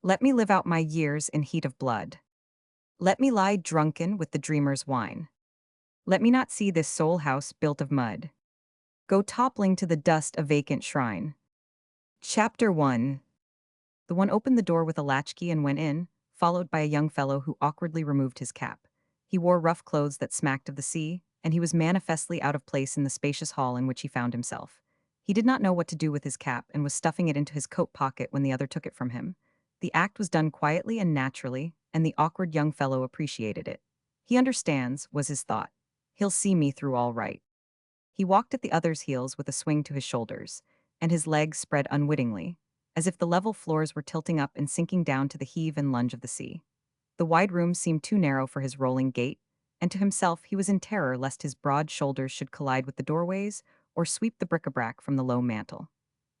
Let me live out my years in heat of blood. Let me lie drunken with the dreamer's wine. Let me not see this soul house built of mud. Go toppling to the dust a vacant shrine. Chapter 1. The one opened the door with a latchkey and went in, followed by a young fellow who awkwardly removed his cap. He wore rough clothes that smacked of the sea, and he was manifestly out of place in the spacious hall in which he found himself. He did not know what to do with his cap and was stuffing it into his coat pocket when the other took it from him. The act was done quietly and naturally, and the awkward young fellow appreciated it. He understands, was his thought. He'll see me through all right. He walked at the other's heels with a swing to his shoulders, and his legs spread unwittingly, as if the level floors were tilting up and sinking down to the heave and lunge of the sea. The wide room seemed too narrow for his rolling gait, and to himself he was in terror lest his broad shoulders should collide with the doorways or sweep the bric-a-brac from the low mantel.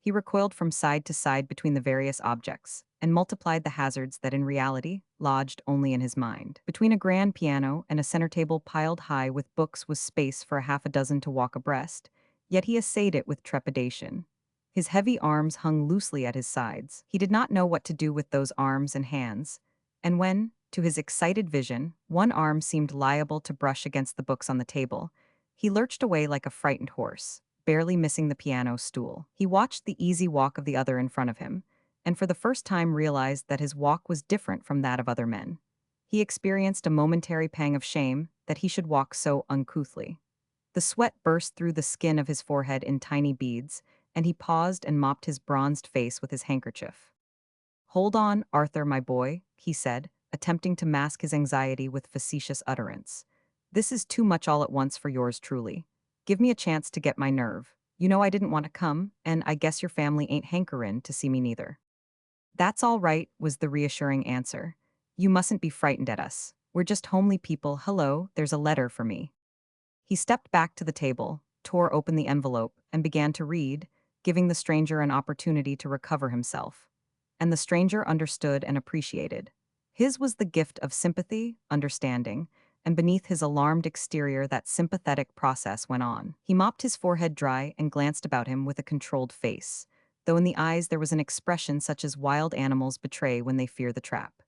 He recoiled from side to side between the various objects, and multiplied the hazards that in reality lodged only in his mind. Between a grand piano and a center table piled high with books was space for a half a dozen to walk abreast, yet he essayed it with trepidation. His heavy arms hung loosely at his sides. He did not know what to do with those arms and hands, and when, to his excited vision, one arm seemed liable to brush against the books on the table, he lurched away like a frightened horse, barely missing the piano stool. He watched the easy walk of the other in front of him, and for the first time realized that his walk was different from that of other men. He experienced a momentary pang of shame that he should walk so uncouthly. The sweat burst through the skin of his forehead in tiny beads, and he paused and mopped his bronzed face with his handkerchief. "Hold on, Arthur, my boy," he said, attempting to mask his anxiety with facetious utterance. "This is too much all at once for yours truly. Give me a chance to get my nerve. You know I didn't want to come, and I guess your family ain't hankerin' to see me neither." "That's all right," was the reassuring answer. "You mustn't be frightened at us. We're just homely people. Hello, there's a letter for me." He stepped back to the table, tore open the envelope, and began to read, giving the stranger an opportunity to recover himself. And the stranger understood and appreciated. His was the gift of sympathy, understanding, and beneath his alarmed exterior that sympathetic process went on. He mopped his forehead dry and glanced about him with a controlled face, though in the eyes there was an expression such as wild animals betray when they fear the trap.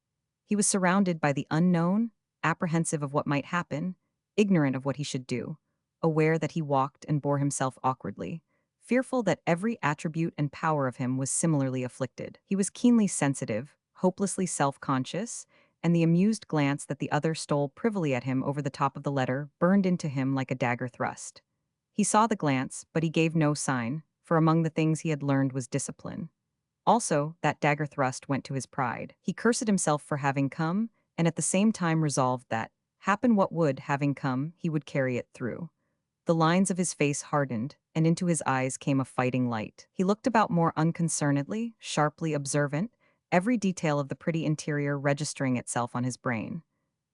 He was surrounded by the unknown, apprehensive of what might happen, ignorant of what he should do, aware that he walked and bore himself awkwardly, fearful that every attribute and power of him was similarly afflicted. He was keenly sensitive, hopelessly self-conscious, and the amused glance that the other stole privily at him over the top of the letter burned into him like a dagger thrust. He saw the glance, but he gave no sign, for among the things he had learned was discipline. Also, that dagger thrust went to his pride. He cursed himself for having come, and at the same time resolved that, happen what would, having come, he would carry it through. The lines of his face hardened, and into his eyes came a fighting light. He looked about more unconcernedly, sharply observant, every detail of the pretty interior registering itself on his brain.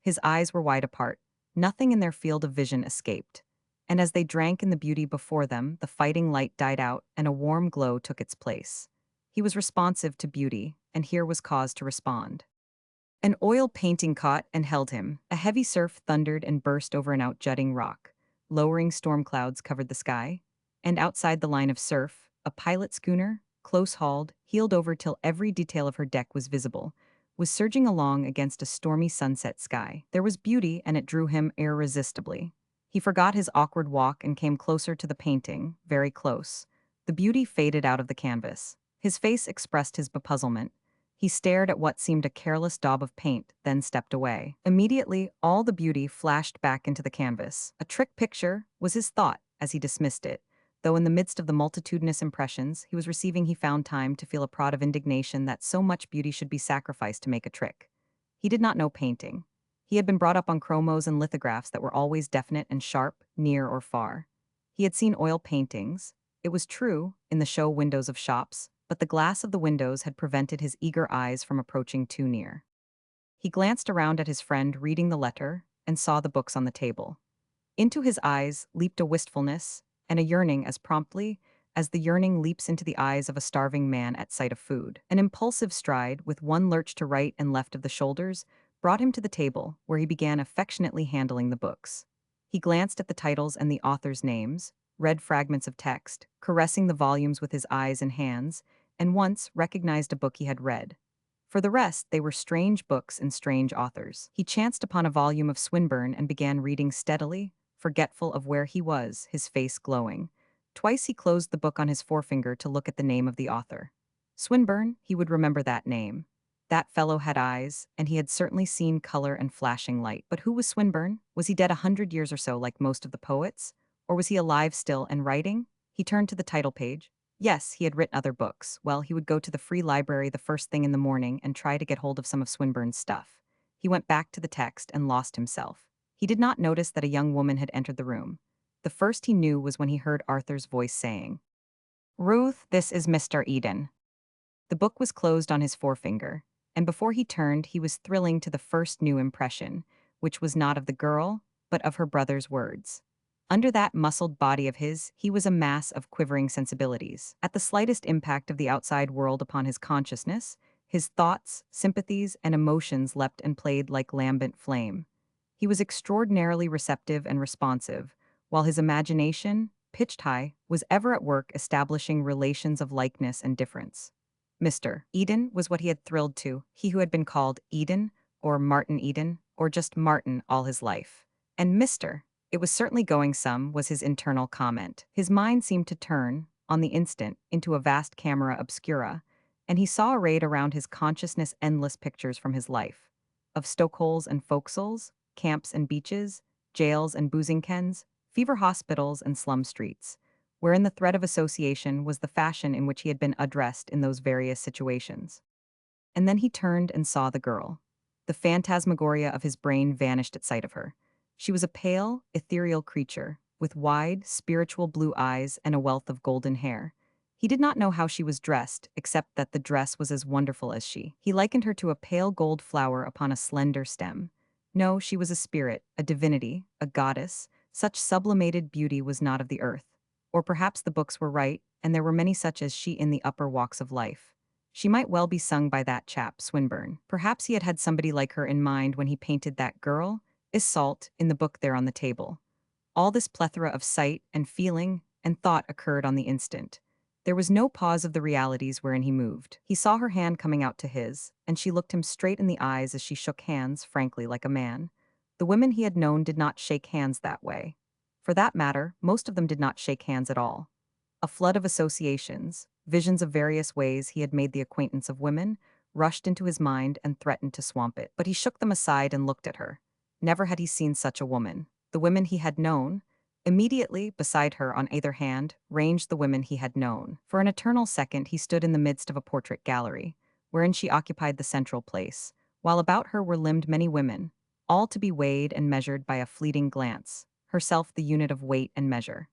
His eyes were wide apart. Nothing in their field of vision escaped. And as they drank in the beauty before them, the fighting light died out and a warm glow took its place. He was responsive to beauty, and here was cause to respond. An oil painting caught and held him. A heavy surf thundered and burst over an outjutting rock. Lowering storm clouds covered the sky, and outside the line of surf, a pilot schooner, close-hauled, heeled over till every detail of her deck was visible, was surging along against a stormy sunset sky. There was beauty, and it drew him irresistibly. He forgot his awkward walk and came closer to the painting, very close. The beauty faded out of the canvas. His face expressed his bepuzzlement. He stared at what seemed a careless daub of paint, then stepped away. Immediately, all the beauty flashed back into the canvas. A trick picture was his thought as he dismissed it, though in the midst of the multitudinous impressions he was receiving he found time to feel a prod of indignation that so much beauty should be sacrificed to make a trick. He did not know painting. He had been brought up on chromos and lithographs that were always definite and sharp, near or far. He had seen oil paintings, it was true, in the show windows of shops, but the glass of the windows had prevented his eager eyes from approaching too near. He glanced around at his friend reading the letter and saw the books on the table. Into his eyes leaped a wistfulness and a yearning as promptly as the yearning leaps into the eyes of a starving man at sight of food. An impulsive stride, with one lurch to right and left of the shoulders, brought him to the table, where he began affectionately handling the books. He glanced at the titles and the authors' names, read fragments of text, caressing the volumes with his eyes and hands, and once recognized a book he had read. For the rest, they were strange books and strange authors. He chanced upon a volume of Swinburne and began reading steadily, forgetful of where he was, his face glowing. Twice he closed the book on his forefinger to look at the name of the author. Swinburne, he would remember that name. That fellow had eyes, and he had certainly seen color and flashing light. But who was Swinburne? Was he dead 100 years or so like most of the poets? Or was he alive still and writing? He turned to the title page. Yes, he had written other books. Well, he would go to the free library the first thing in the morning and try to get hold of some of Swinburne's stuff. He went back to the text and lost himself. He did not notice that a young woman had entered the room. The first he knew was when he heard Arthur's voice saying, "Ruth, this is Mr. Eden." The book was closed on his forefinger, and before he turned, he was thrilling to the first new impression, which was not of the girl, but of her brother's words. Under that muscled body of his, he was a mass of quivering sensibilities. At the slightest impact of the outside world upon his consciousness, his thoughts, sympathies, and emotions leapt and played like lambent flame. He was extraordinarily receptive and responsive, while his imagination, pitched high, was ever at work establishing relations of likeness and difference. Mr. Eden was what he had thrilled to, he who had been called Eden, or Martin Eden, or just Martin all his life. And Mr. It was certainly going some, was his internal comment. His mind seemed to turn, on the instant, into a vast camera obscura, and he saw arrayed around his consciousness endless pictures from his life. Of stokeholes and forecastles, camps and beaches, jails and boozing kens, fever hospitals and slum streets, wherein the thread of association was the fashion in which he had been addressed in those various situations. And then he turned and saw the girl. The phantasmagoria of his brain vanished at sight of her. She was a pale, ethereal creature, with wide, spiritual blue eyes and a wealth of golden hair. He did not know how she was dressed, except that the dress was as wonderful as she. He likened her to a pale gold flower upon a slender stem. No, she was a spirit, a divinity, a goddess. Such sublimated beauty was not of the earth. Or perhaps the books were right, and there were many such as she in the upper walks of life. She might well be sung by that chap, Swinburne. Perhaps he had had somebody like her in mind when he painted that girl, Iseult, in the book there on the table. All this plethora of sight and feeling and thought occurred on the instant. There was no pause of the realities wherein he moved. He saw her hand coming out to his, and she looked him straight in the eyes as she shook hands, frankly, like a man. The women he had known did not shake hands that way. For that matter, most of them did not shake hands at all. A flood of associations, visions of various ways he had made the acquaintance of women, rushed into his mind and threatened to swamp it. But he shook them aside and looked at her. Never had he seen such a woman. The women he had known, immediately beside her on either hand, ranged the women he had known. For an eternal second he stood in the midst of a portrait gallery, wherein she occupied the central place, while about her were limned many women, all to be weighed and measured by a fleeting glance, herself the unit of weight and measure.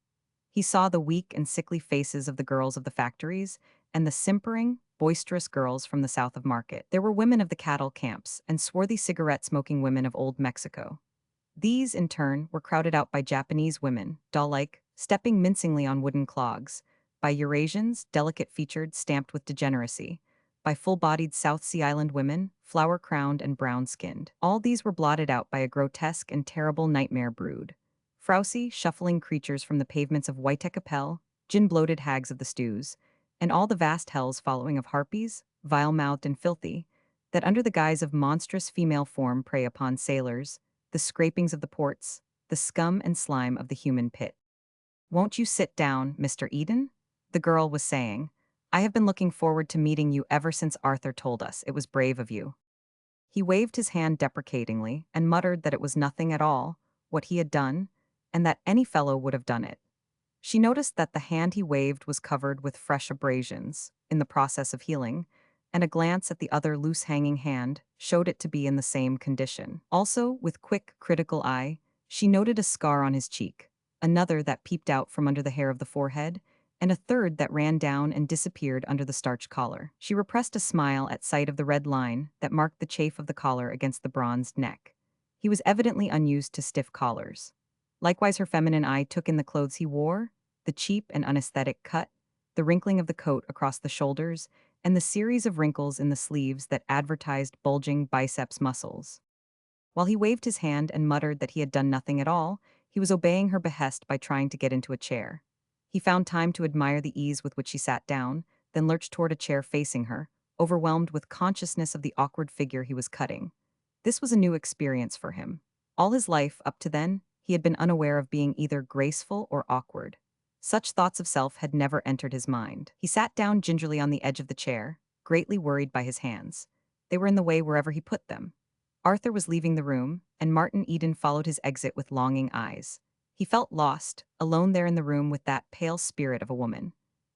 He saw the weak and sickly faces of the girls of the factories, and the simpering, boisterous girls from the south of Market. There were women of the cattle camps, and swarthy cigarette-smoking women of old Mexico. These, in turn, were crowded out by Japanese women, doll-like, stepping mincingly on wooden clogs, by Eurasians, delicate-featured, stamped with degeneracy, by full-bodied South Sea Island women, flower-crowned and brown-skinned. All these were blotted out by a grotesque and terrible nightmare brood. Frowsy, shuffling creatures from the pavements of Whitecapel, gin-bloated hags of the stews, and all the vast hells following of harpies, vile-mouthed and filthy, that under the guise of monstrous female form prey upon sailors, the scrapings of the ports, the scum and slime of the human pit. "Won't you sit down, Mr. Eden?" the girl was saying. "I have been looking forward to meeting you ever since Arthur told us. It was brave of you." He waved his hand deprecatingly and muttered that it was nothing at all, what he had done, and that any fellow would have done it. She noticed that the hand he waved was covered with fresh abrasions, in the process of healing, and a glance at the other loose-hanging hand showed it to be in the same condition. Also, with quick, critical eye, she noted a scar on his cheek, another that peeped out from under the hair of the forehead, and a third that ran down and disappeared under the starched collar. She repressed a smile at sight of the red line that marked the chafe of the collar against the bronzed neck. He was evidently unused to stiff collars. Likewise, her feminine eye took in the clothes he wore, the cheap and unaesthetic cut, the wrinkling of the coat across the shoulders, and the series of wrinkles in the sleeves that advertised bulging biceps muscles. While he waved his hand and muttered that he had done nothing at all, he was obeying her behest by trying to get into a chair. He found time to admire the ease with which she sat down, then lurched toward a chair facing her, overwhelmed with consciousness of the awkward figure he was cutting. This was a new experience for him. All his life, up to then, he had been unaware of being either graceful or awkward. Such thoughts of self had never entered his mind. He sat down gingerly on the edge of the chair, greatly worried by his hands. They were in the way wherever he put them. Arthur was leaving the room, and Martin Eden followed his exit with longing eyes. He felt lost, alone there in the room with that pale spirit of a woman.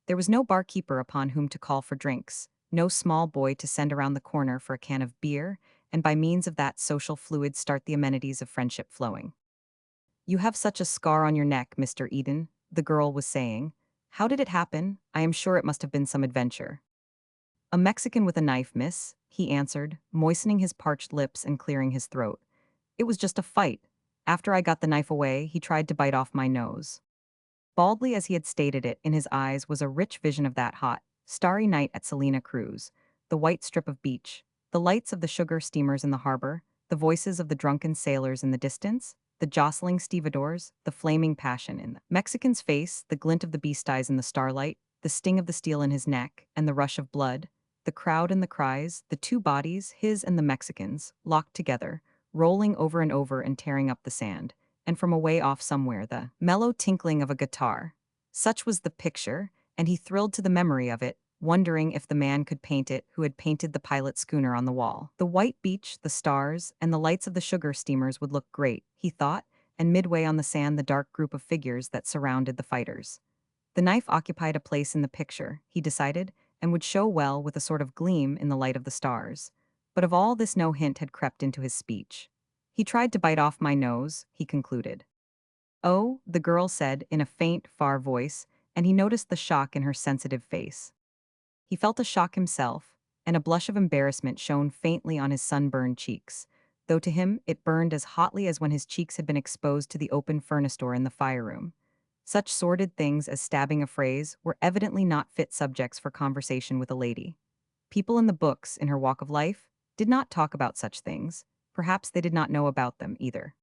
There was no barkeeper upon whom to call for drinks, no small boy to send around the corner for a can of beer, and by means of that social fluid start the amenities of friendship flowing. "You have such a scar on your neck, Mr. Eden," the girl was saying. "How did it happen? I am sure it must have been some adventure." "A Mexican with a knife, miss," he answered, moistening his parched lips and clearing his throat. "It was just a fight. After I got the knife away, he tried to bite off my nose." Baldly as he had stated it, in his eyes was a rich vision of that hot, starry night at Salina Cruz, the white strip of beach, the lights of the sugar steamers in the harbor, the voices of the drunken sailors in the distance, the jostling stevedores, the flaming passion in the Mexican's face, the glint of the beast eyes in the starlight, the sting of the steel in his neck, and the rush of blood, the crowd and the cries, the two bodies, his and the Mexican's, locked together, rolling over and tearing up the sand, and from away off somewhere the mellow tinkling of a guitar. Such was the picture, and he thrilled to the memory of it, wondering if the man could paint it who had painted the pilot schooner on the wall. The white beach, the stars, and the lights of the sugar steamers would look great, he thought, and midway on the sand the dark group of figures that surrounded the fighters. The knife occupied a place in the picture, he decided, and would show well with a sort of gleam in the light of the stars. But of all this no hint had crept into his speech. "He tried to bite off my nose," he concluded. "Oh," the girl said in a faint, far voice, and he noticed the shock in her sensitive face. He felt a shock himself, and a blush of embarrassment shone faintly on his sunburned cheeks, though to him it burned as hotly as when his cheeks had been exposed to the open furnace door in the fire room. Such sordid things as stabbing a phrase were evidently not fit subjects for conversation with a lady. People in the books, in her walk of life, did not talk about such things. Perhaps they did not know about them either.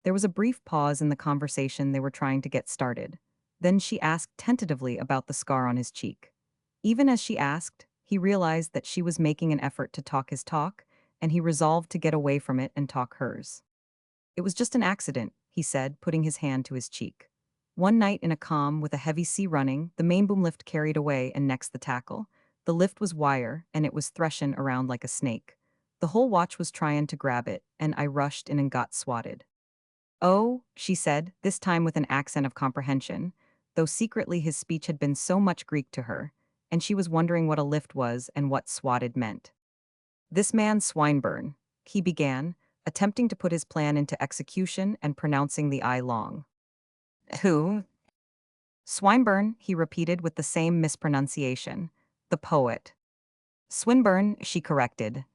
There was a brief pause in the conversation they were trying to get started. Then she asked tentatively about the scar on his cheek. Even as she asked, he realized that she was making an effort to talk his talk, and he resolved to get away from it and talk hers. "It was just an accident," he said, putting his hand to his cheek. "One night in a calm with a heavy sea running, the mainboom lift carried away and next the tackle. The lift was wire, and it was threshing around like a snake. The whole watch was trying to grab it, and I rushed in and got swatted." "Oh," she said, this time with an accent of comprehension, though secretly his speech had been so much Greek to her, and she was wondering what a lift was and what swatted meant. "This man Swinburne," he began, attempting to put his plan into execution and pronouncing the I long. "Who?" "Swinburne," he repeated with the same mispronunciation. "The poet." "Swinburne," she corrected.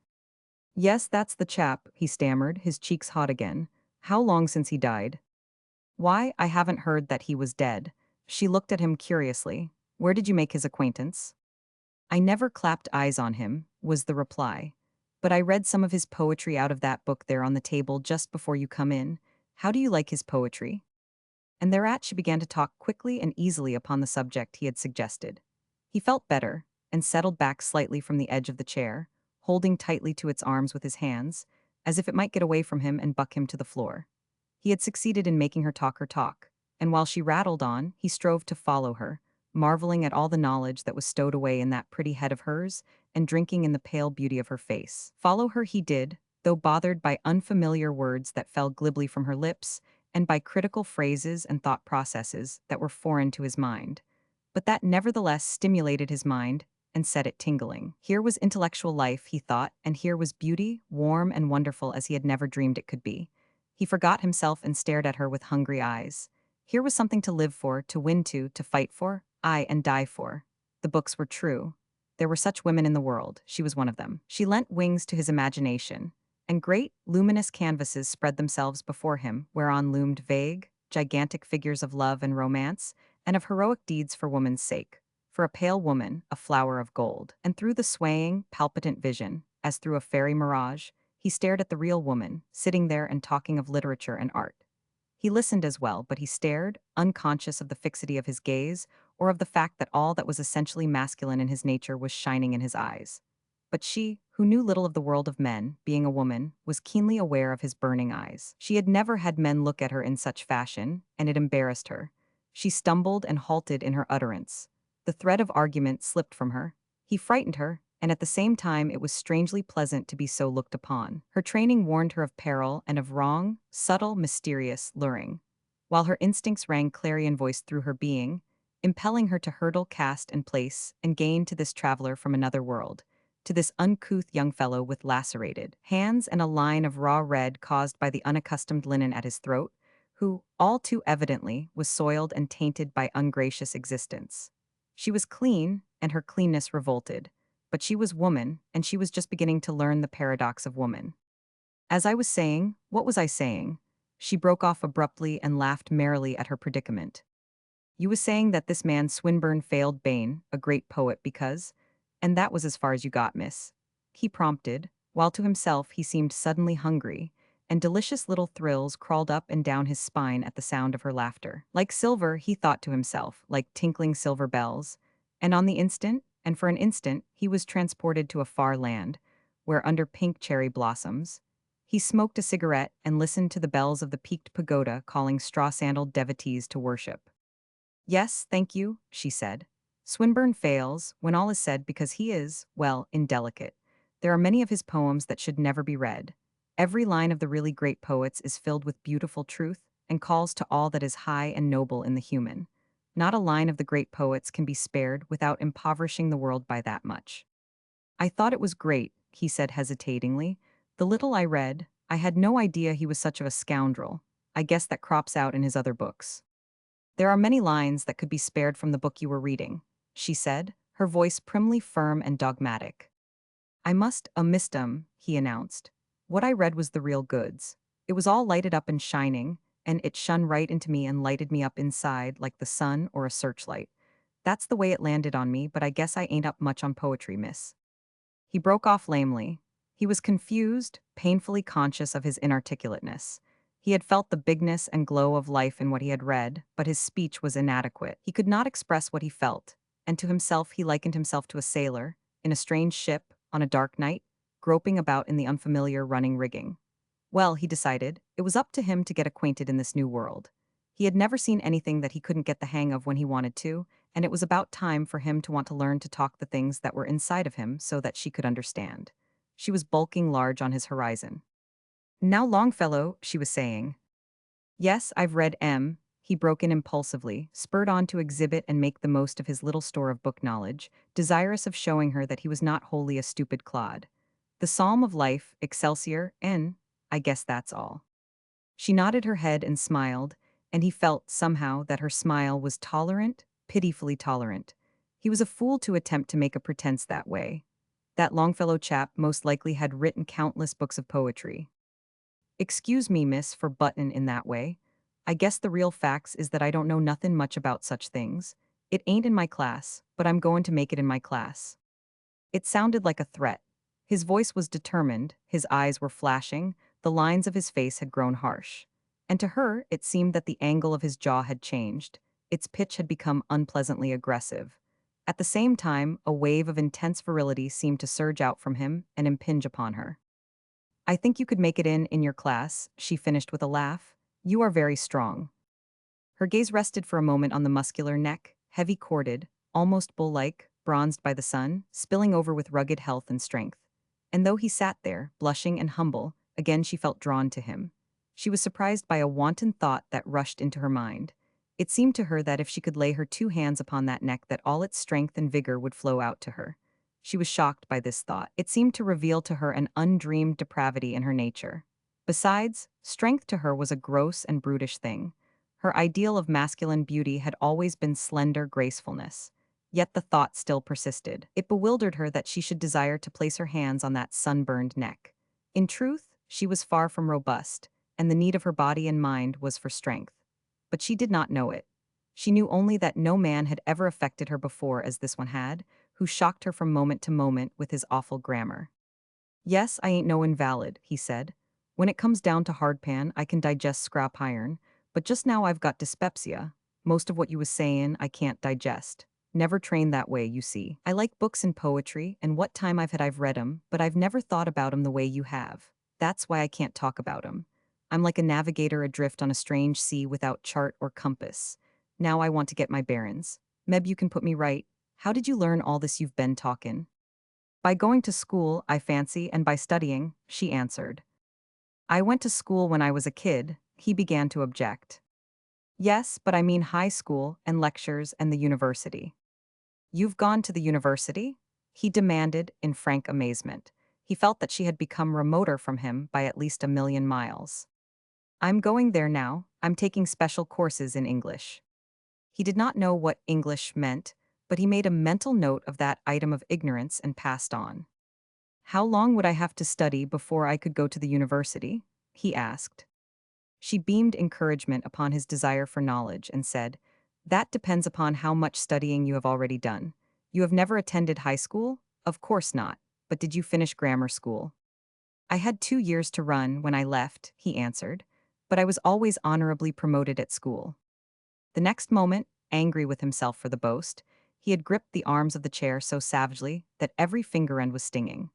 "Yes, that's the chap," he stammered, his cheeks hot again. "How long since he died?" "Why, I haven't heard that he was dead." She looked at him curiously. "Where did you make his acquaintance?" "I never clapped eyes on him," was the reply. "But I read some of his poetry out of that book there on the table just before you come in. How do you like his poetry?" And thereat she began to talk quickly and easily upon the subject he had suggested. He felt better, and settled back slightly from the edge of the chair, holding tightly to its arms with his hands, as if it might get away from him and buck him to the floor. He had succeeded in making her talk, and while she rattled on, he strove to follow her, marveling at all the knowledge that was stowed away in that pretty head of hers, and drinking in the pale beauty of her face. Follow her he did, though bothered by unfamiliar words that fell glibly from her lips, and by critical phrases and thought processes that were foreign to his mind. But that nevertheless stimulated his mind and set it tingling. Here was intellectual life, he thought, and here was beauty, warm and wonderful as he had never dreamed it could be. He forgot himself and stared at her with hungry eyes. Here was something to live for, to win to fight for, aye, and die for. The books were true. There were such women in the world, she was one of them. She lent wings to his imagination, and great, luminous canvases spread themselves before him, whereon loomed vague, gigantic figures of love and romance, and of heroic deeds for woman's sake. For a pale woman, a flower of gold. And through the swaying, palpitant vision, as through a fairy mirage, he stared at the real woman, sitting there and talking of literature and art. He listened as well, but he stared, unconscious of the fixity of his gaze, or of the fact that all that was essentially masculine in his nature was shining in his eyes. But she, who knew little of the world of men, being a woman, was keenly aware of his burning eyes. She had never had men look at her in such fashion, and it embarrassed her. She stumbled and halted in her utterance. The thread of argument slipped from her. He frightened her, and at the same time it was strangely pleasant to be so looked upon. Her training warned her of peril and of wrong, subtle, mysterious, luring. While her instincts rang clarion-voiced through her being, impelling her to hurdle caste and place and gain to this traveler from another world, to this uncouth young fellow with lacerated hands and a line of raw red caused by the unaccustomed linen at his throat, who, all too evidently, was soiled and tainted by ungracious existence. She was clean, and her cleanness revolted, but she was woman, and she was just beginning to learn the paradox of woman. As I was saying, what was I saying? She broke off abruptly and laughed merrily at her predicament. You was saying that this man Swinburne failed Bain, a great poet, because, and that was as far as you got, miss. He prompted, while to himself he seemed suddenly hungry, and delicious little thrills crawled up and down his spine at the sound of her laughter. Like silver, he thought to himself, like tinkling silver bells, and on the instant, and for an instant, he was transported to a far land, where under pink cherry blossoms, he smoked a cigarette and listened to the bells of the peaked pagoda calling straw-sandaled devotees to worship. Yes, thank you, she said. Swinburne fails, when all is said, because he is, well, indelicate. There are many of his poems that should never be read. Every line of the really great poets is filled with beautiful truth and calls to all that is high and noble in the human. Not a line of the great poets can be spared without impoverishing the world by that much. I thought it was great, he said hesitatingly. The little I read, I had no idea he was such of a scoundrel. I guess that crops out in his other books. There are many lines that could be spared from the book you were reading, she said, her voice primly firm and dogmatic. I must omit 'em, he announced. What I read was the real goods. It was all lighted up and shining, and it shone right into me and lighted me up inside like the sun or a searchlight. That's the way it landed on me, but I guess I ain't up much on poetry, miss. He broke off lamely. He was confused, painfully conscious of his inarticulateness. He had felt the bigness and glow of life in what he had read, but his speech was inadequate. He could not express what he felt, and to himself he likened himself to a sailor, in a strange ship, on a dark night, groping about in the unfamiliar running rigging. Well, he decided, it was up to him to get acquainted in this new world. He had never seen anything that he couldn't get the hang of when he wanted to, and it was about time for him to want to learn to talk the things that were inside of him so that she could understand. She was bulking large on his horizon. Now, Longfellow, she was saying. Yes, I've read M. He broke in impulsively, spurred on to exhibit and make the most of his little store of book knowledge, desirous of showing her that he was not wholly a stupid clod. The Psalm of Life, Excelsior, N. I guess that's all. She nodded her head and smiled, and he felt, somehow, that her smile was tolerant, pitifully tolerant. He was a fool to attempt to make a pretense that way. That Longfellow chap most likely had written countless books of poetry. Excuse me, miss, for buttin' in that way. I guess the real facts is that I don't know nothin' much about such things. It ain't in my class, but I'm goin' to make it in my class. It sounded like a threat. His voice was determined, his eyes were flashing, the lines of his face had grown harsh. And to her, it seemed that the angle of his jaw had changed. Its pitch had become unpleasantly aggressive. At the same time, a wave of intense virility seemed to surge out from him and impinge upon her. I think you could make it in your class, she finished with a laugh. You are very strong. Her gaze rested for a moment on the muscular neck, heavy-corded, almost bull-like, bronzed by the sun, spilling over with rugged health and strength. And though he sat there, blushing and humble, again she felt drawn to him. She was surprised by a wanton thought that rushed into her mind. It seemed to her that if she could lay her two hands upon that neck, that all its strength and vigor would flow out to her. She was shocked by this thought. It seemed to reveal to her an undreamed depravity in her nature. Besides, strength to her was a gross and brutish thing. Her ideal of masculine beauty had always been slender gracefulness. Yet the thought still persisted. It bewildered her that she should desire to place her hands on that sunburned neck. In truth, she was far from robust, and the need of her body and mind was for strength. But she did not know it. She knew only that no man had ever affected her before as this one had, who shocked her from moment to moment with his awful grammar. Yes, I ain't no invalid, he said. When it comes down to hardpan, I can digest scrap iron, but just now I've got dyspepsia. Most of what you was sayin' I can't digest. never trained that way, you see. I like books and poetry, and what time I've read 'em, but I've never thought about 'em the way you have. That's why I can't talk about 'em. I'm like a navigator adrift on a strange sea without chart or compass. Now I want to get my bearings. Meb, you can put me right. How did you learn all this you've been talkin'? By going to school, I fancy, and by studying, she answered. I went to school when I was a kid, he began to object. Yes, but I mean high school and lectures and the university. You've gone to the university? He demanded in frank amazement. He felt that she had become remoter from him by at least 1,000,000 miles. I'm going there now. I'm taking special courses in English. He did not know what English meant, but he made a mental note of that item of ignorance and passed on. How long would I have to study before I could go to the university? He asked. She beamed encouragement upon his desire for knowledge and said, That depends upon how much studying you have already done. You have never attended high school? Of course not. But did you finish grammar school? I had 2 years to run when I left, he answered, but I was always honorably promoted at school. The next moment, angry with himself for the boast, he had gripped the arms of the chair so savagely that every finger end was stinging.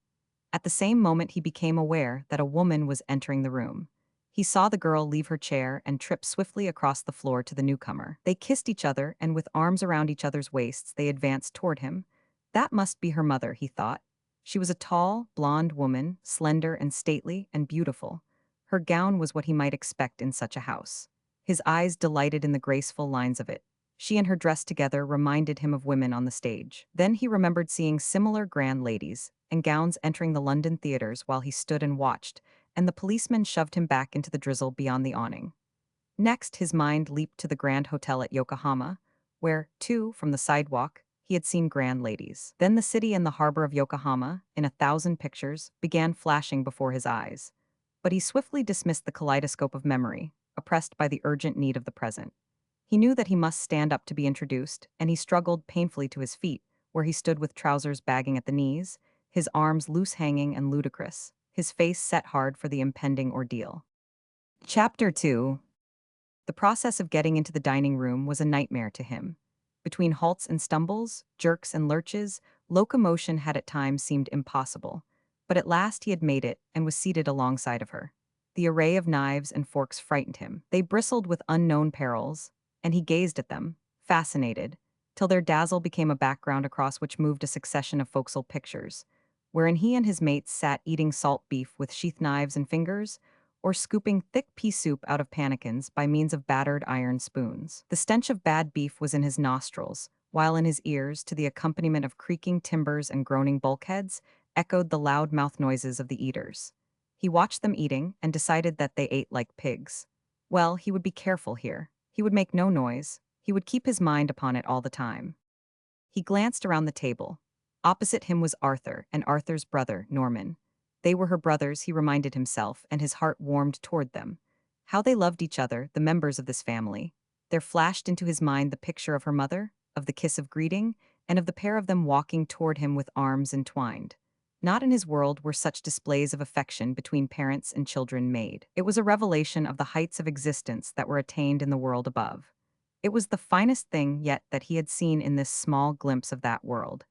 At the same moment he became aware that a woman was entering the room. He saw the girl leave her chair and trip swiftly across the floor to the newcomer. They kissed each other, and with arms around each other's waists they advanced toward him. That must be her mother, he thought. She was a tall, blonde woman, slender and stately and beautiful. Her gown was what he might expect in such a house. His eyes delighted in the graceful lines of it. She and her dress together reminded him of women on the stage. Then he remembered seeing similar grand ladies and gowns entering the London theaters while he stood and watched, and the policeman shoved him back into the drizzle beyond the awning. Next, his mind leaped to the Grand Hotel at Yokohama, where, too, from the sidewalk, he had seen grand ladies. Then the city and the harbor of Yokohama, in 1,000 pictures, began flashing before his eyes. But he swiftly dismissed the kaleidoscope of memory, oppressed by the urgent need of the present. He knew that he must stand up to be introduced, and he struggled painfully to his feet, where he stood with trousers bagging at the knees, his arms loose hanging and ludicrous, his face set hard for the impending ordeal. Chapter 2. The process of getting into the dining room was a nightmare to him. Between halts and stumbles, jerks and lurches, locomotion had at times seemed impossible. But at last he had made it and was seated alongside of her. The array of knives and forks frightened him. They bristled with unknown perils, and he gazed at them, fascinated, till their dazzle became a background across which moved a succession of forecastle pictures, wherein he and his mates sat eating salt beef with sheath knives and fingers, or scooping thick pea soup out of pannikins by means of battered iron spoons. The stench of bad beef was in his nostrils, while in his ears, to the accompaniment of creaking timbers and groaning bulkheads, echoed the loud mouth noises of the eaters. He watched them eating and decided that they ate like pigs. Well, he would be careful here. He would make no noise. He would keep his mind upon it all the time. He glanced around the table. Opposite him was Arthur and Arthur's brother, Norman. They were her brothers, he reminded himself, and his heart warmed toward them. How they loved each other, the members of this family. There flashed into his mind the picture of her mother, of the kiss of greeting, and of the pair of them walking toward him with arms entwined. Not in his world were such displays of affection between parents and children made. It was a revelation of the heights of existence that were attained in the world above. It was the finest thing yet that he had seen in this small glimpse of that world.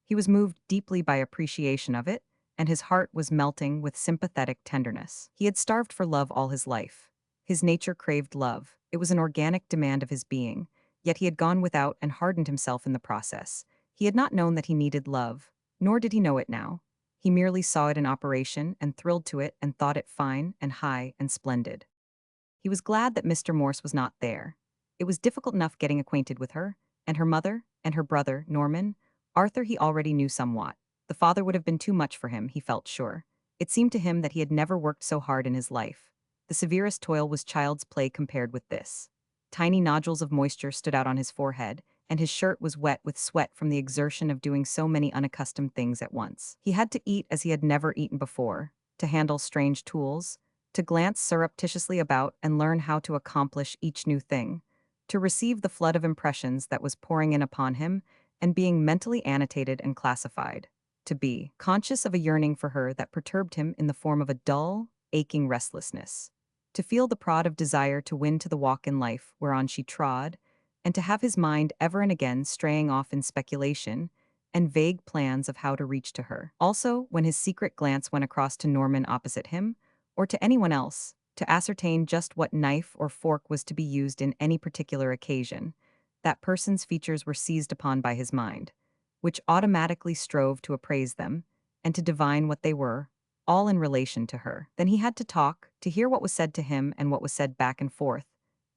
He was moved deeply by appreciation of it, and his heart was melting with sympathetic tenderness. He had starved for love all his life. His nature craved love. It was an organic demand of his being, yet he had gone without and hardened himself in the process. He had not known that he needed love, nor did he know it now. He merely saw it in operation and thrilled to it and thought it fine and high and splendid. He was glad that Mr. Morse was not there. It was difficult enough getting acquainted with her, and her mother, and her brother, Norman. Arthur he already knew somewhat. The father would have been too much for him, he felt sure. It seemed to him that he had never worked so hard in his life. The severest toil was child's play compared with this. Tiny nodules of moisture stood out on his forehead, and his shirt was wet with sweat from the exertion of doing so many unaccustomed things at once. He had to eat as he had never eaten before, to handle strange tools, to glance surreptitiously about and learn how to accomplish each new thing, to receive the flood of impressions that was pouring in upon him and being mentally annotated and classified, to be conscious of a yearning for her that perturbed him in the form of a dull, aching restlessness, to feel the prod of desire to win to the walk in life whereon she trod, and to have his mind ever and again straying off in speculation and vague plans of how to reach to her. Also, when his secret glance went across to Norman opposite him, or to anyone else, to ascertain just what knife or fork was to be used in any particular occasion, that person's features were seized upon by his mind, which automatically strove to appraise them and to divine what they were, all in relation to her. Then he had to talk, to hear what was said to him and what was said back and forth,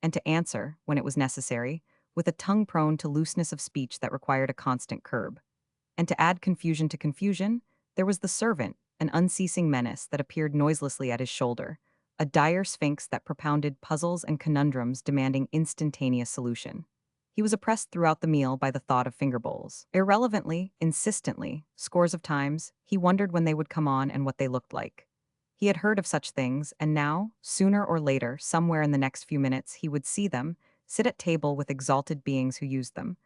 and to answer, when it was necessary, with a tongue prone to looseness of speech that required a constant curb. And to add confusion to confusion, there was the servant, an unceasing menace that appeared noiselessly at his shoulder, a dire sphinx that propounded puzzles and conundrums demanding instantaneous solution. He was oppressed throughout the meal by the thought of finger bowls. Irrelevantly, insistently, scores of times, he wondered when they would come on and what they looked like. He had heard of such things, and now, sooner or later, somewhere in the next few minutes, he would see them, sit at table with exalted beings who used them.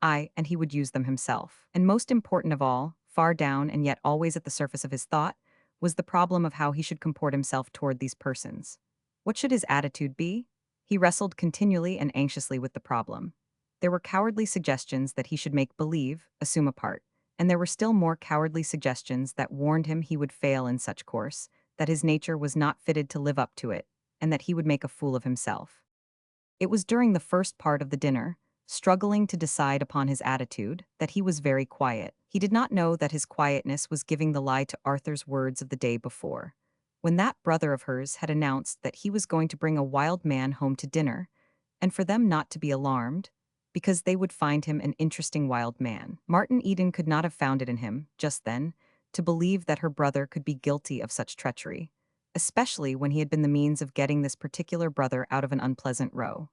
Aye, and he would use them himself. And most important of all, far down and yet always at the surface of his thought, was the problem of how he should comport himself toward these persons. What should his attitude be? He wrestled continually and anxiously with the problem. There were cowardly suggestions that he should make believe, assume a part, and there were still more cowardly suggestions that warned him he would fail in such course, that his nature was not fitted to live up to it, and that he would make a fool of himself. It was during the first part of the dinner, struggling to decide upon his attitude, that he was very quiet. He did not know that his quietness was giving the lie to Arthur's words of the day before, when that brother of hers had announced that he was going to bring a wild man home to dinner, and for them not to be alarmed, because they would find him an interesting wild man. Martin Eden could not have found it in him, just then, to believe that her brother could be guilty of such treachery, especially when he had been the means of getting this particular brother out of an unpleasant row.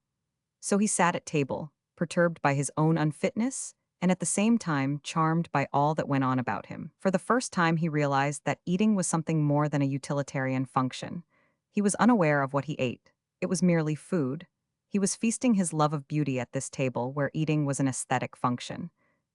So he sat at table, perturbed by his own unfitness, and at the same time charmed by all that went on about him. For the first time he realized that eating was something more than a utilitarian function. He was unaware of what he ate. It was merely food. He was feasting his love of beauty at this table where eating was an aesthetic function.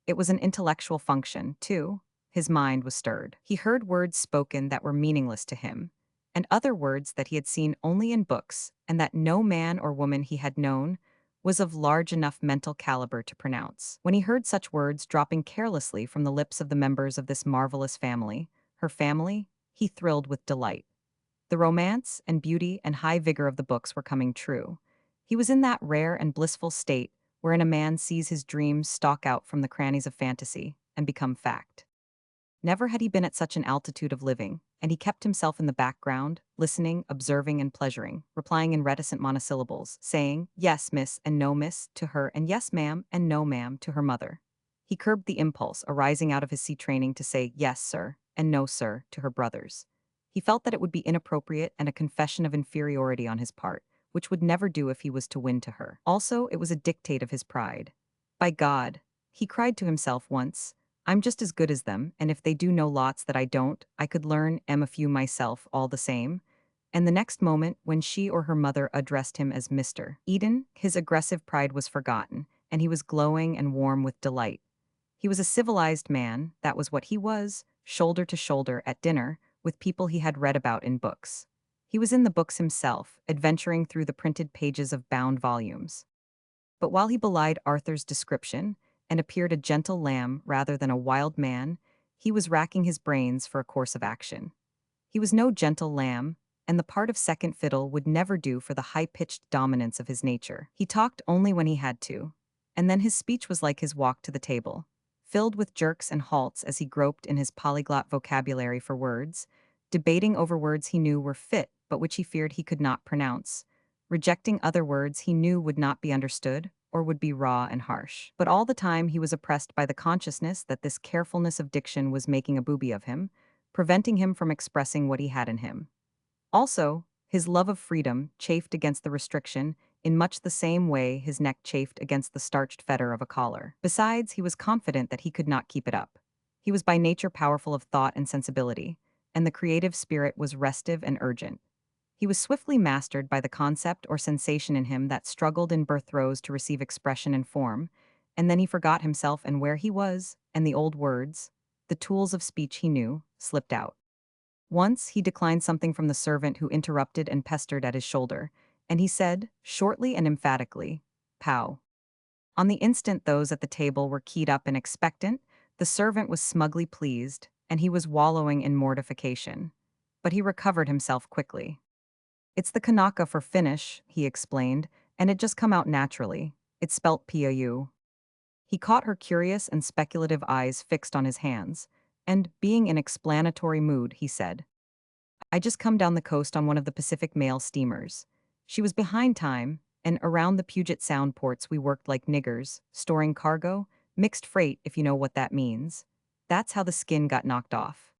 It was an intellectual function, too. His mind was stirred. He heard words spoken that were meaningless to him, and other words that he had seen only in books, and that no man or woman he had known was of large enough mental caliber to pronounce. When he heard such words dropping carelessly from the lips of the members of this marvelous family, her family, he thrilled with delight. The romance and beauty and high vigor of the books were coming true. He was in that rare and blissful state wherein a man sees his dreams stalk out from the crannies of fantasy and become fact. Never had he been at such an altitude of living, and he kept himself in the background, listening, observing, and pleasuring, replying in reticent monosyllables, saying, "Yes, miss," and "No, miss," to her, and "Yes, ma'am," and "No, ma'am," to her mother. He curbed the impulse arising out of his sea training to say, "Yes, sir," and "No, sir," to her brothers. He felt that it would be inappropriate and a confession of inferiority on his part, which would never do if he was to win to her. Also, it was a dictate of his pride. By God, he cried to himself once, "I'm just as good as them, and if they do know lots that I don't, I could learn a few myself all the same." And the next moment, when she or her mother addressed him as Mr. Eden, his aggressive pride was forgotten, and he was glowing and warm with delight. He was a civilized man, that was what he was, shoulder to shoulder at dinner, with people he had read about in books. He was in the books himself, adventuring through the printed pages of bound volumes. But while he belied Arthur's description, and appeared a gentle lamb rather than a wild man, he was racking his brains for a course of action. He was no gentle lamb, and the part of second fiddle would never do for the high-pitched dominance of his nature. He talked only when he had to, and then his speech was like his walk to the table, filled with jerks and halts as he groped in his polyglot vocabulary for words, debating over words he knew were fit but which he feared he could not pronounce, rejecting other words he knew would not be understood or would be raw and harsh. But all the time he was oppressed by the consciousness that this carefulness of diction was making a booby of him, preventing him from expressing what he had in him. Also, his love of freedom chafed against the restriction in much the same way his neck chafed against the starched fetter of a collar. Besides, he was confident that he could not keep it up. He was by nature powerful of thought and sensibility, and the creative spirit was restive and urgent. He was swiftly mastered by the concept or sensation in him that struggled in birth throes to receive expression and form, and then he forgot himself and where he was, and the old words, the tools of speech he knew, slipped out. Once he declined something from the servant who interrupted and pestered at his shoulder, and he said, shortly and emphatically, "Pow." On the instant those at the table were keyed up and expectant, the servant was smugly pleased, and he was wallowing in mortification. But he recovered himself quickly. It's the Kanaka for finish, he explained, and it just come out naturally. It's spelt P-O-U. He caught her curious and speculative eyes fixed on his hands, and, being in explanatory mood, he said, I just come down the coast on one of the Pacific Mail steamers. She was behind time, and around the Puget Sound ports we worked like niggers, storing cargo, mixed freight if you know what that means. That's how the skin got knocked off.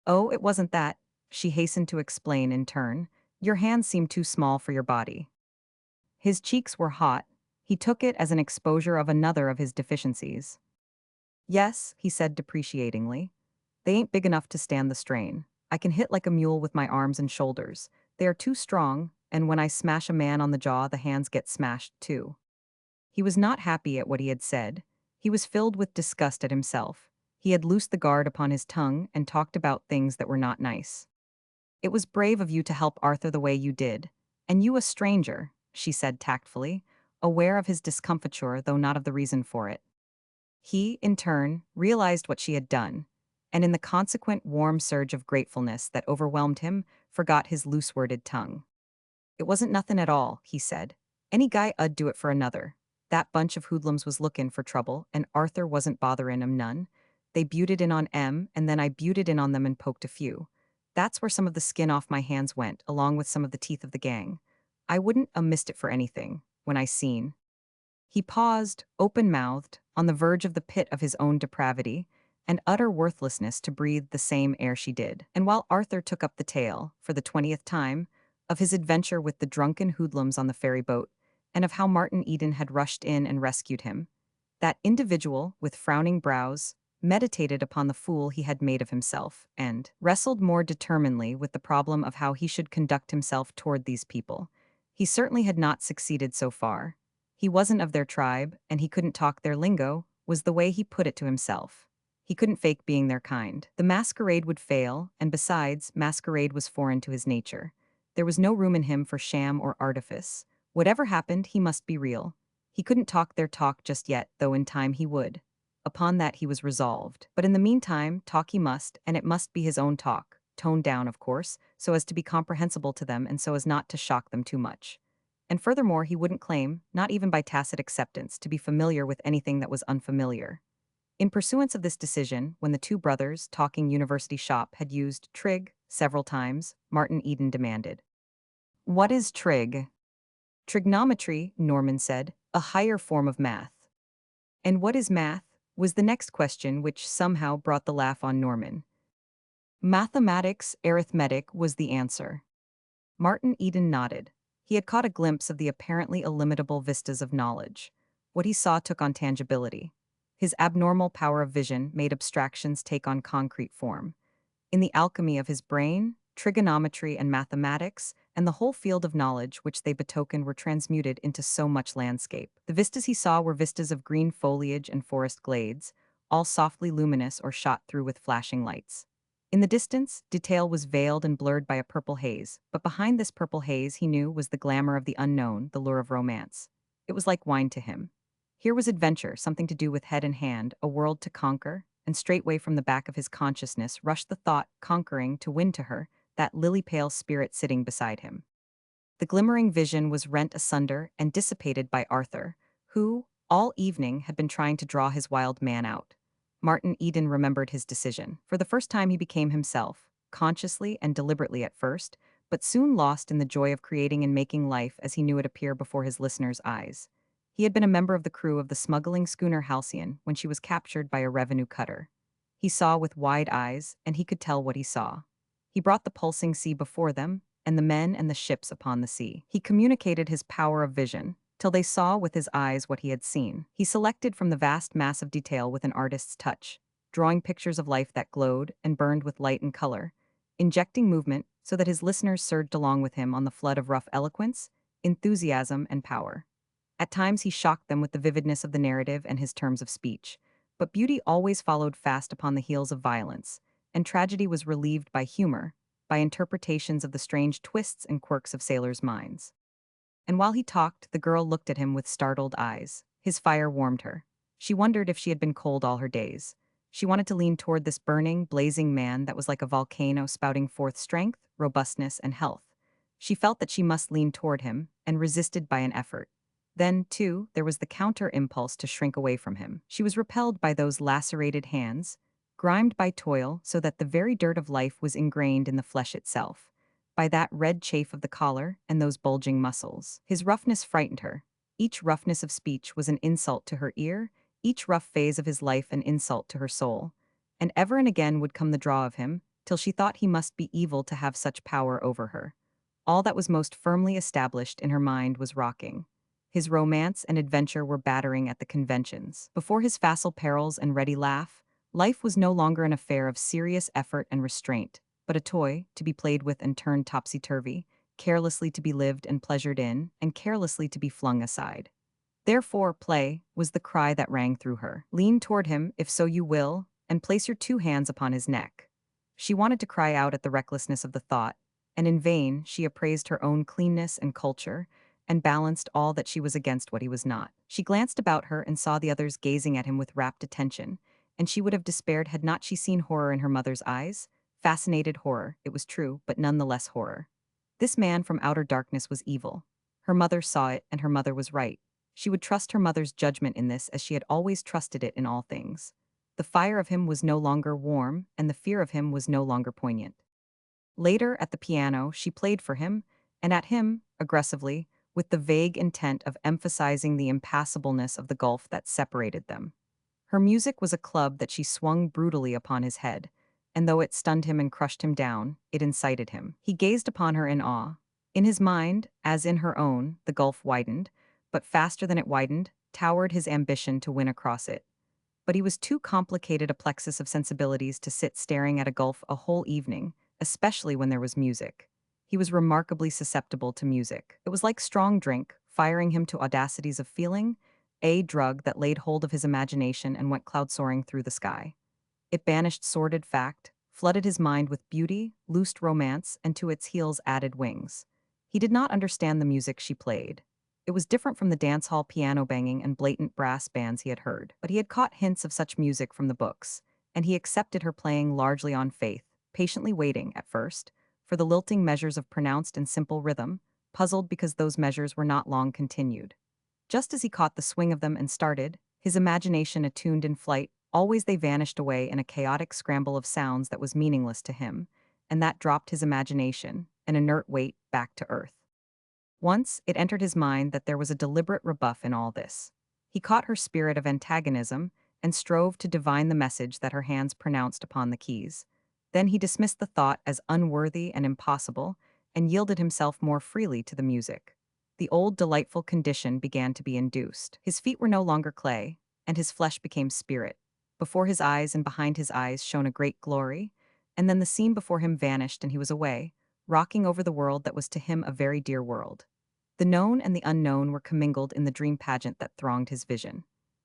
Oh, it wasn't that, she hastened to explain in turn. Your hands seem too small for your body. His cheeks were hot. He took it as an exposure of another of his deficiencies. Yes, he said depreciatingly. They ain't big enough to stand the strain. I can hit like a mule with my arms and shoulders. They are too strong, and when I smash a man on the jaw, the hands get smashed too. He was not happy at what he had said. He was filled with disgust at himself. He had loosed the guard upon his tongue and talked about things that were not nice. It was brave of you to help Arthur the way you did. And you a stranger, she said tactfully, aware of his discomfiture though not of the reason for it. He, in turn, realized what she had done, and in the consequent warm surge of gratefulness that overwhelmed him, forgot his loose-worded tongue. It wasn't nothin' at all, he said. Any guy 'ud do it for another. That bunch of hoodlums was lookin' for trouble, and Arthur wasn't botherin' 'em none. They buted in on M, and then I buted in on them and poked a few. That's where some of the skin off my hands went, along with some of the teeth of the gang. I wouldn't a missed it for anything, when I seen. He paused, open-mouthed, on the verge of the pit of his own depravity, and utter worthlessness to breathe the same air she did. And while Arthur took up the tale, for the 20th time, of his adventure with the drunken hoodlums on the ferry boat, and of how Martin Eden had rushed in and rescued him, that individual, with frowning brows, meditated upon the fool he had made of himself, and wrestled more determinedly with the problem of how he should conduct himself toward these people. He certainly had not succeeded so far. He wasn't of their tribe, and he couldn't talk their lingo, was the way he put it to himself. He couldn't fake being their kind. The masquerade would fail, and besides, masquerade was foreign to his nature. There was no room in him for sham or artifice. Whatever happened, he must be real. He couldn't talk their talk just yet, though in time he would. Upon that he was resolved. But in the meantime, talk he must, and it must be his own talk, toned down, of course, so as to be comprehensible to them and so as not to shock them too much. And furthermore, he wouldn't claim, not even by tacit acceptance, to be familiar with anything that was unfamiliar. In pursuance of this decision, when the two brothers, talking university shop, had used trig several times, Martin Eden demanded, What is trig? Trigonometry, Norman said, a higher form of math. And what is math? Was the next question which somehow brought the laugh on Norman. Mathematics, arithmetic was the answer. Martin Eden nodded. He had caught a glimpse of the apparently illimitable vistas of knowledge. What he saw took on tangibility. His abnormal power of vision made abstractions take on concrete form. In the alchemy of his brain, trigonometry and mathematics, and the whole field of knowledge which they betokened were transmuted into so much landscape. The vistas he saw were vistas of green foliage and forest glades, all softly luminous or shot through with flashing lights. In the distance, detail was veiled and blurred by a purple haze, but behind this purple haze he knew was the glamour of the unknown, the lure of romance. It was like wine to him. Here was adventure, something to do with head and hand, a world to conquer, and straightway from the back of his consciousness rushed the thought, conquering, to win to her, that lily-pale spirit sitting beside him. The glimmering vision was rent asunder and dissipated by Arthur, who, all evening, had been trying to draw his wild man out. Martin Eden remembered his decision. For the first time he became himself, consciously and deliberately at first, but soon lost in the joy of creating and making life as he knew it appear before his listeners' eyes. He had been a member of the crew of the smuggling schooner Halcyon when she was captured by a revenue cutter. He saw with wide eyes, and he could tell what he saw. He brought the pulsing sea before them, and the men and the ships upon the sea. He communicated his power of vision, till they saw with his eyes what he had seen. He selected from the vast mass of detail with an artist's touch, drawing pictures of life that glowed and burned with light and color, injecting movement so that his listeners surged along with him on the flood of rough eloquence, enthusiasm, and power. At times he shocked them with the vividness of the narrative and his terms of speech, but beauty always followed fast upon the heels of violence, and tragedy was relieved by humor, by interpretations of the strange twists and quirks of sailors' minds. And while he talked, the girl looked at him with startled eyes. His fire warmed her. She wondered if she had been cold all her days. She wanted to lean toward this burning, blazing man that was like a volcano spouting forth strength, robustness, and health. She felt that she must lean toward him, and resisted by an effort. Then, too, there was the counter impulse to shrink away from him. She was repelled by those lacerated hands, grimed by toil so that the very dirt of life was ingrained in the flesh itself, by that red chafe of the collar and those bulging muscles. His roughness frightened her. Each roughness of speech was an insult to her ear, each rough phase of his life an insult to her soul. And ever and again would come the draw of him, till she thought he must be evil to have such power over her. All that was most firmly established in her mind was rocking. His romance and adventure were battering at the conventions. Before his facile perils and ready laugh, life was no longer an affair of serious effort and restraint, but a toy to be played with and turned topsy-turvy, carelessly to be lived and pleasured in, and carelessly to be flung aside. Therefore, play was the cry that rang through her. Lean toward him, if so you will, and place your two hands upon his neck. She wanted to cry out at the recklessness of the thought, and in vain she appraised her own cleanness and culture, and balanced all that she was against what he was not. She glanced about her and saw the others gazing at him with rapt attention, and she would have despaired had not she seen horror in her mother's eyes. Fascinated horror, it was true, but none the less horror. This man from outer darkness was evil. Her mother saw it, and her mother was right. She would trust her mother's judgment in this as she had always trusted it in all things. The fire of him was no longer warm, and the fear of him was no longer poignant. Later, at the piano, she played for him, and at him, aggressively, with the vague intent of emphasizing the impassableness of the gulf that separated them. Her music was a club that she swung brutally upon his head, and though it stunned him and crushed him down, it incited him. He gazed upon her in awe. In his mind, as in her own, the gulf widened, but faster than it widened, towered his ambition to win across it. But he was too complicated a plexus of sensibilities to sit staring at a gulf a whole evening, especially when there was music. He was remarkably susceptible to music. It was like strong drink, firing him to audacities of feeling, a drug that laid hold of his imagination and went cloud-soaring through the sky. It banished sordid fact, flooded his mind with beauty, loosed romance, and to its heels added wings. He did not understand the music she played. It was different from the dance hall piano banging and blatant brass bands he had heard, but he had caught hints of such music from the books, and he accepted her playing largely on faith, patiently waiting, at first, for the lilting measures of pronounced and simple rhythm, puzzled because those measures were not long continued. Just as he caught the swing of them and started, his imagination attuned in flight, always they vanished away in a chaotic scramble of sounds that was meaningless to him, and that dropped his imagination, an inert weight, back to earth. Once, it entered his mind that there was a deliberate rebuff in all this. He caught her spirit of antagonism and strove to divine the message that her hands pronounced upon the keys. Then he dismissed the thought as unworthy and impossible and yielded himself more freely to the music. The old delightful condition began to be induced. His feet were no longer clay, and his flesh became spirit. Before his eyes and behind his eyes shone a great glory, and then the scene before him vanished and he was away, rocking over the world that was to him a very dear world. The known and the unknown were commingled in the dream pageant that thronged his vision.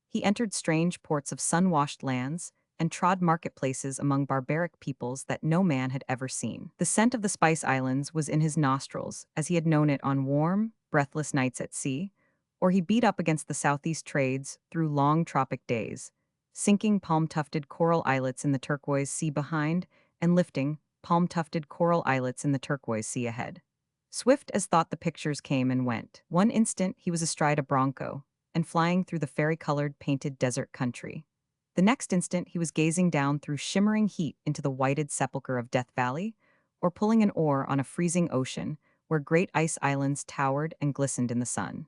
He entered strange ports of sun-washed lands and trod marketplaces among barbaric peoples that no man had ever seen. The scent of the Spice Islands was in his nostrils, as he had known it on warm, breathless nights at sea, or he beat up against the southeast trades through long tropic days, sinking palm-tufted coral islets in the turquoise sea behind and lifting palm-tufted coral islets in the turquoise sea ahead. Swift as thought the pictures came and went. One instant he was astride a bronco and flying through the fairy-colored painted desert country. The next instant he was gazing down through shimmering heat into the whited sepulchre of Death Valley, or pulling an oar on a freezing ocean where great ice islands towered and glistened in the sun.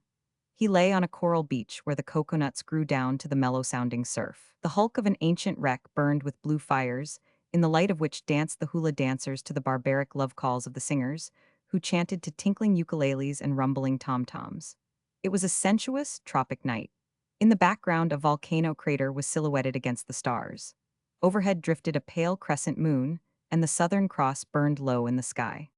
He lay on a coral beach where the coconuts grew down to the mellow-sounding surf. The hulk of an ancient wreck burned with blue fires, in the light of which danced the hula dancers to the barbaric love calls of the singers, who chanted to tinkling ukuleles and rumbling tom-toms. It was a sensuous, tropic night. In the background, a volcano crater was silhouetted against the stars. Overhead drifted a pale crescent moon, and the Southern Cross burned low in the sky.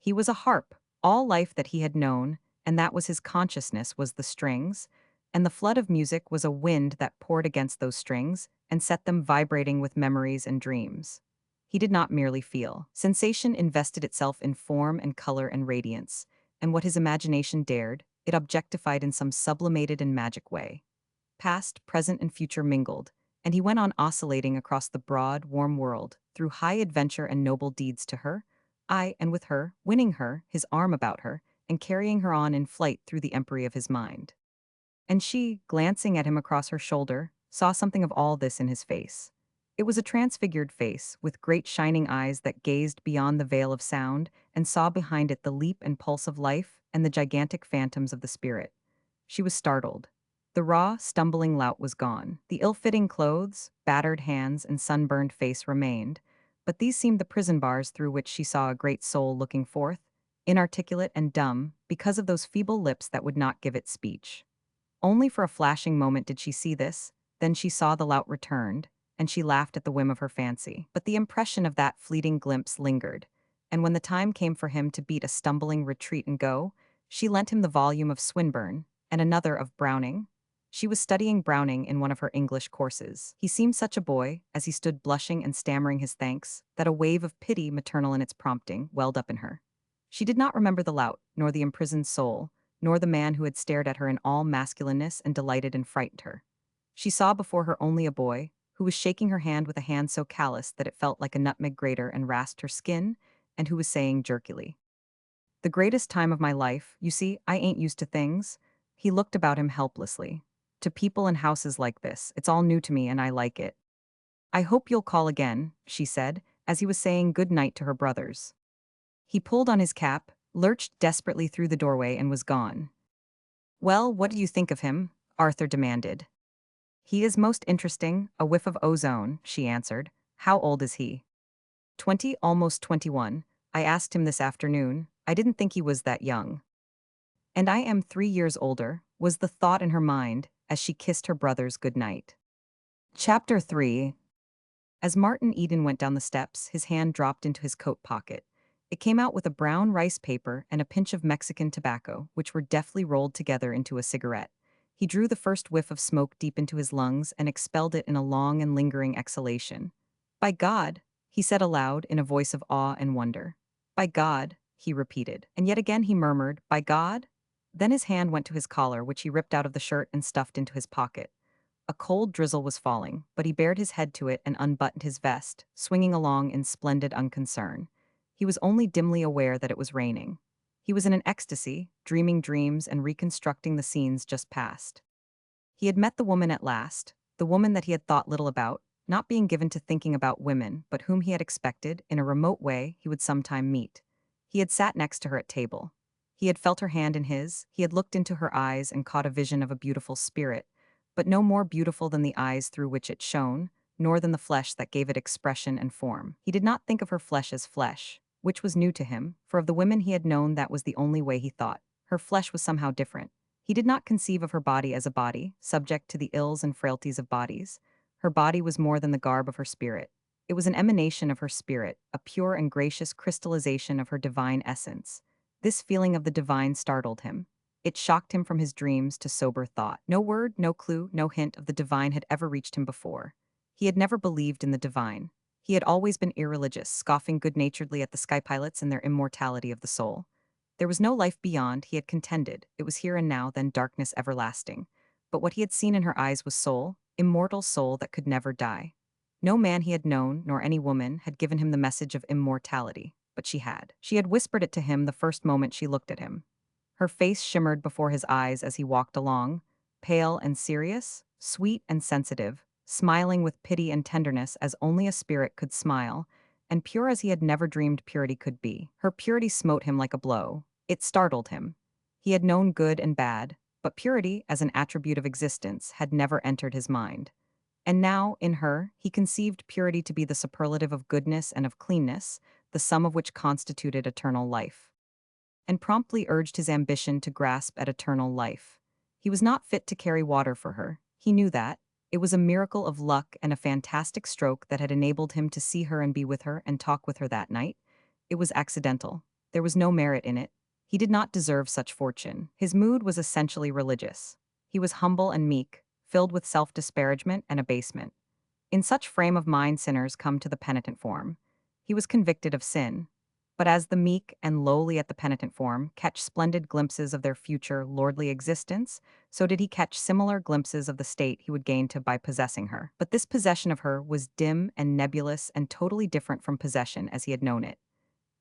He was a harp, all life that he had known, and that was his consciousness was the strings, and the flood of music was a wind that poured against those strings and set them vibrating with memories and dreams. He did not merely feel. Sensation invested itself in form and color and radiance, and what his imagination dared, it objectified in some sublimated and magic way. past, present, and future mingled, and he went on oscillating across the broad, warm world, through high adventure and noble deeds to her, I, and with her, winning her, his arm about her, and carrying her on in flight through the empery of his mind. And she, glancing at him across her shoulder, saw something of all this in his face. It was a transfigured face, with great shining eyes that gazed beyond the veil of sound and saw behind it the leap and pulse of life and the gigantic phantoms of the spirit. She was startled. The raw, stumbling lout was gone. The ill-fitting clothes, battered hands, and sunburned face remained, but these seemed the prison bars through which she saw a great soul looking forth, inarticulate and dumb, because of those feeble lips that would not give it speech. Only for a flashing moment did she see this, then she saw the lout returned, and she laughed at the whim of her fancy. But the impression of that fleeting glimpse lingered, and when the time came for him to beat a stumbling retreat and go, she lent him the volume of Swinburne, and another of Browning. She was studying Browning in one of her English courses. He seemed such a boy, as he stood blushing and stammering his thanks, that a wave of pity, maternal in its prompting, welled up in her. She did not remember the lout, nor the imprisoned soul, nor the man who had stared at her in all masculineness and delighted and frightened her. She saw before her only a boy, who was shaking her hand with a hand so callous that it felt like a nutmeg grater and rasped her skin, and who was saying jerkily, "The greatest time of my life, you see, I ain't used to things." He looked about him helplessly. "To people and houses like this, it's all new to me and I like it." "I hope you'll call again," she said, as he was saying good night to her brothers. He pulled on his cap, lurched desperately through the doorway and was gone. "Well, what do you think of him?" Arthur demanded. "He is most interesting, a whiff of ozone," she answered. "How old is he?" 20, almost 21. I asked him this afternoon. I didn't think he was that young. "And I am 3 years older," was the thought in her mind as she kissed her brothers good night. Chapter 3. As Martin Eden went down the steps, his hand dropped into his coat pocket. It came out with a brown rice paper and a pinch of Mexican tobacco, which were deftly rolled together into a cigarette. He drew the first whiff of smoke deep into his lungs and expelled it in a long and lingering exhalation. "By God," he said aloud in a voice of awe and wonder. "By God," he repeated, and yet again he murmured, "By God?" Then his hand went to his collar, which he ripped out of the shirt and stuffed into his pocket. A cold drizzle was falling, but he bared his head to it and unbuttoned his vest, swinging along in splendid unconcern. He was only dimly aware that it was raining. He was in an ecstasy, dreaming dreams and reconstructing the scenes just past. He had met the woman at last, the woman that he had thought little about, not being given to thinking about women, but whom he had expected, in a remote way, he would sometime meet. He had sat next to her at table. He had felt her hand in his, he had looked into her eyes and caught a vision of a beautiful spirit, but no more beautiful than the eyes through which it shone, nor than the flesh that gave it expression and form. He did not think of her flesh as flesh, which was new to him, for of the women he had known that was the only way he thought. Her flesh was somehow different. He did not conceive of her body as a body, subject to the ills and frailties of bodies. Her body was more than the garb of her spirit. It was an emanation of her spirit, a pure and gracious crystallization of her divine essence. This feeling of the divine startled him. It shocked him from his dreams to sober thought. No word, no clue, no hint of the divine had ever reached him before. He had never believed in the divine. He had always been irreligious, scoffing good-naturedly at the sky pilots and their immortality of the soul. There was no life beyond, he had contended. It was here and now, then darkness everlasting. But what he had seen in her eyes was soul, immortal soul that could never die. No man he had known, nor any woman, had given him the message of immortality, but she had. She had whispered it to him the first moment she looked at him. Her face shimmered before his eyes as he walked along, pale and serious, sweet and sensitive, smiling with pity and tenderness as only a spirit could smile, and pure as he had never dreamed purity could be. Her purity smote him like a blow. It startled him. He had known good and bad, but purity, as an attribute of existence, had never entered his mind. And now, in her, he conceived purity to be the superlative of goodness and of cleanness, the sum of which constituted eternal life. And promptly urged his ambition to grasp at eternal life. He was not fit to carry water for her. He knew that. It was a miracle of luck and a fantastic stroke that had enabled him to see her and be with her and talk with her that night. It was accidental. There was no merit in it. He did not deserve such fortune. His mood was essentially religious. He was humble and meek, filled with self-disparagement and abasement. In such frame of mind sinners come to the penitent form. He was convicted of sin. But as the meek and lowly at the penitent form catch splendid glimpses of their future lordly existence, so did he catch similar glimpses of the state he would gain to by possessing her. But this possession of her was dim and nebulous and totally different from possession as he had known it.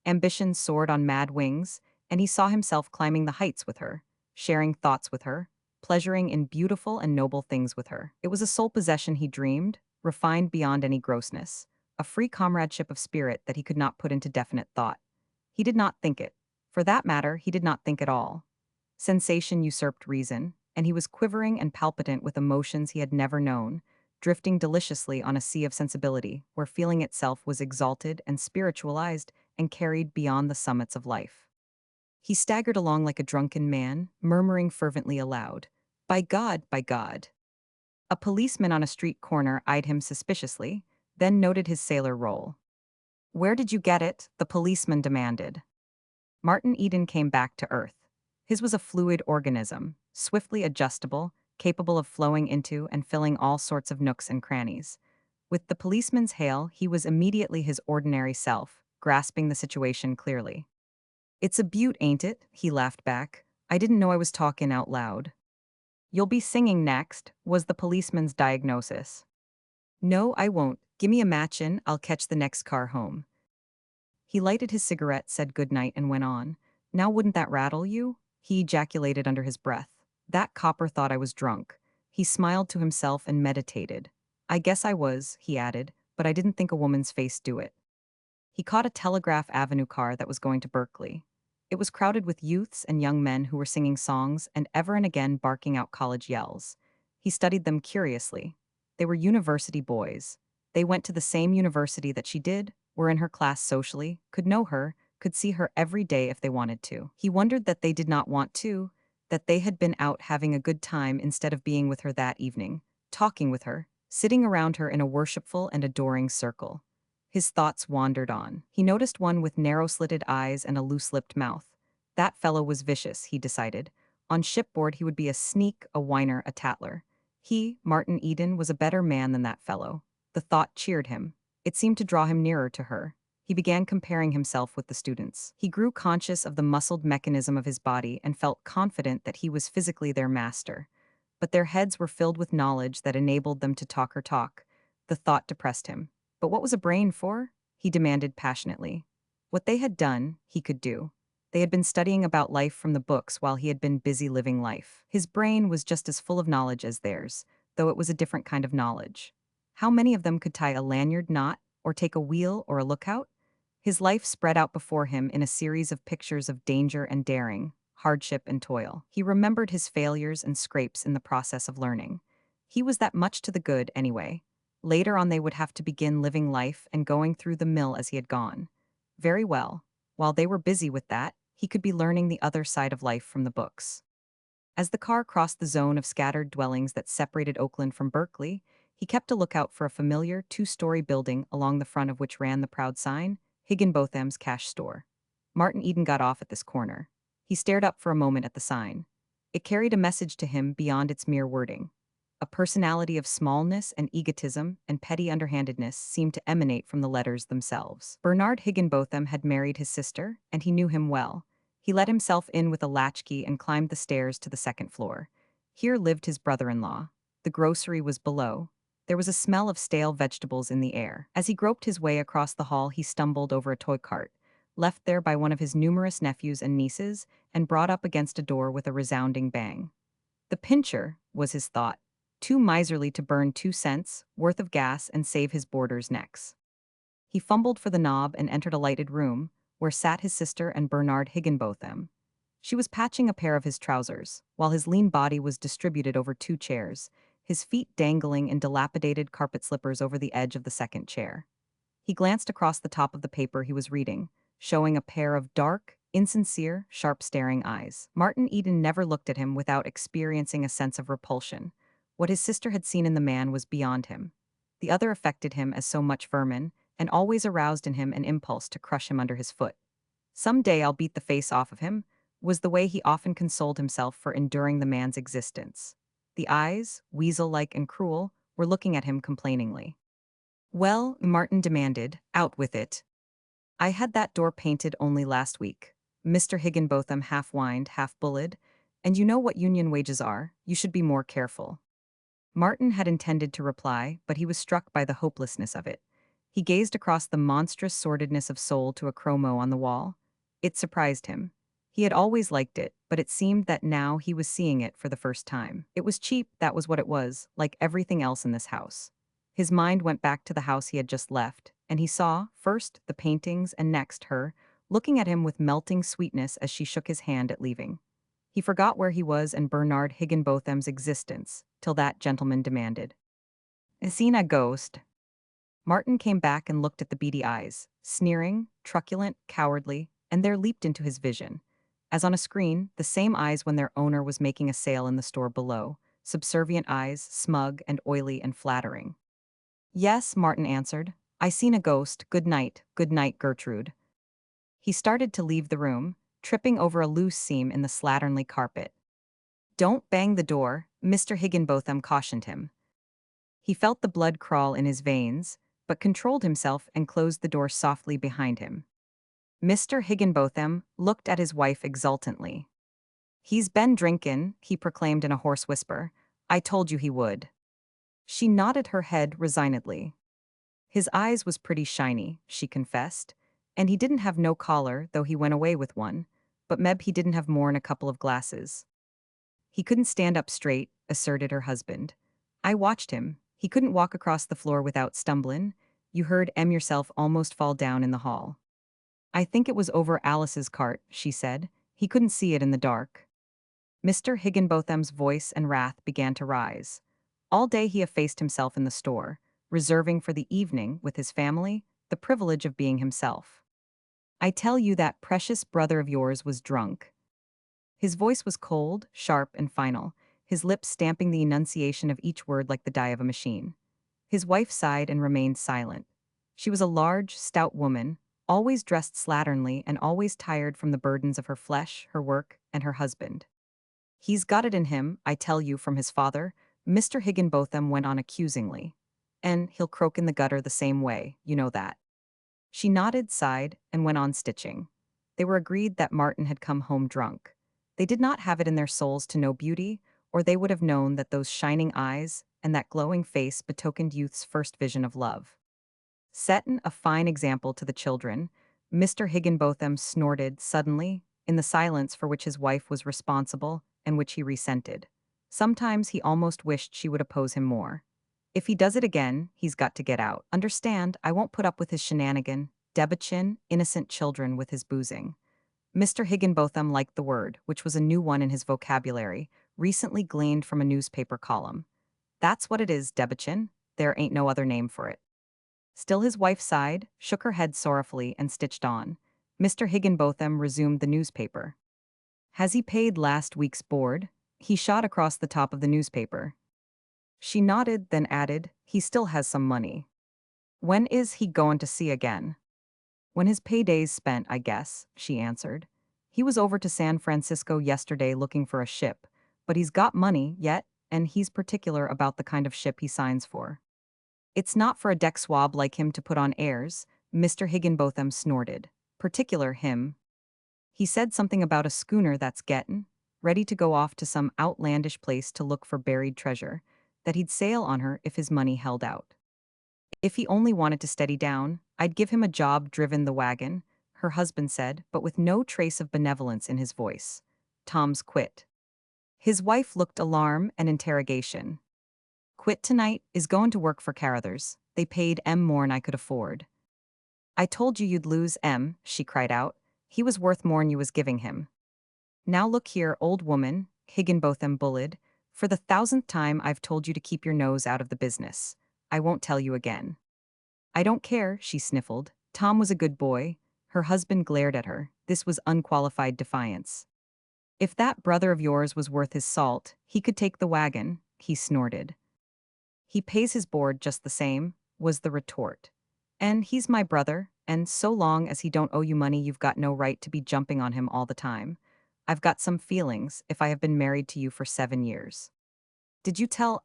Ambition soared on mad wings, and he saw himself climbing the heights with her, sharing thoughts with her, pleasuring in beautiful and noble things with her. It was a sole possession he dreamed, refined beyond any grossness, a free comradeship of spirit that he could not put into definite thought. He did not think it. For that matter, he did not think at all. Sensation usurped reason, and he was quivering and palpitant with emotions he had never known, drifting deliciously on a sea of sensibility, where feeling itself was exalted and spiritualized and carried beyond the summits of life. He staggered along like a drunken man, murmuring fervently aloud, "By God, by God." A policeman on a street corner eyed him suspiciously, then noted his sailor role. "Where did you get it?" the policeman demanded. Martin Eden came back to Earth. His was a fluid organism, swiftly adjustable, capable of flowing into and filling all sorts of nooks and crannies. With the policeman's hail, he was immediately his ordinary self, grasping the situation clearly. "It's a beaut, ain't it?" he laughed back. "I didn't know I was talking out loud." "You'll be singing next," was the policeman's diagnosis. "No, I won't. Gimme a match and I'll catch the next car home." He lighted his cigarette, said goodnight, and went on. "Now wouldn't that rattle you?" he ejaculated under his breath. "That copper thought I was drunk." He smiled to himself and meditated. "I guess I was," he added, "but I didn't think a woman's face do it." He caught a Telegraph Avenue car that was going to Berkeley. It was crowded with youths and young men who were singing songs and ever and again barking out college yells. He studied them curiously. They were university boys. They went to the same university that she did, were in her class socially, could know her, could see her every day if they wanted to. He wondered that they did not want to, that they had been out having a good time instead of being with her that evening, talking with her, sitting around her in a worshipful and adoring circle. His thoughts wandered on. He noticed one with narrow-slitted eyes and a loose-lipped mouth. That fellow was vicious, he decided. On shipboard he would be a sneak, a whiner, a tattler. He, Martin Eden, was a better man than that fellow. The thought cheered him. It seemed to draw him nearer to her. He began comparing himself with the students. He grew conscious of the muscled mechanism of his body and felt confident that he was physically their master. But their heads were filled with knowledge that enabled them to talk her talk. The thought depressed him. But what was a brain for? He demanded passionately. What they had done, he could do. They had been studying about life from the books while he had been busy living life. His brain was just as full of knowledge as theirs, though it was a different kind of knowledge. How many of them could tie a lanyard knot, or take a wheel or a lookout? His life spread out before him in a series of pictures of danger and daring, hardship and toil. He remembered his failures and scrapes in the process of learning. He was that much to the good, anyway. Later on they would have to begin living life and going through the mill as he had gone. Very well. While they were busy with that, he could be learning the other side of life from the books. As the car crossed the zone of scattered dwellings that separated Oakland from Berkeley, he kept a lookout for a familiar two-story building along the front of which ran the proud sign, Higginbotham's Cash Store. Martin Eden got off at this corner. He stared up for a moment at the sign. It carried a message to him beyond its mere wording. A personality of smallness and egotism and petty underhandedness seemed to emanate from the letters themselves. Bernard Higginbotham had married his sister, and he knew him well. He let himself in with a latchkey and climbed the stairs to the second floor. Here lived his brother-in-law. The grocery was below. There was a smell of stale vegetables in the air. As he groped his way across the hall, he stumbled over a toy cart, left there by one of his numerous nephews and nieces, and brought up against a door with a resounding bang. The pincher, was his thought, too miserly to burn 2 cents worth of gas and save his boarders' necks. He fumbled for the knob and entered a lighted room, where sat his sister and Bernard Higginbotham. She was patching a pair of his trousers, while his lean body was distributed over 2 chairs, his feet dangling in dilapidated carpet slippers over the edge of the second chair. He glanced across the top of the paper he was reading, showing a pair of dark, insincere, sharp-staring eyes. Martin Eden never looked at him without experiencing a sense of repulsion. What his sister had seen in the man was beyond him. The other affected him as so much vermin, and always aroused in him an impulse to crush him under his foot. "Some day I'll beat the face off of him," was the way he often consoled himself for enduring the man's existence. The eyes, weasel-like and cruel, were looking at him complainingly. "Well," Martin demanded, "out with it." I had that door painted only last week. Mr. Higginbotham half whined, half bullied. And you know what union wages are, you should be more careful. Martin had intended to reply, but he was struck by the hopelessness of it. He gazed across the monstrous sordidness of soul to a chromo on the wall. It surprised him. He had always liked it, but it seemed that now he was seeing it for the first time. It was cheap, that was what it was, like everything else in this house. His mind went back to the house he had just left, and he saw, first, the paintings and next her, looking at him with melting sweetness as she shook his hand at leaving. He forgot where he was and Bernard Higginbotham's existence, till that gentleman demanded, "Is seen a ghost?" Martin came back and looked at the beady eyes, sneering, truculent, cowardly, and there leaped into his vision. As on a screen, the same eyes when their owner was making a sale in the store below, subservient eyes, smug and oily and flattering. "Yes," Martin answered. "I seen a ghost. Good night, Gertrude." He started to leave the room, tripping over a loose seam in the slatternly carpet. "Don't bang the door," Mr. Higginbotham cautioned him. He felt the blood crawl in his veins, but controlled himself and closed the door softly behind him. Mr. Higginbotham looked at his wife exultantly. "He's been drinkin'," he proclaimed in a hoarse whisper. "I told you he would." She nodded her head resignedly. His eyes was pretty shiny, she confessed, and he didn't have no collar, though he went away with one, but meb he didn't have more'n a couple of glasses. He couldn't stand up straight, asserted her husband. "I watched him. He couldn't walk across the floor without stumblin'. You heard yourself almost fall down in the hall." "I think it was over Alice's cart," she said. "He couldn't see it in the dark." Mr. Higginbotham's voice and wrath began to rise. All day he effaced himself in the store, reserving for the evening, with his family, the privilege of being himself. "I tell you that precious brother of yours was drunk." His voice was cold, sharp, and final, his lips stamping the enunciation of each word like the die of a machine. His wife sighed and remained silent. She was a large, stout woman, always dressed slatternly and always tired from the burdens of her flesh, her work, and her husband. "He's got it in him, I tell you, from his father," Mr. Higginbotham went on accusingly. "And he'll croak in the gutter the same way, you know that." She nodded, sighed, and went on stitching. They were agreed that Martin had come home drunk. They did not have it in their souls to know beauty, or they would have known that those shining eyes and that glowing face betokened youth's first vision of love. Setting a fine example to the children, Mr. Higginbotham snorted suddenly, in the silence for which his wife was responsible and which he resented. Sometimes he almost wished she would oppose him more. "If he does it again, he's got to get out. Understand, I won't put up with his shenanigan, debauching innocent children with his boozing." Mr. Higginbotham liked the word, which was a new one in his vocabulary, recently gleaned from a newspaper column. "That's what it is, debauchin'. There ain't no other name for it." Still his wife sighed, shook her head sorrowfully, and stitched on. Mr. Higginbotham resumed the newspaper. "Has he paid last week's board?" He shot across the top of the newspaper. She nodded, then added, "He still has some money." "When is he goin' to see again?" "When his payday's spent, I guess," she answered. "He was over to San Francisco yesterday looking for a ship, but he's got money yet, and he's particular about the kind of ship he signs for." "It's not for a deck swab like him to put on airs," Mr. Higginbotham snorted. "Particular him. He said something about a schooner that's gettin' ready to go off to some outlandish place to look for buried treasure, that he'd sail on her if his money held out. If he only wanted to steady down, I'd give him a job driven the wagon," her husband said, but with no trace of benevolence in his voice. "Tom's quit." His wife looked alarm and interrogation. "Quit tonight, is goin' to work for Carruthers. They paid more'n I could afford." "I told you you'd lose she cried out. "He was worth more'n you was giving him." "Now look here, old woman," Higginbotham bullied. "For the 1,000th time I've told you to keep your nose out of the business. I won't tell you again." "I don't care," she sniffled. "Tom was a good boy." Her husband glared at her. This was unqualified defiance. "If that brother of yours was worth his salt, he could take the wagon," he snorted. "He pays his board just the same," was the retort. "And he's my brother, and so long as he don't owe you money, you've got no right to be jumping on him all the time. I've got some feelings if I have been married to you for 7 years." "Did you tell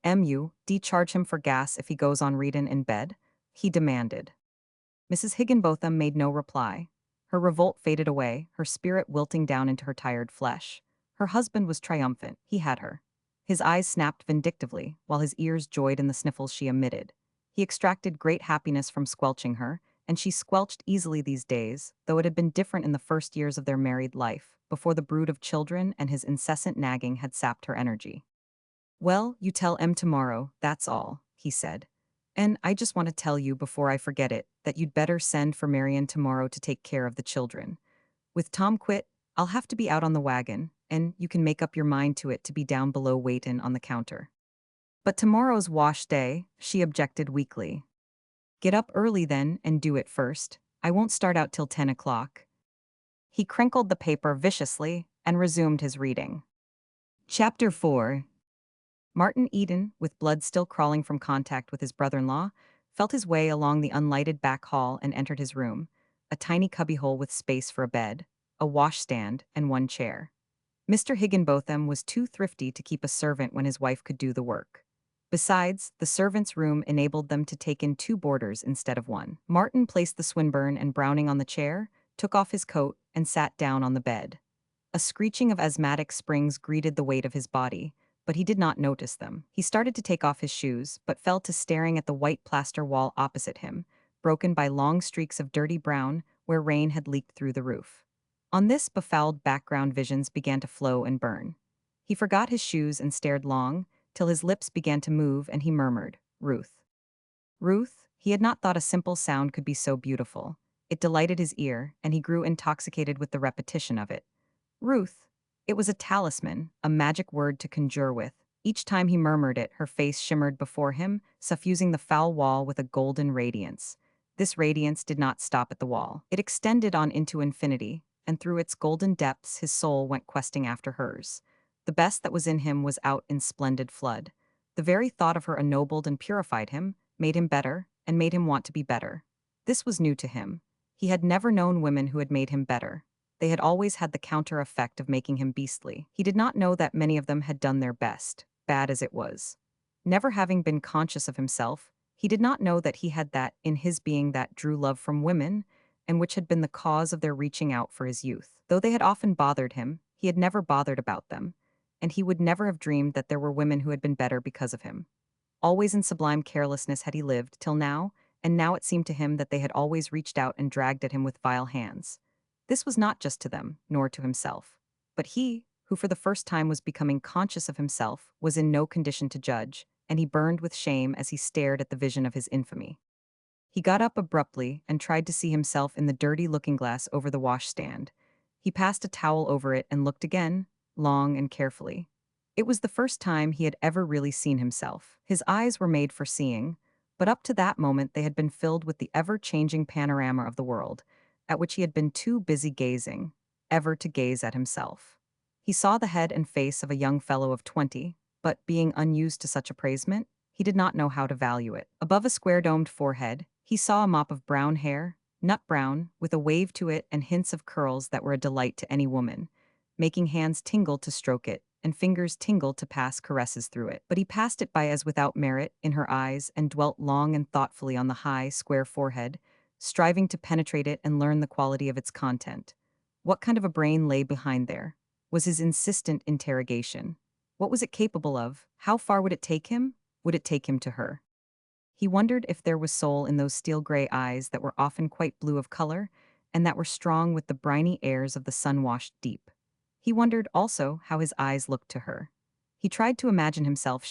charge him for gas if he goes on readin' in bed?" he demanded. Mrs. Higginbotham made no reply. Her revolt faded away, her spirit wilting down into her tired flesh. Her husband was triumphant. He had her. His eyes snapped vindictively, while his ears joyed in the sniffles she emitted. He extracted great happiness from squelching her, and she squelched easily these days, though it had been different in the first years of their married life, before the brood of children and his incessant nagging had sapped her energy. "Well, you tell Em tomorrow, that's all," he said. "And I just want to tell you before I forget it, that you'd better send for Marion tomorrow to take care of the children. With Tom quit, I'll have to be out on the wagon, and you can make up your mind to it to be down below waitin' on the counter." "But tomorrow's wash day," she objected weakly. "Get up early then and do it first. I won't start out till 10 o'clock." He crinkled the paper viciously and resumed his reading. Chapter 4. Martin Eden, with blood still crawling from contact with his brother-in-law, felt his way along the unlighted back hall and entered his room, a tiny cubbyhole with space for a bed, a washstand, and one chair. Mr. Higginbotham was too thrifty to keep a servant when his wife could do the work. Besides, the servants' room enabled them to take in two boarders instead of one. Martin placed the Swinburne and Browning on the chair, took off his coat, and sat down on the bed. A screeching of asthmatic springs greeted the weight of his body, but he did not notice them. He started to take off his shoes, but fell to staring at the white plaster wall opposite him, broken by long streaks of dirty brown where rain had leaked through the roof. On this befouled background visions began to flow and burn. He forgot his shoes and stared long, till his lips began to move and he murmured, "Ruth." Ruth, he had not thought a simple sound could be so beautiful. It delighted his ear, and he grew intoxicated with the repetition of it. Ruth. It was a talisman, a magic word to conjure with. Each time he murmured it, her face shimmered before him, suffusing the foul wall with a golden radiance. This radiance did not stop at the wall. It extended on into infinity, and through its golden depths his soul went questing after hers. The best that was in him was out in splendid flood. The very thought of her ennobled and purified him, made him better, and made him want to be better. This was new to him. He had never known women who had made him better. They had always had the counter effect of making him beastly. He did not know that many of them had done their best, bad as it was. Never having been conscious of himself, he did not know that he had that in his being that drew love from women, and which had been the cause of their reaching out for his youth. Though they had often bothered him, he had never bothered about them, and he would never have dreamed that there were women who had been better because of him. Always in sublime carelessness had he lived, till now, and now it seemed to him that they had always reached out and dragged at him with vile hands. This was not just to them, nor to himself. But he, who for the first time was becoming conscious of himself, was in no condition to judge, and he burned with shame as he stared at the vision of his infamy. He got up abruptly and tried to see himself in the dirty looking-glass over the washstand. He passed a towel over it and looked again, long and carefully. It was the first time he had ever really seen himself. His eyes were made for seeing, but up to that moment they had been filled with the ever-changing panorama of the world, at which he had been too busy gazing, ever to gaze at himself. He saw the head and face of a young fellow of 20, but being unused to such appraisement, he did not know how to value it. Above a square-domed forehead, he saw a mop of brown hair, nut brown, with a wave to it and hints of curls that were a delight to any woman, making hands tingle to stroke it, and fingers tingle to pass caresses through it. But he passed it by as without merit in her eyes and dwelt long and thoughtfully on the high, square forehead, striving to penetrate it and learn the quality of its content. What kind of a brain lay behind there? Was his insistent interrogation. What was it capable of? How far would it take him? Would it take him to her? He wondered if there was soul in those steel-gray eyes that were often quite blue of color, and that were strong with the briny airs of the sun-washed deep. He wondered also how his eyes looked to her. He tried to imagine himself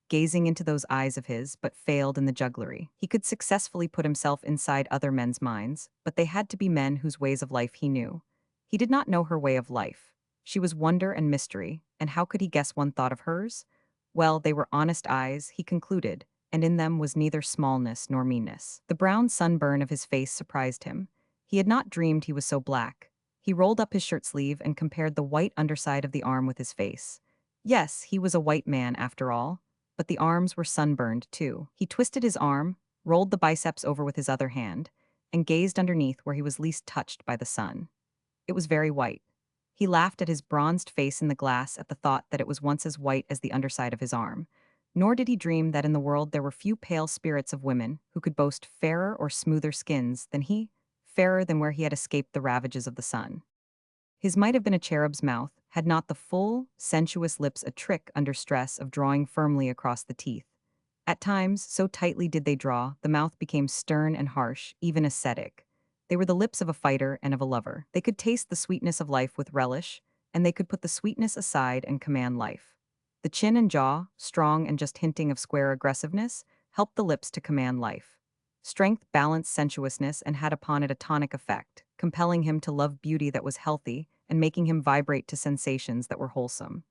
gazing into those eyes of his, but failed in the jugglery. He could successfully put himself inside other men's minds, but they had to be men whose ways of life he knew. He did not know her way of life. She was wonder and mystery, and how could he guess one thought of hers? Well, they were honest eyes, he concluded, and in them was neither smallness nor meanness. The brown sunburn of his face surprised him. He had not dreamed he was so black. He rolled up his shirt sleeve and compared the white underside of the arm with his face. Yes, he was a white man after all, but the arms were sunburned too. He twisted his arm, rolled the biceps over with his other hand, and gazed underneath where he was least touched by the sun. It was very white. He laughed at his bronzed face in the glass at the thought that it was once as white as the underside of his arm. Nor did he dream that in the world there were few pale spirits of women who could boast fairer or smoother skins than he, fairer than where he had escaped the ravages of the sun. His might have been a cherub's mouth, had not the full, sensuous lips a trick under stress of drawing firmly across the teeth. At times, so tightly did they draw, the mouth became stern and harsh, even ascetic. They were the lips of a fighter and of a lover. They could taste the sweetness of life with relish, and they could put the sweetness aside and command life. The chin and jaw, strong and just hinting of square aggressiveness, helped the lips to command life. Strength balanced sensuousness and had upon it a tonic effect, compelling him to love beauty that was healthy and making him vibrate to sensations that were wholesome.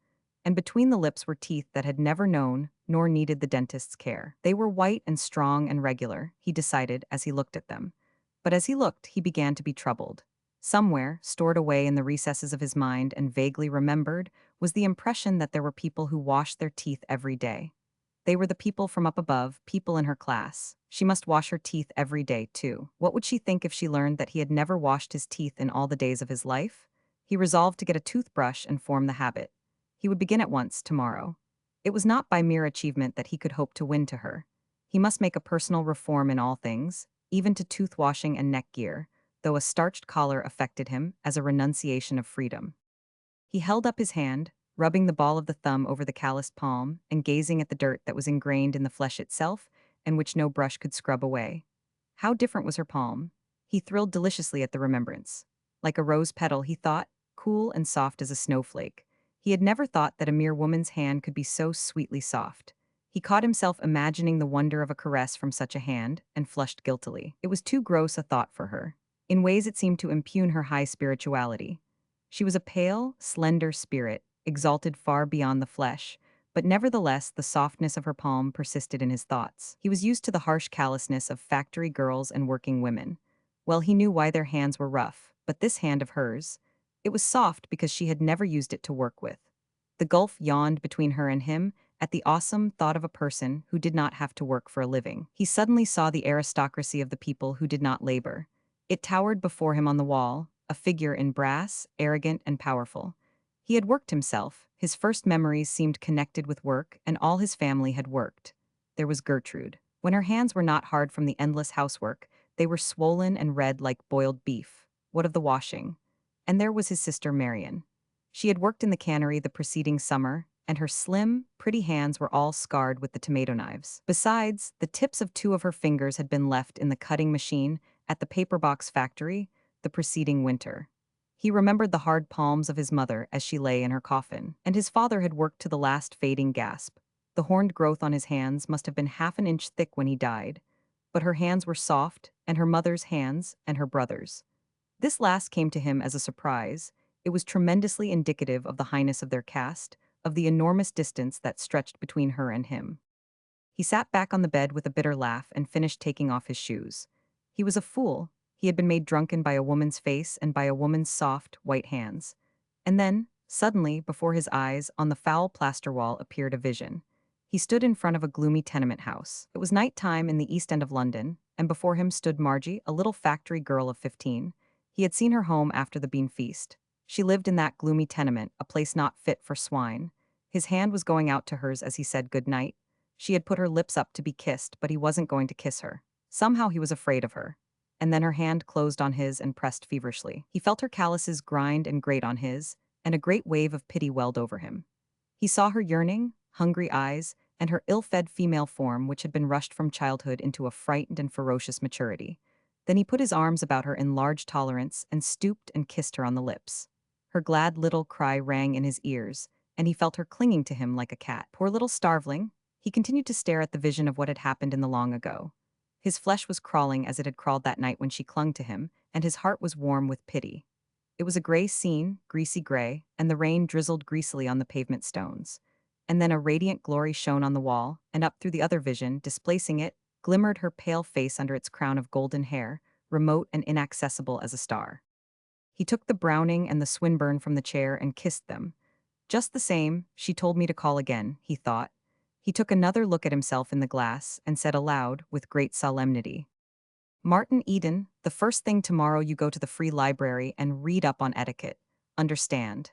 And between the lips were teeth that had never known nor needed the dentist's care. They were white and strong and regular, he decided as he looked at them. But as he looked, he began to be troubled. Somewhere, stored away in the recesses of his mind and vaguely remembered, was the impression that there were people who washed their teeth every day. They were the people from up above, people in her class. She must wash her teeth every day, too. What would she think if she learned that he had never washed his teeth in all the days of his life? He resolved to get a toothbrush and form the habit. He would begin at once, tomorrow. It was not by mere achievement that he could hope to win to her. He must make a personal reform in all things, even to tooth washing and neck gear, though a starched collar affected him as a renunciation of freedom. He held up his hand, rubbing the ball of the thumb over the calloused palm and gazing at the dirt that was ingrained in the flesh itself and which no brush could scrub away. How different was her palm! He thrilled deliciously at the remembrance. Like a rose petal, he thought, cool and soft as a snowflake. He had never thought that a mere woman's hand could be so sweetly soft. He caught himself imagining the wonder of a caress from such a hand and flushed guiltily. It was too gross a thought for her. In ways it seemed to impugn her high spirituality. She was a pale, slender spirit, exalted far beyond the flesh, but nevertheless the softness of her palm persisted in his thoughts. He was used to the harsh callousness of factory girls and working women. Well, he knew why their hands were rough, but this hand of hers, it was soft because she had never used it to work with. The gulf yawned between her and him at the awesome thought of a person who did not have to work for a living. He suddenly saw the aristocracy of the people who did not labor. It towered before him on the wall, a figure in brass, arrogant and powerful. He had worked himself, his first memories seemed connected with work, and all his family had worked. There was Gertrude. When her hands were not hard from the endless housework, they were swollen and red like boiled beef. What of the washing? And there was his sister Marion. She had worked in the cannery the preceding summer, and her slim, pretty hands were all scarred with the tomato knives. Besides, the tips of two of her fingers had been left in the cutting machine at the paper box factory the preceding winter. He remembered the hard palms of his mother as she lay in her coffin, and his father had worked to the last fading gasp. The horned growth on his hands must have been half an inch thick when he died, but her hands were soft, and her mother's hands, and her brother's. This last came to him as a surprise. It was tremendously indicative of the highness of their caste, of the enormous distance that stretched between her and him. He sat back on the bed with a bitter laugh and finished taking off his shoes. He was a fool. He had been made drunken by a woman's face and by a woman's soft, white hands. And then, suddenly, before his eyes, on the foul plaster wall appeared a vision. He stood in front of a gloomy tenement house. It was night time in the East End of London, and before him stood Margie, a little factory girl of 15. He had seen her home after the bean feast. She lived in that gloomy tenement, a place not fit for swine. His hand was going out to hers as he said good night. She had put her lips up to be kissed, but he wasn't going to kiss her. Somehow he was afraid of her. And then her hand closed on his and pressed feverishly. He felt her calluses grind and grate on his, and a great wave of pity welled over him. He saw her yearning, hungry eyes, and her ill-fed female form which had been rushed from childhood into a frightened and ferocious maturity. Then he put his arms about her in large tolerance and stooped and kissed her on the lips. Her glad little cry rang in his ears, and he felt her clinging to him like a cat. Poor little starveling! He continued to stare at the vision of what had happened in the long ago. His flesh was crawling as it had crawled that night when she clung to him, and his heart was warm with pity. It was a gray scene, greasy gray, and the rain drizzled greasily on the pavement stones. And then a radiant glory shone on the wall, and up through the other vision, displacing it, glimmered her pale face under its crown of golden hair, remote and inaccessible as a star. He took the Browning and the Swinburne from the chair and kissed them. Just the same, she told me to call again, he thought. He took another look at himself in the glass and said aloud, with great solemnity, "Martin Eden, the first thing tomorrow you go to the free library and read up on etiquette. Understand?"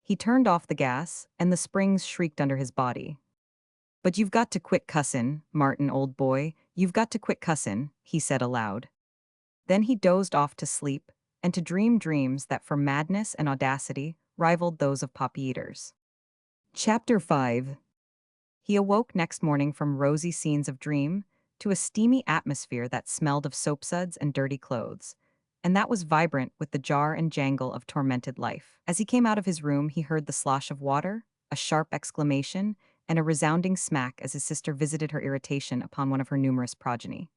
He turned off the gas, and the springs shrieked under his body. But you've got to quit cussin', Martin, old boy, you've got to quit cussin', he said aloud. Then he dozed off to sleep, and to dream dreams that for madness and audacity rivaled those of poppy eaters. Chapter 5. He awoke next morning from rosy scenes of dream to a steamy atmosphere that smelled of soapsuds and dirty clothes, and that was vibrant with the jar and jangle of tormented life. As he came out of his room, he heard the slosh of water, a sharp exclamation, and a resounding smack as his sister visited her irritation upon one of her numerous progeny.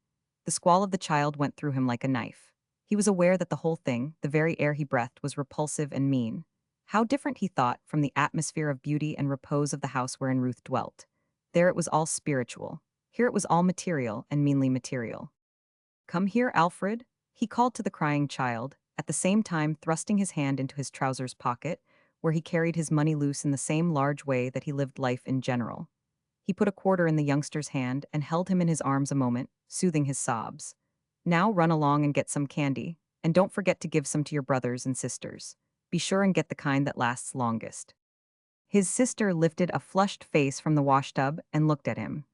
The squall of the child went through him like a knife. He was aware that the whole thing, the very air he breathed, was repulsive and mean. How different, he thought, from the atmosphere of beauty and repose of the house wherein Ruth dwelt. There it was all spiritual. Here it was all material and meanly material. "Come here, Alfred," he called to the crying child, at the same time thrusting his hand into his trousers pocket, where he carried his money loose in the same large way that he lived life in general. He put a quarter in the youngster's hand and held him in his arms a moment, soothing his sobs. "Now run along and get some candy, and don't forget to give some to your brothers and sisters. Be sure and get the kind that lasts longest." His sister lifted a flushed face from the washtub and looked at him.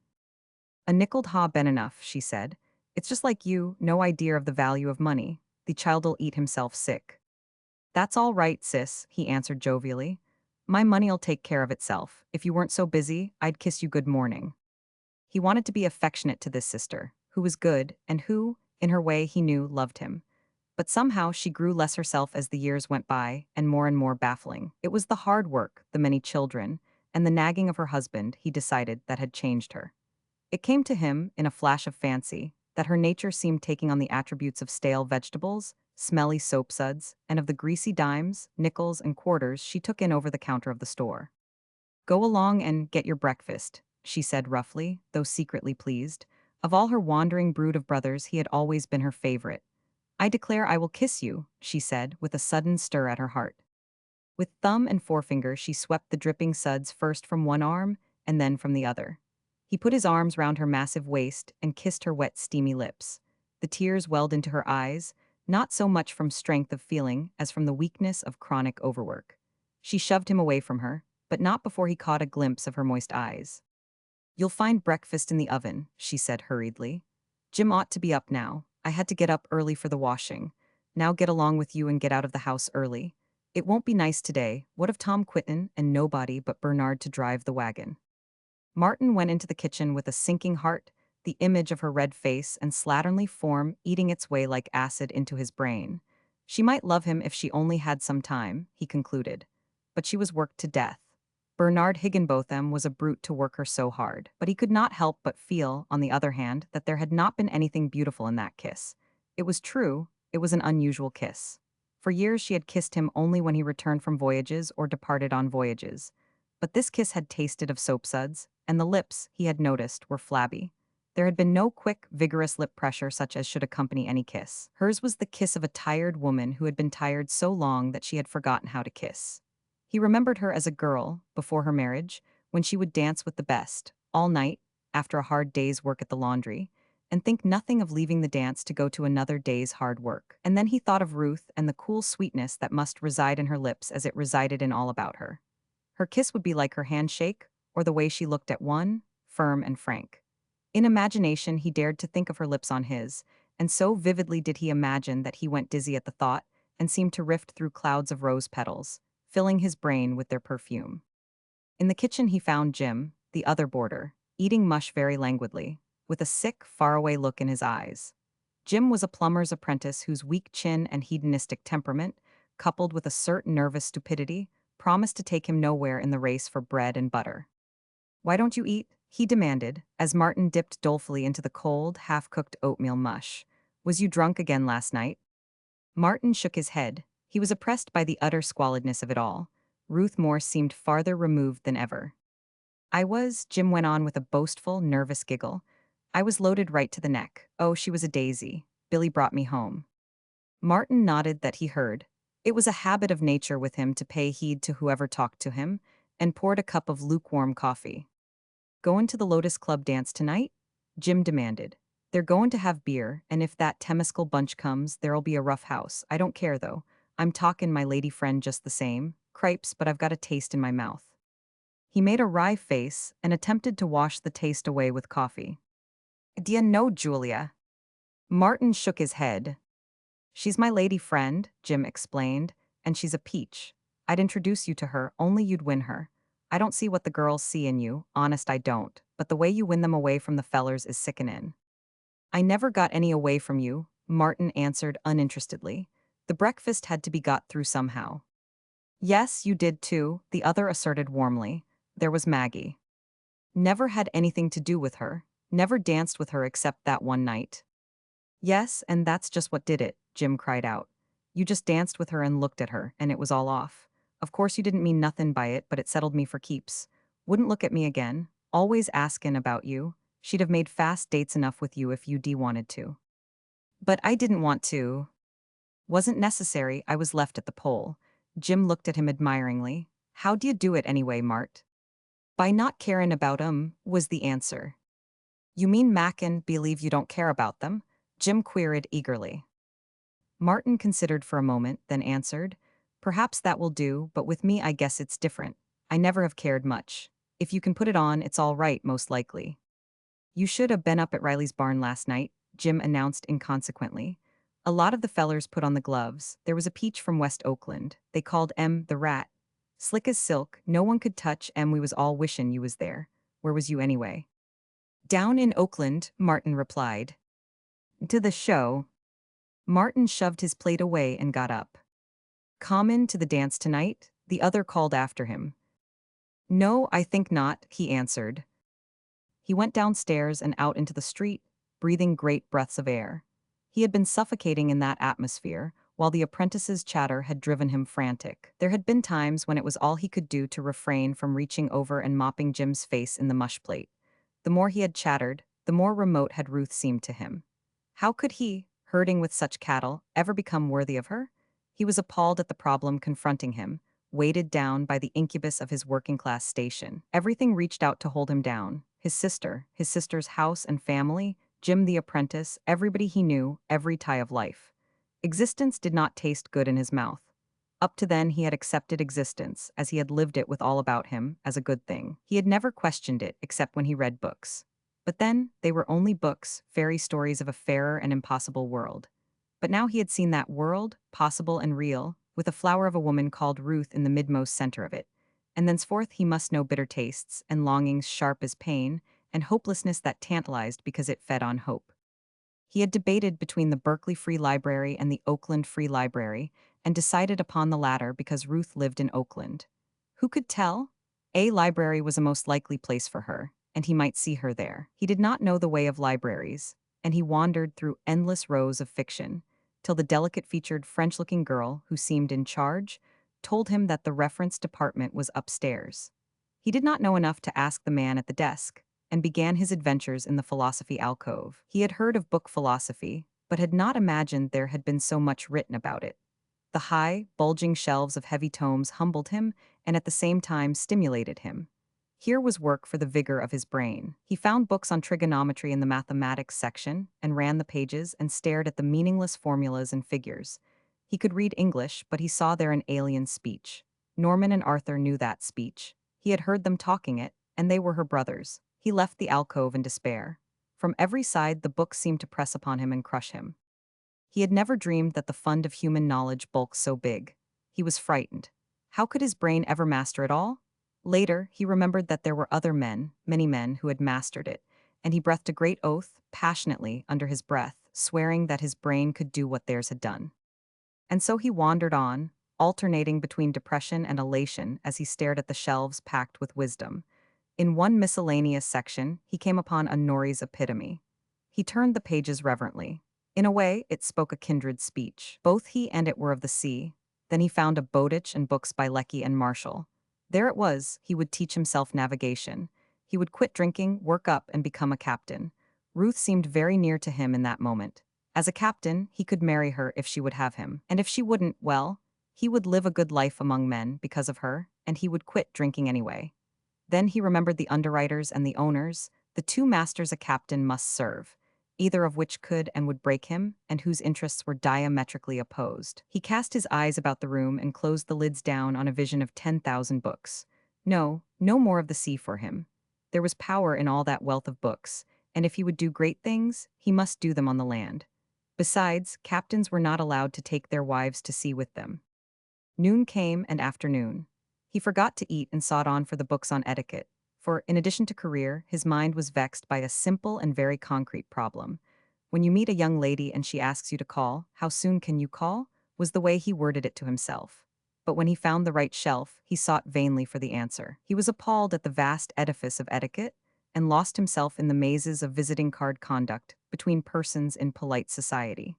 "A nickel'd ha been enough," she said. "It's just like you, no idea of the value of money. The child'll eat himself sick." "That's all right, sis," he answered jovially. "My money'll take care of itself. If you weren't so busy, I'd kiss you good morning." He wanted to be affectionate to this sister, who was good and who, in her way he knew, loved him. But somehow she grew less herself as the years went by, and more baffling. It was the hard work, the many children, and the nagging of her husband, he decided, that had changed her. It came to him, in a flash of fancy, that her nature seemed taking on the attributes of stale vegetables, smelly soapsuds, and of the greasy dimes, nickels, and quarters she took in over the counter of the store. "Go along and get your breakfast," she said roughly, though secretly pleased. Of all her wandering brood of brothers, he had always been her favorite. "I declare I will kiss you," she said, with a sudden stir at her heart. With thumb and forefinger she swept the dripping suds first from one arm and then from the other. He put his arms round her massive waist and kissed her wet, steamy lips. The tears welled into her eyes, not so much from strength of feeling as from the weakness of chronic overwork. She shoved him away from her, but not before he caught a glimpse of her moist eyes. "You'll find breakfast in the oven," she said hurriedly. "Jim ought to be up now. I had to get up early for the washing. Now get along with you and get out of the house early. It won't be nice today. What of Tom Quinton and nobody but Bernard to drive the wagon?" Martin went into the kitchen with a sinking heart, the image of her red face and slatternly form eating its way like acid into his brain. She might love him if she only had some time, he concluded. But she was worked to death. Bernard Higginbotham was a brute to work her so hard, but he could not help but feel, on the other hand, that there had not been anything beautiful in that kiss. It was true, it was an unusual kiss. For years she had kissed him only when he returned from voyages or departed on voyages. But this kiss had tasted of soapsuds, and the lips, he had noticed, were flabby. There had been no quick, vigorous lip pressure such as should accompany any kiss. Hers was the kiss of a tired woman who had been tired so long that she had forgotten how to kiss. He remembered her as a girl, before her marriage, when she would dance with the best, all night, after a hard day's work at the laundry, and think nothing of leaving the dance to go to another day's hard work. And then he thought of Ruth and the cool sweetness that must reside in her lips as it resided in all about her. Her kiss would be like her handshake, or the way she looked at one, firm and frank. In imagination he dared to think of her lips on his, and so vividly did he imagine that he went dizzy at the thought, and seemed to rift through clouds of rose petals, filling his brain with their perfume. In the kitchen he found Jim, the other boarder, eating mush very languidly, with a sick, faraway look in his eyes. Jim was a plumber's apprentice whose weak chin and hedonistic temperament, coupled with a certain nervous stupidity, promised to take him nowhere in the race for bread and butter. "Why don't you eat?" he demanded, as Martin dipped dolefully into the cold, half-cooked oatmeal mush. "Was you drunk again last night?" Martin shook his head. He was oppressed by the utter squalidness of it all. Ruth Morse seemed farther removed than ever. "I was," Jim went on with a boastful, nervous giggle. "I was loaded right to the neck. Oh, she was a daisy. Billy brought me home." Martin nodded that he heard. It was a habit of nature with him to pay heed to whoever talked to him, and poured a cup of lukewarm coffee. "Goin' to the Lotus Club dance tonight?" Jim demanded. "They're goin' to have beer, and if that Temescal bunch comes, there'll be a rough house. I don't care, though. I'm talkin' my lady friend just the same. Cripes, but I've got a taste in my mouth." He made a wry face and attempted to wash the taste away with coffee. Do you know Julia? Martin shook his head. She's my lady friend, Jim explained, and she's a peach. I'd introduce you to her, only you'd win her. I don't see what the girls see in you, honest I don't, but the way you win them away from the fellers is sickenin'. I never got any away from you, Martin answered uninterestedly. The breakfast had to be got through somehow. Yes, you did too, the other asserted warmly. There was Maggie. Never had anything to do with her, never danced with her except that one night. Yes, and that's just what did it, Jim cried out. You just danced with her and looked at her, and it was all off. Of course you didn't mean nothin' by it, but it settled me for keeps. Wouldn't look at me again, always askin' about you. She'd have made fast dates enough with you if you wanted to. But I didn't want to. Wasn't necessary, I was left at the pole. Jim looked at him admiringly. How'd you do it anyway, Mart? By not carin' about 'em, was the answer. You mean Mackin believe you don't care about them? Jim queried eagerly. Martin considered for a moment, then answered, perhaps that will do, but with me I guess it's different. I never have cared much. If you can put it on, it's all right, most likely. You should have been up at Riley's barn last night, Jim announced inconsequently. A lot of the fellers put on the gloves. There was a peach from West Oakland. They called M the rat. Slick as silk, no one could touch M. We was all wishin' you was there. Where was you anyway? Down in Oakland, Martin replied. To the show. Martin shoved his plate away and got up. Common to the dance tonight? The other called after him. No, I think not, he answered. He went downstairs and out into the street, breathing great breaths of air. He had been suffocating in that atmosphere, while the apprentices' chatter had driven him frantic. There had been times when it was all he could do to refrain from reaching over and mopping Jim's face in the mush plate. The more he had chattered, the more remote had Ruth seemed to him. How could he, herding with such cattle, ever become worthy of her? He was appalled at the problem confronting him, weighted down by the incubus of his working-class station. Everything reached out to hold him down. His sister's house and family, Jim the apprentice, everybody he knew, every tie of life. Existence did not taste good in his mouth. Up to then he had accepted existence, as he had lived it with all about him, as a good thing. He had never questioned it except when he read books. But then, they were only books, fairy stories of a fairer and impossible world. But now he had seen that world, possible and real, with a flower of a woman called Ruth in the midmost center of it. And thenceforth he must know bitter tastes, and longings sharp as pain, and hopelessness that tantalized because it fed on hope. He had debated between the Berkeley Free Library and the Oakland Free Library, and decided upon the latter because Ruth lived in Oakland. Who could tell? A library was a most likely place for her, and he might see her there. He did not know the way of libraries, and he wandered through endless rows of fiction, till the delicate-featured French-looking girl who seemed in charge told him that the reference department was upstairs. He did not know enough to ask the man at the desk, and began his adventures in the philosophy alcove. He had heard of book philosophy, but had not imagined there had been so much written about it. The high, bulging shelves of heavy tomes humbled him and at the same time stimulated him. Here was work for the vigor of his brain. He found books on trigonometry in the mathematics section and ran the pages and stared at the meaningless formulas and figures. He could read English, but he saw there an alien speech. Norman and Arthur knew that speech. He had heard them talking it, and they were her brothers. He left the alcove in despair. From every side the books seemed to press upon him and crush him. He had never dreamed that the fund of human knowledge bulked so big. He was frightened. How could his brain ever master it all? Later, he remembered that there were other men, many men, who had mastered it, and he breathed a great oath, passionately, under his breath, swearing that his brain could do what theirs had done. And so he wandered on, alternating between depression and elation as he stared at the shelves packed with wisdom. In one miscellaneous section, he came upon a Nori's epitome. He turned the pages reverently. In a way, it spoke a kindred speech. Both he and it were of the sea. Then he found a Bowditch and books by Lecky and Marshall. There it was, he would teach himself navigation. He would quit drinking, work up, and become a captain. Ruth seemed very near to him in that moment. As a captain, he could marry her if she would have him. And if she wouldn't, well, he would live a good life among men because of her, and he would quit drinking anyway. Then he remembered the underwriters and the owners, the two masters a captain must serve, either of which could and would break him, and whose interests were diametrically opposed. He cast his eyes about the room and closed the lids down on a vision of 10,000 books. No, No more of the sea for him. There was power in all that wealth of books, and if he would do great things, he must do them on the land. Besides, captains were not allowed to take their wives to sea with them. Noon came and afternoon. He forgot to eat and sought on for the books on etiquette, for, in addition to career, his mind was vexed by a simple and very concrete problem. When you meet a young lady and she asks you to call, how soon can you call? Was the way he worded it to himself. But when he found the right shelf, he sought vainly for the answer. He was appalled at the vast edifice of etiquette and lost himself in the mazes of visiting card conduct between persons in polite society.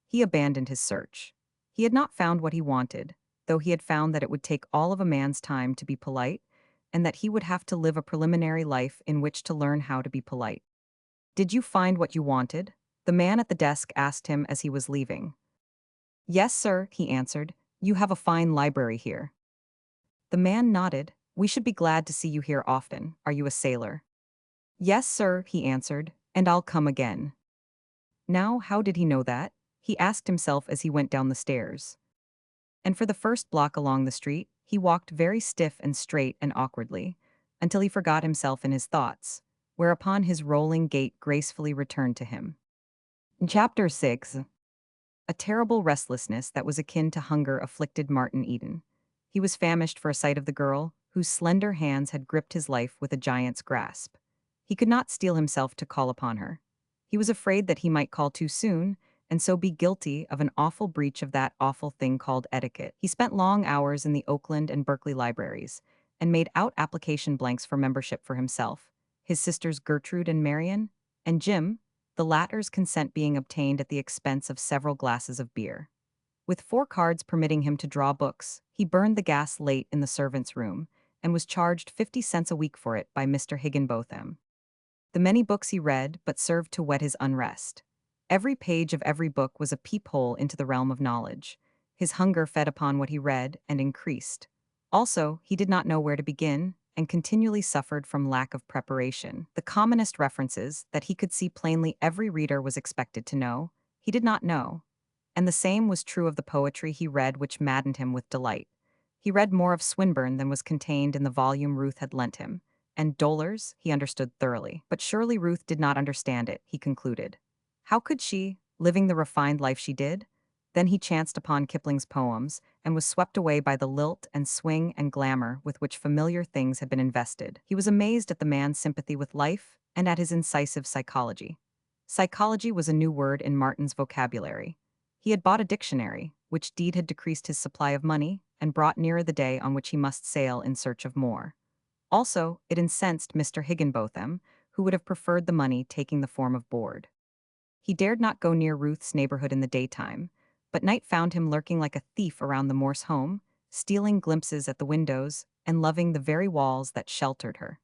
He abandoned his search. He had not found what he wanted, though he had found that it would take all of a man's time to be polite, and that he would have to live a preliminary life in which to learn how to be polite. Did you find what you wanted? The man at the desk asked him as he was leaving. Yes, sir, he answered. You have a fine library here. The man nodded. We should be glad to see you here often. Are you a sailor? Yes, sir, he answered, and I'll come again. Now, how did he know that? He asked himself as he went down the stairs. And for the first block along the street, he walked very stiff and straight and awkwardly, until he forgot himself in his thoughts, whereupon his rolling gait gracefully returned to him. Chapter 6. A terrible restlessness that was akin to hunger afflicted Martin Eden. He was famished for a sight of the girl, whose slender hands had gripped his life with a giant's grasp. He could not steel himself to call upon her. He was afraid that he might call too soon, and so be guilty of an awful breach of that awful thing called etiquette. He spent long hours in the Oakland and Berkeley libraries, and made out application blanks for membership for himself, his sisters Gertrude and Marion, and Jim, the latter's consent being obtained at the expense of several glasses of beer. With 4 cards permitting him to draw books, he burned the gas late in the servants' room, and was charged 50 cents a week for it by Mr. Higginbotham. The many books he read but served to whet his unrest. Every page of every book was a peephole into the realm of knowledge. His hunger fed upon what he read and increased. Also, he did not know where to begin, and continually suffered from lack of preparation. The commonest references, that he could see plainly every reader was expected to know, he did not know. And the same was true of the poetry he read, which maddened him with delight. He read more of Swinburne than was contained in the volume Ruth had lent him, and Dolors he understood thoroughly. But surely Ruth did not understand it, he concluded. How could she, living the refined life she did? Then he chanced upon Kipling's poems, and was swept away by the lilt and swing and glamour with which familiar things had been invested. He was amazed at the man's sympathy with life, and at his incisive psychology. Psychology was a new word in Martin's vocabulary. He had bought a dictionary, which deed had decreased his supply of money, and brought nearer the day on which he must sail in search of more. Also, it incensed Mr. Higginbotham, who would have preferred the money taking the form of board. He dared not go near Ruth's neighborhood in the daytime, but night found him lurking like a thief around the Morse home, stealing glimpses at the windows, and loving the very walls that sheltered her.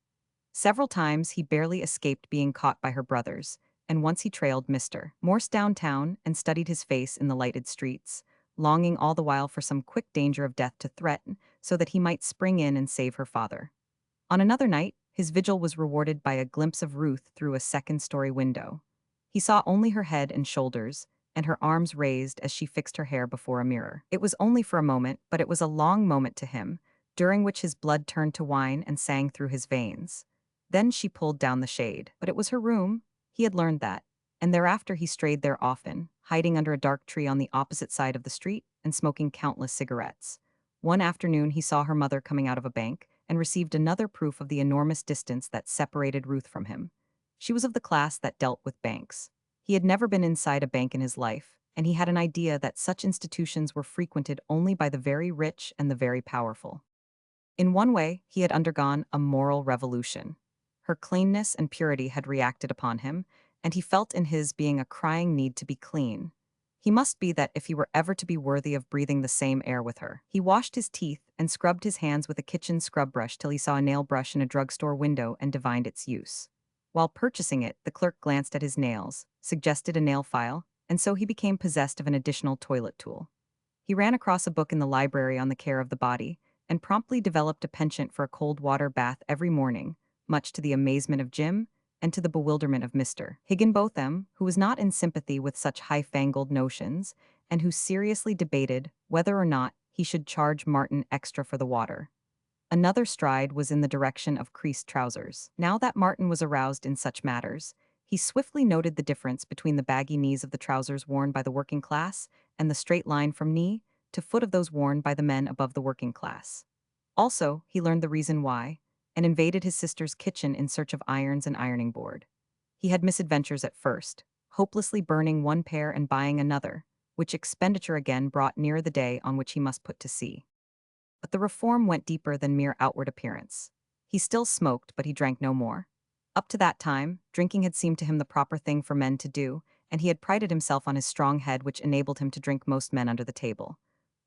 Several times he barely escaped being caught by her brothers, and once he trailed Mr. Morse downtown and studied his face in the lighted streets, longing all the while for some quick danger of death to threaten, so that he might spring in and save her father. On another night, his vigil was rewarded by a glimpse of Ruth through a second-story window. He saw only her head and shoulders, and her arms raised as she fixed her hair before a mirror. It was only for a moment, but it was a long moment to him, during which his blood turned to wine and sang through his veins. Then she pulled down the shade, but it was her room. He had learned that, and thereafter he strayed there often, hiding under a dark tree on the opposite side of the street and smoking countless cigarettes. One afternoon he saw her mother coming out of a bank, and received another proof of the enormous distance that separated Ruth from him. She was of the class that dealt with banks. He had never been inside a bank in his life, and he had an idea that such institutions were frequented only by the very rich and the very powerful. In one way, he had undergone a moral revolution. Her cleanness and purity had reacted upon him, and he felt in his being a crying need to be clean. He must be that if he were ever to be worthy of breathing the same air with her. He washed his teeth and scrubbed his hands with a kitchen scrub brush till he saw a nail brush in a drugstore window and divined its use. While purchasing it, the clerk glanced at his nails, suggested a nail file, and so he became possessed of an additional toilet tool. He ran across a book in the library on the care of the body, and promptly developed a penchant for a cold water bath every morning, much to the amazement of Jim, and to the bewilderment of Mr. Higginbotham, who was not in sympathy with such high-fangled notions, and who seriously debated whether or not he should charge Martin extra for the water. Another stride was in the direction of creased trousers. Now that Martin was aroused in such matters, he swiftly noted the difference between the baggy knees of the trousers worn by the working class and the straight line from knee to foot of those worn by the men above the working class. Also, he learned the reason why, and invaded his sister's kitchen in search of irons and ironing board. He had misadventures at first, hopelessly burning one pair and buying another, which expenditure again brought nearer the day on which he must put to sea. But the reform went deeper than mere outward appearance. He still smoked, but he drank no more. Up to that time, drinking had seemed to him the proper thing for men to do, and he had prided himself on his strong head, which enabled him to drink most men under the table.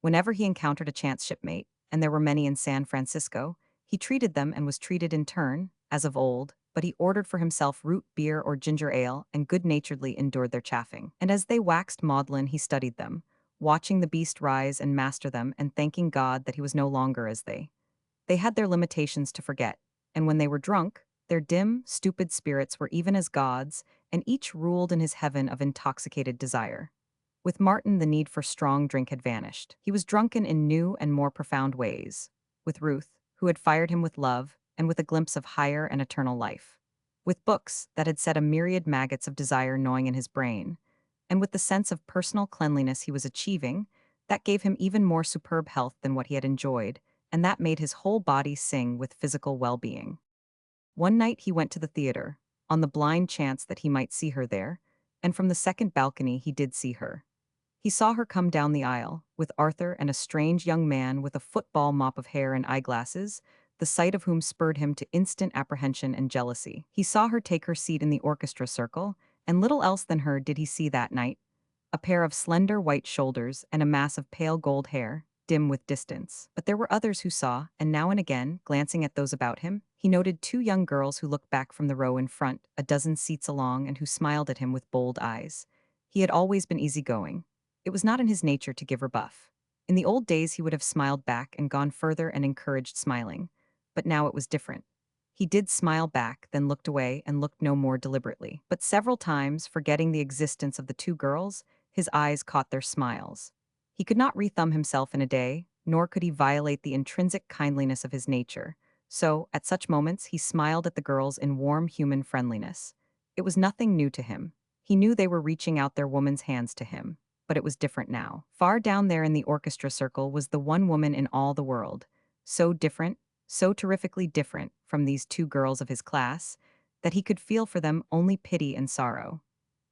Whenever he encountered a chance shipmate, and there were many in San Francisco, he treated them and was treated in turn, as of old, but he ordered for himself root beer or ginger ale and good-naturedly endured their chaffing. And as they waxed maudlin, he studied them, watching the beast rise and master them and thanking God that he was no longer as they. They had their limitations to forget, and when they were drunk, their dim, stupid spirits were even as gods, and each ruled in his heaven of intoxicated desire. With Martin, the need for strong drink had vanished. He was drunken in new and more profound ways. With Ruth, who had fired him with love, and with a glimpse of higher and eternal life. With books that had set a myriad maggots of desire gnawing in his brain, and with the sense of personal cleanliness he was achieving, that gave him even more superb health than what he had enjoyed, and that made his whole body sing with physical well-being. One night he went to the theater, on the blind chance that he might see her there, and from the second balcony he did see her. He saw her come down the aisle, with Arthur and a strange young man with a football mop of hair and eyeglasses, the sight of whom spurred him to instant apprehension and jealousy. He saw her take her seat in the orchestra circle, and little else than her did he see that night. A pair of slender white shoulders and a mass of pale gold hair, dim with distance. But there were others who saw, and now and again, glancing at those about him, he noted two young girls who looked back from the row in front, a dozen seats along, and who smiled at him with bold eyes. He had always been easygoing. It was not in his nature to give rebuff. In the old days he would have smiled back and gone further and encouraged smiling. But now it was different. He did smile back, then looked away and looked no more deliberately. But several times, forgetting the existence of the two girls, his eyes caught their smiles. He could not rethumb himself in a day, nor could he violate the intrinsic kindliness of his nature. So, at such moments, he smiled at the girls in warm human friendliness. It was nothing new to him. He knew they were reaching out their woman's hands to him. But it was different now. Far down there in the orchestra circle was the one woman in all the world. So different, so terrifically different from these two girls of his class, that he could feel for them only pity and sorrow.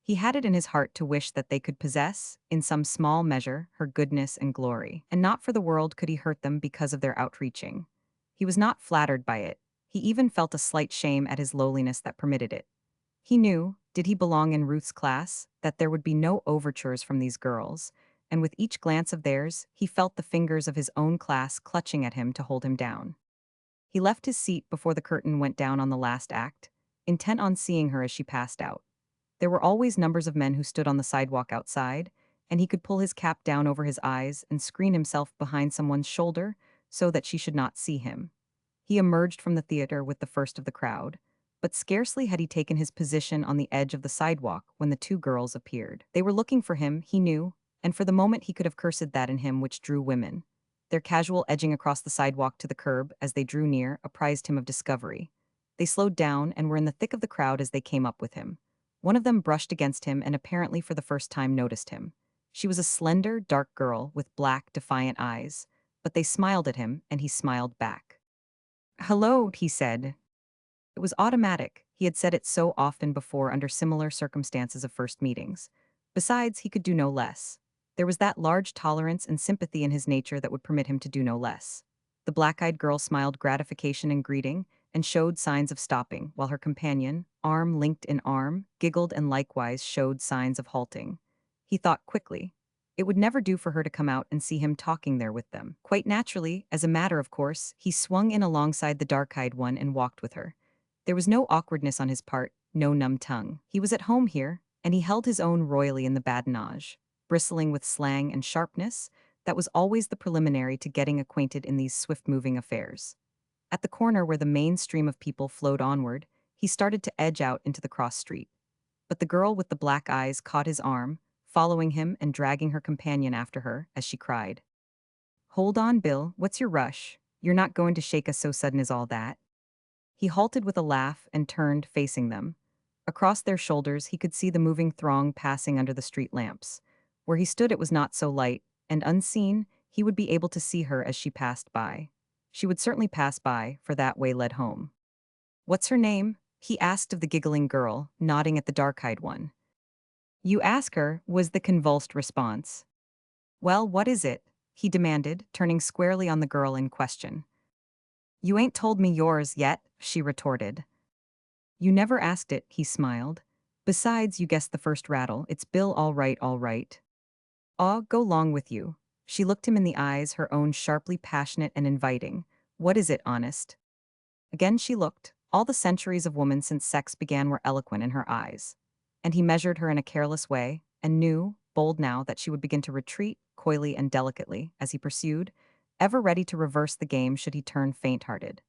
He had it in his heart to wish that they could possess, in some small measure, her goodness and glory, and not for the world could he hurt them because of their outreaching. He was not flattered by it. He even felt a slight shame at his lowliness that permitted it. He knew, did he belong in Ruth's class, that there would be no overtures from these girls, and with each glance of theirs, he felt the fingers of his own class clutching at him to hold him down. He left his seat before the curtain went down on the last act, intent on seeing her as she passed out. There were always numbers of men who stood on the sidewalk outside, and he could pull his cap down over his eyes and screen himself behind someone's shoulder so that she should not see him. He emerged from the theater with the first of the crowd, but scarcely had he taken his position on the edge of the sidewalk when the two girls appeared. They were looking for him, he knew, and for the moment he could have cursed that in him which drew women. Their casual edging across the sidewalk to the curb as they drew near apprised him of discovery. They slowed down and were in the thick of the crowd as they came up with him. One of them brushed against him and apparently for the first time noticed him. She was a slender, dark girl with black, defiant eyes, but they smiled at him and he smiled back. "Hello," he said. It was automatic. He had said it so often before under similar circumstances of first meetings. Besides, he could do no less. There was that large tolerance and sympathy in his nature that would permit him to do no less. The black-eyed girl smiled gratification and greeting, and showed signs of stopping, while her companion, arm linked in arm, giggled and likewise showed signs of halting. He thought quickly. It would never do for her to come out and see him talking there with them. Quite naturally, as a matter of course, he swung in alongside the dark-eyed one and walked with her. There was no awkwardness on his part, no numb tongue. He was at home here, and he held his own royally in the badinage, bristling with slang and sharpness that was always the preliminary to getting acquainted in these swift-moving affairs. At the corner where the main stream of people flowed onward, he started to edge out into the cross street. But the girl with the black eyes caught his arm, following him and dragging her companion after her as she cried, "Hold on, Bill, what's your rush? You're not going to shake us so sudden as all that. He halted with a laugh and turned, facing them. Across their shoulders, he could see the moving throng passing under the street lamps. Where he stood, it was not so light, and unseen, he would be able to see her as she passed by. She would certainly pass by, for that way led home. What's her name? He asked of the giggling girl, nodding at the dark-eyed one. You ask her, was the convulsed response. Well, what is it? He demanded, turning squarely on the girl in question. You ain't told me yours yet, she retorted. You never asked it, he smiled. Besides, you guessed the first rattle. It's Bill, all right, all right. Aw, go long with you. She looked him in the eyes, her own sharply passionate and inviting. What is it, honest? Again she looked. All the centuries of woman since sex began were eloquent in her eyes. And he measured her in a careless way, and knew, bold now, that she would begin to retreat, coyly and delicately, as he pursued, ever ready to reverse the game should he turn faint-hearted.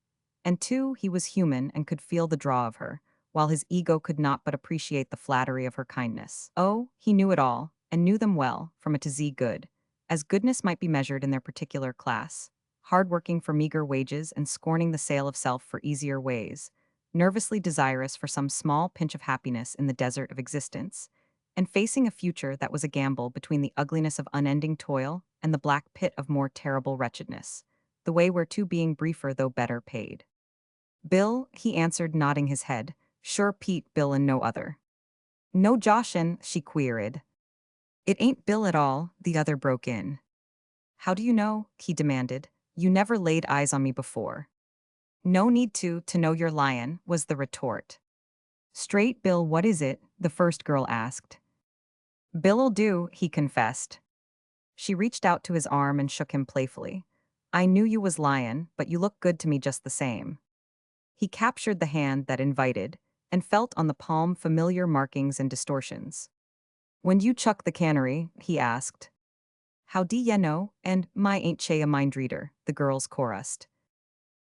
And too, he was human and could feel the draw of her, while his ego could not but appreciate the flattery of her kindness. Oh, he knew it all, and knew them well, from A to Z good, as goodness might be measured in their particular class, hard-working for meager wages and scorning the sale of self for easier ways, nervously desirous for some small pinch of happiness in the desert of existence, and facing a future that was a gamble between the ugliness of unending toil and the black pit of more terrible wretchedness, the way whereto being briefer though better paid. Bill, he answered, nodding his head. Sure, Pete, Bill, and no other. No Joshin, she queried. It ain't Bill at all, the other broke in. How do you know? He demanded. You never laid eyes on me before. No need to know you're lyin', was the retort. Straight, Bill, what is it? The first girl asked. Bill'll do, he confessed. She reached out to his arm and shook him playfully. I knew you was lyin', but you look good to me just the same. He captured the hand that invited, and felt on the palm familiar markings and distortions. When you chuck the cannery, he asked. How do ye know? And my ain't she a mind reader, the girls chorused.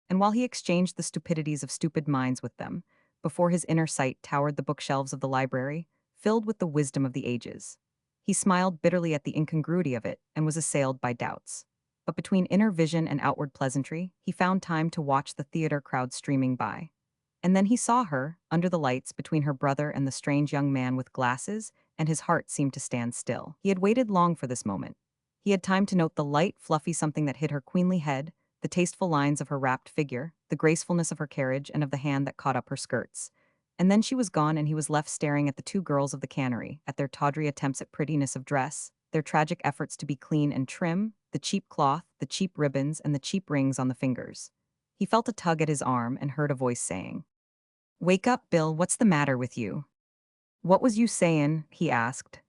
And while he exchanged the stupidities of stupid minds with them, before his inner sight towered the bookshelves of the library, filled with the wisdom of the ages. He smiled bitterly at the incongruity of it and was assailed by doubts. But between inner vision and outward pleasantry, he found time to watch the theater crowd streaming by. And then he saw her, under the lights between her brother and the strange young man with glasses, and his heart seemed to stand still. He had waited long for this moment. He had time to note the light, fluffy something that hid her queenly head, the tasteful lines of her wrapped figure, the gracefulness of her carriage and of the hand that caught up her skirts. And then she was gone and he was left staring at the two girls of the cannery, at their tawdry attempts at prettiness of dress, their tragic efforts to be clean and trim, the cheap cloth, the cheap ribbons, and the cheap rings on the fingers. He felt a tug at his arm and heard a voice saying, Wake up, Bill, what's the matter with you? What was you sayin'? He asked.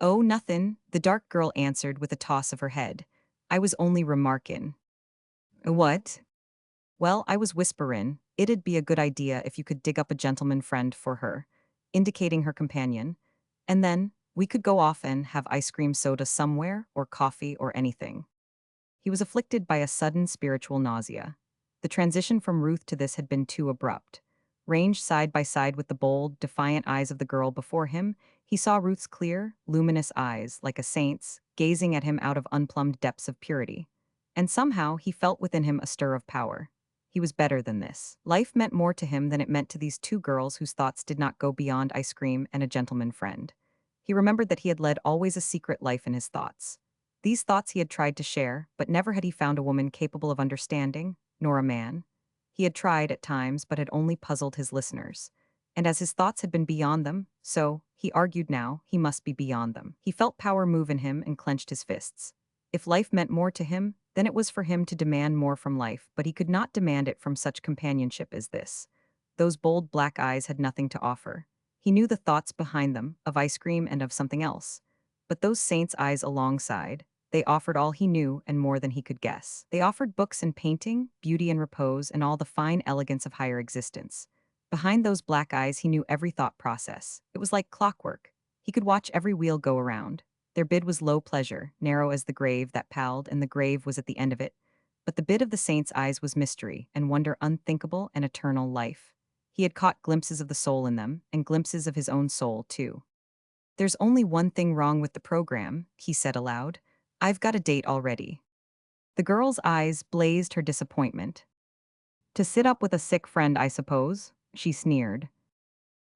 Oh, nothin', the dark girl answered with a toss of her head. I was only remarkin'. What? Well, I was whisperin', it'd be a good idea if you could dig up a gentleman friend for her, indicating her companion, and then we could go off and have ice cream soda somewhere, or coffee, or anything. He was afflicted by a sudden spiritual nausea. The transition from Ruth to this had been too abrupt. Ranged side by side with the bold, defiant eyes of the girl before him, he saw Ruth's clear, luminous eyes, like a saint's, gazing at him out of unplumbed depths of purity. And somehow he felt within him a stir of power. He was better than this. Life meant more to him than it meant to these two girls whose thoughts did not go beyond ice cream and a gentleman friend. He remembered that he had led always a secret life in his thoughts. These thoughts he had tried to share, but never had he found a woman capable of understanding, nor a man. He had tried at times, but had only puzzled his listeners. And as his thoughts had been beyond them, so, he argued now, he must be beyond them. He felt power move in him and clenched his fists. If life meant more to him, then it was for him to demand more from life, but he could not demand it from such companionship as this. Those bold black eyes had nothing to offer. He knew the thoughts behind them, of ice cream and of something else. But those saints' eyes alongside, they offered all he knew and more than he could guess. They offered books and painting, beauty and repose, and all the fine elegance of higher existence. Behind those black eyes he knew every thought process. It was like clockwork. He could watch every wheel go around. Their bid was low pleasure, narrow as the grave that palled, and the grave was at the end of it. But the bid of the saint's eyes was mystery, and wonder unthinkable and eternal life. He had caught glimpses of the soul in them, and glimpses of his own soul, too. There's only one thing wrong with the program, he said aloud. I've got a date already. The girl's eyes blazed her disappointment. To sit up with a sick friend, I suppose, she sneered.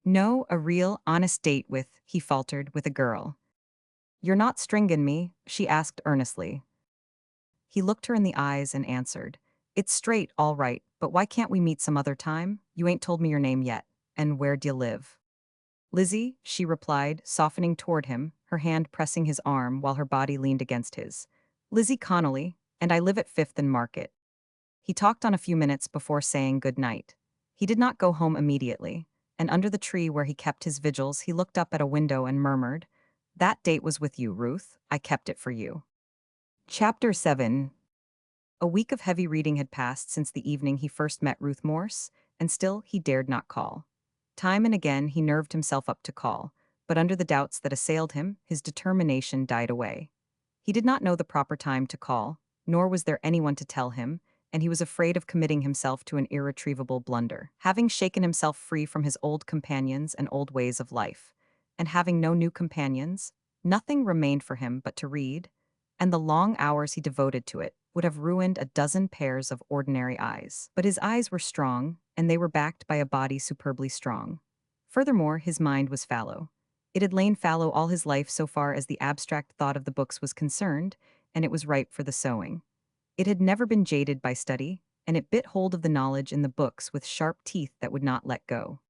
No, a real, honest date with, he faltered, with a girl. You're not stringin' me, she asked earnestly. He looked her in the eyes and answered. It's straight, all right, but why can't we meet some other time? You ain't told me your name yet. And where d'you live? Lizzie, she replied, softening toward him, her hand pressing his arm while her body leaned against his. Lizzie Connolly, and I live at 5th and Market. He talked on a few minutes before saying good night. He did not go home immediately, and under the tree where he kept his vigils he looked up at a window and murmured, That date was with you, Ruth, I kept it for you. Chapter 7. A week of heavy reading had passed since the evening he first met Ruth Morse, and still he dared not call. Time and again he nerved himself up to call, but under the doubts that assailed him, his determination died away. He did not know the proper time to call, nor was there anyone to tell him, and he was afraid of committing himself to an irretrievable blunder. Having shaken himself free from his old companions and old ways of life, and having no new companions, nothing remained for him but to read, and the long hours he devoted to it would have ruined a dozen pairs of ordinary eyes. But his eyes were strong, and they were backed by a body superbly strong. Furthermore, his mind was fallow. It had lain fallow all his life so far as the abstract thought of the books was concerned, and it was ripe for the sowing. It had never been jaded by study, and it bit hold of the knowledge in the books with sharp teeth that would not let go.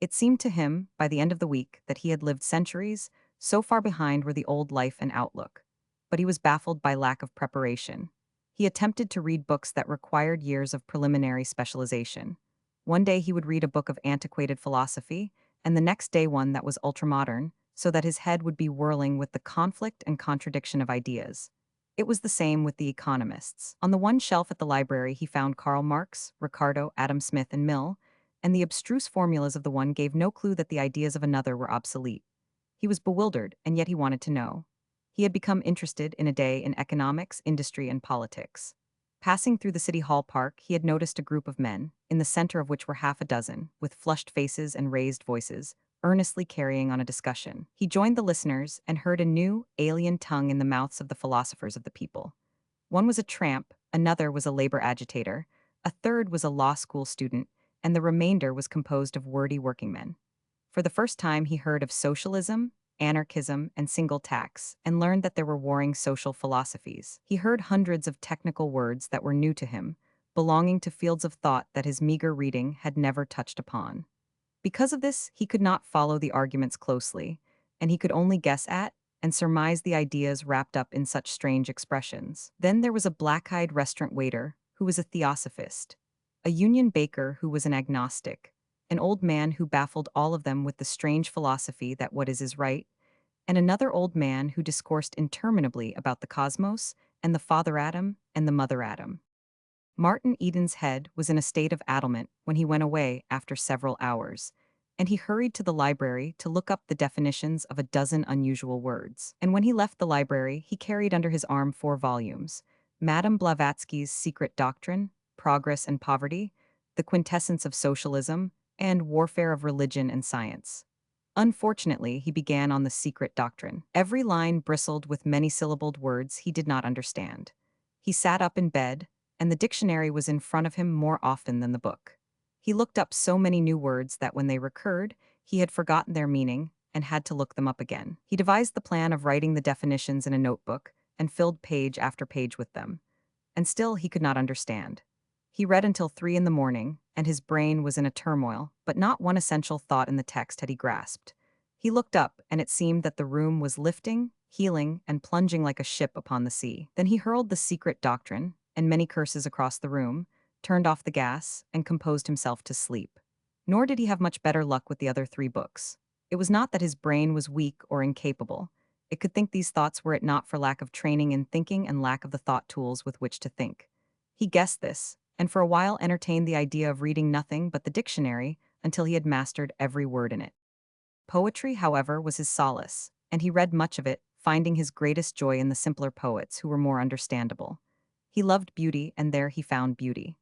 It seemed to him, by the end of the week, that he had lived centuries, so far behind were the old life and outlook. But he was baffled by lack of preparation. He attempted to read books that required years of preliminary specialization. One day he would read a book of antiquated philosophy, and the next day one that was ultramodern, so that his head would be whirling with the conflict and contradiction of ideas. It was the same with the economists. On the one shelf at the library he found Karl Marx, Ricardo, Adam Smith, and Mill, and the abstruse formulas of the one gave no clue that the ideas of another were obsolete. He was bewildered, and yet he wanted to know. He had become interested in a day in economics, industry, and politics. Passing through the City Hall Park, he had noticed a group of men, in the center of which were half a dozen, with flushed faces and raised voices, earnestly carrying on a discussion. He joined the listeners and heard a new, alien tongue in the mouths of the philosophers of the people. One was a tramp, another was a labor agitator, a third was a law school student, and the remainder was composed of wordy workingmen. For the first time he heard of socialism, anarchism, and single tax, and learned that there were warring social philosophies. He heard hundreds of technical words that were new to him, belonging to fields of thought that his meager reading had never touched upon. Because of this, he could not follow the arguments closely, and he could only guess at and surmise the ideas wrapped up in such strange expressions. Then there was a black-eyed restaurant waiter who was a theosophist, a union baker who was an agnostic, an old man who baffled all of them with the strange philosophy that what is right, and another old man who discoursed interminably about the cosmos and the father atom and the mother atom. Martin Eden's head was in a state of addlement when he went away after several hours, and he hurried to the library to look up the definitions of a dozen unusual words. And when he left the library, he carried under his arm 4 volumes: Madame Blavatsky's Secret Doctrine, Progress and Poverty, The Quintessence of Socialism, and Warfare of Religion and Science. Unfortunately, he began on the Secret Doctrine. Every line bristled with many-syllabled words he did not understand. He sat up in bed, and the dictionary was in front of him more often than the book. He looked up so many new words that when they recurred, he had forgotten their meaning and had to look them up again. He devised the plan of writing the definitions in a notebook and filled page after page with them. And still he could not understand. He read until 3 in the morning, and his brain was in a turmoil, but not one essential thought in the text had he grasped. He looked up, and it seemed that the room was lifting, heeling, and plunging like a ship upon the sea. Then he hurled the Secret Doctrine, and many curses across the room, turned off the gas, and composed himself to sleep. Nor did he have much better luck with the other 3 books. It was not that his brain was weak or incapable. It could think these thoughts were it not for lack of training in thinking and lack of the thought tools with which to think. He guessed this, and for a while entertained the idea of reading nothing but the dictionary until he had mastered every word in it. Poetry, however, was his solace, and he read much of it, finding his greatest joy in the simpler poets who were more understandable. He loved beauty, and there he found beauty.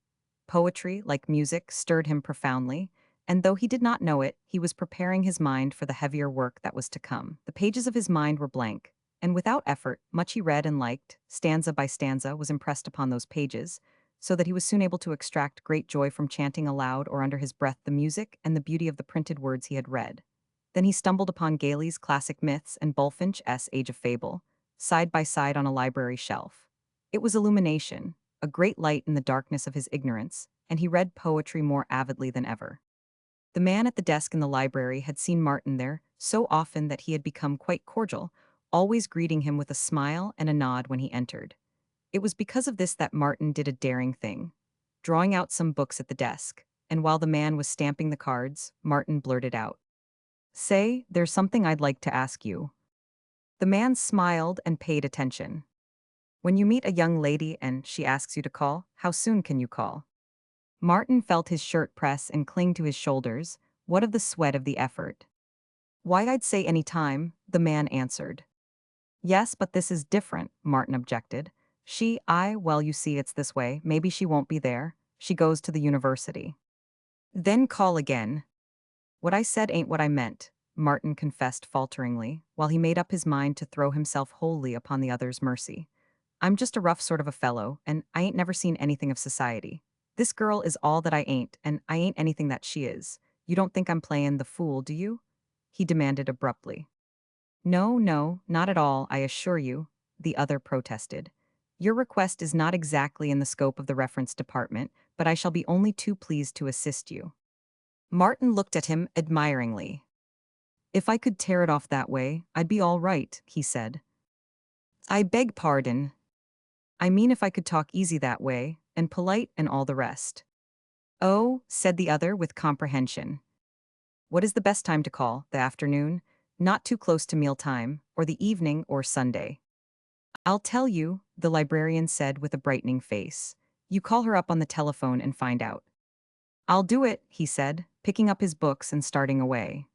Poetry, like music, stirred him profoundly, and though he did not know it, he was preparing his mind for the heavier work that was to come. The pages of his mind were blank, and without effort, much he read and liked, stanza by stanza, was impressed upon those pages, so that he was soon able to extract great joy from chanting aloud or under his breath the music and the beauty of the printed words he had read. Then he stumbled upon Gailey's Classic Myths and Bulfinch's Age of Fable, side by side on a library shelf. It was illumination, a great light in the darkness of his ignorance, and he read poetry more avidly than ever. The man at the desk in the library had seen Martin there so often that he had become quite cordial, always greeting him with a smile and a nod when he entered. It was because of this that Martin did a daring thing. Drawing out some books at the desk, and while the man was stamping the cards, Martin blurted out, "Say, there's something I'd like to ask you." The man smiled and paid attention. "When you meet a young lady and she asks you to call, how soon can you call?" Martin felt his shirt press and cling to his shoulders. What of the sweat of the effort? "Why, I'd say any time," the man answered. "Yes, but this is different," Martin objected. Well, you see, it's this way. Maybe she won't be there. She goes to the university." "Then call again." "What I said ain't what I meant," Martin confessed falteringly, while he made up his mind to throw himself wholly upon the other's mercy. "I'm just a rough sort of a fellow, and I ain't never seen anything of society. This girl is all that I ain't, and I ain't anything that she is. You don't think I'm playin' the fool, do you?" he demanded abruptly. "No, no, not at all, I assure you," the other protested. "Your request is not exactly in the scope of the reference department, but I shall be only too pleased to assist you." Martin looked at him admiringly. "If I could tear it off that way, I'd be all right," he said. "I beg pardon. I mean if I could talk easy that way, and polite and all the rest." "Oh," said the other with comprehension. "What is the best time to call? The afternoon? Not too close to mealtime, or the evening or Sunday?" "I'll tell you," the librarian said with a brightening face. "You call her up on the telephone and find out." "I'll do it," he said, picking up his books and starting away.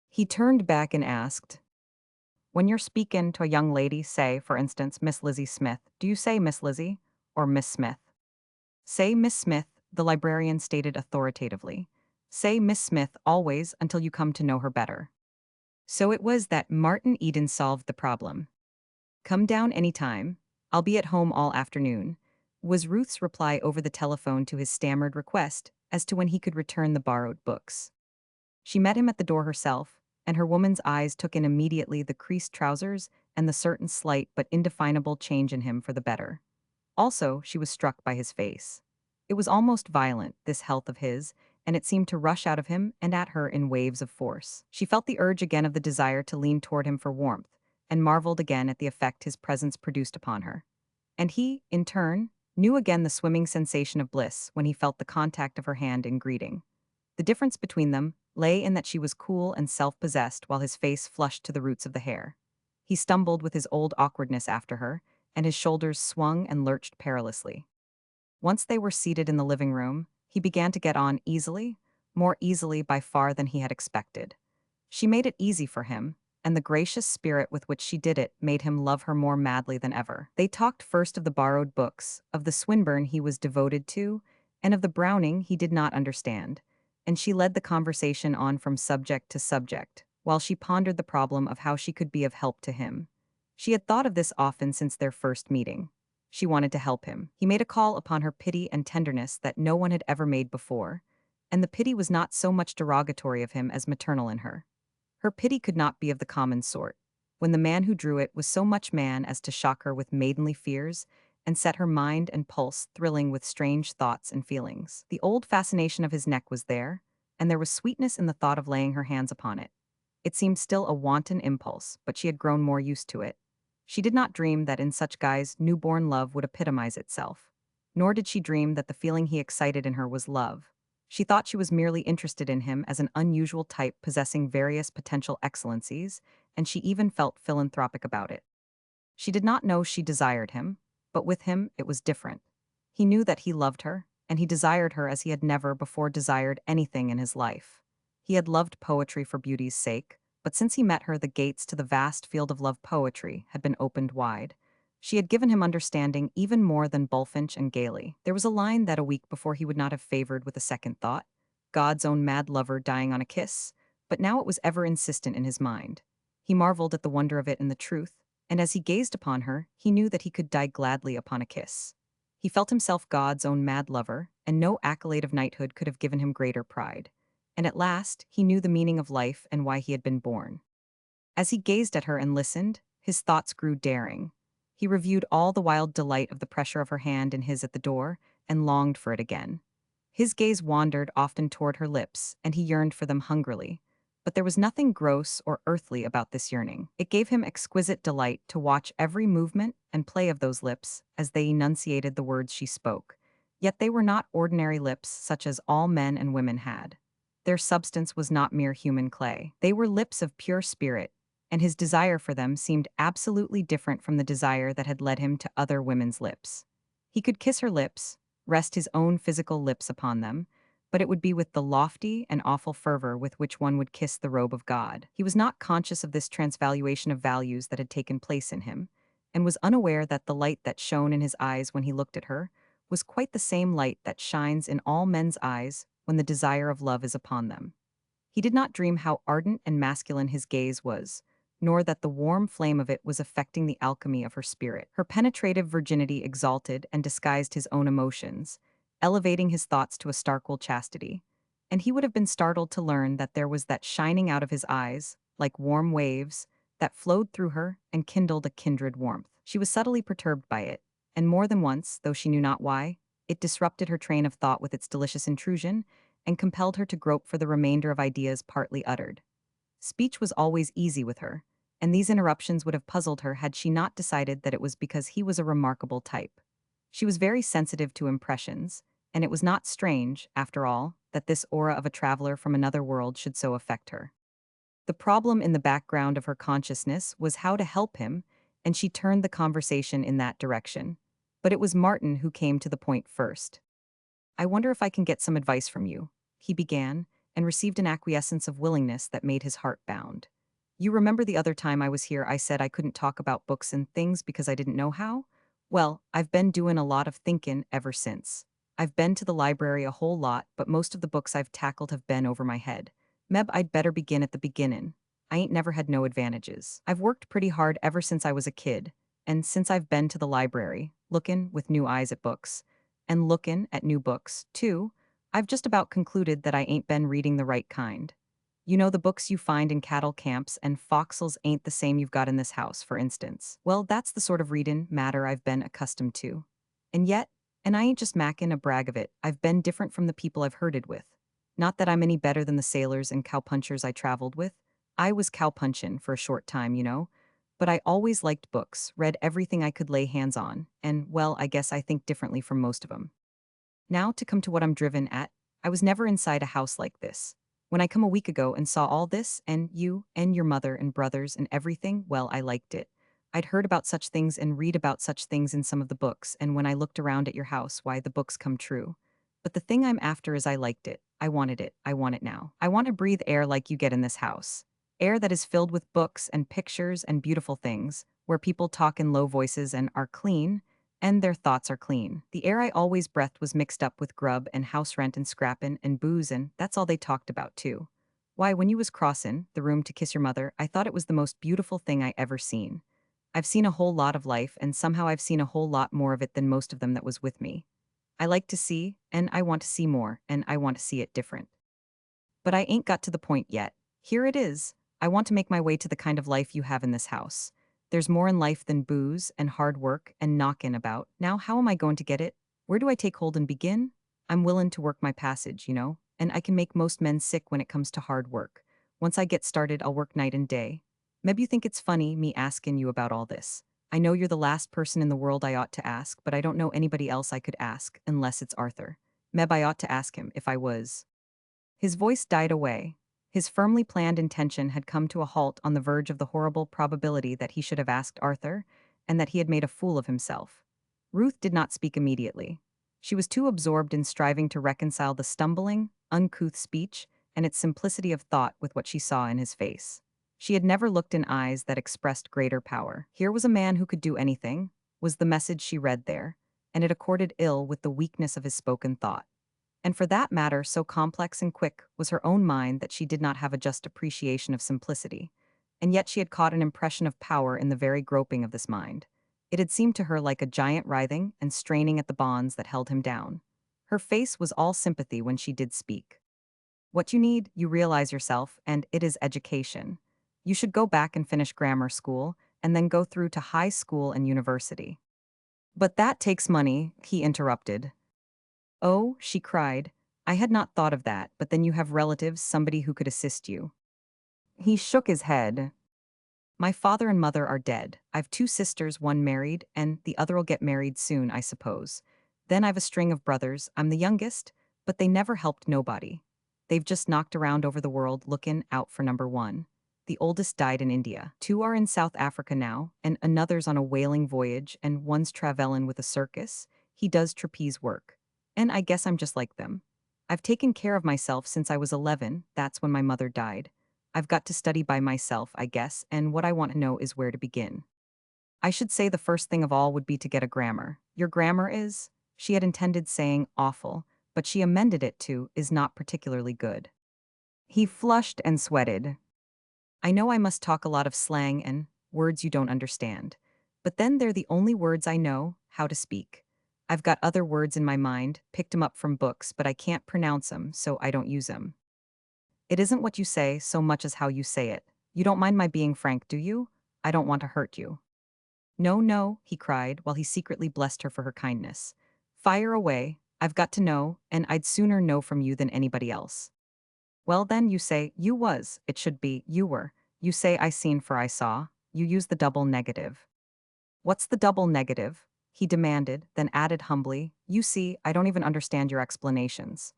He turned back and asked, "When you're speakin' to a young lady, say, for instance, Miss Lizzie Smith, do you say Miss Lizzie or Miss Smith?" "Say Miss Smith," the librarian stated authoritatively. "Say Miss Smith always until you come to know her better." So it was that Martin Eden solved the problem. "Come down any time. I'll be at home all afternoon," was Ruth's reply over the telephone to his stammered request as to when he could return the borrowed books. She met him at the door herself, and her woman's eyes took in immediately the creased trousers and the certain slight but indefinable change in him for the better. Also, she was struck by his face. It was almost violent, this health of his, and it seemed to rush out of him and at her in waves of force. She felt the urge again of the desire to lean toward him for warmth, and marveled again at the effect his presence produced upon her. And he, in turn, knew again the swimming sensation of bliss when he felt the contact of her hand in greeting. The difference between them lay in that she was cool and self-possessed while his face flushed to the roots of the hair. He stumbled with his old awkwardness after her, and his shoulders swung and lurched perilously. Once they were seated in the living room, he began to get on easily, more easily by far than he had expected. She made it easy for him, and the gracious spirit with which she did it made him love her more madly than ever. They talked first of the borrowed books, of the Swinburne he was devoted to, and of the Browning he did not understand, and she led the conversation on from subject to subject, while she pondered the problem of how she could be of help to him. She had thought of this often since their first meeting. She wanted to help him. He made a call upon her pity and tenderness that no one had ever made before, and the pity was not so much derogatory of him as maternal in her. Her pity could not be of the common sort, when the man who drew it was so much man as to shock her with maidenly fears and set her mind and pulse thrilling with strange thoughts and feelings. The old fascination of his neck was there, and there was sweetness in the thought of laying her hands upon it. It seemed still a wanton impulse, but she had grown more used to it. She did not dream that in such guise newborn love would epitomize itself. Nor did she dream that the feeling he excited in her was love. She thought she was merely interested in him as an unusual type possessing various potential excellencies, and she even felt philanthropic about it. She did not know she desired him, but with him it was different. He knew that he loved her, and he desired her as he had never before desired anything in his life. He had loved poetry for beauty's sake, but since he met her the gates to the vast field of love poetry had been opened wide. She had given him understanding even more than Bulfinch and Gailey. There was a line that a week before he would not have favored with a second thought, God's own mad lover dying on a kiss, but now it was ever insistent in his mind. He marveled at the wonder of it and the truth, and as he gazed upon her, he knew that he could die gladly upon a kiss. He felt himself God's own mad lover, and no accolade of knighthood could have given him greater pride. And at last, he knew the meaning of life and why he had been born. As he gazed at her and listened, his thoughts grew daring. He reviewed all the wild delight of the pressure of her hand in his at the door, and longed for it again. His gaze wandered often toward her lips, and he yearned for them hungrily. But there was nothing gross or earthly about this yearning. It gave him exquisite delight to watch every movement and play of those lips as they enunciated the words she spoke. Yet they were not ordinary lips such as all men and women had. Their substance was not mere human clay. They were lips of pure spirit, and his desire for them seemed absolutely different from the desire that had led him to other women's lips. He could kiss her lips, rest his own physical lips upon them, but it would be with the lofty and awful fervor with which one would kiss the robe of God. He was not conscious of this transvaluation of values that had taken place in him, and was unaware that the light that shone in his eyes when he looked at her was quite the same light that shines in all men's eyes when the desire of love is upon them. He did not dream how ardent and masculine his gaze was, nor that the warm flame of it was affecting the alchemy of her spirit. Her penetrative virginity exalted and disguised his own emotions, elevating his thoughts to a starkle chastity. And he would have been startled to learn that there was that shining out of his eyes, like warm waves, that flowed through her and kindled a kindred warmth. She was subtly perturbed by it, and more than once, though she knew not why, it disrupted her train of thought with its delicious intrusion, and compelled her to grope for the remainder of ideas partly uttered. Speech was always easy with her, and these interruptions would have puzzled her had she not decided that it was because he was a remarkable type. She was very sensitive to impressions, and it was not strange, after all, that this aura of a traveler from another world should so affect her. The problem in the background of her consciousness was how to help him, and she turned the conversation in that direction. But it was Martin who came to the point first. "I wonder if I can get some advice from you," he began, and received an acquiescence of willingness that made his heart bound. "You remember the other time I was here I said I couldn't talk about books and things because I didn't know how? Well, I've been doing a lot of thinkin' ever since. I've been to the library a whole lot, but most of the books I've tackled have been over my head. Meb, I'd better begin at the beginnin'. I ain't never had no advantages. I've worked pretty hard ever since I was a kid, and since I've been to the library, lookin' with new eyes at books, and lookin' at new books, too, I've just about concluded that I ain't been reading the right kind. You know the books you find in cattle camps and foxels ain't the same you've got in this house, for instance. Well, that's the sort of readin' matter I've been accustomed to. And yet, and I ain't just mackin' a brag of it, I've been different from the people I've herded with. Not that I'm any better than the sailors and cowpunchers I traveled with. I was cowpunchin' for a short time, you know. But I always liked books, read everything I could lay hands on, and, well, I guess I think differently from most of 'em. Now, to come to what I'm driven at, I was never inside a house like this. When I come a week ago and saw all this, and you, and your mother and brothers and everything, well, I liked it. I'd heard about such things and read about such things in some of the books, and when I looked around at your house, why, the books come true. But the thing I'm after is I liked it. I wanted it. I want it now. I want to breathe air like you get in this house. Air that is filled with books and pictures and beautiful things, where people talk in low voices and are clean, and their thoughts are clean. The air I always breathed was mixed up with grub and house rent and scrappin' and booze, and that's all they talked about, too. Why, when you was crossin' the room to kiss your mother, I thought it was the most beautiful thing I ever seen. I've seen a whole lot of life, and somehow I've seen a whole lot more of it than most of them that was with me. I like to see, and I want to see more, and I want to see it different. But I ain't got to the point yet. Here it is. I want to make my way to the kind of life you have in this house. There's more in life than booze and hard work and knockin' about. Now, how am I going to get it? Where do I take hold and begin? I'm willin' to work my passage, you know, and I can make most men sick when it comes to hard work. Once I get started, I'll work night and day. Maybe you think it's funny, me askin' you about all this. I know you're the last person in the world I ought to ask, but I don't know anybody else I could ask, unless it's Arthur. Meb, I ought to ask him, if I was. His voice died away. His firmly planned intention had come to a halt on the verge of the horrible probability that he should have asked Arthur, and that he had made a fool of himself. Ruth did not speak immediately. She was too absorbed in striving to reconcile the stumbling, uncouth speech and its simplicity of thought with what she saw in his face. She had never looked in eyes that expressed greater power. Here was a man who could do anything, was the message she read there, and it accorded ill with the weakness of his spoken thought. And for that matter, so complex and quick was her own mind that she did not have a just appreciation of simplicity. and yet she had caught an impression of power in the very groping of this mind. It had seemed to her like a giant writhing and straining at the bonds that held him down. Her face was all sympathy when she did speak. What you need, you realize yourself, and it is education. You should go back and finish grammar school, and then go through to high school and university. But that takes money, he interrupted. Oh, she cried. I had not thought of that, but then you have relatives, somebody who could assist you. He shook his head. My father and mother are dead. I've two sisters, one married, and the other'll get married soon, I suppose. Then I've a string of brothers. I'm the youngest, but they never helped nobody. They've just knocked around over the world looking out for number one. The oldest died in India. Two are in South Africa now, and another's on a whaling voyage, and one's travelin' with a circus. He does trapeze work. And I guess I'm just like them. I've taken care of myself since I was 11, that's when my mother died. I've got to study by myself, I guess, and what I want to know is where to begin. I should say the first thing of all would be to get a grammar. Your grammar is? She had intended saying awful, but she amended it to is not particularly good. He flushed and sweated. I know I must talk a lot of slang and words you don't understand, but then they're the only words I know how to speak. I've got other words in my mind, picked 'em up from books, but I can't pronounce 'em, so I don't use 'em. It isn't what you say so much as how you say it. You don't mind my being frank, do you? I don't want to hurt you. No, no, he cried, while he secretly blessed her for her kindness. Fire away. I've got to know, and I'd sooner know from you than anybody else. Well then, you say, you was, it should be, you were. You say I seen for I saw. You use the double negative. What's the double negative? He demanded, then added humbly, you see, I don't even understand your explanations.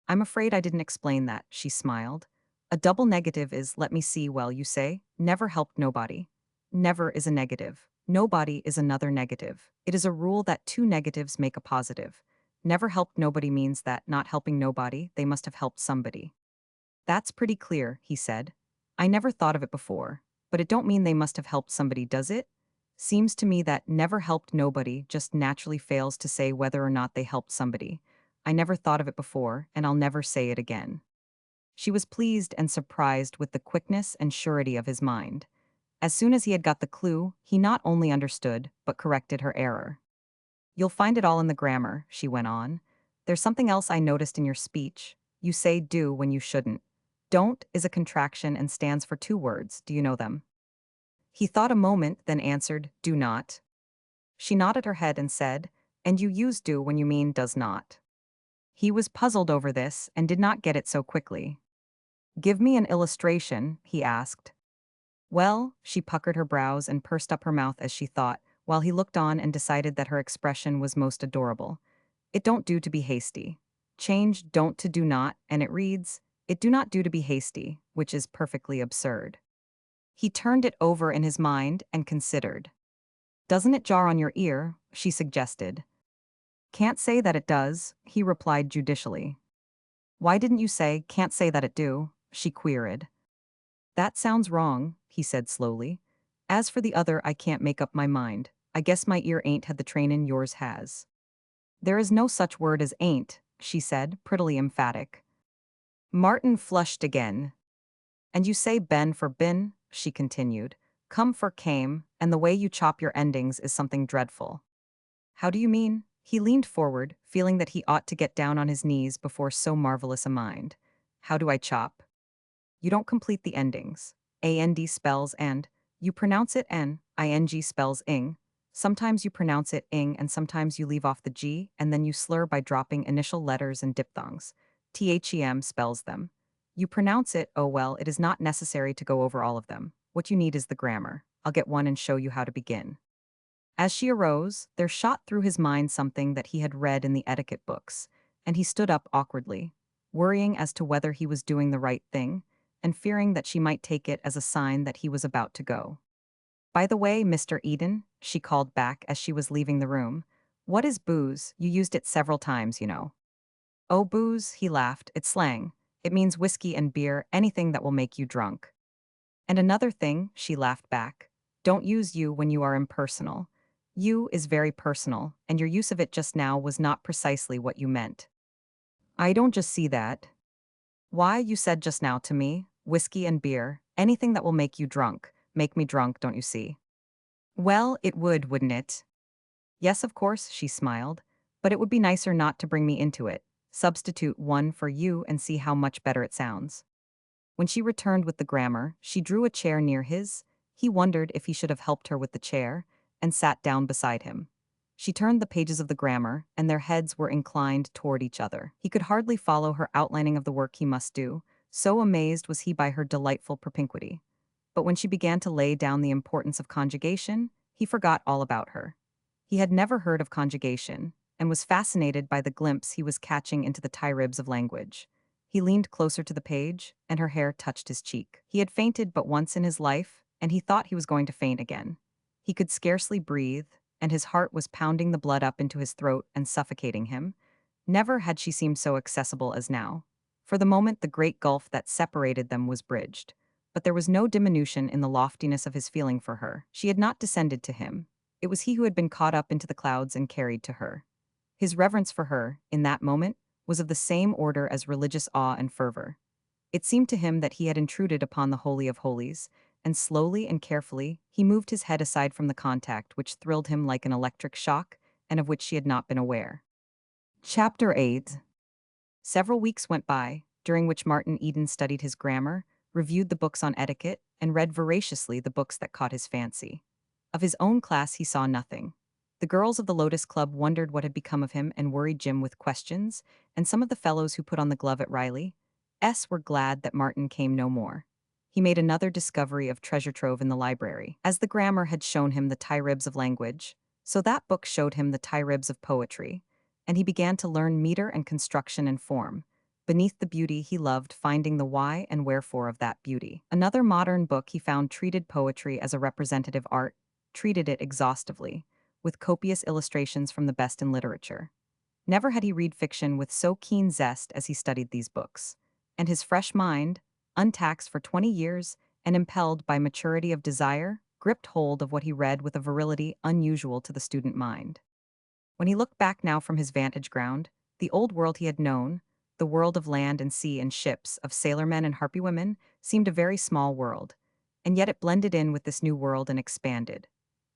I'm afraid I didn't explain that, she smiled. A double negative is, let me see, well, you say, never helped nobody. Never is a negative. Nobody is another negative. It is a rule that two negatives make a positive. Never helped nobody means that, not helping nobody, they must have helped somebody. That's pretty clear, he said. I never thought of it before, but it don't mean they must have helped somebody, does it? Seems to me that never helped nobody just naturally fails to say whether or not they helped somebody. I never thought of it before, and I'll never say it again. She was pleased and surprised with the quickness and surety of his mind. As soon as he had got the clue, he not only understood, but corrected her error. You'll find it all in the grammar, she went on. There's something else I noticed in your speech. You say do when you shouldn't. Don't is a contraction and stands for two words. Do you know them? He thought a moment, then answered, do not. She nodded her head and said, and you use do when you mean does not. He was puzzled over this and did not get it so quickly. Give me an illustration, he asked. Well, she puckered her brows and pursed up her mouth as she thought, while he looked on and decided that her expression was most adorable. It don't do to be hasty. Change don't to do not, and it reads, it do not do to be hasty, which is perfectly absurd. He turned it over in his mind and considered. Doesn't it jar on your ear? She suggested. Can't say that it does, he replied judicially. Why didn't you say, can't say that it do? She queried. That sounds wrong, he said slowly. As for the other, I can't make up my mind. I guess my ear ain't had the trainin' yours has. There is no such word as ain't, she said, prettily emphatic. Martin flushed again. And you say ben for bin, she continued. Come for came, and the way you chop your endings is something dreadful. How do you mean? He leaned forward, feeling that he ought to get down on his knees before so marvelous a mind. How do I chop? You don't complete the endings. And spells and. You pronounce it n, ing spells ing. Sometimes you pronounce it ing and sometimes you leave off the g, and then you slur by dropping initial letters and diphthongs. Them spells them. You pronounce it, oh well, it is not necessary to go over all of them. What you need is the grammar. I'll get one and show you how to begin. As she arose, there shot through his mind something that he had read in the etiquette books, and he stood up awkwardly, worrying as to whether he was doing the right thing, and fearing that she might take it as a sign that he was about to go. By the way, Mr. Eden, she called back as she was leaving the room, what is booze? You used it several times, you know. Oh, booze, he laughed, it's slang. It means whiskey and beer, anything that will make you drunk. And another thing, she laughed back, don't use you when you are impersonal. You is very personal, and your use of it just now was not precisely what you meant. I don't just see that. Why, you said just now to me, whiskey and beer, Anything that will make you drunk. Make me drunk, don't you see? Well, it would, wouldn't it? Yes, of course, she smiled. But it would be nicer not to bring me into it. Substitute one for you and see how much better it sounds. When she returned with the grammar, she drew a chair near his. He wondered if he should have helped her with the chair, and sat down beside him. She turned the pages of the grammar, and their heads were inclined toward each other. He could hardly follow her outlining of the work he must do, so amazed was he by her delightful propinquity. But when she began to lay down the importance of conjugation, he forgot all about her. He had never heard of conjugation, and was fascinated by the glimpse he was catching into the tyribs of language. He leaned closer to the page, and her hair touched his cheek. He had fainted but once in his life, and he thought he was going to faint again. He could scarcely breathe, and his heart was pounding the blood up into his throat and suffocating him. Never had she seemed so accessible as now. For the moment, the great gulf that separated them was bridged. But there was no diminution in the loftiness of his feeling for her. She had not descended to him. It was he who had been caught up into the clouds and carried to her. His reverence for her, in that moment, was of the same order as religious awe and fervor. It seemed to him that he had intruded upon the Holy of Holies, and slowly and carefully he moved his head aside from the contact which thrilled him like an electric shock and of which she had not been aware. Chapter 8. Several weeks went by, during which Martin Eden studied his grammar, reviewed the books on etiquette, and read voraciously the books that caught his fancy. Of his own class he saw nothing. The girls of the Lotus Club wondered what had become of him and worried Jim with questions, and some of the fellows who put on the glove at Riley's were glad that Martin came no more. He made another discovery of treasure trove in the library. As the grammar had shown him the tyribs of language, so that book showed him the tyribs of poetry, and he began to learn meter and construction and form, beneath the beauty he loved finding the why and wherefore of that beauty. Another modern book he found treated poetry as a representative art, treated it exhaustively, with copious illustrations from the best in literature. Never had he read fiction with so keen zest as he studied these books, and his fresh mind, untaxed for 20 years and impelled by maturity of desire, gripped hold of what he read with a virility unusual to the student mind. When he looked back now from his vantage ground, the old world he had known, the world of land and sea and ships, of sailormen and harpy women, seemed a very small world, and yet it blended in with this new world and expanded.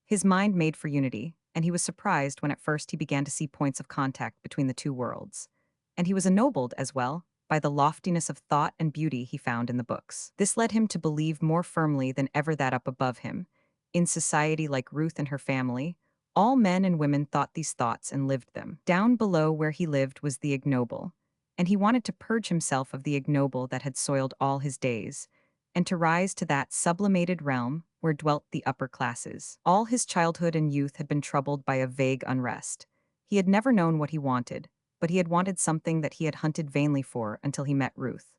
His mind made for unity, and he was surprised when at first he began to see points of contact between the two worlds. And he was ennobled, as well, by the loftiness of thought and beauty he found in the books. This led him to believe more firmly than ever that up above him, in society like Ruth and her family, all men and women thought these thoughts and lived them. Down below where he lived was the ignoble, and he wanted to purge himself of the ignoble that had soiled all his days, and to rise to that sublimated realm where dwelt the upper classes. All his childhood and youth had been troubled by a vague unrest. He had never known what he wanted, but he had wanted something that he had hunted vainly for until he met Ruth.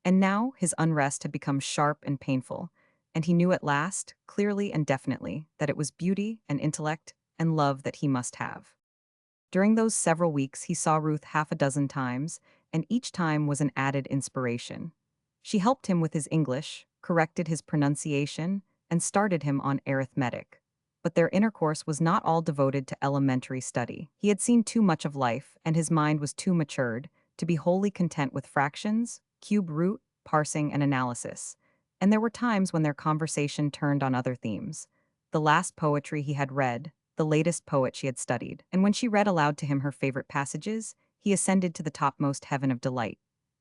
And now his unrest had become sharp and painful, and he knew at last, clearly and definitely, that it was beauty and intellect and love that he must have. During those several weeks he saw Ruth half a dozen times, and each time was an added inspiration. She helped him with his English, corrected his pronunciation, and started him on arithmetic. But their intercourse was not all devoted to elementary study. He had seen too much of life, and his mind was too matured, to be wholly content with fractions, cube root, parsing, and analysis. And there were times when their conversation turned on other themes. The last poetry he had read, the latest poet she had studied, and when she read aloud to him her favorite passages, he ascended to the topmost heaven of delight.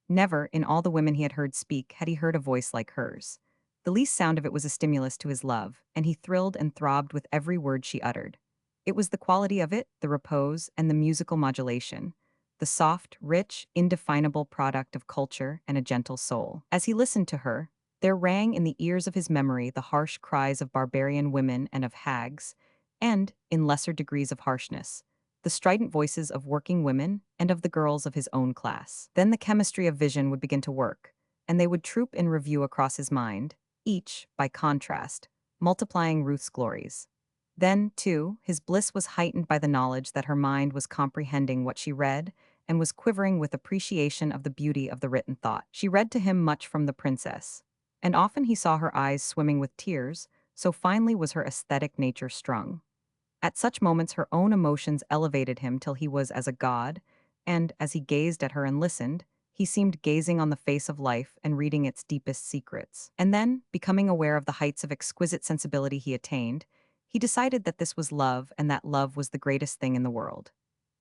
Never, in all the women he had heard speak, had he heard a voice like hers. The least sound of it was a stimulus to his love, and he thrilled and throbbed with every word she uttered. It was the quality of it, the repose, and the musical modulation, the soft, rich, indefinable product of culture and a gentle soul. As he listened to her, there rang in the ears of his memory the harsh cries of barbarian women and of hags, and, in lesser degrees of harshness, the strident voices of working women and of the girls of his own class. Then the chemistry of vision would begin to work, and they would troop in review across his mind, each, by contrast, multiplying Ruth's glories. Then, too, his bliss was heightened by the knowledge that her mind was comprehending what she read and was quivering with appreciation of the beauty of the written thought. She read to him much from the princess, and often he saw her eyes swimming with tears, so finely was her aesthetic nature strung. At such moments her own emotions elevated him till he was as a god, and, as he gazed at her and listened, He seemed gazing on the face of life and reading its deepest secrets. And then, becoming aware of the heights of exquisite sensibility he attained, he decided that this was love and that love was the greatest thing in the world.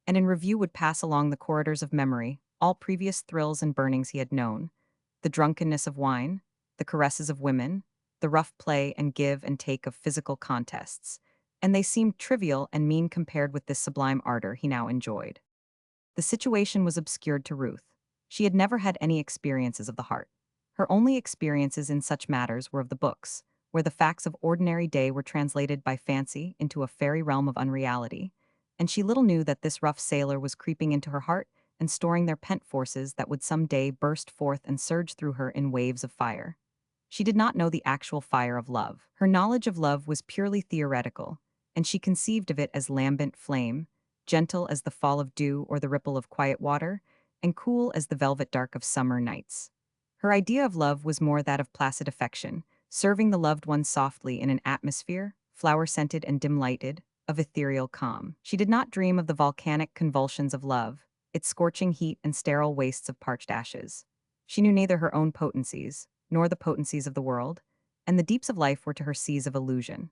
And in review would pass along the corridors of memory all previous thrills and burnings he had known, the drunkenness of wine, the caresses of women, the rough play and give and take of physical contests, and they seemed trivial and mean compared with this sublime ardor he now enjoyed. The situation was obscured to Ruth. She had never had any experiences of the heart. Her only experiences in such matters were of the books, where the facts of ordinary day were translated by fancy into a fairy realm of unreality, and she little knew that this rough sailor was creeping into her heart and storing their pent forces that would some day burst forth and surge through her in waves of fire. She did not know the actual fire of love. Her knowledge of love was purely theoretical, and she conceived of it as lambent flame, gentle as the fall of dew or the ripple of quiet water, and cool as the velvet dark of summer nights. Her idea of love was more that of placid affection, serving the loved one softly in an atmosphere, flower-scented and dim-lighted, of ethereal calm. She did not dream of the volcanic convulsions of love, its scorching heat and sterile wastes of parched ashes. She knew neither her own potencies, nor the potencies of the world, and the deeps of life were to her seas of illusion.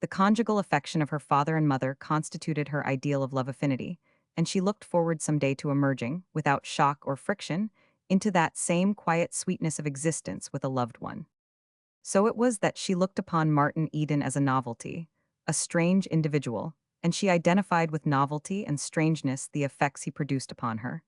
The conjugal affection of her father and mother constituted her ideal of love affinity, and she looked forward some day to emerging, without shock or friction, into that same quiet sweetness of existence with a loved one. So it was that she looked upon Martin Eden as a novelty, a strange individual, and she identified with novelty and strangeness the effects he produced upon her.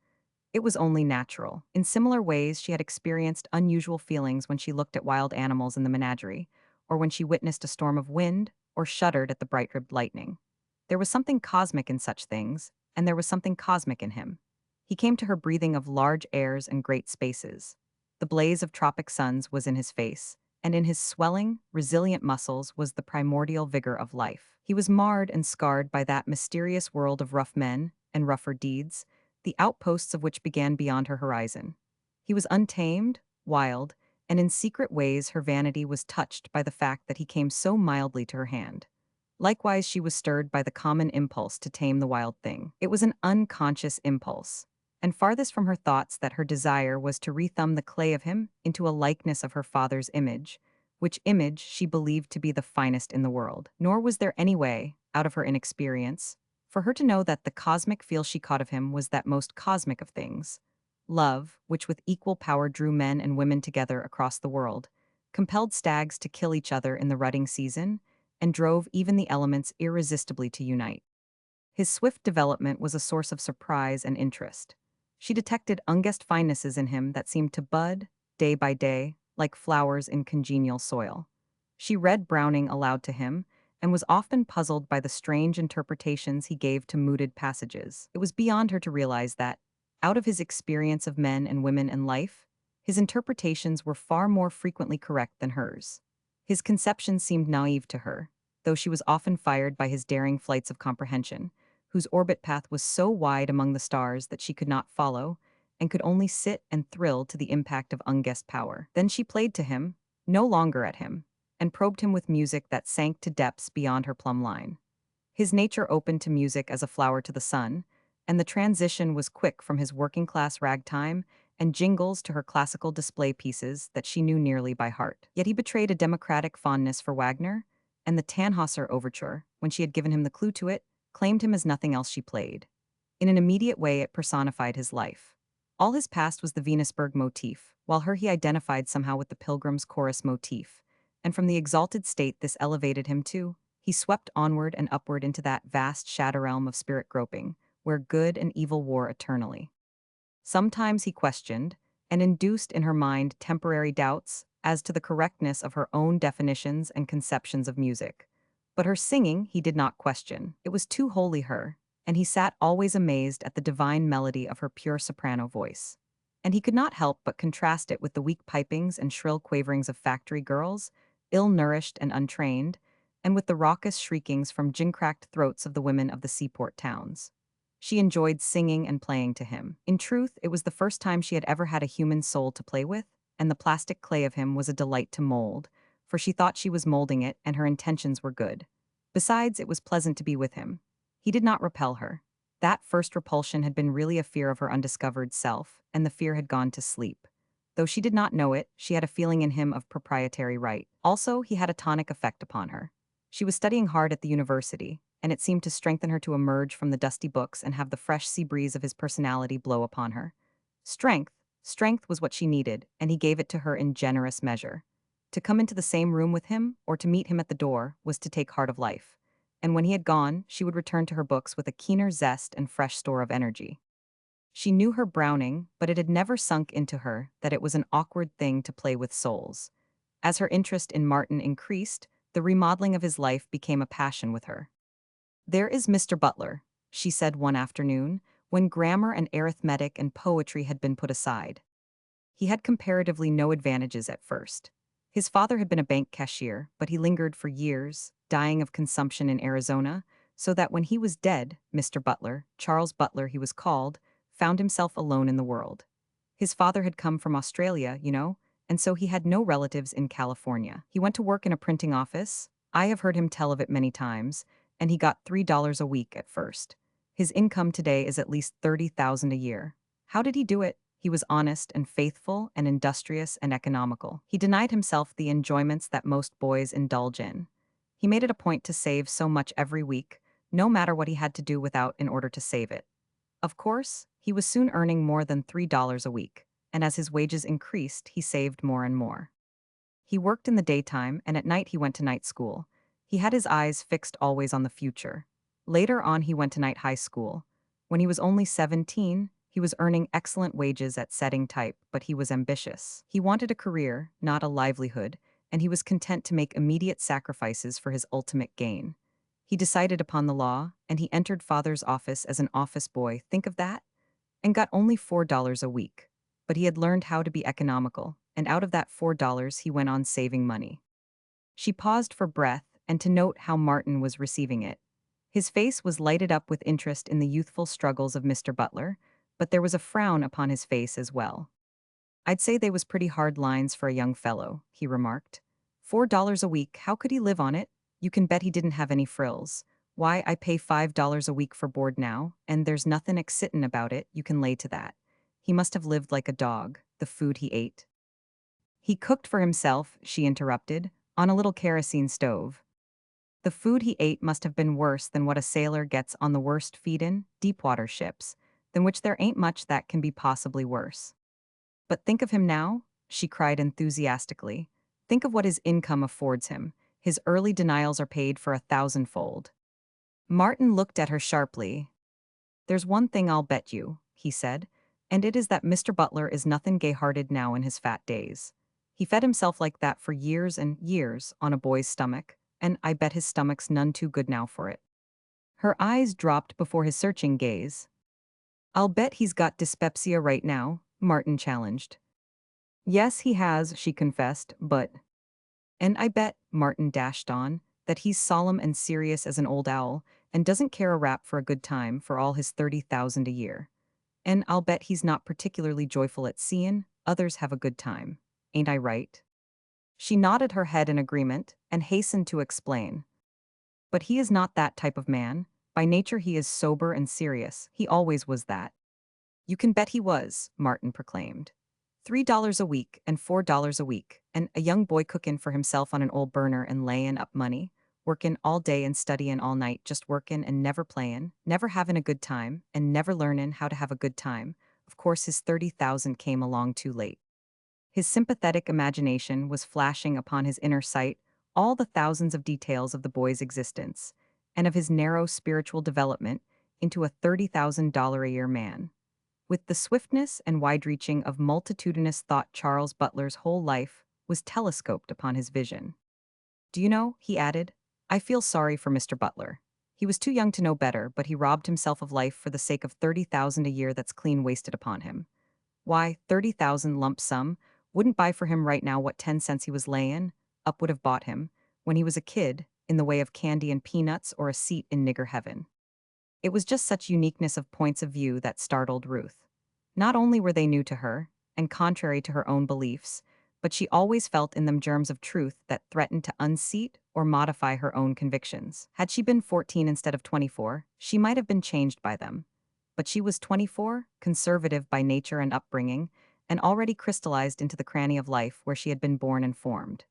It was only natural. In similar ways, she had experienced unusual feelings when she looked at wild animals in the menagerie, or when she witnessed a storm of wind, or shuddered at the bright-ribbed lightning. There was something cosmic in such things, and there was something cosmic in him. He came to her breathing of large airs and great spaces. The blaze of tropic suns was in his face, and in his swelling, resilient muscles was the primordial vigor of life. He was marred and scarred by that mysterious world of rough men and rougher deeds, the outposts of which began beyond her horizon. He was untamed, wild, and in secret ways her vanity was touched by the fact that he came so mildly to her hand. Likewise, she was stirred by the common impulse to tame the wild thing. It was an unconscious impulse, and farthest from her thoughts that her desire was to rethumb the clay of him into a likeness of her father's image, which image she believed to be the finest in the world. Nor was there any way, out of her inexperience, for her to know that the cosmic feel she caught of him was that most cosmic of things, love, which with equal power drew men and women together across the world, compelled stags to kill each other in the rutting season, and drove even the elements irresistibly to unite. His swift development was a source of surprise and interest. She detected unguessed finenesses in him that seemed to bud, day by day, like flowers in congenial soil. She read Browning aloud to him, and was often puzzled by the strange interpretations he gave to mooted passages. It was beyond her to realize that, out of his experience of men and women and life, his interpretations were far more frequently correct than hers. His conceptions seemed naive to her, though she was often fired by his daring flights of comprehension, whose orbit path was so wide among the stars that she could not follow, and could only sit and thrill to the impact of unguessed power. Then she played to him, no longer at him, and probed him with music that sank to depths beyond her plumb line. His nature opened to music as a flower to the sun, and the transition was quick from his working-class ragtime and jingles to her classical display pieces that she knew nearly by heart. Yet he betrayed a democratic fondness for Wagner, and the Tannhäuser overture, when she had given him the clue to it, claimed him as nothing else she played. In an immediate way, it personified his life. All his past was the Venusberg motif, while her he identified somehow with the Pilgrim's Chorus motif, and from the exalted state this elevated him to, he swept onward and upward into that vast shadow realm of spirit groping, where good and evil war eternally. Sometimes he questioned, and induced in her mind temporary doubts as to the correctness of her own definitions and conceptions of music. But her singing he did not question. It was too wholly her, and he sat always amazed at the divine melody of her pure soprano voice. And he could not help but contrast it with the weak pipings and shrill quaverings of factory girls, ill-nourished and untrained, and with the raucous shriekings from gin-cracked throats of the women of the seaport towns. She enjoyed singing and playing to him. In truth, it was the first time she had ever had a human soul to play with, and the plastic clay of him was a delight to mold, for she thought she was molding it and her intentions were good. Besides, it was pleasant to be with him. He did not repel her. That first repulsion had been really a fear of her undiscovered self, and the fear had gone to sleep. Though she did not know it, she had a feeling in him of proprietary right. Also, he had a tonic effect upon her. She was studying hard at the university, and it seemed to strengthen her to emerge from the dusty books and have the fresh sea breeze of his personality blow upon her. Strength, strength was what she needed, and he gave it to her in generous measure. To come into the same room with him, or to meet him at the door, was to take heart of life. And when he had gone, she would return to her books with a keener zest and fresh store of energy. She knew her Browning, but it had never sunk into her that it was an awkward thing to play with souls. As her interest in Martin increased, the remodeling of his life became a passion with her. "There is Mr. Butler," she said one afternoon, when grammar and arithmetic and poetry had been put aside. He had comparatively no advantages at first. His father had been a bank cashier, but he lingered for years, dying of consumption in Arizona, so that when he was dead, Mr. Butler, Charles Butler he was called, found himself alone in the world. His father had come from Australia, and so he had no relatives in California. He went to work in a printing office. I have heard him tell of it many times, and he got $3 a week at first. His income today is at least 30,000 a year. How did he do it? He was honest and faithful and industrious and economical. He denied himself the enjoyments that most boys indulge in. He made it a point to save so much every week, no matter what he had to do without in order to save it. Of course, he was soon earning more than $3 a week, and as his wages increased, he saved more and more. He worked in the daytime, and at night he went to night school. He had his eyes fixed always on the future. Later on, he went to night high school. When he was only 17, he was earning excellent wages at setting type, but he was ambitious. He wanted a career, not a livelihood, and he was content to make immediate sacrifices for his ultimate gain. He decided upon the law, and he entered father's office as an office boy, think of that, and got only $4 a week. But he had learned how to be economical, and out of that $4 he went on saving money. She paused for breath and to note how Martin was receiving it. His face was lighted up with interest in the youthful struggles of Mr. Butler, but there was a frown upon his face as well. "I'd say they was pretty hard lines for a young fellow," he remarked. $4 a week, how could he live on it? You can bet he didn't have any frills. Why, I pay $5 a week for board now, and there's nothing excitin' about it, you can lay to that. He must have lived like a dog, the food he ate. He cooked for himself, she interrupted, on a little kerosene stove. The food he ate must have been worse than what a sailor gets on the worst feedin', deep-water ships, than which there ain't much that can be possibly worse. But think of him now, she cried enthusiastically. Think of what his income affords him. His early denials are paid for 1,000-fold. Martin looked at her sharply. "There's one thing I'll bet you," he said, "and it is that Mr. Butler is nothing gay-hearted now in his fat days. He fed himself like that for years and years on a boy's stomach, and I bet his stomach's none too good now for it." Her eyes dropped before his searching gaze. "I'll bet he's got dyspepsia right now," Martin challenged. "Yes, he has," she confessed, "but—" "And I bet," Martin dashed on, "that he's solemn and serious as an old owl, and doesn't care a rap for a good time for all his 30,000 a year. And I'll bet he's not particularly joyful at seein' others have a good time. Ain't I right?" She nodded her head in agreement and hastened to explain. "But he is not that type of man. By nature he is sober and serious. He always was that." "You can bet he was," Martin proclaimed. $3 a week and $4 a week, and a young boy cookin' for himself on an old burner and layin' up money, workin' all day and studyin' all night, just workin' and never playin', never havin' a good time, and never learnin' how to have a good time. Of course his 30,000 came along too late. His sympathetic imagination was flashing upon his inner sight all the thousands of details of the boy's existence, and of his narrow spiritual development into a $30,000 a year man. With the swiftness and wide-reaching of multitudinous thought, Charles Butler's whole life was telescoped upon his vision. "Do you know," he added, "I feel sorry for Mr. Butler. He was too young to know better, but he robbed himself of life for the sake of 30,000 a year that's clean wasted upon him. Why, 30,000 lump sum wouldn't buy for him right now what 10 cents he was layin' up would have bought him, when he was a kid, in the way of candy and peanuts or a seat in nigger heaven." It was just such uniqueness of points of view that startled Ruth. Not only were they new to her, and contrary to her own beliefs, but she always felt in them germs of truth that threatened to unseat or modify her own convictions. Had she been 14 instead of 24, she might have been changed by them. But she was 24, conservative by nature and upbringing, and already crystallized into the cranny of life where she had been born and formed.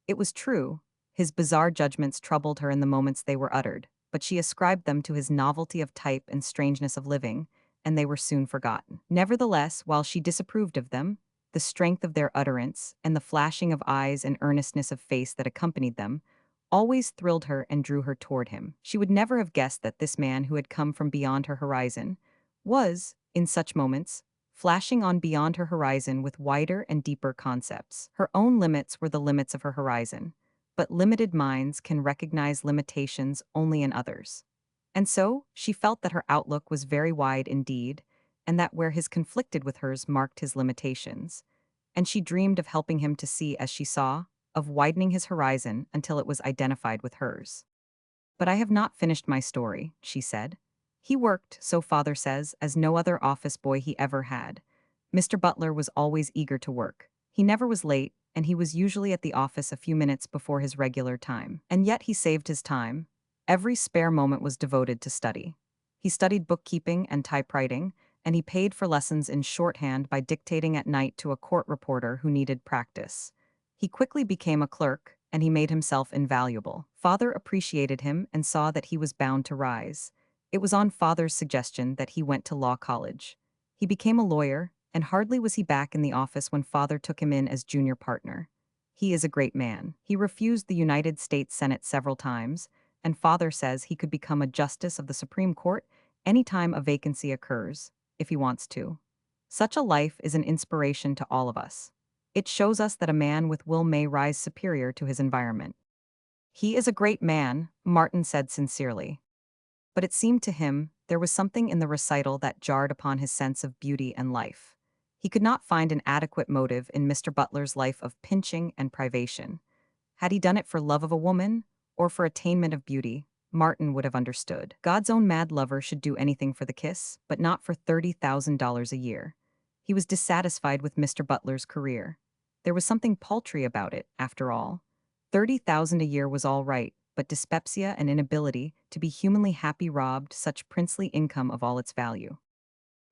It was true, his bizarre judgments troubled her in the moments they were uttered, but she ascribed them to his novelty of type and strangeness of living, and they were soon forgotten. Nevertheless, while she disapproved of them, the strength of their utterance and the flashing of eyes and earnestness of face that accompanied them always thrilled her and drew her toward him. She would never have guessed that this man who had come from beyond her horizon was, in such moments, flashing on beyond her horizon with wider and deeper concepts. Her own limits were the limits of her horizon, but limited minds can recognize limitations only in others. And so, she felt that her outlook was very wide indeed, and that where his conflicted with hers marked his limitations. And she dreamed of helping him to see as she saw, of widening his horizon until it was identified with hers. But I have not finished my story, she said. He worked, so father says, as no other office boy he ever had. Mr. Butler was always eager to work. He never was late, and he was usually at the office a few minutes before his regular time. And yet he saved his time. Every spare moment was devoted to study. He studied bookkeeping and typewriting, and he paid for lessons in shorthand by dictating at night to a court reporter who needed practice. He quickly became a clerk, and he made himself invaluable. Father appreciated him and saw that he was bound to rise. It was on father's suggestion that he went to law college. He became a lawyer, and hardly was he back in the office when father took him in as junior partner. He is a great man. He refused the United States Senate several times, and father says he could become a justice of the Supreme Court anytime a vacancy occurs, if he wants to. Such a life is an inspiration to all of us. It shows us that a man with will may rise superior to his environment. He is a great man, Martin said sincerely. But it seemed to him there was something in the recital that jarred upon his sense of beauty and life. He could not find an adequate motive in Mr. Butler's life of pinching and privation. Had he done it for love of a woman, or for attainment of beauty, Martin would have understood. God's own mad lover should do anything for the kiss, but not for $30,000 a year. He was dissatisfied with Mr. Butler's career. There was something paltry about it, after all. 30,000 a year was all right, but dyspepsia and inability to be humanly happy robbed such princely income of all its value.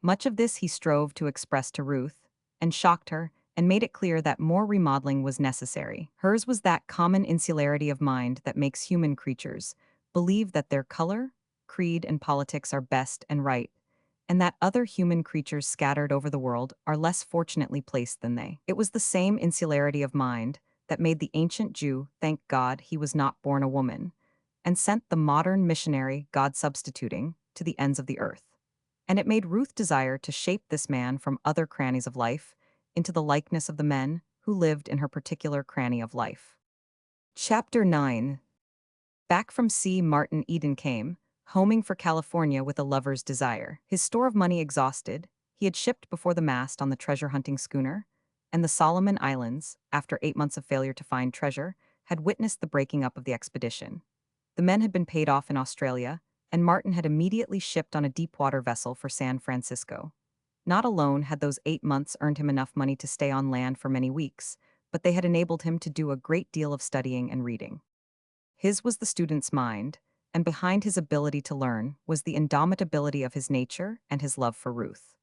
Much of this he strove to express to Ruth, and shocked her, and made it clear that more remodeling was necessary. Hers was that common insularity of mind that makes human creatures believe that their color, creed, and politics are best and right, and that other human creatures scattered over the world are less fortunately placed than they. It was the same insularity of mind that made the ancient Jew thank God he was not born a woman, and sent the modern missionary, God substituting, to the ends of the earth. And it made Ruth desire to shape this man from other crannies of life into the likeness of the men who lived in her particular cranny of life. Chapter 9. Back from sea, Martin Eden came, homing for California with a lover's desire. His store of money exhausted, he had shipped before the mast on the treasure-hunting schooner, and the Solomon Islands, after 8 months of failure to find treasure, had witnessed the breaking up of the expedition. The men had been paid off in Australia, and Martin had immediately shipped on a deep-water vessel for San Francisco. Not alone had those 8 months earned him enough money to stay on land for many weeks, but they had enabled him to do a great deal of studying and reading. His was the student's mind, and behind his ability to learn was the indomitability of his nature and his love for Ruth.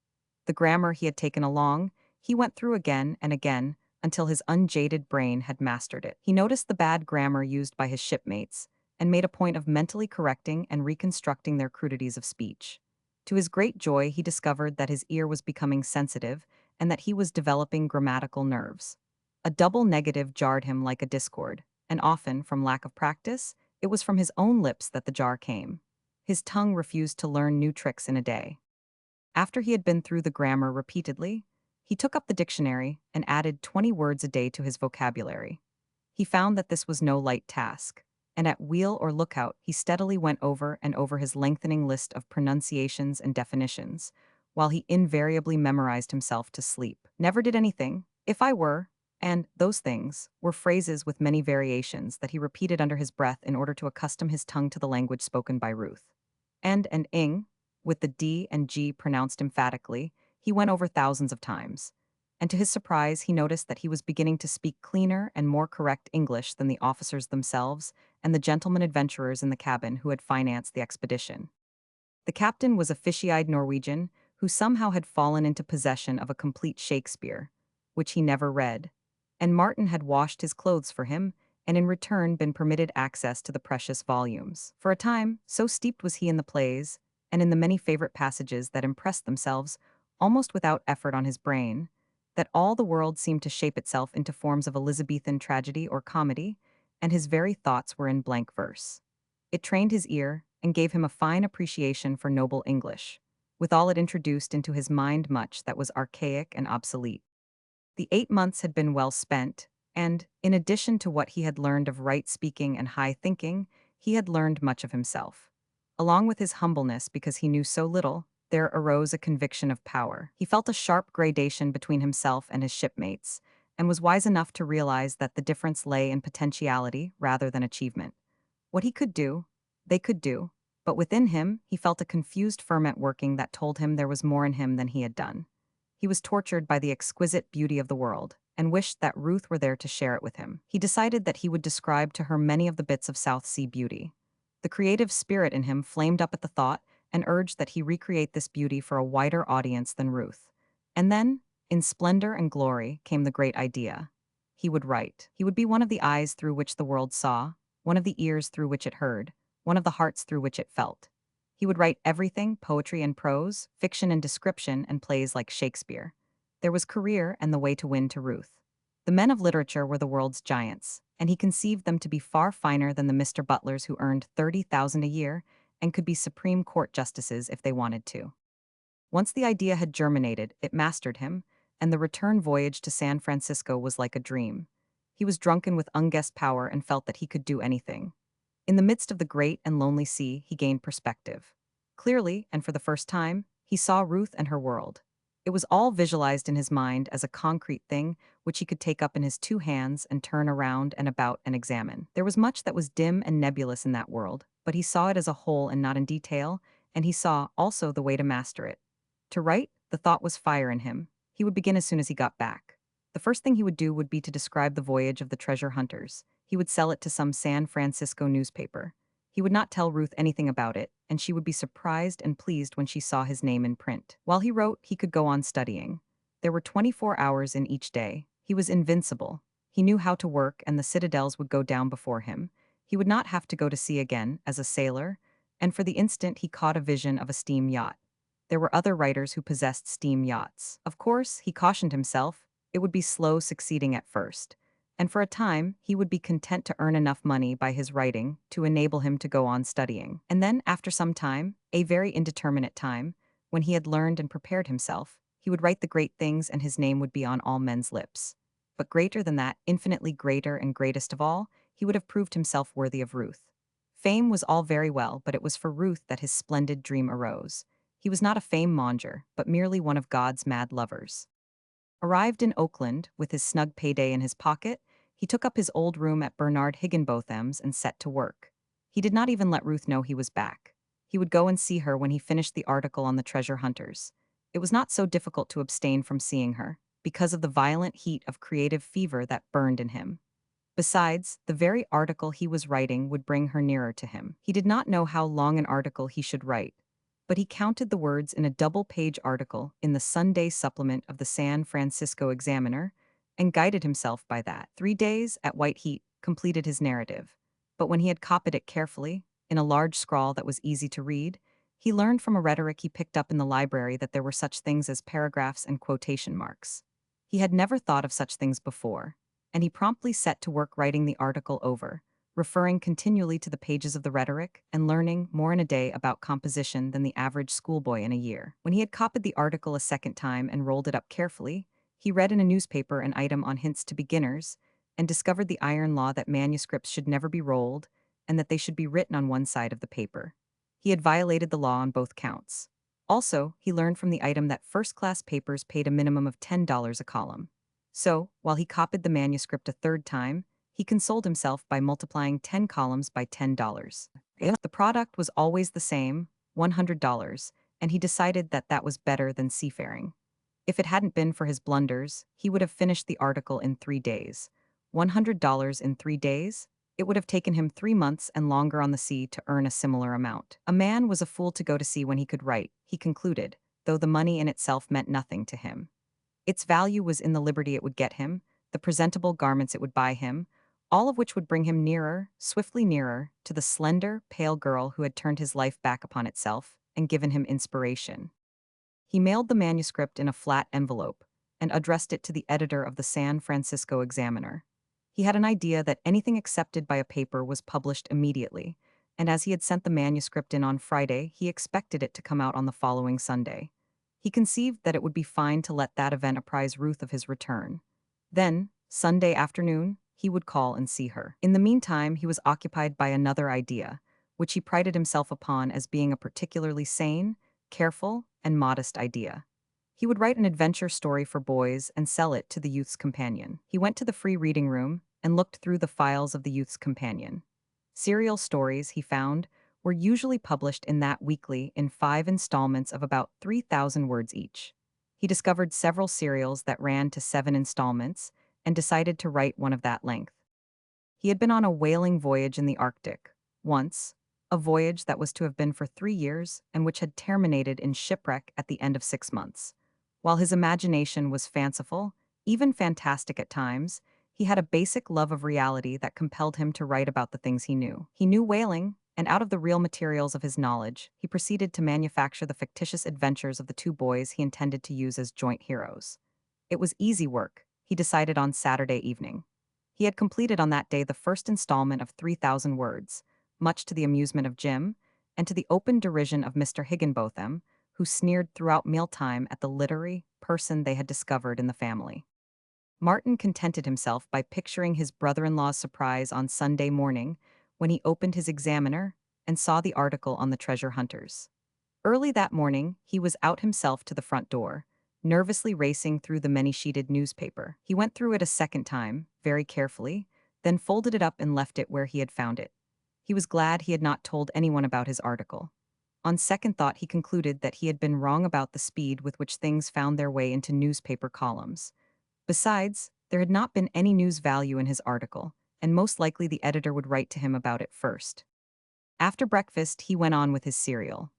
The grammar he had taken along, he went through again and again until his unjaded brain had mastered it. He noticed the bad grammar used by his shipmates, and made a point of mentally correcting and reconstructing their crudities of speech. To his great joy, he discovered that his ear was becoming sensitive and that he was developing grammatical nerves. A double negative jarred him like a discord, and often, from lack of practice, it was from his own lips that the jar came. His tongue refused to learn new tricks in a day. After he had been through the grammar repeatedly, he took up the dictionary and added 20 words a day to his vocabulary. He found that this was no light task, and at wheel or lookout he steadily went over and over his lengthening list of pronunciations and definitions, while he invariably memorized himself to sleep. Never did anything, if I were, and those things were phrases with many variations that he repeated under his breath in order to accustom his tongue to the language spoken by Ruth. And ing, with the D and G pronounced emphatically, he went over thousands of times. And to his surprise, he noticed that he was beginning to speak cleaner and more correct English than the officers themselves and the gentlemen adventurers in the cabin who had financed the expedition. The captain was a fishy-eyed Norwegian who somehow had fallen into possession of a complete Shakespeare, which he never read, and Martin had washed his clothes for him and in return been permitted access to the precious volumes. For a time, so steeped was he in the plays and in the many favorite passages that impressed themselves almost without effort on his brain, that all the world seemed to shape itself into forms of Elizabethan tragedy or comedy, and his very thoughts were in blank verse. It trained his ear and gave him a fine appreciation for noble English. Withal, it introduced into his mind much that was archaic and obsolete. The 8 months had been well spent, and, in addition to what he had learned of right speaking and high thinking, he had learned much of himself. Along with his humbleness because he knew so little, there arose a conviction of power. He felt a sharp gradation between himself and his shipmates, and was wise enough to realize that the difference lay in potentiality rather than achievement. What he could do, they could do, but within him he felt a confused ferment working that told him there was more in him than he had done. He was tortured by the exquisite beauty of the world, and wished that Ruth were there to share it with him. He decided that he would describe to her many of the bits of South Sea beauty. The creative spirit in him flamed up at the thought and urged that he recreate this beauty for a wider audience than Ruth. And then, in splendor and glory, came the great idea. He would write. He would be one of the eyes through which the world saw, one of the ears through which it heard, one of the hearts through which it felt. He would write everything, poetry and prose, fiction and description, and plays like Shakespeare. There was career and the way to win to Ruth. The men of literature were the world's giants, and he conceived them to be far finer than the Mr. Butlers who earned 30,000 a year and could be Supreme Court justices if they wanted to. Once the idea had germinated, it mastered him, and the return voyage to San Francisco was like a dream. He was drunken with unguessed power and felt that he could do anything. In the midst of the great and lonely sea, he gained perspective. Clearly, and for the first time, he saw Ruth and her world. It was all visualized in his mind as a concrete thing which he could take up in his two hands and turn around and about and examine. There was much that was dim and nebulous in that world, but he saw it as a whole and not in detail, and he saw also the way to master it. To write, the thought was fire in him. He would begin as soon as he got back. The first thing he would do would be to describe the voyage of the treasure hunters. He would sell it to some San Francisco newspaper. He would not tell Ruth anything about it, and she would be surprised and pleased when she saw his name in print. While he wrote, he could go on studying. There were 24 hours in each day. He was invincible. He knew how to work, and the citadels would go down before him. He would not have to go to sea again, as a sailor, and for the instant he caught a vision of a steam yacht. There were other writers who possessed steam yachts. Of course, he cautioned himself, it would be slow succeeding at first, and for a time he would be content to earn enough money by his writing to enable him to go on studying. And then, after some time, a very indeterminate time, when he had learned and prepared himself, he would write the great things and his name would be on all men's lips. But greater than that, infinitely greater and greatest of all, he would have proved himself worthy of Ruth. Fame was all very well, but it was for Ruth that his splendid dream arose. He was not a fame monger, but merely one of God's mad lovers. Arrived in Oakland, with his snug payday in his pocket, he took up his old room at Bernard Higginbotham's and set to work. He did not even let Ruth know he was back. He would go and see her when he finished the article on the treasure hunters. It was not so difficult to abstain from seeing her, because of the violent heat of creative fever that burned in him. Besides, the very article he was writing would bring her nearer to him. He did not know how long an article he should write, but he counted the words in a double-page article in the Sunday supplement of the San Francisco Examiner and guided himself by that. 3 days, at white heat, completed his narrative. But when he had copied it carefully, in a large scrawl that was easy to read, he learned from a rhetoric he picked up in the library that there were such things as paragraphs and quotation marks. He had never thought of such things before, and he promptly set to work writing the article over, referring continually to the pages of the rhetoric and learning more in a day about composition than the average schoolboy in a year. When he had copied the article a second time and rolled it up carefully, he read in a newspaper an item on hints to beginners and discovered the iron law that manuscripts should never be rolled and that they should be written on one side of the paper. He had violated the law on both counts. Also, he learned from the item that first-class papers paid a minimum of $10 a column. So, while he copied the manuscript a third time, he consoled himself by multiplying 10 columns by $10. The product was always the same, $100, and he decided that that was better than seafaring. If it hadn't been for his blunders, he would have finished the article in 3 days. $100 in 3 days? It would have taken him 3 months and longer on the sea to earn a similar amount. A man was a fool to go to sea when he could write, he concluded, though the money in itself meant nothing to him. Its value was in the liberty it would get him, the presentable garments it would buy him, all of which would bring him nearer, swiftly nearer, to the slender, pale girl who had turned his life back upon itself and given him inspiration. He mailed the manuscript in a flat envelope and addressed it to the editor of the San Francisco Examiner. He had an idea that anything accepted by a paper was published immediately, and as he had sent the manuscript in on Friday, he expected it to come out on the following Sunday. He conceived that it would be fine to let that event apprise Ruth of his return. Then, Sunday afternoon, he would call and see her. In the meantime, he was occupied by another idea, which he prided himself upon as being a particularly sane, careful, and modest idea. He would write an adventure story for boys and sell it to the Youth's Companion. He went to the free reading room and looked through the files of the Youth's Companion. Serial stories, he found, were usually published in that weekly in 5 installments of about 3,000 words each. He discovered several serials that ran to 7 installments and decided to write one of that length. He had been on a whaling voyage in the Arctic, once, a voyage that was to have been for 3 years and which had terminated in shipwreck at the end of 6 months. While his imagination was fanciful, even fantastic at times, he had a basic love of reality that compelled him to write about the things he knew. He knew whaling, and out of the real materials of his knowledge, he proceeded to manufacture the fictitious adventures of the 2 boys he intended to use as joint heroes. It was easy work, he decided on Saturday evening. He had completed on that day the first installment of 3,000 words, much to the amusement of Jim, and to the open derision of Mr. Higginbotham, who sneered throughout mealtime at the literary person they had discovered in the family. Martin contented himself by picturing his brother-in-law's surprise on Sunday morning when he opened his Examiner and saw the article on the treasure hunters. Early that morning, he was out himself to the front door, nervously racing through the many-sheeted newspaper. He went through it a second time, very carefully, then folded it up and left it where he had found it. He was glad he had not told anyone about his article. On second thought, he concluded that he had been wrong about the speed with which things found their way into newspaper columns. Besides, there had not been any news value in his article, and most likely the editor would write to him about it first. After breakfast, he went on with his serial.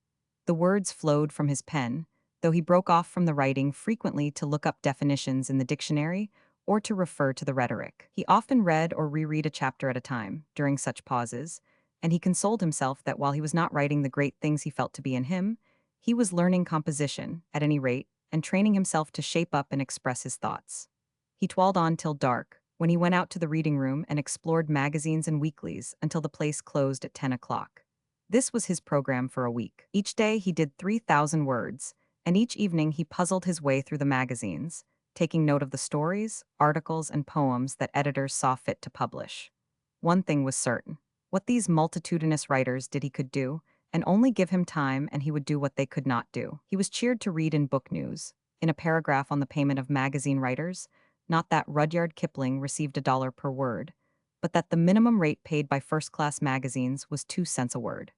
The words flowed from his pen, though he broke off from the writing frequently to look up definitions in the dictionary or to refer to the rhetoric. He often read or reread a chapter at a time during such pauses, and he consoled himself that while he was not writing the great things he felt to be in him, he was learning composition, at any rate, and training himself to shape up and express his thoughts. He toiled on till dark, when he went out to the reading room and explored magazines and weeklies until the place closed at 10 o'clock. This was his program for a week. Each day he did 3,000 words, and each evening he puzzled his way through the magazines, taking note of the stories, articles, and poems that editors saw fit to publish. One thing was certain. What these multitudinous writers did he could do, and only give him time and he would do what they could not do. He was cheered to read in book news, in a paragraph on the payment of magazine writers, not that Rudyard Kipling received $1 per word, but that the minimum rate paid by first-class magazines was 2 cents a word.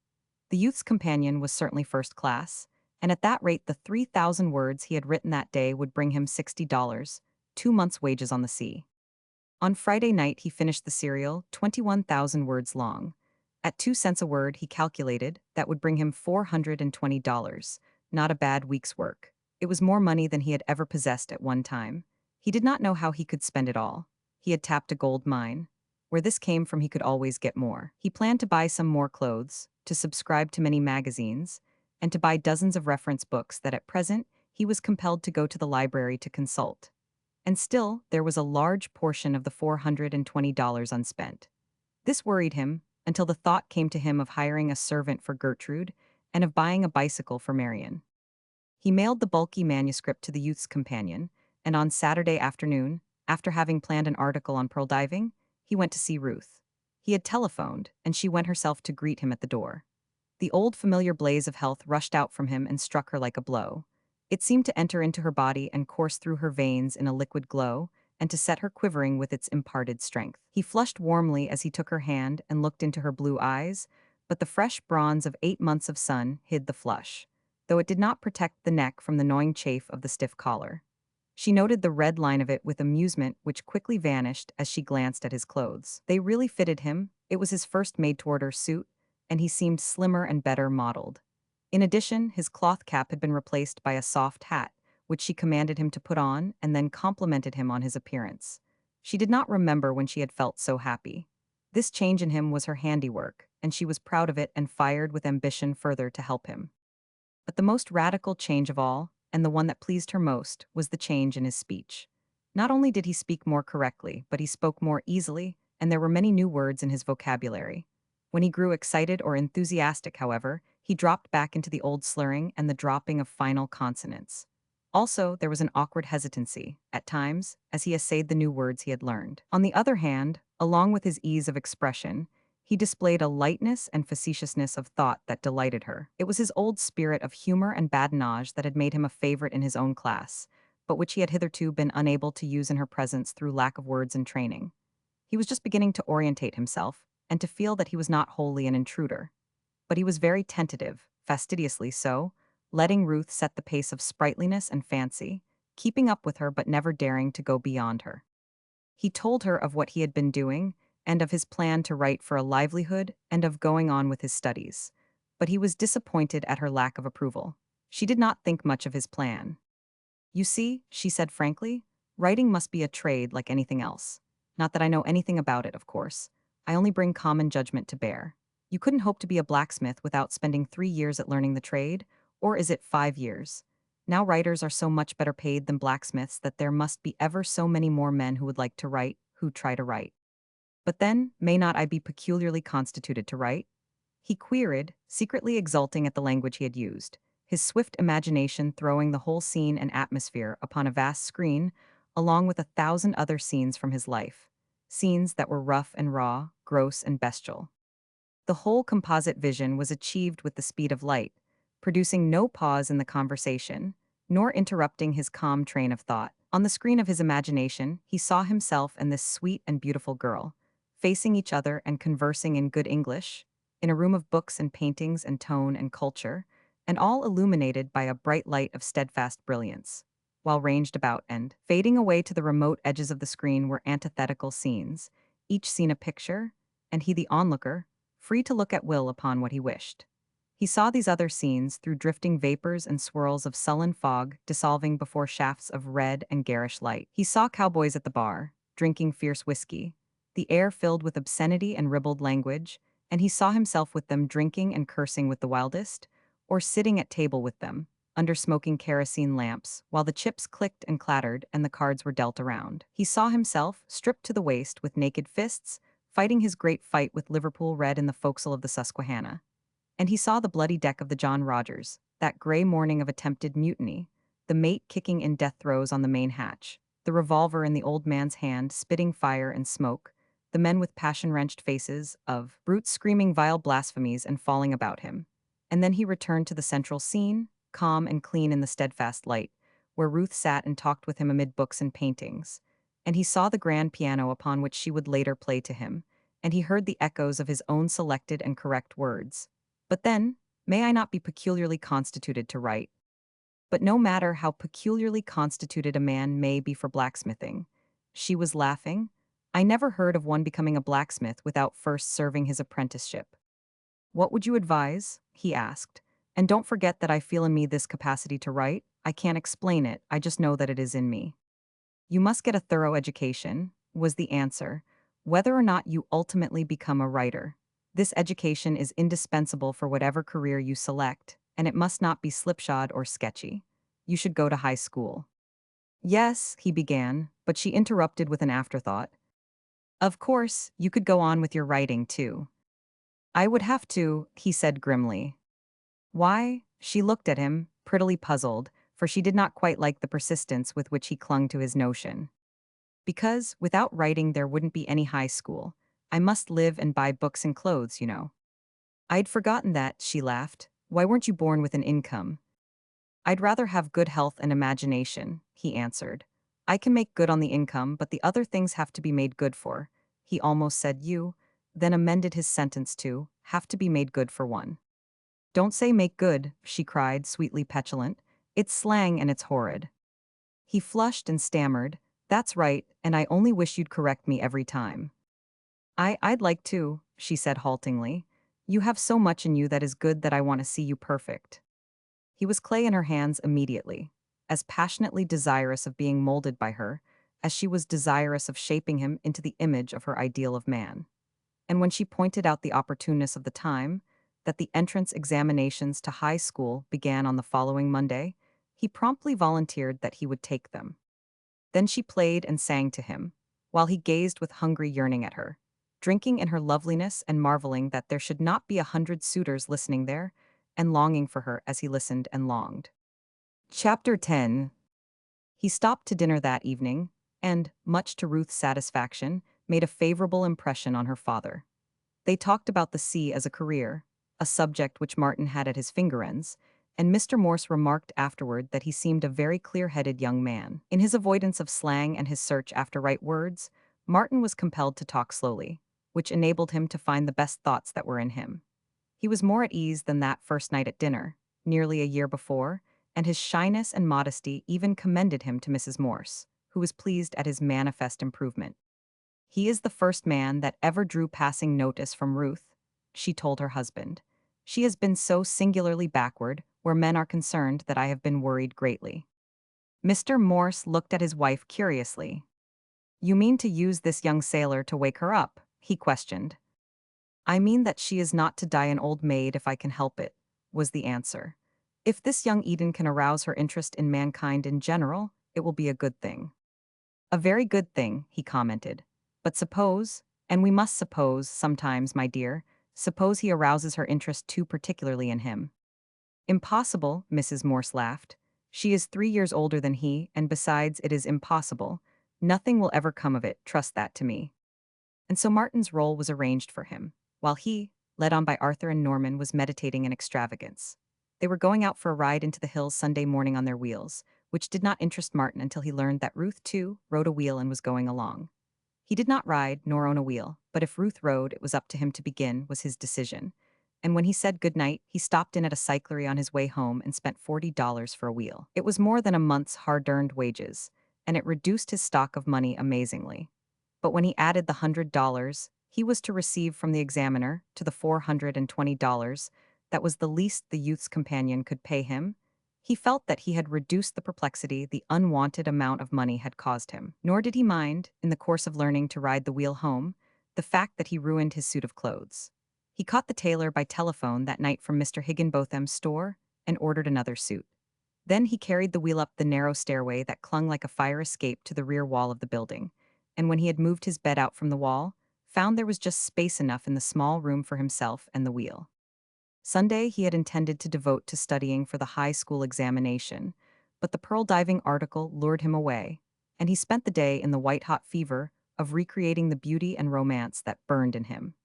The Youth's Companion was certainly first class, and at that rate the 3,000 words he had written that day would bring him $60, 2 months' wages on the sea. On Friday night he finished the serial, 21,000 words long. At 2 cents a word, he calculated, that would bring him $420, not a bad week's work. It was more money than he had ever possessed at one time. He did not know how he could spend it all. He had tapped a gold mine. Where this came from, he could always get more. He planned to buy some more clothes, to subscribe to many magazines, and to buy dozens of reference books that at present he was compelled to go to the library to consult. And still, there was a large portion of the $420 unspent. This worried him, until the thought came to him of hiring a servant for Gertrude and of buying a bicycle for Marion. He mailed the bulky manuscript to the Youth's Companion, and on Saturday afternoon, after having planned an article on pearl diving, he went to see Ruth. He had telephoned, and she went herself to greet him at the door. The old familiar blaze of health rushed out from him and struck her like a blow. It seemed to enter into her body and course through her veins in a liquid glow, and to set her quivering with its imparted strength. He flushed warmly as he took her hand and looked into her blue eyes, but the fresh bronze of 8 months of sun hid the flush, though it did not protect the neck from the gnawing chafe of the stiff collar. She noted the red line of it with amusement which quickly vanished as she glanced at his clothes. They really fitted him. It was his first made-to-order suit, and he seemed slimmer and better modeled. In addition, his cloth cap had been replaced by a soft hat, which she commanded him to put on and then complimented him on his appearance. She did not remember when she had felt so happy. This change in him was her handiwork, and she was proud of it and fired with ambition further to help him. But the most radical change of all, and the one that pleased her most, was the change in his speech. Not only did he speak more correctly, but he spoke more easily, and there were many new words in his vocabulary. When he grew excited or enthusiastic, however, he dropped back into the old slurring and the dropping of final consonants. Also, there was an awkward hesitancy, at times, as he essayed the new words he had learned. On the other hand, along with his ease of expression, he displayed a lightness and facetiousness of thought that delighted her. It was his old spirit of humor and badinage that had made him a favorite in his own class, but which he had hitherto been unable to use in her presence through lack of words and training. He was just beginning to orientate himself, and to feel that he was not wholly an intruder. But he was very tentative, fastidiously so, letting Ruth set the pace of sprightliness and fancy, keeping up with her but never daring to go beyond her. He told her of what he had been doing, and of his plan to write for a livelihood and of going on with his studies. But he was disappointed at her lack of approval. She did not think much of his plan. You see, she said frankly, writing must be a trade like anything else. Not that I know anything about it, of course. I only bring common judgment to bear. You couldn't hope to be a blacksmith without spending 3 years at learning the trade, or is it 5 years? Now writers are so much better paid than blacksmiths that there must be ever so many more men who would like to write, who try to write. But then, may not I be peculiarly constituted to write? He queried, secretly exulting at the language he had used, his swift imagination throwing the whole scene and atmosphere upon a vast screen, along with 1,000 other scenes from his life. Scenes that were rough and raw, gross and bestial. The whole composite vision was achieved with the speed of light, producing no pause in the conversation, nor interrupting his calm train of thought. On the screen of his imagination, he saw himself and this sweet and beautiful girl, facing each other and conversing in good English, in a room of books and paintings and tone and culture, and all illuminated by a bright light of steadfast brilliance. While ranged about and fading away to the remote edges of the screen were antithetical scenes, each scene a picture, and he the onlooker, free to look at will upon what he wished. He saw these other scenes through drifting vapors and swirls of sullen fog dissolving before shafts of red and garish light. He saw cowboys at the bar, drinking fierce whiskey, the air filled with obscenity and ribald language, and he saw himself with them drinking and cursing with the wildest, or sitting at table with them, under smoking kerosene lamps, while the chips clicked and clattered and the cards were dealt around. He saw himself, stripped to the waist with naked fists, fighting his great fight with Liverpool Red in the forecastle of the Susquehanna. And he saw the bloody deck of the John Rogers, that gray morning of attempted mutiny, the mate kicking in death throes on the main hatch, the revolver in the old man's hand spitting fire and smoke, the men with passion-wrenched faces of brutes screaming vile blasphemies and falling about him. And then he returned to the central scene, calm and clean in the steadfast light, where Ruth sat and talked with him amid books and paintings. And he saw the grand piano upon which she would later play to him, and he heard the echoes of his own selected and correct words. But then, may I not be peculiarly constituted to write? But no matter how peculiarly constituted a man may be for blacksmithing. She was laughing. I never heard of one becoming a blacksmith without first serving his apprenticeship. What would you advise? He asked. And don't forget that I feel in me this capacity to write. I can't explain it, I just know that it is in me. You must get a thorough education, was the answer, whether or not you ultimately become a writer. This education is indispensable for whatever career you select, and it must not be slipshod or sketchy. You should go to high school. Yes, he began, but she interrupted with an afterthought. Of course, you could go on with your writing, too. I would have to, he said grimly. Why? She looked at him, prettily puzzled, for she did not quite like the persistence with which he clung to his notion. Because, without writing, there wouldn't be any high school. I must live and buy books and clothes, you know. I'd forgotten that, she laughed. Why weren't you born with an income? I'd rather have good health and imagination, he answered. I can make good on the income, but the other things have to be made good for. He almost said you, then amended his sentence to, have to be made good for one. Don't say make good, she cried, sweetly petulant. It's slang and it's horrid. He flushed and stammered, that's right, and I only wish you'd correct me every time. I'd like to, she said haltingly. You have so much in you that is good that I want to see you perfect. He was clay in her hands immediately, as passionately desirous of being molded by her as she was desirous of shaping him into the image of her ideal of man. And when she pointed out the opportuneness of the time, that the entrance examinations to high school began on the following Monday, he promptly volunteered that he would take them. Then she played and sang to him, while he gazed with hungry yearning at her, drinking in her loveliness and marveling that there should not be 100 suitors listening there, and longing for her as he listened and longed. Chapter 10. He stopped to dinner that evening, and, much to Ruth's satisfaction, made a favorable impression on her father. They talked about the sea as a career, a subject which Martin had at his finger ends, and Mr. Morse remarked afterward that he seemed a very clear-headed young man. In his avoidance of slang and his search after right words, Martin was compelled to talk slowly, which enabled him to find the best thoughts that were in him. He was more at ease than that first night at dinner, nearly a year before, and his shyness and modesty even commended him to Mrs. Morse, who was pleased at his manifest improvement. He is the first man that ever drew passing notice from Ruth, she told her husband. She has been so singularly backward, where men are concerned, that I have been worried greatly. Mr. Morse looked at his wife curiously. You mean to use this young sailor to wake her up? He questioned. I mean that she is not to die an old maid if I can help it, was the answer. If this young Eden can arouse her interest in mankind in general, it will be a good thing. A very good thing, he commented. But suppose, and we must suppose sometimes, my dear, suppose he arouses her interest too particularly in him. Impossible, Mrs. Morse laughed. She is 3 years older than he, and besides, it is impossible. Nothing will ever come of it, trust that to me. And so Martin's role was arranged for him, while he, led on by Arthur and Norman, was meditating an extravagance. They were going out for a ride into the hills Sunday morning on their wheels, which did not interest Martin until he learned that Ruth, too, rode a wheel and was going along. He did not ride nor own a wheel, but if Ruth rode, it was up to him to begin, was his decision. And when he said good night, he stopped in at a cyclery on his way home and spent $40 for a wheel. It was more than a month's hard-earned wages, and it reduced his stock of money amazingly. But when he added the $100 he was to receive from the examiner to the $420 that was the least the youth's companion could pay him, he felt that he had reduced the perplexity the unwanted amount of money had caused him. Nor did he mind, in the course of learning to ride the wheel home, the fact that he ruined his suit of clothes. He caught the tailor by telephone that night from Mr. Higginbotham's store and ordered another suit. Then he carried the wheel up the narrow stairway that clung like a fire escape to the rear wall of the building, and when he had moved his bed out from the wall, found there was just space enough in the small room for himself and the wheel. Sunday he had intended to devote to studying for the high school examination, but the pearl diving article lured him away, and he spent the day in the white-hot fever of recreating the beauty and romance that burned in him.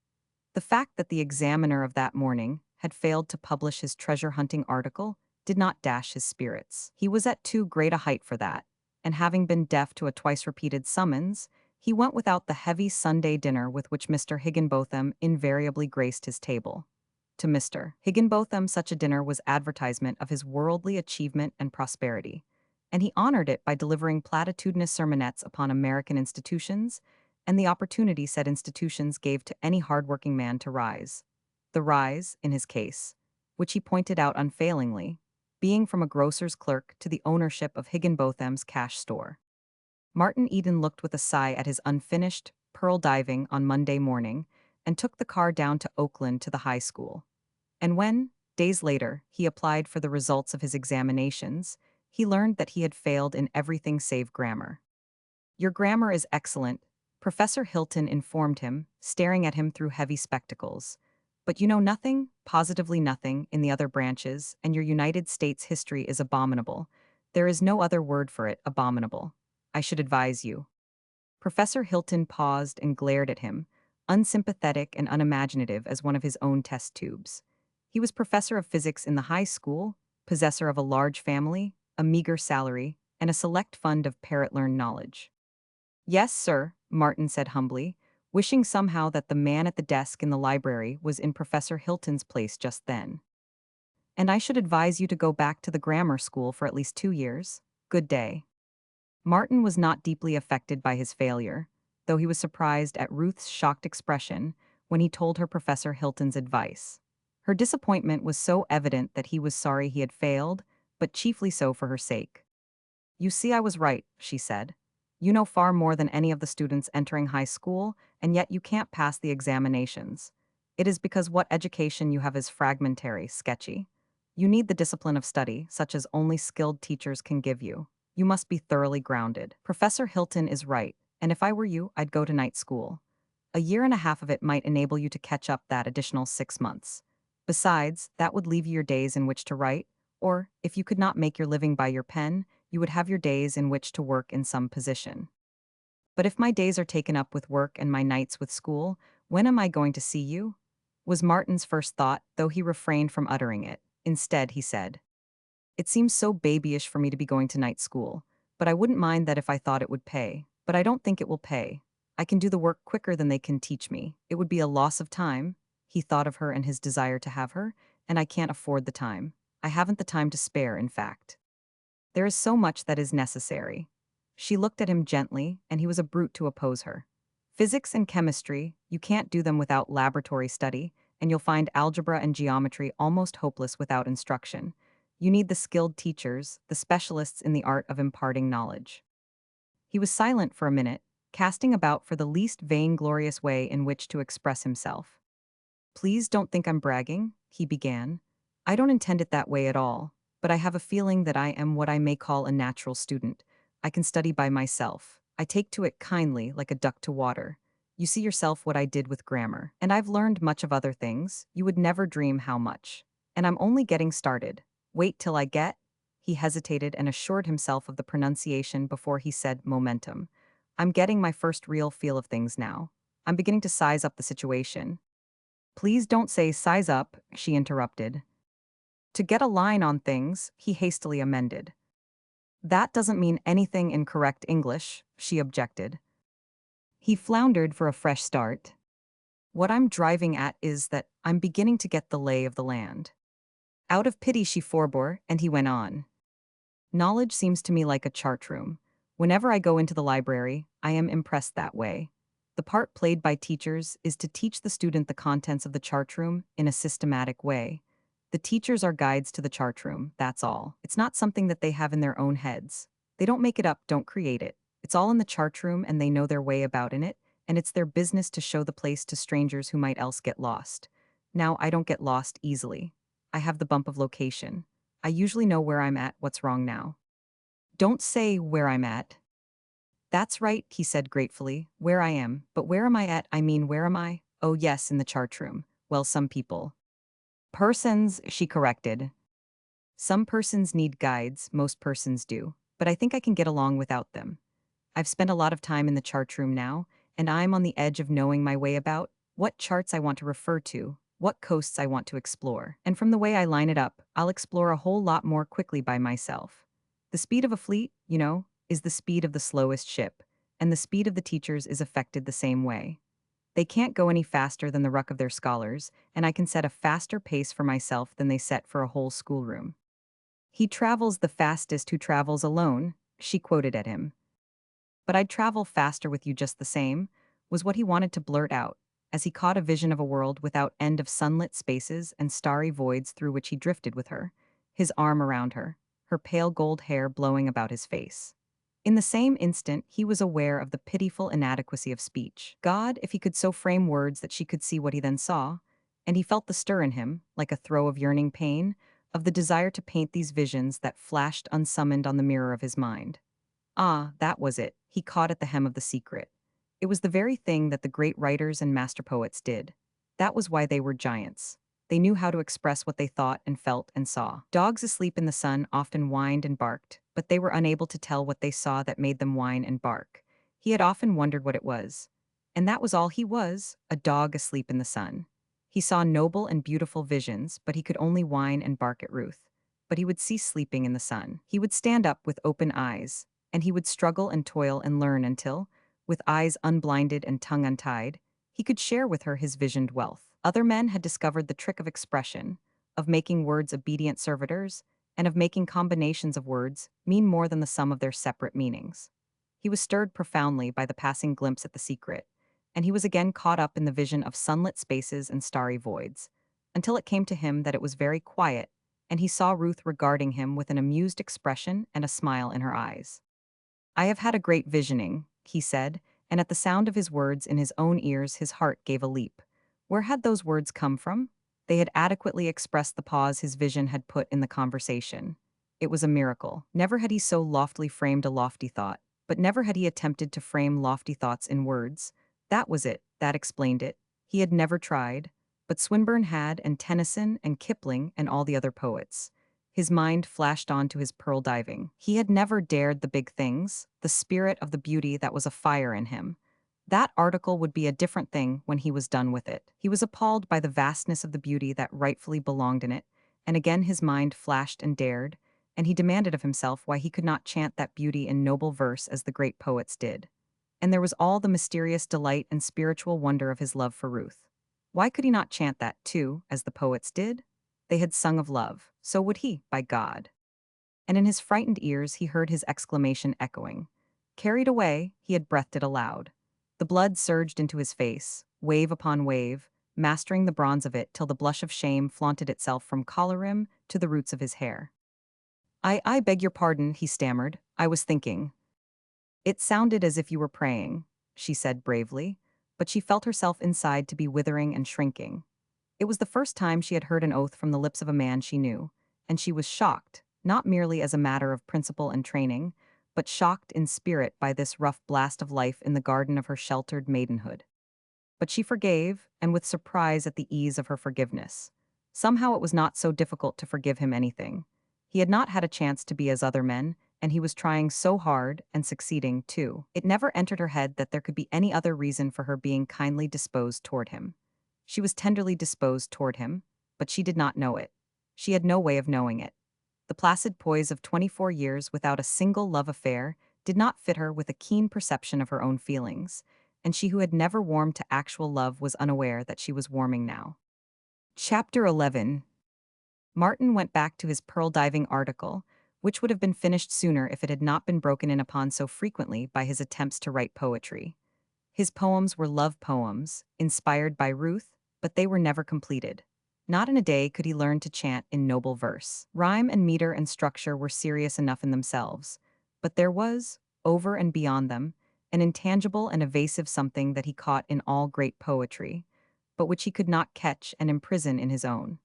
The fact that the examiner of that morning had failed to publish his treasure-hunting article did not dash his spirits. He was at too great a height for that, and having been deaf to a twice-repeated summons, he went without the heavy Sunday dinner with which Mr. Higginbotham invariably graced his table. To Mr. Higginbotham such a dinner was advertisement of his worldly achievement and prosperity, and he honored it by delivering platitudinous sermonettes upon American institutions and the opportunity said institutions gave to any hard-working man to rise. The rise, in his case, which he pointed out unfailingly, being from a grocer's clerk to the ownership of Higginbotham's cash store. Martin Eden looked with a sigh at his unfinished pearl diving on Monday morning and took the car down to Oakland to the high school. And when, days later, he applied for the results of his examinations, he learned that he had failed in everything save grammar. Your grammar is excellent, Professor Hilton informed him, staring at him through heavy spectacles. But you know nothing, positively nothing, in the other branches, and your United States history is abominable. There is no other word for it, abominable. I should advise you. Professor Hilton paused and glared at him, unsympathetic and unimaginative as one of his own test tubes. He was professor of physics in the high school, possessor of a large family, a meager salary, and a select fund of parrot-learned knowledge. Yes, sir, Martin said humbly, wishing somehow that the man at the desk in the library was in Professor Hilton's place just then. And I should advise you to go back to the grammar school for at least 2 years. Good day. Martin was not deeply affected by his failure, though he was surprised at Ruth's shocked expression when he told her Professor Hilton's advice. Her disappointment was so evident that he was sorry he had failed, but chiefly so for her sake. "You see, I was right," she said. "You know far more than any of the students entering high school, and yet you can't pass the examinations. It is because what education you have is fragmentary, sketchy. You need the discipline of study, such as only skilled teachers can give you. You must be thoroughly grounded. Professor Hilton is right, and if I were you, I'd go to night school. A year and a half of it might enable you to catch up that additional 6 months. Besides, that would leave you your days in which to write, or, if you could not make your living by your pen, you would have your days in which to work in some position. But if my days are taken up with work and my nights with school, when am I going to see you?" Was Martin's first thought, though he refrained from uttering it. Instead, he said, "It seems so babyish for me to be going to night school, but I wouldn't mind that if I thought it would pay. But I don't think it will pay. I can do the work quicker than they can teach me. It would be a loss of time." He thought of her and his desire to have her, "and I can't afford the time. I haven't the time to spare, in fact. There is so much that is necessary." She looked at him gently, and he was a brute to oppose her. "Physics and chemistry, you can't do them without laboratory study, and you'll find algebra and geometry almost hopeless without instruction. You need the skilled teachers, the specialists in the art of imparting knowledge." He was silent for a minute, casting about for the least vainglorious way in which to express himself. "Please don't think I'm bragging," he began. "I don't intend it that way at all, but I have a feeling that I am what I may call a natural student. I can study by myself. I take to it kindly, like a duck to water. You see yourself what I did with grammar. And I've learned much of other things. You would never dream how much. And I'm only getting started. Wait till I get—" He hesitated and assured himself of the pronunciation before he said momentum. "I'm getting my first real feel of things now. I'm beginning to size up the situation." "Please don't say size up," she interrupted. "To get a line on things," he hastily amended. "That doesn't mean anything in correct English," she objected. He floundered for a fresh start. "What I'm driving at is that I'm beginning to get the lay of the land." Out of pity she forbore, and he went on. "Knowledge seems to me like a chart room. Whenever I go into the library, I am impressed that way. The part played by teachers is to teach the student the contents of the chart room in a systematic way. The teachers are guides to the chart room, that's all. It's not something that they have in their own heads. They don't make it up, don't create it. It's all in the chart room and they know their way about in it, and it's their business to show the place to strangers who might else get lost. Now, I don't get lost easily. I have the bump of location. I usually know where I'm at, what's wrong now." "Don't say where I'm at." "That's right," he said gratefully, "where I am. But where am I at? I mean, where am I? Oh yes, in the chart room. Well, some people—" "Persons," she corrected. "Some persons need guides, most persons do. But I think I can get along without them. I've spent a lot of time in the chart room now, and I'm on the edge of knowing my way about what charts I want to refer to, what coasts I want to explore. And from the way I line it up, I'll explore a whole lot more quickly by myself. The speed of a fleet, you know, is the speed of the slowest ship, and the speed of the teachers is affected the same way. They can't go any faster than the ruck of their scholars, and I can set a faster pace for myself than they set for a whole schoolroom." "He travels the fastest who travels alone," she quoted at him. "But I'd travel faster with you just the same," was what he wanted to blurt out, as he caught a vision of a world without end of sunlit spaces and starry voids through which he drifted with her, his arm around her, her pale gold hair blowing about his face. In the same instant, he was aware of the pitiful inadequacy of speech. God, if he could so frame words that she could see what he then saw, and he felt the stir in him, like a throe of yearning pain, of the desire to paint these visions that flashed unsummoned on the mirror of his mind. Ah, that was it. He caught at the hem of the secret. It was the very thing that the great writers and master poets did. That was why they were giants. They knew how to express what they thought and felt and saw. Dogs asleep in the sun often whined and barked, but they were unable to tell what they saw that made them whine and bark. He had often wondered what it was. And that was all he was, a dog asleep in the sun. He saw noble and beautiful visions, but he could only whine and bark at Ruth. But he would cease sleeping in the sun. He would stand up with open eyes, and he would struggle and toil and learn until, with eyes unblinded and tongue untied, he could share with her his visioned wealth. Other men had discovered the trick of expression, of making words obedient servitors, and of making combinations of words mean more than the sum of their separate meanings. He was stirred profoundly by the passing glimpse at the secret, and he was again caught up in the vision of sunlit spaces and starry voids, until it came to him that it was very quiet, and he saw Ruth regarding him with an amused expression and a smile in her eyes. "I have had a great visioning," he said, and at the sound of his words in his own ears his heart gave a leap. Where had those words come from? They had adequately expressed the pause his vision had put in the conversation. It was a miracle. Never had he so loftily framed a lofty thought, but never had he attempted to frame lofty thoughts in words. That was it, that explained it. He had never tried, but Swinburne had, and Tennyson, and Kipling, and all the other poets. His mind flashed on to his pearl diving. He had never dared the big things, the spirit of the beauty that was a fire in him. That article would be a different thing when he was done with it. He was appalled by the vastness of the beauty that rightfully belonged in it, and again his mind flashed and dared, and he demanded of himself why he could not chant that beauty in noble verse as the great poets did. And there was all the mysterious delight and spiritual wonder of his love for Ruth. Why could he not chant that, too, as the poets did? They had sung of love, so would he, by God. And in his frightened ears he heard his exclamation echoing. Carried away, he had breathed it aloud. The blood surged into his face, wave upon wave, mastering the bronze of it till the blush of shame flaunted itself from collar rim to the roots of his hair. I beg your pardon," he stammered. "I was thinking." "It sounded as if you were praying," she said bravely, but she felt herself inside to be withering and shrinking. It was the first time she had heard an oath from the lips of a man she knew, and she was shocked, not merely as a matter of principle and training, but shocked in spirit by this rough blast of life in the garden of her sheltered maidenhood. But she forgave, and with surprise at the ease of her forgiveness. Somehow it was not so difficult to forgive him anything. He had not had a chance to be as other men, and he was trying so hard, and succeeding, too. It never entered her head that there could be any other reason for her being kindly disposed toward him. She was tenderly disposed toward him, but she did not know it. She had no way of knowing it. The placid poise of 24 years without a single love affair did not fit her with a keen perception of her own feelings, and she who had never warmed to actual love was unaware that she was warming now. Chapter 11. Martin went back to his pearl diving article, which would have been finished sooner if it had not been broken in upon so frequently by his attempts to write poetry. His poems were love poems, inspired by Ruth, but they were never completed. Not in a day could he learn to chant in noble verse. Rhyme and meter and structure were serious enough in themselves, but there was, over and beyond them, an intangible and evasive something that he caught in all great poetry, but which he could not catch and imprison in his own.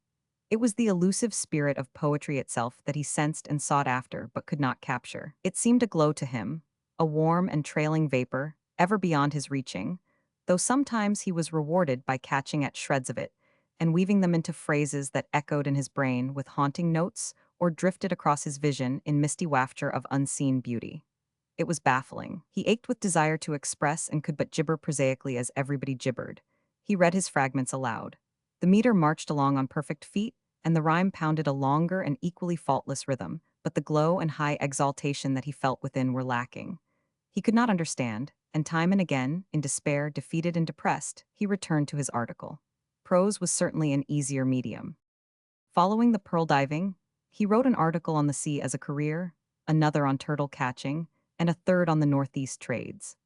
It was the elusive spirit of poetry itself that he sensed and sought after but could not capture. It seemed a glow to him, a warm and trailing vapor, ever beyond his reaching, though sometimes he was rewarded by catching at shreds of it and weaving them into phrases that echoed in his brain with haunting notes or drifted across his vision in misty wafture of unseen beauty. It was baffling. He ached with desire to express and could but gibber prosaically as everybody gibbered. He read his fragments aloud. The meter marched along on perfect feet, and the rhyme pounded a longer and equally faultless rhythm, but the glow and high exaltation that he felt within were lacking. He could not understand, and time and again, in despair, defeated and depressed, he returned to his article. Prose was certainly an easier medium. Following the pearl diving, he wrote an article on the sea as a career, another on turtle catching, and a third on the Northeast trades.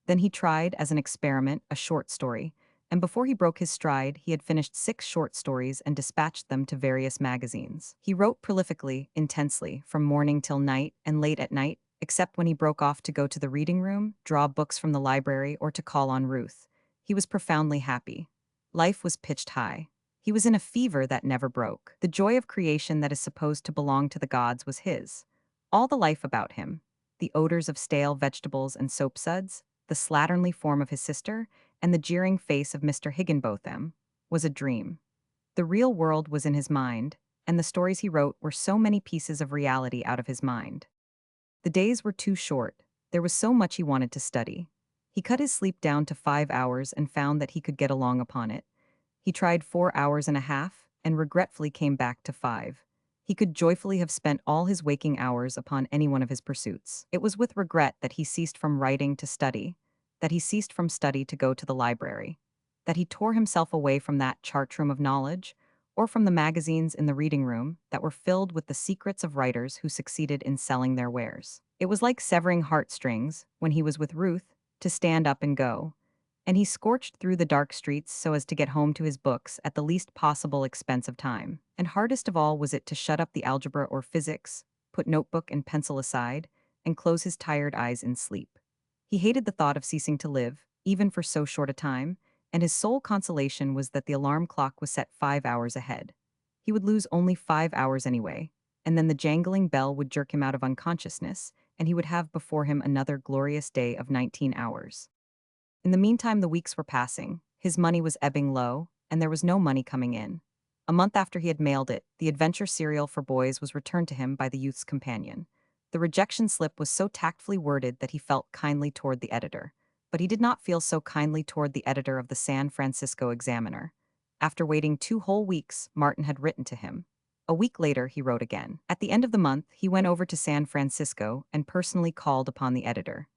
Then he tried, as an experiment, a short story, and before he broke his stride, he had finished 6 short stories and dispatched them to various magazines. He wrote prolifically, intensely, from morning till night and late at night, except when he broke off to go to the reading room, draw books from the library, or to call on Ruth. He was profoundly happy. Life was pitched high. He was in a fever that never broke. The joy of creation that is supposed to belong to the gods was his. All the life about him, the odors of stale vegetables and soapsuds, the slatternly form of his sister, and the jeering face of Mr. Higginbotham, was a dream. The real world was in his mind, and the stories he wrote were so many pieces of reality out of his mind. The days were too short. There was so much he wanted to study. He cut his sleep down to 5 hours and found that he could get along upon it. He tried 4 hours and a half, and regretfully came back to 5. He could joyfully have spent all his waking hours upon any one of his pursuits. It was with regret that he ceased from writing to study, that he ceased from study to go to the library, that he tore himself away from that chart-room of knowledge, or from the magazines in the reading room that were filled with the secrets of writers who succeeded in selling their wares. It was like severing heartstrings, when he was with Ruth, to stand up and go. And he scorched through the dark streets so as to get home to his books at the least possible expense of time. And hardest of all was it to shut up the algebra or physics, put notebook and pencil aside, and close his tired eyes in sleep. He hated the thought of ceasing to live, even for so short a time, and his sole consolation was that the alarm clock was set 5 hours ahead. He would lose only 5 hours anyway, and then the jangling bell would jerk him out of unconsciousness, and he would have before him another glorious day of 19 hours. In the meantime, the weeks were passing, his money was ebbing low, and there was no money coming in. A month after he had mailed it, the adventure serial for boys was returned to him by the youth's companion. The rejection slip was so tactfully worded that he felt kindly toward the editor. But he did not feel so kindly toward the editor of the San Francisco Examiner. After waiting 2 whole weeks, Martin had written to him. A week later, he wrote again. At the end of the month, he went over to San Francisco and personally called upon the editor.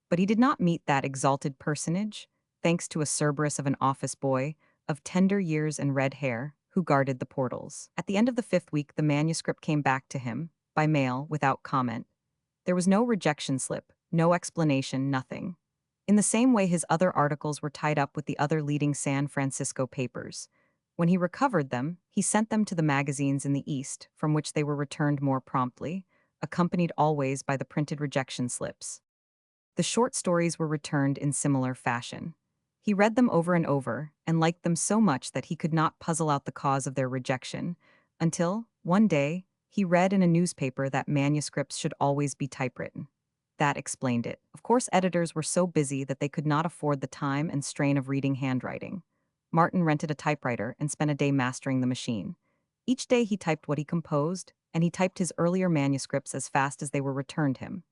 But he did not meet that exalted personage, thanks to a Cerberus of an office boy, of tender years and red hair, who guarded the portals. At the end of the 5th week, the manuscript came back to him, by mail, without comment. There was no rejection slip, no explanation, nothing. In the same way, his other articles were tied up with the other leading San Francisco papers. When he recovered them, he sent them to the magazines in the East, from which they were returned more promptly, accompanied always by the printed rejection slips. The short stories were returned in similar fashion. He read them over and over, and liked them so much that he could not puzzle out the cause of their rejection, until, one day, he read in a newspaper that manuscripts should always be typewritten. That explained it. Of course, editors were so busy that they could not afford the time and strain of reading handwriting. Martin rented a typewriter and spent a day mastering the machine. Each day he typed what he composed, and he typed his earlier manuscripts as fast as they were returned him.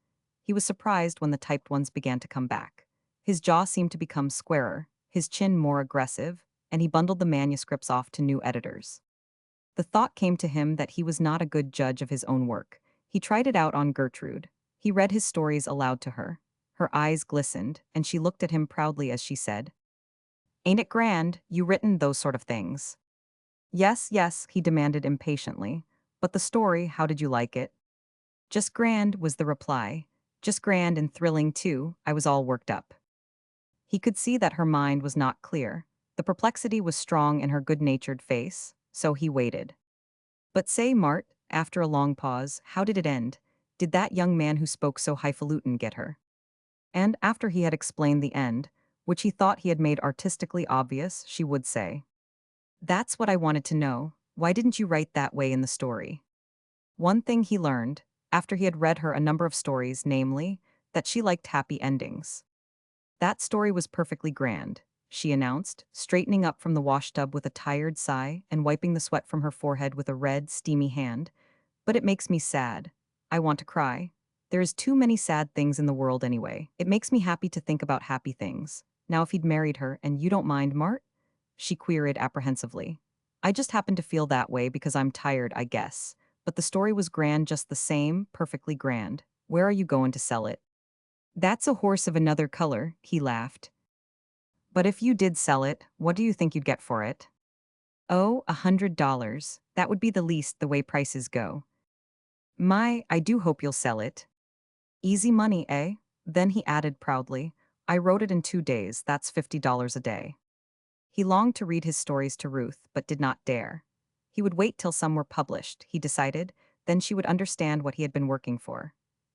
He was surprised when the typed ones began to come back. His jaw seemed to become squarer, his chin more aggressive, and he bundled the manuscripts off to new editors. The thought came to him that he was not a good judge of his own work. He tried it out on Gertrude. He read his stories aloud to her. Her eyes glistened, and she looked at him proudly as she said, "Ain't it grand, you written those sort of things?" "Yes, yes," he demanded impatiently. "But the story, how did you like it?" "Just grand," was the reply. "Just grand and thrilling, too. I was all worked up." He could see that her mind was not clear. The perplexity was strong in her good-natured face, so he waited. "But say, Mart," after a long pause, "how did it end? Did that young man who spoke so highfalutin get her?" And, after he had explained the end, which he thought he had made artistically obvious, she would say, "That's what I wanted to know. Why didn't you write that way in the story?" One thing he learned, after he had read her a number of stories, namely, that she liked happy endings. "That story was perfectly grand," she announced, straightening up from the washtub with a tired sigh and wiping the sweat from her forehead with a red, steamy hand. "But it makes me sad. I want to cry. There is too many sad things in the world anyway. It makes me happy to think about happy things. Now if he'd married her, and you don't mind, Mart?" she queried apprehensively. "I just happen to feel that way because I'm tired, I guess. But the story was grand just the same, perfectly grand. Where are you going to sell it?" "That's a horse of another color," he laughed. "But if you did sell it, what do you think you'd get for it?" "Oh, $100. That would be the least, the way prices go." "My, I do hope you'll sell it." "Easy money, eh?" Then he added proudly, "I wrote it in 2 days, that's $50 a day." He longed to read his stories to Ruth, but did not dare. He would wait till some were published, he decided, then she would understand what he had been working for.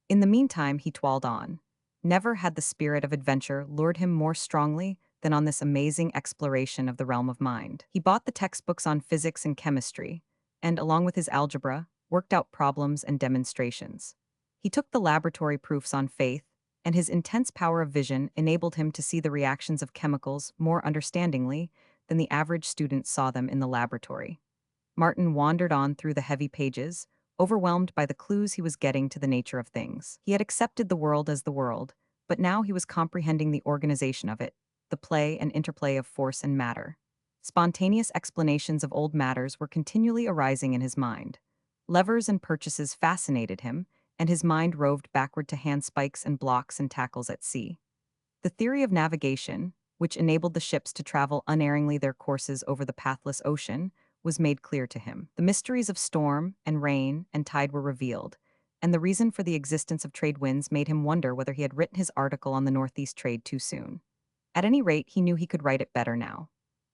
In the meantime, he toiled on. Never had the spirit of adventure lured him more strongly than on this amazing exploration of the realm of mind. He bought the textbooks on physics and chemistry, and, along with his algebra, worked out problems and demonstrations. He took the laboratory proofs on faith, and his intense power of vision enabled him to see the reactions of chemicals more understandingly than the average student saw them in the laboratory. Martin wandered on through the heavy pages, overwhelmed by the clues he was getting to the nature of things. He had accepted the world as the world, but now he was comprehending the organization of it, the play and interplay of force and matter. Spontaneous explanations of old matters were continually arising in his mind. Levers and purchases fascinated him, and his mind roved backward to handspikes and blocks and tackles at sea. The theory of navigation, which enabled the ships to travel unerringly their courses over the pathless ocean, was made clear to him. The mysteries of storm and rain and tide were revealed, and the reason for the existence of trade winds made him wonder whether he had written his article on the Northeast trade too soon. At any rate, he knew he could write it better now.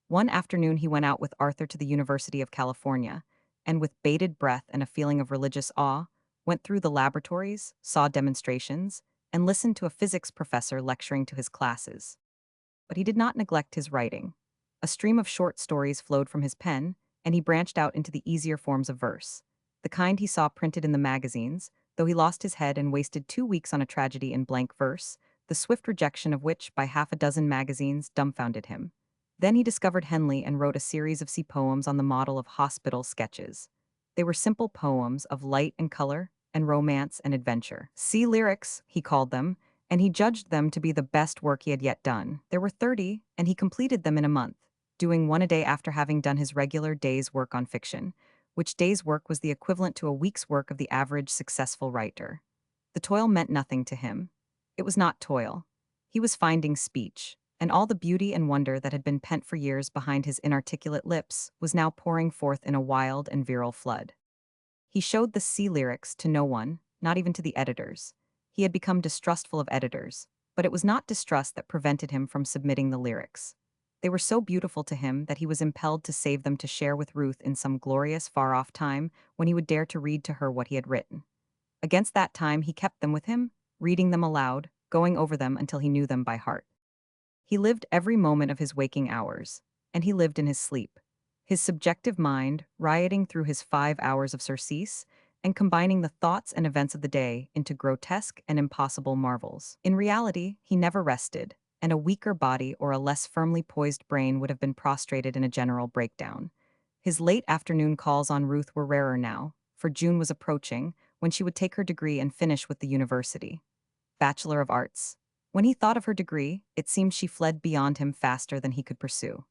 One afternoon he went out with Arthur to the University of California, and with bated breath and a feeling of religious awe, went through the laboratories, saw demonstrations, and listened to a physics professor lecturing to his classes. But he did not neglect his writing. A stream of short stories flowed from his pen, and he branched out into the easier forms of verse, the kind he saw printed in the magazines, though he lost his head and wasted 2 weeks on a tragedy in blank verse, the swift rejection of which by half a dozen magazines dumbfounded him. Then he discovered Henley and wrote a series of sea poems on the model of hospital sketches. They were simple poems of light and color, and romance and adventure. Sea lyrics, he called them, and he judged them to be the best work he had yet done. There were 30, and he completed them in a month, doing one a day after having done his regular day's work on fiction, which day's work was the equivalent to a week's work of the average successful writer. The toil meant nothing to him. It was not toil. He was finding speech, and all the beauty and wonder that had been pent for years behind his inarticulate lips was now pouring forth in a wild and virile flood. He showed the sea lyrics to no one, not even to the editors. He had become distrustful of editors, but it was not distrust that prevented him from submitting the lyrics. They were so beautiful to him that he was impelled to save them to share with Ruth in some glorious far-off time when he would dare to read to her what he had written. Against that time he kept them with him, reading them aloud, going over them until he knew them by heart. He lived every moment of his waking hours, and he lived in his sleep, his subjective mind rioting through his 5 hours of surcease and combining the thoughts and events of the day into grotesque and impossible marvels. In reality, he never rested, and a weaker body or a less firmly poised brain would have been prostrated in a general breakdown. His late afternoon calls on Ruth were rarer now, for June was approaching, when she would take her degree and finish with the university. Bachelor of Arts. When he thought of her degree, it seemed she fled beyond him faster than he could pursue.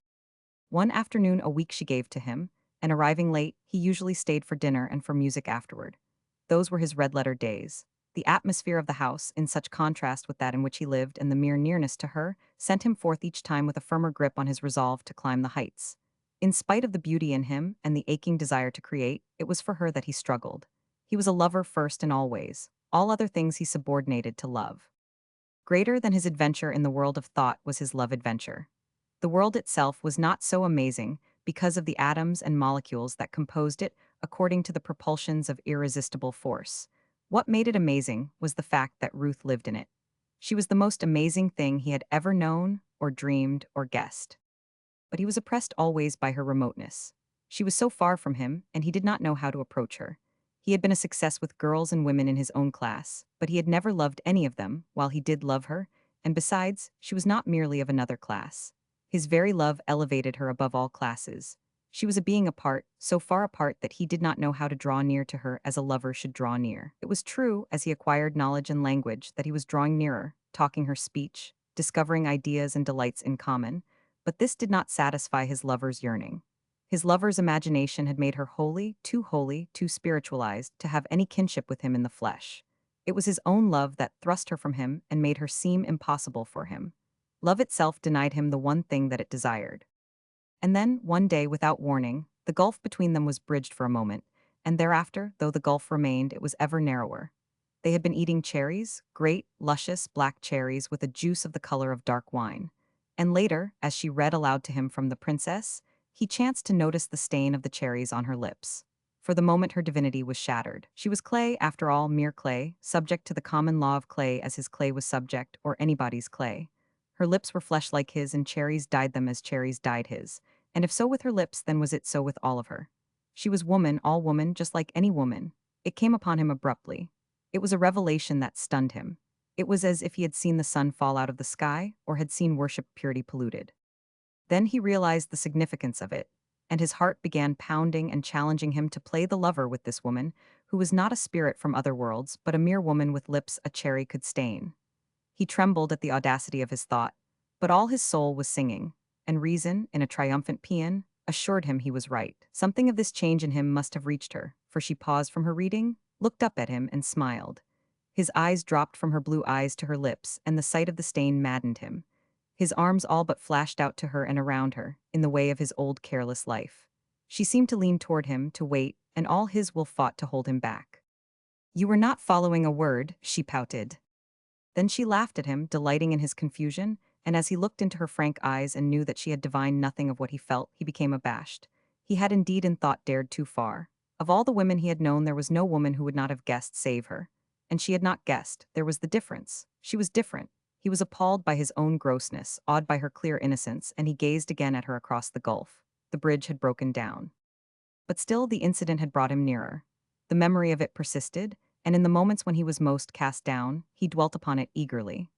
One afternoon a week she gave to him, and arriving late, he usually stayed for dinner and for music afterward. Those were his red-letter days. The atmosphere of the house, in such contrast with that in which he lived and the mere nearness to her, sent him forth each time with a firmer grip on his resolve to climb the heights. In spite of the beauty in him and the aching desire to create, it was for her that he struggled. He was a lover first and always. All other things he subordinated to love. Greater than his adventure in the world of thought was his love adventure. The world itself was not so amazing because of the atoms and molecules that composed it according to the propulsions of irresistible force. What made it amazing was the fact that Ruth lived in it. She was the most amazing thing he had ever known, or dreamed, or guessed. But he was oppressed always by her remoteness. She was so far from him, and he did not know how to approach her. He had been a success with girls and women in his own class, but he had never loved any of them, while he did love her, and besides, she was not merely of another class. His very love elevated her above all classes. She was a being apart, so far apart that he did not know how to draw near to her as a lover should draw near. It was true, as he acquired knowledge and language, that he was drawing nearer, talking her speech, discovering ideas and delights in common, but this did not satisfy his lover's yearning. His lover's imagination had made her holy, too spiritualized to have any kinship with him in the flesh. It was his own love that thrust her from him and made her seem impossible for him. Love itself denied him the one thing that it desired. And then, one day, without warning, the gulf between them was bridged for a moment, and thereafter, though the gulf remained, it was ever narrower. They had been eating cherries, great, luscious, black cherries with a juice of the color of dark wine. And later, as she read aloud to him from The Princess, he chanced to notice the stain of the cherries on her lips. For the moment her divinity was shattered. She was clay, after all, mere clay, subject to the common law of clay as his clay was subject, or anybody's clay. Her lips were flesh like his, and cherries dyed them as cherries dyed his. And if so with her lips, then was it so with all of her. She was woman, all woman, just like any woman. It came upon him abruptly. It was a revelation that stunned him. It was as if he had seen the sun fall out of the sky, or had seen worship purity polluted. Then he realized the significance of it, and his heart began pounding and challenging him to play the lover with this woman, who was not a spirit from other worlds, but a mere woman with lips a cherry could stain. He trembled at the audacity of his thought, but all his soul was singing, and reason, in a triumphant paean, assured him he was right. Something of this change in him must have reached her, for she paused from her reading, looked up at him, and smiled. His eyes dropped from her blue eyes to her lips, and the sight of the stain maddened him. His arms all but flashed out to her and around her, in the way of his old careless life. She seemed to lean toward him, to wait, and all his will fought to hold him back. You were not following a word, she pouted. Then she laughed at him, delighting in his confusion, and as he looked into her frank eyes and knew that she had divined nothing of what he felt, he became abashed. He had indeed in thought dared too far. Of all the women he had known, there was no woman who would not have guessed save her. And she had not guessed. There was the difference. She was different. He was appalled by his own grossness, awed by her clear innocence, and he gazed again at her across the gulf. The bridge had broken down. But still the incident had brought him nearer. The memory of it persisted, and in the moments when he was most cast down, he dwelt upon it eagerly.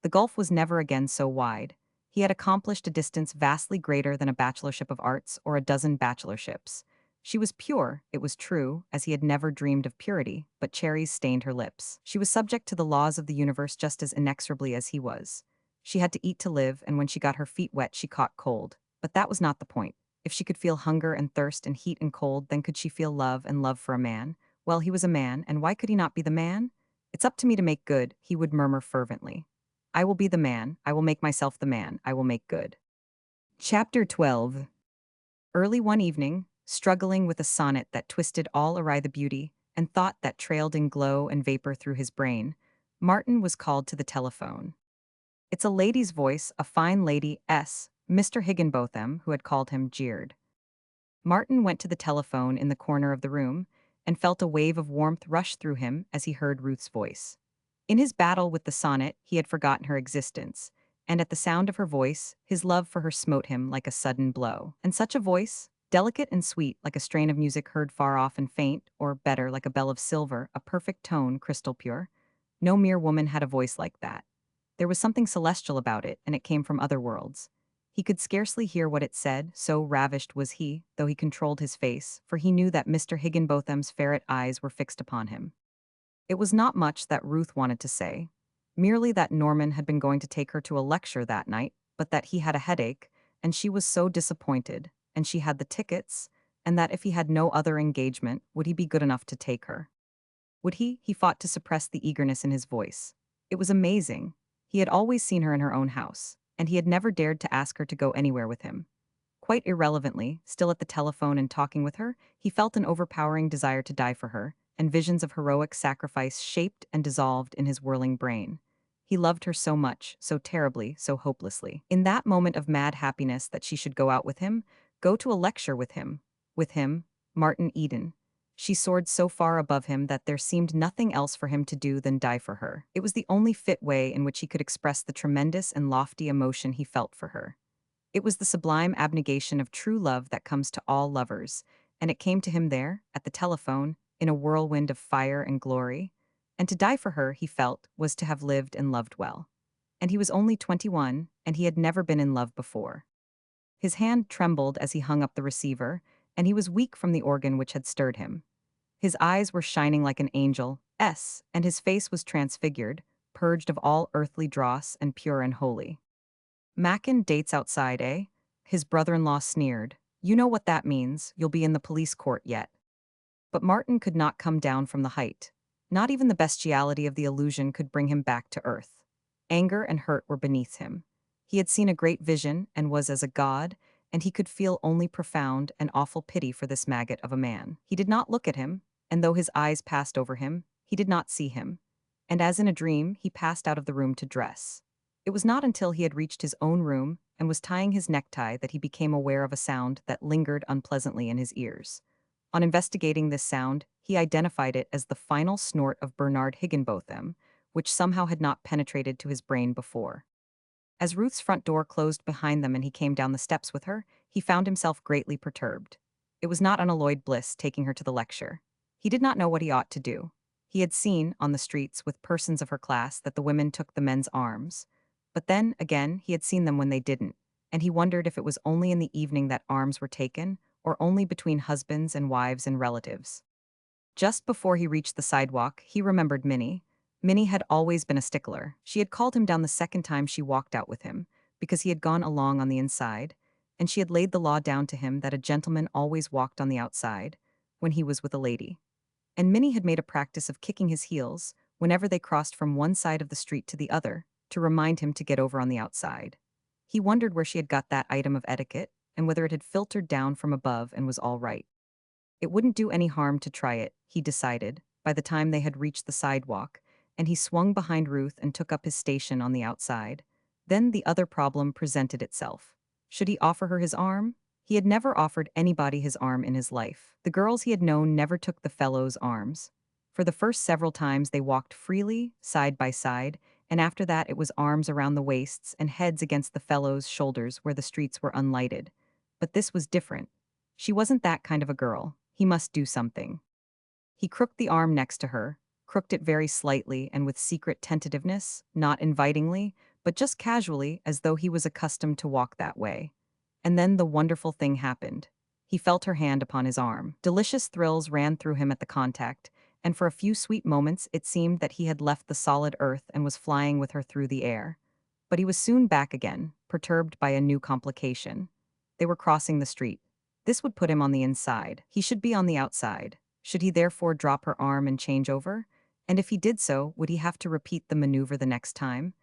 The gulf was never again so wide. He had accomplished a distance vastly greater than a bachelorship of arts or a dozen bachelorships. She was pure, it was true, as he had never dreamed of purity, but cherries stained her lips. She was subject to the laws of the universe just as inexorably as he was. She had to eat to live, and when she got her feet wet, she caught cold. But that was not the point. If she could feel hunger and thirst and heat and cold, then could she feel love and love for a man? Well, he was a man, and why could he not be the man? It's up to me to make good, he would murmur fervently. I will be the man, I will make myself the man, I will make good. Chapter 12. Early one evening, struggling with a sonnet that twisted all awry the beauty, and thought that trailed in glow and vapor through his brain, Martin was called to the telephone. It's a lady's voice, a fine lady, Mr. Higginbotham, who had called him, jeered. Martin went to the telephone in the corner of the room and felt a wave of warmth rush through him as he heard Ruth's voice. In his battle with the sonnet, he had forgotten her existence, and at the sound of her voice, his love for her smote him like a sudden blow. And such a voice, delicate and sweet like a strain of music heard far off and faint, or better, like a bell of silver, a perfect tone, crystal pure. No mere woman had a voice like that. There was something celestial about it, and it came from other worlds. He could scarcely hear what it said, so ravished was he, though he controlled his face, for he knew that Mr. Higginbotham's ferret eyes were fixed upon him. It was not much that Ruth wanted to say, merely that Norman had been going to take her to a lecture that night, but that he had a headache, and she was so disappointed, and she had the tickets, and that if he had no other engagement, would he be good enough to take her? Would he? He fought to suppress the eagerness in his voice. It was amazing. He had always seen her in her own house, and he had never dared to ask her to go anywhere with him. Quite irrelevantly, still at the telephone and talking with her, he felt an overpowering desire to die for her, and visions of heroic sacrifice shaped and dissolved in his whirling brain. He loved her so much, so terribly, so hopelessly. In that moment of mad happiness that she should go out with him, go to a lecture with him, Martin Eden. She soared so far above him that there seemed nothing else for him to do than die for her. It was the only fit way in which he could express the tremendous and lofty emotion he felt for her. It was the sublime abnegation of true love that comes to all lovers, and it came to him there, at the telephone, in a whirlwind of fire and glory. And to die for her, he felt, was to have lived and loved well. And he was only 21, and he had never been in love before. His hand trembled as he hung up the receiver, and he was weak from the organ which had stirred him. His eyes were shining like an angel's, and his face was transfigured, purged of all earthly dross and pure and holy. Mackin dates outside, eh? His brother-in-law sneered. You know what that means, you'll be in the police court yet. But Martin could not come down from the height. Not even the bestiality of the illusion could bring him back to earth. Anger and hurt were beneath him. He had seen a great vision and was as a god, and he could feel only profound and awful pity for this maggot of a man. He did not look at him, and though his eyes passed over him, he did not see him. And as in a dream, he passed out of the room to dress. It was not until he had reached his own room and was tying his necktie that he became aware of a sound that lingered unpleasantly in his ears. On investigating this sound, he identified it as the final snort of Bernard Higginbotham, which somehow had not penetrated to his brain before. As Ruth's front door closed behind them and he came down the steps with her, he found himself greatly perturbed. It was not unalloyed bliss taking her to the lecture. He did not know what he ought to do. He had seen, on the streets with persons of her class, that the women took the men's arms. But then, again, he had seen them when they didn't, and he wondered if it was only in the evening that arms were taken, or only between husbands and wives and relatives. Just before he reached the sidewalk, he remembered Minnie. Minnie had always been a stickler. She had called him down the second time she walked out with him, because he had gone along on the inside, and she had laid the law down to him that a gentleman always walked on the outside, when he was with a lady. And Minnie had made a practice of kicking his heels, whenever they crossed from one side of the street to the other, to remind him to get over on the outside. He wondered where she had got that item of etiquette, and whether it had filtered down from above and was all right. It wouldn't do any harm to try it, he decided, by the time they had reached the sidewalk, and he swung behind Ruth and took up his station on the outside. Then the other problem presented itself. Should he offer her his arm? He had never offered anybody his arm in his life. The girls he had known never took the fellow's arms. For the first several times they walked freely, side by side, and after that it was arms around the waists and heads against the fellow's shoulders where the streets were unlighted. But this was different. She wasn't that kind of a girl. He must do something. He crooked the arm next to her, crooked it very slightly and with secret tentativeness, not invitingly, but just casually as though he was accustomed to walk that way. And then the wonderful thing happened. He felt her hand upon his arm. Delicious thrills ran through him at the contact, and for a few sweet moments it seemed that he had left the solid earth and was flying with her through the air. But he was soon back again, perturbed by a new complication. They were crossing the street. This would put him on the inside. He should be on the outside. Should he therefore drop her arm and change over? And if he did so, would he have to repeat the maneuver the next time?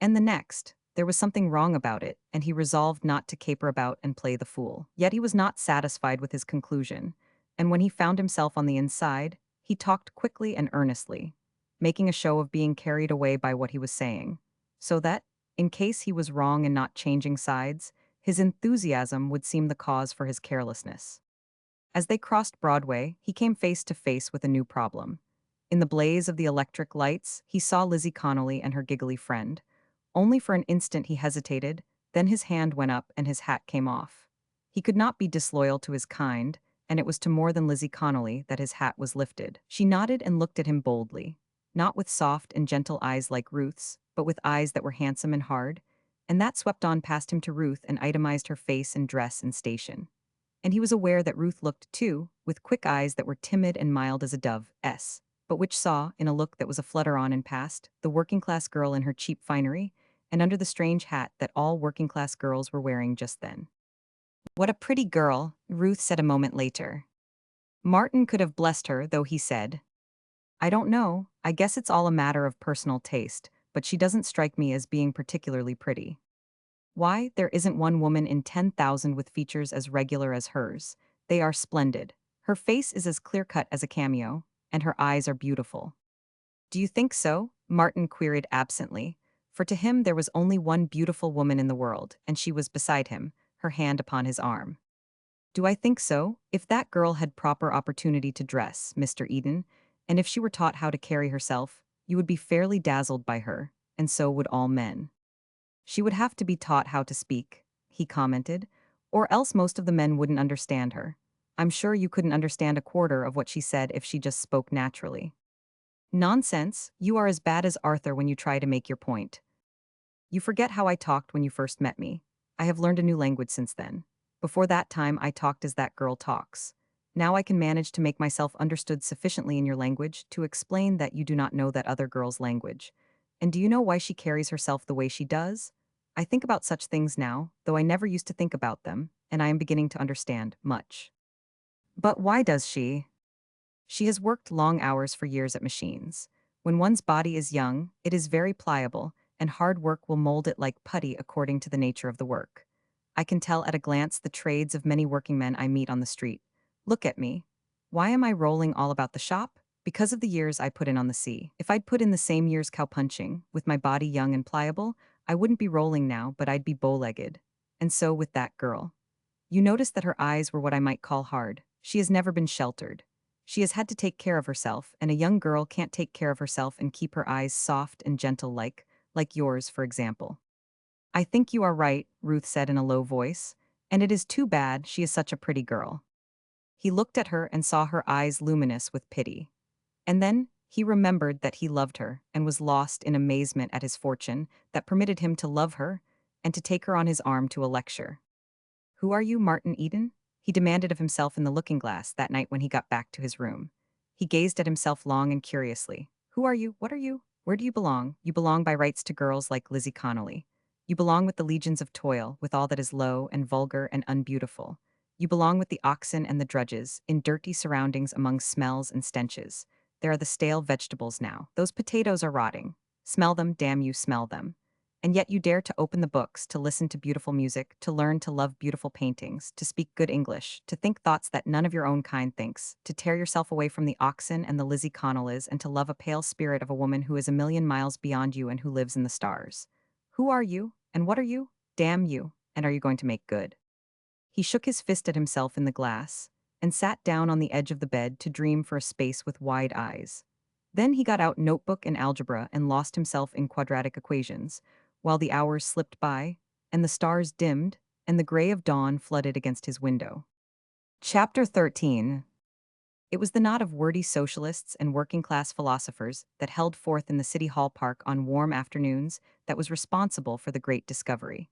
And the next? There was something wrong about it, and he resolved not to caper about and play the fool. Yet he was not satisfied with his conclusion, and when he found himself on the inside, he talked quickly and earnestly, making a show of being carried away by what he was saying, so that, in case he was wrong in not changing sides, his enthusiasm would seem the cause for his carelessness. As they crossed Broadway, he came face to face with a new problem. In the blaze of the electric lights, he saw Lizzie Connolly and her giggly friend. Only for an instant he hesitated, then his hand went up and his hat came off. He could not be disloyal to his kind, and it was to more than Lizzie Connolly that his hat was lifted. She nodded and looked at him boldly, not with soft and gentle eyes like Ruth's, but with eyes that were handsome and hard, and that swept on past him to Ruth and itemized her face and dress and station. And he was aware that Ruth looked, too, with quick eyes that were timid and mild as a dove's, but which saw, in a look that was a flutter on and past, the working-class girl in her cheap finery, and under the strange hat that all working-class girls were wearing just then. "What a pretty girl," Ruth said a moment later. Martin could have blessed her, though he said, "I don't know, I guess it's all a matter of personal taste, but she doesn't strike me as being particularly pretty. Why, there isn't one woman in 10,000 with features as regular as hers. They are splendid. Her face is as clear-cut as a cameo, and her eyes are beautiful." "Do you think so?" Martin queried absently, for to him there was only one beautiful woman in the world, and she was beside him, her hand upon his arm. "Do I think so? If that girl had proper opportunity to dress, Mr. Eden, and if she were taught how to carry herself, you would be fairly dazzled by her, and so would all men." "She would have to be taught how to speak," he commented, "or else most of the men wouldn't understand her. I'm sure you couldn't understand a quarter of what she said if she just spoke naturally." "Nonsense, you are as bad as Arthur when you try to make your point. You forget how I talked when you first met me. I have learned a new language since then. Before that time I talked as that girl talks. Now I can manage to make myself understood sufficiently in your language to explain that you do not know that other girl's language. And do you know why she carries herself the way she does? I think about such things now, though I never used to think about them, and I am beginning to understand much." "But why does she?" "She has worked long hours for years at machines. When one's body is young, it is very pliable, and hard work will mold it like putty according to the nature of the work. I can tell at a glance the trades of many working men I meet on the street. Look at me. Why am I rolling all about the shop? Because of the years I put in on the sea. If I'd put in the same years cowpunching, with my body young and pliable, I wouldn't be rolling now, but I'd be bow-legged. And so with that girl. You notice that her eyes were what I might call hard. She has never been sheltered. She has had to take care of herself, and a young girl can't take care of herself and keep her eyes soft and gentle like yours, for example." "I think you are right," Ruth said in a low voice, "and it is too bad she is such a pretty girl." He looked at her and saw her eyes luminous with pity. And then he remembered that he loved her and was lost in amazement at his fortune that permitted him to love her and to take her on his arm to a lecture. "Who are you, Martin Eden?" he demanded of himself in the looking-glass that night when he got back to his room. He gazed at himself long and curiously. "Who are you? What are you? Where do you belong? You belong by rights to girls like Lizzie Connolly. You belong with the legions of toil, with all that is low and vulgar and unbeautiful. You belong with the oxen and the drudges, in dirty surroundings among smells and stenches. There are the stale vegetables now. Those potatoes are rotting. Smell them, damn you, smell them. And yet you dare to open the books, to listen to beautiful music, to learn to love beautiful paintings, to speak good English, to think thoughts that none of your own kind thinks, to tear yourself away from the oxen and the Lizzie Connells and to love a pale spirit of a woman who is a million miles beyond you and who lives in the stars. Who are you? And what are you? Damn you. And are you going to make good? He shook his fist at himself in the glass and sat down on the edge of the bed to dream for a space with wide eyes. Then he got out notebook and algebra and lost himself in quadratic equations, while the hours slipped by, and the stars dimmed, and the gray of dawn flooded against his window. Chapter 13. It was the knot of wordy socialists and working-class philosophers that held forth in the City Hall Park on warm afternoons that was responsible for the great discovery.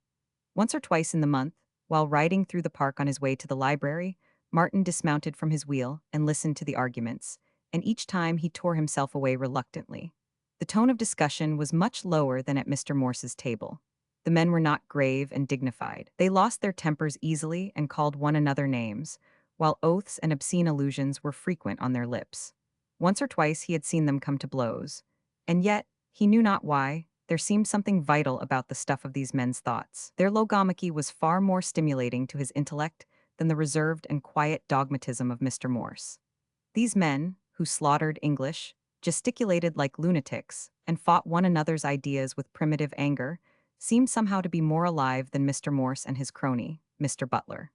Once or twice in the month, while riding through the park on his way to the library, Martin dismounted from his wheel and listened to the arguments, and each time he tore himself away reluctantly. The tone of discussion was much lower than at Mr. Morse's table. The men were not grave and dignified. They lost their tempers easily and called one another names, while oaths and obscene allusions were frequent on their lips. Once or twice he had seen them come to blows, and yet, he knew not why, there seemed something vital about the stuff of these men's thoughts. Their logomachy was far more stimulating to his intellect than the reserved and quiet dogmatism of Mr. Morse. These men, who slaughtered English, gesticulated like lunatics, and fought one another's ideas with primitive anger, seemed somehow to be more alive than Mr. Morse and his crony, Mr. Butler.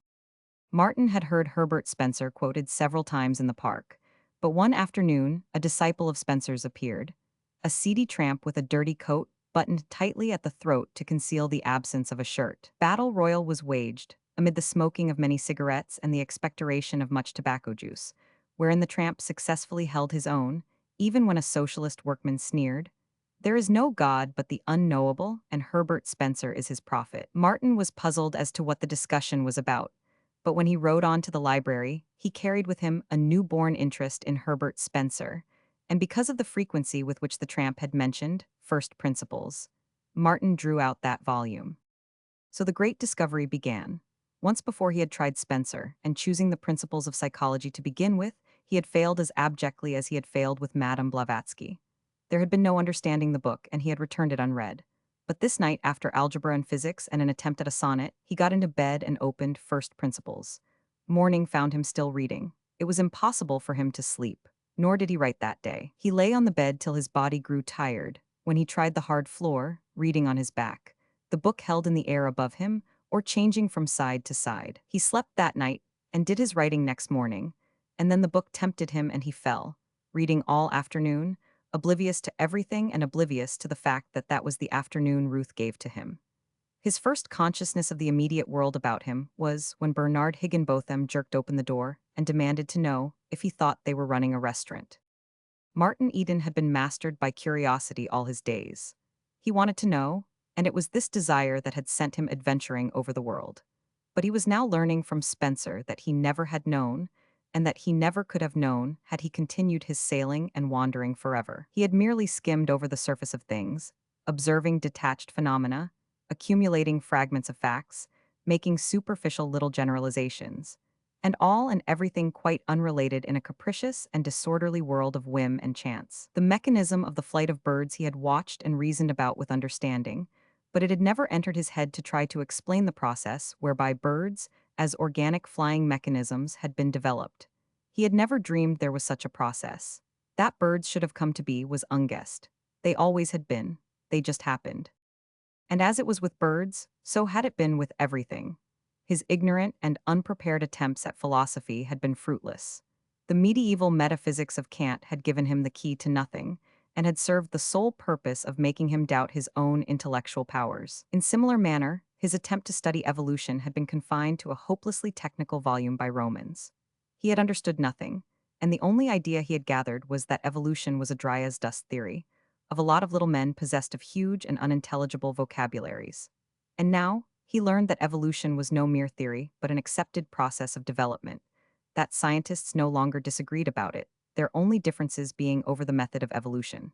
Martin had heard Herbert Spencer quoted several times in the park, but one afternoon a disciple of Spencer's appeared, a seedy tramp with a dirty coat buttoned tightly at the throat to conceal the absence of a shirt. Battle royal was waged, amid the smoking of many cigarettes and the expectoration of much tobacco juice, wherein the tramp successfully held his own, even when a socialist workman sneered, "There is no God but the unknowable, and Herbert Spencer is his prophet." Martin was puzzled as to what the discussion was about, but when he rode on to the library, he carried with him a newborn interest in Herbert Spencer, and because of the frequency with which the tramp had mentioned first principles, Martin drew out that volume. So the great discovery began. Once before he had tried Spencer, and choosing the principles of psychology to begin with, he had failed as abjectly as he had failed with Madame Blavatsky. There had been no understanding the book, and he had returned it unread. But this night, after algebra and physics and an attempt at a sonnet, he got into bed and opened First Principles. Morning found him still reading. It was impossible for him to sleep, nor did he write that day. He lay on the bed till his body grew tired, when he tried the hard floor, reading on his back, the book held in the air above him, or changing from side to side. He slept that night, and did his writing next morning, and then the book tempted him and he fell, reading all afternoon, oblivious to everything and oblivious to the fact that that was the afternoon Ruth gave to him. His first consciousness of the immediate world about him was when Bernard Higginbotham jerked open the door and demanded to know if he thought they were running a restaurant. Martin Eden had been mastered by curiosity all his days. He wanted to know, and it was this desire that had sent him adventuring over the world. But he was now learning from Spencer that he never had known, and that he never could have known had he continued his sailing and wandering forever. He had merely skimmed over the surface of things, observing detached phenomena, accumulating fragments of facts, making superficial little generalizations, and all and everything quite unrelated in a capricious and disorderly world of whim and chance. The mechanism of the flight of birds he had watched and reasoned about with understanding, but it had never entered his head to try to explain the process whereby birds, as organic flying mechanisms, had been developed. He had never dreamed there was such a process. That birds should have come to be was unguessed. They always had been. They just happened. And as it was with birds, so had it been with everything. His ignorant and unprepared attempts at philosophy had been fruitless. The medieval metaphysics of Kant had given him the key to nothing, and had served the sole purpose of making him doubt his own intellectual powers. In similar manner, his attempt to study evolution had been confined to a hopelessly technical volume by Romans. He had understood nothing, and the only idea he had gathered was that evolution was a dry-as-dust theory, of a lot of little men possessed of huge and unintelligible vocabularies. And now, he learned that evolution was no mere theory, but an accepted process of development, that scientists no longer disagreed about it, their only differences being over the method of evolution.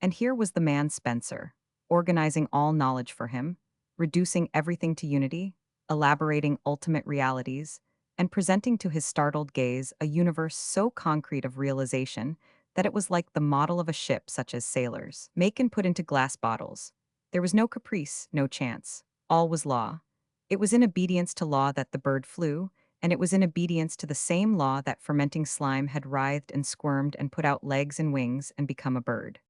And here was the man Spencer, organizing all knowledge for him, reducing everything to unity, elaborating ultimate realities, and presenting to his startled gaze a universe so concrete of realization that it was like the model of a ship such as sailors make and put into glass bottles. There was no caprice, no chance. All was law. It was in obedience to law that the bird flew, and it was in obedience to the same law that fermenting slime had writhed and squirmed and put out legs and wings and become a bird.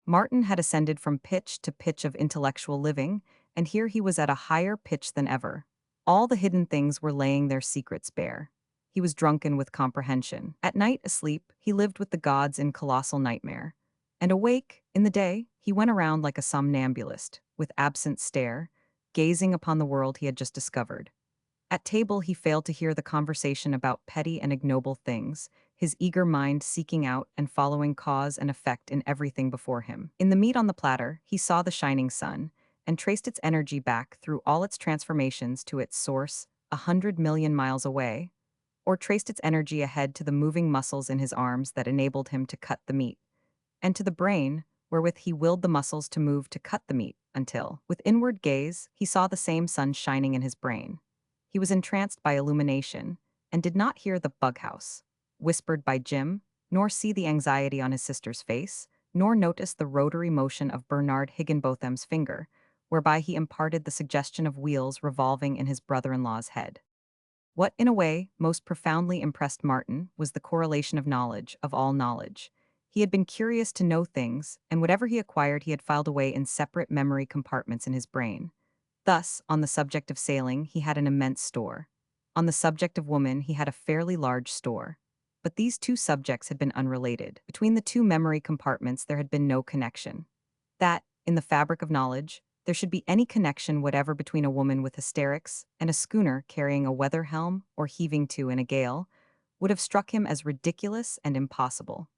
Martin had ascended from pitch to pitch of intellectual living, and here he was at a higher pitch than ever. All the hidden things were laying their secrets bare. He was drunken with comprehension. At night, asleep, he lived with the gods in colossal nightmare. And awake, in the day, he went around like a somnambulist, with absent stare, gazing upon the world he had just discovered. At table, he failed to hear the conversation about petty and ignoble things, his eager mind seeking out and following cause and effect in everything before him. In the meat on the platter, he saw the shining sun, and traced its energy back through all its transformations to its source, 100 million miles away, or traced its energy ahead to the moving muscles in his arms that enabled him to cut the meat, and to the brain, wherewith he willed the muscles to move to cut the meat, until, with inward gaze, he saw the same sun shining in his brain. He was entranced by illumination, and did not hear the bug house, whispered by Jim, nor see the anxiety on his sister's face, nor notice the rotary motion of Bernard Higginbotham's finger, whereby he imparted the suggestion of wheels revolving in his brother-in-law's head. What, in a way, most profoundly impressed Martin was the correlation of knowledge, of all knowledge. He had been curious to know things, and whatever he acquired he had filed away in separate memory compartments in his brain. Thus, on the subject of sailing, he had an immense store. On the subject of woman, he had a fairly large store. But these two subjects had been unrelated. Between the two memory compartments, there had been no connection. That, in the fabric of knowledge, there should be any connection whatever between a woman with hysterics and a schooner carrying a weather helm or heaving to in a gale, would have struck him as ridiculous and impossible.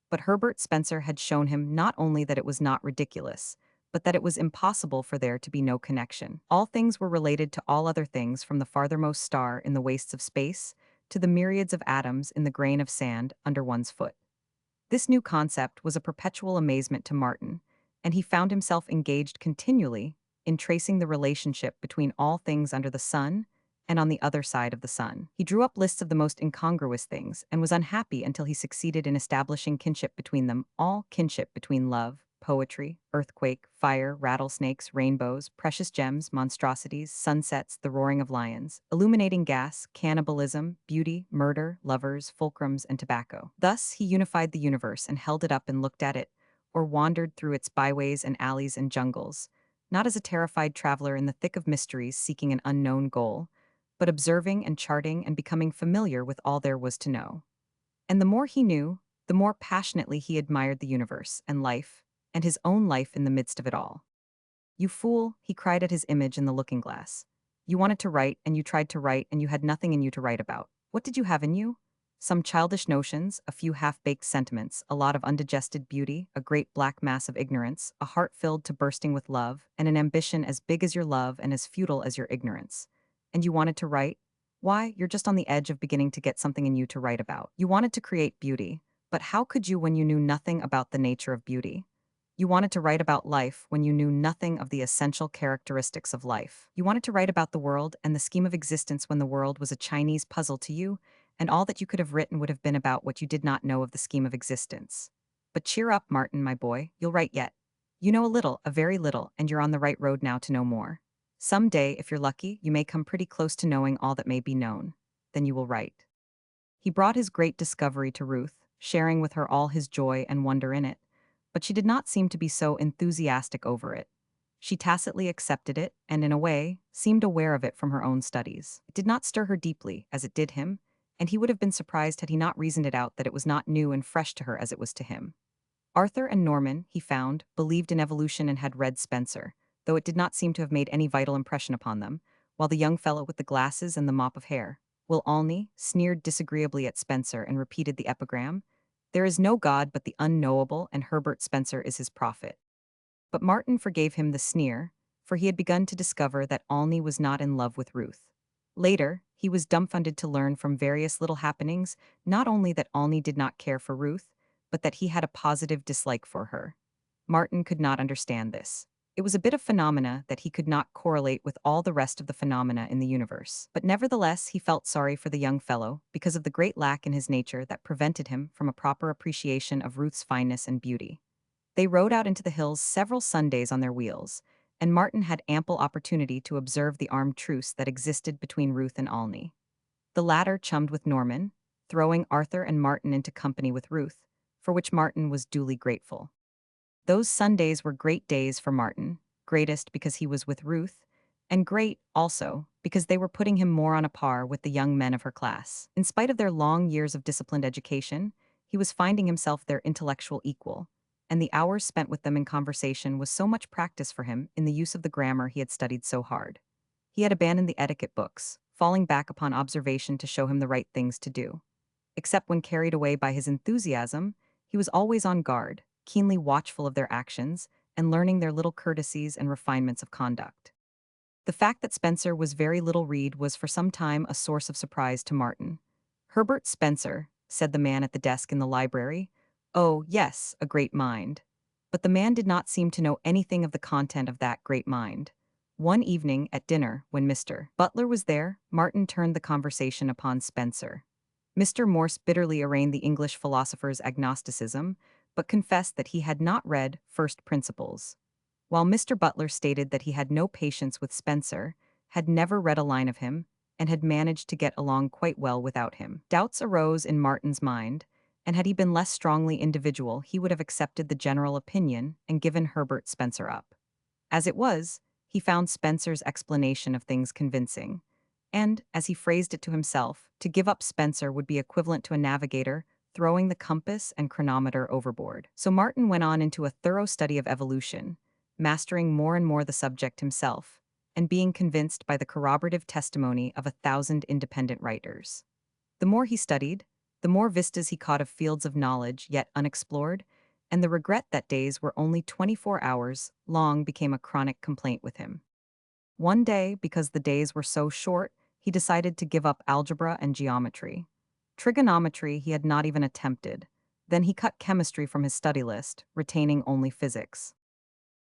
But Herbert Spencer had shown him not only that it was not ridiculous, but that it was impossible for there to be no connection. All things were related to all other things, from the farthermost star in the wastes of space to the myriads of atoms in the grain of sand under one's foot. This new concept was a perpetual amazement to Martin, and he found himself engaged continually in tracing the relationship between all things under the sun and on the other side of the sun. He drew up lists of the most incongruous things and was unhappy until he succeeded in establishing kinship between them, all kinship between love, poetry, earthquake, fire, rattlesnakes, rainbows, precious gems, monstrosities, sunsets, the roaring of lions, illuminating gas, cannibalism, beauty, murder, lovers, fulcrums, and tobacco. Thus he unified the universe and held it up and looked at it, or wandered through its byways and alleys and jungles, not as a terrified traveler in the thick of mysteries seeking an unknown goal, but observing and charting and becoming familiar with all there was to know. And the more he knew, the more passionately he admired the universe and life, and his own life in the midst of it all. "You fool," he cried at his image in the looking-glass. "You wanted to write, and you tried to write, and you had nothing in you to write about. What did you have in you? Some childish notions, a few half-baked sentiments, a lot of undigested beauty, a great black mass of ignorance, a heart filled to bursting with love, and an ambition as big as your love and as futile as your ignorance. And you wanted to write? Why, you're just on the edge of beginning to get something in you to write about. You wanted to create beauty, but how could you when you knew nothing about the nature of beauty? You wanted to write about life when you knew nothing of the essential characteristics of life. You wanted to write about the world and the scheme of existence when the world was a Chinese puzzle to you, and all that you could have written would have been about what you did not know of the scheme of existence. But cheer up, Martin, my boy, you'll write yet. You know a little, a very little, and you're on the right road now to know more. Some day, if you're lucky, you may come pretty close to knowing all that may be known. Then you will write." He brought his great discovery to Ruth, sharing with her all his joy and wonder in it, but she did not seem to be so enthusiastic over it. She tacitly accepted it, and in a way, seemed aware of it from her own studies. It did not stir her deeply, as it did him, and he would have been surprised had he not reasoned it out that it was not new and fresh to her as it was to him. Arthur and Norman, he found, believed in evolution and had read Spencer, though it did not seem to have made any vital impression upon them, while the young fellow with the glasses and the mop of hair, Will Olney, sneered disagreeably at Spencer and repeated the epigram, "There is no God but the unknowable, and Herbert Spencer is his prophet." But Martin forgave him the sneer, for he had begun to discover that Olney was not in love with Ruth. Later, he was dumbfounded to learn from various little happenings not only that Olney did not care for Ruth, but that he had a positive dislike for her. Martin could not understand this. It was a bit of phenomena that he could not correlate with all the rest of the phenomena in the universe. But nevertheless, he felt sorry for the young fellow because of the great lack in his nature that prevented him from a proper appreciation of Ruth's fineness and beauty. They rode out into the hills several Sundays on their wheels, and Martin had ample opportunity to observe the armed truce that existed between Ruth and Olney. The latter chummed with Norman, throwing Arthur and Martin into company with Ruth, for which Martin was duly grateful. Those Sundays were great days for Martin, greatest because he was with Ruth, and great, also, because they were putting him more on a par with the young men of her class. In spite of their long years of disciplined education, he was finding himself their intellectual equal, and the hours spent with them in conversation was so much practice for him in the use of the grammar he had studied so hard. He had abandoned the etiquette books, falling back upon observation to show him the right things to do. Except when carried away by his enthusiasm, he was always on guard, keenly watchful of their actions, and learning their little courtesies and refinements of conduct. The fact that Spencer was very little read was for some time a source of surprise to Martin. "Herbert Spencer," said the man at the desk in the library. "Oh, yes, a great mind." But the man did not seem to know anything of the content of that great mind. One evening at dinner, when Mr. Butler was there, Martin turned the conversation upon Spencer. Mr. Morse bitterly arraigned the English philosopher's agnosticism, but confessed that he had not read First Principles, while Mr. Butler stated that he had no patience with Spencer, had never read a line of him, and had managed to get along quite well without him. Doubts arose in Martin's mind, and had he been less strongly individual, he would have accepted the general opinion and given Herbert Spencer up. As it was, he found Spencer's explanation of things convincing, and, as he phrased it to himself, to give up Spencer would be equivalent to a navigator throwing the compass and chronometer overboard. So Martin went on into a thorough study of evolution, mastering more and more the subject himself, and being convinced by the corroborative testimony of 1,000 independent writers. The more he studied, the more vistas he caught of fields of knowledge yet unexplored, and the regret that days were only 24 hours long became a chronic complaint with him. One day, because the days were so short, he decided to give up algebra and geometry. Trigonometry he had not even attempted. Then he cut chemistry from his study list, retaining only physics.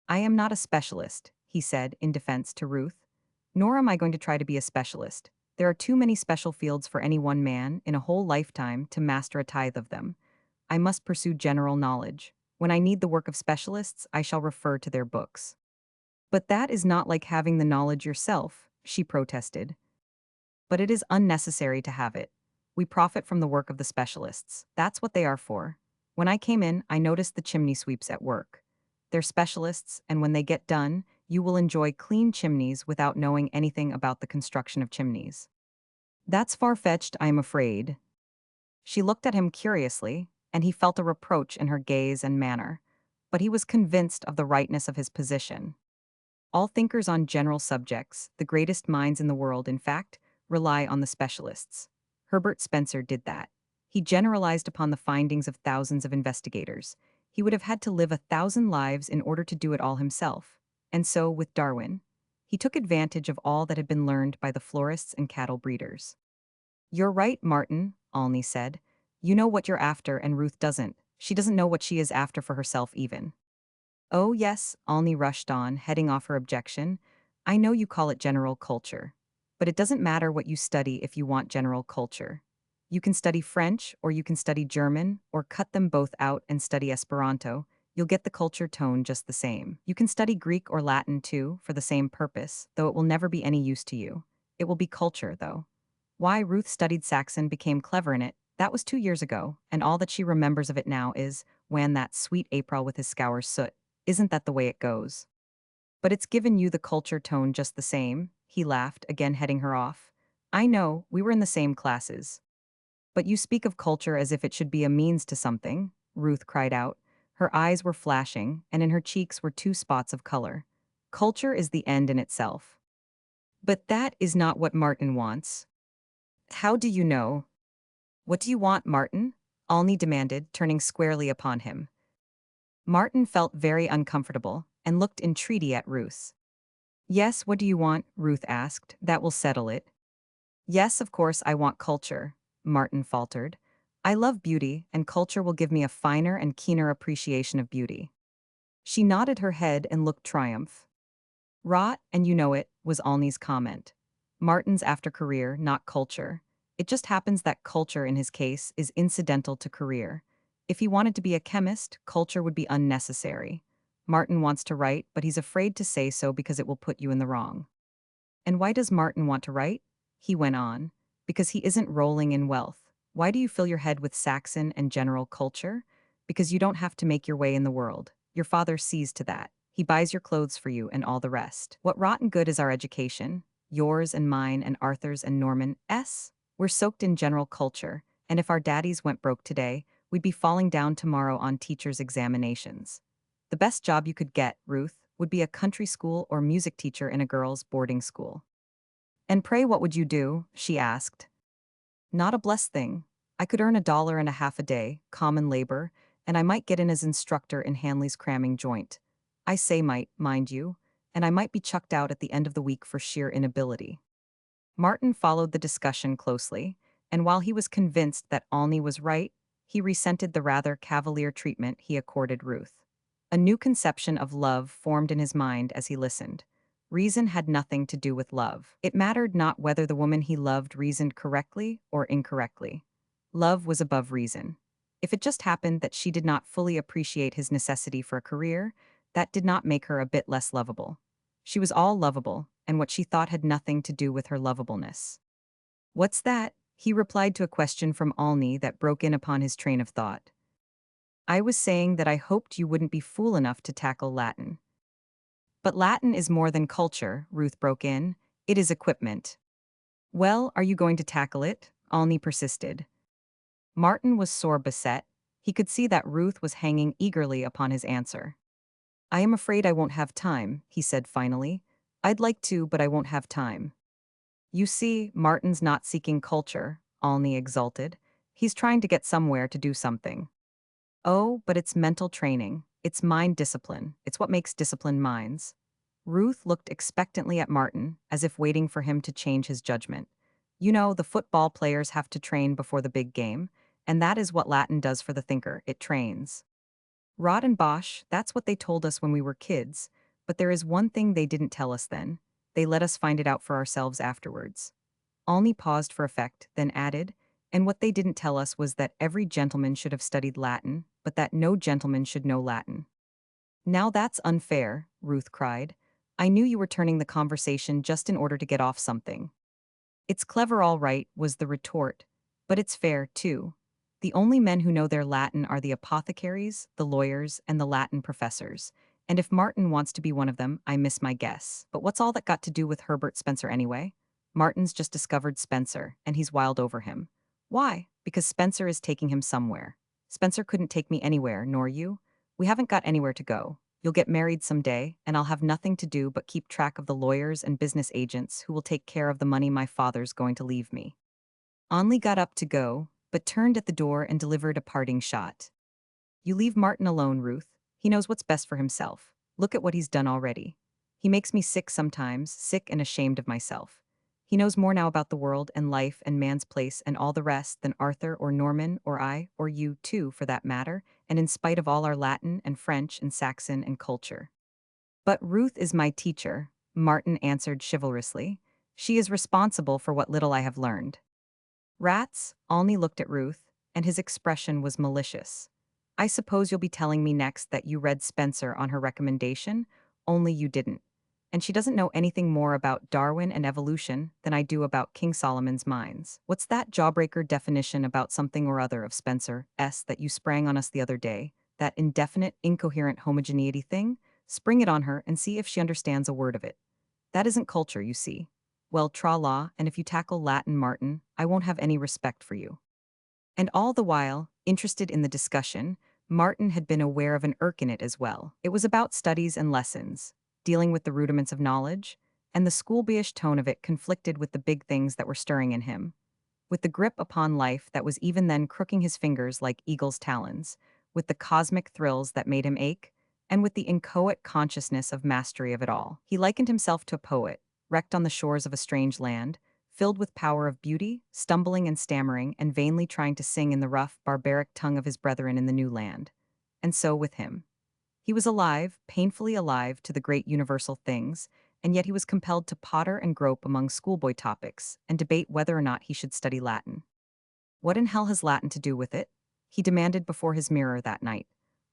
"I am not a specialist," he said in defense to Ruth. "Nor am I going to try to be a specialist. There are too many special fields for any one man in a whole lifetime to master a tithe of them. I must pursue general knowledge. When I need the work of specialists, I shall refer to their books." "But that is not like having the knowledge yourself," she protested. "But it is unnecessary to have it. We profit from the work of the specialists. That's what they are for. When I came in, I noticed the chimney sweeps at work. They're specialists, and when they get done, you will enjoy clean chimneys without knowing anything about the construction of chimneys." "That's far-fetched, I am afraid." She looked at him curiously, and he felt a reproach in her gaze and manner, but he was convinced of the rightness of his position. All thinkers on general subjects, the greatest minds in the world, in fact, rely on the specialists. Herbert Spencer did that. He generalized upon the findings of thousands of investigators. He would have had to live 1,000 lives in order to do it all himself. And so, with Darwin, he took advantage of all that had been learned by the florists and cattle breeders. "You're right, Martin," Olney said. "You know what you're after, and Ruth doesn't. She doesn't know what she is after for herself even." "Oh, yes," Olney rushed on, heading off her objection. "I know you call it general culture. But it doesn't matter what you study if you want general culture. You can study French, or you can study German, or cut them both out and study Esperanto. You'll get the culture tone just the same. You can study Greek or Latin too, for the same purpose, though it will never be any use to you. It will be culture, though. Why Ruth studied Saxon, became clever in it, that was 2 years ago, and all that she remembers of it now is, "Wan that sweet April with his scours soot." Isn't that the way it goes? "But it's given you the culture tone just the same," he laughed, again heading her off. "I know, we were in the same classes. But you speak of culture as if it should be a means to something," Ruth cried out. Her eyes were flashing, and in her cheeks were 2 spots of color. "Culture is the end in itself." "But that is not what Martin wants." "How do you know?" "What do you want, Martin?" Olney demanded, turning squarely upon him. Martin felt very uncomfortable, and looked entreaty at Ruth. "Yes, what do you want?" Ruth asked. "That will settle it." "Yes, of course I want culture," Martin faltered. "I love beauty, and culture will give me a finer and keener appreciation of beauty." She nodded her head and looked triumph. "Rot, and you know it," was Olney's comment. "Martin's after career, not culture. It just happens that culture in his case is incidental to career. If he wanted to be a chemist, culture would be unnecessary. Martin wants to write, but he's afraid to say so because it will put you in the wrong. And why does Martin want to write? He went on. Because he isn't rolling in wealth. Why do you fill your head with Saxon and general culture? Because you don't have to make your way in the world. Your father sees to that. He buys your clothes for you and all the rest. What rotten good is our education? Yours and mine and Arthur's and Norman's? We're soaked in general culture, and if our daddies went broke today, we'd be falling down tomorrow on teachers' examinations. The best job you could get, Ruth, would be a country school or music teacher in a girls' boarding school. And pray what would you do? She asked. Not a blessed thing. I could earn $1.50 a day, common labor, and I might get in as instructor in Hanley's cramming joint. I say might, mind you, and I might be chucked out at the end of the week for sheer inability. Martin followed the discussion closely, and while he was convinced that Alney was right, he resented the rather cavalier treatment he accorded Ruth. A new conception of love formed in his mind as he listened. Reason had nothing to do with love. It mattered not whether the woman he loved reasoned correctly or incorrectly. Love was above reason. If it just happened that she did not fully appreciate his necessity for a career, that did not make her a bit less lovable. She was all lovable, and what she thought had nothing to do with her lovableness. What's that? He replied to a question from Alney that broke in upon his train of thought. I was saying that I hoped you wouldn't be fool enough to tackle Latin. But Latin is more than culture, Ruth broke in. It is equipment. Well, are you going to tackle it? Alney persisted. Martin was sore beset. He could see that Ruth was hanging eagerly upon his answer. I am afraid I won't have time, he said finally. I'd like to, but I won't have time. You see, Martin's not seeking culture, Alney exulted. He's trying to get somewhere to do something. Oh, but it's mental training. It's mind discipline. It's what makes disciplined minds. Ruth looked expectantly at Martin, as if waiting for him to change his judgment. You know, the football players have to train before the big game, and that is what Latin does for the thinker. It trains. Rod and Bosch, that's what they told us when we were kids, but there is one thing they didn't tell us then. They let us find it out for ourselves afterwards. Alney paused for effect, then added, and what they didn't tell us was that every gentleman should have studied Latin, but that no gentleman should know Latin. Now that's unfair, Ruth cried. I knew you were turning the conversation just in order to get off something. It's clever all right, was the retort, but it's fair, too. The only men who know their Latin are the apothecaries, the lawyers, and the Latin professors. And if Martin wants to be one of them, I miss my guess. But what's all that got to do with Herbert Spencer anyway? Martin's just discovered Spencer, and he's wild over him. Why? Because Spencer is taking him somewhere. Spencer couldn't take me anywhere, nor you. We haven't got anywhere to go. You'll get married someday, and I'll have nothing to do but keep track of the lawyers and business agents who will take care of the money my father's going to leave me. Onley got up to go, but turned at the door and delivered a parting shot. You leave Martin alone, Ruth. He knows what's best for himself. Look at what he's done already. He makes me sick sometimes, sick and ashamed of myself. He knows more now about the world and life and man's place and all the rest than Arthur or Norman or I or you, too, for that matter, and in spite of all our Latin and French and Saxon and culture. But Ruth is my teacher, Martin answered chivalrously. She is responsible for what little I have learned. Rats, Alney looked at Ruth, and his expression was malicious. I suppose you'll be telling me next that you read Spencer on her recommendation, only you didn't. And she doesn't know anything more about Darwin and evolution than I do about King Solomon's mines. What's that jawbreaker definition about something or other of Spencer's that you sprang on us the other day? That indefinite, incoherent homogeneity thing? Spring it on her and see if she understands a word of it. That isn't culture, you see. Well, tra-la, and if you tackle Latin, Martin, I won't have any respect for you. And all the while, interested in the discussion, Martin had been aware of an irk in it as well. It was about studies and lessons, dealing with the rudiments of knowledge, and the schoolboyish tone of it conflicted with the big things that were stirring in him. With the grip upon life that was even then crooking his fingers like eagle's talons, with the cosmic thrills that made him ache, and with the inchoate consciousness of mastery of it all. He likened himself to a poet, wrecked on the shores of a strange land, filled with power of beauty, stumbling and stammering and vainly trying to sing in the rough, barbaric tongue of his brethren in the new land. And so with him. He was alive, painfully alive to the great universal things, and yet he was compelled to potter and grope among schoolboy topics and debate whether or not he should study Latin. What in hell has Latin to do with it? He demanded before his mirror that night.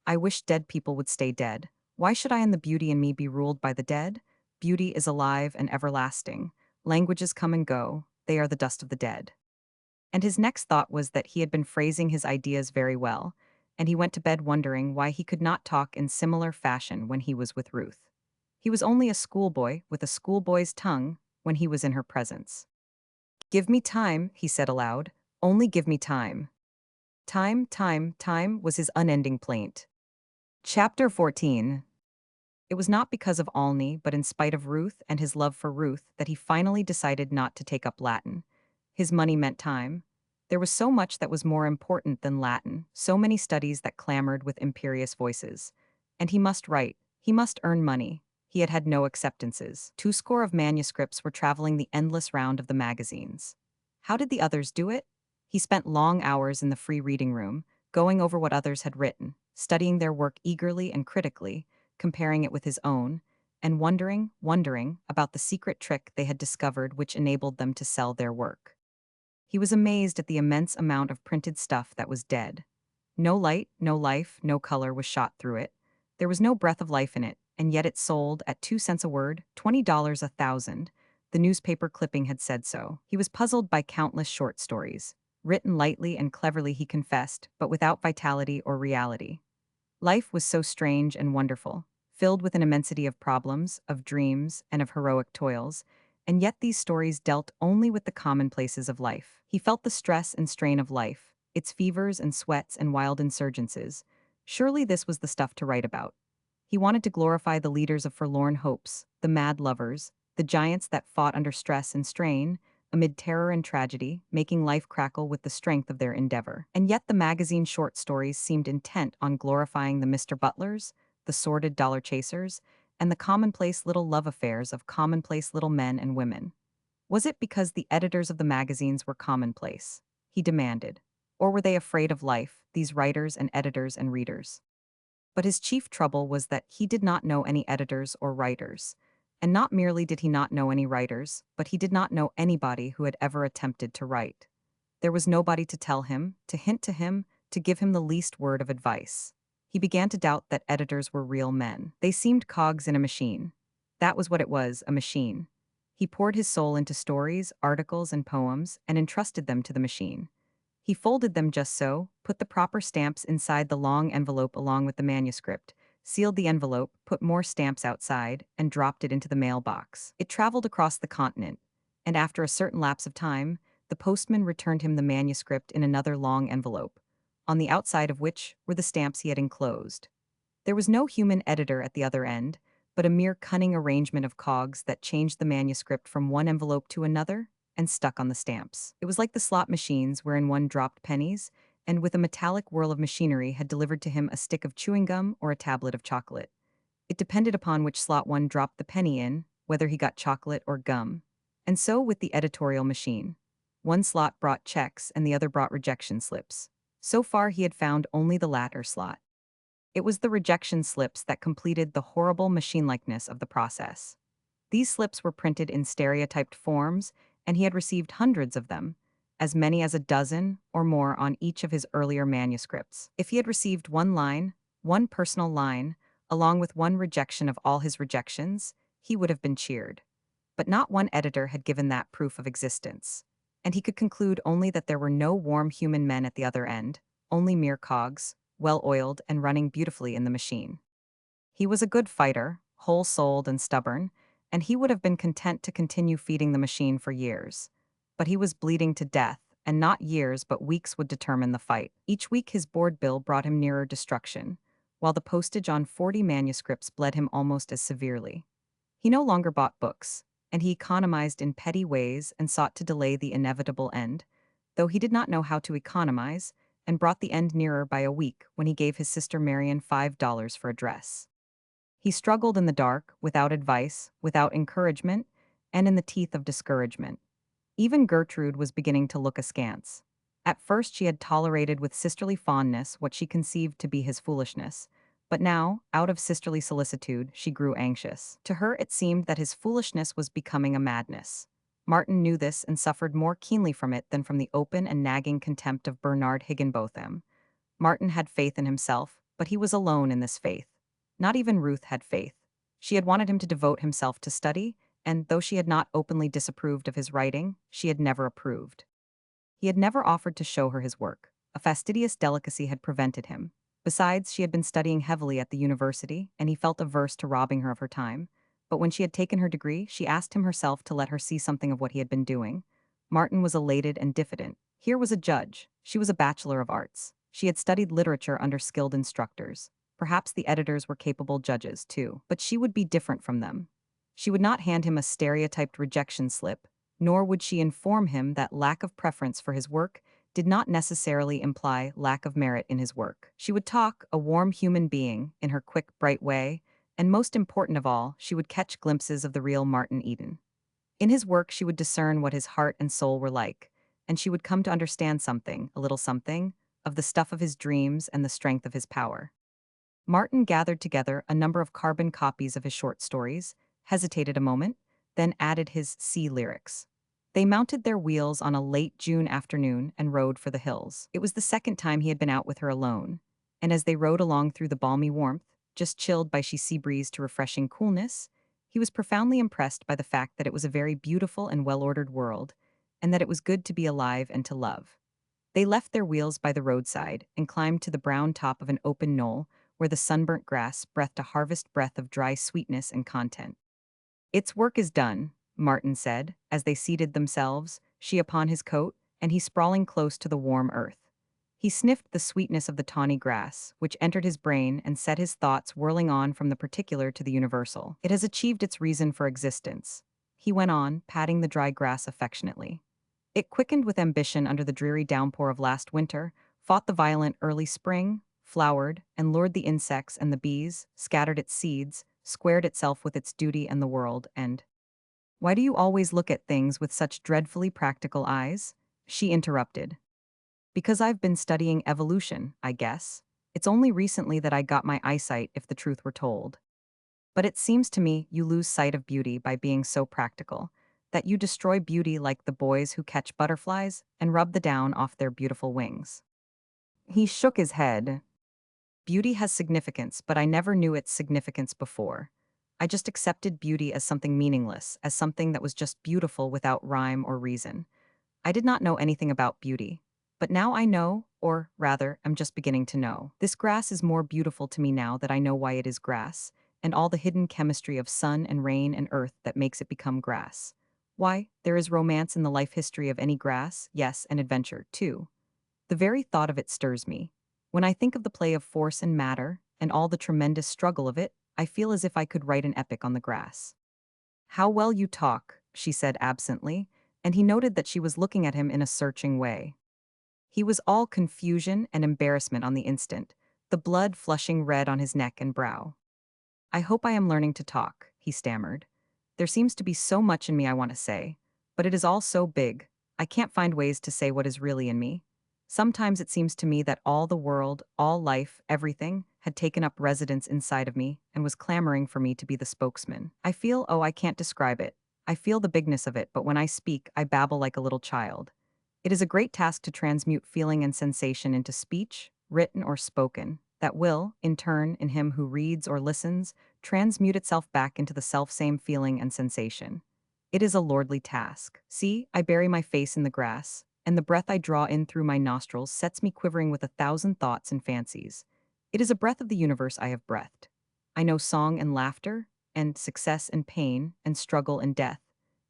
I wish dead people would stay dead. Why should I and the beauty in me be ruled by the dead? Beauty is alive and everlasting. Languages come and go, they are the dust of the dead. And his next thought was that he had been phrasing his ideas very well, and he went to bed wondering why he could not talk in similar fashion when he was with Ruth. He was only a schoolboy with a schoolboy's tongue when he was in her presence. Give me time, he said aloud. Only give me time. Time, time, time was his unending plaint. Chapter 14. It was not because of Alney, but in spite of Ruth and his love for Ruth, that he finally decided not to take up Latin. His money meant time. There was so much that was more important than Latin, so many studies that clamored with imperious voices. And he must write, he must earn money. He had had no acceptances. 2 score of manuscripts were traveling the endless round of the magazines. How did the others do it? He spent long hours in the free reading room, going over what others had written, studying their work eagerly and critically, comparing it with his own, and wondering about the secret trick they had discovered which enabled them to sell their work. He was amazed at the immense amount of printed stuff that was dead. No light, no life, no color was shot through it. There was no breath of life in it, and yet it sold at 2 cents a word, $20 a thousand. The newspaper clipping had said so. He was puzzled by countless short stories, written lightly and cleverly, he confessed, but without vitality or reality. Life was so strange and wonderful, filled with an immensity of problems, of dreams, and of heroic toils, and yet these stories dealt only with the commonplaces of life. He felt the stress and strain of life, its fevers and sweats and wild insurgences. Surely this was the stuff to write about. He wanted to glorify the leaders of forlorn hopes, the mad lovers, the giants that fought under stress and strain, amid terror and tragedy, making life crackle with the strength of their endeavor. And yet the magazine short stories seemed intent on glorifying the Mr. Butlers, the sordid dollar chasers, and the commonplace little love affairs of commonplace little men and women. Was it because the editors of the magazines were commonplace? He demanded. Or were they afraid of life, these writers and editors and readers? But his chief trouble was that he did not know any editors or writers. And not merely did he not know any writers, but he did not know anybody who had ever attempted to write. There was nobody to tell him, to hint to him, to give him the least word of advice. He began to doubt that editors were real men. They seemed cogs in a machine. That was what it was, a machine. He poured his soul into stories, articles, and poems, and entrusted them to the machine. He folded them just so, put the proper stamps inside the long envelope along with the manuscript, sealed the envelope, put more stamps outside, and dropped it into the mailbox. It traveled across the continent, and after a certain lapse of time, the postman returned him the manuscript in another long envelope, on the outside of which were the stamps he had enclosed. There was no human editor at the other end, but a mere cunning arrangement of cogs that changed the manuscript from one envelope to another and stuck on the stamps. It was like the slot machines wherein one dropped pennies, and with a metallic whirl of machinery had delivered to him a stick of chewing gum or a tablet of chocolate. It depended upon which slot one dropped the penny in, whether he got chocolate or gum. And so with the editorial machine. One slot brought checks and the other brought rejection slips. So far he had found only the latter slot. It was the rejection slips that completed the horrible machine-likeness of the process. These slips were printed in stereotyped forms, and he had received hundreds of them, as many as a dozen or more on each of his earlier manuscripts. If he had received one line, one personal line, along with one rejection of all his rejections, he would have been cheered. But not one editor had given that proof of existence. And he could conclude only that there were no warm human men at the other end, only mere cogs, well-oiled and running beautifully in the machine. He was a good fighter, whole-souled and stubborn, and he would have been content to continue feeding the machine for years. But he was bleeding to death, and not years but weeks would determine the fight. Each week his board bill brought him nearer destruction, while the postage on 40 manuscripts bled him almost as severely. He no longer bought books, and he economized in petty ways and sought to delay the inevitable end, though he did not know how to economize, and brought the end nearer by a week when he gave his sister Marion $5 for a dress. He struggled in the dark, without advice, without encouragement, and in the teeth of discouragement. Even Gertrude was beginning to look askance. At first she had tolerated with sisterly fondness what she conceived to be his foolishness, but now, out of sisterly solicitude, she grew anxious. To her it seemed that his foolishness was becoming a madness. Martin knew this and suffered more keenly from it than from the open and nagging contempt of Bernard Higginbotham. Martin had faith in himself, but he was alone in this faith. Not even Ruth had faith. She had wanted him to devote himself to study, and though she had not openly disapproved of his writing, she had never approved. He had never offered to show her his work. A fastidious delicacy had prevented him. Besides, she had been studying heavily at the university, and he felt averse to robbing her of her time. But when she had taken her degree, she asked him herself to let her see something of what he had been doing. Martin was elated and diffident. Here was a judge. She was a bachelor of arts. She had studied literature under skilled instructors. Perhaps the editors were capable judges, too, but she would be different from them. She would not hand him a stereotyped rejection slip, nor would she inform him that lack of preference for his work did not necessarily imply lack of merit in his work. She would talk, a warm human being, in her quick, bright way, and most important of all, she would catch glimpses of the real Martin Eden. In his work, she would discern what his heart and soul were like, and she would come to understand something, a little something, of the stuff of his dreams and the strength of his power. Martin gathered together a number of carbon copies of his short stories, hesitated a moment, then added his sea lyrics. They mounted their wheels on a late June afternoon and rode for the hills. It was the second time he had been out with her alone, and as they rode along through the balmy warmth, just chilled by sea breeze to refreshing coolness, he was profoundly impressed by the fact that it was a very beautiful and well-ordered world, and that it was good to be alive and to love. They left their wheels by the roadside and climbed to the brown top of an open knoll where the sunburnt grass breathed a harvest breath of dry sweetness and content. "Its work is done," Martin said, as they seated themselves, she upon his coat, and he sprawling close to the warm earth. He sniffed the sweetness of the tawny grass, which entered his brain and set his thoughts whirling on from the particular to the universal. "It has achieved its reason for existence," he went on, patting the dry grass affectionately. "It quickened with ambition under the dreary downpour of last winter, fought the violent early spring, flowered, and lured the insects and the bees, scattered its seeds, squared itself with its duty and the world, and—" "Why do you always look at things with such dreadfully practical eyes?" she interrupted. "Because I've been studying evolution, I guess. It's only recently that I got my eyesight, if the truth were told. But it seems to me you lose sight of beauty by being so practical, that you destroy beauty like the boys who catch butterflies and rub the down off their beautiful wings." He shook his head. "Beauty has significance, but I never knew its significance before. I just accepted beauty as something meaningless, as something that was just beautiful without rhyme or reason. I did not know anything about beauty. But now I know, or rather, am just beginning to know. This grass is more beautiful to me now that I know why it is grass, and all the hidden chemistry of sun and rain and earth that makes it become grass. Why, there is romance in the life history of any grass, yes, and adventure, too. The very thought of it stirs me. When I think of the play of force and matter, and all the tremendous struggle of it, I feel as if I could write an epic on the grass." "How well you talk," she said absently, and he noted that she was looking at him in a searching way. He was all confusion and embarrassment on the instant, the blood flushing red on his neck and brow. "I hope I am learning to talk," he stammered. "There seems to be so much in me I want to say, but it is all so big, I can't find ways to say what is really in me. Sometimes it seems to me that all the world, all life, everything, had taken up residence inside of me and was clamoring for me to be the spokesman. I feel, oh, I can't describe it. I feel the bigness of it, but when I speak, I babble like a little child. It is a great task to transmute feeling and sensation into speech, written or spoken, that will, in turn, in him who reads or listens, transmute itself back into the self-same feeling and sensation. It is a lordly task. See, I bury my face in the grass, and the breath I draw in through my nostrils sets me quivering with 1,000 thoughts and fancies. It is a breath of the universe I have breathed. I know song and laughter, and success and pain, and struggle and death.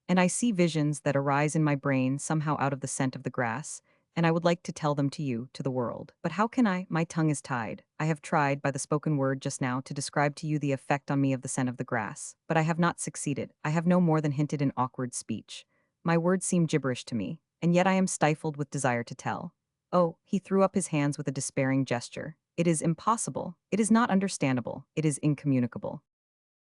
And I see visions that arise in my brain somehow out of the scent of the grass, and I would like to tell them to you, to the world. But how can I? My tongue is tied. I have tried, by the spoken word just now, to describe to you the effect on me of the scent of the grass. But I have not succeeded. I have no more than hinted in awkward speech. My words seem gibberish to me, and yet I am stifled with desire to tell. Oh," he threw up his hands with a despairing gesture. "It is impossible. It is not understandable. It is incommunicable."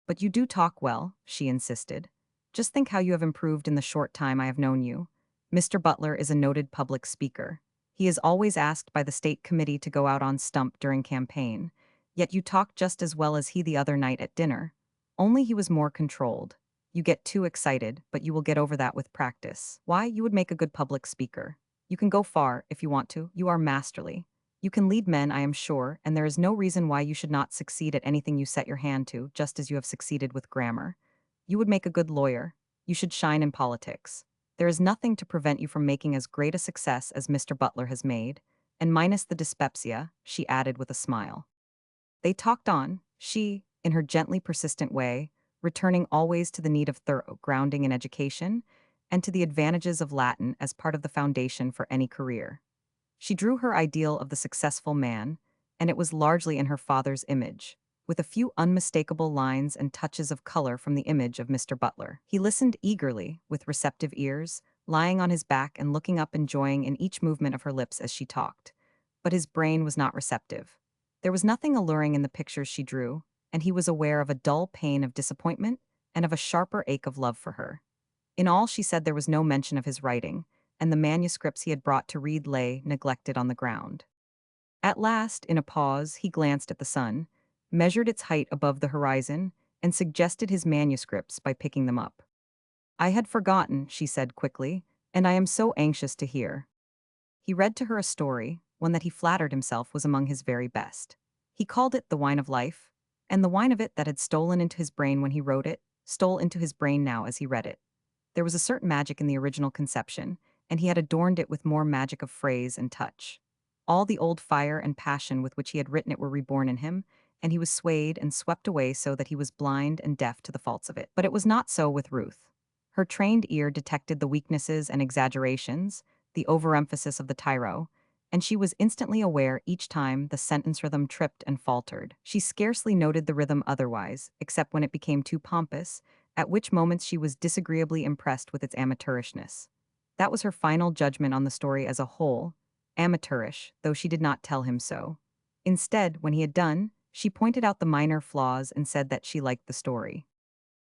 "But you do talk well," she insisted. "Just think how you have improved in the short time I have known you. Mr. Butler is a noted public speaker. He is always asked by the state committee to go out on stump during campaign. Yet you talked just as well as he the other night at dinner. Only he was more controlled. You get too excited, but you will get over that with practice. Why, you would make a good public speaker. You can go far, if you want to. You are masterly. You can lead men, I am sure, and there is no reason why you should not succeed at anything you set your hand to, just as you have succeeded with grammar. You would make a good lawyer. You should shine in politics. There is nothing to prevent you from making as great a success as Mr. Butler has made, and minus the dyspepsia, she added with a smile. They talked on, she, in her gently persistent way, returning always to the need of thorough grounding in education and to the advantages of Latin as part of the foundation for any career. She drew her ideal of the successful man, and it was largely in her father's image, with a few unmistakable lines and touches of color from the image of Mr. Butler. He listened eagerly, with receptive ears, lying on his back and looking up, enjoying in each movement of her lips as she talked. But his brain was not receptive. There was nothing alluring in the pictures she drew, and he was aware of a dull pain of disappointment and of a sharper ache of love for her. In all she said there was no mention of his writing, and the manuscripts he had brought to read lay neglected on the ground. At last, in a pause, he glanced at the sun, measured its height above the horizon, and suggested his manuscripts by picking them up. I had forgotten, she said quickly, and I am so anxious to hear. He read to her a story, one that he flattered himself was among his very best. He called it The Wine of Life, and the wine of it that had stolen into his brain when he wrote it, stole into his brain now as he read it. There was a certain magic in the original conception, and he had adorned it with more magic of phrase and touch. All the old fire and passion with which he had written it were reborn in him, and he was swayed and swept away so that he was blind and deaf to the faults of it. But it was not so with Ruth. Her trained ear detected the weaknesses and exaggerations, the overemphasis of the tyro, and she was instantly aware each time the sentence rhythm tripped and faltered. She scarcely noted the rhythm otherwise, except when it became too pompous, at which moments she was disagreeably impressed with its amateurishness. That was her final judgment on the story as a whole, amateurish, though she did not tell him so. Instead, when he had done, she pointed out the minor flaws and said that she liked the story.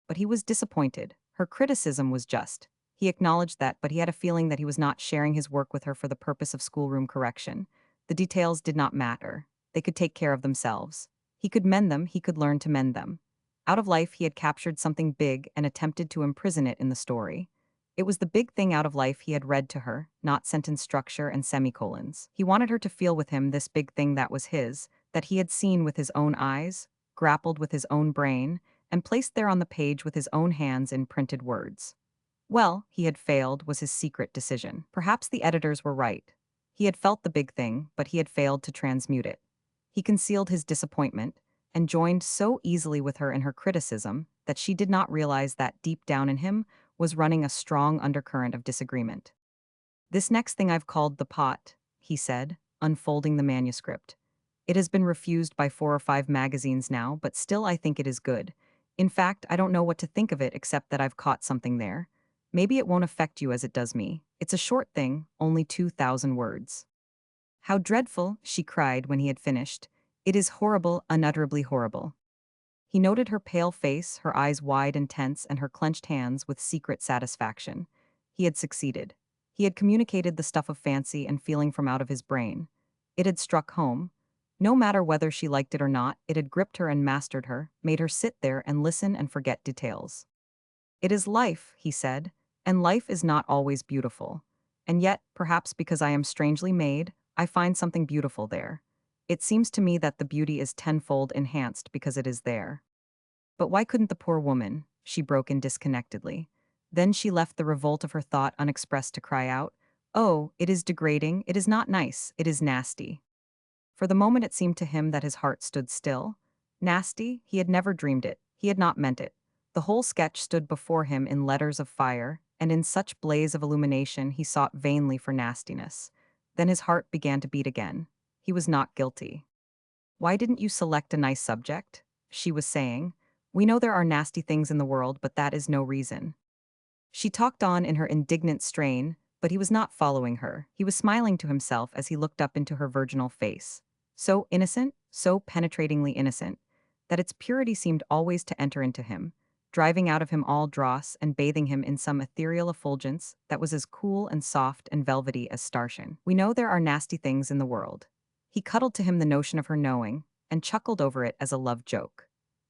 But he was disappointed. Her criticism was just. He acknowledged that, but he had a feeling that he was not sharing his work with her for the purpose of schoolroom correction. The details did not matter. They could take care of themselves. He could mend them, he could learn to mend them. Out of life, he had captured something big and attempted to imprison it in the story. It was the big thing out of life he had read to her, not sentence structure and semicolons. He wanted her to feel with him this big thing that was his, that he had seen with his own eyes, grappled with his own brain, and placed there on the page with his own hands in printed words. Well, he had failed was his secret decision. Perhaps the editors were right. He had felt the big thing, but he had failed to transmute it. He concealed his disappointment, and joined so easily with her in her criticism that she did not realize that deep down in him was running a strong undercurrent of disagreement. This next thing I've called the pot, he said, unfolding the manuscript. It has been refused by 4 or 5 magazines now, but still I think it is good. In fact, I don't know what to think of it except that I've caught something there. Maybe it won't affect you as it does me. It's a short thing, only 2,000 words. How dreadful, she cried when he had finished. It is horrible, unutterably horrible. He noted her pale face, her eyes wide and tense, and her clenched hands with secret satisfaction. He had succeeded. He had communicated the stuff of fancy and feeling from out of his brain. It had struck home. No matter whether she liked it or not, it had gripped her and mastered her, made her sit there and listen and forget details. It is life, he said, and life is not always beautiful. And yet, perhaps because I am strangely made, I find something beautiful there. It seems to me that the beauty is tenfold enhanced because it is there. But why couldn't the poor woman? She broke in disconnectedly. Then she left the revolt of her thought unexpressed to cry out, "Oh, it is degrading, it is not nice, it is nasty." For the moment it seemed to him that his heart stood still. Nasty? He had never dreamed it. He had not meant it. The whole sketch stood before him in letters of fire, and in such blaze of illumination he sought vainly for nastiness. Then his heart began to beat again. He was not guilty. "Why didn't you select a nice subject?" she was saying. "We know there are nasty things in the world, but that is no reason." She talked on in her indignant strain, but he was not following her. He was smiling to himself as he looked up into her virginal face. So innocent, so penetratingly innocent, that its purity seemed always to enter into him, driving out of him all dross and bathing him in some ethereal effulgence that was as cool and soft and velvety as starshine. "We know there are nasty things in the world." He cuddled to him the notion of her knowing, and chuckled over it as a love joke.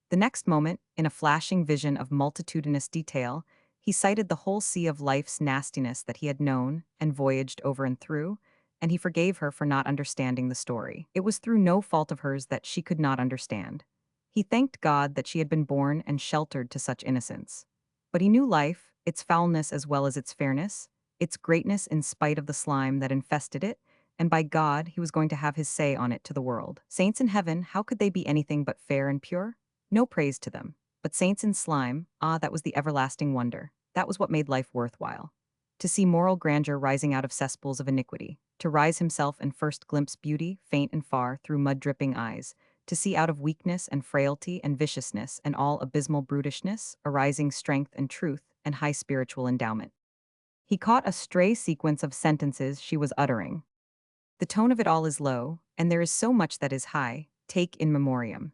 The next moment, in a flashing vision of multitudinous detail, he sighted the whole sea of life's nastiness that he had known and voyaged over and through, and he forgave her for not understanding the story. It was through no fault of hers that she could not understand. He thanked God that she had been born and sheltered to such innocence. But he knew life, its foulness as well as its fairness, its greatness in spite of the slime that infested it, and by God, he was going to have his say on it to the world. Saints in heaven, how could they be anything but fair and pure? No praise to them. But saints in slime, ah, that was the everlasting wonder. That was what made life worthwhile. To see moral grandeur rising out of cesspools of iniquity, to rise himself and first glimpse beauty, faint and far, through mud-dripping eyes, to see out of weakness and frailty and viciousness and all abysmal brutishness, arising strength and truth and high spiritual endowment. He caught a stray sequence of sentences she was uttering. The tone of it all is low, and there is so much that is high, take in memoriam.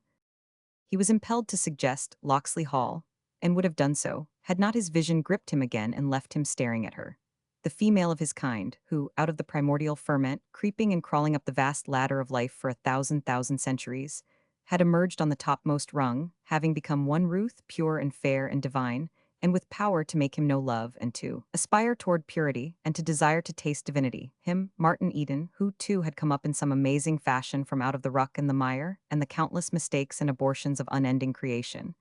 He was impelled to suggest Locksley Hall, and would have done so, had not his vision gripped him again and left him staring at her. The female of his kind, who, out of the primordial ferment, creeping and crawling up the vast ladder of life for 1,000 centuries, had emerged on the topmost rung, having become one Ruth, pure and fair and divine, and with power to make him know love and to aspire toward purity and to desire to taste divinity. Him, Martin Eden, who too had come up in some amazing fashion from out of the ruck and the mire and the countless mistakes and abortions of unending creation.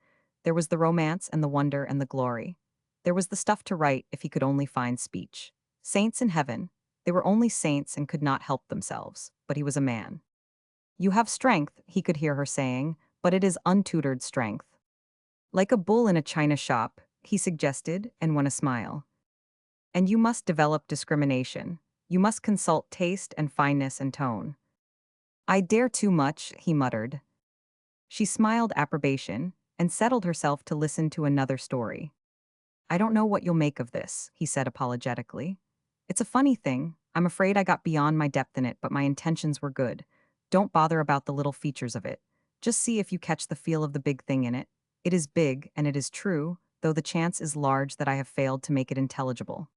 There was the romance and the wonder and the glory. There was the stuff to write if he could only find speech. Saints in heaven, they were only saints and could not help themselves, but he was a man. You have strength, he could hear her saying, but it is untutored strength. Like a bull in a china shop, he suggested, and won a smile. And you must develop discrimination. You must consult taste and fineness and tone. I dare too much, he muttered. She smiled approbation and settled herself to listen to another story. I don't know what you'll make of this, he said apologetically. It's a funny thing. I'm afraid I got beyond my depth in it, but my intentions were good. Don't bother about the little features of it. Just see if you catch the feel of the big thing in it. It is big, and it is true, though the chance is large that I have failed to make it intelligible.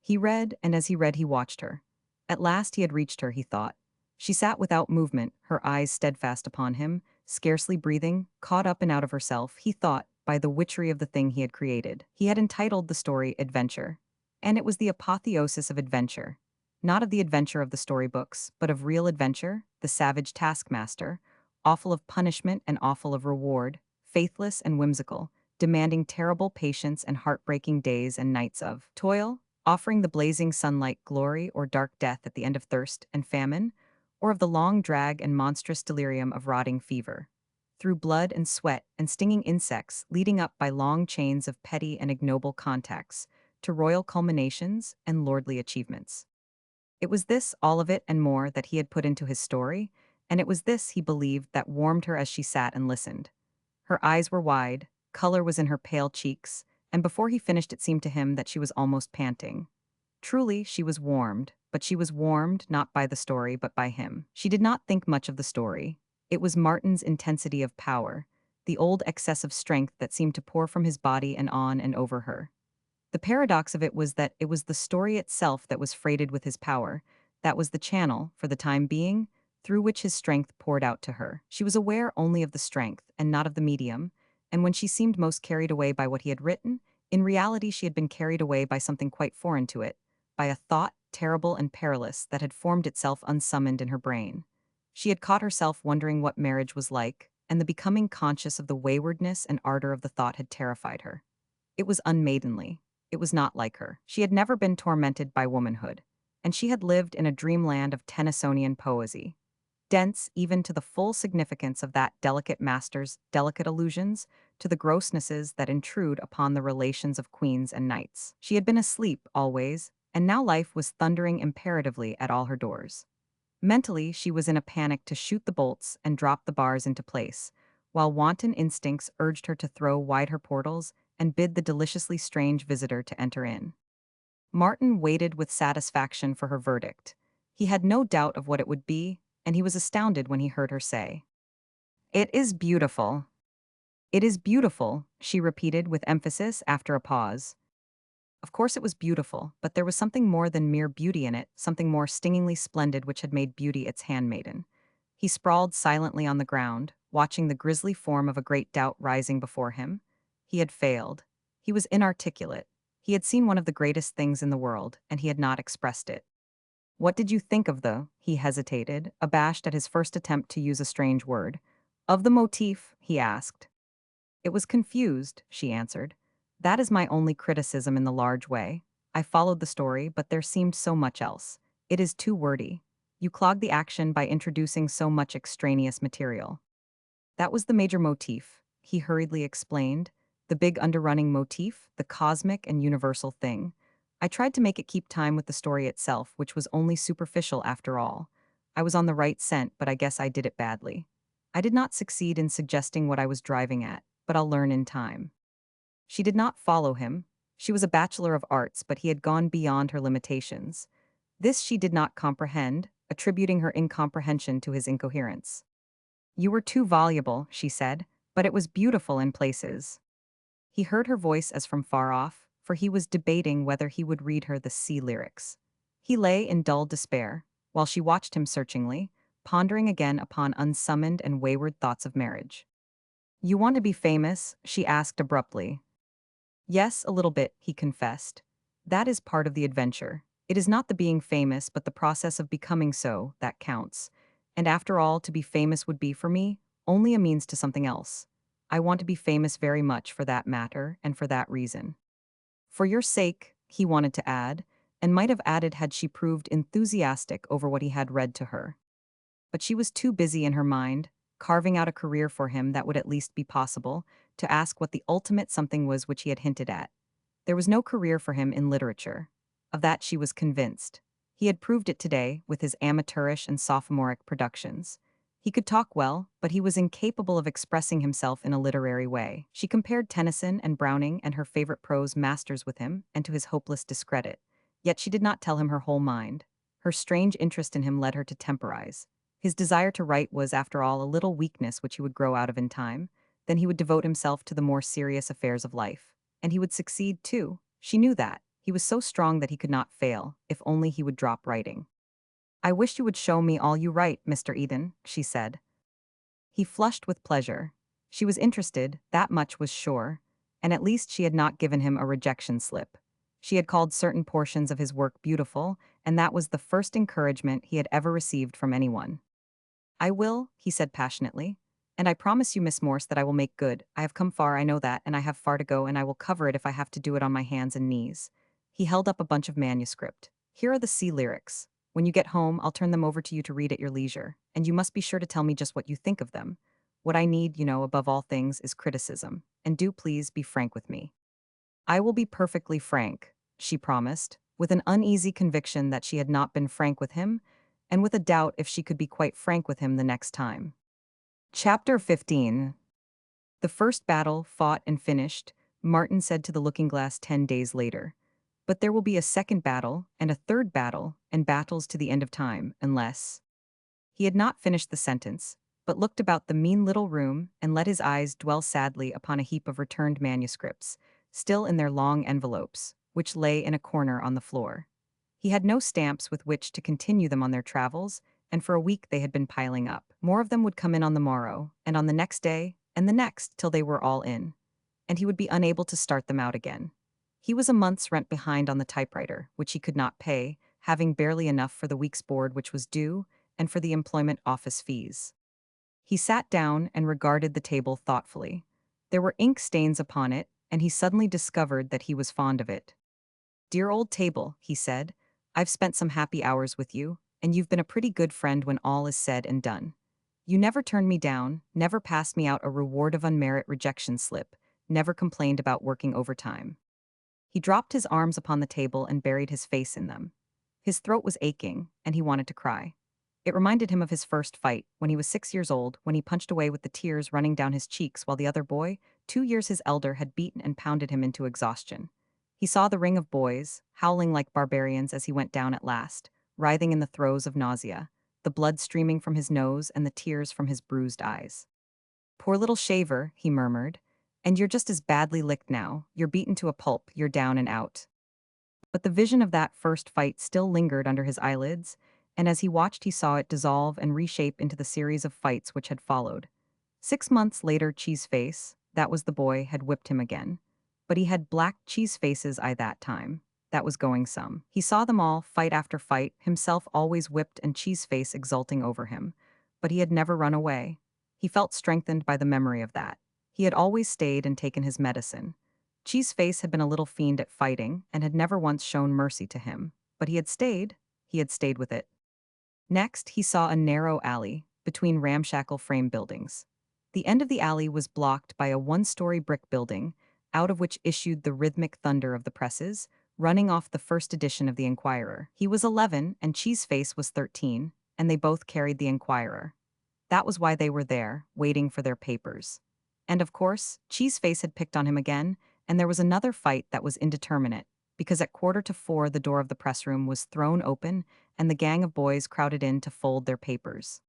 He read, and as he read he watched her. At last he had reached her, he thought. She sat without movement, her eyes steadfast upon him, scarcely breathing, caught up and out of herself, he thought, by the witchery of the thing he had created. He had entitled the story Adventure. And it was the apotheosis of adventure. Not of the adventure of the storybooks, but of real adventure, the savage taskmaster, awful of punishment and awful of reward, faithless and whimsical, demanding terrible patience and heartbreaking days and nights of toil, offering the blazing sunlight glory or dark death at the end of thirst and famine, or of the long drag and monstrous delirium of rotting fever. Through blood and sweat and stinging insects, leading up by long chains of petty and ignoble contacts, to royal culminations and lordly achievements. It was this, all of it and more, that he had put into his story, and it was this, he believed, that warmed her as she sat and listened. Her eyes were wide, color was in her pale cheeks, and before he finished it seemed to him that she was almost panting. Truly, she was warmed, but she was warmed not by the story but by him. She did not think much of the story. It was Martin's intensity of power, the old excess of strength that seemed to pour from his body and on and over her. The paradox of it was that it was the story itself that was freighted with his power, that was the channel, for the time being, through which his strength poured out to her. She was aware only of the strength, and not of the medium, and when she seemed most carried away by what he had written, in reality she had been carried away by something quite foreign to it, by a thought, terrible and perilous, that had formed itself unsummoned in her brain. She had caught herself wondering what marriage was like, and the becoming conscious of the waywardness and ardor of the thought had terrified her. It was unmaidenly. It was not like her. She had never been tormented by womanhood, and she had lived in a dreamland of Tennysonian poesy, dense even to the full significance of that delicate master's delicate allusions to the grossnesses that intrude upon the relations of queens and knights. She had been asleep always, and now life was thundering imperatively at all her doors. Mentally, she was in a panic to shoot the bolts and drop the bars into place, while wanton instincts urged her to throw wide her portals and bid the deliciously strange visitor to enter in. Martin waited with satisfaction for her verdict. He had no doubt of what it would be, and he was astounded when he heard her say, "It is beautiful." "It is beautiful," she repeated with emphasis after a pause. Of course it was beautiful, but there was something more than mere beauty in it, something more stingingly splendid which had made beauty its handmaiden. He sprawled silently on the ground, watching the grisly form of a great doubt rising before him. He had failed. He was inarticulate. He had seen one of the greatest things in the world, and he had not expressed it. What did you think of the, he hesitated, abashed at his first attempt to use a strange word. Of the motif, he asked. It was confused, she answered. That is my only criticism in the large way. I followed the story, but there seemed so much else. It is too wordy. You clog the action by introducing so much extraneous material. That was the major motif, he hurriedly explained. The big underrunning motif, the cosmic and universal thing. I tried to make it keep time with the story itself, which was only superficial after all. I was on the right scent, but I guess I did it badly. I did not succeed in suggesting what I was driving at, but I'll learn in time. She did not follow him. She was a bachelor of arts, but he had gone beyond her limitations. This she did not comprehend, attributing her incomprehension to his incoherence. You were too voluble, she said, but it was beautiful in places. He heard her voice as from far off, for he was debating whether he would read her the sea lyrics. He lay in dull despair, while she watched him searchingly, pondering again upon unsummoned and wayward thoughts of marriage. You want to be famous? She asked abruptly. Yes, a little bit, he confessed. That is part of the adventure. It is not the being famous, but the process of becoming so, that counts. And after all, to be famous would be, for me, only a means to something else. I want to be famous very much for that matter, and for that reason. For your sake, he wanted to add, and might have added had she proved enthusiastic over what he had read to her. But she was too busy in her mind, carving out a career for him that would at least be possible, to ask what the ultimate something was which he had hinted at. There was no career for him in literature. Of that she was convinced. He had proved it today with his amateurish and sophomoric productions. He could talk well, but he was incapable of expressing himself in a literary way. She compared Tennyson and Browning and her favorite prose masters with him, and to his hopeless discredit. Yet she did not tell him her whole mind. Her strange interest in him led her to temporize. His desire to write was, after all, a little weakness which he would grow out of in time. Then he would devote himself to the more serious affairs of life. And he would succeed, too. She knew that. He was so strong that he could not fail, if only he would drop writing. I wish you would show me all you write, Mr. Eden, she said. He flushed with pleasure. She was interested, that much was sure, and at least she had not given him a rejection slip. She had called certain portions of his work beautiful, and that was the first encouragement he had ever received from anyone. I will, he said passionately. And I promise you, Miss Morse, that I will make good. I have come far, I know that, and I have far to go, and I will cover it if I have to do it on my hands and knees. He held up a bunch of manuscript. Here are the sea lyrics. When you get home, I'll turn them over to you to read at your leisure, and you must be sure to tell me just what you think of them. What I need, above all things, is criticism. And do please be frank with me. I will be perfectly frank, she promised, with an uneasy conviction that she had not been frank with him, and with a doubt if she could be quite frank with him the next time. Chapter 15. The first battle fought and finished, Martin said to the looking-glass 10 days later. But there will be a second battle, and a third battle, and battles to the end of time, unless... He had not finished the sentence, but looked about the mean little room and let his eyes dwell sadly upon a heap of returned manuscripts, still in their long envelopes, which lay in a corner on the floor. He had no stamps with which to continue them on their travels, and for a week they had been piling up. More of them would come in on the morrow, and on the next day, and the next, till they were all in. And he would be unable to start them out again. He was a month's rent behind on the typewriter, which he could not pay, having barely enough for the week's board which was due, and for the employment office fees. He sat down and regarded the table thoughtfully. There were ink stains upon it, and he suddenly discovered that he was fond of it. Dear old table, he said, I've spent some happy hours with you, and you've been a pretty good friend when all is said and done. You never turned me down, never passed me out a reward of unmerit rejection slip, never complained about working overtime. He dropped his arms upon the table and buried his face in them. His throat was aching, and he wanted to cry. It reminded him of his first fight, when he was 6 years old, when he punched away with the tears running down his cheeks while the other boy, 2 years his elder, had beaten and pounded him into exhaustion. He saw the ring of boys, howling like barbarians as he went down at last, writhing in the throes of nausea, the blood streaming from his nose and the tears from his bruised eyes. Poor little shaver, he murmured. And you're just as badly licked now, you're beaten to a pulp, you're down and out. But the vision of that first fight still lingered under his eyelids, and as he watched he saw it dissolve and reshape into the series of fights which had followed. 6 months later, Cheeseface, that was the boy, had whipped him again. But he had black cheese faces that time. that was going some. He saw them all, fight after fight, himself always whipped and Cheeseface exulting over him. But he had never run away. He felt strengthened by the memory of that. He had always stayed and taken his medicine. Cheeseface had been a little fiend at fighting and had never once shown mercy to him. But he had stayed. He had stayed with it. Next, he saw a narrow alley between ramshackle frame buildings. The end of the alley was blocked by a one-story brick building, out of which issued the rhythmic thunder of the presses, running off the first edition of the Enquirer. He was 11 and Cheeseface was 13, and they both carried the Enquirer. That was why they were there, waiting for their papers. And of course, Cheeseface had picked on him again, and there was another fight that was indeterminate, because at 3:45 the door of the press room was thrown open and the gang of boys crowded in to fold their papers.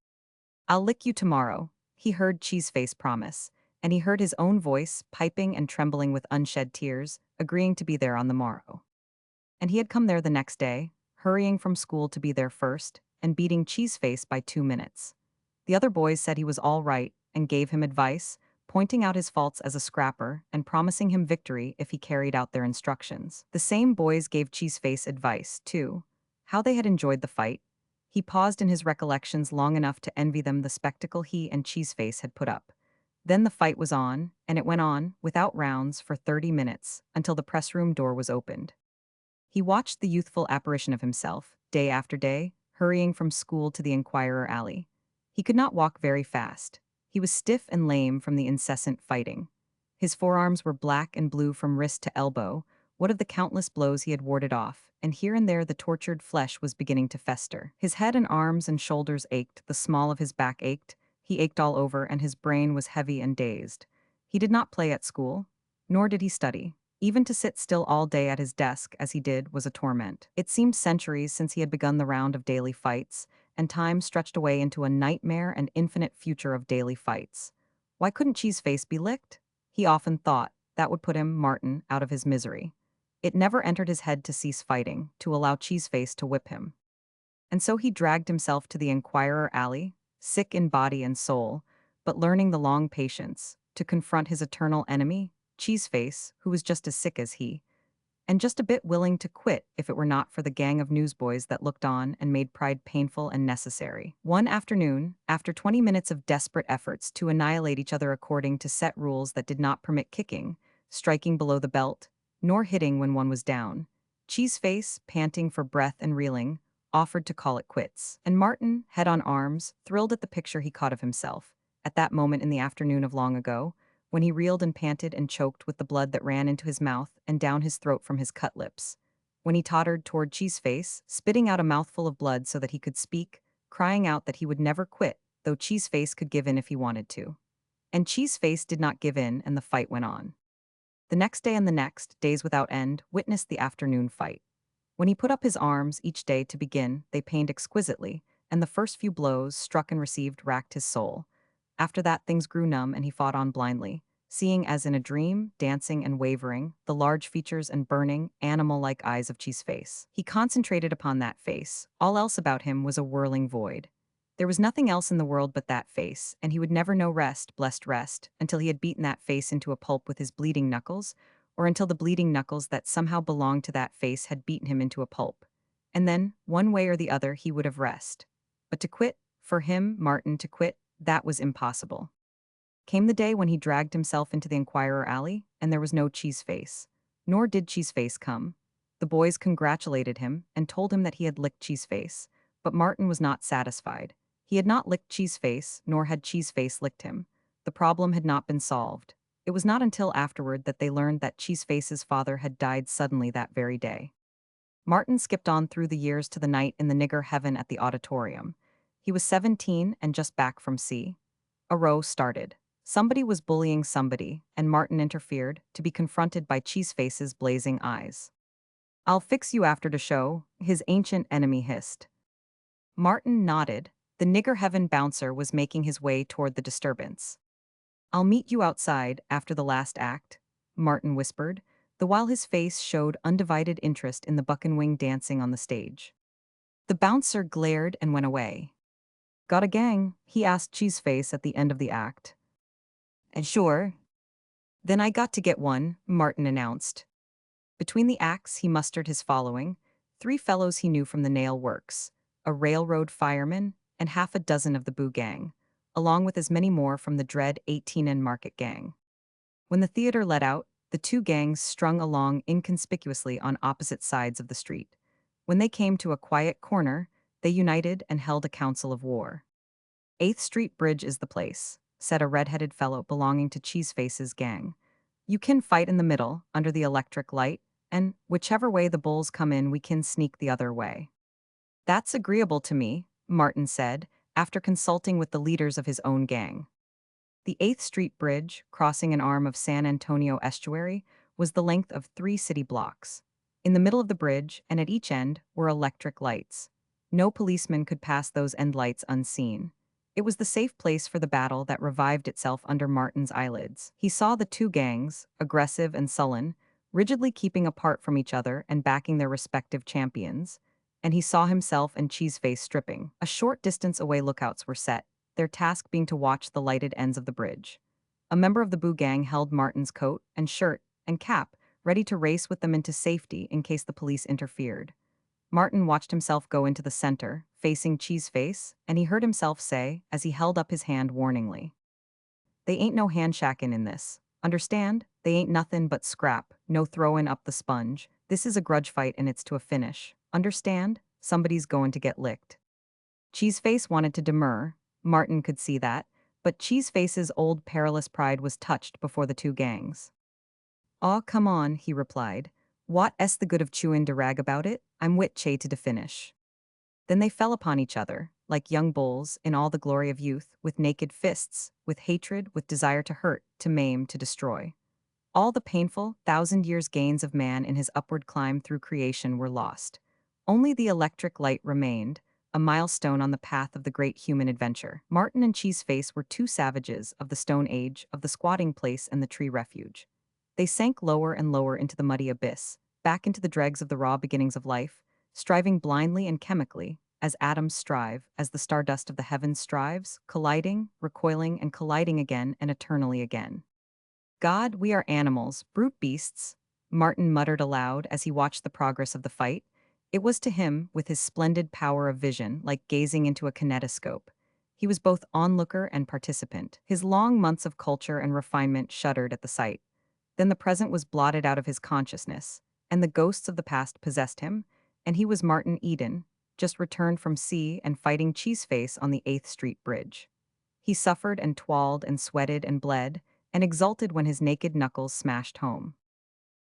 "I'll lick you tomorrow," he heard Cheeseface promise, and he heard his own voice, piping and trembling with unshed tears, agreeing to be there on the morrow. And he had come there the next day, hurrying from school to be there first, and beating Cheeseface by 2 minutes. The other boys said he was all right and gave him advice, pointing out his faults as a scrapper and promising him victory if he carried out their instructions. The same boys gave Cheeseface advice, too. How they had enjoyed the fight. He paused in his recollections long enough to envy them the spectacle he and Cheeseface had put up. Then the fight was on, and it went on, without rounds, for 30 minutes, until the press room door was opened. He watched the youthful apparition of himself, day after day, hurrying from school to the Enquirer alley. He could not walk very fast. He was stiff and lame from the incessant fighting. His forearms were black and blue from wrist to elbow, what of the countless blows he had warded off, and here and there the tortured flesh was beginning to fester. His head and arms and shoulders ached, the small of his back ached, he ached all over, and his brain was heavy and dazed. He did not play at school, nor did he study. Even to sit still all day at his desk, as he did, was a torment. It seemed centuries since he had begun the round of daily fights, and time stretched away into a nightmare and infinite future of daily fights. Why couldn't Cheeseface be licked? He often thought that would put him, Martin, out of his misery. It never entered his head to cease fighting, to allow Cheeseface to whip him. And so he dragged himself to the Enquirer alley, sick in body and soul, but learning the long patience, to confront his eternal enemy, Cheeseface, who was just as sick as he, and just a bit willing to quit if it were not for the gang of newsboys that looked on and made pride painful and necessary. One afternoon, after 20 minutes of desperate efforts to annihilate each other according to set rules that did not permit kicking, striking below the belt, nor hitting when one was down, Cheeseface, panting for breath and reeling, offered to call it quits. And Martin, head on arms, thrilled at the picture he caught of himself, at that moment in the afternoon of long ago, when he reeled and panted and choked with the blood that ran into his mouth and down his throat from his cut lips. When he tottered toward Cheeseface, spitting out a mouthful of blood so that he could speak, crying out that he would never quit, though Cheeseface could give in if he wanted to. And Cheeseface did not give in, and the fight went on. The next day and the next, days without end, witnessed the afternoon fight. When he put up his arms each day to begin, they pained exquisitely, and the first few blows, struck and received, racked his soul. After that things grew numb and he fought on blindly, seeing as in a dream, dancing and wavering, the large features and burning, animal-like eyes of Cheeseface. He concentrated upon that face. All else about him was a whirling void. There was nothing else in the world but that face, and he would never know rest, blessed rest, until he had beaten that face into a pulp with his bleeding knuckles, or until the bleeding knuckles that somehow belonged to that face had beaten him into a pulp. And then, one way or the other, he would have rest. But to quit, for him, Martin, to quit, that was impossible. Came the day when he dragged himself into the Enquirer alley, and there was no Cheeseface. Nor did Cheeseface come. The boys congratulated him and told him that he had licked Cheeseface, but Martin was not satisfied. He had not licked Cheeseface, nor had Cheeseface licked him. The problem had not been solved. It was not until afterward that they learned that Cheeseface's father had died suddenly that very day. Martin skipped on through the years to the night in the nigger heaven at the auditorium. He was 17 and just back from sea. A row started. Somebody was bullying somebody, and Martin interfered, to be confronted by Cheeseface's blazing eyes. "I'll fix you after the show," his ancient enemy hissed. Martin nodded. The nigger heaven bouncer was making his way toward the disturbance. "I'll meet you outside after the last act," Martin whispered, the while his face showed undivided interest in the buckenwing dancing on the stage. The bouncer glared and went away. "Got a gang?" he asked Cheeseface at the end of the act. "And sure." "Then I got to get one," Martin announced. Between the acts, he mustered his following: 3 fellows he knew from the nail works, a railroad fireman, and half a dozen of the Boo gang, along with as many more from the dread 18 and Market gang. When the theater let out, the 2 gangs strung along inconspicuously on opposite sides of the street. When they came to a quiet corner, they united and held a council of war. 8th Street Bridge is the place, said a red-headed fellow belonging to Cheeseface's gang. You can fight in the middle, under the electric light, and whichever way the bulls come in, we can sneak the other way. That's agreeable to me, Martin said, after consulting with the leaders of his own gang. The 8th Street Bridge, crossing an arm of San Antonio estuary, was the length of 3 city blocks. In the middle of the bridge, and at each end, were electric lights. No policeman could pass those end lights unseen. It was the safe place for the battle that revived itself under Martin's eyelids. He saw the 2 gangs, aggressive and sullen, rigidly keeping apart from each other and backing their respective champions, and he saw himself and Cheeseface stripping. A short distance away lookouts were set, their task being to watch the lighted ends of the bridge. A member of the Boo gang held Martin's coat and shirt and cap, ready to race with them into safety in case the police interfered. Martin watched himself go into the center, facing Cheeseface, and he heard himself say, as he held up his hand warningly, "They ain't no handshacking in this. Understand? They ain't nothin' but scrap, no throwin' up the sponge. This is a grudge fight and it's to a finish. Understand? Somebody's goin' to get licked." Cheeseface wanted to demur, Martin could see that, but Cheeseface's old perilous pride was touched before the 2 gangs. "Aw, come on," he replied. "What s the good of chewin' de rag about it? I'm wit che to de finish." Then they fell upon each other, like young bulls, in all the glory of youth, with naked fists, with hatred, with desire to hurt, to maim, to destroy. All the painful, thousand-years gains of man in his upward climb through creation were lost. Only the electric light remained, a milestone on the path of the great human adventure. Martin and Cheeseface were 2 savages of the Stone Age, of the squatting place and the tree refuge. They sank lower and lower into the muddy abyss, back into the dregs of the raw beginnings of life, striving blindly and chemically, as atoms strive, as the stardust of the heavens strives, colliding, recoiling, and colliding again and eternally again. "God, we are animals, brute beasts," Martin muttered aloud as he watched the progress of the fight. It was to him, with his splendid power of vision, like gazing into a kinetoscope. He was both onlooker and participant. His long months of culture and refinement shuddered at the sight. Then the present was blotted out of his consciousness, and the ghosts of the past possessed him, and he was Martin Eden, just returned from sea and fighting Cheeseface on the 8th Street Bridge. He suffered and twalled and sweated and bled, and exulted when his naked knuckles smashed home.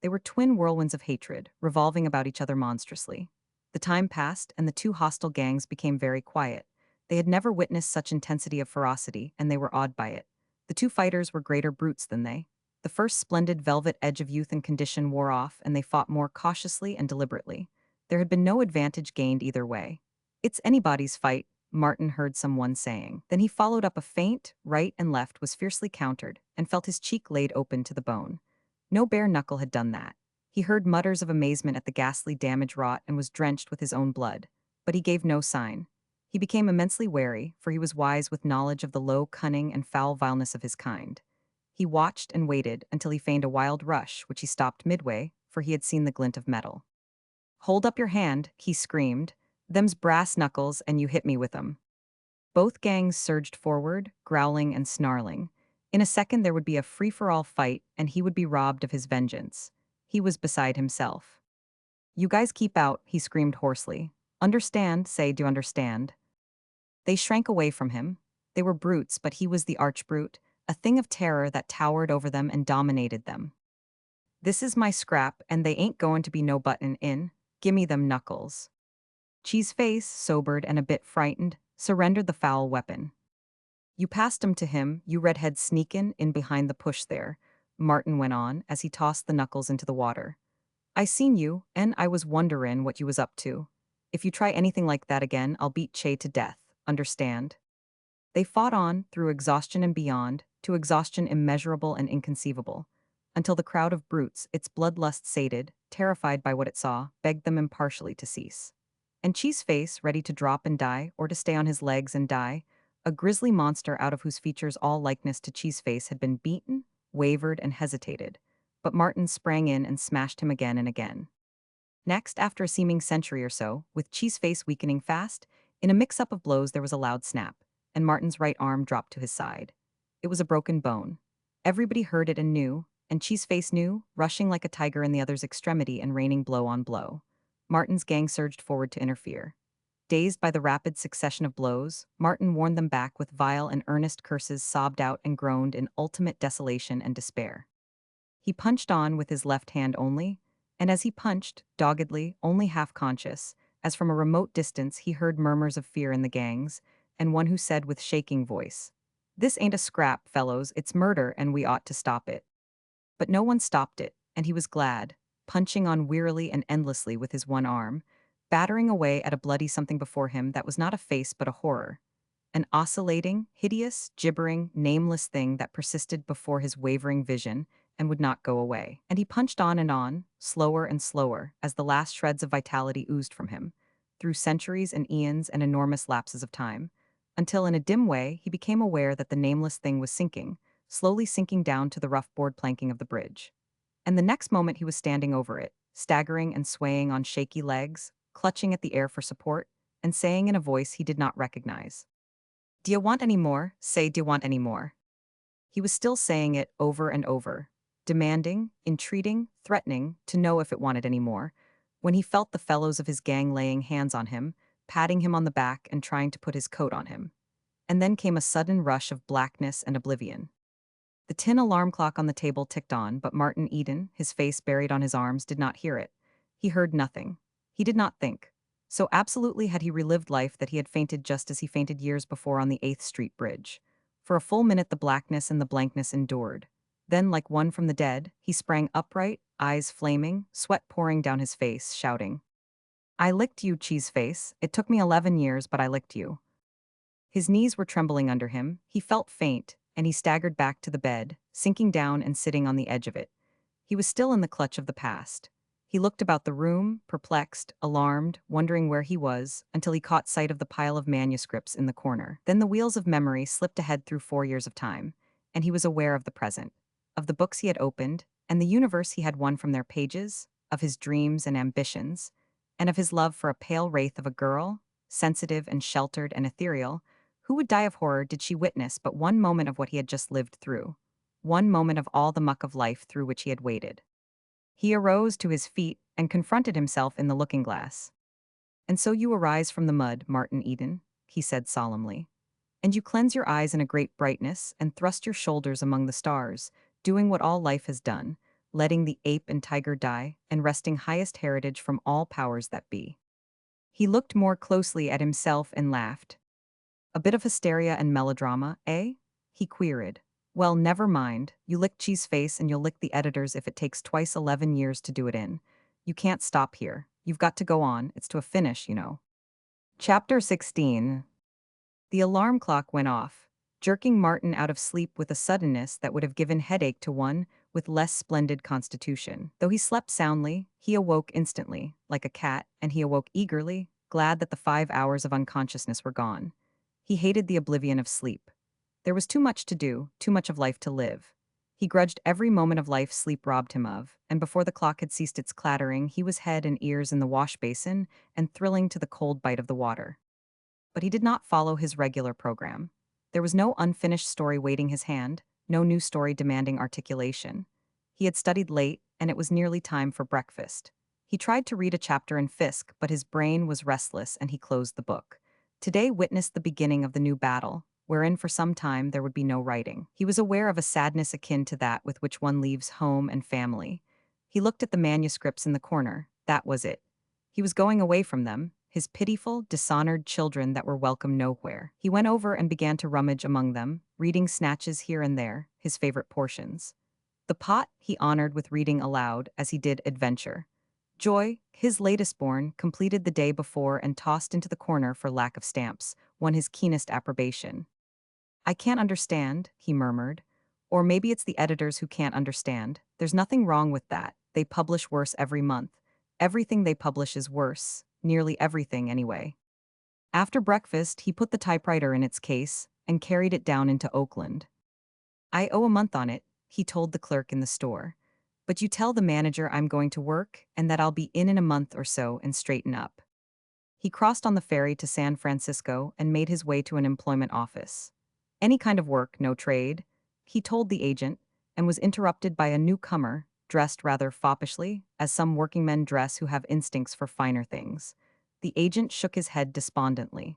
They were twin whirlwinds of hatred, revolving about each other monstrously. The time passed, and the 2 hostile gangs became very quiet. They had never witnessed such intensity of ferocity, and they were awed by it. The 2 fighters were greater brutes than they. The first splendid velvet edge of youth and condition wore off, and they fought more cautiously and deliberately. There had been no advantage gained either way. "It's anybody's fight," Martin heard someone saying. Then he followed up a feint, right and left was fiercely countered, and felt his cheek laid open to the bone. No bare knuckle had done that. He heard mutters of amazement at the ghastly damage wrought and was drenched with his own blood. But he gave no sign. He became immensely wary, for he was wise with knowledge of the low cunning and foul vileness of his kind. He watched and waited until he feigned a wild rush, which he stopped midway, for he had seen the glint of metal. "Hold up your hand," he screamed. "Them's brass knuckles, and you hit me with 'em." Both gangs surged forward, growling and snarling. In a second there would be a free-for-all fight, and he would be robbed of his vengeance. He was beside himself. "You guys keep out," he screamed hoarsely. "Understand, say, do understand." They shrank away from him. They were brutes, but he was the arch-brute, a thing of terror that towered over them and dominated them. "This is my scrap, and they ain't goin' to be no button in. Gimme them knuckles." Cheeseface, sobered and a bit frightened, surrendered the foul weapon. "You passed 'em to him, you redhead sneakin' in behind the push there," Martin went on as he tossed the knuckles into the water. "I seen you, and I was wonderin' what you was up to. If you try anything like that again, I'll beat Che to death, understand?" They fought on, through exhaustion and beyond, to exhaustion immeasurable and inconceivable, until the crowd of brutes, its bloodlust sated, terrified by what it saw, begged them impartially to cease. And Cheeseface, ready to drop and die, or to stay on his legs and die, a grisly monster out of whose features all likeness to Cheeseface had been beaten, wavered, and hesitated, but Martin sprang in and smashed him again and again. Next, after a seeming century or so, with Cheeseface weakening fast, in a mix-up of blows there was a loud snap, and Martin's right arm dropped to his side. It was a broken bone. Everybody heard it and knew, and Cheeseface knew, rushing like a tiger in the other's extremity and raining blow on blow. Martin's gang surged forward to interfere. Dazed by the rapid succession of blows, Martin warned them back with vile and earnest curses sobbed out and groaned in ultimate desolation and despair. He punched on with his left hand only, and as he punched, doggedly, only half conscious, as from a remote distance he heard murmurs of fear in the gangs, and one who said with shaking voice, "This ain't a scrap, fellows, it's murder and we ought to stop it." But no one stopped it, and he was glad, punching on wearily and endlessly with his one arm, battering away at a bloody something before him that was not a face but a horror, an oscillating, hideous, gibbering, nameless thing that persisted before his wavering vision and would not go away. And he punched on, slower and slower, as the last shreds of vitality oozed from him, through centuries and eons and enormous lapses of time, until in a dim way he became aware that the nameless thing was sinking, slowly sinking down to the rough board planking of the bridge. And the next moment he was standing over it, staggering and swaying on shaky legs, clutching at the air for support, and saying in a voice he did not recognize, "Do you want any more? Say, do you want any more?" He was still saying it over and over, demanding, entreating, threatening to know if it wanted any more, when he felt the fellows of his gang laying hands on him, patting him on the back and trying to put his coat on him. And then came a sudden rush of blackness and oblivion. The tin alarm clock on the table ticked on, but Martin Eden, his face buried on his arms, did not hear it. He heard nothing. He did not think. So absolutely had he relived life that he had fainted just as he fainted years before on the 8th Street Bridge. For a full minute the blackness and the blankness endured. Then, like one from the dead, he sprang upright, eyes flaming, sweat pouring down his face, shouting, "I licked you, Cheeseface. It took me 11 years, but I licked you." His knees were trembling under him, he felt faint, and he staggered back to the bed, sinking down and sitting on the edge of it. He was still in the clutch of the past. He looked about the room, perplexed, alarmed, wondering where he was, until he caught sight of the pile of manuscripts in the corner. Then the wheels of memory slipped ahead through 4 years of time, and he was aware of the present, of the books he had opened, and the universe he had won from their pages, of his dreams and ambitions, and of his love for a pale wraith of a girl, sensitive and sheltered and ethereal. Who would die of horror did she witness but one moment of what he had just lived through? One moment of all the muck of life through which he had waded. He arose to his feet and confronted himself in the looking-glass. "And so you arise from the mud, Martin Eden," he said solemnly. "And you cleanse your eyes in a great brightness and thrust your shoulders among the stars, doing what all life has done, letting the ape and tiger die, and wresting highest heritage from all powers that be." He looked more closely at himself and laughed. "A bit of hysteria and melodrama, eh?" he queried. "Well, never mind. You lick Cheeseface and you'll lick the editors if it takes twice 11 years to do it in. You can't stop here. You've got to go on. It's to a finish, you know." Chapter 16. The alarm clock went off, jerking Martin out of sleep with a suddenness that would have given headache to one with less splendid constitution. Though he slept soundly, he awoke instantly, like a cat, and he awoke eagerly, glad that the 5 hours of unconsciousness were gone. He hated the oblivion of sleep. There was too much to do, too much of life to live. He grudged every moment of life sleep robbed him of, and before the clock had ceased its clattering, he was head and ears in the wash basin and thrilling to the cold bite of the water. But he did not follow his regular program. There was no unfinished story waiting his hand, no new story demanding articulation. He had studied late, and it was nearly time for breakfast. He tried to read a chapter in Fisk, but his brain was restless and he closed the book. Today witnessed the beginning of the new battle, wherein for some time there would be no writing. He was aware of a sadness akin to that with which one leaves home and family. He looked at the manuscripts in the corner. That was it. He was going away from them, his pitiful, dishonored children that were welcome nowhere. He went over and began to rummage among them, reading snatches here and there, his favorite portions. The Pot he honored with reading aloud, as he did Adventure. Joy, his latest born, completed the day before and tossed into the corner for lack of stamps, won his keenest approbation. "I can't understand," he murmured. "Or maybe it's the editors who can't understand. There's nothing wrong with that. They publish worse every month. Everything they publish is worse. Nearly everything, anyway." After breakfast, he put the typewriter in its case and carried it down into Oakland. "I owe a month on it," he told the clerk in the store. But you tell the manager I'm going to work and that I'll be in a month or so and straighten up. He crossed on the ferry to San Francisco and made his way to an employment office. Any kind of work, no trade, he told the agent, and was interrupted by a newcomer, dressed rather foppishly, as some working men dress who have instincts for finer things. The agent shook his head despondently.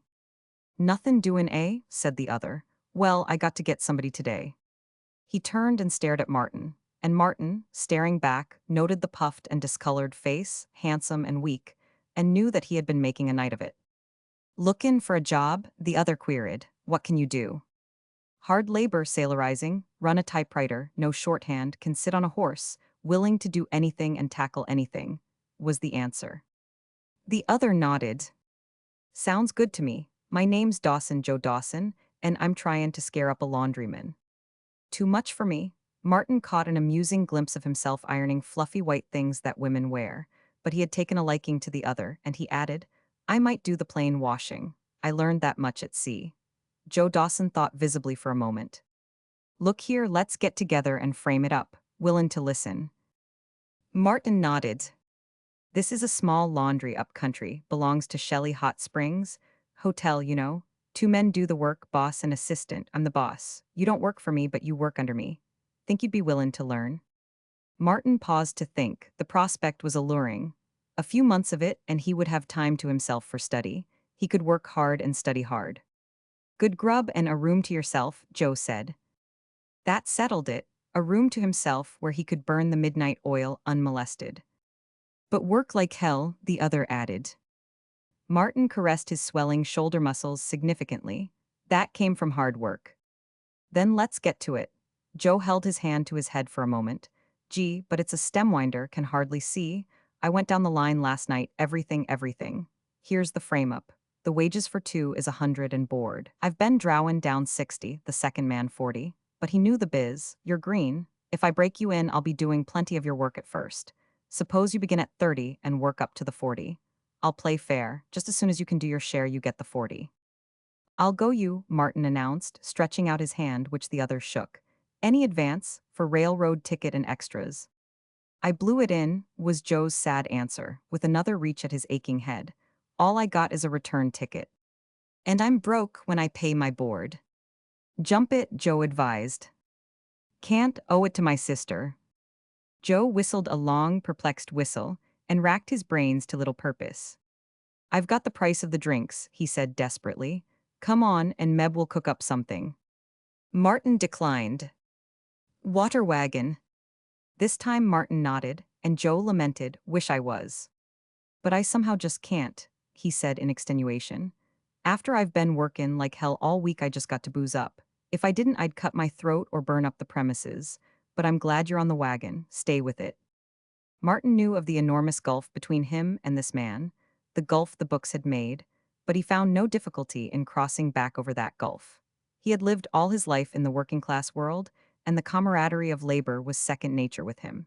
"Nothin' doin', eh?" said the other. "Well, I got to get somebody today." He turned and stared at Martin, and Martin, staring back, noted the puffed and discolored face, handsome and weak, and knew that he had been making a night of it. "Lookin' for a job?" the other queried. "What can you do?" "Hard labor, sailorizing, run a typewriter, no shorthand, can sit on a horse, willing to do anything and tackle anything," was the answer. The other nodded. "Sounds good to me. My name's Dawson, Joe Dawson, and I'm tryin' to scare up a laundryman." Too much for me. Martin caught an amusing glimpse of himself ironing fluffy white things that women wear, but he had taken a liking to the other, and he added, "I might do the plain washing. I learned that much at sea." Joe Dawson thought visibly for a moment. "Look here, let's get together and frame it up. Willin' to listen." Martin nodded. "This is a small laundry up country, belongs to Shelley Hot Springs. Hotel, you know. Two men do the work, boss and assistant. I'm the boss. You don't work for me, but you work under me. Think you'd be willin' to learn?" Martin paused to think. The prospect was alluring. A few months of it, and he would have time to himself for study. He could work hard and study hard. "Good grub and a room to yourself," Joe said. That settled it, a room to himself where he could burn the midnight oil unmolested. "But work like hell," the other added. Martin caressed his swelling shoulder muscles significantly. "That came from hard work." "Then let's get to it." Joe held his hand to his head for a moment. "Gee, but it's a stem winder, can hardly see. I went down the line last night, everything. Here's the frame-up. The wages for two is 100 and board. I've been drowin' down 60, the second man 40. But he knew the biz. You're green. If I break you in, I'll be doing plenty of your work at first. Suppose you begin at 30 and work up to the 40. I'll play fair. Just as soon as you can do your share, you get the 40. "I'll go you," Martin announced, stretching out his hand, which the other shook. "Any advance? For railroad ticket and extras." "I blew it in," was Joe's sad answer, with another reach at his aching head. "All I got is a return ticket. And I'm broke when I pay my board." "Jump it," Joe advised. "Can't, owe it to my sister." Joe whistled a long, perplexed whistle, and racked his brains to little purpose. "I've got the price of the drinks," he said desperately. "Come on, and Meb will cook up something." Martin declined. "Water wagon." This time Martin nodded, and Joe lamented, "Wish I was. But I somehow just can't," he said in extenuation. "After I've been workin' like hell all week, I just got to booze up. If I didn't, I'd cut my throat or burn up the premises. But I'm glad you're on the wagon. Stay with it." Martin knew of the enormous gulf between him and this man, the gulf the books had made, but he found no difficulty in crossing back over that gulf. He had lived all his life in the working-class world, and the camaraderie of labor was second nature with him.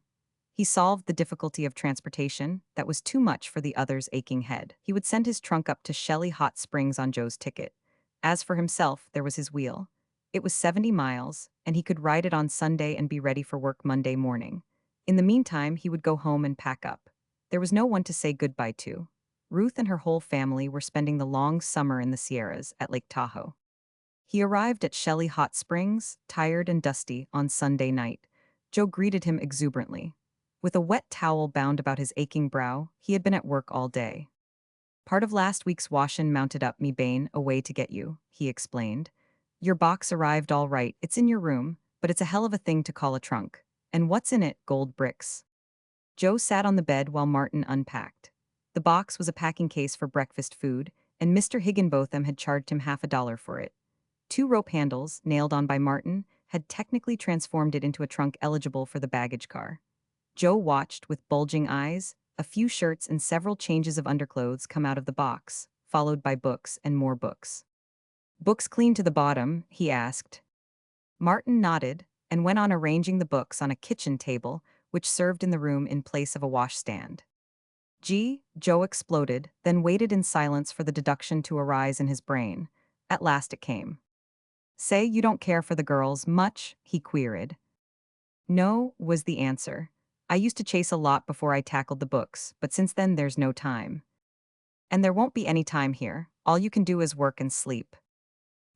He solved the difficulty of transportation that was too much for the other's aching head. He would send his trunk up to Shelley Hot Springs on Joe's ticket. As for himself, there was his wheel. It was 70 miles, and he could ride it on Sunday and be ready for work Monday morning. In the meantime, he would go home and pack up. There was no one to say goodbye to. Ruth and her whole family were spending the long summer in the Sierras at Lake Tahoe. He arrived at Shelley Hot Springs, tired and dusty, on Sunday night. Joe greeted him exuberantly. With a wet towel bound about his aching brow, he had been at work all day. "Part of last week's washin' mounted up, me bane, away to get you," he explained. "Your box arrived all right, it's in your room, but it's a hell of a thing to call a trunk. And what's in it? Gold bricks." Joe sat on the bed while Martin unpacked. The box was a packing case for breakfast food, and Mr. Higginbotham had charged him $50 for it. Two rope handles, nailed on by Martin, had technically transformed it into a trunk eligible for the baggage car. Joe watched with bulging eyes, a few shirts and several changes of underclothes come out of the box, followed by books and more books. "Books clean to the bottom?" he asked. Martin nodded and went on arranging the books on a kitchen table, which served in the room in place of a washstand. "Gee," Joe exploded, then waited in silence for the deduction to arise in his brain. At last it came. "Say you don't care for the girls much?" he queried. "No," was the answer. I used to chase a lot before I tackled the books, but since then there's no time. And there won't be any time here. All you can do is work and sleep.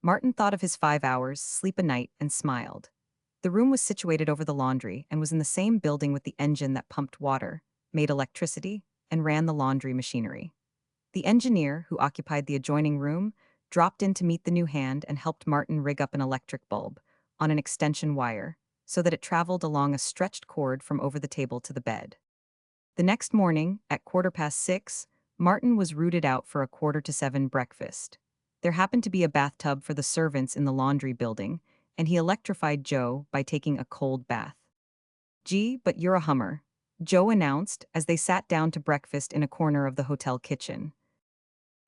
Martin thought of his 5 hours, sleep a night, and smiled. The room was situated over the laundry and was in the same building with the engine that pumped water, made electricity, and ran the laundry machinery. The engineer, who occupied the adjoining room, dropped in to meet the new hand and helped Martin rig up an electric bulb on an extension wire so that it traveled along a stretched cord from over the table to the bed. The next morning, at 6:15, Martin was rooted out for a 6:45 breakfast. There happened to be a bathtub for the servants in the laundry building, and he electrified Joe by taking a cold bath. "Gee, but you're a hummer," Joe announced as they sat down to breakfast in a corner of the hotel kitchen.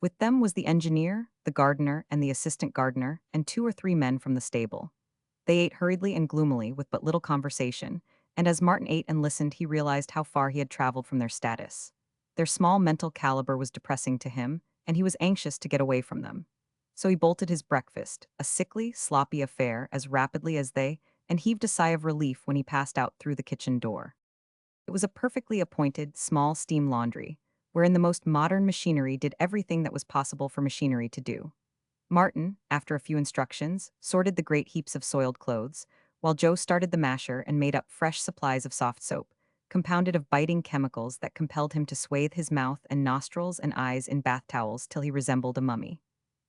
With them was the engineer, the gardener, and the assistant gardener, and 2 or 3 men from the stable. They ate hurriedly and gloomily with but little conversation, and as Martin ate and listened, he realized how far he had traveled from their status. Their small mental caliber was depressing to him, and he was anxious to get away from them. So he bolted his breakfast, a sickly, sloppy affair, as rapidly as they, and heaved a sigh of relief when he passed out through the kitchen door. It was a perfectly appointed, small steam laundry, wherein the most modern machinery did everything that was possible for machinery to do. Martin, after a few instructions, sorted the great heaps of soiled clothes, while Joe started the masher and made up fresh supplies of soft soap, compounded of biting chemicals that compelled him to swathe his mouth and nostrils and eyes in bath towels till he resembled a mummy.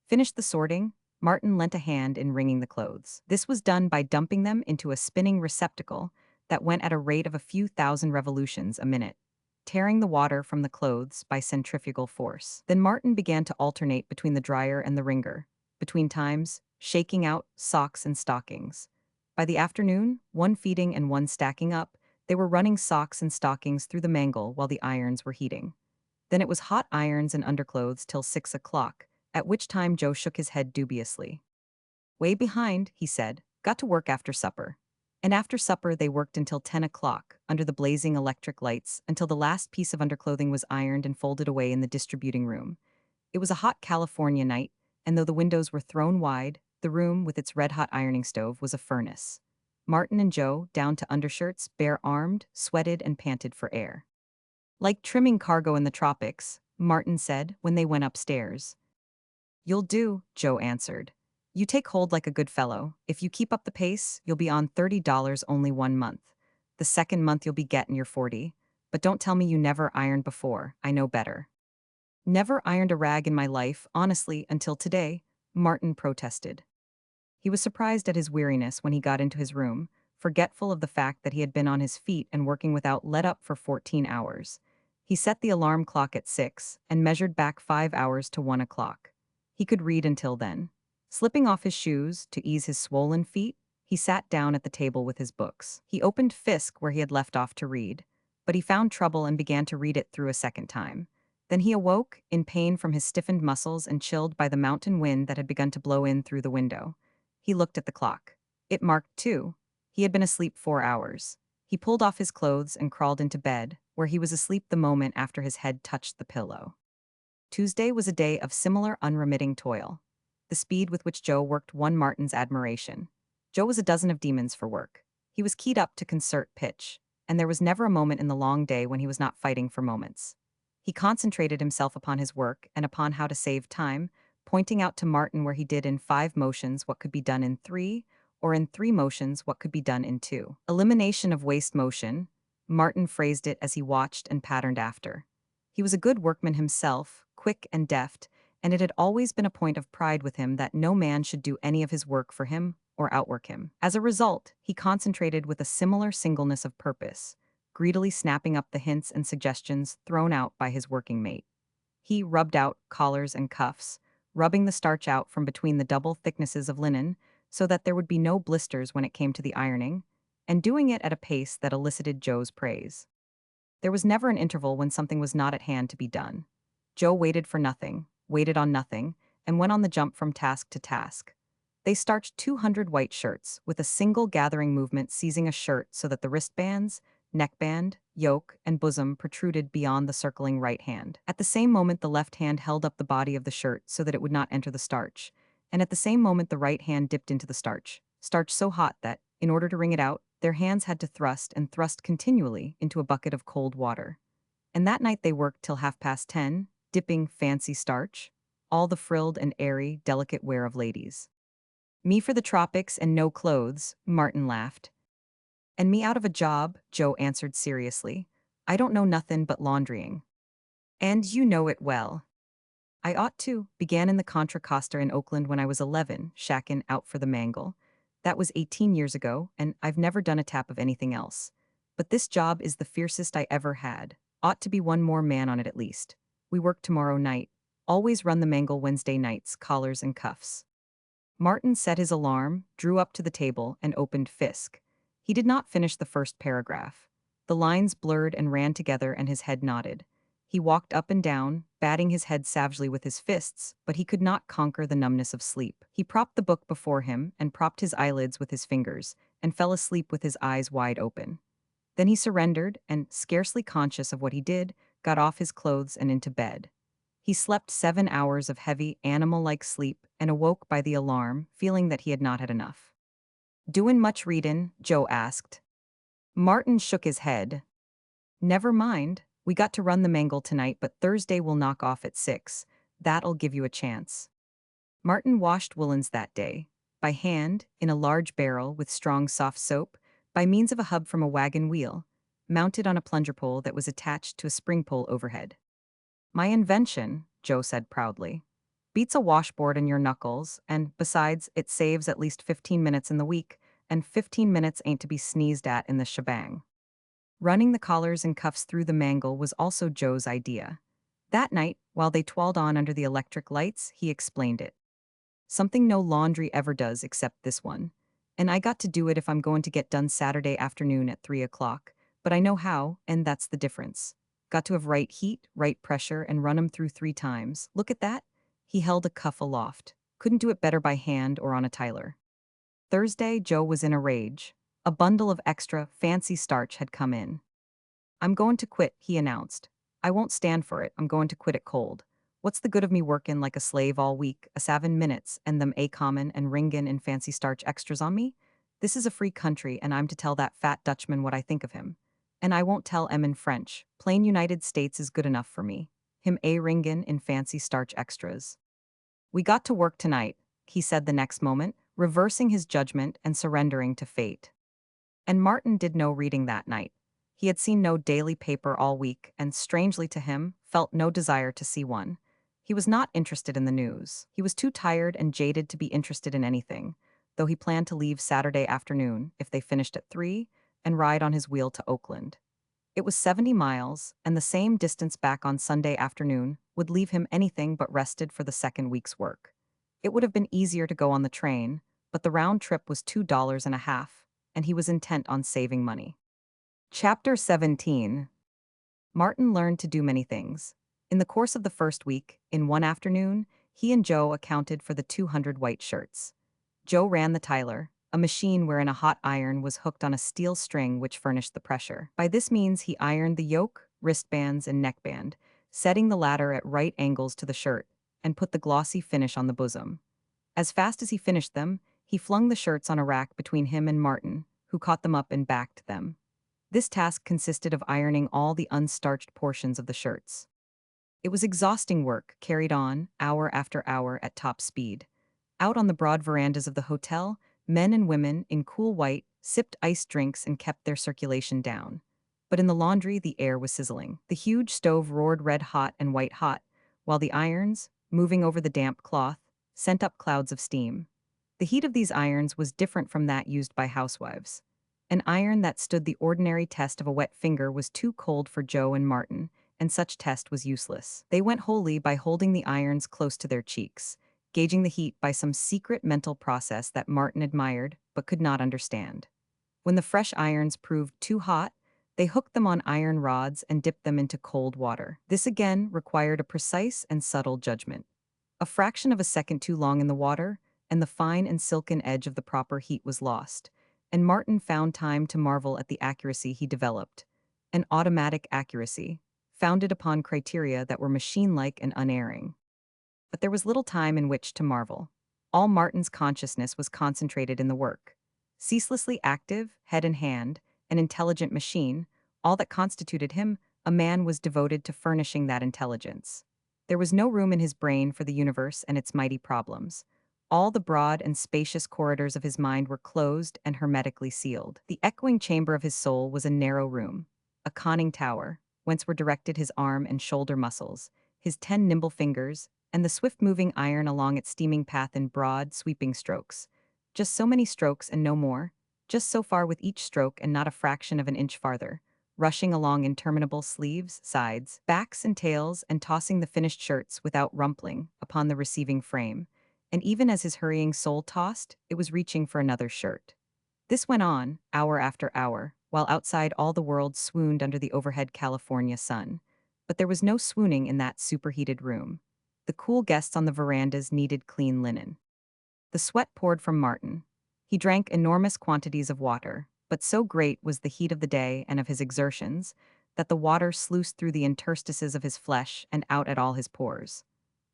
Finished the sorting, Martin lent a hand in wringing the clothes. This was done by dumping them into a spinning receptacle that went at a rate of a few thousand revolutions a minute, tearing the water from the clothes by centrifugal force. Then Martin began to alternate between the dryer and the wringer, between times, shaking out socks and stockings. By the afternoon, one feeding and one stacking up, they were running socks and stockings through the mangle while the irons were heating. Then it was hot irons and underclothes till 6 o'clock, at which time Joe shook his head dubiously. "Way behind," he said. "Got to work after supper." And after supper they worked until 10 o'clock, under the blazing electric lights, until the last piece of underclothing was ironed and folded away in the distributing room. It was a hot California night, and though the windows were thrown wide, the room, with its red-hot ironing stove, was a furnace. Martin and Joe, down to undershirts, bare-armed, sweated and panted for air. "Like trimming cargo in the tropics," Martin said when they went upstairs. "You'll do," Joe answered. "You take hold like a good fellow. If you keep up the pace, you'll be on $30 only 1 month. The second month you'll be getting your 40. But don't tell me you never ironed before. I know better." "Never ironed a rag in my life, honestly, until today," Martin protested. He was surprised at his weariness when he got into his room, forgetful of the fact that he had been on his feet and working without let up for 14 hours. He set the alarm clock at 6 and measured back 5 hours to 1 o'clock. He could read until then. Slipping off his shoes to ease his swollen feet, he sat down at the table with his books. He opened Fisk where he had left off to read, but he found trouble and began to read it through a second time. Then he awoke, in pain from his stiffened muscles and chilled by the mountain wind that had begun to blow in through the window. He looked at the clock. It marked 2. He had been asleep 4 hours. He pulled off his clothes and crawled into bed, where he was asleep the moment after his head touched the pillow. Tuesday was a day of similar unremitting toil. The speed with which Joe worked won Martin's admiration. Joe was a dozen of demons for work. He was keyed up to concert pitch, and there was never a moment in the long day when he was not fighting for moments. He concentrated himself upon his work and upon how to save time, pointing out to Martin where he did in 5 motions what could be done in 3, or in 3 motions what could be done in 2. Elimination of waste motion, Martin phrased it as he watched and patterned after. He was a good workman himself, quick and deft, and it had always been a point of pride with him that no man should do any of his work for him or outwork him. As a result, he concentrated with a similar singleness of purpose, greedily snapping up the hints and suggestions thrown out by his working mate. He rubbed out collars and cuffs, rubbing the starch out from between the double thicknesses of linen so that there would be no blisters when it came to the ironing, and doing it at a pace that elicited Joe's praise. There was never an interval when something was not at hand to be done. Joe waited for nothing, waited on nothing, and went on the jump from task to task. They starched 200 white shirts, with a single gathering movement seizing a shirt so that the wristbands, neckband, yoke, and bosom protruded beyond the circling right hand. At the same moment the left hand held up the body of the shirt so that it would not enter the starch, and at the same moment the right hand dipped into the starch so hot that, in order to wring it out, Their hands had to thrust and thrust continually into a bucket of cold water. And that night they worked till 10:30, dipping fancy starch, all the frilled and airy, delicate wear of ladies. Me for the tropics and no clothes, Martin laughed. And me out of a job, Joe answered seriously. I don't know nothin' but laundrying. And you know it well. I ought to. Began in the Contra Costa in Oakland when I was 11, shackin' out for the mangle. That was 18 years ago, and I've never done a tap of anything else. But this job is the fiercest I ever had. Ought to be one more man on it at least. We work tomorrow night. Always run the mangle Wednesday nights, collars and cuffs. Martin set his alarm, drew up to the table, and opened Fisk. He did not finish the first paragraph. The lines blurred and ran together, and his head nodded. He walked up and down, batting his head savagely with his fists, but he could not conquer the numbness of sleep. He propped the book before him and propped his eyelids with his fingers, and fell asleep with his eyes wide open. Then he surrendered, and, scarcely conscious of what he did, got off his clothes and into bed. He slept 7 hours of heavy, animal-like sleep and awoke by the alarm, feeling that he had not had enough. Doin' much readin'? Joe asked. Martin shook his head. Never mind. We got to run the mangle tonight, but Thursday we'll knock off at 6. That'll give you a chance. Martin washed woolens that day, by hand, in a large barrel with strong soft soap, by means of a hub from a wagon wheel, mounted on a plunger pole that was attached to a spring pole overhead. My invention, Joe said proudly. Beats a washboard in your knuckles, and, besides, it saves at least 15 minutes in the week, and 15 minutes ain't to be sneezed at in the shebang. Running the collars and cuffs through the mangle was also Joe's idea. That night, while they twirled on under the electric lights, he explained it. Something no laundry ever does except this one. And I got to do it if I'm going to get done Saturday afternoon at 3 o'clock. But I know how, and that's the difference. Got to have right heat, right pressure, and run 'em through 3 times. Look at that. He held a cuff aloft. Couldn't do it better by hand or on a tiler. Thursday, Joe was in a rage. A bundle of extra, fancy starch had come in. I'm going to quit, he announced. I won't stand for it, I'm going to quit it cold. What's the good of me workin' like a slave all week, a 7 minutes, and them common and ringin' in fancy starch extras on me? This is a free country, and I'm to tell that fat Dutchman what I think of him. And I won't tell em in French. Plain United States is good enough for me. Him ringin' in fancy starch extras. We got to work tonight, he said the next moment, reversing his judgment and surrendering to fate. And Martin did no reading that night. He had seen no daily paper all week, and strangely to him, felt no desire to see one. He was not interested in the news. He was too tired and jaded to be interested in anything, though he planned to leave Saturday afternoon, if they finished at 3, and ride on his wheel to Oakland. It was 70 miles, and the same distance back on Sunday afternoon would leave him anything but rested for the second week's work. It would have been easier to go on the train, but the round trip was $2.50, and he was intent on saving money. Chapter 17. Martin learned to do many things. In the course of the first week, in one afternoon, he and Joe accounted for the 200 white shirts. Joe ran the tiler, a machine wherein a hot iron was hooked on a steel string which furnished the pressure. By this means he ironed the yoke, wristbands, and neckband, setting the latter at right angles to the shirt, and put the glossy finish on the bosom. As fast as he finished them, he flung the shirts on a rack between him and Martin, who caught them up and backed them. This task consisted of ironing all the unstarched portions of the shirts. It was exhausting work, carried on, hour after hour, at top speed. Out on the broad verandas of the hotel, men and women, in cool white, sipped iced drinks and kept their circulation down. But in the laundry, the air was sizzling. The huge stove roared red hot and white hot, while the irons, moving over the damp cloth, sent up clouds of steam. The heat of these irons was different from that used by housewives. An iron that stood the ordinary test of a wet finger was too cold for Joe and Martin, and such test was useless. They went wholly by holding the irons close to their cheeks, gauging the heat by some secret mental process that Martin admired but could not understand. When the fresh irons proved too hot, they hooked them on iron rods and dipped them into cold water. This again required a precise and subtle judgment. A fraction of a second too long in the water, and the fine and silken edge of the proper heat was lost, and Martin found time to marvel at the accuracy he developed. An automatic accuracy, founded upon criteria that were machine-like and unerring. But there was little time in which to marvel. All Martin's consciousness was concentrated in the work. Ceaselessly active, head in hand, an intelligent machine, all that constituted him, a man was devoted to furnishing that intelligence. There was no room in his brain for the universe and its mighty problems. All the broad and spacious corridors of his mind were closed and hermetically sealed. The echoing chamber of his soul was a narrow room, a conning tower, whence were directed his arm and shoulder muscles, his 10 nimble fingers, and the swift-moving iron along its steaming path in broad, sweeping strokes. Just so many strokes and no more, just so far with each stroke and not a fraction of an inch farther, rushing along interminable sleeves, sides, backs and tails and tossing the finished shirts without rumpling upon the receiving frame. And even as his hurrying soul tossed, it was reaching for another shirt. This went on, hour after hour, while outside all the world swooned under the overhead California sun. But there was no swooning in that superheated room. The cool guests on the verandas needed clean linen. The sweat poured from Martin. He drank enormous quantities of water, but so great was the heat of the day and of his exertions that the water sluiced through the interstices of his flesh and out at all his pores.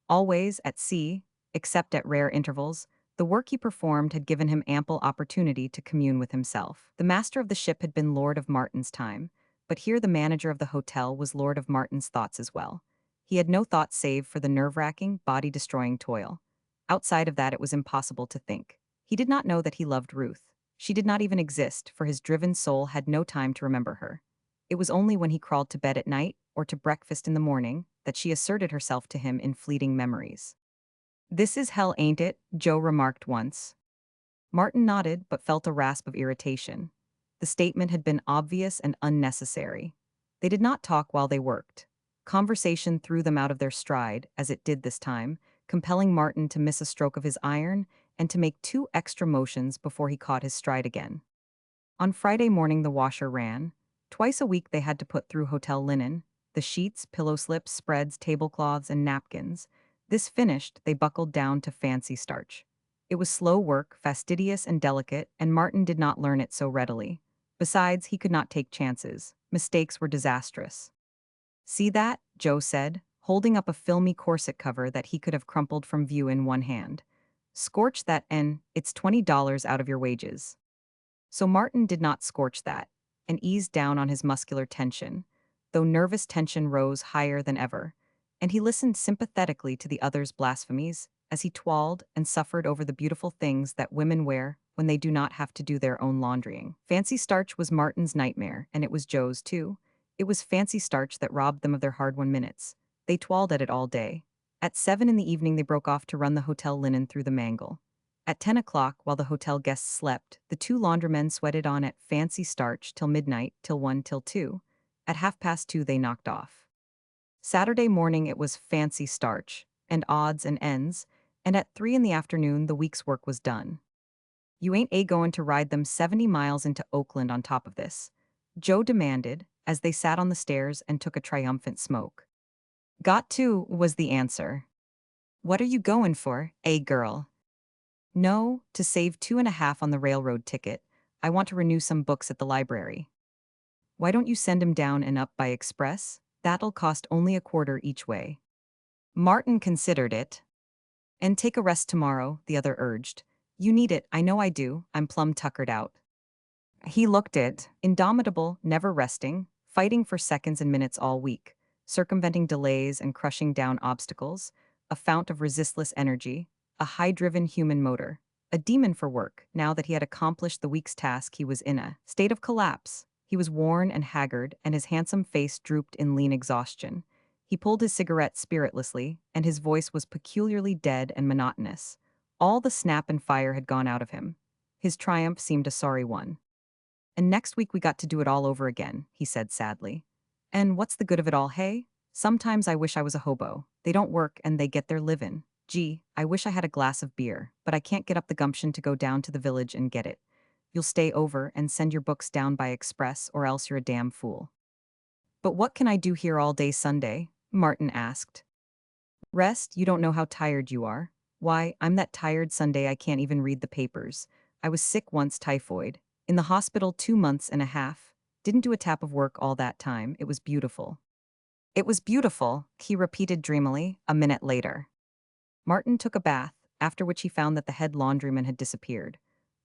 Always at sea, except at rare intervals, the work he performed had given him ample opportunity to commune with himself. The master of the ship had been lord of Martin's time, but here the manager of the hotel was lord of Martin's thoughts as well. He had no thoughts save for the nerve-wracking, body-destroying toil. Outside of that it was impossible to think. He did not know that he loved Ruth. She did not even exist, for his driven soul had no time to remember her. It was only when he crawled to bed at night, or to breakfast in the morning, that she asserted herself to him in fleeting memories. "This is hell, ain't it?" Joe remarked once. Martin nodded but felt a rasp of irritation. The statement had been obvious and unnecessary. They did not talk while they worked. Conversation threw them out of their stride, as it did this time, compelling Martin to miss a stroke of his iron and to make 2 extra motions before he caught his stride again. On Friday morning the washer ran. Twice a week they had to put through hotel linen, the sheets, pillow slips, spreads, tablecloths, and napkins. This finished, they buckled down to fancy starch. It was slow work, fastidious and delicate, and Martin did not learn it so readily. Besides, he could not take chances. Mistakes were disastrous. "See that?" Joe said, holding up a filmy corset cover that he could have crumpled from view in one hand. "Scorch that and it's $20 out of your wages." So Martin did not scorch that, and eased down on his muscular tension, though nervous tension rose higher than ever, and he listened sympathetically to the other's blasphemies as he twirled and suffered over the beautiful things that women wear when they do not have to do their own laundrying. Fancy starch was Martin's nightmare, and it was Joe's too. It was fancy starch that robbed them of their hard-won minutes. They twirled at it all day. At 7 in the evening they broke off to run the hotel linen through the mangle. At 10 o'clock, while the hotel guests slept, the 2 laundrymen sweated on at fancy starch till midnight, till 1, till 2. At 2:30 they knocked off. Saturday morning it was fancy starch, and odds and ends, and at 3 in the afternoon the week's work was done. "You ain't going to ride them 70 miles into Oakland on top of this?" Joe demanded, as they sat on the stairs and took a triumphant smoke. "Got to," was the answer. "What are you going for, girl?" "No, to save 2.5 on the railroad ticket. I want to renew some books at the library." "Why don't you send 'em down and up by express? That'll cost only a quarter each way." Martin considered it. "And take a rest tomorrow," the other urged. "You need it, I know I do, I'm plumb tuckered out." He looked it, indomitable, never resting, fighting for seconds and minutes all week, circumventing delays and crushing down obstacles, a fount of resistless energy, a high-driven human motor, a demon for work. Now that he had accomplished the week's task, he was in a state of collapse. He was worn and haggard, and his handsome face drooped in lean exhaustion. He pulled his cigarette spiritlessly, and his voice was peculiarly dead and monotonous. All the snap and fire had gone out of him. His triumph seemed a sorry one. "And next week we got to do it all over again," he said sadly. "And what's the good of it all, hey? Sometimes I wish I was a hobo. They don't work and they get their livin'. Gee, I wish I had a glass of beer, but I can't get up the gumption to go down to the village and get it. You'll stay over and send your books down by express, or else you're a damn fool." "But what can I do here all day Sunday?" Martin asked. "Rest? You don't know how tired you are. Why, I'm that tired Sunday I can't even read the papers. I was sick once, typhoid. In the hospital 2 months and a half. Didn't do a tap of work all that time. It was beautiful." "It was beautiful," he repeated dreamily, a minute later. Martin took a bath, after which he found that the head laundryman had disappeared.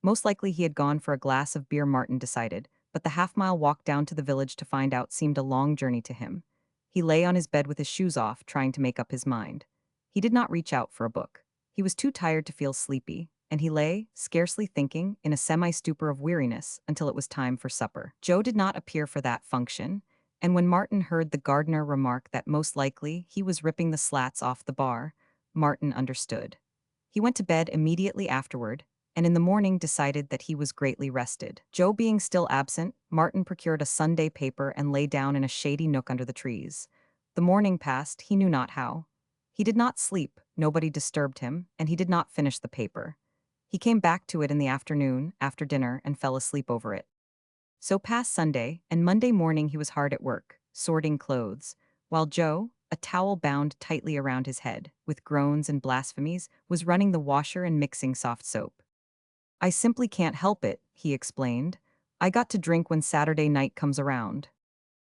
Most likely he had gone for a glass of beer, Martin decided, but the half-mile walk down to the village to find out seemed a long journey to him. He lay on his bed with his shoes off, trying to make up his mind. He did not reach out for a book. He was too tired to feel sleepy, and he lay, scarcely thinking, in a semi-stupor of weariness until it was time for supper. Joe did not appear for that function, and when Martin heard the gardener remark that most likely he was ripping the slats off the bar, Martin understood. He went to bed immediately afterward, and in the morning decided that he was greatly rested. Joe being still absent, Martin procured a Sunday paper and lay down in a shady nook under the trees. The morning passed, he knew not how. He did not sleep, nobody disturbed him, and he did not finish the paper. He came back to it in the afternoon, after dinner, and fell asleep over it. So passed Sunday, and Monday morning he was hard at work, sorting clothes, while Joe, a towel bound tightly around his head, with groans and blasphemies, was running the washer and mixing soft soap. "I simply can't help it," he explained. "I got to drink when Saturday night comes around."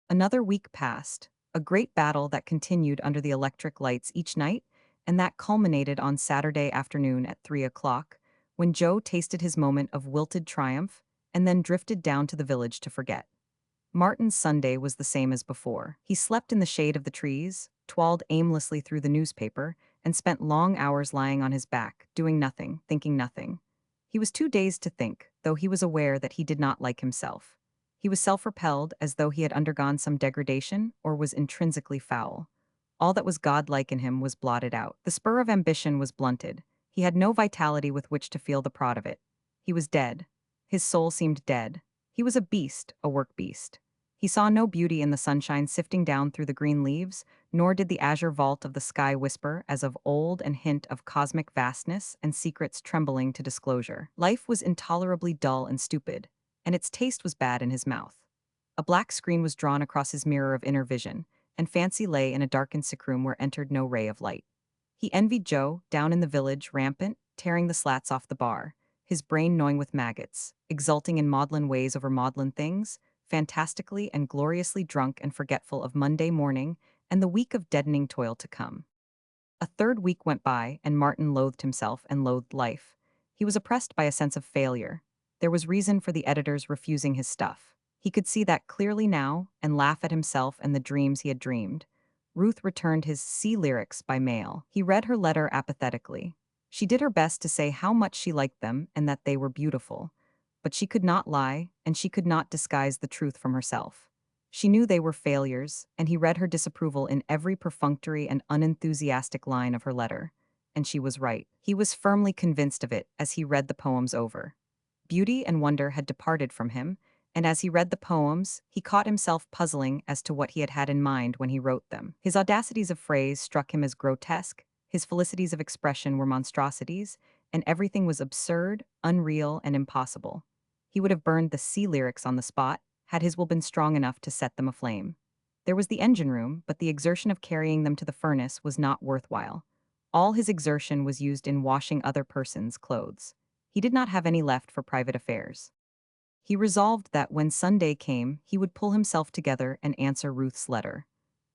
Another week passed, a great battle that continued under the electric lights each night, and that culminated on Saturday afternoon at 3 o'clock, when Joe tasted his moment of wilted triumph and then drifted down to the village to forget. Martin's Sunday was the same as before. He slept in the shade of the trees, twirled aimlessly through the newspaper, and spent long hours lying on his back, doing nothing, thinking nothing. He was too dazed to think, though he was aware that he did not like himself. He was self-repelled, as though he had undergone some degradation or was intrinsically foul. All that was godlike in him was blotted out. The spur of ambition was blunted. He had no vitality with which to feel the prod of it. He was dead. His soul seemed dead. He was a beast, a work beast. He saw no beauty in the sunshine sifting down through the green leaves, nor did the azure vault of the sky whisper as of old and hint of cosmic vastness and secrets trembling to disclosure. Life was intolerably dull and stupid, and its taste was bad in his mouth. A black screen was drawn across his mirror of inner vision, and fancy lay in a darkened sick room where entered no ray of light. He envied Joe, down in the village, rampant, tearing the slats off the bar, his brain gnawing with maggots, exulting in maudlin ways over maudlin things, fantastically and gloriously drunk and forgetful of Monday morning and the week of deadening toil to come. A third week went by, and Martin loathed himself and loathed life. He was oppressed by a sense of failure. There was reason for the editors refusing his stuff. He could see that clearly now and laugh at himself and the dreams he had dreamed. Ruth returned his sea lyrics by mail. He read her letter apathetically. She did her best to say how much she liked them and that they were beautiful. But she could not lie, and she could not disguise the truth from herself. She knew they were failures, and he read her disapproval in every perfunctory and unenthusiastic line of her letter. And she was right. He was firmly convinced of it as he read the poems over. Beauty and wonder had departed from him, and as he read the poems, he caught himself puzzling as to what he had had in mind when he wrote them. His audacities of phrase struck him as grotesque, his felicities of expression were monstrosities, and everything was absurd, unreal, and impossible. He would have burned the sea lyrics on the spot, had his will been strong enough to set them aflame. There was the engine room, but the exertion of carrying them to the furnace was not worthwhile. All his exertion was used in washing other persons' clothes. He did not have any left for private affairs. He resolved that when Sunday came, he would pull himself together and answer Ruth's letter.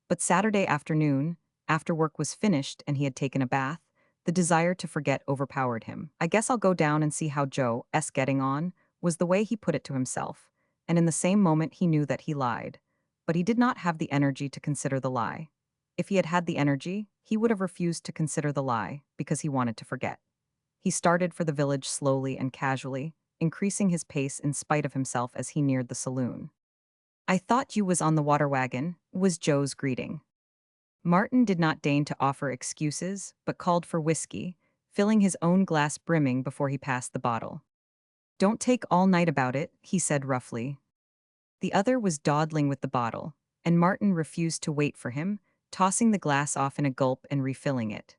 But Saturday afternoon, after work was finished and he had taken a bath, the desire to forget overpowered him. "I guess I'll go down and see how Joe's getting on," was the way he put it to himself, and in the same moment he knew that he lied. But he did not have the energy to consider the lie. If he had had the energy, he would have refused to consider the lie, because he wanted to forget. He started for the village slowly and casually, increasing his pace in spite of himself as he neared the saloon. "I thought you was on the water wagon," was Joe's greeting. Martin did not deign to offer excuses, but called for whiskey, filling his own glass brimming before he passed the bottle. "Don't take all night about it," he said roughly. The other was dawdling with the bottle, and Martin refused to wait for him, tossing the glass off in a gulp and refilling it.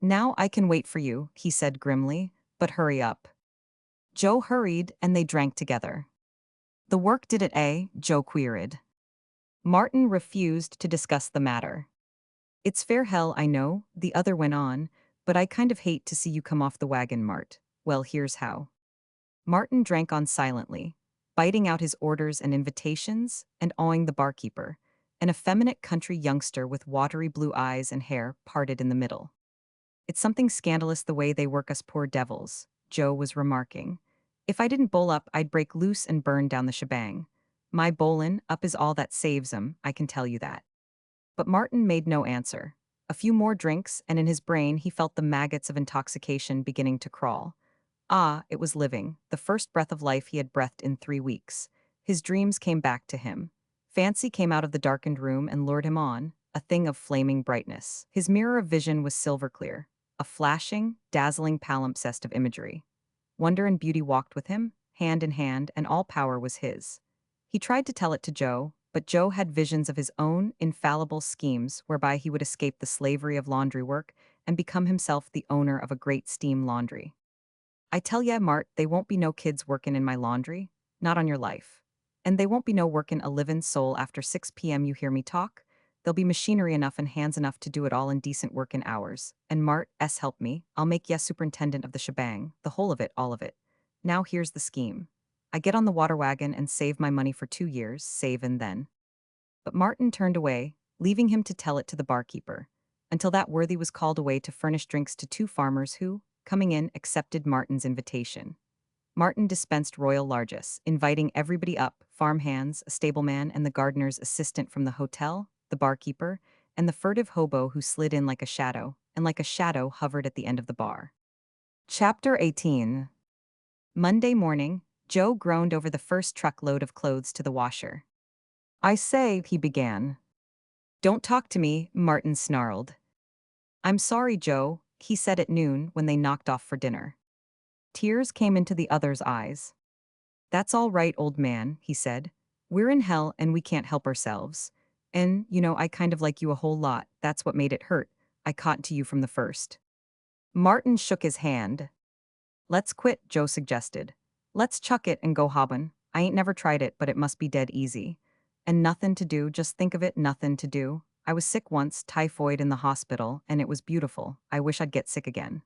"Now I can wait for you," he said grimly, "but hurry up." Joe hurried, and they drank together. "The work did it, eh?" Joe queried. Martin refused to discuss the matter. "It's fair hell, I know," the other went on, "but I kind of hate to see you come off the wagon, Mart. Well, here's how." Martin drank on silently, biting out his orders and invitations and awing the barkeeper, an effeminate country youngster with watery blue eyes and hair parted in the middle. "It's something scandalous the way they work us poor devils," Joe was remarking. If I didn't bowl up, I'd break loose and burn down the shebang. My bowlin' up is all that saves 'em, I can tell you that. But Martin made no answer. A few more drinks, and in his brain he felt the maggots of intoxication beginning to crawl. Ah, it was living, the first breath of life he had breathed in 3 weeks. His dreams came back to him. Fancy came out of the darkened room and lured him on, a thing of flaming brightness. His mirror of vision was silver clear, a flashing, dazzling palimpsest of imagery. Wonder and beauty walked with him, hand in hand, and all power was his. He tried to tell it to Joe, but Joe had visions of his own infallible schemes whereby he would escape the slavery of laundry work and become himself the owner of a great steam laundry. I tell ya, Mart, they won't be no kids workin' in my laundry, not on your life. And they won't be no workin' a livin' soul after 6 p.m. you hear me talk? There'll be machinery enough and hands enough to do it all in decent workin' hours. And Mart, help me, I'll make ya superintendent of the shebang, the whole of it, all of it. Now here's the scheme. I get on the water wagon and save my money for 2 years, save and then. But Martin turned away, leaving him to tell it to the barkeeper, until that worthy was called away to furnish drinks to 2 farmers who, coming in, accepted Martin's invitation. Martin dispensed royal largesse, inviting everybody up, farm hands, a stableman, and the gardener's assistant from the hotel, the barkeeper, and the furtive hobo who slid in like a shadow, and like a shadow hovered at the end of the bar. Chapter 18. Monday morning, Joe groaned over the first truckload of clothes to the washer. I say, he began. Don't talk to me, Martin snarled. I'm sorry, Joe, he said at noon when they knocked off for dinner. Tears came into the other's eyes. That's all right, old man, he said. We're in hell and we can't help ourselves. And, I kind of like you a whole lot, that's what made it hurt. I caught to you from the first. Martin shook his hand. Let's quit, Joe suggested. Let's chuck it and go hobbin'. I ain't never tried it, but it must be dead easy. And nothin' to do, just think of it, nothin' to do. I was sick once, typhoid in the hospital, and it was beautiful. I wish I'd get sick again.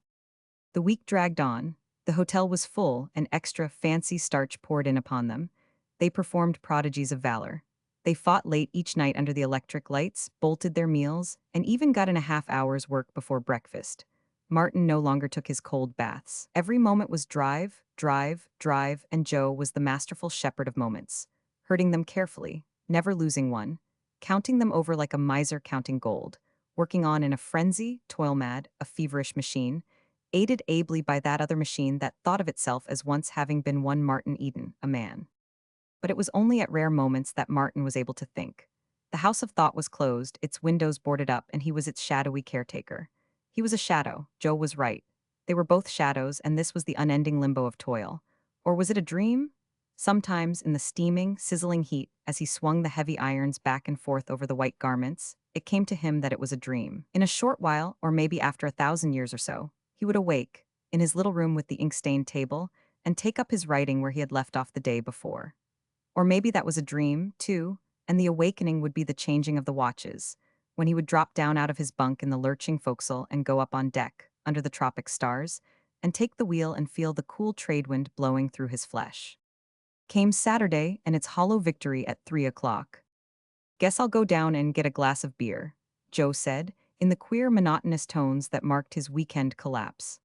The week dragged on. The hotel was full, and extra fancy starch poured in upon them. They performed prodigies of valor. They fought late each night under the electric lights, bolted their meals, and even got in a half-hour's work before breakfast. Martin no longer took his cold baths. Every moment was drive, drive, drive, and Joe was the masterful shepherd of moments, herding them carefully, never losing one, counting them over like a miser counting gold, working on in a frenzy, toil-mad, a feverish machine, aided ably by that other machine that thought of itself as once having been one Martin Eden, a man. But it was only at rare moments that Martin was able to think. The house of thought was closed, its windows boarded up, and he was its shadowy caretaker. He was a shadow, Joe was right. They were both shadows, and this was the unending limbo of toil. Or was it a dream? Sometimes, in the steaming, sizzling heat, as he swung the heavy irons back and forth over the white garments, it came to him that it was a dream. In a short while, or maybe after 1,000 years or so, he would awake, in his little room with the ink-stained table, and take up his writing where he had left off the day before. Or maybe that was a dream, too, and the awakening would be the changing of the watches, when he would drop down out of his bunk in the lurching forecastle and go up on deck, under the tropic stars, and take the wheel and feel the cool trade wind blowing through his flesh. Came Saturday and its hollow victory at 3 o'clock. Guess I'll go down and get a glass of beer, Joe said, in the queer monotonous tones that marked his weekend collapse.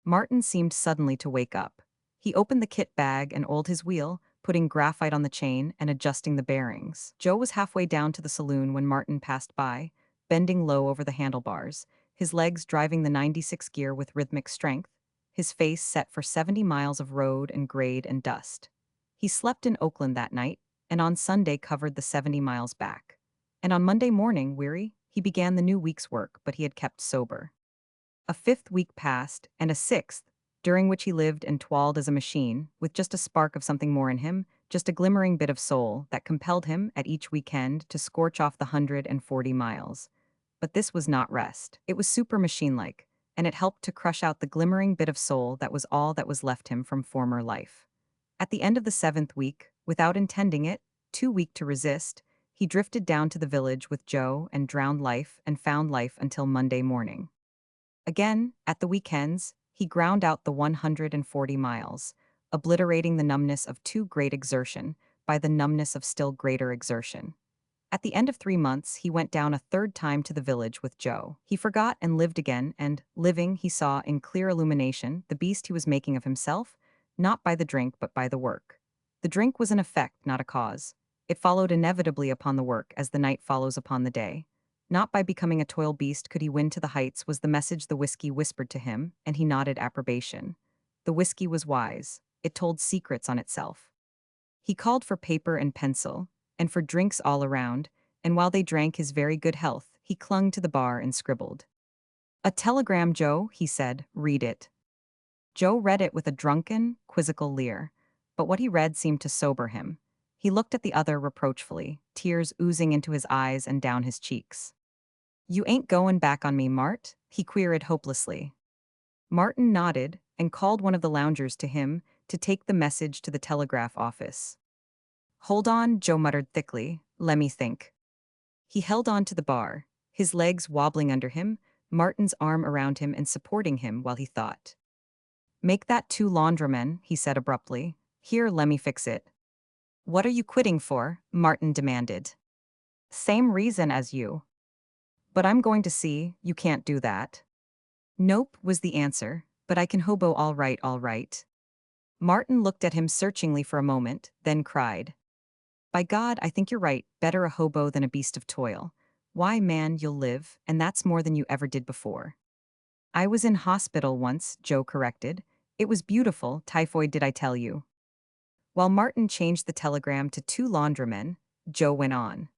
Martin seemed suddenly to wake up. He opened the kit bag and oiled his wheel, putting graphite on the chain and adjusting the bearings. Joe was halfway down to the saloon when Martin passed by, bending low over the handlebars, his legs driving the 96 gear with rhythmic strength, his face set for 70 miles of road and grade and dust. He slept in Oakland that night, and on Sunday covered the 70 miles back. And on Monday morning, weary, he began the new week's work, but he had kept sober. A 5th week passed, and a 6th, during which he lived and toiled as a machine, with just a spark of something more in him, just a glimmering bit of soul that compelled him, at each weekend, to scorch off the 140 miles. But this was not rest. It was super machine-like, and it helped to crush out the glimmering bit of soul that was all that was left him from former life. At the end of the 7th week, without intending it, too weak to resist, he drifted down to the village with Joe and drowned life and found life until Monday morning. Again, at the weekends, he ground out the 140 miles, obliterating the numbness of too great exertion by the numbness of still greater exertion. At the end of 3 months, he went down a third time to the village with Joe. He forgot and lived again, and, living, he saw in clear illumination the beast he was making of himself, not by the drink but by the work. The drink was an effect, not a cause. It followed inevitably upon the work as the night follows upon the day. Not by becoming a toil beast could he win to the heights was the message the whiskey whispered to him, and he nodded approbation. The whiskey was wise. It told secrets on itself. He called for paper and pencil, and for drinks all around, and while they drank his very good health, he clung to the bar and scribbled. "A telegram, Joe," he said, "read it." Joe read it with a drunken, quizzical leer, but what he read seemed to sober him. He looked at the other reproachfully, tears oozing into his eyes and down his cheeks. "You ain't goin' back on me, Mart?" he queried hopelessly. Martin nodded and called one of the loungers to him to take the message to the telegraph office. "Hold on," Joe muttered thickly. "Lemme think." He held on to the bar, his legs wobbling under him, Martin's arm around him and supporting him while he thought. "Make that 2 laundrymen," he said abruptly. "Here, lemme fix it." "What are you quitting for?" Martin demanded. "Same reason as you." "But I'm going to see, you can't do that." "Nope," was the answer, "but I can hobo all right, all right." Martin looked at him searchingly for a moment, then cried. "By God, I think you're right, better a hobo than a beast of toil. Why, man, you'll live, and that's more than you ever did before." "I was in hospital once," Joe corrected. "It was beautiful, typhoid did I tell you." While Martin changed the telegram to 2 laundrymen, Joe went on.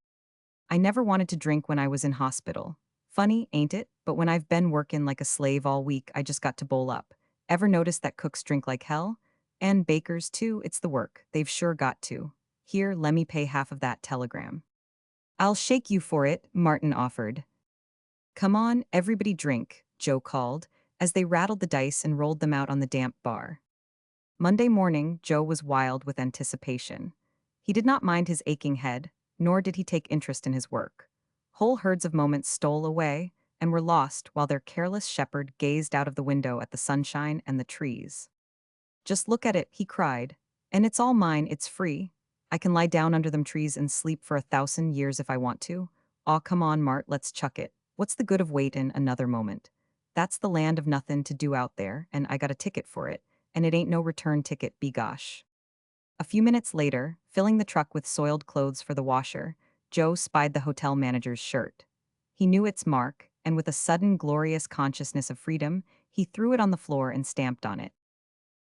"I never wanted to drink when I was in hospital. Funny, ain't it? But when I've been workin' like a slave all week, I just got to bowl up. Ever notice that cooks drink like hell? And bakers, too, it's the work. They've sure got to. Here, lemme pay half of that telegram." "I'll shake you for it," Martin offered. "Come on, everybody drink," Joe called, as they rattled the dice and rolled them out on the damp bar. Monday morning, Joe was wild with anticipation. He did not mind his aching head, nor did he take interest in his work. Whole herds of moments stole away and were lost while their careless shepherd gazed out of the window at the sunshine and the trees. "Just look at it," he cried. "And it's all mine, it's free. I can lie down under them trees and sleep for 1,000 years if I want to. Aw, come on, Mart, let's chuck it. What's the good of waitin' another moment? That's the land of nothin' to do out there, and I got a ticket for it, and it ain't no return ticket, begosh." A few minutes later, filling the truck with soiled clothes for the washer, Joe spied the hotel manager's shirt. He knew its mark, and with a sudden glorious consciousness of freedom, he threw it on the floor and stamped on it.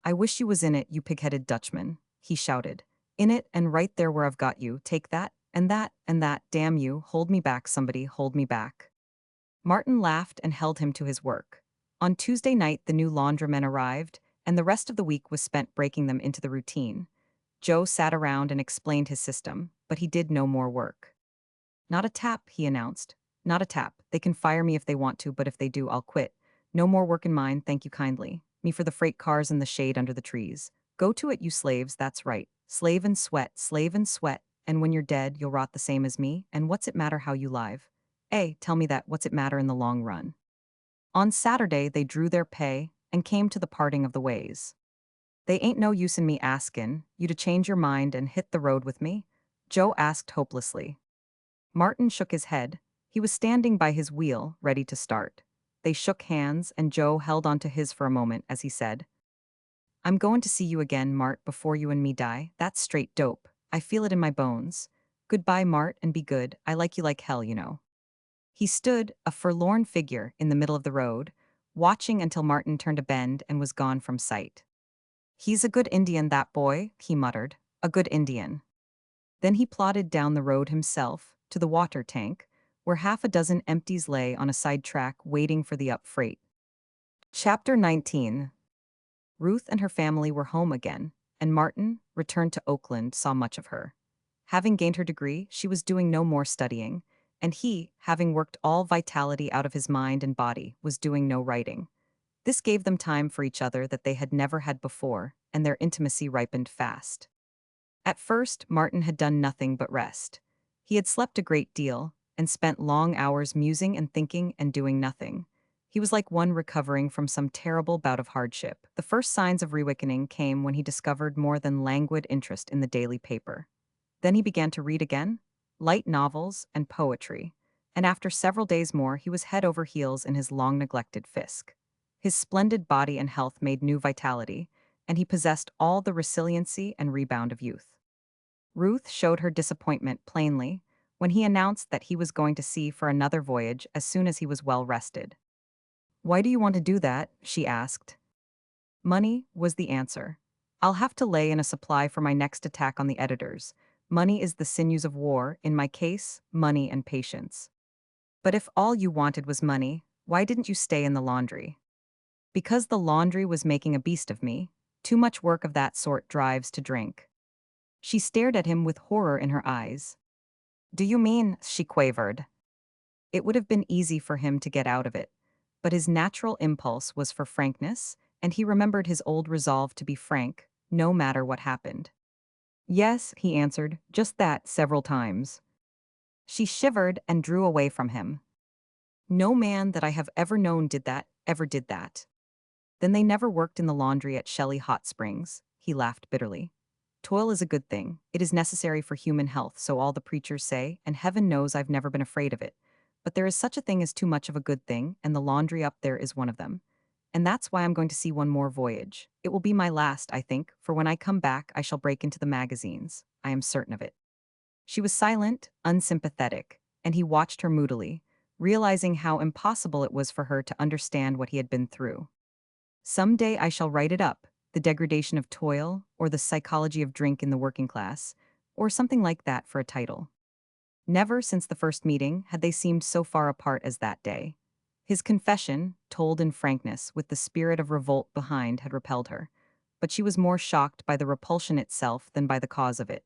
"I wish you was in it, you pig-headed Dutchman," he shouted. "In it, and right there where I've got you. Take that, and that, and that, damn you, hold me back, somebody, hold me back." Martin laughed and held him to his work. On Tuesday night, the new laundrymen arrived, and the rest of the week was spent breaking them into the routine. Joe sat around and explained his system, but he did no more work. "Not a tap," he announced. "Not a tap. They can fire me if they want to, but if they do, I'll quit. No more work in mine, thank you kindly. Me for the freight cars and the shade under the trees. Go to it, you slaves, that's right. Slave and sweat, and when you're dead, you'll rot the same as me, and what's it matter how you live? Tell me that, what's it matter in the long run?" On Saturday, they drew their pay and came to the parting of the ways. "They ain't no use in me askin' you to change your mind and hit the road with me?" Joe asked hopelessly. Martin shook his head. He was standing by his wheel, ready to start. They shook hands, and Joe held onto his for a moment as he said, "I'm goin' to see you again, Mart, before you and me die. That's straight dope. I feel it in my bones. Goodbye, Mart, and be good. I like you like hell, you know." He stood, a forlorn figure, in the middle of the road, watching until Martin turned a bend and was gone from sight. "He's a good Indian, that boy," he muttered. "A good Indian." Then he plodded down the road himself, to the water tank, where half a dozen empties lay on a side track waiting for the up freight. Chapter 19. Ruth and her family were home again, and Martin, returned to Oakland, saw much of her. Having gained her degree, she was doing no more studying, and he, having worked all vitality out of his mind and body, was doing no writing. This gave them time for each other that they had never had before, and their intimacy ripened fast. At first, Martin had done nothing but rest. He had slept a great deal, and spent long hours musing and thinking and doing nothing. He was like one recovering from some terrible bout of hardship. The first signs of reawakening came when he discovered more than languid interest in the daily paper. Then he began to read again, light novels and poetry, and after several days more he was head over heels in his long-neglected Fisk. His splendid body and health made new vitality, and he possessed all the resiliency and rebound of youth. Ruth showed her disappointment plainly when he announced that he was going to sea for another voyage as soon as he was well rested. "Why do you want to do that?" she asked. "Money," was the answer. "I'll have to lay in a supply for my next attack on the editors. Money is the sinews of war, in my case, money and patience." "But if all you wanted was money, why didn't you stay in the laundry?" "Because the laundry was making a beast of me. Too much work of that sort drives to drink." She stared at him with horror in her eyes. "Do you mean," she quavered. It would have been easy for him to get out of it, but his natural impulse was for frankness, and he remembered his old resolve to be frank, no matter what happened. "Yes," he answered, "just that several times." She shivered and drew away from him. "No man that I have ever known did that, ever did that." "Then they never worked in the laundry at Shelley Hot Springs," he laughed bitterly. "Toil is a good thing. It is necessary for human health, so all the preachers say, and heaven knows I've never been afraid of it. But there is such a thing as too much of a good thing, and the laundry up there is one of them. And that's why I'm going to see one more voyage. It will be my last, I think, for when I come back I shall break into the magazines. I am certain of it." She was silent, unsympathetic, and he watched her moodily, realizing how impossible it was for her to understand what he had been through. "Some day I shall write it up, the degradation of toil, or the psychology of drink in the working class, or something like that for a title." Never since the first meeting had they seemed so far apart as that day. His confession, told in frankness, with the spirit of revolt behind, had repelled her. But she was more shocked by the repulsion itself than by the cause of it.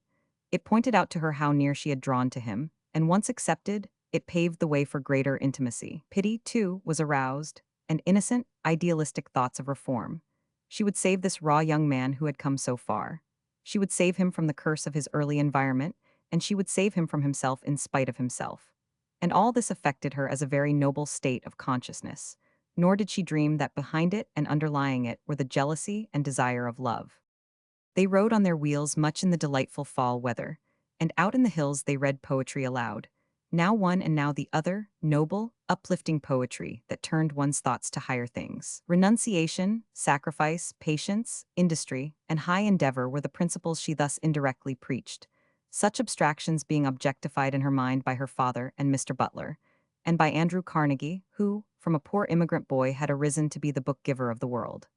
It pointed out to her how near she had drawn to him, and once accepted, it paved the way for greater intimacy. Pity, too, was aroused, and innocent, idealistic thoughts of reform. She would save this raw young man who had come so far. She would save him from the curse of his early environment, and she would save him from himself in spite of himself. And all this affected her as a very noble state of consciousness, nor did she dream that behind it and underlying it were the jealousy and desire of love. They rode on their wheels much in the delightful fall weather, and out in the hills they read poetry aloud, now one and now the other, noble, uplifting poetry that turned one's thoughts to higher things. Renunciation, sacrifice, patience, industry, and high endeavor were the principles she thus indirectly preached, such abstractions being objectified in her mind by her father and Mr. Butler, and by Andrew Carnegie, who, from a poor immigrant boy, had arisen to be the book giver of the world.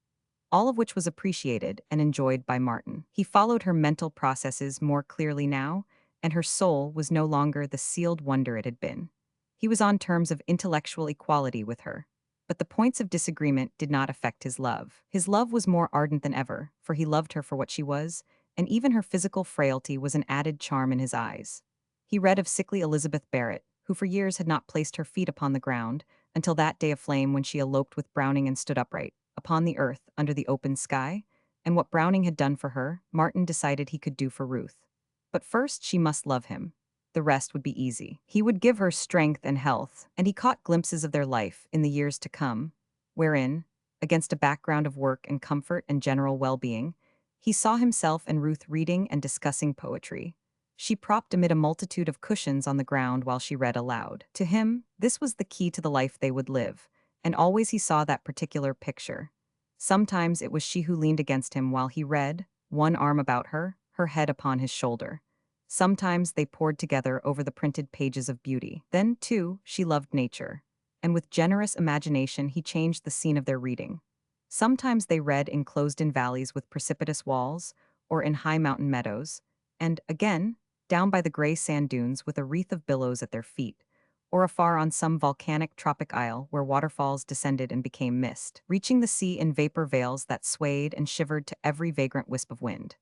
All of which was appreciated and enjoyed by Martin. He followed her mental processes more clearly now, and her soul was no longer the sealed wonder it had been. He was on terms of intellectual equality with her. But the points of disagreement did not affect his love. His love was more ardent than ever, for he loved her for what she was, and even her physical frailty was an added charm in his eyes. He read of sickly Elizabeth Barrett, who for years had not placed her feet upon the ground, until that day of flame when she eloped with Browning and stood upright, upon the earth, under the open sky, and what Browning had done for her, Martin decided he could do for Ruth. But first she must love him. The rest would be easy. He would give her strength and health, and he caught glimpses of their life in the years to come, wherein, against a background of work and comfort and general well-being, he saw himself and Ruth reading and discussing poetry. She propped amid a multitude of cushions on the ground while she read aloud. To him, this was the key to the life they would live, and always he saw that particular picture. Sometimes it was she who leaned against him while he read, one arm about her head upon his shoulder. Sometimes they pored together over the printed pages of beauty. Then, too, she loved nature, and with generous imagination he changed the scene of their reading. Sometimes they read enclosed in valleys with precipitous walls, or in high mountain meadows, and, again, down by the gray sand dunes with a wreath of billows at their feet, or afar on some volcanic tropic isle where waterfalls descended and became mist, reaching the sea in vapor veils that swayed and shivered to every vagrant wisp of wind.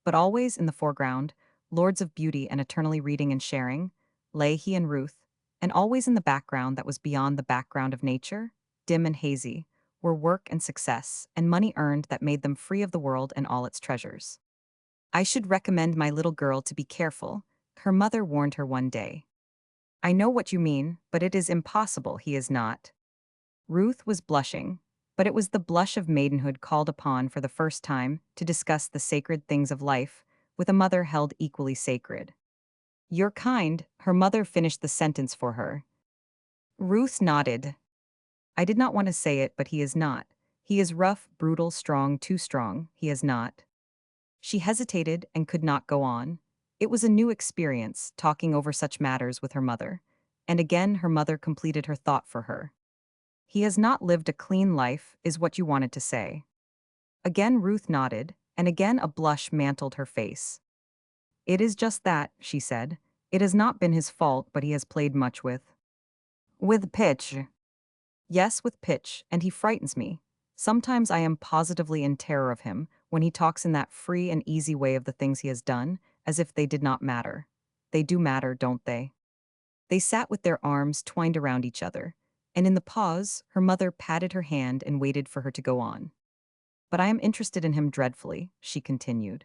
But always in the foreground, lords of beauty and eternally reading and sharing, lay he and Ruth, and always in the background that was beyond the background of nature, dim and hazy, were work and success, and money earned that made them free of the world and all its treasures. "I should recommend my little girl to be careful," her mother warned her one day. "I know what you mean, but it is impossible he is not." Ruth was blushing, but it was the blush of maidenhood called upon for the first time to discuss the sacred things of life with a mother held equally sacred. "You're kind," her mother finished the sentence for her. Ruth nodded. "I did not want to say it, but he is not. He is rough, brutal, strong, too strong. He is not. She hesitated and could not go on. It was a new experience, talking over such matters with her mother. And again her mother completed her thought for her. He has not lived a clean life, is what you wanted to say. Again Ruth nodded, and again a blush mantled her face. It is just that, she said. It has not been his fault, but he has played much with pitch. Yes, with pitch, and he frightens me. Sometimes I am positively in terror of him when he talks in that free and easy way of the things he has done, as if they did not matter. They do matter, don't they? They sat with their arms twined around each other, and in the pause, her mother patted her hand and waited for her to go on. But I am interested in him dreadfully, she continued.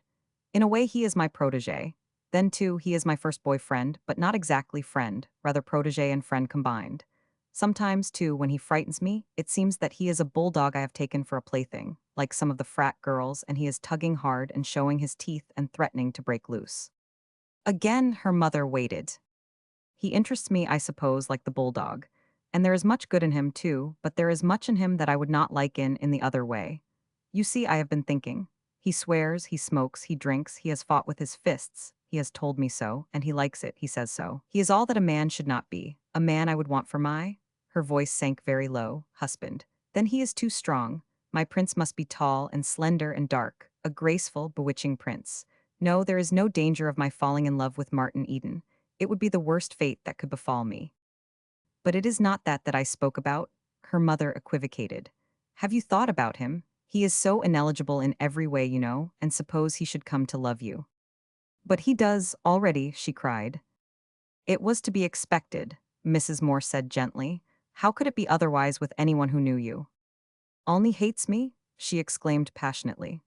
In a way, he is my protege. Then, too, he is my first boyfriend, but not exactly friend, rather protege and friend combined. Sometimes, too, when he frightens me, it seems that he is a bulldog I have taken for a plaything, like some of the frat girls, and he is tugging hard and showing his teeth and threatening to break loose. Again, her mother waited. He interests me, I suppose, like the bulldog. And there is much good in him, too, but there is much in him that I would not like in the other way. You see, I have been thinking. He swears, he smokes, he drinks, he has fought with his fists. He has told me so, and he likes it, he says so. He is all that a man should not be. A man I would want for my— Her voice sank very low. Husband. Then he is too strong. My prince must be tall and slender and dark, a graceful, bewitching prince. No, there is no danger of my falling in love with Martin Eden. It would be the worst fate that could befall me. But it is not that I spoke about, her mother equivocated. Have you thought about him? He is so ineligible in every way, you know, and suppose he should come to love you. But he does, already, she cried. It was to be expected, Mrs. Morse said gently. How could it be otherwise with anyone who knew you? Alney hates me? She exclaimed passionately.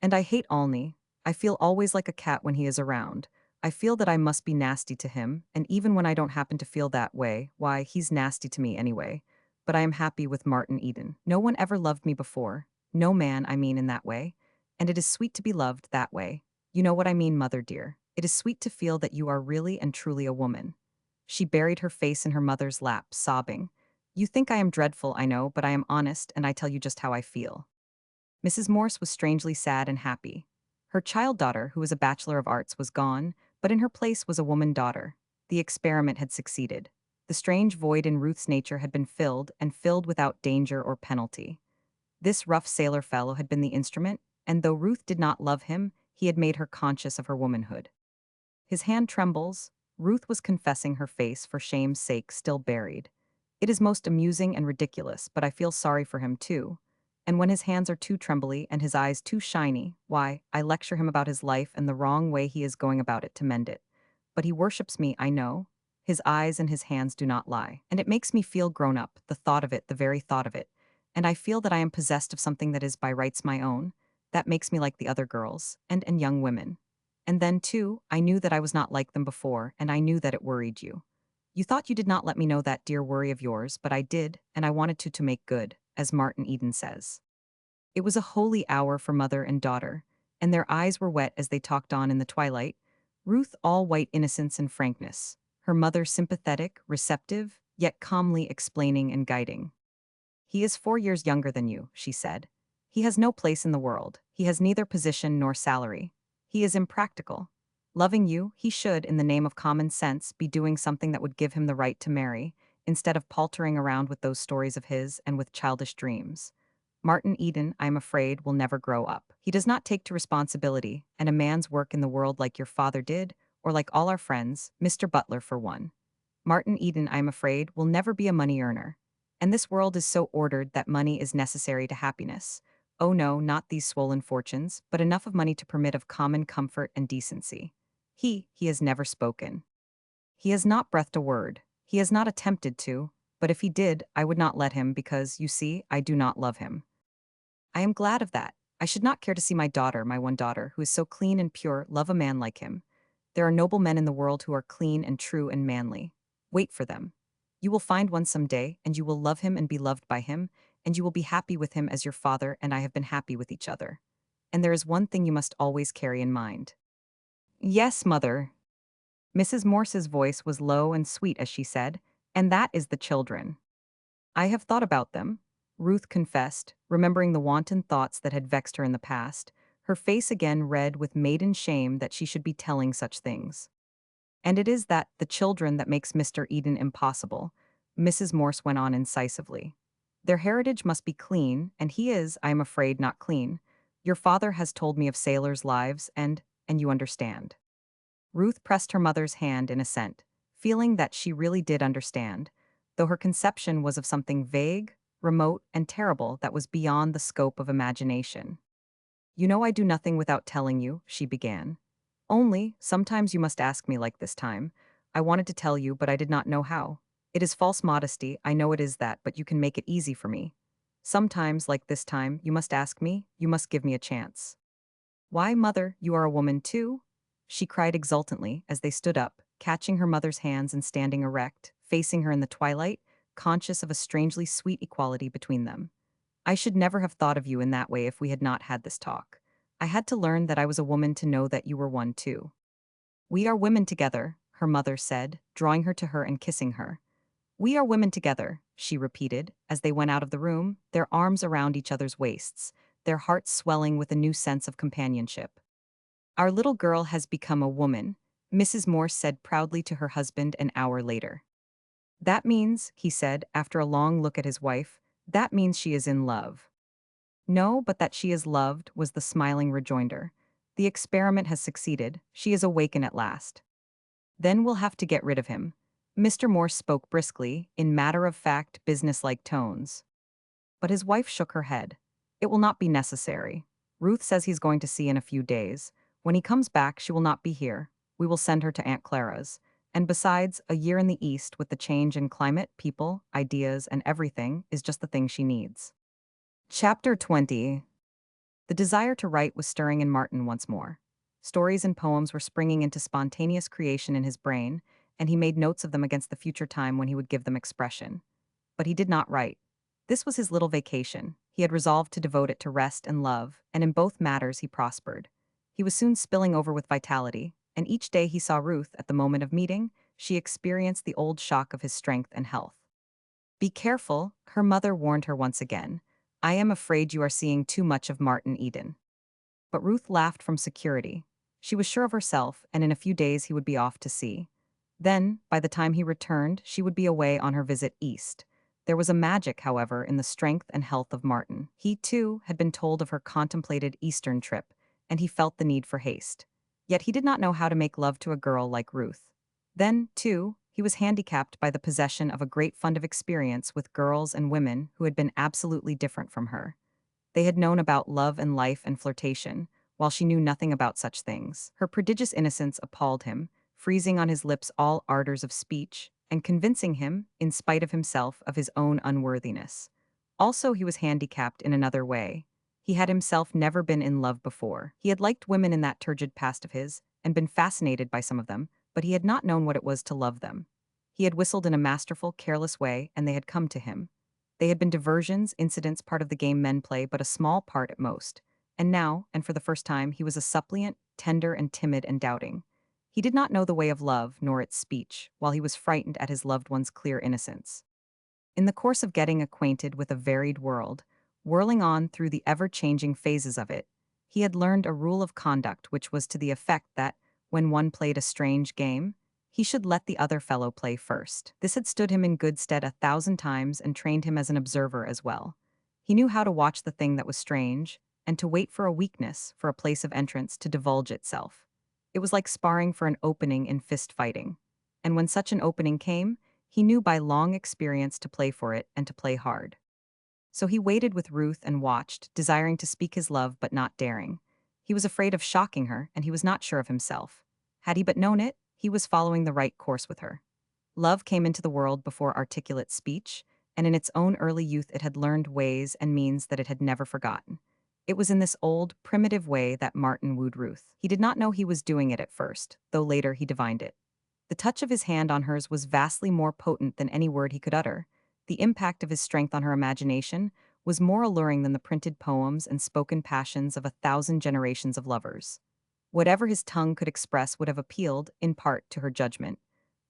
And I hate Alney. I feel always like a cat when he is around. I feel that I must be nasty to him, and even when I don't happen to feel that way, why, he's nasty to me anyway. But I am happy with Martin Eden. No one ever loved me before. No man, I mean, in that way. And it is sweet to be loved that way. You know what I mean, mother dear. It is sweet to feel that you are really and truly a woman. She buried her face in her mother's lap, sobbing. You think I am dreadful, I know, but I am honest, and I tell you just how I feel. Mrs. Morse was strangely sad and happy. Her child daughter, who was a Bachelor of Arts, was gone, but in her place was a woman daughter. The experiment had succeeded. The strange void in Ruth's nature had been filled, and filled without danger or penalty. This rough sailor fellow had been the instrument, and though Ruth did not love him, he had made her conscious of her womanhood. His hand trembles. Ruth was confessing, her face, for shame's sake, still buried. It is most amusing and ridiculous, but I feel sorry for him too. And when his hands are too trembly and his eyes too shiny, why, I lecture him about his life and the wrong way he is going about it to mend it. But he worships me, I know. His eyes and his hands do not lie. And it makes me feel grown up, the thought of it, the very thought of it. And I feel that I am possessed of something that is by rights my own. That makes me like the other girls, and young women. And then, too, I knew that I was not like them before, and I knew that it worried you. You thought you did not let me know that dear worry of yours, but I did, and I wanted to make good, as Martin Eden says. It was a holy hour for mother and daughter, and their eyes were wet as they talked on in the twilight, Ruth all white innocence and frankness, her mother sympathetic, receptive, yet calmly explaining and guiding. He is 4 years younger than you, she said. He has no place in the world. He has neither position nor salary. He is impractical. Loving you, he should, in the name of common sense, be doing something that would give him the right to marry, instead of paltering around with those stories of his and with childish dreams. Martin Eden, I am afraid, will never grow up. He does not take to responsibility and a man's work in the world like your father did, or like all our friends, Mr. Butler for one. Martin Eden, I am afraid, will never be a money earner. And this world is so ordered that money is necessary to happiness. Oh no, not these swollen fortunes, but enough of money to permit of common comfort and decency. He has never spoken. He has not breathed a word. He has not attempted to, but if he did, I would not let him because, you see, I do not love him. I am glad of that. I should not care to see my daughter, my one daughter, who is so clean and pure, love a man like him. There are noble men in the world who are clean and true and manly. Wait for them. You will find one some day, and you will love him and be loved by him, and you will be happy with him as your father and I have been happy with each other. And there is one thing you must always carry in mind. Yes, mother. Mrs. Morse's voice was low and sweet as she said, and that is the children. I have thought about them. Ruth confessed, remembering the wanton thoughts that had vexed her in the past, her face again red with maiden shame that she should be telling such things. And it is that, the children that makes Mr. Eden impossible, Mrs. Morse went on incisively. Their heritage must be clean, and he is, I am afraid, not clean. Your father has told me of sailors' lives, and you understand. Ruth pressed her mother's hand in assent, feeling that she really did understand, though her conception was of something vague, remote, and terrible that was beyond the scope of imagination. You know I do nothing without telling you, she began. Only, sometimes you must ask me like this time. I wanted to tell you, but I did not know how. It is false modesty, I know it is that, but you can make it easy for me. Sometimes, like this time, you must ask me, you must give me a chance. Why, mother, you are a woman too? She cried exultantly as they stood up, catching her mother's hands and standing erect, facing her in the twilight, conscious of a strangely sweet equality between them. I should never have thought of you in that way if we had not had this talk. I had to learn that I was a woman to know that you were one too. We are women together, her mother said, drawing her to her and kissing her. We are women together, she repeated, as they went out of the room, their arms around each other's waists, their hearts swelling with a new sense of companionship. Our little girl has become a woman, Mrs. Morse said proudly to her husband an hour later. That means, he said, after a long look at his wife, that means she is in love. No, but that she is loved, was the smiling rejoinder. The experiment has succeeded, she is awakened at last. Then we'll have to get rid of him. Mr. Morse spoke briskly, in matter-of-fact, businesslike tones. But his wife shook her head. It will not be necessary. Ruth says he's going to see in a few days. When he comes back, she will not be here. We will send her to Aunt Clara's. And besides, a year in the East with the change in climate, people, ideas, and everything is just the thing she needs. Chapter 20. The desire to write was stirring in Martin once more. Stories and poems were springing into spontaneous creation in his brain, and he made notes of them against the future time when he would give them expression. But he did not write. This was his little vacation. He had resolved to devote it to rest and love, and in both matters he prospered. He was soon spilling over with vitality, and each day he saw Ruth at the moment of meeting, she experienced the old shock of his strength and health. Be careful, her mother warned her once again. I am afraid you are seeing too much of Martin Eden. But Ruth laughed from security. She was sure of herself, and in a few days he would be off to sea. Then, by the time he returned, she would be away on her visit east. There was a magic, however, in the strength and health of Martin. He, too, had been told of her contemplated eastern trip, and he felt the need for haste. Yet he did not know how to make love to a girl like Ruth. Then, too, he was handicapped by the possession of a great fund of experience with girls and women who had been absolutely different from her. They had known about love and life and flirtation, while she knew nothing about such things. Her prodigious innocence appalled him, freezing on his lips all ardors of speech, and convincing him, in spite of himself, of his own unworthiness. Also, he was handicapped in another way. He had himself never been in love before. He had liked women in that turgid past of his, and been fascinated by some of them, but he had not known what it was to love them. He had whistled in a masterful, careless way, and they had come to him. They had been diversions, incidents, part of the game men play, but a small part at most. And now, and for the first time, he was a suppliant, tender and timid and doubting. He did not know the way of love, nor its speech, while he was frightened at his loved one's clear innocence. In the course of getting acquainted with a varied world, whirling on through the ever-changing phases of it, he had learned a rule of conduct which was to the effect that, when one played a strange game, he should let the other fellow play first. This had stood him in good stead 1,000 times and trained him as an observer as well. He knew how to watch the thing that was strange, and to wait for a weakness, for a place of entrance to divulge itself. It was like sparring for an opening in fist fighting. And when such an opening came, he knew by long experience to play for it and to play hard. So he waited with Ruth and watched, desiring to speak his love but not daring. He was afraid of shocking her, and he was not sure of himself. Had he but known it, he was following the right course with her. Love came into the world before articulate speech, and in its own early youth it had learned ways and means that it had never forgotten. It was in this old, primitive way that Martin wooed Ruth. He did not know he was doing it at first, though later he divined it. The touch of his hand on hers was vastly more potent than any word he could utter. The impact of his strength on her imagination was more alluring than the printed poems and spoken passions of 1,000 generations of lovers. Whatever his tongue could express would have appealed, in part, to her judgment.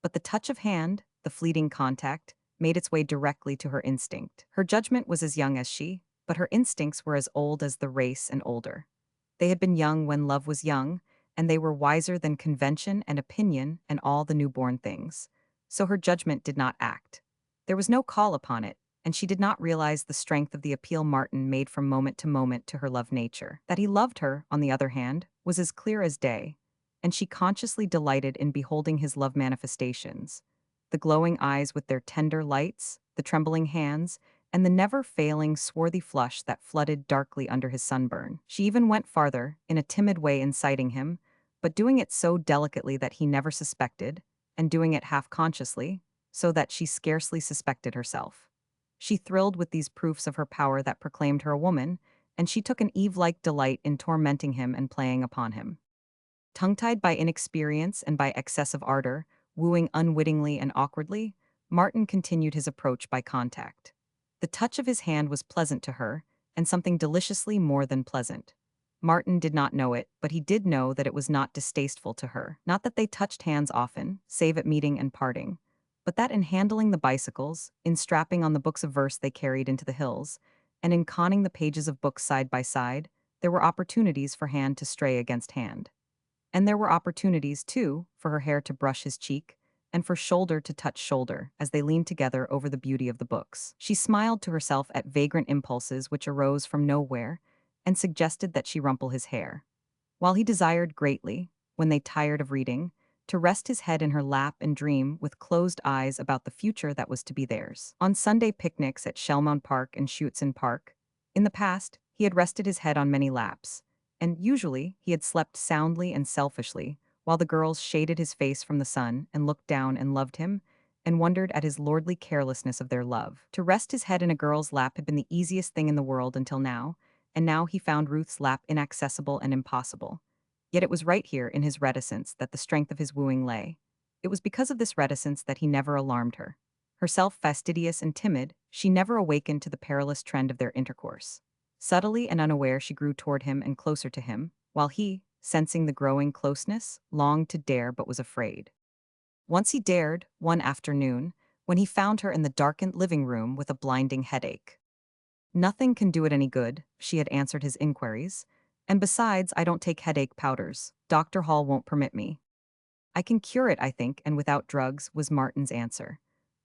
But the touch of hand, the fleeting contact, made its way directly to her instinct. Her judgment was as young as she, but her instincts were as old as the race and older. They had been young when love was young, and they were wiser than convention and opinion and all the newborn things. So her judgment did not act. There was no call upon it, and she did not realize the strength of the appeal Martin made from moment to moment to her love nature. That he loved her, on the other hand, was as clear as day, and she consciously delighted in beholding his love manifestations. The glowing eyes with their tender lights, the trembling hands, and the never-failing swarthy flush that flooded darkly under his sunburn. She even went farther, in a timid way inciting him, but doing it so delicately that he never suspected, and doing it half-consciously, so that she scarcely suspected herself. She thrilled with these proofs of her power that proclaimed her a woman, and she took an Eve-like delight in tormenting him and playing upon him. Tongue-tied by inexperience and by excessive ardor, wooing unwittingly and awkwardly, Martin continued his approach by contact. The touch of his hand was pleasant to her, and something deliciously more than pleasant. Martin did not know it, but he did know that it was not distasteful to her. Not that they touched hands often, save at meeting and parting, but that in handling the bicycles, in strapping on the books of verse they carried into the hills, and in conning the pages of books side by side, there were opportunities for hand to stray against hand. And there were opportunities, too, for her hair to brush his cheek, and for shoulder to touch shoulder as they leaned together over the beauty of the books. She smiled to herself at vagrant impulses which arose from nowhere and suggested that she rumple his hair. While he desired greatly, when they tired of reading, to rest his head in her lap and dream with closed eyes about the future that was to be theirs. On Sunday picnics at Shelmount Park and Schuetzen Park, in the past, he had rested his head on many laps, and usually he had slept soundly and selfishly, while the girls shaded his face from the sun and looked down and loved him, and wondered at his lordly carelessness of their love. To rest his head in a girl's lap had been the easiest thing in the world until now, and now he found Ruth's lap inaccessible and impossible. Yet it was right here in his reticence that the strength of his wooing lay. It was because of this reticence that he never alarmed her. Herself fastidious and timid, she never awakened to the perilous trend of their intercourse. Subtly and unaware she grew toward him and closer to him, while he, sensing the growing closeness, longed to dare but was afraid. Once he dared, one afternoon, when he found her in the darkened living room with a blinding headache. "Nothing can do it any good," she had answered his inquiries, "and besides, I don't take headache powders. Dr. Hall won't permit me." "I can cure it, I think, and without drugs," was Martin's answer.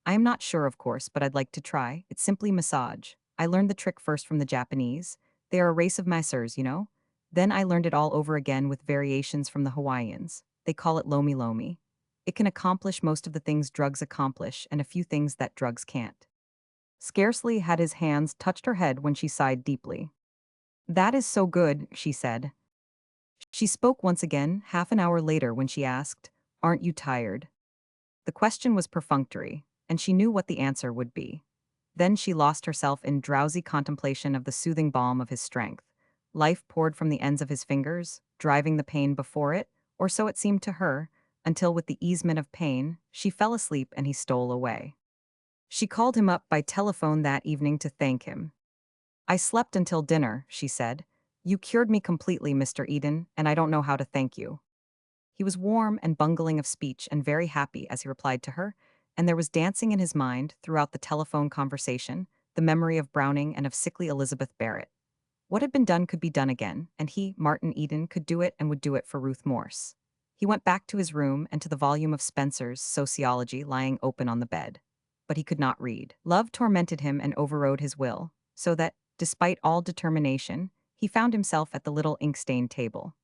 "I am not sure, of course, but I'd like to try. It's simply massage. I learned the trick first from the Japanese. They are a race of masseurs, you know? Then I learned it all over again with variations from the Hawaiians. They call it lomi lomi. It can accomplish most of the things drugs accomplish and a few things that drugs can't." Scarcely had his hands touched her head when she sighed deeply. "That is so good," she said. She spoke once again, half an hour later, when she asked, "Aren't you tired?" The question was perfunctory, and she knew what the answer would be. Then she lost herself in drowsy contemplation of the soothing balm of his strength. Life poured from the ends of his fingers, driving the pain before it, or so it seemed to her, until with the easement of pain, she fell asleep and he stole away. She called him up by telephone that evening to thank him. "I slept until dinner," she said. "You cured me completely, Mr. Eden, and I don't know how to thank you." He was warm and bungling of speech and very happy as he replied to her, and there was dancing in his mind, throughout the telephone conversation, the memory of Browning and of sickly Elizabeth Barrett. What had been done could be done again, and he, Martin Eden, could do it and would do it for Ruth Morse. He went back to his room and to the volume of Spencer's Sociology lying open on the bed. But he could not read. Love tormented him and overrode his will, so that, despite all determination, he found himself at the little ink-stained table.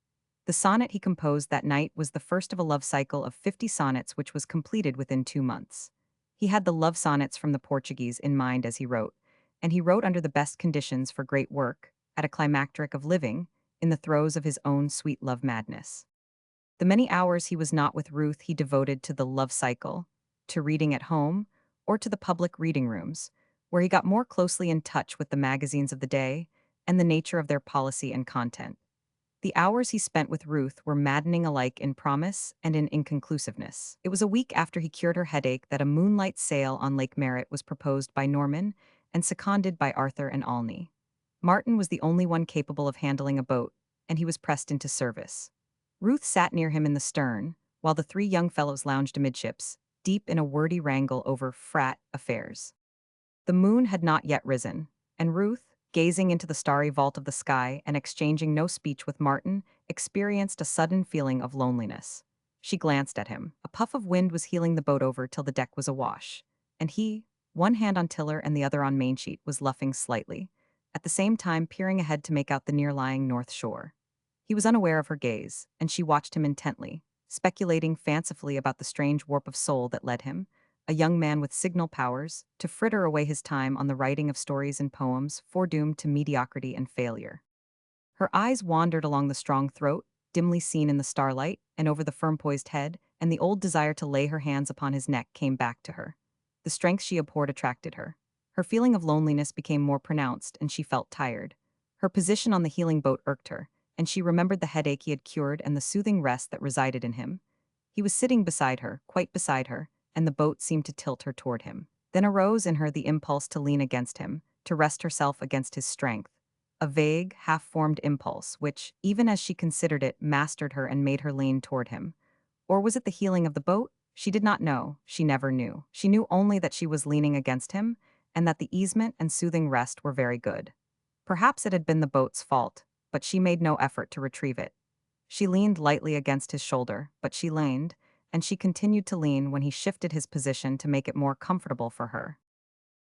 The sonnet he composed that night was the first of a love cycle of 50 sonnets which was completed within 2 months. He had the love sonnets from the Portuguese in mind as he wrote, and he wrote under the best conditions for great work, at a climacteric of living, in the throes of his own sweet love madness. The many hours he was not with Ruth he devoted to the love cycle, to reading at home, or to the public reading rooms, where he got more closely in touch with the magazines of the day and the nature of their policy and content. The hours he spent with Ruth were maddening alike in promise and in inconclusiveness. It was a week after he cured her headache that a moonlight sail on Lake Merritt was proposed by Norman and seconded by Arthur and Alney. Martin was the only one capable of handling a boat, and he was pressed into service. Ruth sat near him in the stern, while the 3 young fellows lounged amidships, deep in a wordy wrangle over frat affairs. The moon had not yet risen, and Ruth, gazing into the starry vault of the sky and exchanging no speech with Martin, experienced a sudden feeling of loneliness. She glanced at him. A puff of wind was heeling the boat over till the deck was awash, and he, one hand on tiller and the other on mainsheet, was luffing slightly, at the same time peering ahead to make out the near-lying north shore. He was unaware of her gaze, and she watched him intently, speculating fancifully about the strange warp of soul that led him, a young man with signal powers, to fritter away his time on the writing of stories and poems foredoomed to mediocrity and failure. Her eyes wandered along the strong throat, dimly seen in the starlight, and over the firm-poised head, and the old desire to lay her hands upon his neck came back to her. The strength she abhorred attracted her. Her feeling of loneliness became more pronounced, and she felt tired. Her position on the healing boat irked her, and she remembered the headache he had cured and the soothing rest that resided in him. He was sitting beside her, quite beside her, and the boat seemed to tilt her toward him. Then arose in her the impulse to lean against him, to rest herself against his strength, a vague, half-formed impulse which, even as she considered it, mastered her and made her lean toward him. Or was it the healing of the boat? She did not know. She never knew. She knew only that she was leaning against him, and that the easement and soothing rest were very good. Perhaps it had been the boat's fault, but she made no effort to retrieve it. She leaned lightly against his shoulder, but she leaned, and she continued to lean when he shifted his position to make it more comfortable for her.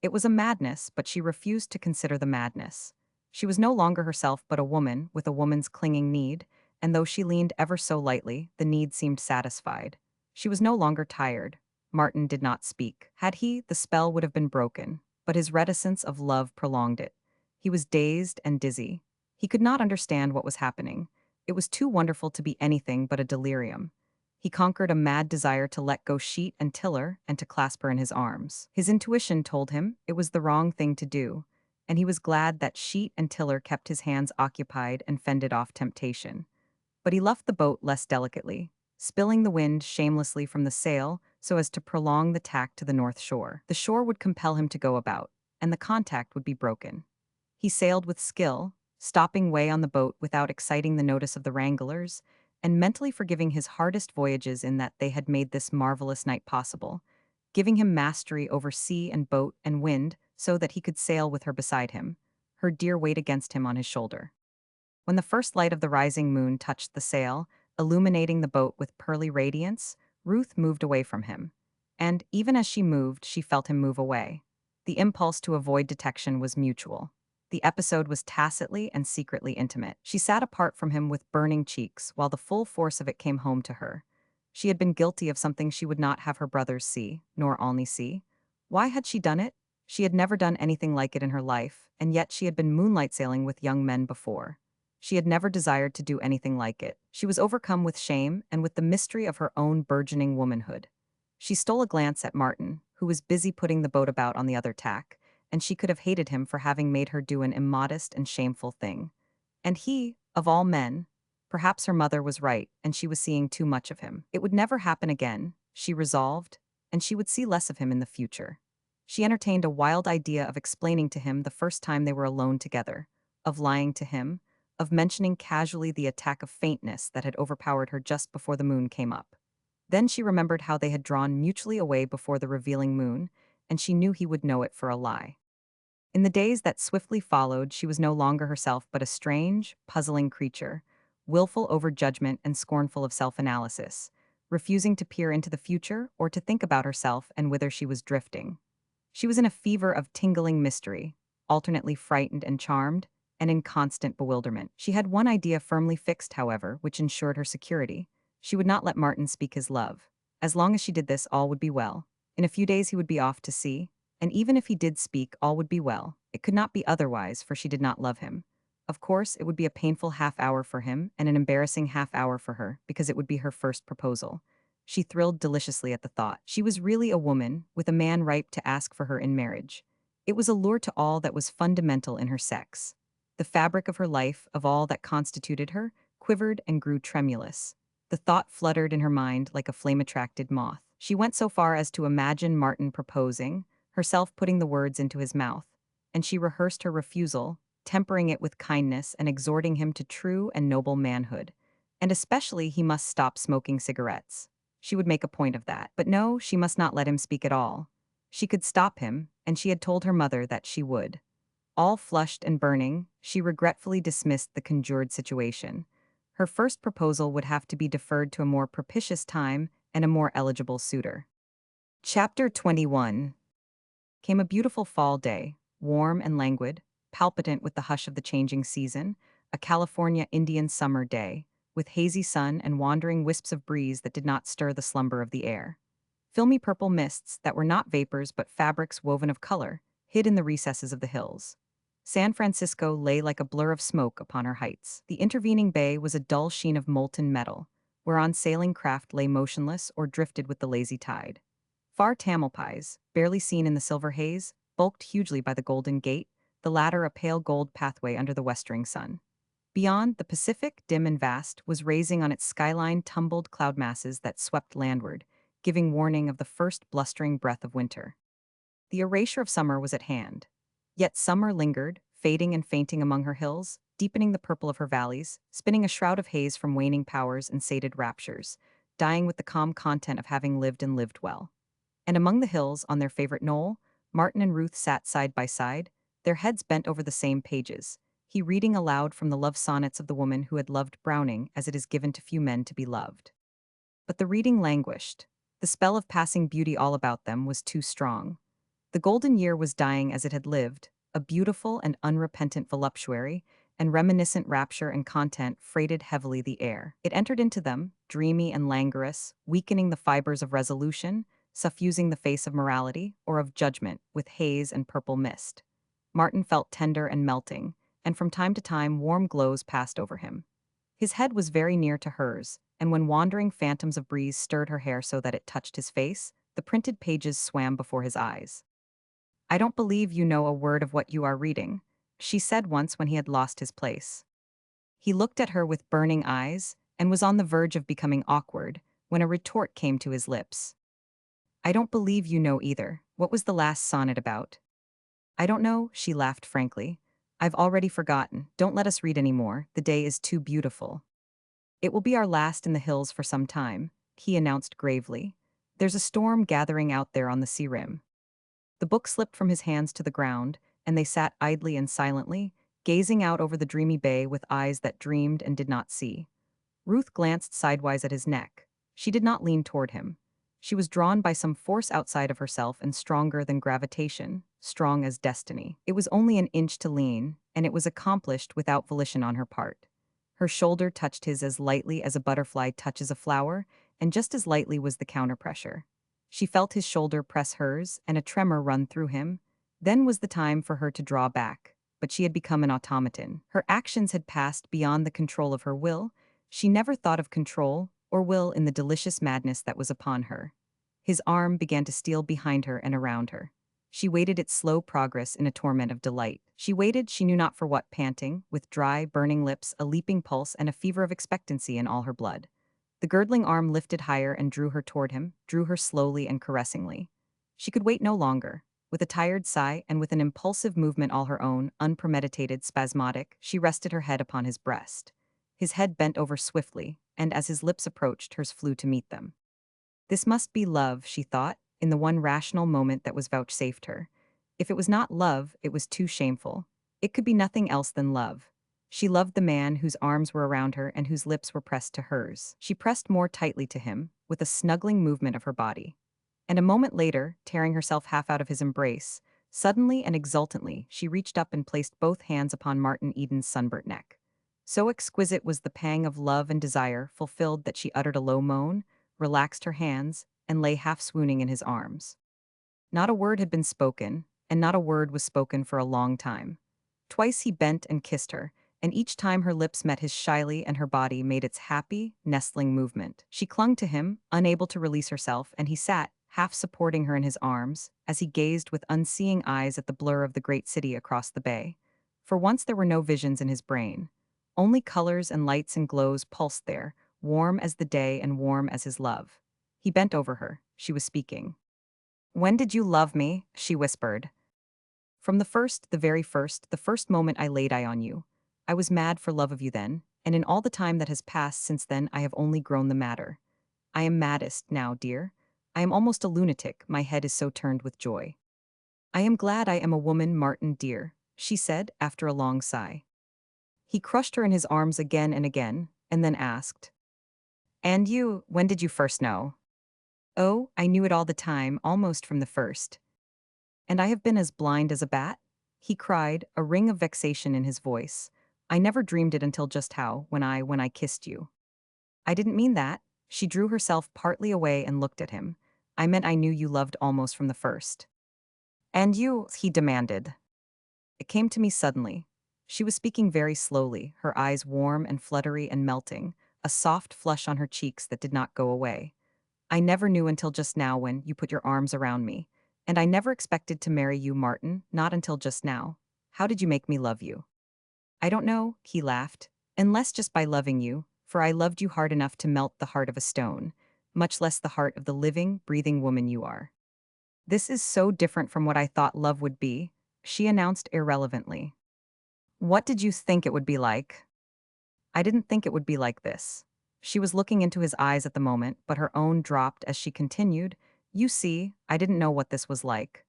It was a madness, but she refused to consider the madness. She was no longer herself but a woman with a woman's clinging need, and though she leaned ever so lightly, the need seemed satisfied. She was no longer tired. Martin did not speak. Had he, the spell would have been broken, but his reticence of love prolonged it. He was dazed and dizzy. He could not understand what was happening. It was too wonderful to be anything but a delirium. He conquered a mad desire to let go sheet and tiller and to clasp her in his arms. His intuition told him it was the wrong thing to do, and he was glad that sheet and tiller kept his hands occupied and fended off temptation. But he left the boat less delicately, spilling the wind shamelessly from the sail so as to prolong the tack to the north shore. The shore would compel him to go about, and the contact would be broken. He sailed with skill, stopping way on the boat without exciting the notice of the wranglers, and mentally forgiving his hardest voyages in that they had made this marvelous night possible, giving him mastery over sea and boat and wind so that he could sail with her beside him, her dear weight against him on his shoulder. When the first light of the rising moon touched the sail, illuminating the boat with pearly radiance, Ruth moved away from him. And even as she moved, she felt him move away. The impulse to avoid detection was mutual. The episode was tacitly and secretly intimate. She sat apart from him with burning cheeks while the full force of it came home to her. She had been guilty of something she would not have her brothers see, nor Alney see. Why had she done it? She had never done anything like it in her life, and yet she had been moonlight sailing with young men before. She had never desired to do anything like it. She was overcome with shame and with the mystery of her own burgeoning womanhood. She stole a glance at Martin, who was busy putting the boat about on the other tack, and she could have hated him for having made her do an immodest and shameful thing. And he, of all men, perhaps her mother was right, and she was seeing too much of him. It would never happen again, she resolved, and she would see less of him in the future. She entertained a wild idea of explaining to him the first time they were alone together, of lying to him, of mentioning casually the attack of faintness that had overpowered her just before the moon came up. Then she remembered how they had drawn mutually away before the revealing moon, and she knew he would know it for a lie. In the days that swiftly followed, she was no longer herself but a strange, puzzling creature, willful over judgment and scornful of self-analysis, refusing to peer into the future or to think about herself and whither she was drifting. She was in a fever of tingling mystery, alternately frightened and charmed, and in constant bewilderment. She had one idea firmly fixed, however, which ensured her security. She would not let Martin speak his love. As long as she did this, all would be well. In a few days he would be off to sea, and even if he did speak, all would be well. It could not be otherwise, for she did not love him. Of course, it would be a painful half-hour for him and an embarrassing half-hour for her, because it would be her first proposal. She thrilled deliciously at the thought. She was really a woman, with a man ripe to ask for her in marriage. It was a lure to all that was fundamental in her sex. The fabric of her life, of all that constituted her, quivered and grew tremulous. The thought fluttered in her mind like a flame-attracted moth. She went so far as to imagine Martin proposing, herself putting the words into his mouth, and she rehearsed her refusal, tempering it with kindness and exhorting him to true and noble manhood. And especially he must stop smoking cigarettes. She would make a point of that. But no, she must not let him speak at all. She could stop him, and she had told her mother that she would. All flushed and burning, she regretfully dismissed the conjured situation. Her first proposal would have to be deferred to a more propitious time and a more eligible suitor. Chapter 21. Came a beautiful fall day, warm and languid, palpitant with the hush of the changing season, a California Indian summer day, with hazy sun and wandering wisps of breeze that did not stir the slumber of the air. Filmy purple mists that were not vapors but fabrics woven of color, hid in the recesses of the hills. San Francisco lay like a blur of smoke upon her heights. The intervening bay was a dull sheen of molten metal, whereon sailing craft lay motionless or drifted with the lazy tide. Far Tamalpais, barely seen in the silver haze, bulked hugely by the Golden Gate, the latter a pale gold pathway under the westering sun. Beyond, the Pacific, dim and vast, was raising on its skyline tumbled cloud masses that swept landward, giving warning of the first blustering breath of winter. The erasure of summer was at hand. Yet summer lingered, fading and fainting among her hills, deepening the purple of her valleys, spinning a shroud of haze from waning powers and sated raptures, dying with the calm content of having lived and lived well. And among the hills, on their favorite knoll, Martin and Ruth sat side by side, their heads bent over the same pages, he reading aloud from the love sonnets of the woman who had loved Browning as it is given to few men to be loved. But the reading languished. The spell of passing beauty all about them was too strong. The golden year was dying as it had lived, a beautiful and unrepentant voluptuary, and reminiscent rapture and content freighted heavily the air. It entered into them, dreamy and languorous, weakening the fibers of resolution, suffusing the face of morality, or of judgment, with haze and purple mist. Martin felt tender and melting, and from time to time warm glows passed over him. His head was very near to hers, and when wandering phantoms of breeze stirred her hair so that it touched his face, the printed pages swam before his eyes. "I don't believe you know a word of what you are reading," she said once when he had lost his place. He looked at her with burning eyes, and was on the verge of becoming awkward, when a retort came to his lips. "I don't believe you know either. What was the last sonnet about?" "I don't know," she laughed frankly. "I've already forgotten. Don't let us read any more. The day is too beautiful." "It will be our last in the hills for some time," he announced gravely. "There's a storm gathering out there on the sea rim." The book slipped from his hands to the ground, and they sat idly and silently, gazing out over the dreamy bay with eyes that dreamed and did not see. Ruth glanced sidewise at his neck. She did not lean toward him. She was drawn by some force outside of herself and stronger than gravitation, strong as destiny. It was only an inch to lean, and it was accomplished without volition on her part. Her shoulder touched his as lightly as a butterfly touches a flower, and just as lightly was the counterpressure. She felt his shoulder press hers, and a tremor run through him. Then was the time for her to draw back, but she had become an automaton. Her actions had passed beyond the control of her will. She never thought of control or will in the delicious madness that was upon her. His arm began to steal behind her and around her. She waited its slow progress in a torment of delight. She waited she knew not for what, panting, with dry, burning lips, a leaping pulse, and a fever of expectancy in all her blood. The girdling arm lifted higher and drew her toward him, drew her slowly and caressingly. She could wait no longer. With a tired sigh and with an impulsive movement all her own, unpremeditated, spasmodic, she rested her head upon his breast. His head bent over swiftly, and as his lips approached, hers flew to meet them. This must be love, she thought, in the one rational moment that was vouchsafed her. If it was not love, it was too shameful. It could be nothing else than love. She loved the man whose arms were around her and whose lips were pressed to hers. She pressed more tightly to him, with a snuggling movement of her body. And a moment later, tearing herself half out of his embrace, suddenly and exultantly, she reached up and placed both hands upon Martin Eden's sunburnt neck. So exquisite was the pang of love and desire fulfilled that she uttered a low moan, relaxed her hands, and lay half swooning in his arms. Not a word had been spoken, and not a word was spoken for a long time. Twice he bent and kissed her, and each time her lips met his shyly and her body made its happy, nestling movement. She clung to him, unable to release herself, and he sat, half supporting her in his arms, as he gazed with unseeing eyes at the blur of the great city across the bay. For once there were no visions in his brain. Only colors and lights and glows pulsed there, warm as the day and warm as his love. He bent over her. She was speaking. "When did you love me?" she whispered. "From the first, the very first, the first moment I laid eye on you. I was mad for love of you then, and in all the time that has passed since then I have only grown the madder. I am maddest now, dear. I am almost a lunatic, my head is so turned with joy. I am glad I am a woman, Martin dear, she said after a long sigh. He crushed her in his arms again and then asked, "And you, when did you first know?" "Oh, I knew it all the time, almost from the first. And I have been as blind as a bat?" He cried, a ring of vexation in his voice. "I never dreamed it until just how, when I kissed you." "I didn't mean that." She drew herself partly away and looked at him. "I meant I knew you loved almost from the first." "And you?" he demanded. It came to me suddenly. She was speaking very slowly, her eyes warm and fluttery and melting, a soft flush on her cheeks that did not go away. "I never knew until just now when you put your arms around me. And I never expected to marry you, Martin, not until just now. How did you make me love you?" "I don't know," he laughed, "unless just by loving you, for I loved you hard enough to melt the heart of a stone, much less the heart of the living, breathing woman you are." "This is so different from what I thought love would be," she announced irrelevantly. "What did you think it would be like?" "I didn't think it would be like this." She was looking into his eyes at the moment, but her own dropped as she continued, "You see, I didn't know what this was like."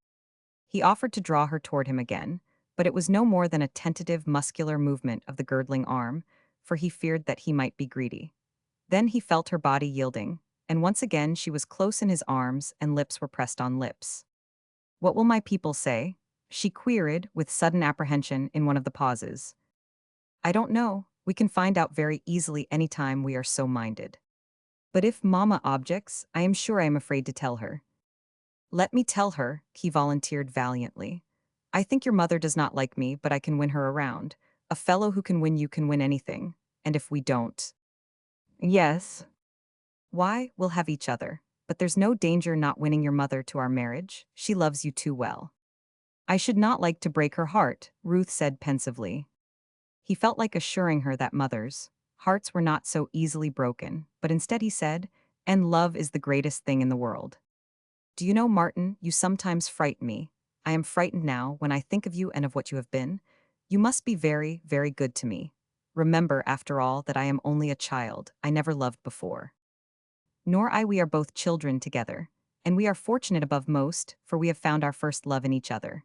He offered to draw her toward him again, but it was no more than a tentative muscular movement of the girdling arm, for he feared that he might be greedy. Then he felt her body yielding, and once again she was close in his arms and lips were pressed on lips. "What will my people say?" she queried with sudden apprehension in one of the pauses. "I don't know. We can find out very easily any time we are so minded. But if Mama objects, I am sure I am afraid to tell her." "Let me tell her," he volunteered valiantly. "I think your mother does not like me, but I can win her around. A fellow who can win you can win anything. And if we don't—" "Yes." "Why, we'll have each other. But there's no danger not winning your mother to our marriage. She loves you too well." "I should not like to break her heart," Ruth said pensively. He felt like assuring her that mothers' hearts were not so easily broken, but instead he said, "And love is the greatest thing in the world. Do you know, Martin, you sometimes frighten me. I am frightened now when I think of you and of what you have been. You must be very, very good to me. Remember, after all, that I am only a child. I never loved before. Nor I, we are both children together. And we are fortunate above most, for we have found our first love in each other."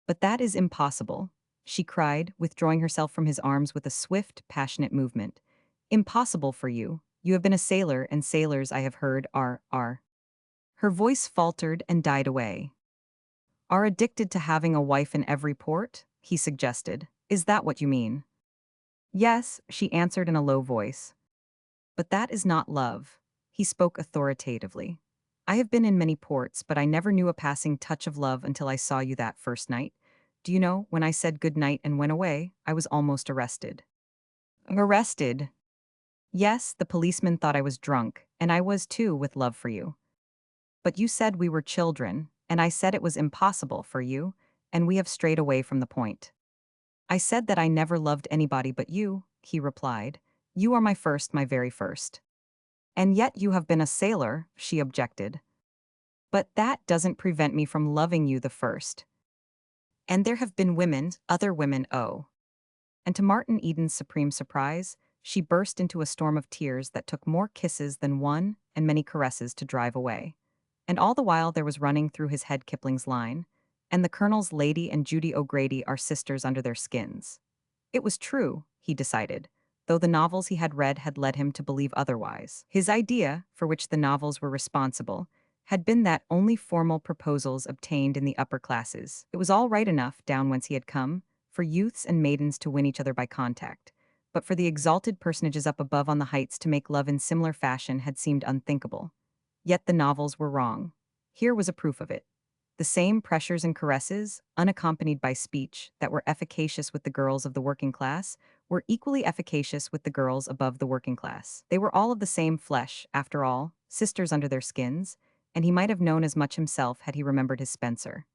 "But that is impossible," she cried, withdrawing herself from his arms with a swift, passionate movement. "Impossible for you. You have been a sailor, and sailors, I have heard, are—" Her voice faltered and died away. "Are addicted to having a wife in every port?" he suggested. "Is that what you mean?" "Yes," she answered in a low voice. "But that is not love." He spoke authoritatively. "I have been in many ports, but I never knew a passing touch of love until I saw you that first night. Do you know, when I said good night and went away, I was almost arrested." "Arrested?" "Yes, the policeman thought I was drunk, and I was too, with love for you. But you said we were children, and I said it was impossible for you, and we have strayed away from the point." "I said that I never loved anybody but you," he replied. "You are my very first." "And yet you have been a sailor," she objected. "But that doesn't prevent me from loving you the first. And there have been women, other women, oh." And to Martin Eden's supreme surprise, she burst into a storm of tears that took more kisses than one and many caresses to drive away. And all the while there was running through his head Kipling's line, "And the Colonel's Lady and Judy O'Grady are sisters under their skins." It was true, he decided, though the novels he had read had led him to believe otherwise. His idea, for which the novels were responsible, had been that only formal proposals obtained in the upper classes. It was all right enough, down whence he had come, for youths and maidens to win each other by contact, but for the exalted personages up above on the heights to make love in similar fashion had seemed unthinkable. Yet the novels were wrong. Here was a proof of it. The same pressures and caresses, unaccompanied by speech, that were efficacious with the girls of the working class, were equally efficacious with the girls above the working class. They were all of the same flesh, after all, sisters under their skins, and he might have known as much himself had he remembered his Spencer.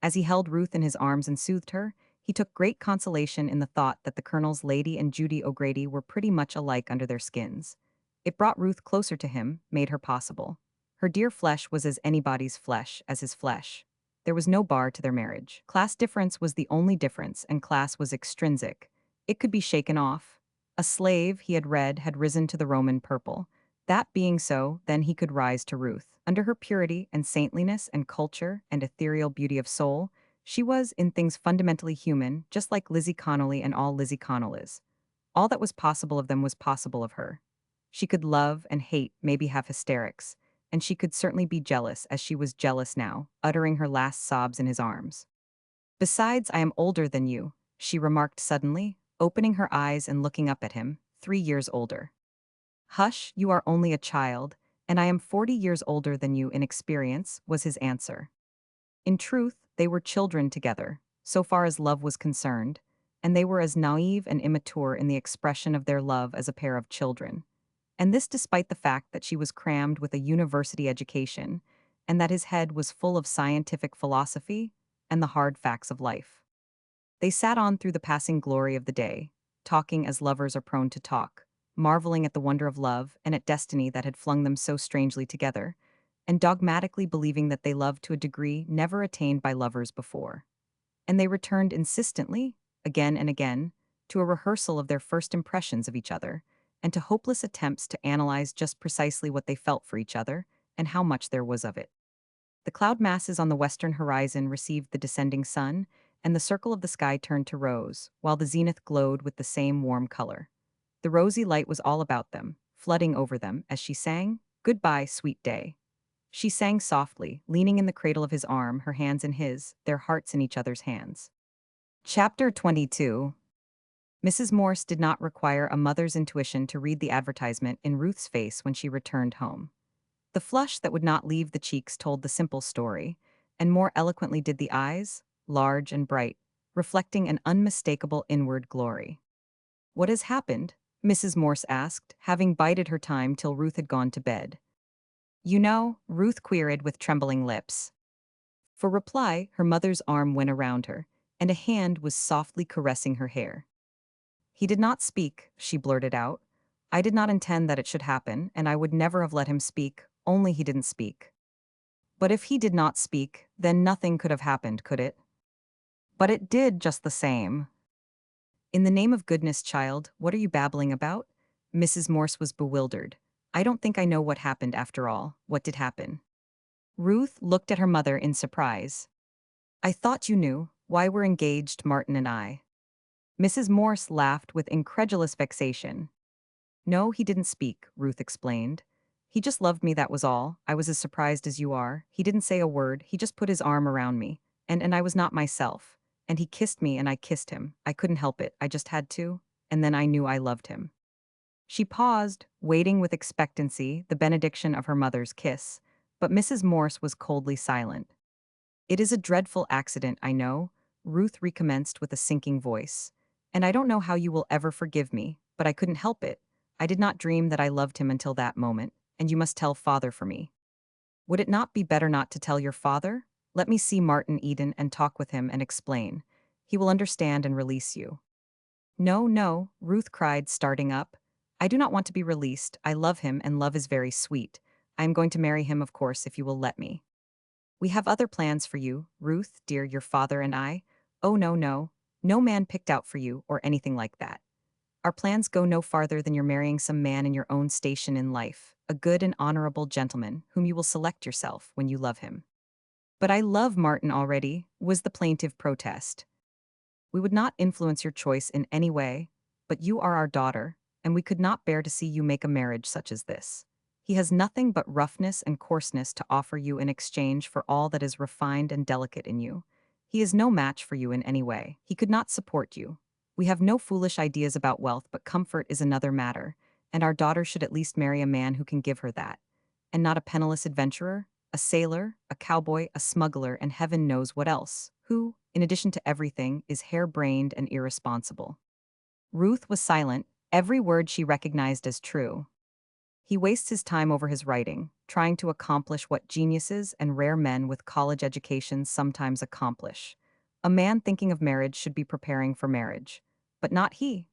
As he held Ruth in his arms and soothed her, he took great consolation in the thought that the Colonel's Lady and Judy O'Grady were pretty much alike under their skins. It brought Ruth closer to him, made her possible. Her dear flesh was as anybody's flesh as his flesh. There was no bar to their marriage. Class difference was the only difference, and class was extrinsic. It could be shaken off. A slave, he had read, had risen to the Roman purple. That being so, then he could rise to Ruth. Under her purity and saintliness and culture and ethereal beauty of soul, she was, in things fundamentally human, just like Lizzie Connolly and all Lizzie Connell is. All that was possible of them was possible of her. She could love and hate, maybe have hysterics, and she could certainly be jealous as she was jealous now, uttering her last sobs in his arms. Besides, I am older than you, she remarked suddenly, opening her eyes and looking up at him, 3 years older. Hush, you are only a child, and I am 40 years older than you in experience, was his answer. In truth, they were children together, so far as love was concerned, and they were as naive and immature in the expression of their love as a pair of children. And this despite the fact that she was crammed with a university education, and that his head was full of scientific philosophy and the hard facts of life. They sat on through the passing glory of the day, talking as lovers are prone to talk, marveling at the wonder of love and at destiny that had flung them so strangely together, and dogmatically believing that they loved to a degree never attained by lovers before. And they returned insistently, again and again, to a rehearsal of their first impressions of each other, and to hopeless attempts to analyze just precisely what they felt for each other and how much there was of it. The cloud masses on the western horizon received the descending sun, and the circle of the sky turned to rose, while the zenith glowed with the same warm color. The rosy light was all about them, flooding over them, as she sang, "Goodbye, sweet day." She sang softly, leaning in the cradle of his arm, her hands in his, their hearts in each other's hands. Chapter 22. Mrs. Morse did not require a mother's intuition to read the advertisement in Ruth's face when she returned home. The flush that would not leave the cheeks told the simple story, and more eloquently did the eyes, large and bright, reflecting an unmistakable inward glory. "What has happened?" Mrs. Morse asked, having bided her time till Ruth had gone to bed. "You know," Ruth queried with trembling lips. For reply, her mother's arm went around her, and a hand was softly caressing her hair. "He did not speak," she blurted out. "I did not intend that it should happen, and I would never have let him speak, only he didn't speak." "But if he did not speak, then nothing could have happened, could it?" "But it did just the same." "In the name of goodness, child, what are you babbling about?" Mrs. Morse was bewildered. "I don't think I know what happened after all. What did happen?" Ruth looked at her mother in surprise. "I thought you knew. Why, we're engaged, Martin and I." Mrs. Morse laughed with incredulous vexation. "No, he didn't speak," Ruth explained. "He just loved me, that was all. I was as surprised as you are. He didn't say a word, he just put his arm around me. And I was not myself. And he kissed me and I kissed him. I couldn't help it, I just had to. And then I knew I loved him." She paused, waiting with expectancy the benediction of her mother's kiss, but Mrs. Morse was coldly silent. "It is a dreadful accident, I know," Ruth recommenced with a sinking voice. "And I don't know how you will ever forgive me, but I couldn't help it. I did not dream that I loved him until that moment, and you must tell father for me." "Would it not be better not to tell your father? Let me see Martin Eden and talk with him and explain. He will understand and release you." "No, no," Ruth cried, starting up. "I do not want to be released. I love him, and love is very sweet. I am going to marry him, of course, if you will let me." "We have other plans for you, Ruth, dear, your father and I." "Oh, no, no. No man picked out for you, or anything like that. Our plans go no farther than your marrying some man in your own station in life, a good and honorable gentleman, whom you will select yourself when you love him." "But I love Martin already," was the plaintive protest. "We would not influence your choice in any way, but you are our daughter, and we could not bear to see you make a marriage such as this. He has nothing but roughness and coarseness to offer you in exchange for all that is refined and delicate in you. He is no match for you in any way. He could not support you. We have no foolish ideas about wealth, but comfort is another matter, and our daughter should at least marry a man who can give her that, and not a penniless adventurer, a sailor, a cowboy, a smuggler, and heaven knows what else, who, in addition to everything, is harebrained and irresponsible." Ruth was silent, every word she recognized as true. "He wastes his time over his writing, trying to accomplish what geniuses and rare men with college educations sometimes accomplish. A man thinking of marriage should be preparing for marriage. But not he.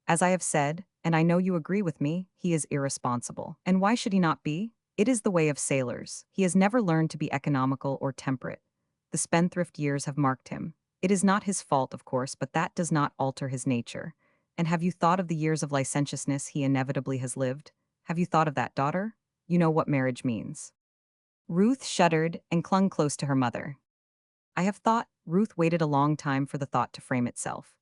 As I have said, and I know you agree with me, he is irresponsible. And why should he not be? It is the way of sailors. He has never learned to be economical or temperate. The spendthrift years have marked him. It is not his fault, of course, but that does not alter his nature. And have you thought of the years of licentiousness he inevitably has lived? Have you thought of that, daughter? You know what marriage means. Ruth shuddered and clung close to her mother. I have thought. Ruth waited a long time for the thought to frame itself.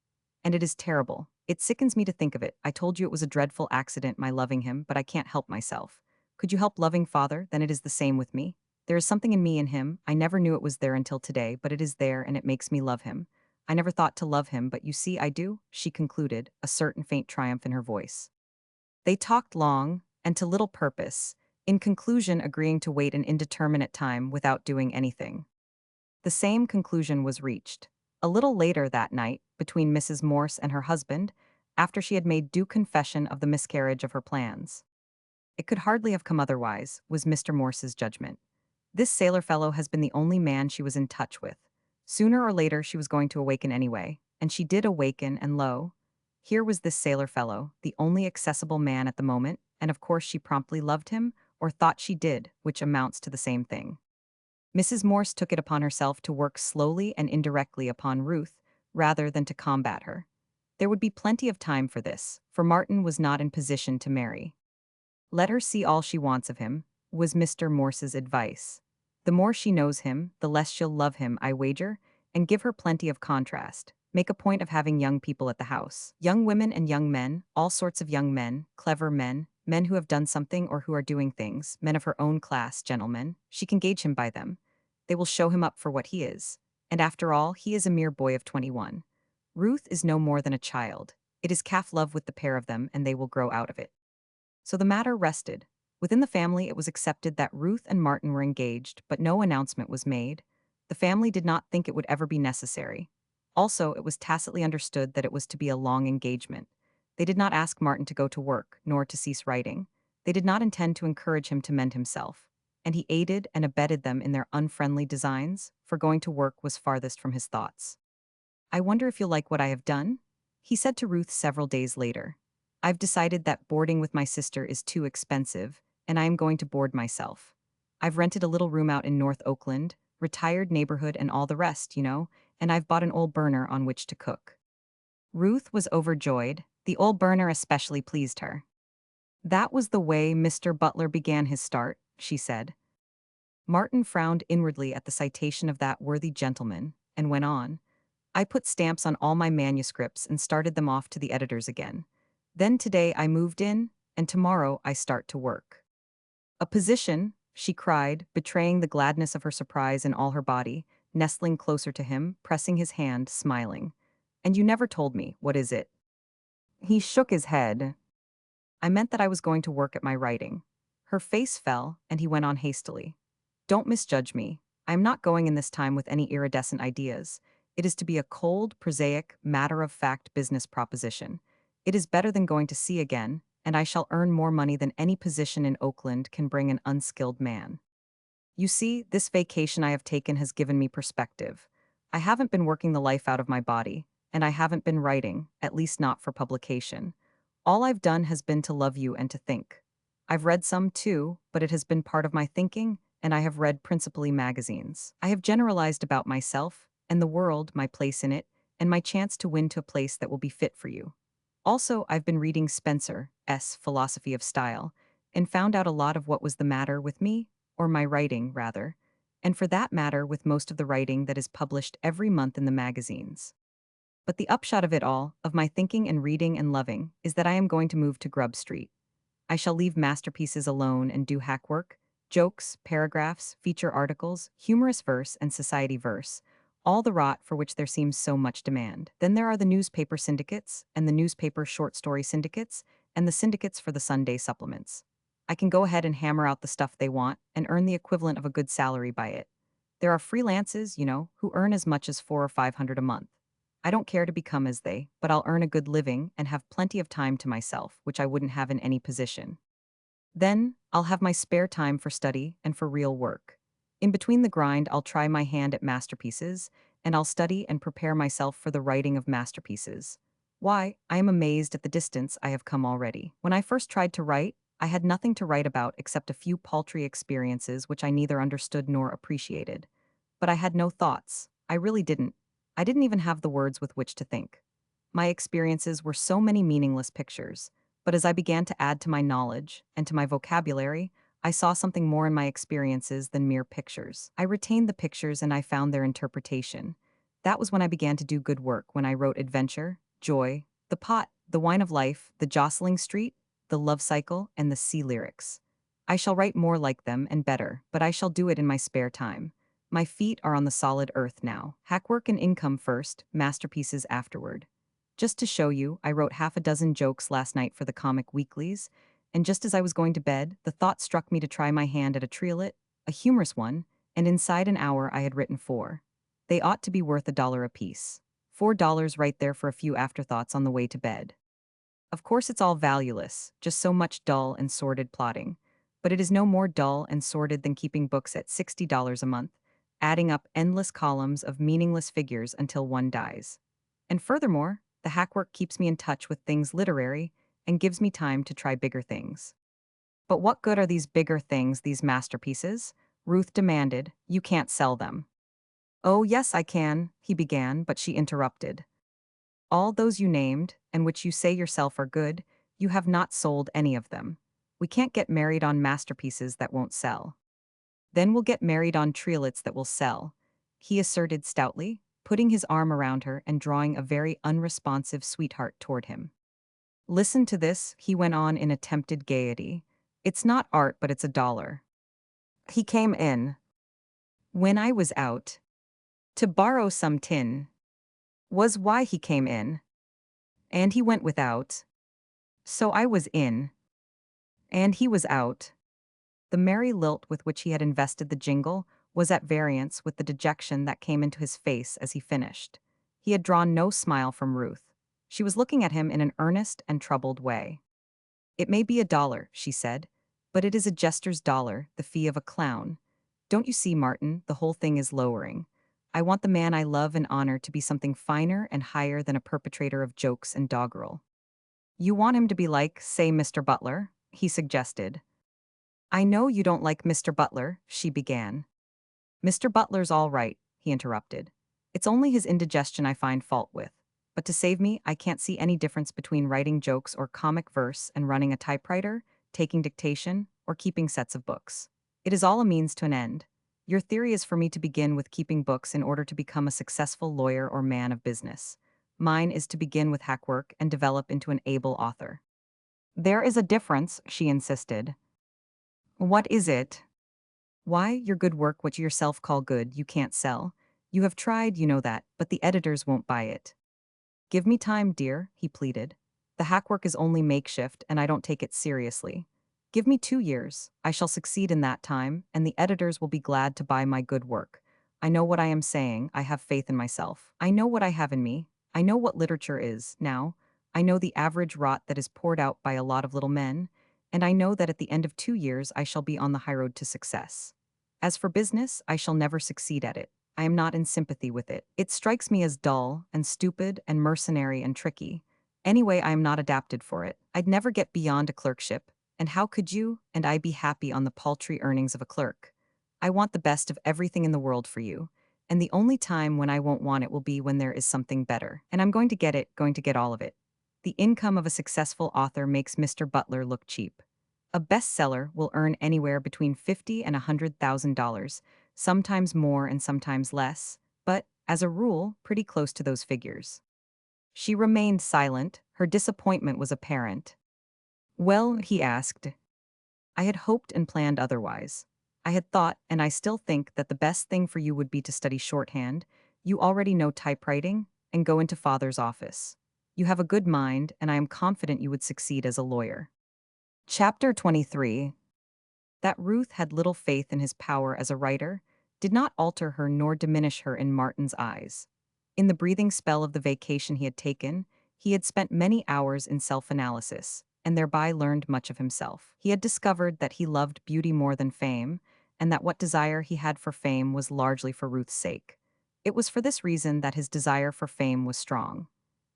And it is terrible. It sickens me to think of it. I told you it was a dreadful accident, my loving him, but I can't help myself. Could you help loving father? Then it is the same with me. There is something in me in him. I never knew it was there until today, but it is there and it makes me love him. I never thought to love him, but you see, I do, she concluded, a certain faint triumph in her voice. They talked long, and to little purpose, in conclusion agreeing to wait an indeterminate time without doing anything. The same conclusion was reached. A little later that night, between Mrs. Morse and her husband, after she had made due confession of the miscarriage of her plans. It could hardly have come otherwise, was Mr. Morse's judgment. This sailor fellow has been the only man she was in touch with. Sooner or later she was going to awaken anyway, and she did awaken, and lo, here was this sailor fellow, the only accessible man at the moment, and of course she promptly loved him, or thought she did, which amounts to the same thing. Mrs. Morse took it upon herself to work slowly and indirectly upon Ruth, rather than to combat her. There would be plenty of time for this, for Martin was not in position to marry. Let her see all she wants of him, was Mr. Morse's advice. The more she knows him, the less she'll love him, I wager, and give her plenty of contrast. Make a point of having young people at the house. Young women and young men, all sorts of young men, clever men, men who have done something or who are doing things, men of her own class, gentlemen. She can gauge him by them. They will show him up for what he is. And after all, he is a mere boy of 21. Ruth is no more than a child. It is calf love with the pair of them, and they will grow out of it. So the matter rested. Within the family, it was accepted that Ruth and Martin were engaged, but no announcement was made. The family did not think it would ever be necessary. Also, it was tacitly understood that it was to be a long engagement. They did not ask Martin to go to work, nor to cease writing. They did not intend to encourage him to mend himself. And he aided and abetted them in their unfriendly designs, for going to work was farthest from his thoughts. I wonder if you'll like what I have done? He said to Ruth several days later. I've decided that boarding with my sister is too expensive, and I am going to board myself. I've rented a little room out in North Oakland, retired neighborhood and all the rest, you know, and I've bought an old burner on which to cook. Ruth was overjoyed. The old burner especially pleased her. That was the way Mr. Butler began his start, she said. Martin frowned inwardly at the citation of that worthy gentleman, and went on. I put stamps on all my manuscripts and started them off to the editors again. Then today I moved in, and tomorrow I start to work. A position, she cried, betraying the gladness of her surprise in all her body, nestling closer to him, pressing his hand, smiling. And you never told me, what is it? He shook his head. I meant that I was going to work at my writing. Her face fell, and he went on hastily. Don't misjudge me. I am not going in this time with any iridescent ideas. It is to be a cold, prosaic, matter-of-fact business proposition. It is better than going to sea again, and I shall earn more money than any position in Oakland can bring an unskilled man. You see, this vacation I have taken has given me perspective. I haven't been working the life out of my body, and I haven't been writing, at least not for publication. All I've done has been to love you and to think. I've read some too, but it has been part of my thinking, and I have read principally magazines. I have generalized about myself, and the world, my place in it, and my chance to win to a place that will be fit for you. Also, I've been reading Spencer's Philosophy of Style, and found out a lot of what was the matter with me, or my writing, rather, and for that matter with most of the writing that is published every month in the magazines. But the upshot of it all, of my thinking and reading and loving, is that I am going to move to Grub Street. I shall leave masterpieces alone and do hack work, jokes, paragraphs, feature articles, humorous verse, and society verse, all the rot for which there seems so much demand. Then there are the newspaper syndicates, and the newspaper short story syndicates, and the syndicates for the Sunday supplements. I can go ahead and hammer out the stuff they want and earn the equivalent of a good salary by it. There are freelances, you know, who earn as much as 400 or 500 a month. I don't care to become as they, but I'll earn a good living and have plenty of time to myself, which I wouldn't have in any position. Then, I'll have my spare time for study and for real work. In between the grind, I'll try my hand at masterpieces, and I'll study and prepare myself for the writing of masterpieces. Why, I am amazed at the distance I have come already. When I first tried to write, I had nothing to write about except a few paltry experiences which I neither understood nor appreciated. But I had no thoughts. I really didn't. I didn't even have the words with which to think. My experiences were so many meaningless pictures. But as I began to add to my knowledge and to my vocabulary, I saw something more in my experiences than mere pictures. I retained the pictures and I found their interpretation. That was when I began to do good work, when I wrote adventure, joy, the pot, the wine of life, the jostling street, the love cycle, and the sea lyrics. I shall write more like them and better, but I shall do it in my spare time. My feet are on the solid earth now. Hackwork and income first, masterpieces afterward. Just to show you, I wrote half a dozen jokes last night for the comic weeklies, and just as I was going to bed, the thought struck me to try my hand at a triolet, a humorous one, and inside an hour I had written four. They ought to be worth $1 apiece. $4 right there for a few afterthoughts on the way to bed. Of course it's all valueless, just so much dull and sordid plotting. But it is no more dull and sordid than keeping books at $60 a month, adding up endless columns of meaningless figures until one dies. And furthermore, the hackwork keeps me in touch with things literary and gives me time to try bigger things. But what good are these bigger things, these masterpieces? Ruth demanded. You can't sell them. Oh, yes, I can, he began, but she interrupted. All those you named, and which you say yourself are good, you have not sold any of them. We can't get married on masterpieces that won't sell. Then we'll get married on triolets that will sell, he asserted stoutly, putting his arm around her and drawing a very unresponsive sweetheart toward him. Listen to this, he went on in attempted gaiety. It's not art, but it's $1. He came in. When I was out. To borrow some tin. Was why he came in. And he went without. So I was in. And he was out. The merry lilt with which he had invested the jingle was at variance with the dejection that came into his face as he finished. He had drawn no smile from Ruth. She was looking at him in an earnest and troubled way. It may be $1, she said, but it is a jester's dollar, the fee of a clown. Don't you see, Martin, the whole thing is lowering. I want the man I love and honor to be something finer and higher than a perpetrator of jokes and doggerel. You want him to be like, say, Mr. Butler? He suggested. I know you don't like Mr. Butler, she began. Mr. Butler's all right, he interrupted. It's only his indigestion I find fault with. But to save me, I can't see any difference between writing jokes or comic verse and running a typewriter, taking dictation, or keeping sets of books. It is all a means to an end. Your theory is for me to begin with keeping books in order to become a successful lawyer or man of business. Mine is to begin with hackwork and develop into an able author. There is a difference, she insisted. What is it? Why, your good work, what you yourself call good, you can't sell. You have tried, you know that, but the editors won't buy it. Give me time, dear, he pleaded. The hackwork is only makeshift, and I don't take it seriously. Give me 2 years. I shall succeed in that time, and the editors will be glad to buy my good work. I know what I am saying. I have faith in myself. I know what I have in me. I know what literature is, now. I know the average rot that is poured out by a lot of little men, and I know that at the end of 2 years I shall be on the highroad to success. As for business, I shall never succeed at it. I am not in sympathy with it. It strikes me as dull and stupid and mercenary and tricky. Anyway, I am not adapted for it. I'd never get beyond a clerkship. And how could you and I be happy on the paltry earnings of a clerk? I want the best of everything in the world for you. And the only time when I won't want it will be when there is something better. And I'm going to get it, going to get all of it. The income of a successful author makes Mr. Butler look cheap. A bestseller will earn anywhere between $50,000 and $100,000, sometimes more and sometimes less, but, as a rule, pretty close to those figures. She remained silent. Her disappointment was apparent. Well, he asked. I had hoped and planned otherwise. I had thought, and I still think, that the best thing for you would be to study shorthand. You already know typewriting, and go into father's office. You have a good mind, and I am confident you would succeed as a lawyer. Chapter 23. That Ruth had little faith in his power as a writer did not alter her nor diminish her in Martin's eyes. In the breathing spell of the vacation he had taken, he had spent many hours in self-analysis, and thereby learned much of himself. He had discovered that he loved beauty more than fame, and that what desire he had for fame was largely for Ruth's sake. It was for this reason that his desire for fame was strong.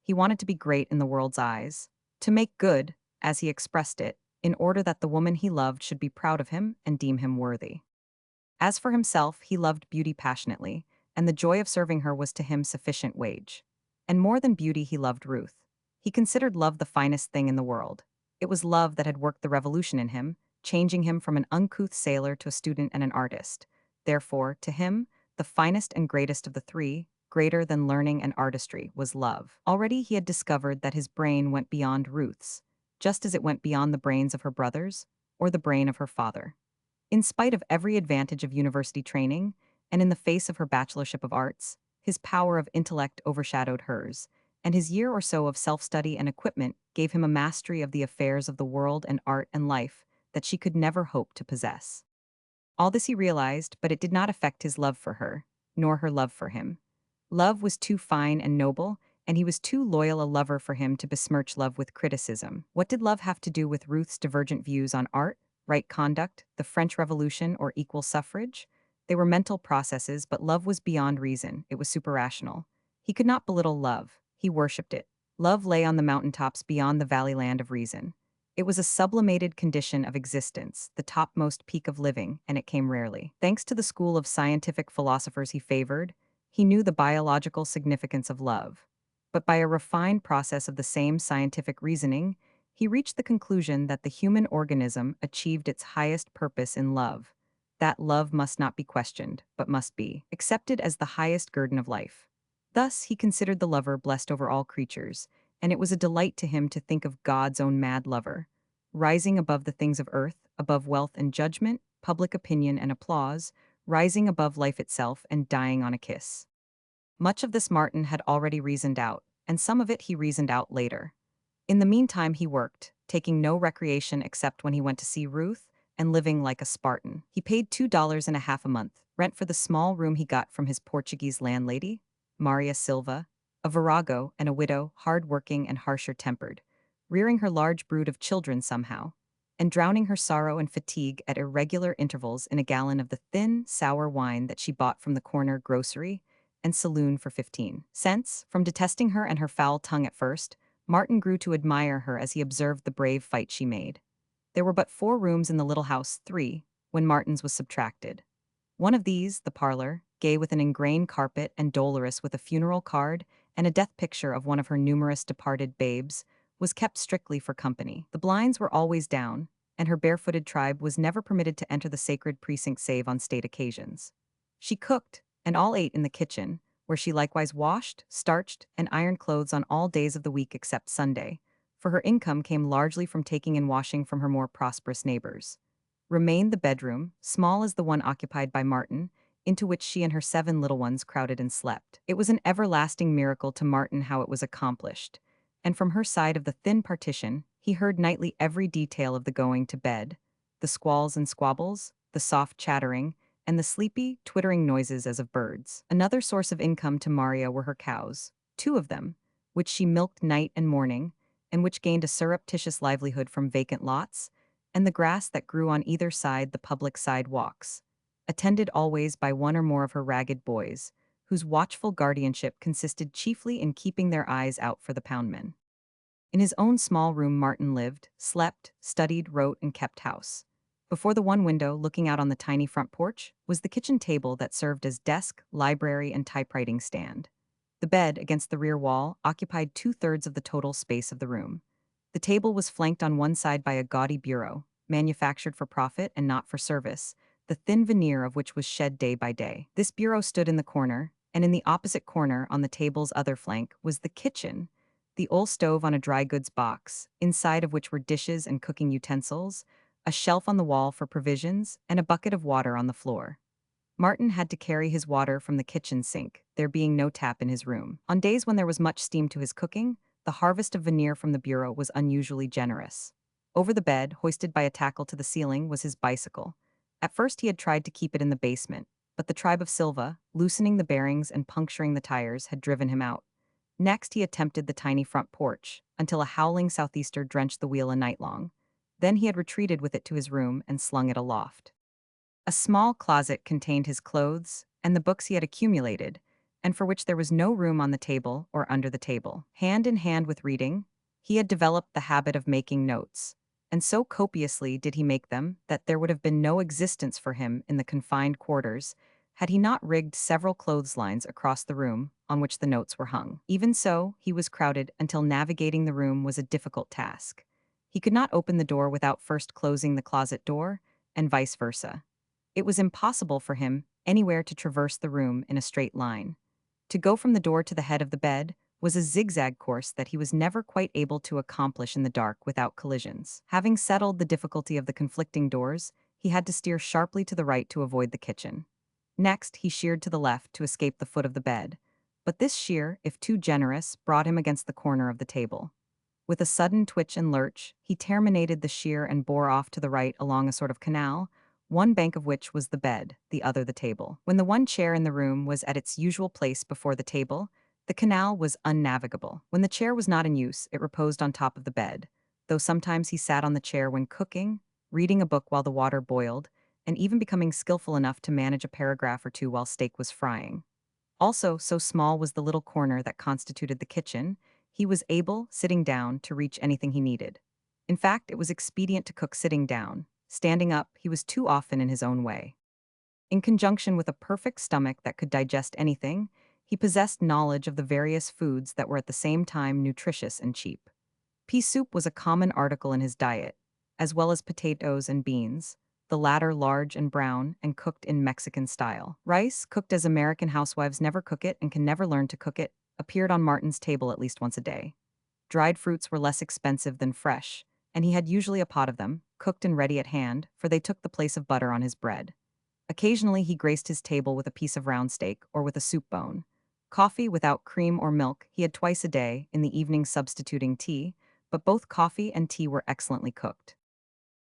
He wanted to be great in the world's eyes, to make good, as he expressed it, in order that the woman he loved should be proud of him and deem him worthy. As for himself, he loved beauty passionately, and the joy of serving her was to him sufficient wage. And more than beauty, he loved Ruth. He considered love the finest thing in the world. It was love that had worked the revolution in him, changing him from an uncouth sailor to a student and an artist. Therefore, to him, the finest and greatest of the three, greater than learning and artistry, was love. Already he had discovered that his brain went beyond Ruth's, just as it went beyond the brains of her brothers or the brain of her father. In spite of every advantage of university training, and in the face of her bachelorship of arts, his power of intellect overshadowed hers, and his year or so of self-study and equipment gave him a mastery of the affairs of the world and art and life that she could never hope to possess. All this he realized, but it did not affect his love for her, nor her love for him. Love was too fine and noble, and he was too loyal a lover for him to besmirch love with criticism. What did love have to do with Ruth's divergent views on art, right conduct, the French Revolution, or equal suffrage? They were mental processes, but love was beyond reason. It was superrational. He could not belittle love. He worshipped it. Love lay on the mountaintops beyond the valley land of reason. It was a sublimated condition of existence, the topmost peak of living, and it came rarely. Thanks to the school of scientific philosophers he favored, he knew the biological significance of love. But by a refined process of the same scientific reasoning, he reached the conclusion that the human organism achieved its highest purpose in love. That love must not be questioned, but must be accepted as the highest guerdon of life. Thus, he considered the lover blessed over all creatures, and it was a delight to him to think of God's own mad lover, rising above the things of earth, above wealth and judgment, public opinion and applause, rising above life itself and dying on a kiss. Much of this Martin had already reasoned out, and some of it he reasoned out later. In the meantime, he worked, taking no recreation except when he went to see Ruth, and living like a Spartan. He paid $2.50 a month, rent for the small room he got from his Portuguese landlady, Maria Silva, a virago and a widow, hard-working and harsher-tempered, rearing her large brood of children somehow, and drowning her sorrow and fatigue at irregular intervals in a gallon of the thin, sour wine that she bought from the corner grocery and saloon for 15 cents. From detesting her and her foul tongue at first, Martin grew to admire her as he observed the brave fight she made. There were but 4 rooms in the little house, 3, when Martin's was subtracted. One of these, the parlor, gay with an ingrained carpet and dolorous with a funeral card and a death picture of one of her numerous departed babes, was kept strictly for company. The blinds were always down, and her barefooted tribe was never permitted to enter the sacred precinct save on state occasions. She cooked, and all ate in the kitchen, where she likewise washed, starched, and ironed clothes on all days of the week except Sunday, for her income came largely from taking and washing from her more prosperous neighbors. Remained the bedroom, small as the one occupied by Martin, into which she and her 7 little ones crowded and slept. It was an everlasting miracle to Martin how it was accomplished, and from her side of the thin partition, he heard nightly every detail of the going to bed, the squalls and squabbles, the soft chattering, and the sleepy, twittering noises as of birds. Another source of income to Maria were her cows, 2 of them, which she milked night and morning, and which gained a surreptitious livelihood from vacant lots, and the grass that grew on either side the public sidewalks, attended always by one or more of her ragged boys, whose watchful guardianship consisted chiefly in keeping their eyes out for the poundmen. In his own small room Martin lived, slept, studied, wrote, and kept house. Before the one window, looking out on the tiny front porch, was the kitchen table that served as desk, library, and typewriting stand. The bed, against the rear wall, occupied 2/3 of the total space of the room. The table was flanked on one side by a gaudy bureau, manufactured for profit and not for service, the thin veneer of which was shed day by day. This bureau stood in the corner, and in the opposite corner, on the table's other flank, was the kitchen, the old stove on a dry goods box, inside of which were dishes and cooking utensils, a shelf on the wall for provisions, and a bucket of water on the floor. Martin had to carry his water from the kitchen sink, there being no tap in his room. On days when there was much steam to his cooking, the harvest of veneer from the bureau was unusually generous. Over the bed, hoisted by a tackle to the ceiling, was his bicycle. At first he had tried to keep it in the basement, but the tribe of Silva, loosening the bearings and puncturing the tires, had driven him out. Next he attempted the tiny front porch, until a howling southeaster drenched the wheel a night long. Then he had retreated with it to his room and slung it aloft. A small closet contained his clothes and the books he had accumulated, and for which there was no room on the table or under the table. Hand in hand with reading, he had developed the habit of making notes, and so copiously did he make them that there would have been no existence for him in the confined quarters had he not rigged several clotheslines across the room on which the notes were hung. Even so, he was crowded until navigating the room was a difficult task. He could not open the door without first closing the closet door, and vice versa. It was impossible for him anywhere to traverse the room in a straight line. To go from the door to the head of the bed was a zigzag course that he was never quite able to accomplish in the dark without collisions. Having settled the difficulty of the conflicting doors, he had to steer sharply to the right to avoid the kitchen. Next, he sheered to the left to escape the foot of the bed. But this sheer, if too generous, brought him against the corner of the table. With a sudden twitch and lurch, he terminated the sheer and bore off to the right along a sort of canal, one bank of which was the bed, the other the table. When the one chair in the room was at its usual place before the table, the canal was unnavigable. When the chair was not in use, it reposed on top of the bed, though sometimes he sat on the chair when cooking, reading a book while the water boiled, and even becoming skillful enough to manage a paragraph or two while steak was frying. Also, so small was the little corner that constituted the kitchen, he was able, sitting down, to reach anything he needed. In fact, it was expedient to cook sitting down. Standing up, he was too often in his own way. In conjunction with a perfect stomach that could digest anything, he possessed knowledge of the various foods that were at the same time nutritious and cheap. Pea soup was a common article in his diet, as well as potatoes and beans, the latter large and brown and cooked in Mexican style. Rice, cooked as American housewives never cook it and can never learn to cook it, appeared on Martin's table at least once a day. Dried fruits were less expensive than fresh, and he had usually a pot of them, cooked and ready at hand, for they took the place of butter on his bread. Occasionally he graced his table with a piece of round steak or with a soup bone. Coffee without cream or milk he had twice a day, in the evening substituting tea, but both coffee and tea were excellently cooked.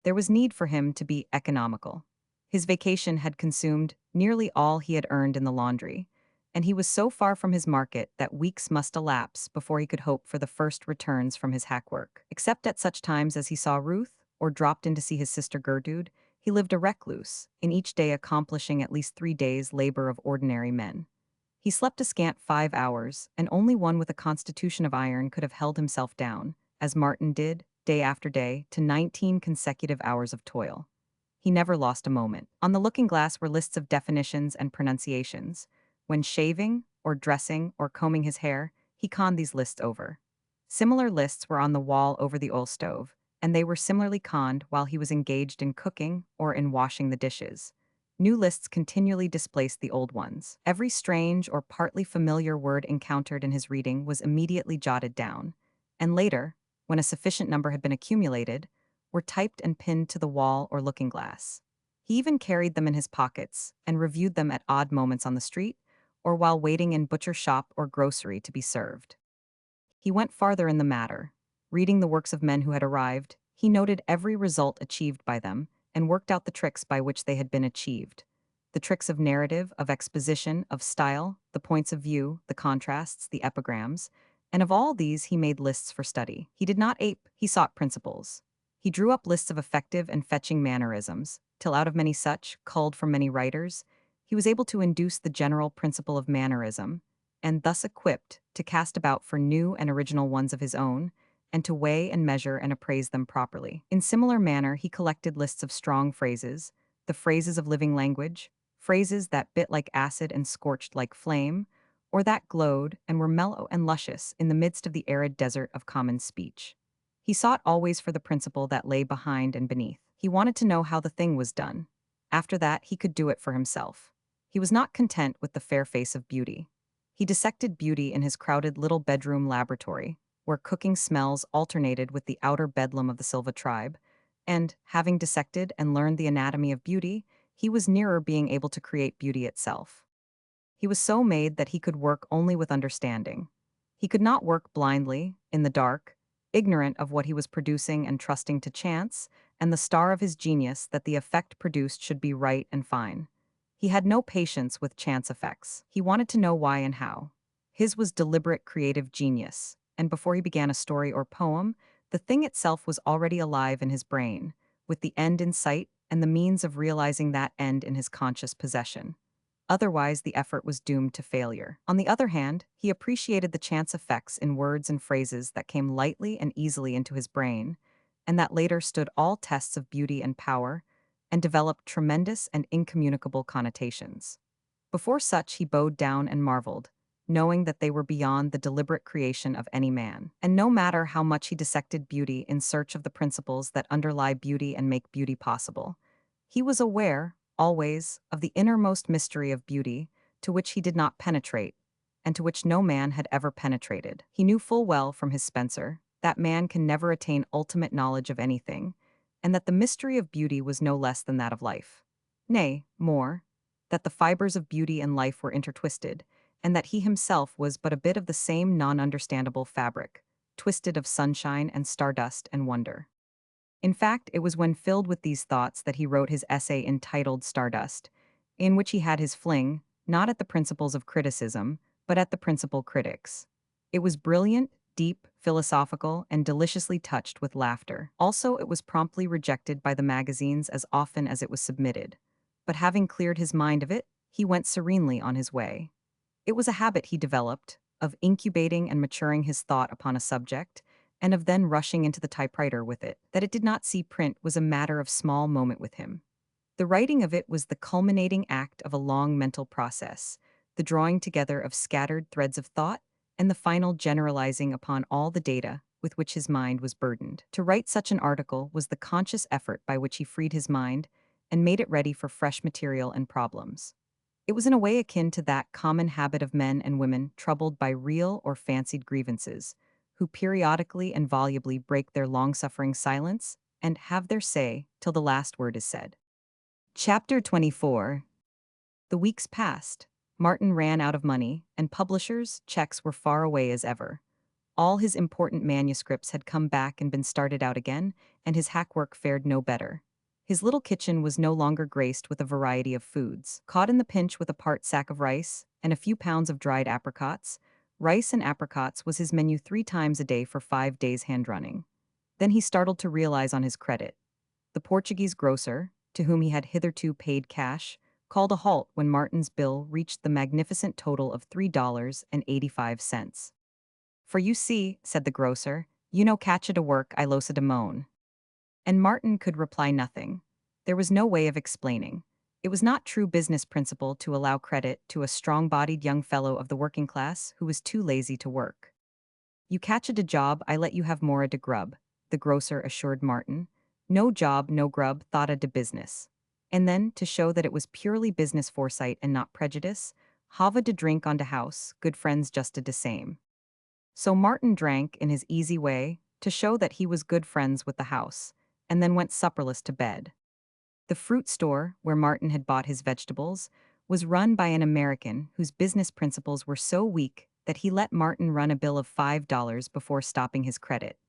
There was need for him to be economical. His vacation had consumed nearly all he had earned in the laundry, and he was so far from his market that weeks must elapse before he could hope for the first returns from his hack work. Except at such times as he saw Ruth, or dropped in to see his sister Gertrude, he lived a recluse, in each day accomplishing at least 3 days' labor of ordinary men. He slept a scant 5 hours, and only one with a constitution of iron could have held himself down, as Martin did, day after day, to 19 consecutive hours of toil. He never lost a moment. On the looking-glass were lists of definitions and pronunciations. When shaving, or dressing, or combing his hair, he conned these lists over. Similar lists were on the wall over the oil stove, and they were similarly conned while he was engaged in cooking or in washing the dishes. New lists continually displaced the old ones. Every strange or partly familiar word encountered in his reading was immediately jotted down, and later, when a sufficient number had been accumulated, were typed and pinned to the wall or looking-glass. He even carried them in his pockets and reviewed them at odd moments on the street or while waiting in butcher shop or grocery to be served. He went farther in the matter. Reading the works of men who had arrived, he noted every result achieved by them and worked out the tricks by which they had been achieved. The tricks of narrative, of exposition, of style, the points of view, the contrasts, the epigrams, and of all these he made lists for study. He did not ape, he sought principles. He drew up lists of effective and fetching mannerisms, till out of many such, culled from many writers, he was able to induce the general principle of mannerism, and thus equipped to cast about for new and original ones of his own, and to weigh and measure and appraise them properly. In similar manner, he collected lists of strong phrases, the phrases of living language, phrases that bit like acid and scorched like flame, or that glowed and were mellow and luscious in the midst of the arid desert of common speech. He sought always for the principle that lay behind and beneath. He wanted to know how the thing was done. After that, he could do it for himself. He was not content with the fair face of beauty. He dissected beauty in his crowded little bedroom laboratory, where cooking smells alternated with the outer bedlam of the Silva tribe, and, having dissected and learned the anatomy of beauty, he was nearer being able to create beauty itself. He was so made that he could work only with understanding. He could not work blindly, in the dark, ignorant of what he was producing and trusting to chance, and the star of his genius that the effect produced should be right and fine. He had no patience with chance effects. He wanted to know why and how. His was deliberate creative genius, and before he began a story or poem, the thing itself was already alive in his brain, with the end in sight and the means of realizing that end in his conscious possession. Otherwise, the effort was doomed to failure. On the other hand, he appreciated the chance effects in words and phrases that came lightly and easily into his brain, and that later stood all tests of beauty and power, and developed tremendous and incommunicable connotations. Before such he bowed down and marveled, knowing that they were beyond the deliberate creation of any man. And no matter how much he dissected beauty in search of the principles that underlie beauty and make beauty possible, he was aware, always, of the innermost mystery of beauty, to which he did not penetrate, and to which no man had ever penetrated. He knew full well from his Spencer that man can never attain ultimate knowledge of anything, and that the mystery of beauty was no less than that of life. Nay, more, that the fibers of beauty and life were intertwisted, and that he himself was but a bit of the same non-understandable fabric, twisted of sunshine and stardust and wonder. In fact, it was when filled with these thoughts that he wrote his essay entitled Stardust, in which he had his fling, not at the principles of criticism, but at the principal critics. It was brilliant, deep, philosophical, and deliciously touched with laughter. Also, it was promptly rejected by the magazines as often as it was submitted. But having cleared his mind of it, he went serenely on his way. It was a habit he developed, of incubating and maturing his thought upon a subject, and of then rushing into the typewriter with it. That it did not see print was a matter of small moment with him. The writing of it was the culminating act of a long mental process, the drawing together of scattered threads of thought, and the final generalizing upon all the data with which his mind was burdened. To write such an article was the conscious effort by which he freed his mind and made it ready for fresh material and problems. It was in a way akin to that common habit of men and women troubled by real or fancied grievances, who periodically and volubly break their long-suffering silence and have their say till the last word is said. Chapter 24. The weeks passed. Martin ran out of money, and publishers' checks were far away as ever. All his important manuscripts had come back and been started out again, and his hack work fared no better. His little kitchen was no longer graced with a variety of foods. Caught in the pinch with a part sack of rice and a few pounds of dried apricots, rice and apricots was his menu 3 times a day for 5 days hand-running. Then he startled to realize on his credit. The Portuguese grocer, to whom he had hitherto paid cash, called a halt when Martin's bill reached the magnificent total of $3.85. "For you see," said the grocer, "you no catch it a work I losa de moan." And Martin could reply nothing. There was no way of explaining. It was not true business principle to allow credit to a strong-bodied young fellow of the working class who was too lazy to work. "You catch a de job, I let you have more a de grub," the grocer assured Martin. "No job, no grub, thought a de business." And then, to show that it was purely business foresight and not prejudice, "Hava de drink on de house, good friends just a de same." So Martin drank in his easy way, to show that he was good friends with the house, and then went supperless to bed. The fruit store, where Martin had bought his vegetables, was run by an American whose business principles were so weak that he let Martin run a bill of $5 before stopping his credit.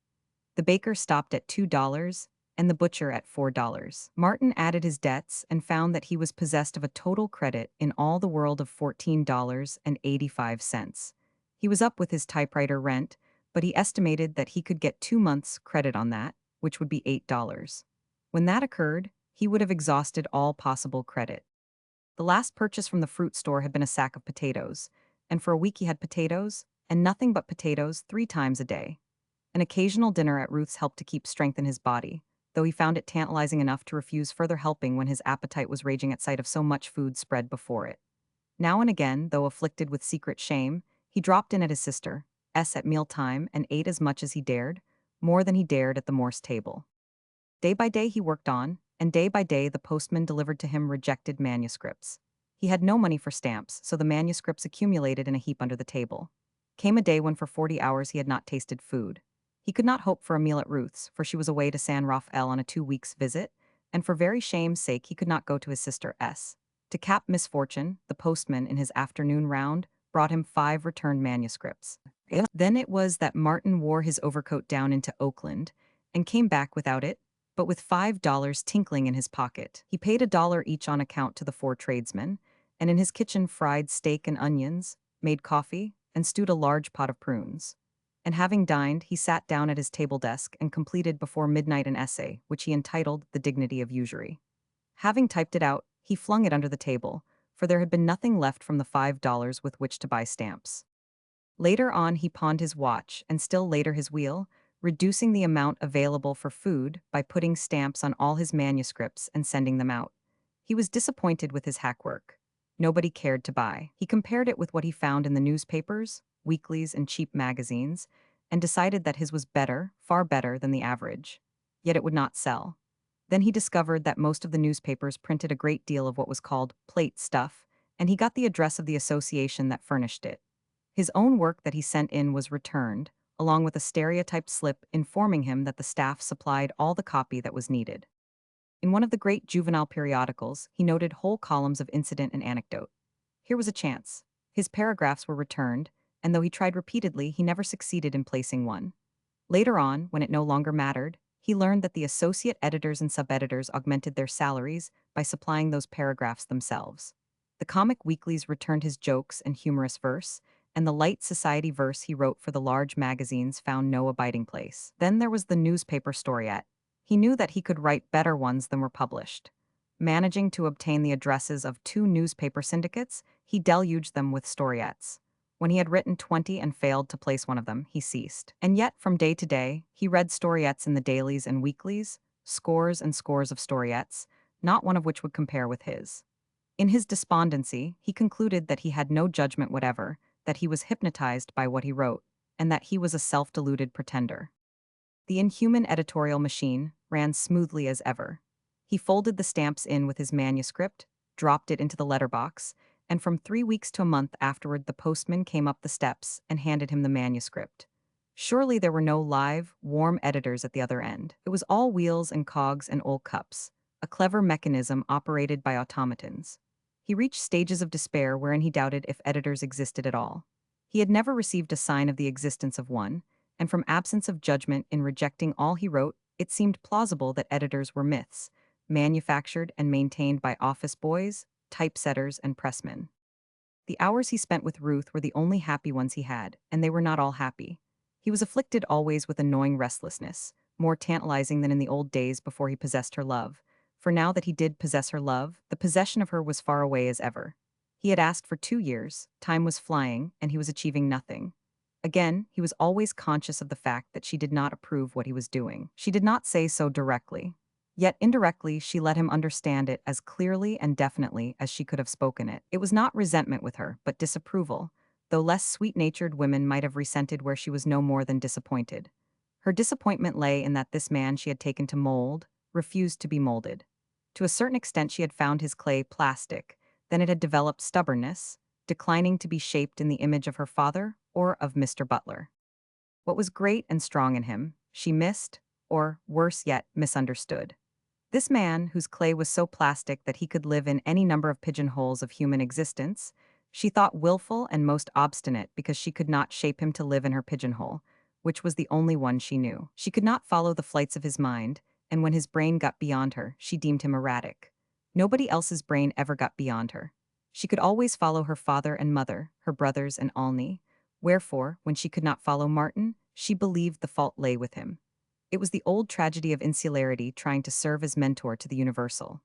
The baker stopped at $2, and the butcher at $4. Martin added his debts and found that he was possessed of a total credit in all the world of $14.85. He was up with his typewriter rent, but he estimated that he could get 2 months' credit on that, which would be $8. When that occurred, he would have exhausted all possible credit. The last purchase from the fruit store had been a sack of potatoes, and for a week he had potatoes, and nothing but potatoes 3 times a day. An occasional dinner at Ruth's helped to keep strength in his body, though he found it tantalizing enough to refuse further helping when his appetite was raging at sight of so much food spread before it. Now and again, though afflicted with secret shame, he dropped in at his sister's at mealtime and ate as much as he dared, more than he dared at the Morse table. Day by day he worked on, and day by day the postman delivered to him rejected manuscripts. He had no money for stamps, so the manuscripts accumulated in a heap under the table. Came a day when for 40 hours he had not tasted food. He could not hope for a meal at Ruth's, for she was away to San Rafael on a 2 weeks' visit, and for very shame's sake he could not go to his sister's. To cap misfortune, the postman, in his afternoon round, brought him 5 returned manuscripts. Then it was that Martin wore his overcoat down into Oakland, and came back without it, but with $5 tinkling in his pocket. He paid $1 each on account to the 4 tradesmen, and in his kitchen fried steak and onions, made coffee, and stewed a large pot of prunes. And having dined, he sat down at his table desk and completed before midnight an essay, which he entitled The Dignity of Usury. Having typed it out, he flung it under the table, for there had been nothing left from the $5 with which to buy stamps. Later on he pawned his watch, and still later his wheel, reducing the amount available for food by putting stamps on all his manuscripts and sending them out. He was disappointed with his hack work. nobody cared to buy. He compared it with what he found in the newspapers, weeklies, and cheap magazines, and decided that his was better, far better than the average. Yet it would not sell. Then he discovered that most of the newspapers printed a great deal of what was called plate stuff, and he got the address of the association that furnished it. His own work that he sent in was returned, along with a stereotyped slip informing him that the staff supplied all the copy that was needed. In one of the great juvenile periodicals, he noted whole columns of incident and anecdote. Here was a chance. His paragraphs were returned, and though he tried repeatedly, he never succeeded in placing one. Later on, when it no longer mattered, he learned that the associate editors and sub-editors augmented their salaries by supplying those paragraphs themselves. The comic weeklies returned his jokes and humorous verse, and the light society verse he wrote for the large magazines found no abiding place. Then there was the newspaper storiette. He knew that he could write better ones than were published. Managing to obtain the addresses of 2 newspaper syndicates, he deluged them with storiettes. When he had written 20 and failed to place one of them, he ceased. And yet, from day to day, he read storiettes in the dailies and weeklies, scores and scores of storiettes, not one of which would compare with his. In his despondency, he concluded that he had no judgment whatever, that he was hypnotized by what he wrote, and that he was a self-deluded pretender. The inhuman editorial machine ran smoothly as ever. He folded the stamps in with his manuscript, dropped it into the letterbox, and from 3 weeks to a month afterward the postman came up the steps and handed him the manuscript. Surely there were no live, warm editors at the other end. It was all wheels and cogs and old cups, a clever mechanism operated by automatons. He reached stages of despair wherein he doubted if editors existed at all. He had never received a sign of the existence of one, and from absence of judgment in rejecting all he wrote, it seemed plausible that editors were myths, manufactured and maintained by office boys, typesetters, and pressmen. The hours he spent with Ruth were the only happy ones he had, and they were not all happy. He was afflicted always with annoying restlessness, more tantalizing than in the old days before he possessed her love, for now that he did possess her love, the possession of her was far away as ever. He had asked for 2 years, time was flying, and he was achieving nothing. Again, he was always conscious of the fact that she did not approve what he was doing. She did not say so directly. Yet indirectly, she let him understand it as clearly and definitely as she could have spoken it. It was not resentment with her, but disapproval, though less sweet-natured women might have resented where she was no more than disappointed. Her disappointment lay in that this man she had taken to mold refused to be molded. To a certain extent she had found his clay plastic, then it had developed stubbornness, declining to be shaped in the image of her father or of Mr. Butler. What was great and strong in him, she missed, or, worse yet, misunderstood. This man, whose clay was so plastic that he could live in any number of pigeonholes of human existence, she thought willful and most obstinate because she could not shape him to live in her pigeonhole, which was the only one she knew. She could not follow the flights of his mind, and when his brain got beyond her, she deemed him erratic. Nobody else's brain ever got beyond her. She could always follow her father and mother, her brothers and Alney. Wherefore, when she could not follow Martin, she believed the fault lay with him. It was the old tragedy of insularity trying to serve as mentor to the universal.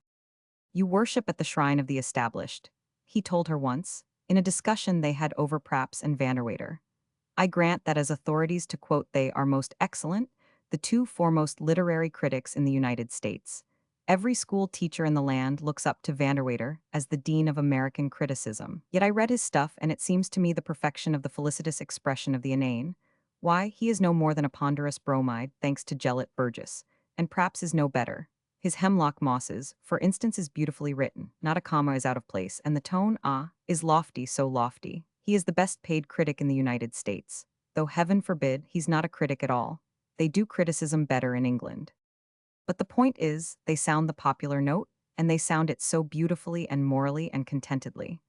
You worship at the shrine of the established, he told her once, in a discussion they had over Praps and Vanderwater. I grant that as authorities to quote they are most excellent, the 2 foremost literary critics in the United States. Every school teacher in the land looks up to Vanderwater as the dean of American criticism. Yet I read his stuff and it seems to me the perfection of the felicitous expression of the inane. Why, he is no more than a ponderous bromide, thanks to Gelett Burgess, and Praps is no better. His hemlock mosses, for instance, is beautifully written, not a comma is out of place, and the tone, is lofty, so lofty. He is the best paid critic in the United States, though heaven forbid he's not a critic at all. They do criticism better in England. But the point is, they sound the popular note, and they sound it so beautifully and morally and contentedly.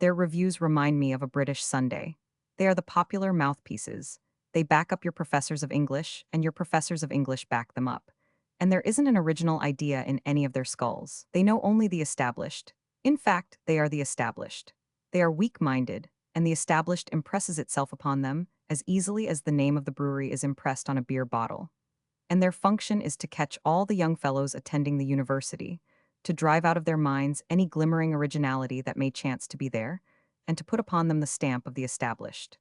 Their reviews remind me of a British Sunday. They are the popular mouthpieces. They back up your professors of English, and your professors of English back them up. And there isn't an original idea in any of their skulls. They know only the established. In fact, they are the established. They are weak-minded, and the established impresses itself upon them as easily as the name of the brewery is impressed on a beer bottle. And their function is to catch all the young fellows attending the university, to drive out of their minds any glimmering originality that may chance to be there, and to put upon them the stamp of the established.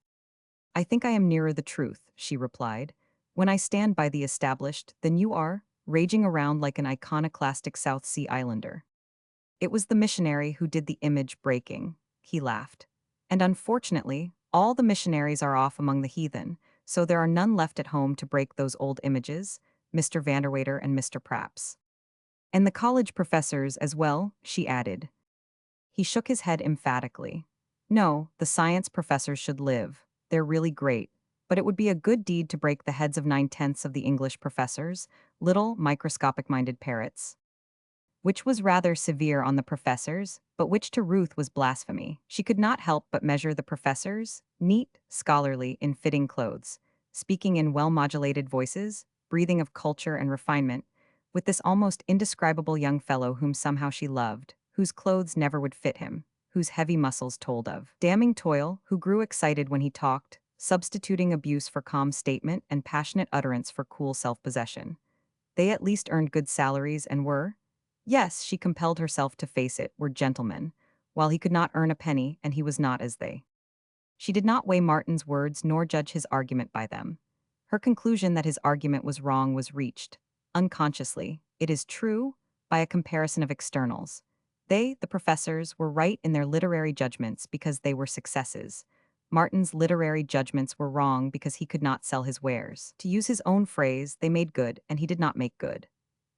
I think I am nearer the truth, she replied. When I stand by the established, then you are, raging around like an iconoclastic South Sea Islander. It was the missionary who did the image breaking, he laughed. And unfortunately, all the missionaries are off among the heathen, so there are none left at home to break those old images, Mr. Vanderwater and Mr. Praps. And the college professors as well, she added. He shook his head emphatically. No, the science professors should live. They're really great. But it would be a good deed to break the heads of 9/10 of the English professors, little microscopic-minded parrots. Which was rather severe on the professors, but which to Ruth was blasphemy. She could not help but measure the professors, neat, scholarly, in fitting clothes, speaking in well-modulated voices, breathing of culture and refinement, with this almost indescribable young fellow whom somehow she loved, whose clothes never would fit him, whose heavy muscles told of damning toil, who grew excited when he talked, substituting abuse for calm statement and passionate utterance for cool self-possession. They at least earned good salaries and were, yes, she compelled herself to face it, were gentlemen, while he could not earn a penny and he was not as they. She did not weigh Martin's words nor judge his argument by them. Her conclusion that his argument was wrong was reached, unconsciously, it is true, by a comparison of externals. They, the professors, were right in their literary judgments because they were successes. Martin's literary judgments were wrong because he could not sell his wares. To use his own phrase, they made good, and he did not make good.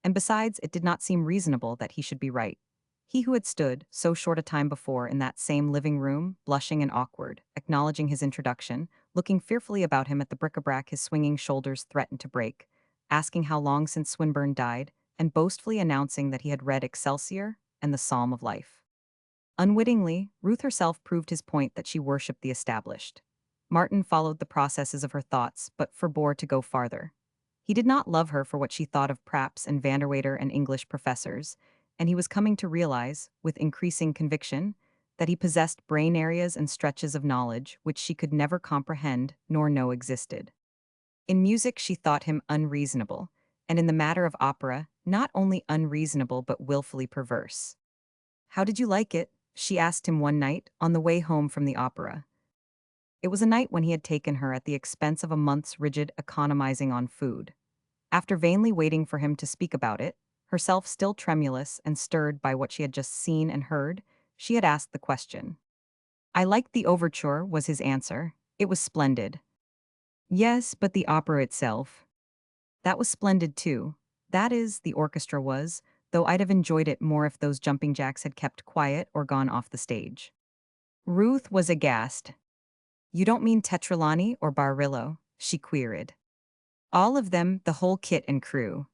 And besides, it did not seem reasonable that he should be right. He who had stood, so short a time before, in that same living room, blushing and awkward, acknowledging his introduction, looking fearfully about him at the bric-a-brac his swinging shoulders threatened to break, asking how long since Swinburne died, and boastfully announcing that he had read Excelsior and the Psalm of Life. Unwittingly, Ruth herself proved his point that she worshipped the established. Martin followed the processes of her thoughts, but forbore to go farther. He did not love her for what she thought of Praps and Vanderwater and English professors, and he was coming to realize, with increasing conviction, that he possessed brain areas and stretches of knowledge which she could never comprehend nor know existed. In music she thought him unreasonable, and in the matter of opera, not only unreasonable but willfully perverse. "How did you like it?" she asked him one night, on the way home from the opera. It was a night when he had taken her at the expense of a month's rigid economizing on food. After vainly waiting for him to speak about it, herself still tremulous and stirred by what she had just seen and heard, she had asked the question. "I liked the overture," was his answer. "It was splendid." "Yes, but the opera itself." "That was splendid too. That is, the orchestra was, though I'd have enjoyed it more if those jumping jacks had kept quiet or gone off the stage." Ruth was aghast. "You don't mean Tetralani or Barillo?" she queried. "All of them, the whole kit and crew."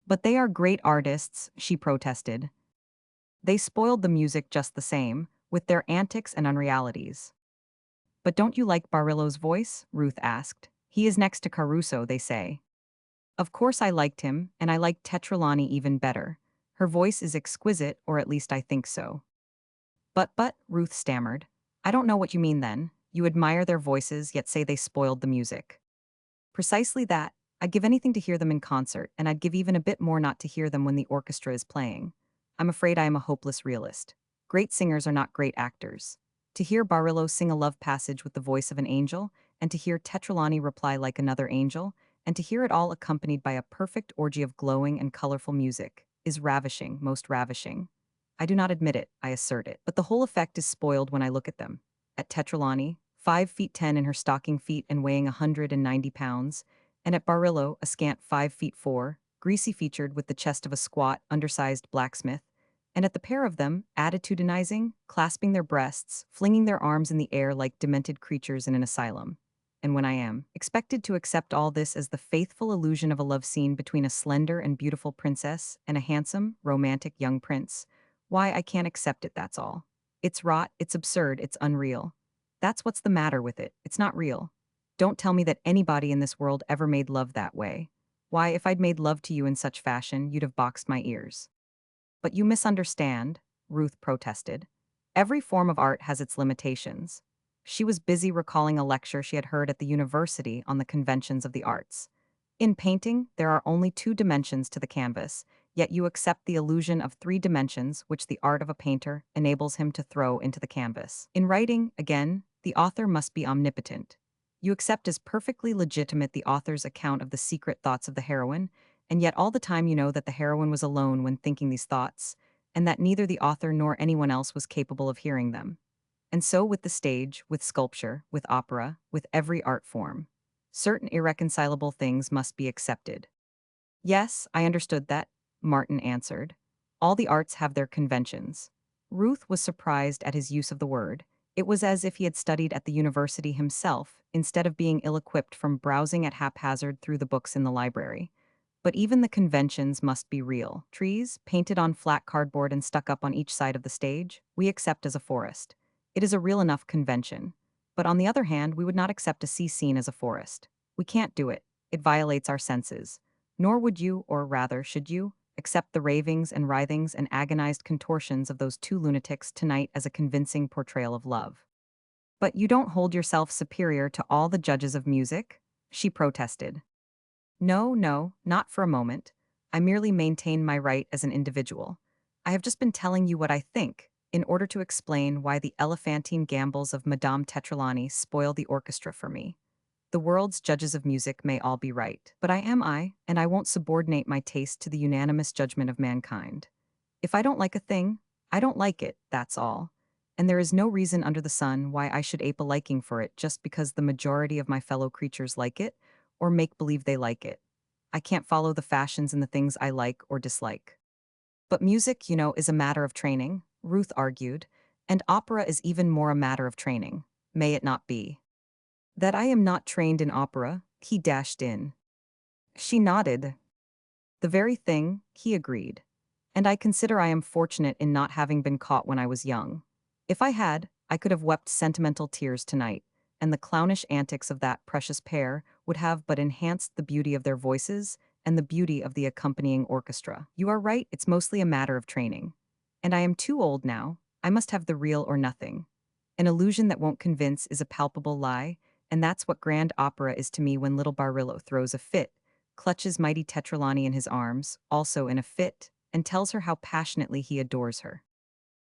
"But they are great artists," she protested. "They spoiled the music just the same, with their antics and unrealities." "But don't you like Barillo's voice?" Ruth asked. "He is next to Caruso, they say." "Of course I liked him, and I liked Tetralani even better. Her voice is exquisite, or at least I think so." But, Ruth stammered. "I don't know what you mean then. You admire their voices, yet say they spoiled the music." "Precisely that. I'd give anything to hear them in concert, and I'd give even a bit more not to hear them when the orchestra is playing. I'm afraid I am a hopeless realist. Great singers are not great actors. To hear Barillo sing a love passage with the voice of an angel, and to hear Tetralani reply like another angel, and to hear it all accompanied by a perfect orgy of glowing and colorful music, is ravishing, most ravishing. I do not admit it, I assert it, but the whole effect is spoiled when I look at them. At Tetralani, 5 feet 10 in her stocking feet and weighing 190 pounds, and at Barillo, a scant 5 feet 4, greasy-featured with the chest of a squat, undersized blacksmith, and at the pair of them, attitudinizing, clasping their breasts, flinging their arms in the air like demented creatures in an asylum. And when I am expected to accept all this as the faithful illusion of a love scene between a slender and beautiful princess and a handsome, romantic young prince, why, I can't accept it, that's all. It's rot, it's absurd, it's unreal. That's what's the matter with it, it's not real. Don't tell me that anybody in this world ever made love that way. Why, if I'd made love to you in such fashion, you'd have boxed my ears." "But you misunderstand," Ruth protested. "Every form of art has its limitations." She was busy recalling a lecture she had heard at the university on the conventions of the arts. "In painting, there are only 2 dimensions to the canvas, yet you accept the illusion of 3 dimensions which the art of a painter enables him to throw into the canvas. In writing, again, the author must be omnipotent. You accept as perfectly legitimate the author's account of the secret thoughts of the heroine, and yet all the time you know that the heroine was alone when thinking these thoughts, and that neither the author nor anyone else was capable of hearing them. And so with the stage, with sculpture, with opera, with every art form. Certain irreconcilable things must be accepted. Yes, I understood that, Martin answered. All the arts have their conventions. Ruth was surprised at his use of the word. It was as if he had studied at the university himself, instead of being ill-equipped from browsing at haphazard through the books in the library. But even the conventions must be real. Trees, painted on flat cardboard and stuck up on each side of the stage, we accept as a forest. It is a real enough convention. But on the other hand, we would not accept a sea scene as a forest. We can't do it. It violates our senses. Nor would you, or rather, should you, accept the ravings and writhings and agonized contortions of those two lunatics tonight as a convincing portrayal of love. But you don't hold yourself superior to all the judges of music? She protested. No, no, not for a moment. I merely maintain my right as an individual. I have just been telling you what I think, in order to explain why the elephantine gambols of Madame Tetralani spoil the orchestra for me. The world's judges of music may all be right, but I, and I won't subordinate my taste to the unanimous judgment of mankind. If I don't like a thing, I don't like it, that's all. And there is no reason under the sun why I should ape a liking for it just because the majority of my fellow creatures like it, or make believe they like it. I can't follow the fashions in the things I like or dislike. But music, is a matter of training, Ruth argued, and opera is even more a matter of training. May it not be? That I am not trained in opera, he dashed in. She nodded. The very thing, he agreed. And I consider I am fortunate in not having been caught when I was young. If I had, I could have wept sentimental tears tonight, and the clownish antics of that precious pair would have but enhanced the beauty of their voices and the beauty of the accompanying orchestra. You are right, it's mostly a matter of training. And I am too old now, I must have the real or nothing. An illusion that won't convince is a palpable lie, and that's what grand opera is to me when little Barillo throws a fit, clutches mighty Tetralani in his arms, also in a fit, and tells her how passionately he adores her.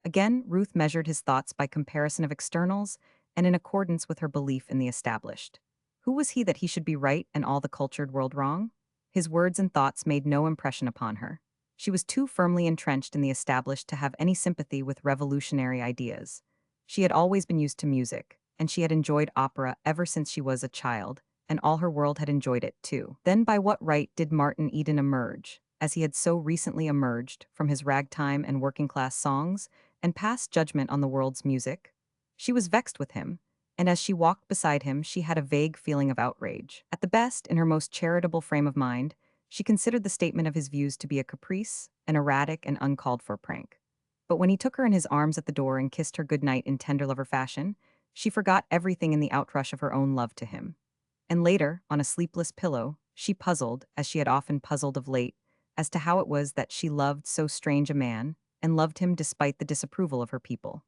Again, Ruth measured his thoughts by comparison of externals and in accordance with her belief in the established. Who was he that he should be right and all the cultured world wrong? His words and thoughts made no impression upon her. She was too firmly entrenched in the established to have any sympathy with revolutionary ideas. She had always been used to music, and she had enjoyed opera ever since she was a child, and all her world had enjoyed it too. Then by what right did Martin Eden emerge, as he had so recently emerged, from his ragtime and working-class songs, and pass judgment on the world's music? She was vexed with him, and as she walked beside him she had a vague feeling of outrage. At the best, in her most charitable frame of mind, she considered the statement of his views to be a caprice, an erratic and uncalled-for prank. But when he took her in his arms at the door and kissed her good-night in tender lover fashion, she forgot everything in the outrush of her own love to him. And later, on a sleepless pillow, she puzzled, as she had often puzzled of late, as to how it was that she loved so strange a man, and loved him despite the disapproval of her people.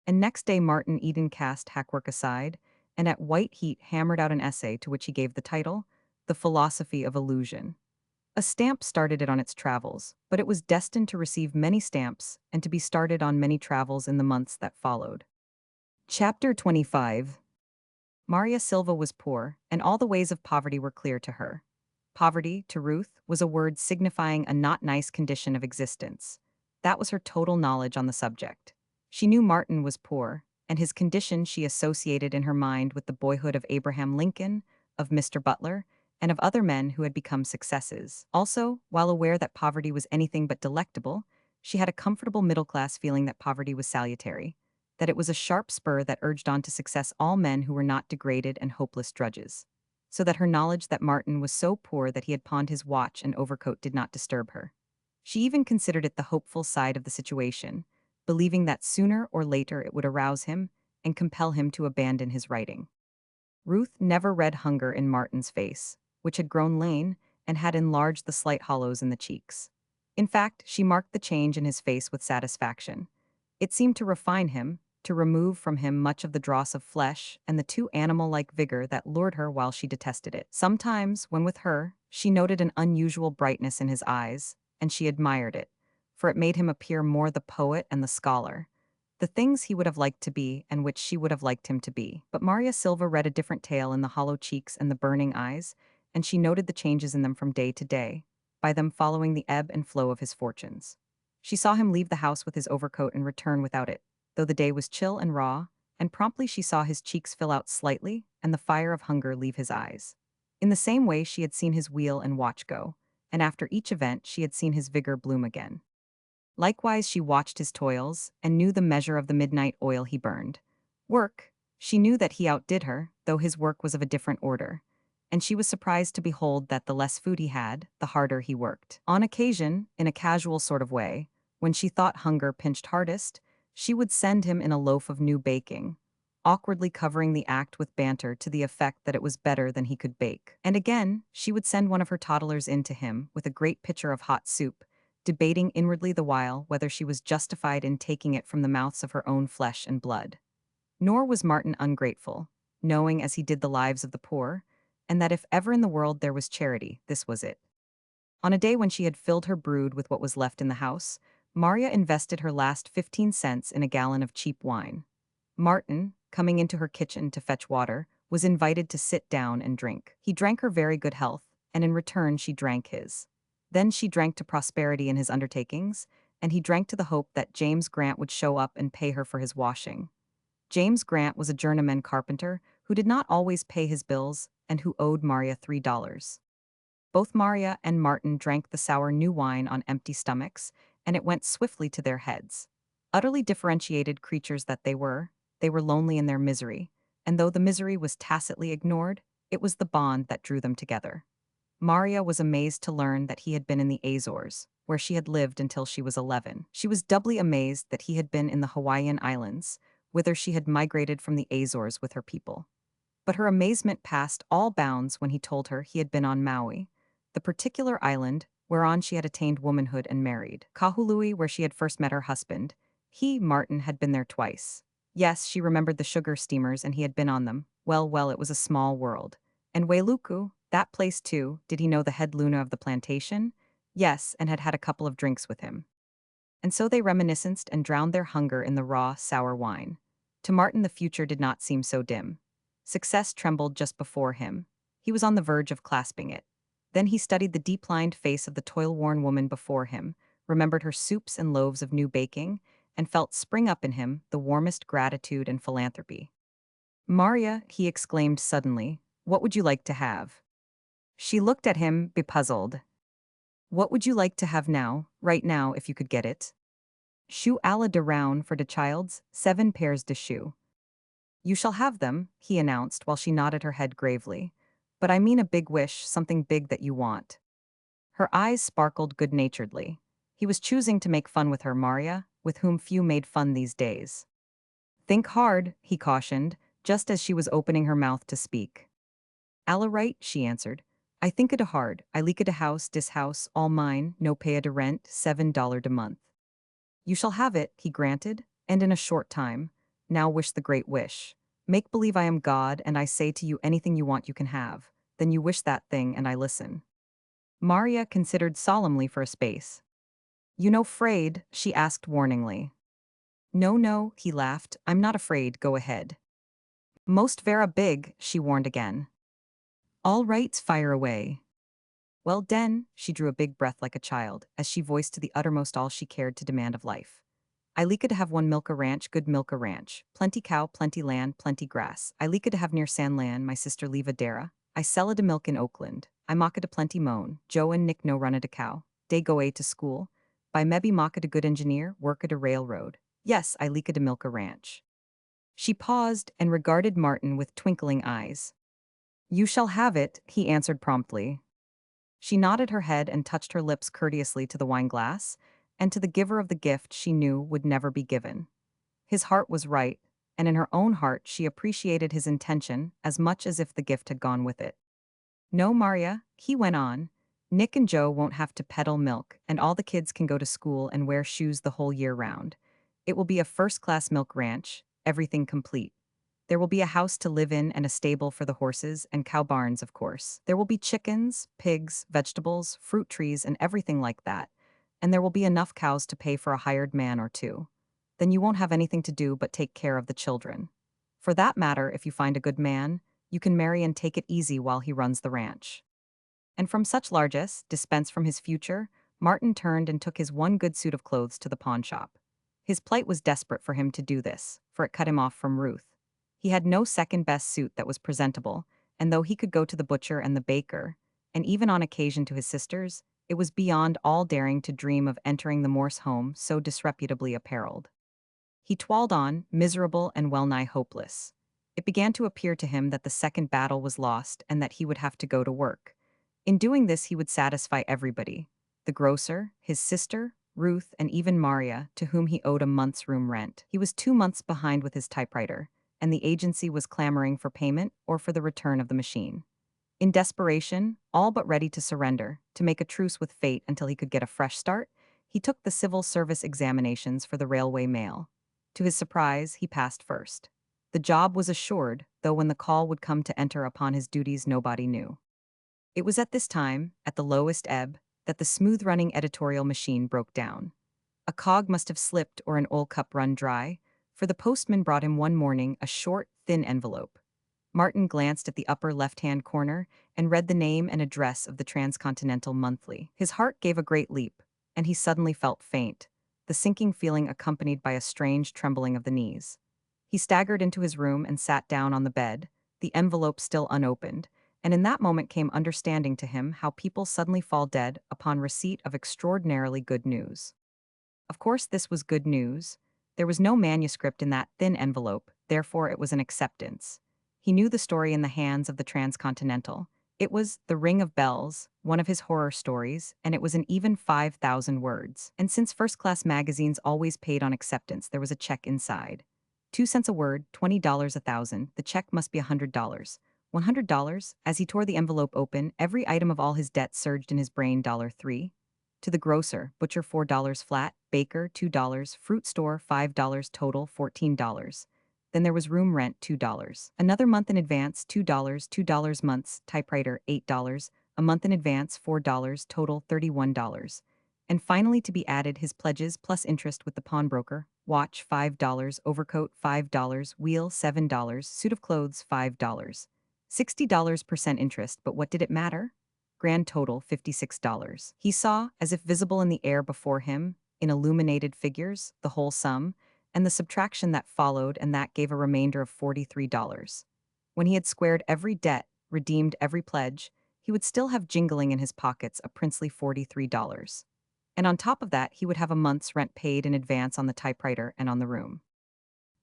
And next day Martin Eden cast hackwork aside, and at white heat hammered out an essay to which he gave the title, The Philosophy of Illusion. A stamp started it on its travels, but it was destined to receive many stamps and to be started on many travels in the months that followed. Chapter 25. Maria Silva was poor, and all the ways of poverty were clear to her. Poverty, to Ruth, was a word signifying a not nice condition of existence. That was her total knowledge on the subject. She knew Martin was poor, and his condition she associated in her mind with the boyhood of Abraham Lincoln, of Mr. Butler, and of other men who had become successes. Also, while aware that poverty was anything but delectable, she had a comfortable middle-class feeling that poverty was salutary, that it was a sharp spur that urged on to success all men who were not degraded and hopeless drudges. So that her knowledge that Martin was so poor that he had pawned his watch and overcoat did not disturb her. She even considered it the hopeful side of the situation, believing that sooner or later it would arouse him and compel him to abandon his writing. Ruth never read hunger in Martin's face, which had grown lean and had enlarged the slight hollows in the cheeks. In fact, she marked the change in his face with satisfaction. It seemed to refine him, to remove from him much of the dross of flesh and the too animal-like vigor that lured her while she detested it. Sometimes, when with her, she noted an unusual brightness in his eyes, and she admired it, for it made him appear more the poet and the scholar, the things he would have liked to be and which she would have liked him to be. But Maria Silva read a different tale in the hollow cheeks and the burning eyes, and she noted the changes in them from day to day, by them following the ebb and flow of his fortunes. She saw him leave the house with his overcoat and return without it, though the day was chill and raw, and promptly she saw his cheeks fill out slightly and the fire of hunger leave his eyes. In the same way she had seen his wheel and watch go, and after each event she had seen his vigor bloom again. Likewise she watched his toils, and knew the measure of the midnight oil he burned. Work, she knew that he outdid her, though his work was of a different order. And she was surprised to behold that the less food he had, the harder he worked. On occasion, in a casual sort of way, when she thought hunger pinched hardest, she would send him in a loaf of new baking, awkwardly covering the act with banter to the effect that it was better than he could bake. And again, she would send one of her toddlers in to him with a great pitcher of hot soup, debating inwardly the while whether she was justified in taking it from the mouths of her own flesh and blood. Nor was Martin ungrateful, knowing as he did the lives of the poor, and that if ever in the world there was charity, this was it. On a day when she had filled her brood with what was left in the house, Maria invested her last 15 cents in a gallon of cheap wine. Martin, coming into her kitchen to fetch water, was invited to sit down and drink. He drank her very good health, and in return she drank his. Then she drank to prosperity in his undertakings, and he drank to the hope that James Grant would show up and pay her for his washing. James Grant was a journeyman carpenter who did not always pay his bills and who owed Maria $3. Both Maria and Martin drank the sour new wine on empty stomachs, and it went swiftly to their heads. Utterly differentiated creatures that they were lonely in their misery, and though the misery was tacitly ignored, it was the bond that drew them together. Maria was amazed to learn that he had been in the Azores, where she had lived until she was 11. She was doubly amazed that he had been in the Hawaiian Islands, whither she had migrated from the Azores with her people. But her amazement passed all bounds when he told her he had been on Maui, the particular island whereon she had attained womanhood and married. Kahului, where she had first met her husband. He, Martin, had been there twice. Yes, she remembered the sugar steamers and he had been on them. Well, it was a small world. And Wailuku, that place too, did he know the head Luna of the plantation? Yes, and had had a couple of drinks with him. And so they reminisced and drowned their hunger in the raw, sour wine. To Martin the future did not seem so dim. Success trembled just before him. He was on the verge of clasping it. Then he studied the deep-lined face of the toil-worn woman before him, remembered her soups and loaves of new baking, and felt spring up in him the warmest gratitude and philanthropy. "Maria," he exclaimed suddenly, "what would you like to have?" She looked at him, bepuzzled. "What would you like to have now, right now, if you could get it?" "Shoe alla de round for de child's, 7 pairs de shoe." "You shall have them," he announced while she nodded her head gravely. "But I mean a big wish, something big that you want." Her eyes sparkled good-naturedly. He was choosing to make fun with her, Maria, with whom few made fun these days. "Think hard," he cautioned, just as she was opening her mouth to speak. "Alla right," she answered. "I think it a hard. I leak it a house, dis house, all mine, no pay a de rent, $7 de month." "You shall have it," he granted, "and in a short time. Now wish the great wish. Make believe I am God, and I say to you anything you want you can have. Then you wish that thing, and I listen." Maria considered solemnly for a space. "You no 'fraid?" she asked warningly. No, he laughed. "I'm not afraid, go ahead." "Most vera big," she warned again. "All right, fire away." "Well, den," she drew a big breath like a child, as she voiced to the uttermost all she cared to demand of life. "I leaka to have one milka ranch, good milka ranch. Plenty cow, plenty land, plenty grass. I leaka to have near San Lan, my sister Leva Dara. I sella de milk in Oakland. I maka de plenty moan. Joe and Nick no runna de cow. Dey go a to school. By maybe maka de good engineer, worka de railroad. Yes, I leaka de milka ranch." She paused and regarded Martin with twinkling eyes. "You shall have it," he answered promptly. She nodded her head and touched her lips courteously to the wine glass, and to the giver of the gift she knew would never be given. His heart was right, and in her own heart she appreciated his intention as much as if the gift had gone with it. "No, Maria," he went on, "Nick and Joe won't have to peddle milk, and all the kids can go to school and wear shoes the whole year round. It will be a first-class milk ranch, everything complete. There will be a house to live in and a stable for the horses, and cow barns, of course. There will be chickens, pigs, vegetables, fruit trees, and everything like that. And there will be enough cows to pay for a hired man or two. Then you won't have anything to do but take care of the children. For that matter, if you find a good man, you can marry and take it easy while he runs the ranch." And from such largesse, dispense from his future, Martin turned and took his one good suit of clothes to the pawn shop. His plight was desperate for him to do this, for it cut him off from Ruth. He had no second-best suit that was presentable, and though he could go to the butcher and the baker, and even on occasion to his sister's, it was beyond all daring to dream of entering the Morse home so disreputably apparelled. He toiled on, miserable and well-nigh hopeless. It began to appear to him that the second battle was lost and that he would have to go to work. In doing this he would satisfy everybody: the grocer, his sister, Ruth, and even Maria, to whom he owed a month's room rent. He was 2 months behind with his typewriter, and the agency was clamoring for payment or for the return of the machine. In desperation, all but ready to surrender, to make a truce with fate until he could get a fresh start, he took the civil service examinations for the railway mail. To his surprise, he passed first. The job was assured, though when the call would come to enter upon his duties nobody knew. It was at this time, at the lowest ebb, that the smooth-running editorial machine broke down. A cog must have slipped or an oil cup run dry, for the postman brought him one morning a short, thin envelope. Martin glanced at the upper left-hand corner and read the name and address of the Transcontinental Monthly. His heart gave a great leap, and he suddenly felt faint, the sinking feeling accompanied by a strange trembling of the knees. He staggered into his room and sat down on the bed, the envelope still unopened, and in that moment came understanding to him how people suddenly fall dead upon receipt of extraordinarily good news. Of course this was good news. There was no manuscript in that thin envelope, therefore it was an acceptance. He knew the story in the hands of the Transcontinental. It was The Ring of Bells, one of his horror stories, and it was in even 5,000 words. And since first-class magazines always paid on acceptance, there was a check inside. 2 cents a word, $20 a thousand, the check must be $100. $100? As he tore the envelope open, every item of all his debts surged in his brain. $3. To the grocer, butcher $4 flat, baker $2, fruit store $5 total, $14. Then there was room rent, $2. Another month in advance, $2, $2 months, typewriter, $8, a month in advance, $4, total, $31. And finally to be added his pledges plus interest with the pawnbroker: watch, $5, overcoat, $5, wheel, $7, suit of clothes, $5. $60% interest, but what did it matter? Grand total, $56. He saw, as if visible in the air before him, in illuminated figures, the whole sum, and the subtraction that followed, and that gave a remainder of $43. When he had squared every debt, redeemed every pledge, he would still have jingling in his pockets a princely $43. And on top of that, he would have a month's rent paid in advance on the typewriter and on the room.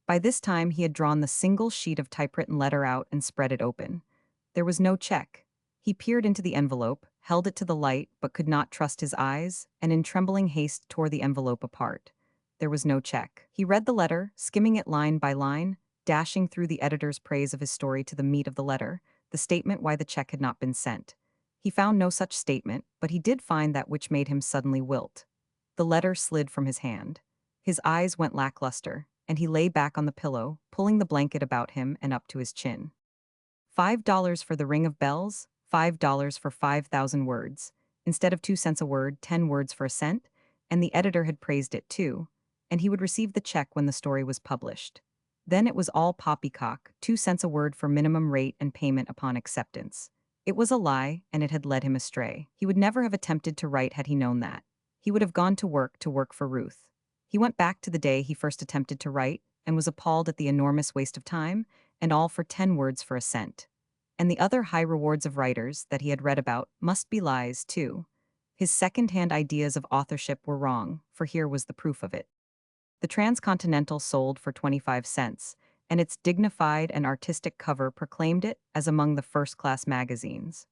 By this time, he had drawn the single sheet of typewritten letter out and spread it open. There was no check. He peered into the envelope, held it to the light, but could not trust his eyes, and in trembling haste tore the envelope apart. There was no check. He read the letter, skimming it line by line, dashing through the editor's praise of his story to the meat of the letter, the statement why the check had not been sent. He found no such statement, but he did find that which made him suddenly wilt. The letter slid from his hand. His eyes went lackluster, and he lay back on the pillow, pulling the blanket about him and up to his chin. $5 for The Ring of Bells, $5 for 5,000 words, instead of 2 cents a word, 10 words for a cent, and the editor had praised it too, and he would receive the check when the story was published. Then it was all poppycock, 2 cents a word for minimum rate and payment upon acceptance. It was a lie, and it had led him astray. He would never have attempted to write had he known that. He would have gone to work for Ruth. He went back to the day he first attempted to write, and was appalled at the enormous waste of time, and all for 10 words for a cent. And the other high rewards of writers that he had read about must be lies, too. His second-hand ideas of authorship were wrong, for here was the proof of it. The Transcontinental sold for 25 cents, and its dignified and artistic cover proclaimed it as among the first-class magazines.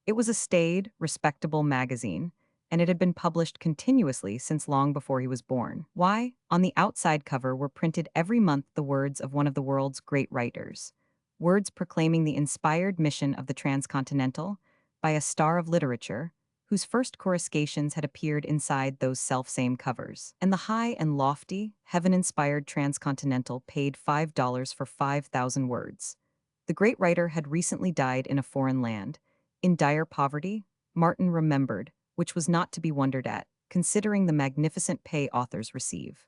It was a staid, respectable magazine, and it had been published continuously since long before he was born. Why? On the outside cover were printed every month the words of one of the world's great writers, words proclaiming the inspired mission of the Transcontinental by a star of literature, whose first coruscations had appeared inside those self-same covers. And the high and lofty, heaven-inspired Transcontinental paid $5 for 5,000 words. The great writer had recently died in a foreign land. In dire poverty, Martin remembered, which was not to be wondered at, considering the magnificent pay authors receive.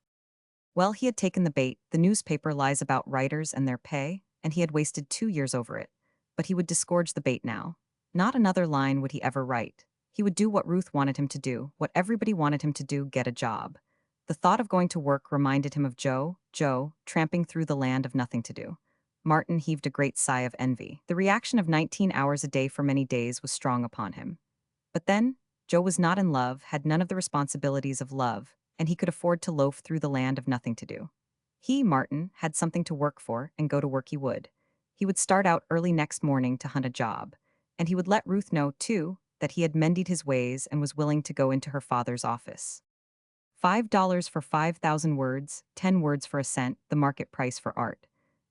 Well, he had taken the bait. The newspaper lies about writers and their pay, and he had wasted 2 years over it. But he would disgorge the bait now. Not another line would he ever write. He would do what Ruth wanted him to do, what everybody wanted him to do, get a job. The thought of going to work reminded him of Joe, tramping through the land of nothing to do. Martin heaved a great sigh of envy. The reaction of 19 hours a day for many days was strong upon him. But then, Joe was not in love, had none of the responsibilities of love, and he could afford to loaf through the land of nothing to do. He, Martin, had something to work for, and go to work he would. He would start out early next morning to hunt a job, and he would let Ruth know, too, that he had mended his ways and was willing to go into her father's office. $5 for 5,000 words, 10 words for a cent, the market price for art.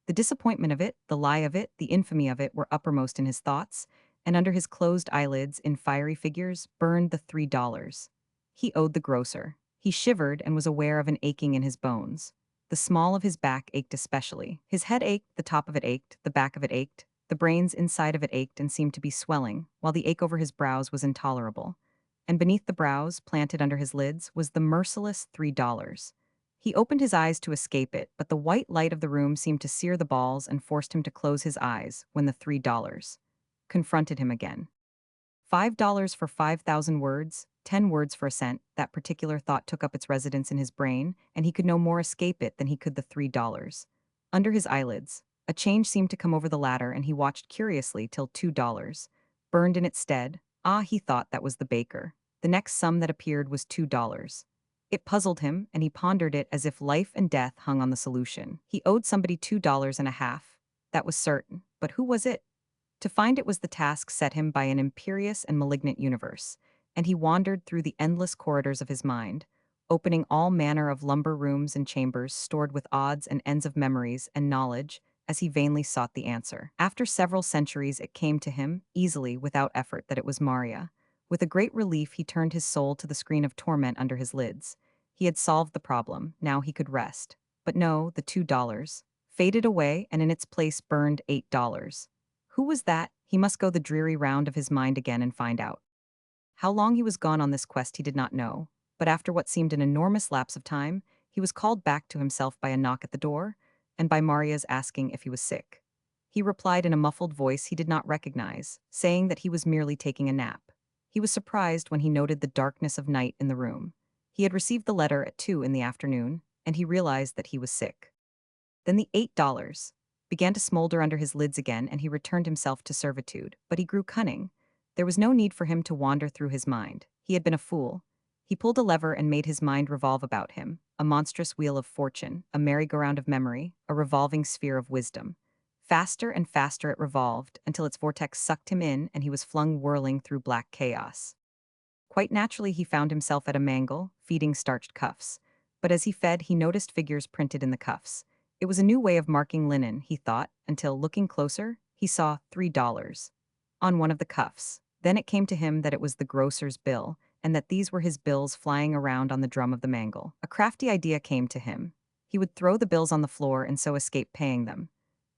The disappointment of it, the lie of it, the infamy of it were uppermost in his thoughts, and under his closed eyelids, in fiery figures, burned the $3. He owed the grocer. He shivered and was aware of an aching in his bones. The small of his back ached especially. His head ached, the top of it ached, the back of it ached, the brains inside of it ached and seemed to be swelling, while the ache over his brows was intolerable. And beneath the brows, planted under his lids, was the merciless $3. He opened his eyes to escape it, but the white light of the room seemed to sear the balls and forced him to close his eyes when the $3 confronted him again. $5 for 5,000 words, 10 words for a cent, that particular thought took up its residence in his brain, and he could no more escape it than he could the $3. Under his eyelids, a change seemed to come over the latter, and he watched curiously till $2 burned in its stead. Ah, he thought that was the baker. The next sum that appeared was $2. It puzzled him, and he pondered it as if life and death hung on the solution. He owed somebody $2.50. That was certain, but who was it? To find it was the task set him by an imperious and malignant universe, and he wandered through the endless corridors of his mind, opening all manner of lumber rooms and chambers stored with odds and ends of memories and knowledge, as he vainly sought the answer. After several centuries it came to him, easily, without effort, that it was Maria. With a great relief he turned his soul to the screen of torment under his lids. He had solved the problem, now he could rest. But no, the $2 faded away, and in its place burned $8. Who was that? He must go the dreary round of his mind again and find out. How long he was gone on this quest he did not know, but after what seemed an enormous lapse of time, he was called back to himself by a knock at the door, and by Maria's asking if he was sick. He replied in a muffled voice he did not recognize, saying that he was merely taking a nap. He was surprised when he noted the darkness of night in the room. He had received the letter at 2 in the afternoon, and he realized that he was sick. Then the $8 began to smolder under his lids again, and he returned himself to servitude. But he grew cunning. There was no need for him to wander through his mind. He had been a fool. He pulled a lever and made his mind revolve about him, a monstrous wheel of fortune, a merry-go-round of memory, a revolving sphere of wisdom. Faster and faster it revolved, until its vortex sucked him in and he was flung whirling through black chaos. Quite naturally he found himself at a mangle, feeding starched cuffs. But as he fed, he noticed figures printed in the cuffs. It was a new way of marking linen, he thought, until, looking closer, he saw $3 on one of the cuffs. Then it came to him that it was the grocer's bill, and that these were his bills flying around on the drum of the mangle. A crafty idea came to him. He would throw the bills on the floor and so escape paying them.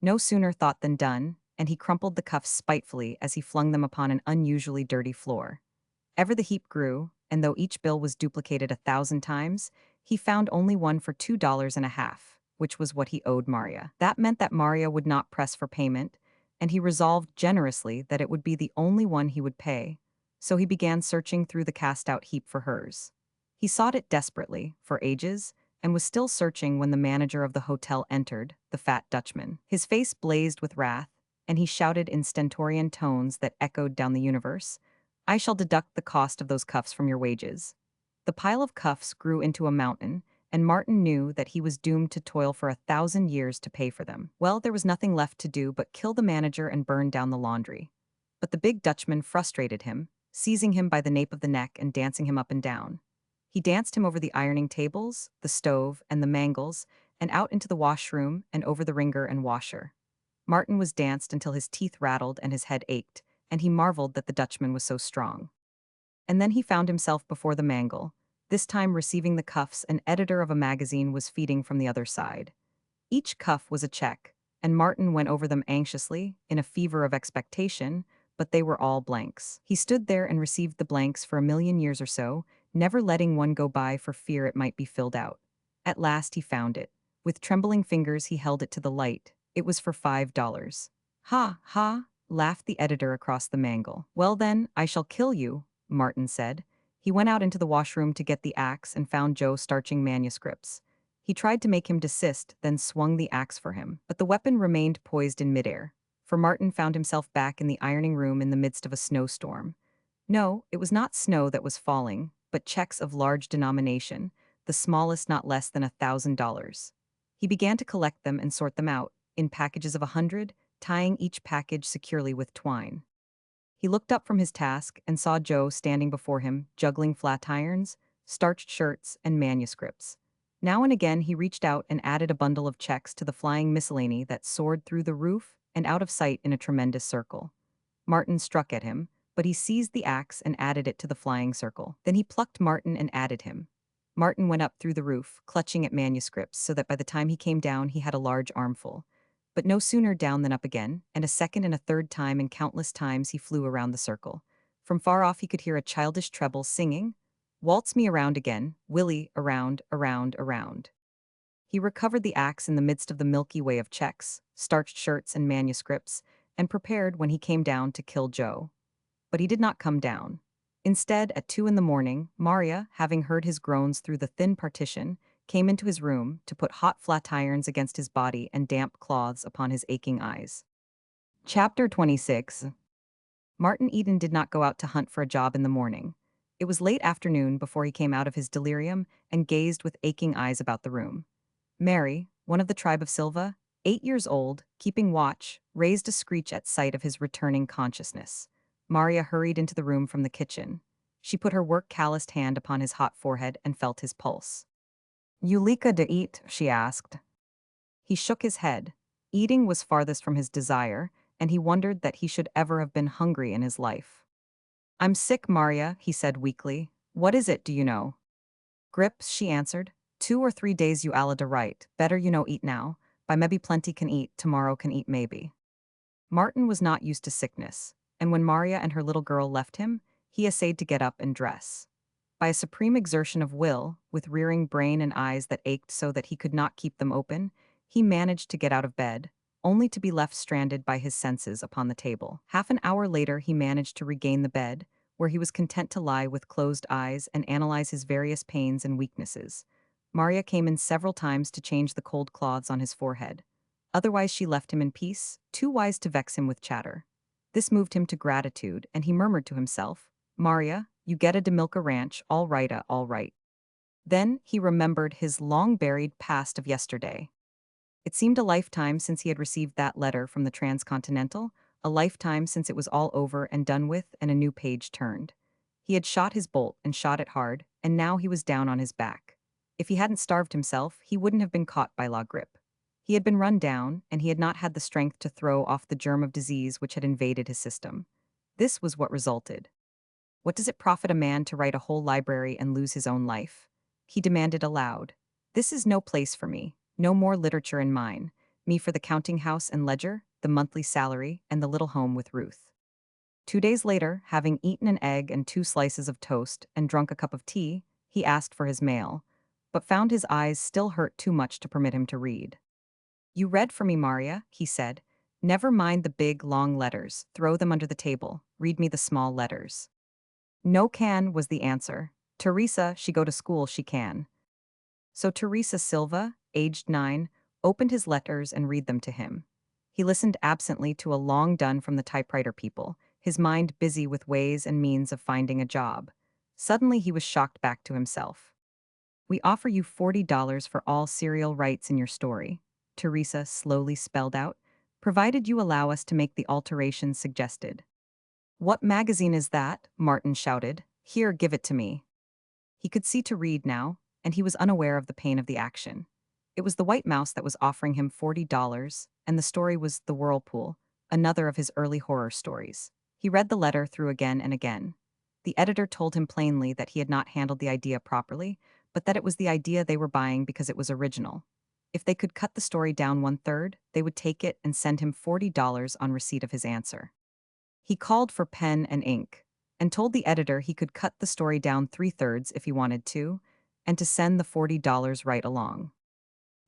No sooner thought than done, and he crumpled the cuffs spitefully as he flung them upon an unusually dirty floor. Ever the heap grew, and though each bill was duplicated 1,000 times, he found only one for $2.50, which was what he owed Maria. That meant that Maria would not press for payment, and he resolved generously that it would be the only one he would pay, so he began searching through the cast-out heap for hers. He sought it desperately, for ages, and was still searching when the manager of the hotel entered, the fat Dutchman. His face blazed with wrath, and he shouted in stentorian tones that echoed down the universe, "I shall deduct the cost of those cuffs from your wages." The pile of cuffs grew into a mountain, and Martin knew that he was doomed to toil for 1,000 years to pay for them. Well, there was nothing left to do but kill the manager and burn down the laundry. But the big Dutchman frustrated him, seizing him by the nape of the neck and dancing him up and down. He danced him over the ironing tables, the stove, and the mangles, and out into the washroom and over the wringer and washer. Martin was danced until his teeth rattled and his head ached, and he marveled that the Dutchman was so strong. And then he found himself before the mangle. This time receiving the cuffs, an editor of a magazine was feeding from the other side. Each cuff was a check, and Martin went over them anxiously, in a fever of expectation, but they were all blanks. He stood there and received the blanks for 1,000,000 years or so, never letting one go by for fear it might be filled out. At last he found it. With trembling fingers he held it to the light. It was for $5. "Ha, ha," laughed the editor across the mangle. "Well then, I shall kill you," Martin said. He went out into the washroom to get the axe and found Joe starching manuscripts. He tried to make him desist, then swung the axe for him, but the weapon remained poised in midair. For Martin found himself back in the ironing room in the midst of a snowstorm. No, it was not snow that was falling, but checks of large denomination, the smallest not less than $1,000. He began to collect them and sort them out, in packages of 100, tying each package securely with twine. He looked up from his task and saw Joe standing before him, juggling flat irons, starched shirts, and manuscripts. Now and again he reached out and added a bundle of checks to the flying miscellany that soared through the roof and out of sight in a tremendous circle. Martin struck at him, but he seized the axe and added it to the flying circle. Then he plucked Martin and added him. Martin went up through the roof, clutching at manuscripts so that by the time he came down he had a large armful. But no sooner down than up again, and a second and a third time and countless times he flew around the circle. From far off he could hear a childish treble singing, "Waltz me around again, Willie, around, around, around." He recovered the axe in the midst of the milky way of checks, starched shirts and manuscripts, and prepared when he came down to kill Joe. But he did not come down. Instead, at 2 in the morning, Maria, having heard his groans through the thin partition, came into his room to put hot flat irons against his body and damp cloths upon his aching eyes. Chapter 26. Martin Eden did not go out to hunt for a job in the morning. It was late afternoon before he came out of his delirium and gazed with aching eyes about the room. Mary, one of the tribe of Silva, 8 years old, keeping watch, raised a screech at sight of his returning consciousness. Maria hurried into the room from the kitchen. She put her work-calloused hand upon his hot forehead and felt his pulse. "You lika to eat?" she asked. He shook his head. Eating was farthest from his desire, and he wondered that he should ever have been hungry in his life. "I'm sick, Maria," he said weakly. "What is it, do you know?" "Grips," she answered. 2 or 3 days you alla da right. Better you know eat now. By maybe plenty can eat, tomorrow can eat maybe." Martin was not used to sickness, and when Maria and her little girl left him, he essayed to get up and dress. By a supreme exertion of will, with rearing brain and eyes that ached so that he could not keep them open, he managed to get out of bed, only to be left stranded by his senses upon the table. Half an hour later he managed to regain the bed, where he was content to lie with closed eyes and analyze his various pains and weaknesses. Maria came in several times to change the cold cloths on his forehead. Otherwise she left him in peace, too wise to vex him with chatter. This moved him to gratitude, and he murmured to himself, "Maria, you getta de milk a ranch, all righta, all right." Then he remembered his long-buried past of yesterday. It seemed a lifetime since he had received that letter from the Transcontinental, a lifetime since it was all over and done with and a new page turned. He had shot his bolt and shot it hard, and now he was down on his back. If he hadn't starved himself, he wouldn't have been caught by La Grippe. He had been run down, and he had not had the strength to throw off the germ of disease which had invaded his system. This was what resulted. What does it profit a man to write a whole library and lose his own life? He demanded aloud. This is no place for me, no more literature in mine, me for the counting house and ledger, the monthly salary, and the little home with Ruth. 2 days later, having eaten an egg and 2 slices of toast and drunk a cup of tea, he asked for his mail, but found his eyes still hurt too much to permit him to read. "You read for me, Maria," he said. "Never mind the big, long letters, throw them under the table, read me the small letters." "No can," was the answer. "Teresa, she go to school, she can." So Teresa Silva, aged 9, opened his letters and read them to him. He listened absently to a long dun from the typewriter people, his mind busy with ways and means of finding a job. Suddenly he was shocked back to himself. "We offer you $40 for all serial rights in your story," Teresa slowly spelled out, "provided you allow us to make the alterations suggested." "What magazine is that?" Martin shouted. "Here, give it to me." He could see to read now, and he was unaware of the pain of the action. It was the White Mouse that was offering him $40, and the story was The Whirlpool, another of his early horror stories. He read the letter through again and again. The editor told him plainly that he had not handled the idea properly, but that it was the idea they were buying because it was original. If they could cut the story down 1/3, they would take it and send him $40 on receipt of his answer. He called for pen and ink, and told the editor he could cut the story down 3/3 if he wanted to, and to send the $40 right along.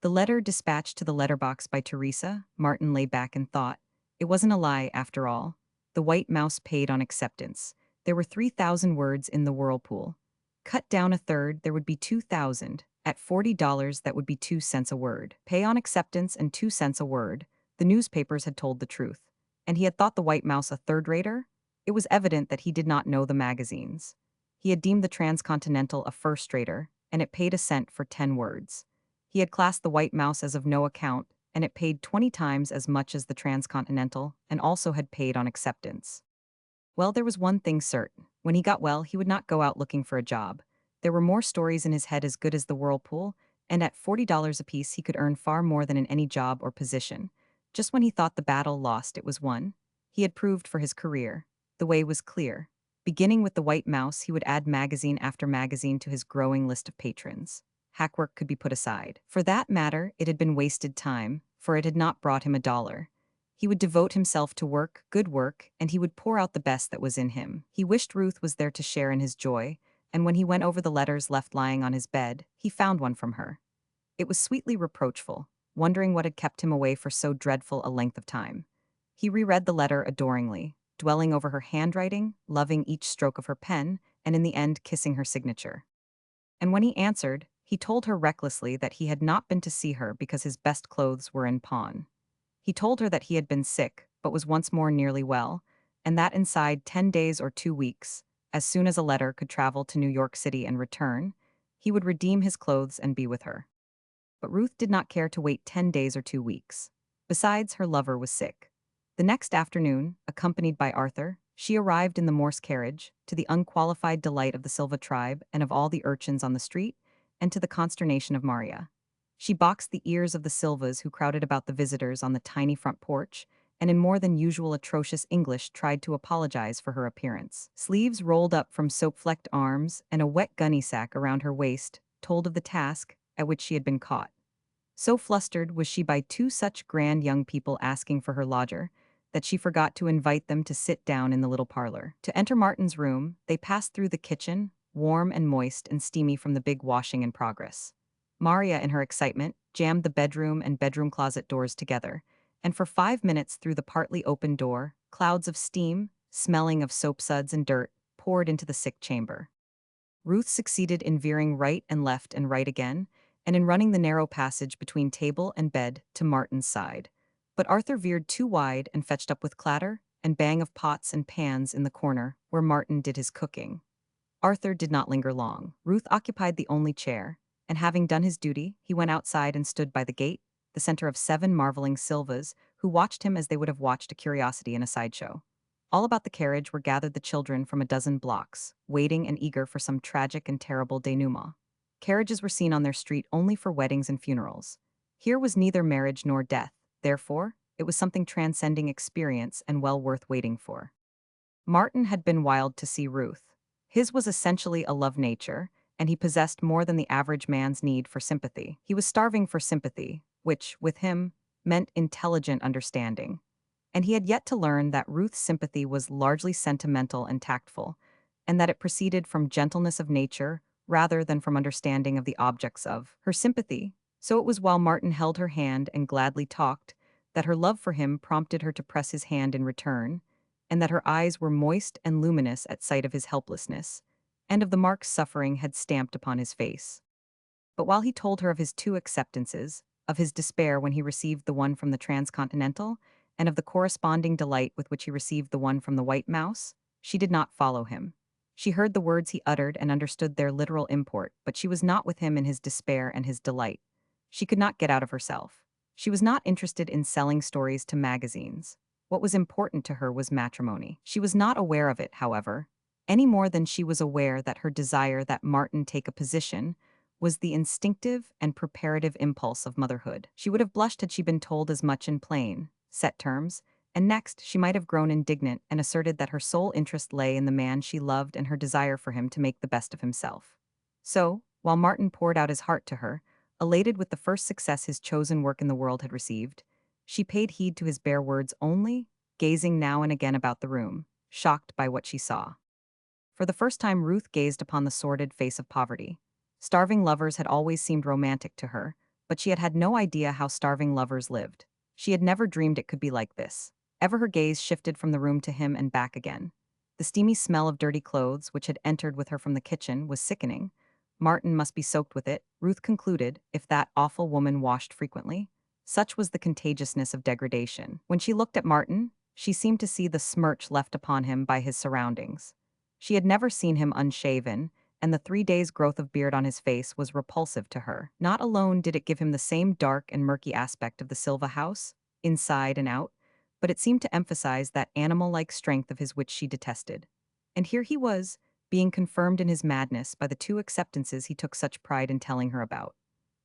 The letter dispatched to the letterbox by Teresa, Martin lay back and thought. It wasn't a lie, after all. The White Mouse paid on acceptance. There were 3,000 words in the whirlpool. Cut down a third, there would be 2,000. At $40, that would be 2 cents a word. Pay on acceptance and 2 cents a word. The newspapers had told the truth. And he had thought the White Mouse a third-rater? It was evident that he did not know the magazines. He had deemed the Transcontinental a first-rater, and it paid a cent for 10 words. He had classed the White Mouse as of no account, and it paid 20 times as much as the Transcontinental, and also had paid on acceptance. Well, there was one thing certain. When he got well, he would not go out looking for a job. There were more stories in his head as good as the whirlpool, and at $40 apiece he could earn far more than in any job or position. Just when he thought the battle lost, it was won. He had proved for his career. The way was clear. Beginning with the White Mouse, he would add magazine after magazine to his growing list of patrons. Hackwork could be put aside. For that matter, it had been wasted time, for it had not brought him a dollar. He would devote himself to work, good work, and he would pour out the best that was in him. He wished Ruth was there to share in his joy, and when he went over the letters left lying on his bed, he found one from her. It was sweetly reproachful, wondering what had kept him away for so dreadful a length of time. He reread the letter adoringly, dwelling over her handwriting, loving each stroke of her pen, and in the end kissing her signature. And when he answered, he told her recklessly that he had not been to see her because his best clothes were in pawn. He told her that he had been sick, but was once more nearly well, and that inside 10 days or 2 weeks, as soon as a letter could travel to New York City and return, he would redeem his clothes and be with her. But Ruth did not care to wait 10 days or 2 weeks. Besides, her lover was sick. The next afternoon, accompanied by Arthur, she arrived in the Morse carriage, to the unqualified delight of the Silva tribe and of all the urchins on the street, and to the consternation of Maria. She boxed the ears of the Silvas who crowded about the visitors on the tiny front porch, and in more than usual atrocious English tried to apologize for her appearance. Sleeves rolled up from soap-flecked arms and a wet gunny sack around her waist told of the task at which she had been caught. So flustered was she by 2 such grand young people asking for her lodger, that she forgot to invite them to sit down in the little parlor. To enter Martin's room, they passed through the kitchen, warm and moist and steamy from the big washing in progress. Maria, in her excitement, jammed the bedroom and bedroom closet doors together, and for 5 minutes through the partly open door, clouds of steam, smelling of soap suds and dirt, poured into the sick chamber. Ruth succeeded in veering right and right again, and in running the narrow passage between table and bed to Martin's side. But Arthur veered too wide and fetched up with clatter and bang of pots and pans in the corner where Martin did his cooking. Arthur did not linger long. Ruth occupied the only chair, and having done his duty, he went outside and stood by the gate, the center of 7 marveling Silvas, who watched him as they would have watched a curiosity in a sideshow. All about the carriage were gathered the children from a dozen blocks, waiting and eager for some tragic and terrible denouement. Carriages were seen on their street only for weddings and funerals. Here was neither marriage nor death, therefore, it was something transcending experience and well worth waiting for. Martin had been wild to see Ruth. His was essentially a love nature, and he possessed more than the average man's need for sympathy. He was starving for sympathy, which, with him, meant intelligent understanding. And he had yet to learn that Ruth's sympathy was largely sentimental and tactful, and that it proceeded from gentleness of nature rather than from understanding of the objects of her sympathy. So it was while Martin held her hand and gladly talked that her love for him prompted her to press his hand in return, and that her eyes were moist and luminous at sight of his helplessness, and of the marks suffering had stamped upon his face. But while he told her of his 2 acceptances, of his despair when he received the one from the Transcontinental, and of the corresponding delight with which he received the one from the White Mouse, she did not follow him. She heard the words he uttered and understood their literal import, but she was not with him in his despair and his delight. She could not get out of herself. She was not interested in selling stories to magazines. What was important to her was matrimony. She was not aware of it, however, any more than she was aware that her desire that Martin take a position was the instinctive and preparative impulse of motherhood. She would have blushed had she been told as much in plain, set terms, and next she might have grown indignant and asserted that her sole interest lay in the man she loved and her desire for him to make the best of himself. So, while Martin poured out his heart to her, elated with the first success his chosen work in the world had received, she paid heed to his bare words only, gazing now and again about the room, shocked by what she saw. For the first time Ruth gazed upon the sordid face of poverty. Starving lovers had always seemed romantic to her, but she had had no idea how starving lovers lived. She had never dreamed it could be like this. Ever her gaze shifted from the room to him and back again. The steamy smell of dirty clothes, which had entered with her from the kitchen, was sickening. Martin must be soaked with it, Ruth concluded, if that awful woman washed frequently. Such was the contagiousness of degradation. When she looked at Martin, she seemed to see the smirch left upon him by his surroundings. She had never seen him unshaven, and the 3 days' growth of beard on his face was repulsive to her. Not alone did it give him the same dark and murky aspect of the Silva house, inside and out, but it seemed to emphasize that animal-like strength of his which she detested. And here he was, being confirmed in his madness by the two acceptances he took such pride in telling her about.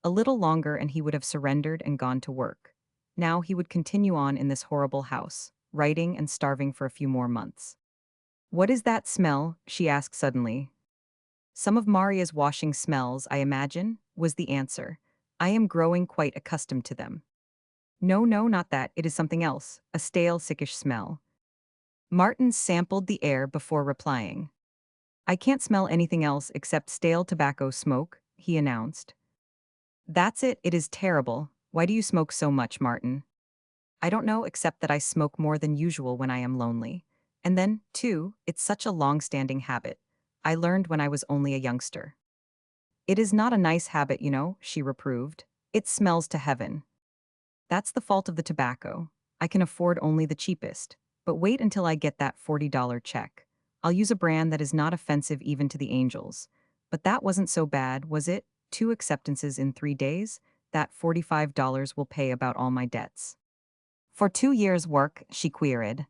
A little longer and he would have surrendered and gone to work. Now he would continue on in this horrible house, writing and starving for a few more months. "What is that smell?" she asked suddenly. "Some of Maria's washing smells, I imagine," was the answer. "I am growing quite accustomed to them." "No, no, not that, it is something else, a stale, sickish smell." Martin sampled the air before replying. "I can't smell anything else except stale tobacco smoke," he announced. "That's it, it is terrible. Why do you smoke so much, Martin?" "I don't know except that I smoke more than usual when I am lonely. And then, too, it's such a long-standing habit. I learned when I was only a youngster." "It is not a nice habit, you know," she reproved. "It smells to heaven." "That's the fault of the tobacco. I can afford only the cheapest. But wait until I get that $40 check. I'll use a brand that is not offensive even to the angels. But that wasn't so bad, was it? 2 acceptances in 3 days? That $45 will pay about all my debts." "For 2 years' work?" she queried.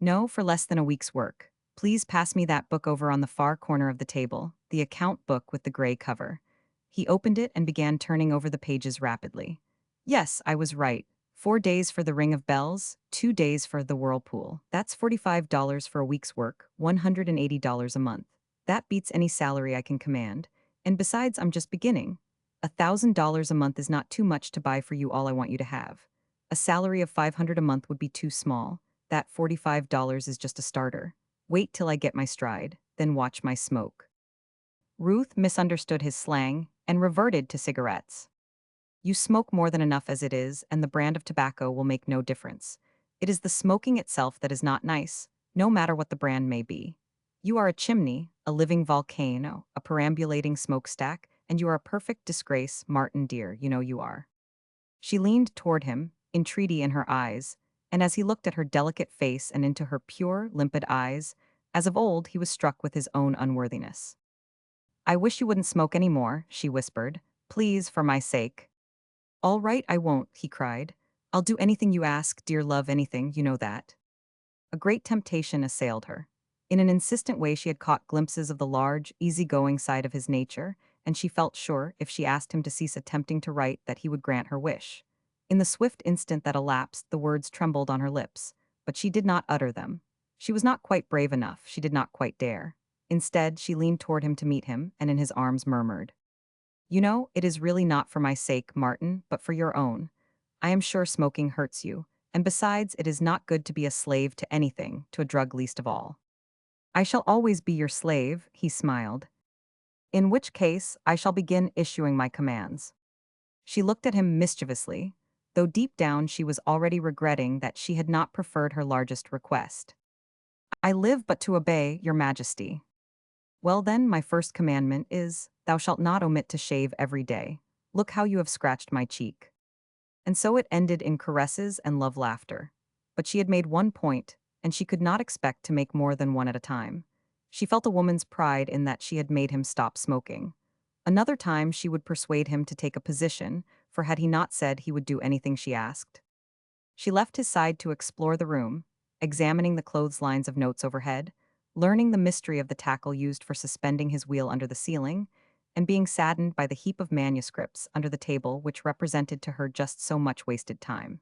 "No, for less than a week's work. Please pass me that book over on the far corner of the table, the account book with the gray cover." He opened it and began turning over the pages rapidly. "Yes, I was right. 4 days for the Ring of Bells, 2 days for the Whirlpool. That's $45 for a week's work, $180 a month. That beats any salary I can command. And besides, I'm just beginning. $1,000 a month is not too much to buy for you all I want you to have. A salary of $500 a month would be too small. That $45 is just a starter. Wait till I get my stride, then watch my smoke." Ruth misunderstood his slang and reverted to cigarettes. "You smoke more than enough as it is, and the brand of tobacco will make no difference. It is the smoking itself that is not nice, no matter what the brand may be. You are a chimney, a living volcano, a perambulating smokestack, and you are a perfect disgrace, Martin dear, you know you are." She leaned toward him, entreaty in her eyes, and as he looked at her delicate face and into her pure, limpid eyes, as of old he was struck with his own unworthiness. "I wish you wouldn't smoke any more," she whispered. "Please, for my sake." "All right, I won't," he cried. "I'll do anything you ask, dear love, anything, you know that." A great temptation assailed her. In an insistent way she had caught glimpses of the large, easy-going side of his nature, and she felt sure, if she asked him to cease attempting to write, that he would grant her wish. In the swift instant that elapsed, the words trembled on her lips, but she did not utter them. She was not quite brave enough, she did not quite dare. Instead, she leaned toward him to meet him, and in his arms murmured, "You know, it is really not for my sake, Martin, but for your own. I am sure smoking hurts you, and besides, it is not good to be a slave to anything, to a drug least of all." "I shall always be your slave," he smiled. "In which case, I shall begin issuing my commands." She looked at him mischievously, though deep down she was already regretting that she had not preferred her largest request. "I live but to obey, your majesty." "Well then, my first commandment is, thou shalt not omit to shave every day. Look how you have scratched my cheek." And so it ended in caresses and love laughter. But she had made one point, and she could not expect to make more than one at a time. She felt a woman's pride in that she had made him stop smoking. Another time she would persuade him to take a position, for had he not said he would do anything she asked? She left his side to explore the room, examining the clotheslines of notes overhead, learning the mystery of the tackle used for suspending his wheel under the ceiling, and being saddened by the heap of manuscripts under the table which represented to her just so much wasted time.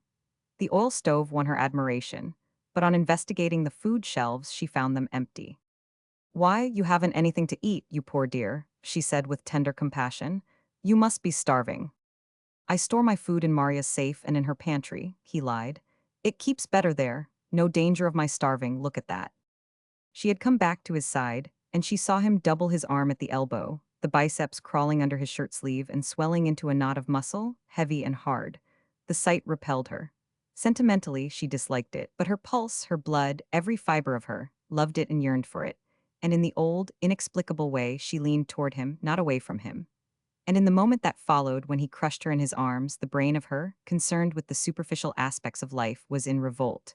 The oil stove won her admiration, but on investigating the food shelves she found them empty. "Why, you haven't anything to eat, you poor dear," she said with tender compassion. "You must be starving." "I store my food in Maria's safe and in her pantry," he lied. "It keeps better there. No danger of my starving, look at that." She had come back to his side, and she saw him double his arm at the elbow, the biceps crawling under his shirt sleeve and swelling into a knot of muscle, heavy and hard. The sight repelled her. Sentimentally, she disliked it, but her pulse, her blood, every fiber of her, loved it and yearned for it. And in the old, inexplicable way, she leaned toward him, not away from him. And in the moment that followed, when he crushed her in his arms, the brain of her, concerned with the superficial aspects of life, was in revolt,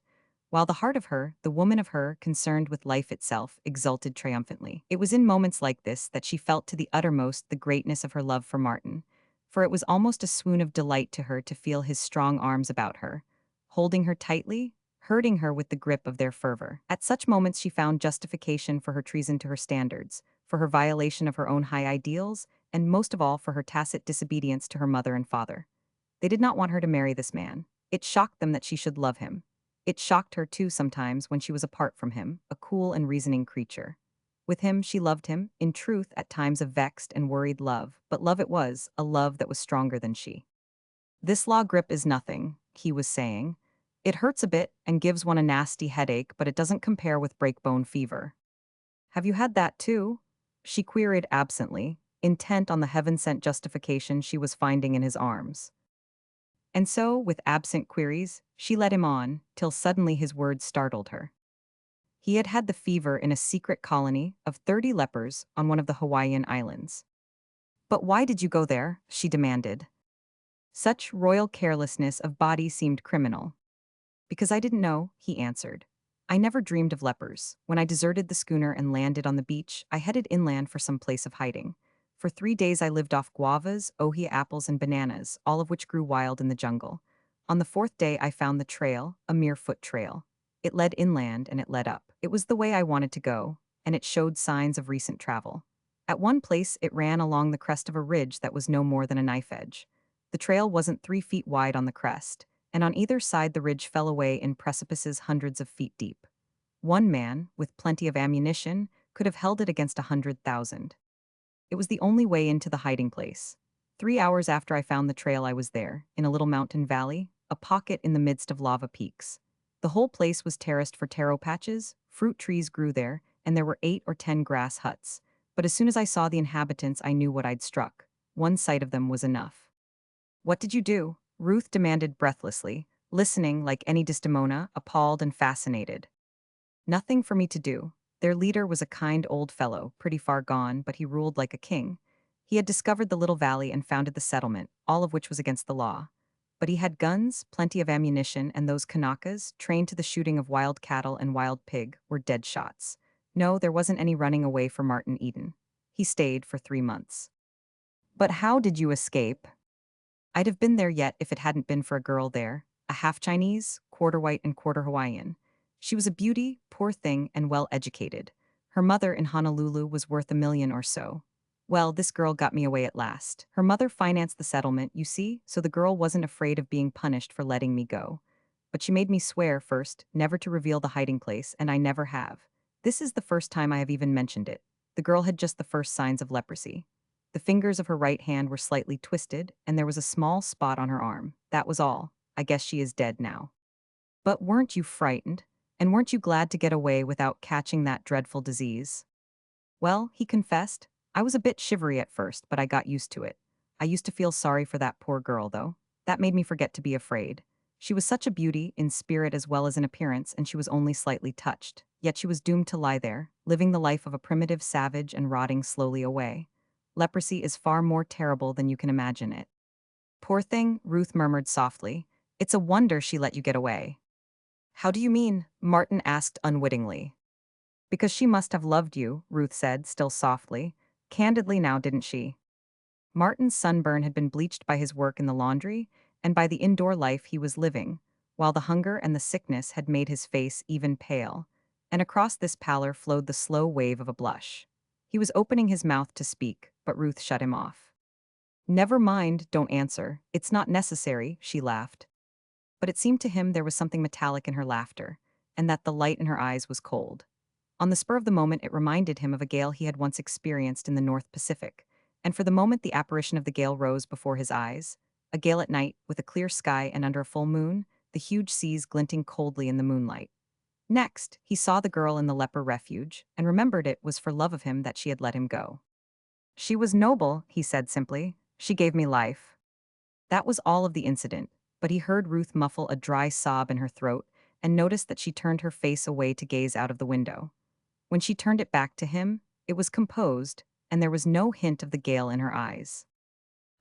while the heart of her, the woman of her, concerned with life itself, exulted triumphantly. It was in moments like this that she felt to the uttermost the greatness of her love for Martin, for it was almost a swoon of delight to her to feel his strong arms about her, holding her tightly, hurting her with the grip of their fervor. At such moments she found justification for her treason to her standards, for her violation of her own high ideals, and most of all for her tacit disobedience to her mother and father. They did not want her to marry this man. It shocked them that she should love him. It shocked her too sometimes when she was apart from him, a cool and reasoning creature. With him she loved him, in truth at times a vexed and worried love, but love it was, a love that was stronger than she. This law grip is nothing, he was saying. It hurts a bit and gives one a nasty headache, but it doesn't compare with breakbone fever. Have you had that too? She queried absently, intent on the heaven-sent justification she was finding in his arms. And so, with absent queries, she led him on, till suddenly his words startled her. He had had the fever in a secret colony of 30 lepers on one of the Hawaiian islands. But why did you go there? She demanded. Such royal carelessness of body seemed criminal. Because I didn't know, he answered. I never dreamed of lepers. When I deserted the schooner and landed on the beach, I headed inland for some place of hiding. For 3 days I lived off guavas, ohia apples, and bananas, all of which grew wild in the jungle. On the fourth day I found the trail, a mere foot trail. It led inland and it led up. It was the way I wanted to go, and it showed signs of recent travel. At one place it ran along the crest of a ridge that was no more than a knife edge. The trail wasn't 3 feet wide on the crest, and on either side the ridge fell away in precipices hundreds of feet deep. One man, with plenty of ammunition, could have held it against 100,000. It was the only way into the hiding place. 3 hours after I found the trail I was there, in a little mountain valley, a pocket in the midst of lava peaks. The whole place was terraced for taro patches, fruit trees grew there, and there were 8 or 10 grass huts. But as soon as I saw the inhabitants I knew what I'd struck. One sight of them was enough. What did you do? Ruth demanded breathlessly, listening like any Desdemona, appalled and fascinated. Nothing for me to do. Their leader was a kind old fellow, pretty far gone, but he ruled like a king. He had discovered the little valley and founded the settlement, all of which was against the law. But he had guns, plenty of ammunition, and those Kanakas, trained to the shooting of wild cattle and wild pig, were dead shots. No, there wasn't any running away for Martin Eden. He stayed for 3 months. But how did you escape? I'd have been there yet if it hadn't been for a girl there, a half Chinese, quarter white and quarter Hawaiian. She was a beauty, poor thing, and well educated. Her mother in Honolulu was worth $1 million or so. Well, this girl got me away at last. Her mother financed the settlement, you see, so the girl wasn't afraid of being punished for letting me go. But she made me swear first, never to reveal the hiding place, and I never have. This is the first time I have even mentioned it. The girl had just the first signs of leprosy. The fingers of her right hand were slightly twisted, and there was a small spot on her arm. That was all. I guess she is dead now. But weren't you frightened? And weren't you glad to get away without catching that dreadful disease? Well, he confessed, I was a bit shivery at first, but I got used to it. I used to feel sorry for that poor girl, though. That made me forget to be afraid. She was such a beauty, in spirit as well as in appearance, and she was only slightly touched. Yet she was doomed to lie there, living the life of a primitive savage and rotting slowly away. Leprosy is far more terrible than you can imagine it. Poor thing, Ruth murmured softly. It's a wonder she let you get away. How do you mean? Martin asked unwittingly. Because she must have loved you, Ruth said, still softly. Candidly now, didn't she? Martin's sunburn had been bleached by his work in the laundry and by the indoor life he was living, while the hunger and the sickness had made his face even pale, and across this pallor flowed the slow wave of a blush. He was opening his mouth to speak, but Ruth shut him off. Never mind, don't answer. It's not necessary, she laughed. But it seemed to him there was something metallic in her laughter, and that the light in her eyes was cold. On the spur of the moment, it reminded him of a gale he had once experienced in the North Pacific, and for the moment the apparition of the gale rose before his eyes. A gale at night, with a clear sky and under a full moon, the huge seas glinting coldly in the moonlight. Next, he saw the girl in the leper refuge, and remembered it was for love of him that she had let him go. She was noble, he said simply. She gave me life. That was all of the incident, but he heard Ruth muffle a dry sob in her throat and noticed that she turned her face away to gaze out of the window. When she turned it back to him, it was composed, and there was no hint of the gale in her eyes.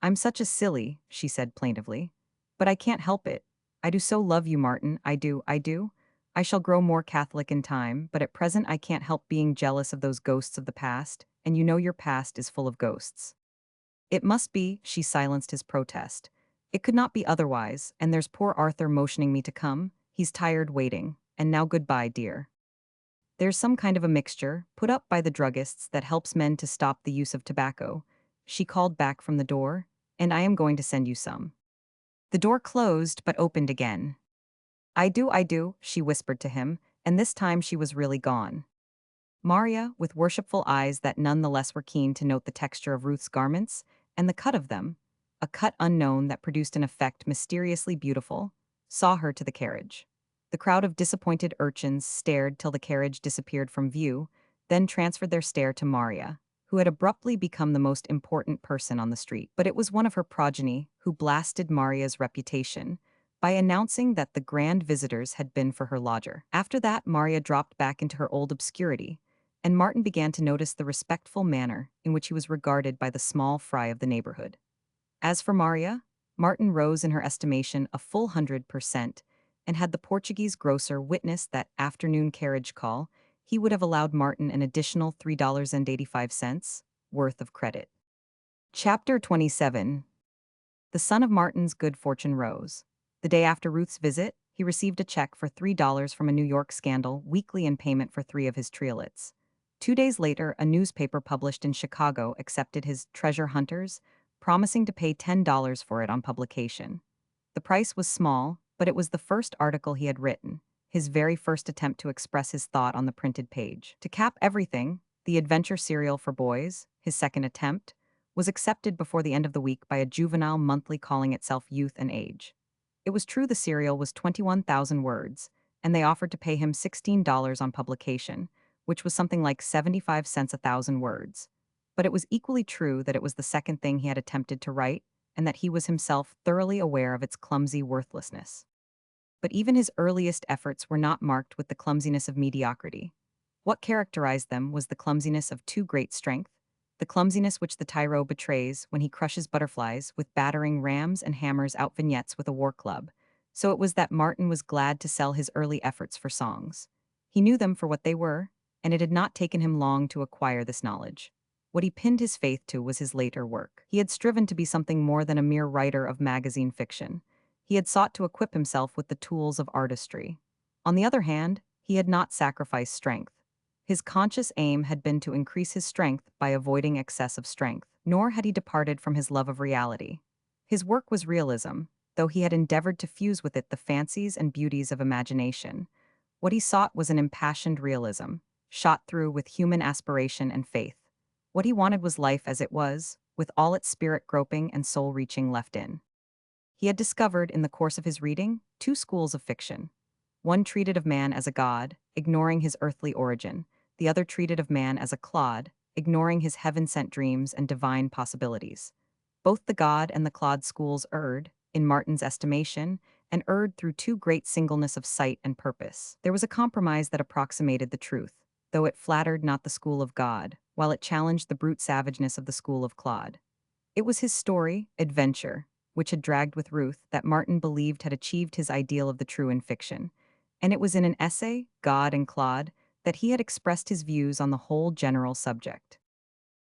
"I'm such a silly," she said plaintively. "But I can't help it. I do so love you, Martin, I do, I do. I shall grow more Catholic in time, but at present I can't help being jealous of those ghosts of the past, and you know your past is full of ghosts." "It must be," she silenced his protest. "It could not be otherwise, and there's poor Arthur motioning me to come. He's tired waiting. And now goodbye, dear. There's some kind of a mixture, put up by the druggists, that helps men to stop the use of tobacco," she called back from the door, "and I am going to send you some." The door closed but opened again. I do," she whispered to him, and this time she was really gone. Maria, with worshipful eyes that none the less were keen to note the texture of Ruth's garments, and the cut of them, a cut unknown that produced an effect mysteriously beautiful, saw her to the carriage. The crowd of disappointed urchins stared till the carriage disappeared from view, then transferred their stare to Maria, who had abruptly become the most important person on the street. But it was one of her progeny who blasted Maria's reputation by announcing that the grand visitors had been for her lodger. After that, Maria dropped back into her old obscurity, and Martin began to notice the respectful manner in which he was regarded by the small fry of the neighborhood. As for Maria, Martin rose in her estimation a full 100%, and had the Portuguese grocer witnessed that afternoon carriage call, he would have allowed Martin an additional $3.85 worth of credit. Chapter 27. The sun of Martin's good fortune rose. The day after Ruth's visit, he received a check for $3 from a New York Scandal weekly in payment for 3 of his triolets. 2 days later, a newspaper published in Chicago accepted his Treasure Hunters, promising to pay $10 for it on publication. The price was small, but it was the first article he had written, his very first attempt to express his thought on the printed page. To cap everything, the adventure serial for boys, his second attempt, was accepted before the end of the week by a juvenile monthly calling itself Youth and Age. It was true the serial was 21,000 words, and they offered to pay him $16 on publication, which was something like 75 cents a thousand words. But it was equally true that it was the second thing he had attempted to write, and that he was himself thoroughly aware of its clumsy worthlessness. But even his earliest efforts were not marked with the clumsiness of mediocrity. What characterized them was the clumsiness of too great strength, the clumsiness which the tyro betrays when he crushes butterflies with battering rams and hammers out vignettes with a war club. So it was that Martin was glad to sell his early efforts for songs. He knew them for what they were, and it had not taken him long to acquire this knowledge. What he pinned his faith to was his later work. He had striven to be something more than a mere writer of magazine fiction. He had sought to equip himself with the tools of artistry. On the other hand, he had not sacrificed strength. His conscious aim had been to increase his strength by avoiding excess of strength, nor had he departed from his love of reality. His work was realism, though he had endeavored to fuse with it the fancies and beauties of imagination. What he sought was an impassioned realism, shot through with human aspiration and faith. What he wanted was life as it was, with all its spirit groping and soul-reaching left in. He had discovered, in the course of his reading, 2 schools of fiction. One treated of man as a god, ignoring his earthly origin. The other treated of man as a clod, ignoring his heaven-sent dreams and divine possibilities. Both the god and the clod schools erred, in Martin's estimation, and erred through too great singleness of sight and purpose. There was a compromise that approximated the truth, though it flattered not the school of God, while it challenged the brute savageness of the school of clod. It was his story, Adventure, which had dragged with Ruth, that Martin believed had achieved his ideal of the true in fiction, and it was in an essay, God and Clod, that he had expressed his views on the whole general subject.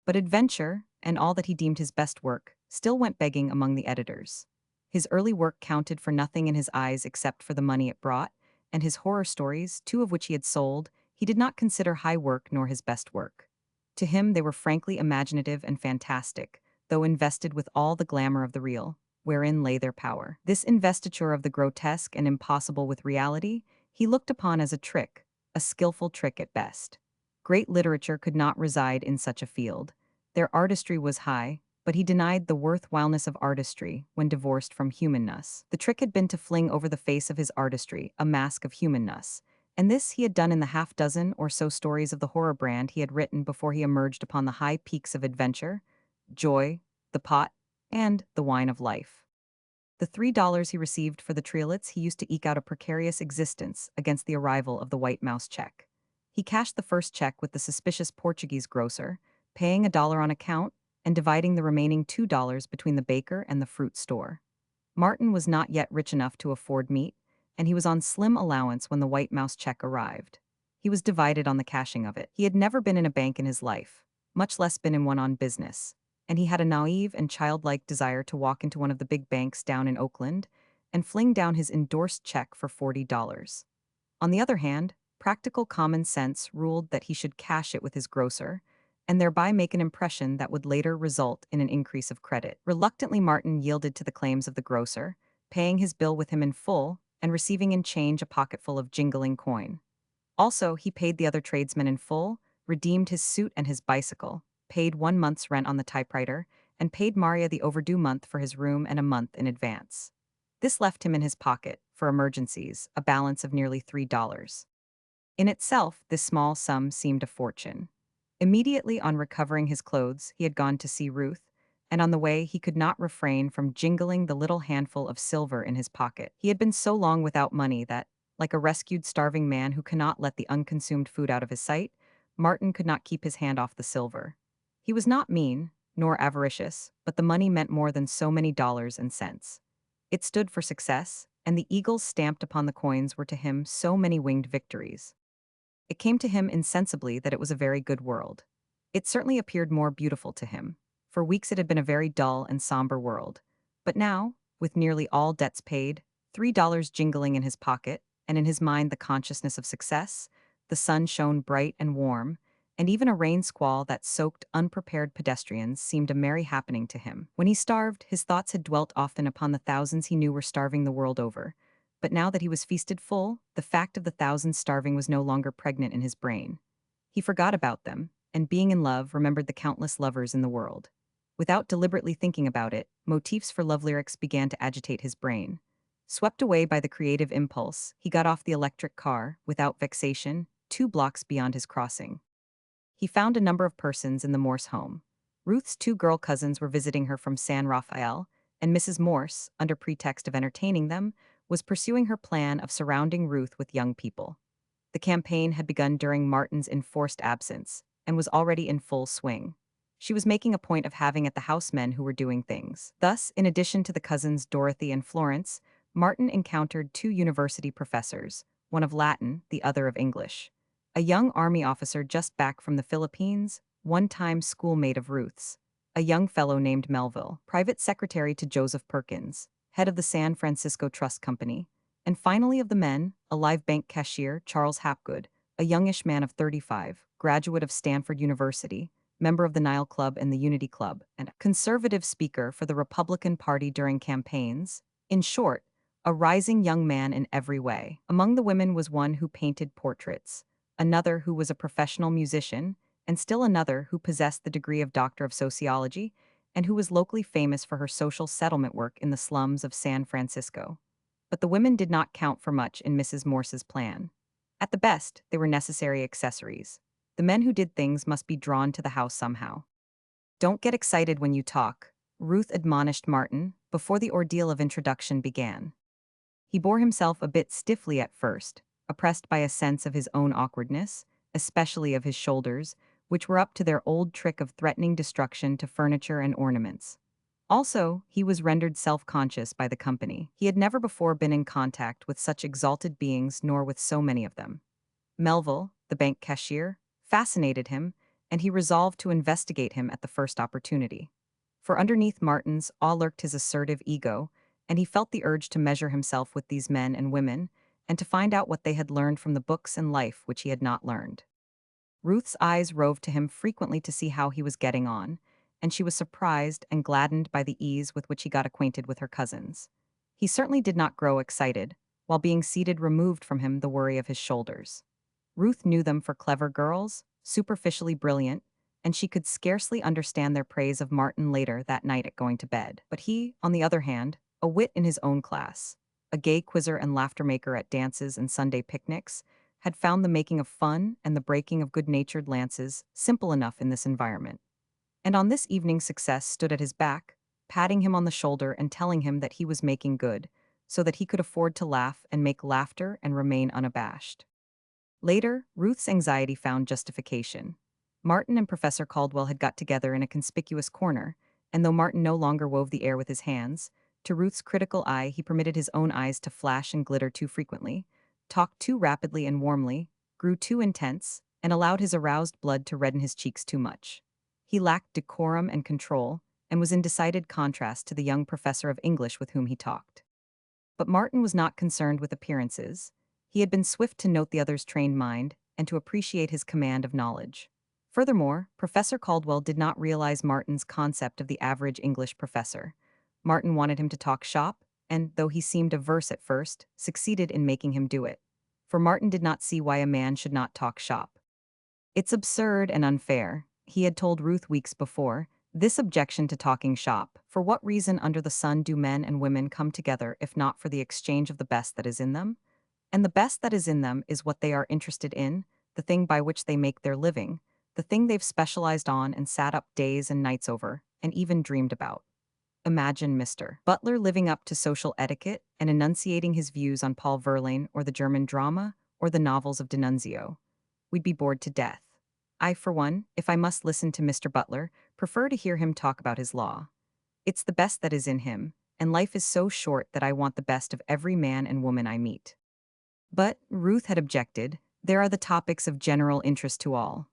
But Adventure, and all that he deemed his best work, still went begging among the editors. His early work counted for nothing in his eyes except for the money it brought, and his horror stories, 2 of which he had sold, he did not consider high work nor his best work. To him they were frankly imaginative and fantastic, though invested with all the glamour of the real, wherein lay their power. This investiture of the grotesque and impossible with reality he looked upon as a trick, a skillful trick at best. Great literature could not reside in such a field. Their artistry was high, but he denied the worthwhileness of artistry when divorced from humanness. The trick had been to fling over the face of his artistry a mask of humanness, and this he had done in the half-dozen or so stories of the horror brand he had written before he emerged upon the high peaks of adventure, joy, the pot, and the wine of life. The $3 he received for the triolets he used to eke out a precarious existence against the arrival of the White Mouse check. He cashed the first check with the suspicious Portuguese grocer, paying $1 on account and dividing the remaining $2 between the baker and the fruit store. Martin was not yet rich enough to afford meat, and he was on slim allowance when the White Mouse check arrived. He was divided on the cashing of it. He had never been in a bank in his life, much less been in one on business, and he had a naive and childlike desire to walk into one of the big banks down in Oakland and fling down his endorsed check for $40. On the other hand, practical common sense ruled that he should cash it with his grocer, and thereby make an impression that would later result in an increase of credit. Reluctantly, Martin yielded to the claims of the grocer, paying his bill with him in full and receiving in change a pocketful of jingling coin. Also, he paid the other tradesmen in full, redeemed his suit and his bicycle, paid 1 month's rent on the typewriter, and paid Maria the overdue month for his room and a month in advance. This left him in his pocket, for emergencies, a balance of nearly $3. In itself, this small sum seemed a fortune. Immediately on recovering his clothes, he had gone to see Ruth, and on the way he could not refrain from jingling the little handful of silver in his pocket. He had been so long without money that, like a rescued starving man who cannot let the unconsumed food out of his sight, Martin could not keep his hand off the silver. He was not mean, nor avaricious, but the money meant more than so many dollars and cents. It stood for success, and the eagles stamped upon the coins were to him so many winged victories. It came to him insensibly that it was a very good world. It certainly appeared more beautiful to him. For weeks it had been a very dull and somber world. But now, with nearly all debts paid, $3 jingling in his pocket, and in his mind the consciousness of success, the sun shone bright and warm, and even a rain squall that soaked unprepared pedestrians seemed a merry happening to him. When he starved, his thoughts had dwelt often upon the thousands he knew were starving the world over. But now that he was feasted full, the fact of the thousands starving was no longer pregnant in his brain. He forgot about them, and being in love, remembered the countless lovers in the world. Without deliberately thinking about it, motifs for love lyrics began to agitate his brain. Swept away by the creative impulse, he got off the electric car, without vexation, 2 blocks beyond his crossing. He found a number of persons in the Morse home. Ruth's 2 girl cousins were visiting her from San Rafael, and Mrs. Morse, under pretext of entertaining them, was pursuing her plan of surrounding Ruth with young people. The campaign had begun during Martin's enforced absence, and was already in full swing. She was making a point of having at the house men who were doing things. Thus, in addition to the cousins Dorothy and Florence, Martin encountered 2 university professors, one of Latin, the other of English. A young army officer just back from the Philippines, one-time schoolmate of Ruth's. A young fellow named Melville, private secretary to Joseph Perkins, head of the San Francisco Trust Company. And finally of the men, a live bank cashier, Charles Hapgood, a youngish man of 35, graduate of Stanford University, member of the Nile Club and the Unity Club, and a conservative speaker for the Republican Party during campaigns. In short, a rising young man in every way. Among the women was one who painted portraits, another who was a professional musician, and still another who possessed the degree of Doctor of Sociology and who was locally famous for her social settlement work in the slums of San Francisco. But the women did not count for much in Mrs. Morse's plan. At the best, they were necessary accessories. The men who did things must be drawn to the house somehow. "Don't get excited when you talk," Ruth admonished Martin before the ordeal of introduction began. He bore himself a bit stiffly at first, oppressed by a sense of his own awkwardness, especially of his shoulders, which were up to their old trick of threatening destruction to furniture and ornaments. Also, he was rendered self-conscious by the company. He had never before been in contact with such exalted beings nor with so many of them. Melville, the bank cashier, fascinated him, and he resolved to investigate him at the first opportunity. For underneath Martin's awe lurked his assertive ego, and he felt the urge to measure himself with these men and women, and to find out what they had learned from the books and life which he had not learned. Ruth's eyes roved to him frequently to see how he was getting on, and she was surprised and gladdened by the ease with which he got acquainted with her cousins. He certainly did not grow excited, while being seated removed from him the worry of his shoulders. Ruth knew them for clever girls, superficially brilliant, and she could scarcely understand their praise of Martin later that night at going to bed. But he, on the other hand, a wit in his own class, a gay quizzer and laughter-maker at dances and Sunday picnics, had found the making of fun and the breaking of good-natured lances simple enough in this environment. And on this evening success stood at his back, patting him on the shoulder and telling him that he was making good, so that he could afford to laugh and make laughter and remain unabashed. Later, Ruth's anxiety found justification. Martin and Professor Caldwell had got together in a conspicuous corner, and though Martin no longer wove the air with his hands, to Ruth's critical eye he permitted his own eyes to flash and glitter too frequently, talked too rapidly and warmly, grew too intense, and allowed his aroused blood to redden his cheeks too much. He lacked decorum and control, and was in decided contrast to the young professor of English with whom he talked. But Martin was not concerned with appearances. He had been swift to note the other's trained mind and to appreciate his command of knowledge. Furthermore, Professor Caldwell did not realize Martin's concept of the average English professor. Martin wanted him to talk shop, and, though he seemed averse at first, succeeded in making him do it. For Martin did not see why a man should not talk shop. It's absurd and unfair, he had told Ruth weeks before, this objection to talking shop. For what reason under the sun do men and women come together if not for the exchange of the best that is in them? And the best that is in them is what they are interested in, the thing by which they make their living, the thing they've specialized on and sat up days and nights over, and even dreamed about. Imagine Mr. Butler living up to social etiquette and enunciating his views on Paul Verlaine or the German drama or the novels of D'Annunzio. We'd be bored to death. I, for one, if I must listen to Mr. Butler, prefer to hear him talk about his law. It's the best that is in him, and life is so short that I want the best of every man and woman I meet. But, Ruth had objected, there are the topics of general interest to all.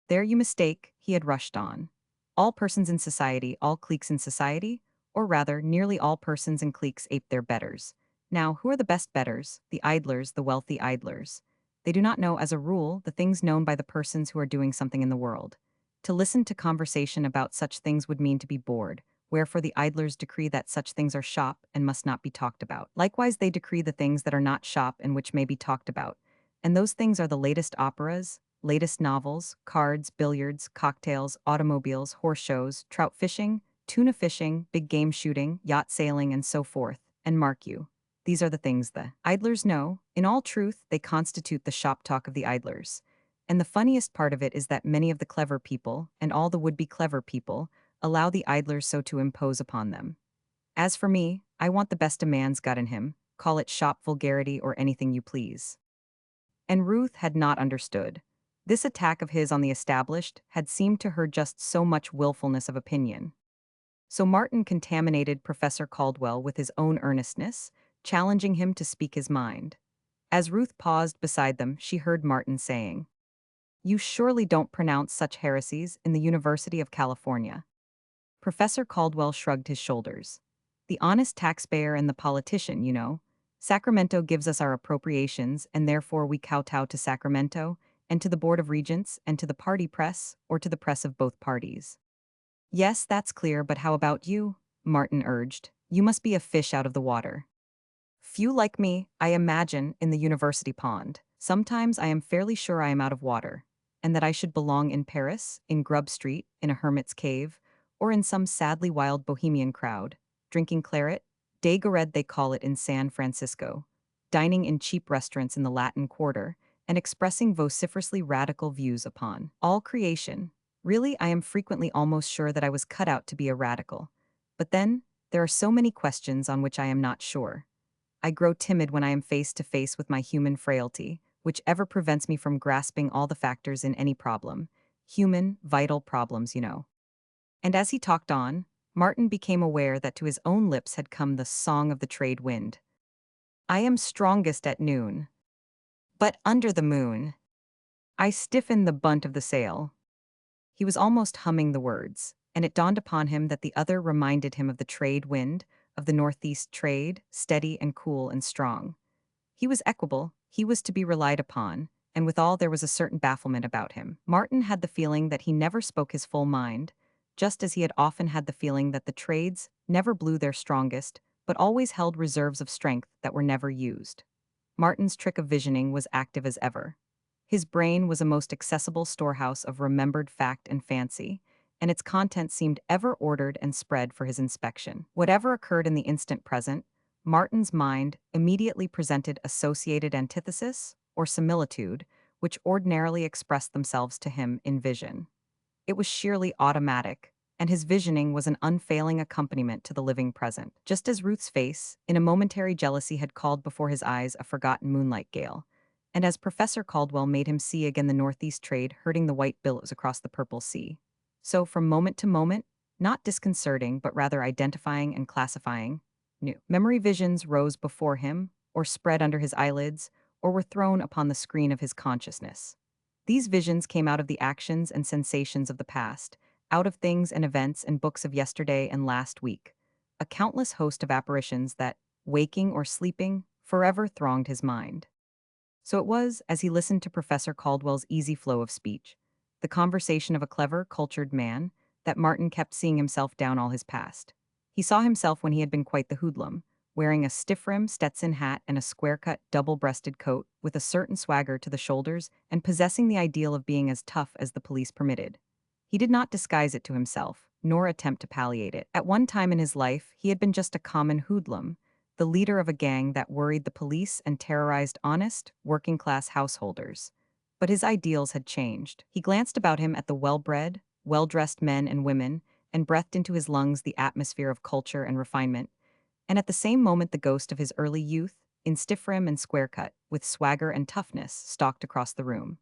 There you mistake, he had rushed on. All persons in society, all cliques in society, or rather, nearly all persons and cliques ape their betters. Now, who are the best betters? The idlers, the wealthy idlers. They do not know, as a rule, the things known by the persons who are doing something in the world. To listen to conversation about such things would mean to be bored, wherefore the idlers decree that such things are shop and must not be talked about. Likewise they decree the things that are not shop and which may be talked about. And those things are the latest operas, latest novels, cards, billiards, cocktails, automobiles, horse shows, trout fishing, tuna fishing, big game shooting, yacht sailing, and so forth. And mark you, these are the things the idlers know. In all truth, they constitute the shop talk of the idlers. And the funniest part of it is that many of the clever people, and all the would-be clever people, allow the idlers so to impose upon them. As for me, I want the best a man's got in him, call it shop vulgarity or anything you please. And Ruth had not understood. This attack of his on the established had seemed to her just so much willfulness of opinion. So Martin contaminated Professor Caldwell with his own earnestness, challenging him to speak his mind. As Ruth paused beside them, she heard Martin saying, "You surely don't pronounce such heresies in the University of California." Professor Caldwell shrugged his shoulders. "The honest taxpayer and the politician, you know. Sacramento gives us our appropriations, and therefore we kowtow to Sacramento, and to the Board of Regents, and to the party press, or to the press of both parties." "Yes, that's clear, but how about you?" Martin urged. "You must be a fish out of the water." "Few like me, I imagine, in the university pond. Sometimes I am fairly sure I am out of water, and that I should belong in Paris, in Grub Street, in a hermit's cave, or in some sadly wild bohemian crowd, drinking claret, Dagored they call it in San Francisco, dining in cheap restaurants in the Latin Quarter, and expressing vociferously radical views upon all creation. Really, I am frequently almost sure that I was cut out to be a radical. But then, there are so many questions on which I am not sure. I grow timid when I am face to face with my human frailty, which ever prevents me from grasping all the factors in any problem. Human, vital problems, you know. And as he talked on, Martin became aware that to his own lips had come the song of the trade wind. "I am strongest at noon. But under the moon, I stiffen the bunt of the sail." He was almost humming the words, and it dawned upon him that the other reminded him of the trade wind, of the northeast trade, steady and cool and strong. He was equable, he was to be relied upon, and withal there was a certain bafflement about him. Martin had the feeling that he never spoke his full mind, just as he had often had the feeling that the trades never blew their strongest, but always held reserves of strength that were never used. Martin's trick of visioning was active as ever. His brain was a most accessible storehouse of remembered fact and fancy, and its contents seemed ever ordered and spread for his inspection. Whatever occurred in the instant present, Martin's mind immediately presented associated antithesis or similitude, which ordinarily expressed themselves to him in vision. It was sheerly automatic, and his visioning was an unfailing accompaniment to the living present. Just as Ruth's face, in a momentary jealousy, had called before his eyes a forgotten moonlight gale, And as Professor Caldwell made him see again the northeast trade herding the white billows across the purple sea. So from moment to moment, not disconcerting but rather identifying and classifying, new memory visions rose before him, or spread under his eyelids, or were thrown upon the screen of his consciousness. These visions came out of the actions and sensations of the past, out of things and events and books of yesterday and last week, a countless host of apparitions that, waking or sleeping, forever thronged his mind. So it was, as he listened to Professor Caldwell's easy flow of speech, the conversation of a clever, cultured man, that Martin kept seeing himself down all his past. He saw himself when he had been quite the hoodlum, wearing a stiff-rim Stetson hat and a square-cut, double-breasted coat, with a certain swagger to the shoulders, and possessing the ideal of being as tough as the police permitted. He did not disguise it to himself, nor attempt to palliate it. At one time in his life, he had been just a common hoodlum, the leader of a gang that worried the police and terrorized honest, working-class householders. But his ideals had changed. He glanced about him at the well-bred, well-dressed men and women, and breathed into his lungs the atmosphere of culture and refinement. And at the same moment the ghost of his early youth, in stiff rim and square cut, with swagger and toughness, stalked across the room.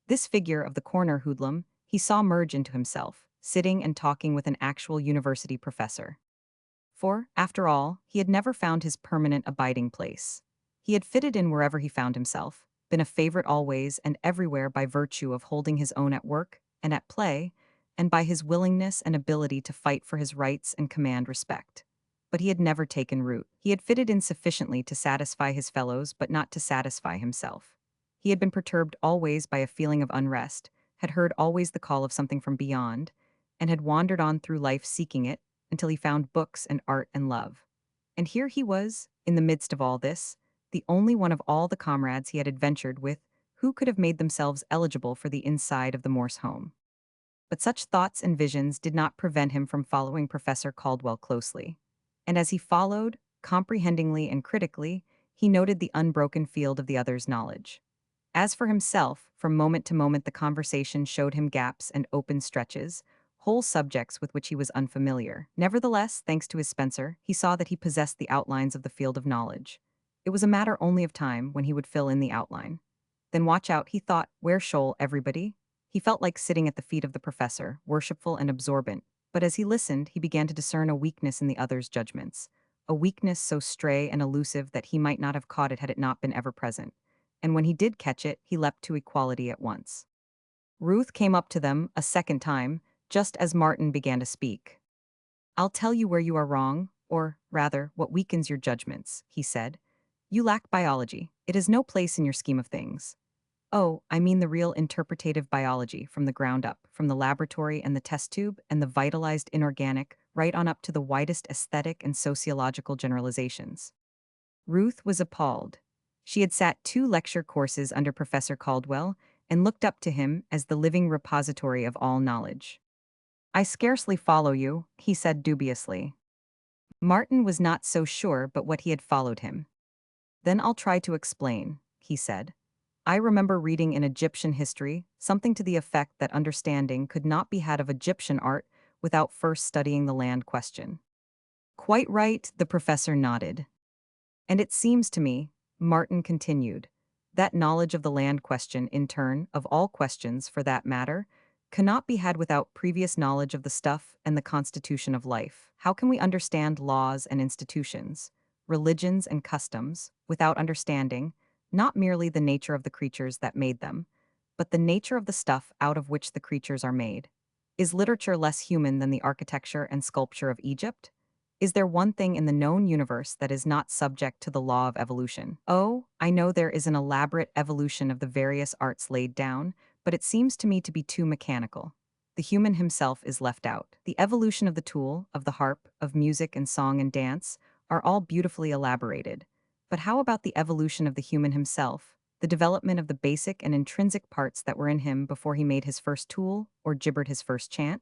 This figure of the corner hoodlum he saw merge into himself, sitting and talking with an actual university professor. For, after all, he had never found his permanent abiding place. He had fitted in wherever he found himself, been a favorite always and everywhere by virtue of holding his own at work and at play, and by his willingness and ability to fight for his rights and command respect. But he had never taken root. He had fitted in sufficiently to satisfy his fellows but not to satisfy himself. He had been perturbed always by a feeling of unrest, had heard always the call of something from beyond, and had wandered on through life seeking it, until he found books and art and love. And here he was, in the midst of all this, the only one of all the comrades he had adventured with who could have made themselves eligible for the inside of the Morse home. But such thoughts and visions did not prevent him from following Professor Caldwell closely. And as he followed, comprehendingly and critically, he noted the unbroken field of the other's knowledge. As for himself, from moment to moment the conversation showed him gaps and open stretches, whole subjects with which he was unfamiliar. Nevertheless, thanks to his Spencer, he saw that he possessed the outlines of the field of knowledge. It was a matter only of time when he would fill in the outline. Then watch out, he thought, where shoal everybody? He felt like sitting at the feet of the professor, worshipful and absorbent, but as he listened, he began to discern a weakness in the other's judgments, a weakness so stray and elusive that he might not have caught it had it not been ever present. And when he did catch it, he leapt to equality at once. Ruth came up to them a second time, just as Martin began to speak. "I'll tell you where you are wrong, or, rather, what weakens your judgments," he said. "You lack biology. It has no place in your scheme of things. Oh, I mean the real interpretative biology from the ground up, from the laboratory and the test tube and the vitalized inorganic, right on up to the widest aesthetic and sociological generalizations." Ruth was appalled. She had sat 2 lecture courses under Professor Caldwell and looked up to him as the living repository of all knowledge. "I scarcely follow you," he said dubiously. Martin was not so sure but what he had followed him. "Then I'll try to explain," he said. "I remember reading in Egyptian history something to the effect that understanding could not be had of Egyptian art without first studying the land question." "Quite right," the professor nodded. "And it seems to me," Martin continued, "that knowledge of the land question, in turn, of all questions for that matter, cannot be had without previous knowledge of the stuff and the constitution of life. How can we understand laws and institutions, religions and customs, without understanding, not merely the nature of the creatures that made them, but the nature of the stuff out of which the creatures are made? Is literature less human than the architecture and sculpture of Egypt? Is there one thing in the known universe that is not subject to the law of evolution? Oh, I know there is an elaborate evolution of the various arts laid down, but it seems to me to be too mechanical. The human himself is left out. The evolution of the tool, of the harp, of music and song and dance, are all beautifully elaborated. But how about the evolution of the human himself, the development of the basic and intrinsic parts that were in him before he made his first tool or gibbered his first chant?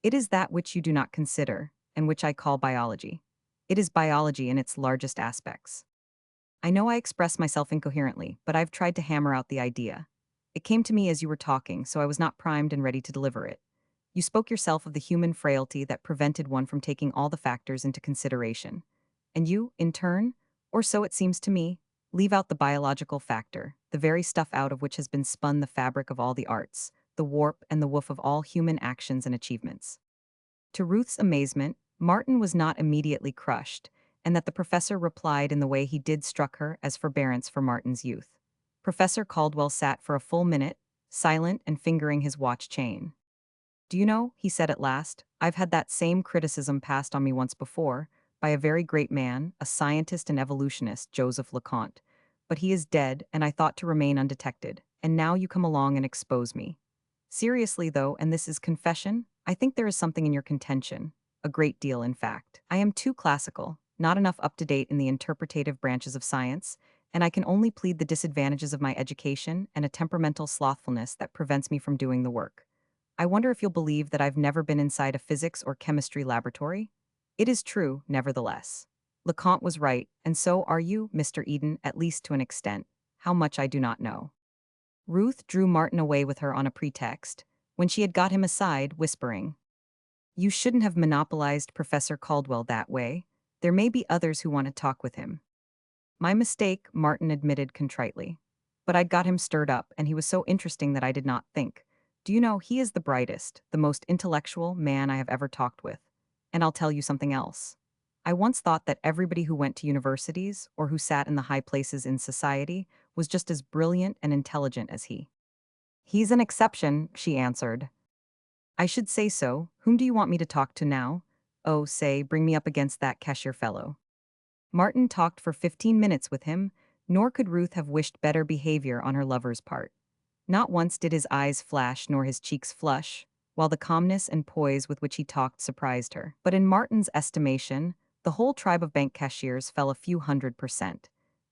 It is that which you do not consider, and which I call biology. It is biology in its largest aspects. I know I express myself incoherently, but I've tried to hammer out the idea. It came to me as you were talking, so I was not primed and ready to deliver it. You spoke yourself of the human frailty that prevented one from taking all the factors into consideration. And you, in turn, or so it seems to me, Leave out the biological factor, the very stuff out of which has been spun the fabric of all the arts, the warp and the woof of all human actions and achievements. To Ruth's amazement, Martin was not immediately crushed, and that the professor replied in the way he did struck her as forbearance for Martin's youth. Professor Caldwell sat for a full minute, silent and fingering his watch chain. Do you know, he said at last, I've had that same criticism passed on me once before, by a very great man, a scientist and evolutionist, Joseph LeConte. But he is dead, and I thought to remain undetected, and now you come along and expose me. Seriously, though, and this is confession, I think there is something in your contention. A great deal, in fact. I am too classical, not enough up to date in the interpretative branches of science, and I can only plead the disadvantages of my education and a temperamental slothfulness that prevents me from doing the work. I wonder if you'll believe that I've never been inside a physics or chemistry laboratory? It is true, nevertheless. Leconte was right, and so are you, Mr. Eden, at least to an extent. How much I do not know. Ruth drew Martin away with her on a pretext, when she had got him aside, whispering, You shouldn't have monopolized Professor Caldwell that way. There may be others who want to talk with him. My mistake, Martin admitted contritely. But I'd got him stirred up, and he was so interesting that I did not think. Do you know, he is the brightest, the most intellectual man I have ever talked with. And I'll tell you something else. I once thought that everybody who went to universities, or who sat in the high places in society, was just as brilliant and intelligent as he. He's an exception, she answered. I should say so. Whom do you want me to talk to now? Oh, say, bring me up against that cashier fellow. Martin talked for 15 minutes with him, nor could Ruth have wished better behavior on her lover's part. Not once did his eyes flash nor his cheeks flush, while the calmness and poise with which he talked surprised her. But in Martin's estimation, the whole tribe of bank cashiers fell a few 100%.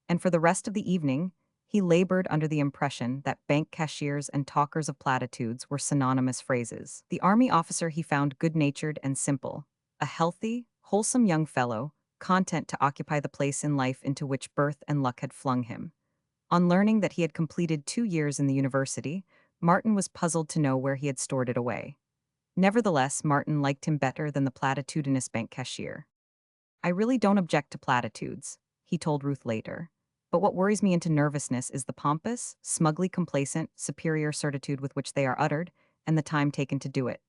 And for the rest of the evening, he labored under the impression that bank cashiers and talkers of platitudes were synonymous phrases. The army officer he found good-natured and simple, a healthy, wholesome young fellow, content to occupy the place in life into which birth and luck had flung him. On learning that he had completed 2 years in the university, Martin was puzzled to know where he had stored it away. Nevertheless, Martin liked him better than the platitudinous bank cashier. I really don't object to platitudes, he told Ruth later. But what worries me into nervousness is the pompous, smugly complacent, superior certitude with which they are uttered, and the time taken to do it.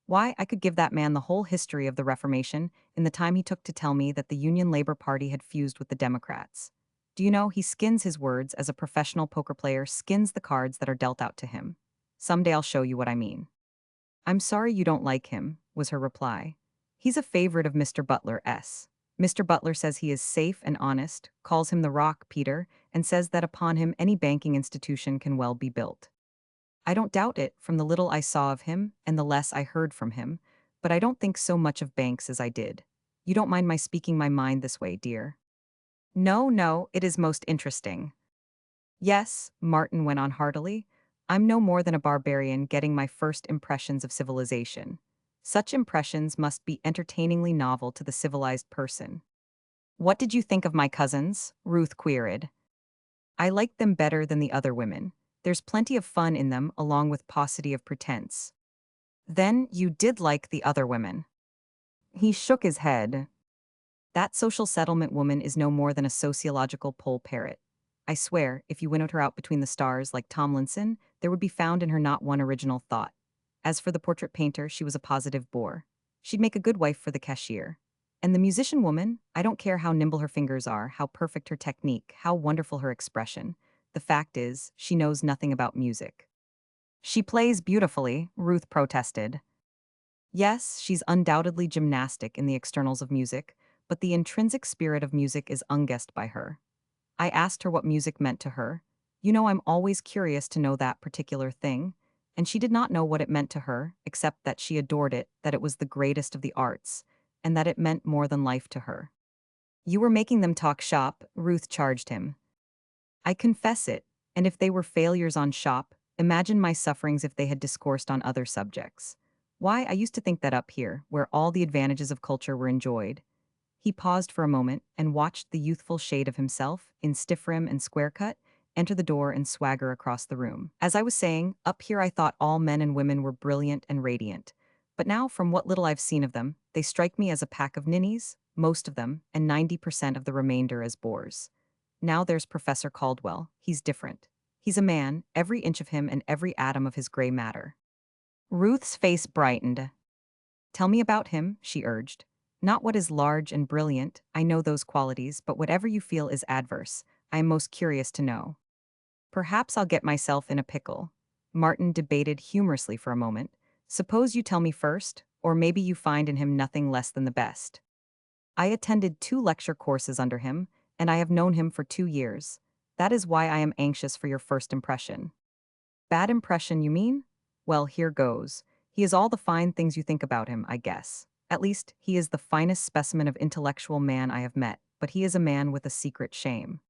Why, I could give that man the whole history of the Reformation in the time he took to tell me that the Union Labor Party had fused with the Democrats. Do you know, he skins his words as a professional poker player skins the cards that are dealt out to him. Someday I'll show you what I mean. I'm sorry you don't like him, was her reply. He's a favorite of Mr. Butler S. Mr. Butler says he is safe and honest, calls him the Rock, Peter, and says that upon him any banking institution can well be built. I don't doubt it, from the little I saw of him and the less I heard from him, but I don't think so much of banks as I did. You don't mind my speaking my mind this way, dear? No, no, it is most interesting. Yes, Martin went on heartily, I'm no more than a barbarian getting my first impressions of civilization. Such impressions must be entertainingly novel to the civilized person. What did you think of my cousins? Ruth queried. I liked them better than the other women. There's plenty of fun in them, along with paucity of pretense. Then you did like the other women. He shook his head. That social settlement woman is no more than a sociological poll parrot. I swear, if you winnowed her out between the stars like Tomlinson, there would be found in her not one original thought. As for the portrait painter, she was a positive bore. She'd make a good wife for the cashier. And the musician woman, I don't care how nimble her fingers are, how perfect her technique, how wonderful her expression. The fact is, she knows nothing about music. She plays beautifully, Ruth protested. Yes, she's undoubtedly gymnastic in the externals of music, but the intrinsic spirit of music is unguessed by her. I asked her what music meant to her. You know, I'm always curious to know that particular thing. And she did not know what it meant to her, except that she adored it, that it was the greatest of the arts, and that it meant more than life to her. You were making them talk shop, Ruth charged him. I confess it, and if they were failures on shop, imagine my sufferings if they had discoursed on other subjects. Why, I used to think that up here, where all the advantages of culture were enjoyed. He paused for a moment and watched the youthful shade of himself, in stiff rim and square cut, enter the door and swagger across the room. As I was saying, up here I thought all men and women were brilliant and radiant. But now, from what little I've seen of them, they strike me as a pack of ninnies, most of them, and 90% of the remainder as bores. Now there's Professor Caldwell. He's different. He's a man, every inch of him and every atom of his gray matter. Ruth's face brightened. Tell me about him, she urged. Not what is large and brilliant, I know those qualities, but whatever you feel is adverse, I am most curious to know. Perhaps I'll get myself in a pickle. Martin debated humorously for a moment. Suppose you tell me first, or maybe you find in him nothing less than the best. I attended 2 lecture courses under him, and I have known him for 2 years. That is why I am anxious for your first impression. Bad impression, you mean? Well, here goes. He is all the fine things you think about him, I guess. At least, he is the finest specimen of intellectual man I have met, but he is a man with a secret shame.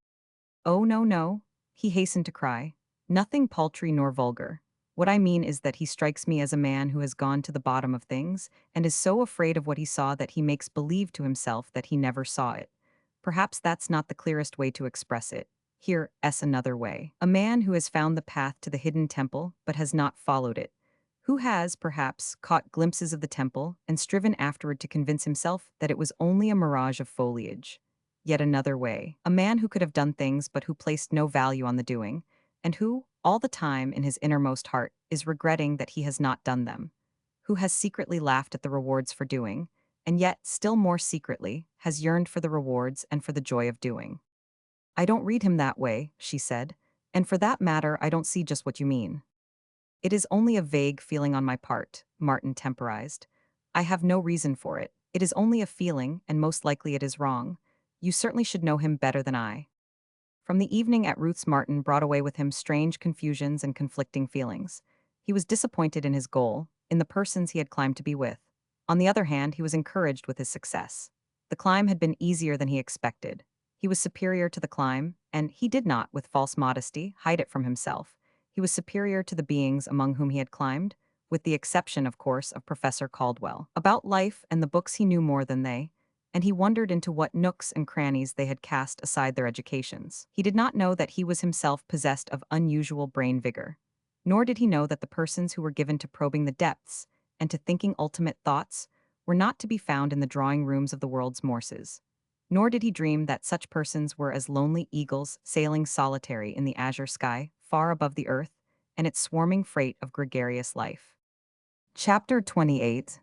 Oh, no, no, he hastened to cry. Nothing paltry nor vulgar. What I mean is that he strikes me as a man who has gone to the bottom of things, and is so afraid of what he saw that he makes believe to himself that he never saw it. Perhaps that's not the clearest way to express it. Here, another way. A man who has found the path to the hidden temple, but has not followed it. Who has, perhaps, caught glimpses of the temple and striven afterward to convince himself that it was only a mirage of foliage. Yet another way. A man who could have done things but who placed no value on the doing, and who, all the time in his innermost heart, is regretting that he has not done them. Who has secretly laughed at the rewards for doing, and yet, still more secretly, has yearned for the rewards and for the joy of doing. I don't read him that way, she said, and for that matter, I don't see just what you mean. It is only a vague feeling on my part, Martin temporized. I have no reason for it. It is only a feeling, and most likely it is wrong. You certainly should know him better than I. From the evening at Ruth's, Martin brought away with him strange confusions and conflicting feelings. He was disappointed in his goal, in the persons he had climbed to be with. On the other hand, he was encouraged with his success. The climb had been easier than he expected. He was superior to the climb, and he did not, with false modesty, hide it from himself. He was superior to the beings among whom he had climbed, with the exception, of course, of Professor Caldwell. About life and the books he knew more than they, and he wondered into what nooks and crannies they had cast aside their educations. He did not know that he was himself possessed of unusual brain vigor. Nor did he know that the persons who were given to probing the depths and to thinking ultimate thoughts were not to be found in the drawing rooms of the world's Morses. Nor did he dream that such persons were as lonely eagles sailing solitary in the azure sky, far above the earth and its swarming freight of gregarious life. Chapter 28.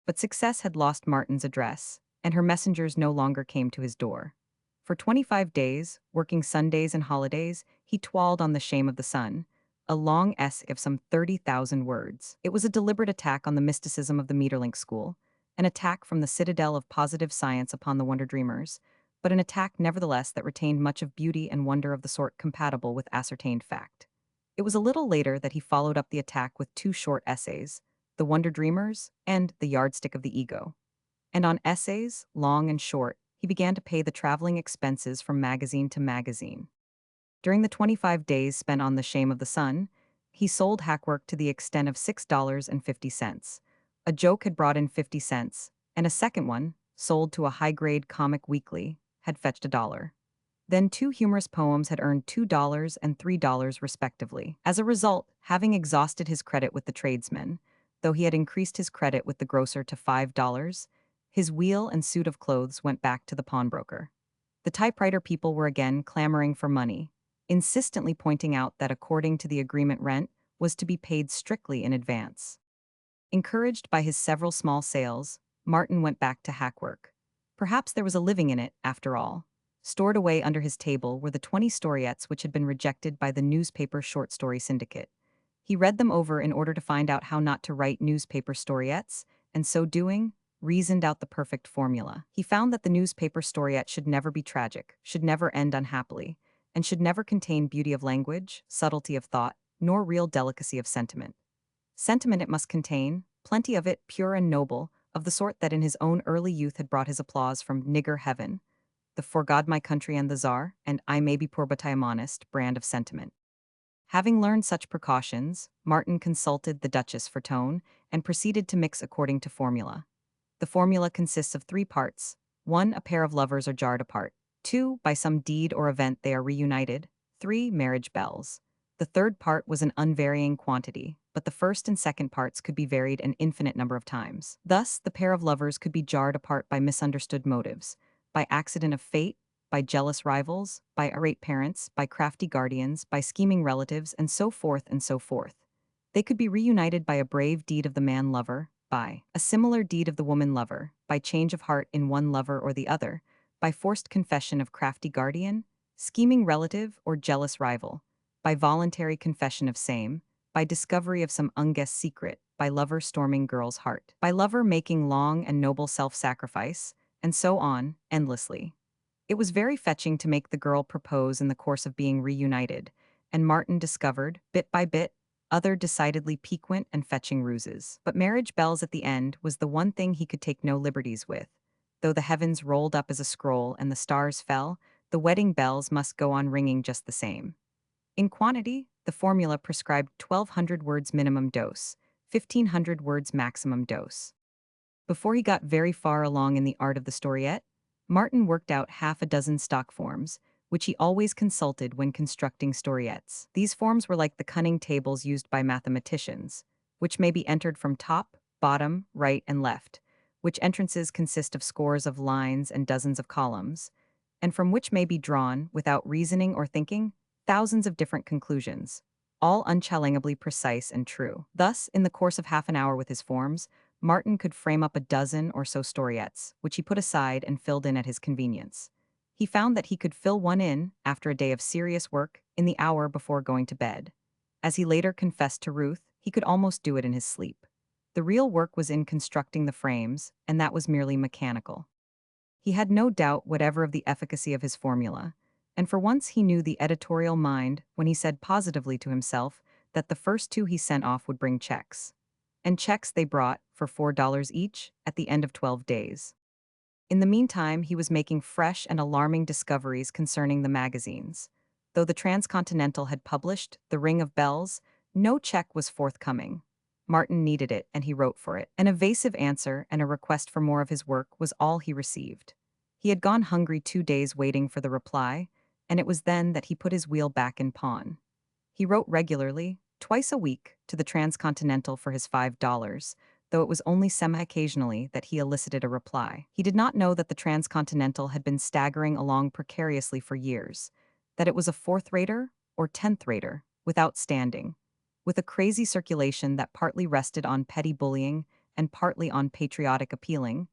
But success had lost Martin's address, and her messengers no longer came to his door. For 25 days, working Sundays and holidays, he toiled on The Shame of the Sun, a long essay of some 30,000 words. It was a deliberate attack on the mysticism of the Meterlink school, an attack from the citadel of positive science upon the wonder dreamers, but an attack nevertheless that retained much of beauty and wonder of the sort compatible with ascertained fact. It was a little later that he followed up the attack with 2 short essays, The Wonder Dreamers and The Yardstick of the Ego. And on essays, long and short, he began to pay the traveling expenses from magazine to magazine. During the 25 days spent on The Shame of the Sun, he sold hackwork to the extent of $6.50. A joke had brought in 50 cents, and a second one, sold to a high-grade comic weekly, had fetched $1. Then 2 humorous poems had earned $2 and $3 respectively. As a result, having exhausted his credit with the tradesmen, though he had increased his credit with the grocer to $5, his wheel and suit of clothes went back to the pawnbroker. The typewriter people were again clamoring for money, insistently pointing out that according to the agreement rent was to be paid strictly in advance. Encouraged by his several small sales, Martin went back to hackwork. Perhaps there was a living in it, after all. Stored away under his table were the 20 storiettes which had been rejected by the newspaper short story syndicate. He read them over in order to find out how not to write newspaper storiettes, and so doing, reasoned out the perfect formula. He found that the newspaper storiette should never be tragic, should never end unhappily, and should never contain beauty of language, subtlety of thought, nor real delicacy of sentiment. Sentiment it must contain, plenty of it, pure and noble, of the sort that in his own early youth had brought his applause from nigger heaven, the For God My Country and the Czar, and I may be poor but I am honest brand of sentiment. Having learned such precautions, Martin consulted the Duchess for tone, and proceeded to mix according to formula. The formula consists of 3 parts. 1. A pair of lovers are jarred apart. 2. By some deed or event they are reunited. 3. Marriage bells. The third part was an unvarying quantity, but the first and second parts could be varied an infinite number of times. Thus, the pair of lovers could be jarred apart by misunderstood motives, by accident of fate, by jealous rivals, by irate parents, by crafty guardians, by scheming relatives, and so forth and so forth. They could be reunited by a brave deed of the man lover, by a similar deed of the woman lover, by change of heart in one lover or the other, by forced confession of crafty guardian, scheming relative, or jealous rival, by voluntary confession of same, by discovery of some unguessed secret, by lover storming girl's heart, by lover making long and noble self-sacrifice, and so on, endlessly. It was very fetching to make the girl propose in the course of being reunited, and Martin discovered, bit by bit, other decidedly piquant and fetching ruses. But marriage bells at the end was the one thing he could take no liberties with. Though the heavens rolled up as a scroll and the stars fell, the wedding bells must go on ringing just the same. In quantity, the formula prescribed 1,200 words minimum dose, 1,500 words maximum dose. Before he got very far along in the art of the storiette, Martin worked out half a dozen stock forms, which he always consulted when constructing storiettes. These forms were like the cunning tables used by mathematicians, which may be entered from top, bottom, right, and left, which entrances consist of scores of lines and dozens of columns, and from which may be drawn, without reasoning or thinking, thousands of different conclusions, all unchallengably precise and true. Thus, in the course of half an hour with his forms, Martin could frame up a dozen or so storiettes, which he put aside and filled in at his convenience. He found that he could fill one in, after a day of serious work, in the hour before going to bed. As he later confessed to Ruth, he could almost do it in his sleep. The real work was in constructing the frames, and that was merely mechanical. He had no doubt whatever of the efficacy of his formula, and for once he knew the editorial mind when he said positively to himself that the first two he sent off would bring checks. And checks they brought, for $4 each, at the end of 12 days. In the meantime, he was making fresh and alarming discoveries concerning the magazines. Though the Transcontinental had published The Ring of Bells, no check was forthcoming. Martin needed it, and he wrote for it. An evasive answer and a request for more of his work was all he received. He had gone hungry 2 days waiting for the reply, and it was then that he put his wheel back in pawn. He wrote regularly, twice a week, to the Transcontinental for his $5, though it was only semi-occasionally that he elicited a reply. He did not know that the Transcontinental had been staggering along precariously for years, that it was a fourth-rater or 10th-rater, without standing, with a crazy circulation that partly rested on petty bullying and partly on patriotic appealing,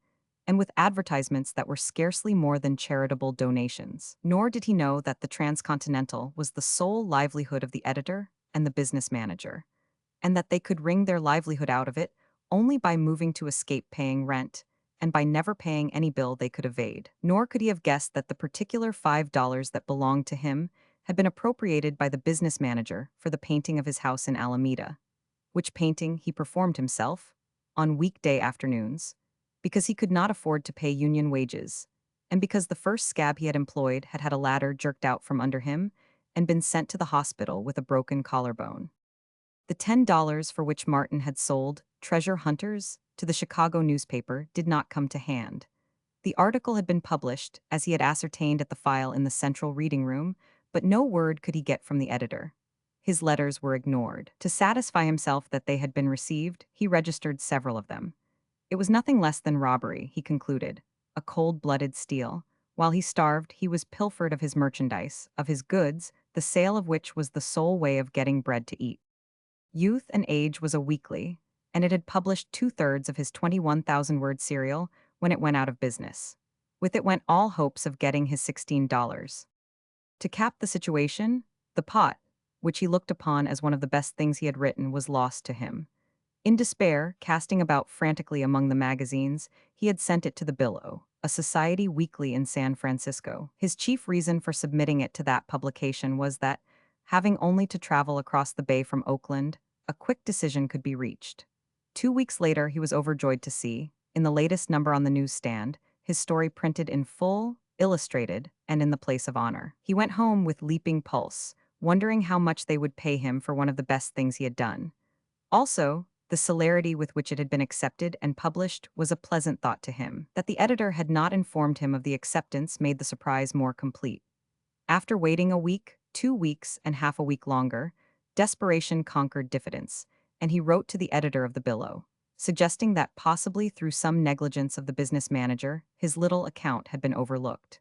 and with advertisements that were scarcely more than charitable donations. Nor did he know that the Transcontinental was the sole livelihood of the editor and the business manager, and that they could wring their livelihood out of it only by moving to escape paying rent, and by never paying any bill they could evade. Nor could he have guessed that the particular $5 that belonged to him had been appropriated by the business manager for the painting of his house in Alameda, which painting he performed himself, on weekday afternoons, because he could not afford to pay union wages, and because the first scab he had employed had had a ladder jerked out from under him and been sent to the hospital with a broken collarbone. The $10 for which Martin had sold Treasure Hunters to the Chicago newspaper did not come to hand. The article had been published, as he had ascertained at the file in the central reading room, but no word could he get from the editor. His letters were ignored. To satisfy himself that they had been received, he registered several of them. It was nothing less than robbery, he concluded, a cold-blooded steal. While he starved, he was pilfered of his merchandise, of his goods, the sale of which was the sole way of getting bread to eat. Youth and Age was a weekly, and it had published 2/3 of his 21,000-word serial when it went out of business. With it went all hopes of getting his $16. To cap the situation, the pot, which he looked upon as one of the best things he had written, was lost to him. In despair, casting about frantically among the magazines, he had sent it to the Billow, a society weekly in San Francisco. His chief reason for submitting it to that publication was that, having only to travel across the bay from Oakland, a quick decision could be reached. 2 weeks later, he was overjoyed to see, in the latest number on the newsstand, his story printed in full, illustrated, and in the place of honor. He went home with leaping pulse, wondering how much they would pay him for one of the best things he had done. Also, the celerity with which it had been accepted and published was a pleasant thought to him. That the editor had not informed him of the acceptance made the surprise more complete. After waiting a week, 2 weeks, and half a week longer, desperation conquered diffidence, and he wrote to the editor of the Billow, suggesting that possibly through some negligence of the business manager, his little account had been overlooked.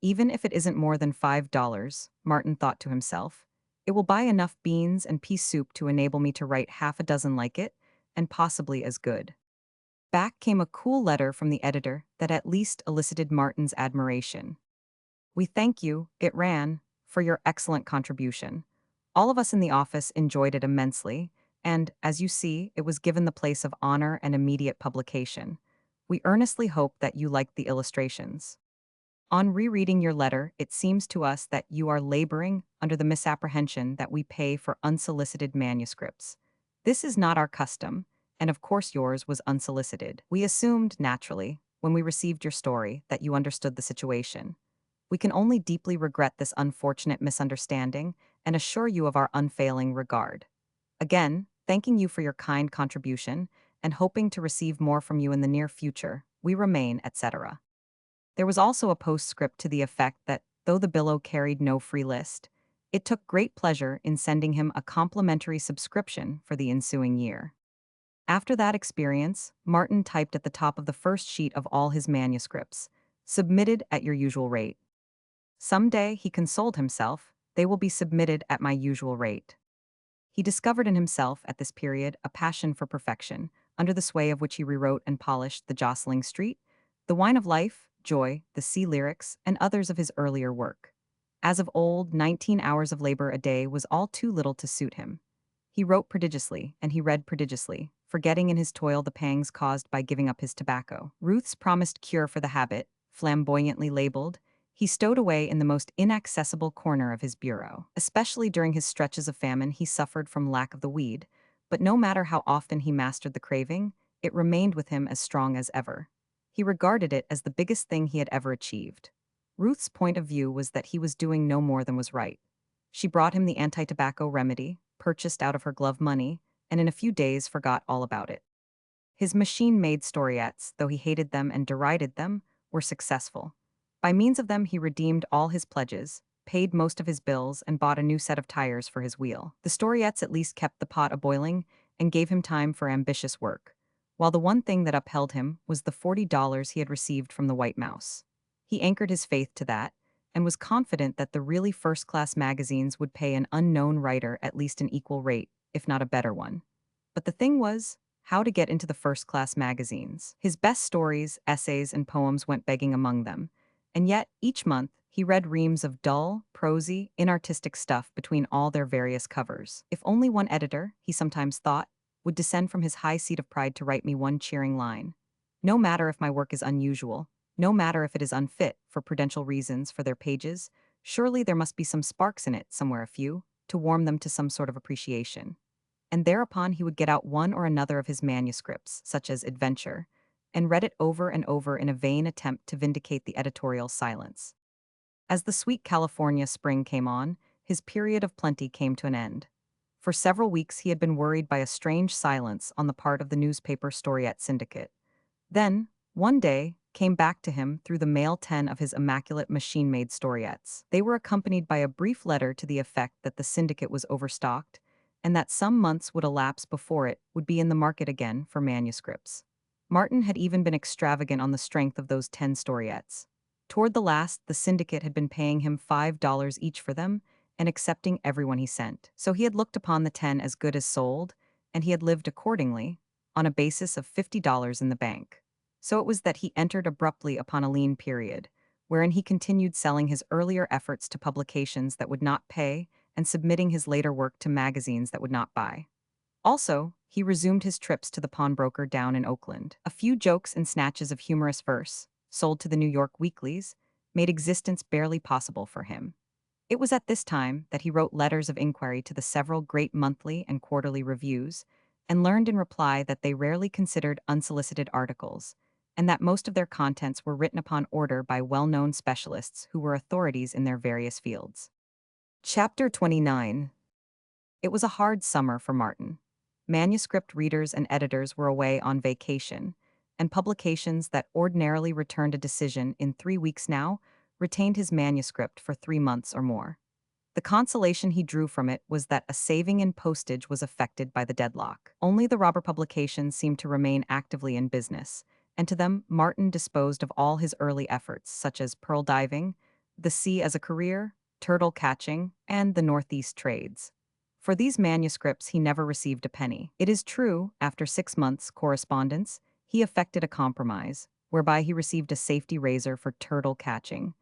Even if it isn't more than $5, Martin thought to himself, it will buy enough beans and pea soup to enable me to write half a dozen like it, and possibly as good. Back came a cool letter from the editor that at least elicited Martin's admiration. "We thank you," it ran, "for your excellent contribution. All of us in the office enjoyed it immensely, and, as you see, it was given the place of honor and immediate publication. We earnestly hope that you liked the illustrations. On rereading your letter, it seems to us that you are laboring under the misapprehension that we pay for unsolicited manuscripts. This is not our custom, and of course yours was unsolicited. We assumed, naturally, when we received your story, that you understood the situation. We can only deeply regret this unfortunate misunderstanding and assure you of our unfailing regard. Again, thanking you for your kind contribution and hoping to receive more from you in the near future, we remain, etc." There was also a postscript to the effect that, though the billow carried no free list, it took great pleasure in sending him a complimentary subscription for the ensuing year. After that experience, Martin typed at the top of the first sheet of all his manuscripts, "Submitted at your usual rate." Someday, he consoled himself, they will be submitted at my usual rate. He discovered in himself, at this period, a passion for perfection, under the sway of which he rewrote and polished The Jostling Street, The Wine of Life, Joy, The Sea Lyrics, and others of his earlier work. As of old, 19 hours of labor a day was all too little to suit him. He wrote prodigiously, and he read prodigiously, forgetting in his toil the pangs caused by giving up his tobacco. Ruth's promised cure for the habit, flamboyantly labeled, he stowed away in the most inaccessible corner of his bureau. Especially during his stretches of famine, he suffered from lack of the weed, but no matter how often he mastered the craving, it remained with him as strong as ever. He regarded it as the biggest thing he had ever achieved. Ruth's point of view was that he was doing no more than was right. She brought him the anti-tobacco remedy, purchased out of her glove money, and in a few days forgot all about it. His machine-made storiettes, though he hated them and derided them, were successful. By means of them he redeemed all his pledges, paid most of his bills, and bought a new set of tires for his wheel. The storiettes at least kept the pot a-boiling and gave him time for ambitious work, while the one thing that upheld him was the $40 he had received from the White Mouse. He anchored his faith to that, and was confident that the really first-class magazines would pay an unknown writer at least an equal rate, if not a better one. But the thing was, how to get into the first-class magazines. His best stories, essays, and poems went begging among them, and yet, each month, he read reams of dull, prosy, inartistic stuff between all their various covers. If only one editor, he sometimes thought, would descend from his high seat of pride to write me one cheering line. No matter if my work is unusual, no matter if it is unfit, for prudential reasons, for their pages, surely there must be some sparks in it, somewhere a few, to warm them to some sort of appreciation. And thereupon he would get out one or another of his manuscripts, such as Adventure, and read it over and over in a vain attempt to vindicate the editorial silence. As the sweet California spring came on, his period of plenty came to an end. For several weeks he had been worried by a strange silence on the part of the newspaper Storiette Syndicate. Then, one day, came back to him through the mail 10 of his immaculate machine-made storiettes. They were accompanied by a brief letter to the effect that the syndicate was overstocked, and that some months would elapse before it would be in the market again for manuscripts. Martin had even been extravagant on the strength of those 10 storiettes. Toward the last, the syndicate had been paying him $5 each for them and accepting everyone he sent. So he had looked upon the 10 as good as sold, and he had lived accordingly, on a basis of $50 in the bank. So it was that he entered abruptly upon a lean period, wherein he continued selling his earlier efforts to publications that would not pay and submitting his later work to magazines that would not buy. Also, he resumed his trips to the pawnbroker down in Oakland. A few jokes and snatches of humorous verse, sold to the New York weeklies, made existence barely possible for him. It was at this time that he wrote letters of inquiry to the several great monthly and quarterly reviews, and learned in reply that they rarely considered unsolicited articles, and that most of their contents were written upon order by well-known specialists who were authorities in their various fields. Chapter 29. It was a hard summer for Martin. Manuscript readers and editors were away on vacation, and publications that ordinarily returned a decision in 3 weeks now retained his manuscript for 3 months or more. The consolation he drew from it was that a saving in postage was affected by the deadlock. Only the robber publications seemed to remain actively in business, and to them Martin disposed of all his early efforts, such as pearl diving, The Sea as a Career, Turtle Catching, and The Northeast Trades. For these manuscripts, he never received a penny. It is true, after 6 months' correspondence, he effected a compromise, whereby he received a safety razor for turtle catching,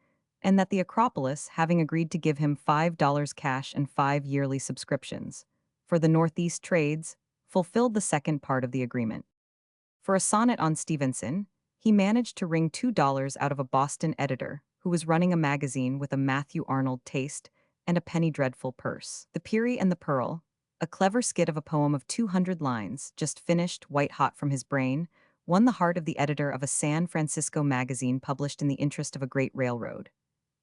and that the Acropolis, having agreed to give him $5 cash and 5 yearly subscriptions for the Northeast Trades, fulfilled the second part of the agreement. For a sonnet on Stevenson, he managed to wring $2 out of a Boston editor who was running a magazine with a Matthew Arnold taste and a penny dreadful purse. The Peary and the Pearl, a clever skit of a poem of 200 lines, just finished, white hot from his brain, won the heart of the editor of a San Francisco magazine published in the interest of a great railroad.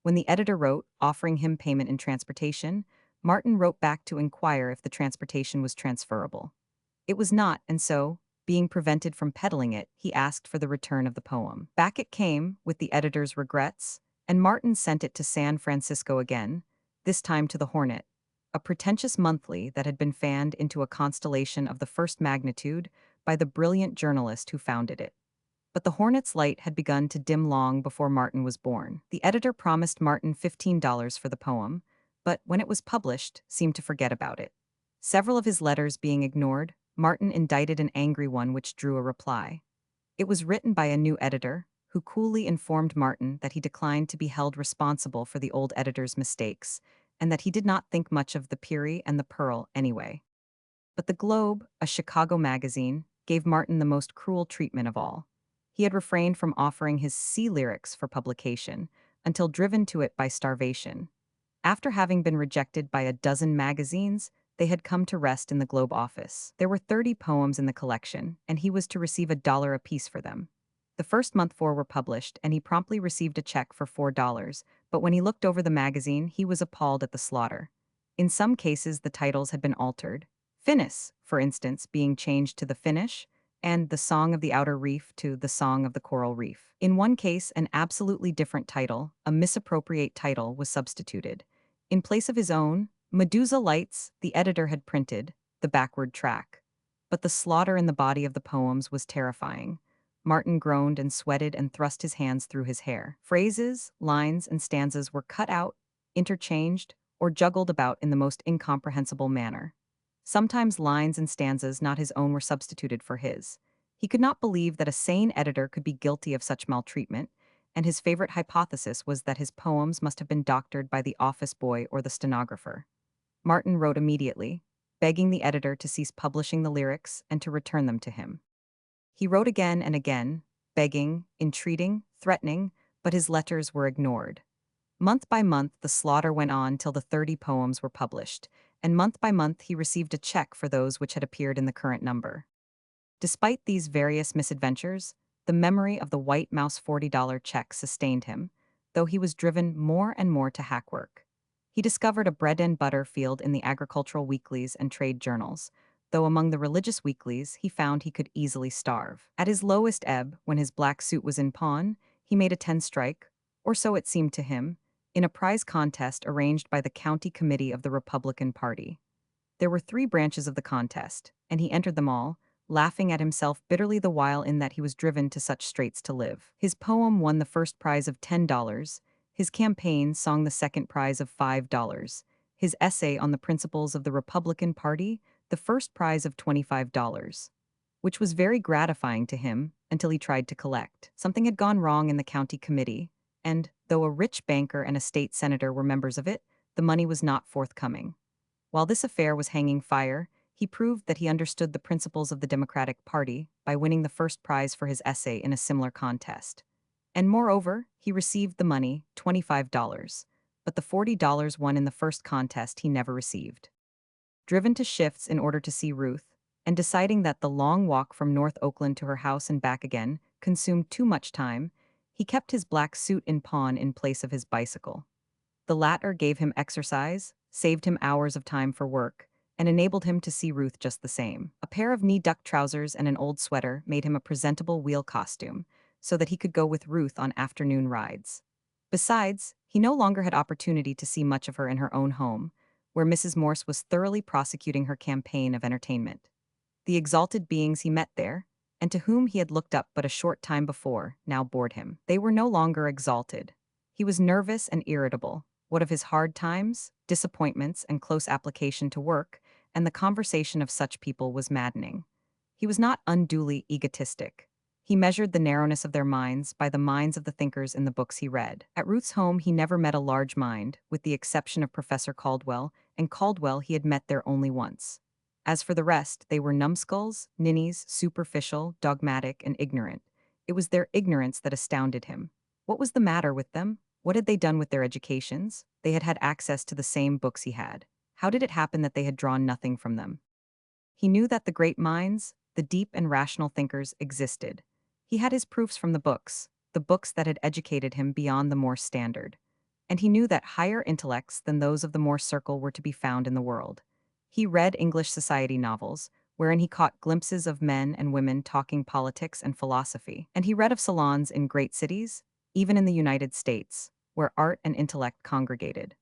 When the editor wrote, offering him payment in transportation, Martin wrote back to inquire if the transportation was transferable. It was not, and so, being prevented from peddling it, he asked for the return of the poem. Back it came, with the editor's regrets, and Martin sent it to San Francisco again, this time to the Hornet, a pretentious monthly that had been fanned into a constellation of the first magnitude by the brilliant journalist who founded it. But the Hornet's light had begun to dim long before Martin was born. The editor promised Martin $15 for the poem, but when it was published, seemed to forget about it. Several of his letters being ignored, Martin indicted an angry one which drew a reply. It was written by a new editor, who coolly informed Martin that he declined to be held responsible for the old editor's mistakes, and that he did not think much of the Peary and the Pearl anyway. But the Globe, a Chicago magazine, gave Martin the most cruel treatment of all. He had refrained from offering his sea lyrics for publication, until driven to it by starvation. After having been rejected by a dozen magazines, they had come to rest in the Globe office. There were 30 poems in the collection, and he was to receive $1 apiece for them. The first month 4 were published, and he promptly received a check for $4, but when he looked over the magazine, he was appalled at the slaughter. In some cases, the titles had been altered. Finis, for instance, being changed to The Finish, and The Song of the Outer Reef to The Song of the Coral Reef. In one case, an absolutely different title, a misappropriate title, was substituted. In place of his own, Medusa Lights, the editor had printed The Backward Track. But the slaughter in the body of the poems was terrifying. Martin groaned and sweated and thrust his hands through his hair. Phrases, lines, and stanzas were cut out, interchanged, or juggled about in the most incomprehensible manner. Sometimes lines and stanzas not his own were substituted for his. He could not believe that a sane editor could be guilty of such maltreatment, and his favorite hypothesis was that his poems must have been doctored by the office boy or the stenographer. Martin wrote immediately, begging the editor to cease publishing the lyrics and to return them to him. He wrote again and again, begging, entreating, threatening, but his letters were ignored. Month by month, the slaughter went on till the 30 poems were published, and month by month he received a check for those which had appeared in the current number. Despite these various misadventures, the memory of the White Mouse $40 check sustained him, though he was driven more and more to hack work. He discovered a bread and butter field in the agricultural weeklies and trade journals, though among the religious weeklies he found he could easily starve. At his lowest ebb, when his black suit was in pawn, he made a 10-strike, or so it seemed to him, in a prize contest arranged by the county committee of the Republican Party. There were 3 branches of the contest, and he entered them all, laughing at himself bitterly the while in that he was driven to such straits to live. His poem won the first prize of $10, his campaign song the second prize of $5, his essay on the principles of the Republican Party the first prize of $25, which was very gratifying to him until he tried to collect. Something had gone wrong in the county committee, and, though a rich banker and a state senator were members of it, the money was not forthcoming. While this affair was hanging fire, he proved that he understood the principles of the Democratic Party by winning the first prize for his essay in a similar contest. And moreover, he received the money, $25, but the $40 won in the first contest he never received. Driven to shifts in order to see Ruth, and deciding that the long walk from North Oakland to her house and back again consumed too much time, he kept his black suit in pawn in place of his bicycle. The latter gave him exercise, saved him hours of time for work, and enabled him to see Ruth just the same. A pair of knee-duck trousers and an old sweater made him a presentable wheel costume, so that he could go with Ruth on afternoon rides. Besides, he no longer had opportunity to see much of her in her own home, where Mrs. Morse was thoroughly prosecuting her campaign of entertainment. The exalted beings he met there, and to whom he had looked up but a short time before, now bored him. They were no longer exalted. He was nervous and irritable. What of his hard times, disappointments, and close application to work, and the conversation of such people was maddening. He was not unduly egotistic. He measured the narrowness of their minds by the minds of the thinkers in the books he read. At Ruth's home, he never met a large mind, with the exception of Professor Caldwell, and Caldwell he had met there only once. As for the rest, they were numbskulls, ninnies, superficial, dogmatic, and ignorant. It was their ignorance that astounded him. What was the matter with them? What had they done with their educations? They had had access to the same books he had. How did it happen that they had drawn nothing from them? He knew that the great minds, the deep and rational thinkers, existed. He had his proofs from the books that had educated him beyond the Morse standard. And he knew that higher intellects than those of the Morse circle were to be found in the world. He read English society novels, wherein he caught glimpses of men and women talking politics and philosophy, and he read of salons in great cities, even in the United States, where art and intellect congregated.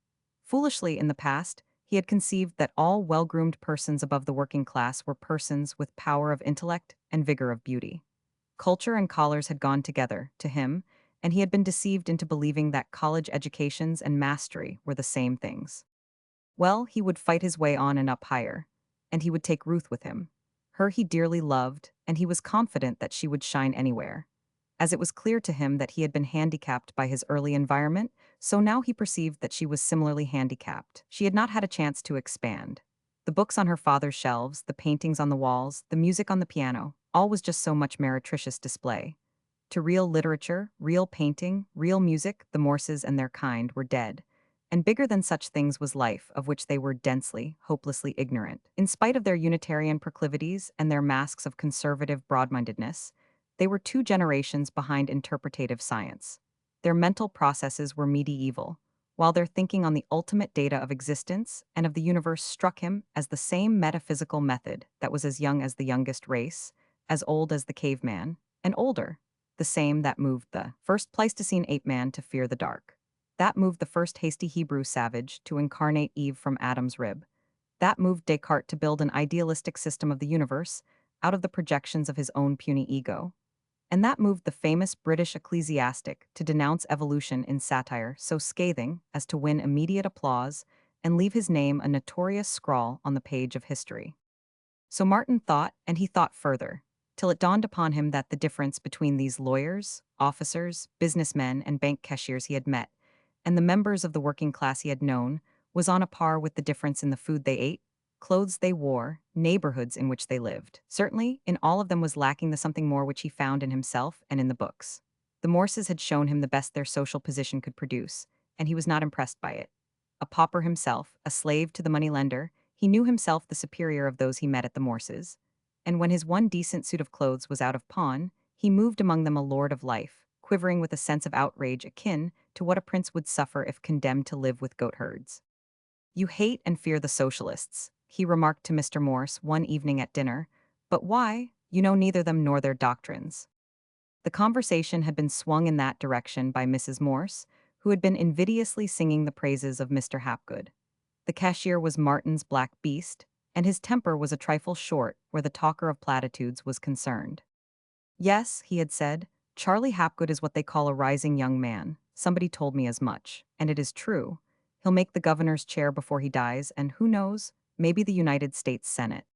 Foolishly, in the past, he had conceived that all well-groomed persons above the working class were persons with power of intellect and vigor of beauty. Culture and collars had gone together, to him, and he had been deceived into believing that college educations and mastery were the same things. Well, he would fight his way on and up higher, and he would take Ruth with him. Her he dearly loved, and he was confident that she would shine anywhere. As it was clear to him that he had been handicapped by his early environment, so now he perceived that she was similarly handicapped. She had not had a chance to expand. The books on her father's shelves, the paintings on the walls, the music on the piano, all was just so much meretricious display. To real literature, real painting, real music, the Morses and their kind were dead. And bigger than such things was life, of which they were densely, hopelessly ignorant. In spite of their Unitarian proclivities and their masks of conservative broad-mindedness, they were 2 generations behind interpretative science. Their mental processes were medieval, while their thinking on the ultimate data of existence and of the universe struck him as the same metaphysical method that was as young as the youngest race, as old as the caveman, and older, the same that moved the first Pleistocene ape-man to fear the dark. That moved the first hasty Hebrew savage to incarnate Eve from Adam's rib. That moved Descartes to build an idealistic system of the universe out of the projections of his own puny ego. And that moved the famous British ecclesiastic to denounce evolution in satire so scathing as to win immediate applause and leave his name a notorious scrawl on the page of history. So Martin thought, and he thought further, till it dawned upon him that the difference between these lawyers, officers, businessmen, and bank cashiers he had met, and the members of the working class he had known, was on a par with the difference in the food they ate, clothes they wore, neighborhoods in which they lived. Certainly, in all of them was lacking the something more which he found in himself and in the books. The Morses had shown him the best their social position could produce, and he was not impressed by it. A pauper himself, a slave to the moneylender, he knew himself the superior of those he met at the Morses. And when his one decent suit of clothes was out of pawn, he moved among them a lord of life, quivering with a sense of outrage akin to what a prince would suffer if condemned to live with goatherds. "You hate and fear the socialists," he remarked to Mr. Morse one evening at dinner, "but why? You know neither them nor their doctrines." The conversation had been swung in that direction by Mrs. Morse, who had been invidiously singing the praises of Mr. Hapgood. The cashier was Martin's black beast, and his temper was a trifle short where the talker of platitudes was concerned. "Yes," he had said, "Charlie Hapgood is what they call a rising young man. Somebody told me as much, and it is true. He'll make the governor's chair before he dies, and who knows, maybe the United States Senate."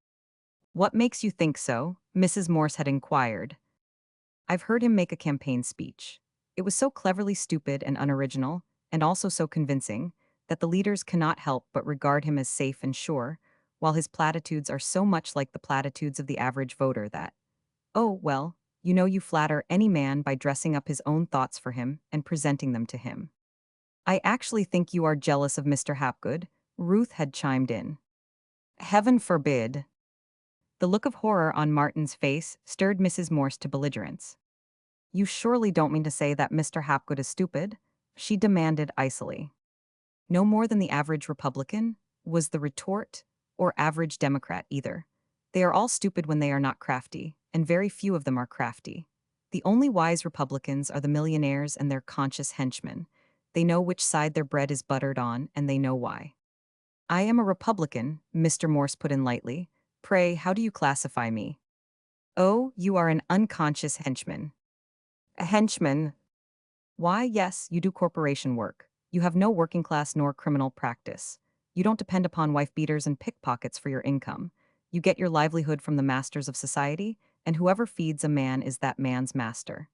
"What makes you think so?" Mrs. Morse had inquired. "I've heard him make a campaign speech. It was so cleverly stupid and unoriginal, and also so convincing, that the leaders cannot help but regard him as safe and sure, while his platitudes are so much like the platitudes of the average voter that, oh, well, you know you flatter any man by dressing up his own thoughts for him and presenting them to him." "I actually think you are jealous of Mr. Hapgood," Ruth had chimed in. "Heaven forbid." The look of horror on Martin's face stirred Mrs. Morse to belligerence. "You surely don't mean to say that Mr. Hapgood is stupid?" she demanded icily. "No more than the average Republican," was the retort, "or average Democrat either. They are all stupid when they are not crafty, and very few of them are crafty. The only wise Republicans are the millionaires and their conscious henchmen. They know which side their bread is buttered on, and they know why." "I am a Republican," Mr. Morse put in lightly. "Pray, how do you classify me?" "Oh, you are an unconscious henchman." "A henchman?" Why, yes, you do corporation work. You have no working class nor criminal practice. You don't depend upon wife beaters and pickpockets for your income. You get your livelihood from the masters of society, and whoever feeds a man is that man's master.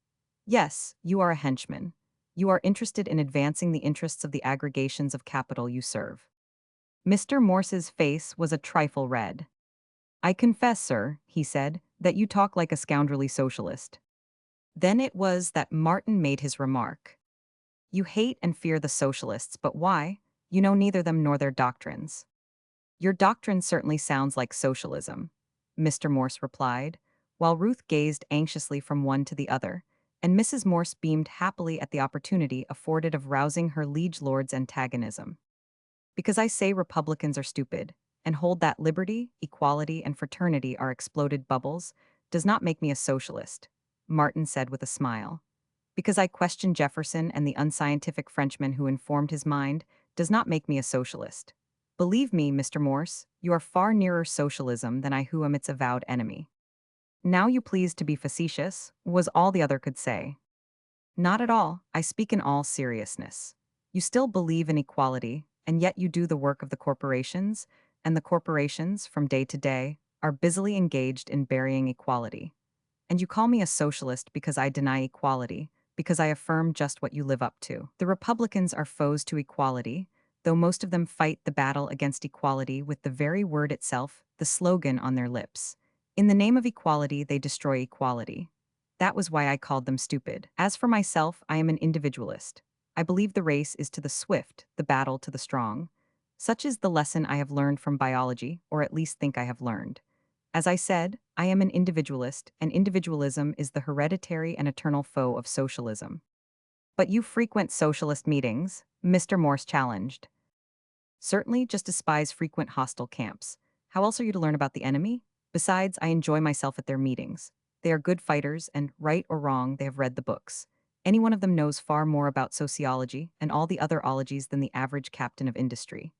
Yes, you are a henchman. You are interested in advancing the interests of the aggregations of capital you serve. Mr. Morse's face was a trifle red. I confess, sir, he said, that you talk like a scoundrelly socialist. Then it was that Martin made his remark. You hate and fear the socialists, but why? You know neither them nor their doctrines. Your doctrine certainly sounds like socialism, Mr. Morse replied, while Ruth gazed anxiously from one to the other, and Mrs. Morse beamed happily at the opportunity afforded of rousing her liege lord's antagonism. Because I say Republicans are stupid, and hold that liberty, equality, and fraternity are exploded bubbles, does not make me a socialist, Martin said with a smile. Because I question Jefferson and the unscientific Frenchman who informed his mind, does not make me a socialist. Believe me, Mr. Morse, you are far nearer socialism than I who am its avowed enemy. Now you please to be facetious, was all the other could say. Not at all, I speak in all seriousness. You still believe in equality, and yet you do the work of the corporations, and the corporations, from day to day, are busily engaged in burying equality. And you call me a socialist because I deny equality, because I affirm just what you live up to. The Republicans are foes to equality, though most of them fight the battle against equality with the very word itself, the slogan on their lips. In the name of equality, they destroy equality. That was why I called them stupid. As for myself, I am an individualist. I believe the race is to the swift, the battle to the strong. Such is the lesson I have learned from biology, or at least think I have learned. As I said, I am an individualist, and individualism is the hereditary and eternal foe of socialism. But you frequent socialist meetings, Mr. Morse challenged. Certainly, just as spies frequent hostile camps. How else are you to learn about the enemy? Besides, I enjoy myself at their meetings. They are good fighters, and, right or wrong, they have read the books. Any one of them knows far more about sociology and all the other ologies than the average captain of industry.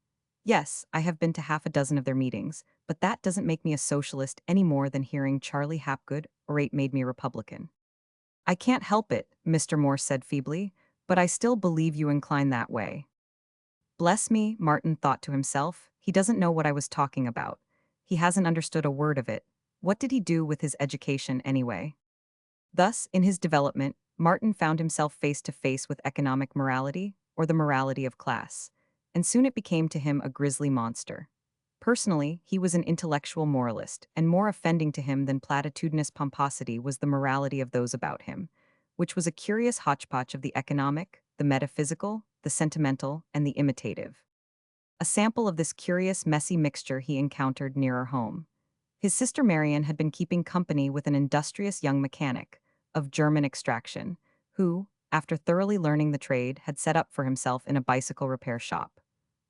Yes, I have been to half a dozen of their meetings, but that doesn't make me a socialist any more than hearing Charlie Hapgood orate made me a Republican. I can't help it, Mr. Morse said feebly, but I still believe you incline that way. Bless me, Martin thought to himself, he doesn't know what I was talking about. He hasn't understood a word of it. What did he do with his education anyway? Thus, in his development, Martin found himself face to face with economic morality, or the morality of class, and soon it became to him a grisly monster. Personally, he was an intellectual moralist, and more offending to him than platitudinous pomposity was the morality of those about him, which was a curious hodgepodge of the economic, the metaphysical, the sentimental, and the imitative. A sample of this curious, messy mixture he encountered nearer home. His sister Marian had been keeping company with an industrious young mechanic, of German extraction, who, after thoroughly learning the trade, had set up for himself in a bicycle repair shop.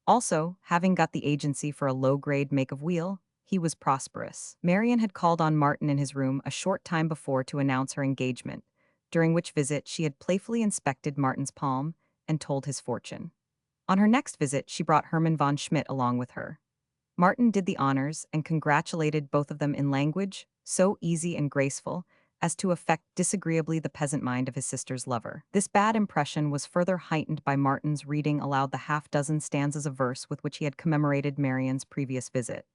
Also, having got the agency for a low-grade make of wheel, he was prosperous. Marian had called on Martin in his room a short time before to announce her engagement, during which visit she had playfully inspected Martin's palm and told his fortune. On her next visit, she brought Hermann von Schmidt along with her. Martin did the honors and congratulated both of them in language so easy and graceful as to affect disagreeably the peasant mind of his sister's lover. This bad impression was further heightened by Martin's reading aloud the half-dozen stanzas of verse with which he had commemorated Marian's previous visit.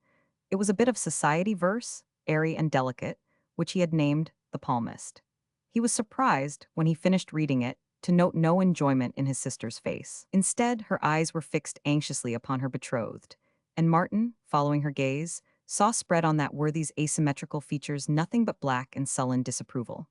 It was a bit of society verse, airy and delicate, which he had named The Palmist. He was surprised, when he finished reading it, to note no enjoyment in his sister's face. Instead, her eyes were fixed anxiously upon her betrothed, and Martin, following her gaze, saw spread on that worthy's asymmetrical features nothing but black and sullen disapproval.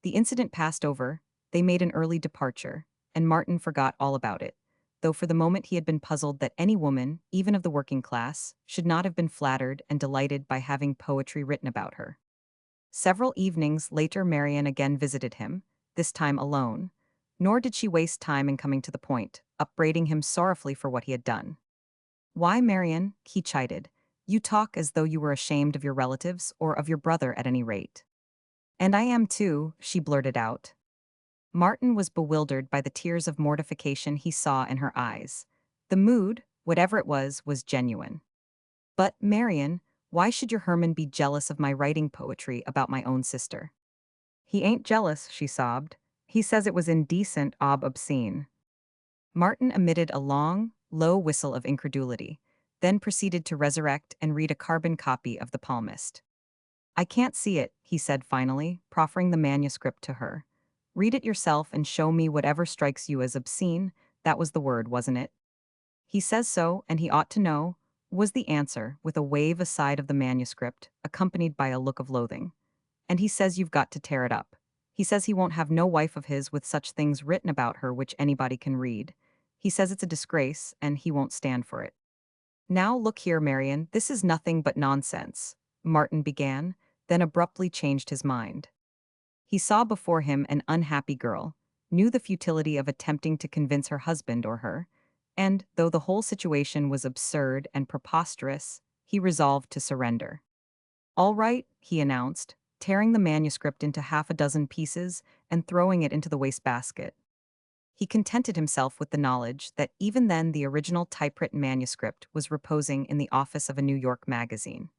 The incident passed over, they made an early departure, and Martin forgot all about it, though for the moment he had been puzzled that any woman, even of the working class, should not have been flattered and delighted by having poetry written about her. Several evenings later Marian again visited him, this time alone, nor did she waste time in coming to the point, upbraiding him sorrowfully for what he had done. Why, Marian, he chided, you talk as though you were ashamed of your relatives, or of your brother at any rate. And I am too, she blurted out. Martin was bewildered by the tears of mortification he saw in her eyes. The mood, whatever it was genuine. But, Marian, why should your Herman be jealous of my writing poetry about my own sister? He ain't jealous, she sobbed. He says it was indecent, obscene. Martin emitted a long, low whistle of incredulity, then proceeded to resurrect and read a carbon copy of The Palmist. I can't see it, he said finally, proffering the manuscript to her. Read it yourself and show me whatever strikes you as obscene. That was the word, wasn't it? He says so, and he ought to know, was the answer, with a wave aside of the manuscript, accompanied by a look of loathing. And he says you've got to tear it up. He says he won't have no wife of his with such things written about her which anybody can read. He says it's a disgrace, and he won't stand for it. Now look here, Marian, this is nothing but nonsense, Martin began, then abruptly changed his mind. He saw before him an unhappy girl, knew the futility of attempting to convince her husband or her, and, though the whole situation was absurd and preposterous, he resolved to surrender. All right, he announced, tearing the manuscript into half a dozen pieces and throwing it into the wastebasket. He contented himself with the knowledge that even then the original typewritten manuscript was reposing in the office of a New York magazine.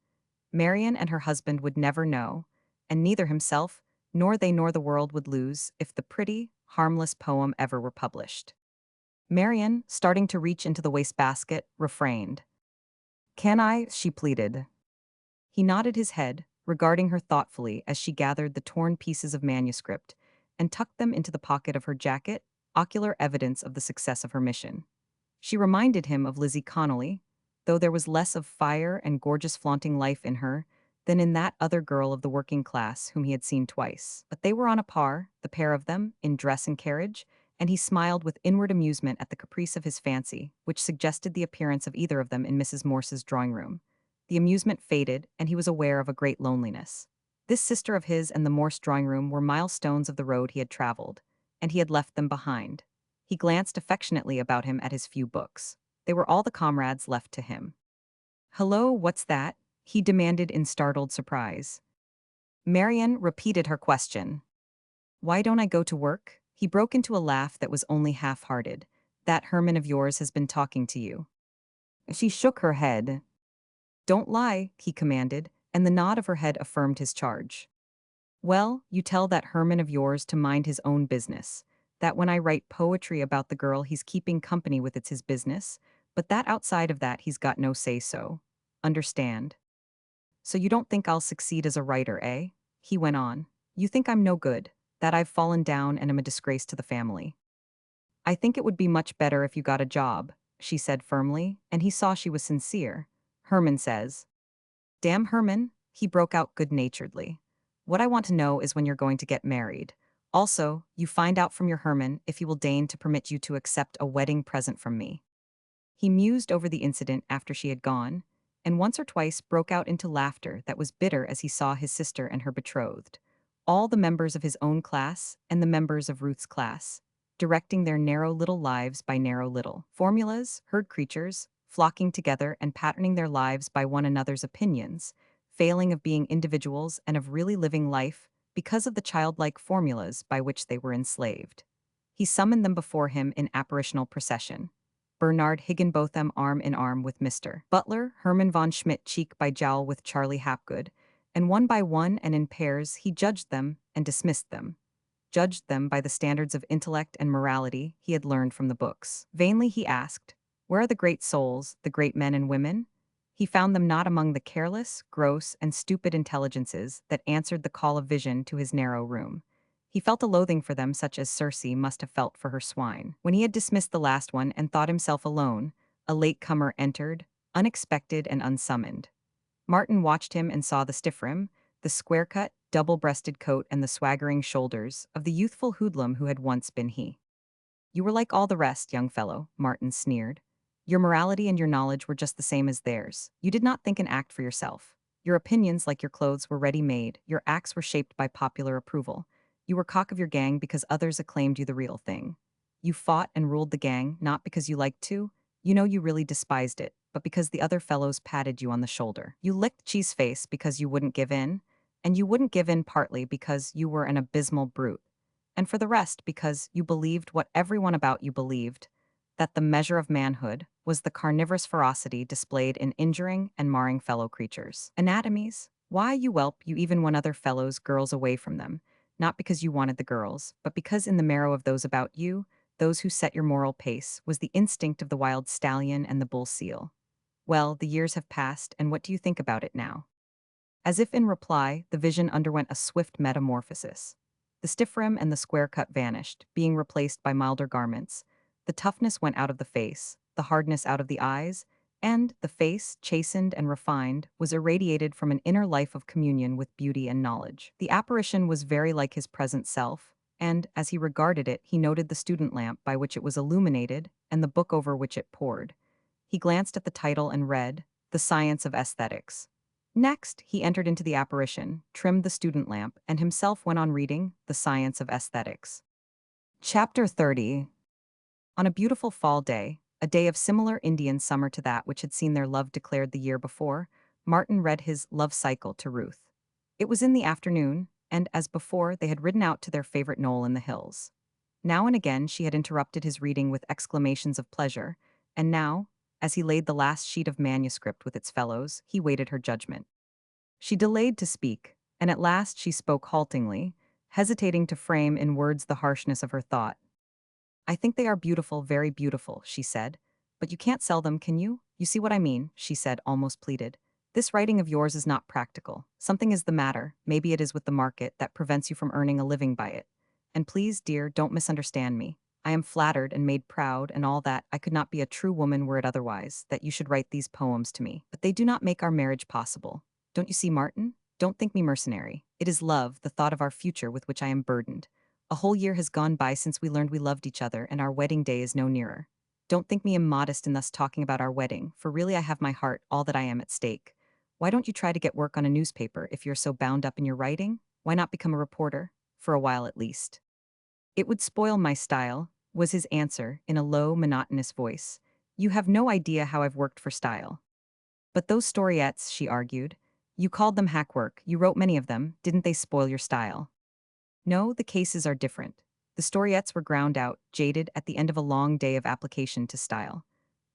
Marian and her husband would never know, and neither himself, nor they nor the world would lose if the pretty, harmless poem ever were published. Marian, starting to reach into the wastebasket, refrained. Can I? She pleaded. He nodded his head, regarding her thoughtfully as she gathered the torn pieces of manuscript and tucked them into the pocket of her jacket, ocular evidence of the success of her mission. She reminded him of Lizzie Connolly, though there was less of fire and gorgeous flaunting life in her than in that other girl of the working class whom he had seen twice. But they were on a par, the pair of them, in dress and carriage, and he smiled with inward amusement at the caprice of his fancy, which suggested the appearance of either of them in Mrs. Morse's drawing-room. The amusement faded, and he was aware of a great loneliness. This sister of his and the Morse drawing-room were milestones of the road he had traveled, and he had left them behind. He glanced affectionately about him at his few books. They were all the comrades left to him. Hello, what's that? He demanded in startled surprise. Marian repeated her question. Why don't I go to work? He broke into a laugh that was only half-hearted. That Herman of yours has been talking to you. She shook her head. Don't lie, he commanded, and the nod of her head affirmed his charge. Well, you tell that Herman of yours to mind his own business. That when I write poetry about the girl he's keeping company with, it's his business, but that outside of that he's got no say-so. Understand? So you don't think I'll succeed as a writer, eh? He went on. You think I'm no good, that I've fallen down and am a disgrace to the family. I think it would be much better if you got a job, she said firmly, and he saw she was sincere. Herman says. Damn Herman, he broke out good-naturedly. What I want to know is when you're going to get married. Also, you find out from your Herman if he will deign to permit you to accept a wedding present from me. He mused over the incident after she had gone, and once or twice broke out into laughter that was bitter as he saw his sister and her betrothed, all the members of his own class and the members of Ruth's class, directing their narrow little lives by narrow little formulas, herd creatures, flocking together and patterning their lives by one another's opinions, failing of being individuals and of really living life because of the childlike formulas by which they were enslaved. He summoned them before him in apparitional procession. Bernard Higginbotham arm in arm with Mr. Butler, Herman von Schmidt cheek by jowl with Charlie Hapgood, and one by one and in pairs he judged them and dismissed them. Judged them by the standards of intellect and morality he had learned from the books. Vainly he asked, where are the great souls, the great men and women? He found them not among the careless, gross, and stupid intelligences that answered the call of vision to his narrow room. He felt a loathing for them such as Circe must have felt for her swine. When he had dismissed the last one and thought himself alone, a latecomer entered, unexpected and unsummoned. Martin watched him and saw the stiff rim, the square-cut, double-breasted coat and the swaggering shoulders of the youthful hoodlum who had once been he. You were like all the rest, young fellow, Martin sneered. Your morality and your knowledge were just the same as theirs. You did not think and act for yourself. Your opinions, like your clothes, were ready-made. Your acts were shaped by popular approval. You were cock of your gang because others acclaimed you the real thing. You fought and ruled the gang, not because you liked to. You know you really despised it, but because the other fellows patted you on the shoulder. You licked Cheeseface because you wouldn't give in, and you wouldn't give in partly because you were an abysmal brute, and for the rest because you believed what everyone about you believed, that the measure of manhood was the carnivorous ferocity displayed in injuring and marring fellow creatures. Anatomies? Why, you whelp, you even won other fellows' girls away from them. not because you wanted the girls, but because in the marrow of those about you, those who set your moral pace, was the instinct of the wild stallion and the bull seal. Well, the years have passed, and what do you think about it now? As if in reply, the vision underwent a swift metamorphosis. The stiff rim and the square cut vanished, being replaced by milder garments. The toughness went out of the face, the hardness out of the eyes, and the face, chastened and refined, was irradiated from an inner life of communion with beauty and knowledge. The apparition was very like his present self, and, as he regarded it, he noted the student lamp by which it was illuminated and the book over which it pored. He glanced at the title and read, The Science of Aesthetics. Next, he entered into the apparition, trimmed the student lamp, and himself went on reading The Science of Aesthetics. Chapter 30. On a beautiful fall day, a day of similar Indian summer to that which had seen their love declared the year before, Martin read his love cycle to Ruth. It was in the afternoon, and as before, they had ridden out to their favorite knoll in the hills. Now and again she had interrupted his reading with exclamations of pleasure, and now, as he laid the last sheet of manuscript with its fellows, he waited her judgment. She delayed to speak, and at last she spoke haltingly, hesitating to frame in words the harshness of her thought. I think they are beautiful, very beautiful, she said. But you can't sell them, can you? You see what I mean, she said, almost pleaded. This writing of yours is not practical. Something is the matter, maybe it is with the market, that prevents you from earning a living by it. And please, dear, don't misunderstand me. I am flattered and made proud and all that. I could not be a true woman were it otherwise, that you should write these poems to me. But they do not make our marriage possible. Don't you see, Martin? Don't think me mercenary. It is love, the thought of our future, with which I am burdened. A whole year has gone by since we learned we loved each other, and our wedding day is no nearer. Don't think me immodest in thus talking about our wedding, for really I have my heart, all that I am, at stake. Why don't you try to get work on a newspaper if you're so bound up in your writing? Why not become a reporter? For a while at least. It would spoil my style, was his answer, in a low, monotonous voice. You have no idea how I've worked for style. But those storiettes, she argued. You called them hack work, you wrote many of them, didn't they spoil your style? No, the cases are different. The storiettes were ground out, jaded, at the end of a long day of application to style.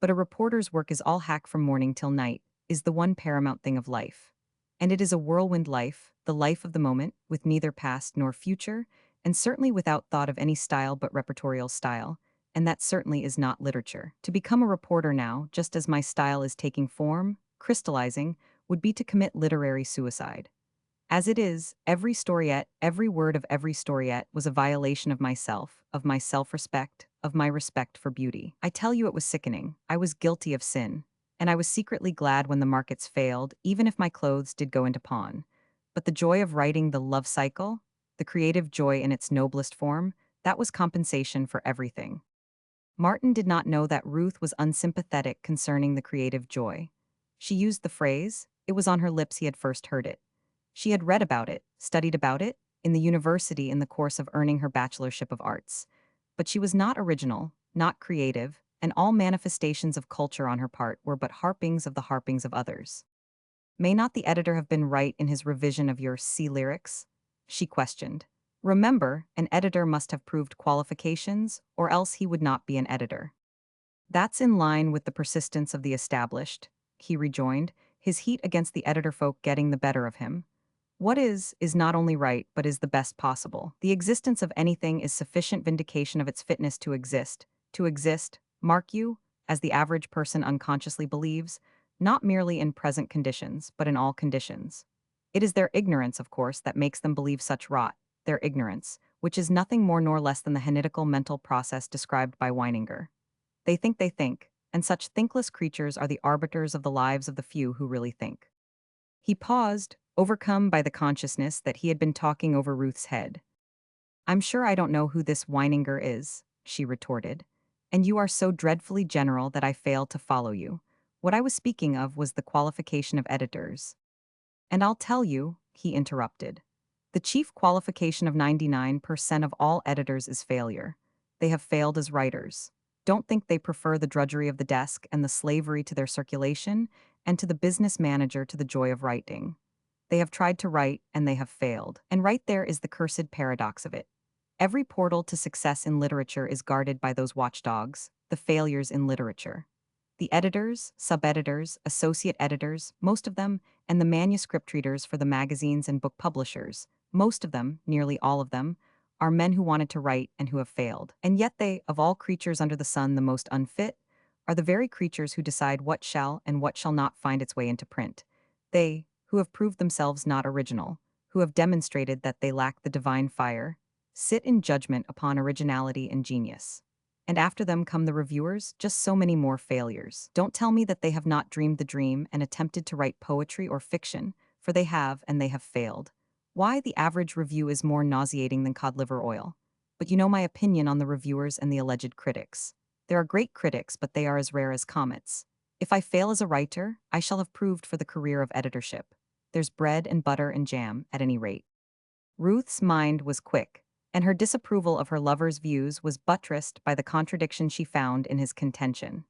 But a reporter's work is all hack from morning till night, is the one paramount thing of life. And it is a whirlwind life, the life of the moment, with neither past nor future, and certainly without thought of any style but repertorial style, and that certainly is not literature. To become a reporter now, just as my style is taking form, crystallizing, would be to commit literary suicide. As it is, every storiette, every word of every storiette was a violation of myself, of my self-respect, of my respect for beauty. I tell you it was sickening. I was guilty of sin. And I was secretly glad when the markets failed, even if my clothes did go into pawn. But the joy of writing the love cycle, the creative joy in its noblest form, that was compensation for everything. Martin did not know that Ruth was unsympathetic concerning the creative joy. She used the phrase, it was on her lips he had first heard it. She had read about it, studied about it, in the university in the course of earning her bachelorship of arts. But she was not original, not creative, and all manifestations of culture on her part were but harpings of the harpings of others. May not the editor have been right in his revision of your sea lyrics? She questioned. Remember, an editor must have proved qualifications, or else he would not be an editor. That's in line with the persistence of the established, he rejoined, his heat against the editor folk getting the better of him. What is not only right, but is the best possible. The existence of anything is sufficient vindication of its fitness to exist. To exist, mark you, as the average person unconsciously believes, not merely in present conditions, but in all conditions. It is their ignorance, of course, that makes them believe such rot, their ignorance, which is nothing more nor less than the henidical mental process described by Weininger. They think, and such thinkless creatures are the arbiters of the lives of the few who really think. He paused, overcome by the consciousness that he had been talking over Ruth's head. I'm sure I don't know who this Weininger is, she retorted. And you are so dreadfully general that I fail to follow you. What I was speaking of was the qualification of editors. And I'll tell you, he interrupted. The chief qualification of 99% of all editors is failure. They have failed as writers. Don't think they prefer the drudgery of the desk and the slavery to their circulation, and to the business manager to the joy of writing. They have tried to write, and they have failed. And right there is the cursed paradox of it. Every portal to success in literature is guarded by those watchdogs, the failures in literature. The editors, sub-editors, associate editors, most of them, and the manuscript readers for the magazines and book publishers, Most of them, nearly all of them, are men who wanted to write and who have failed. And yet they, of all creatures under the sun the most unfit, are the very creatures who decide what shall and what shall not find its way into print. They, who have proved themselves not original, who have demonstrated that they lack the divine fire, sit in judgment upon originality and genius. And after them come the reviewers, just so many more failures. Don't tell me that they have not dreamed the dream and attempted to write poetry or fiction, for they have and they have failed. Why the average review is more nauseating than cod liver oil. But you know my opinion on the reviewers and the alleged critics. There are great critics, but they are as rare as comets. If I fail as a writer, I shall have proved for the career of editorship. There's bread and butter and jam, at any rate. Ruth's mind was quick, and her disapproval of her lover's views was buttressed by the contradiction she found in his contention.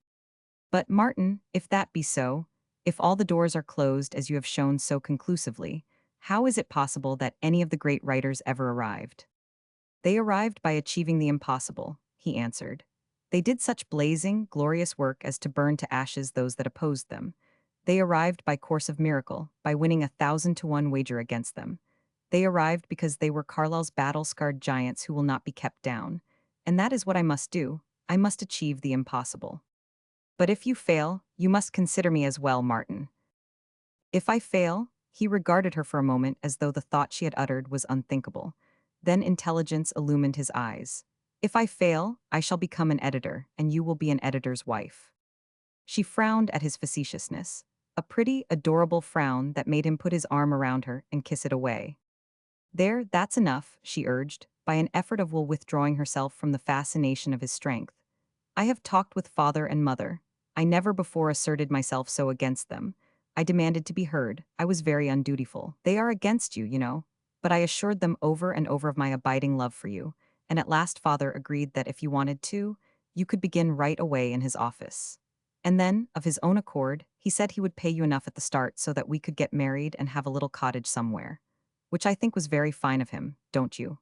But Martin, if that be so, if all the doors are closed as you have shown so conclusively, how is it possible that any of the great writers ever arrived? They arrived by achieving the impossible, he answered. They did such blazing, glorious work as to burn to ashes those that opposed them. They arrived by course of miracle, by winning 1,000-to-1 wager against them. They arrived because they were Carlyle's battle-scarred giants who will not be kept down. And that is what I must do. I must achieve the impossible. But if you fail, you must consider me as well, Martin. If I fail, he regarded her for a moment as though the thought she had uttered was unthinkable. Then intelligence illumined his eyes. If I fail, I shall become an editor, and you will be an editor's wife. She frowned at his facetiousness, a pretty, adorable frown that made him put his arm around her and kiss it away. There, that's enough, she urged, by an effort of will withdrawing herself from the fascination of his strength. I have talked with father and mother. I never before asserted myself so against them. I demanded to be heard. I was very undutiful. They are against you, you know. But I assured them over and over of my abiding love for you, and at last father agreed that if you wanted to, you could begin right away in his office. And then, of his own accord, he said he would pay you enough at the start so that we could get married and have a little cottage somewhere. Which I think was very fine of him, don't you?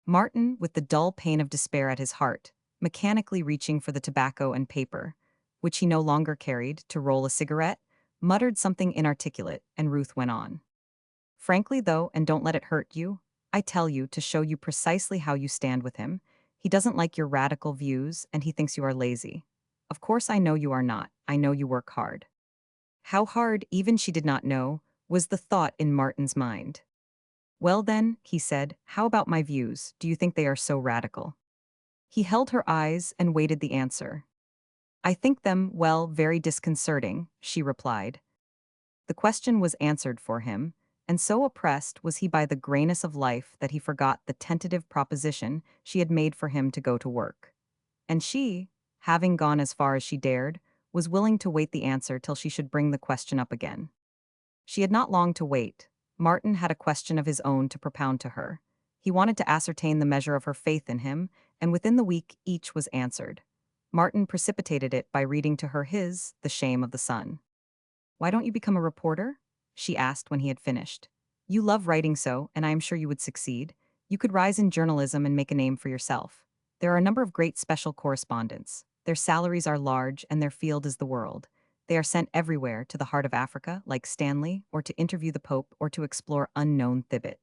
Martin, with the dull pain of despair at his heart, mechanically reaching for the tobacco and paper, which he no longer carried, to roll a cigarette, muttered something inarticulate, and Ruth went on. Frankly, though, and don't let it hurt you, I tell you, to show you precisely how you stand with him, he doesn't like your radical views, and he thinks you are lazy. Of course I know you are not. I know you work hard. How hard, even she did not know, was the thought in Martin's mind. Well then, he said, how about my views? Do you think they are so radical? He held her eyes and waited the answer. I think them, well, very disconcerting, she replied. The question was answered for him, and so oppressed was he by the grayness of life that he forgot the tentative proposition she had made for him to go to work. And she, having gone as far as she dared, was willing to wait the answer till she should bring the question up again. She had not long to wait. Martin had a question of his own to propound to her. He wanted to ascertain the measure of her faith in him, and within the week each was answered. Martin precipitated it by reading to her his The Shame of the Sun. Why don't you become a reporter? She asked when he had finished. You love writing so, and I am sure you would succeed. You could rise in journalism and make a name for yourself. There are a number of great special correspondents. Their salaries are large, and their field is the world. They are sent everywhere, to the heart of Africa, like Stanley, or to interview the Pope, or to explore unknown Thibet.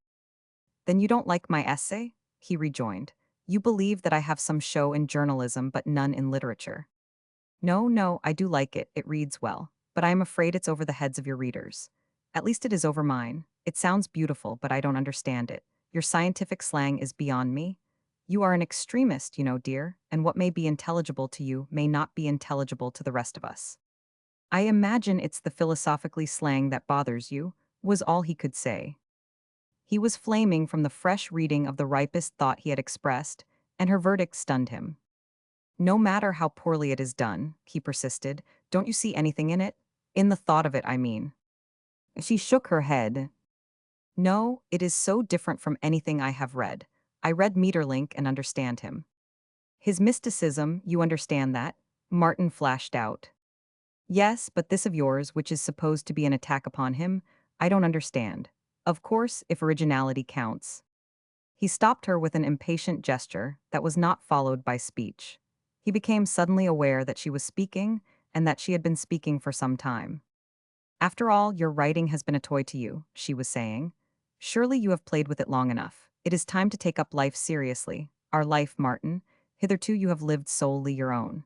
Then you don't like my essay? He rejoined. You believe that I have some show in journalism but none in literature. No, no, I do like it, it reads well, but I am afraid it's over the heads of your readers. At least it is over mine. It sounds beautiful, but I don't understand it. Your scientific slang is beyond me. You are an extremist, you know, dear, and what may be intelligible to you may not be intelligible to the rest of us. I imagine it's the philosophically slang that bothers you, was all he could say. He was flaming from the fresh reading of the ripest thought he had expressed, and her verdict stunned him. No matter how poorly it is done, he persisted, don't you see anything in it? In the thought of it, I mean. She shook her head. No, it is so different from anything I have read. I read Maeterlinck and understand him. His mysticism, you understand that? Martin flashed out. Yes, but this of yours, which is supposed to be an attack upon him, I don't understand. Of course, if originality counts. He stopped her with an impatient gesture that was not followed by speech. He became suddenly aware that she was speaking, and that she had been speaking for some time. After all, your writing has been a toy to you, she was saying. Surely you have played with it long enough. It is time to take up life seriously. Our life, Martin. Hitherto you have lived solely your own.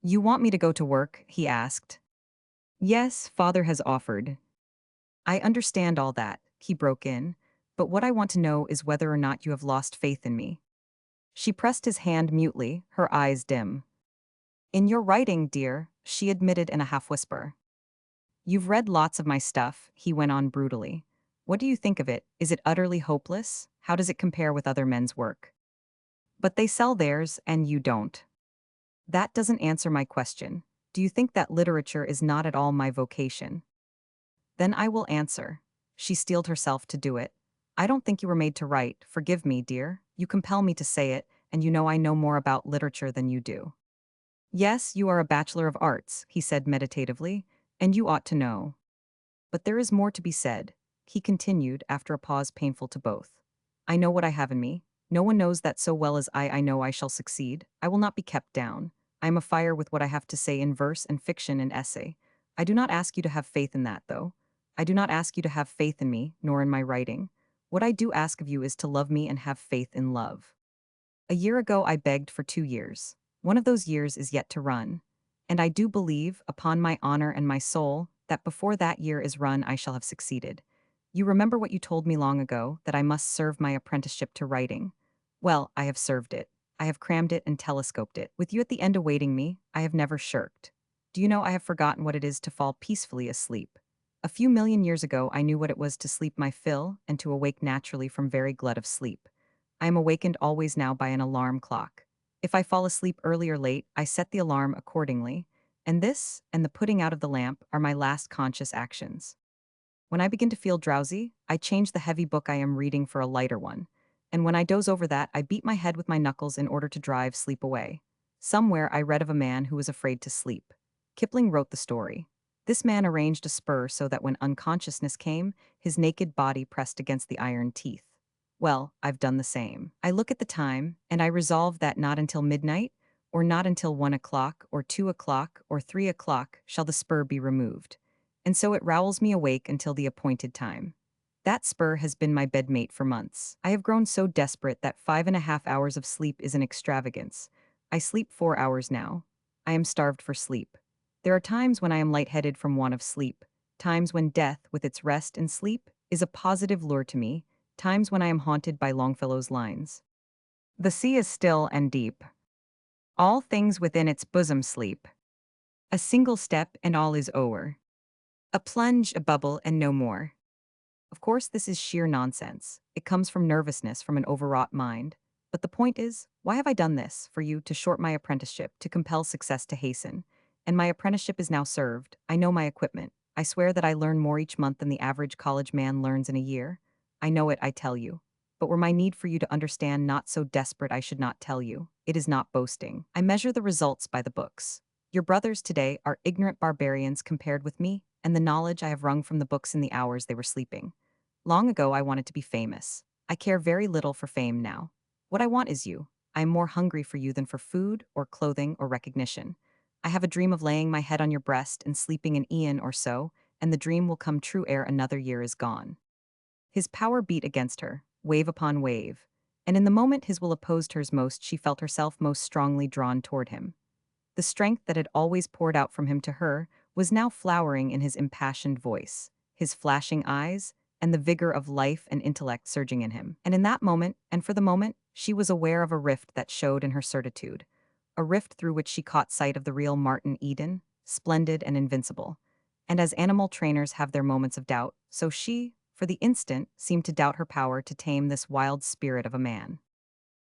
You want me to go to work? He asked. Yes, father has offered. I understand all that, he broke in, but what I want to know is whether or not you have lost faith in me. She pressed his hand mutely, her eyes dim. In your writing, dear, she admitted in a half-whisper. You've read lots of my stuff, he went on brutally. What do you think of it? Is it utterly hopeless? How does it compare with other men's work? But they sell theirs, and you don't. That doesn't answer my question. Do you think that literature is not at all my vocation? Then I will answer. She steeled herself to do it. I don't think you were made to write. Forgive me, dear. You compel me to say it, and you know I know more about literature than you do. Yes, you are a Bachelor of Arts, he said meditatively, and you ought to know. But there is more to be said, he continued after a pause painful to both. I know what I have in me. No one knows that so well as I know I shall succeed. I will not be kept down. I am afire with what I have to say in verse and fiction and essay. I do not ask you to have faith in that, though. I do not ask you to have faith in me, nor in my writing. What I do ask of you is to love me and have faith in love. A year ago I begged for 2 years. One of those years is yet to run. And I do believe, upon my honor and my soul, that before that year is run I shall have succeeded. You remember what you told me long ago, that I must serve my apprenticeship to writing. Well, I have served it. I have crammed it and telescoped it. With you at the end awaiting me, I have never shirked. Do you know I have forgotten what it is to fall peacefully asleep? A few million years ago I knew what it was to sleep my fill and to awake naturally from very glut of sleep. I am awakened always now by an alarm clock. If I fall asleep early or late, I set the alarm accordingly, and this, and the putting out of the lamp, are my last conscious actions. When I begin to feel drowsy, I change the heavy book I am reading for a lighter one, and when I doze over that, I beat my head with my knuckles in order to drive sleep away. Somewhere I read of a man who was afraid to sleep. Kipling wrote the story. This man arranged a spur so that when unconsciousness came, his naked body pressed against the iron teeth. Well, I've done the same. I look at the time, and I resolve that not until midnight, or not until 1 o'clock, or 2 o'clock, or 3 o'clock, shall the spur be removed. And so it rowels me awake until the appointed time. That spur has been my bedmate for months. I have grown so desperate that 5.5 hours of sleep is an extravagance. I sleep 4 hours now. I am starved for sleep. There are times when I am lightheaded from want of sleep, times when death, with its rest and sleep, is a positive lure to me, times when I am haunted by Longfellow's lines. The sea is still and deep. All things within its bosom sleep. A single step and all is o'er. A plunge, a bubble, and no more. Of course, this is sheer nonsense. It comes from nervousness, from an overwrought mind. But the point is, why have I done this? For you, to short my apprenticeship, to compel success to hasten. And my apprenticeship is now served. I know my equipment. I swear that I learn more each month than the average college man learns in a year. I know it, I tell you. But were my need for you to understand not so desperate, I should not tell you. It is not boasting. I measure the results by the books. Your brothers today are ignorant barbarians compared with me, and the knowledge I have wrung from the books in the hours they were sleeping. Long ago I wanted to be famous. I care very little for fame now. What I want is you. I am more hungry for you than for food, or clothing, or recognition. I have a dream of laying my head on your breast and sleeping an eon or so, and the dream will come true ere another year is gone. His power beat against her, wave upon wave, and in the moment his will opposed hers most, she felt herself most strongly drawn toward him. The strength that had always poured out from him to her was now flowering in his impassioned voice, his flashing eyes, and the vigor of life and intellect surging in him. And in that moment, and for the moment, she was aware of a rift that showed in her certitude, a rift through which she caught sight of the real Martin Eden, splendid and invincible. And as animal trainers have their moments of doubt, so she, for the instant, seemed to doubt her power to tame this wild spirit of a man.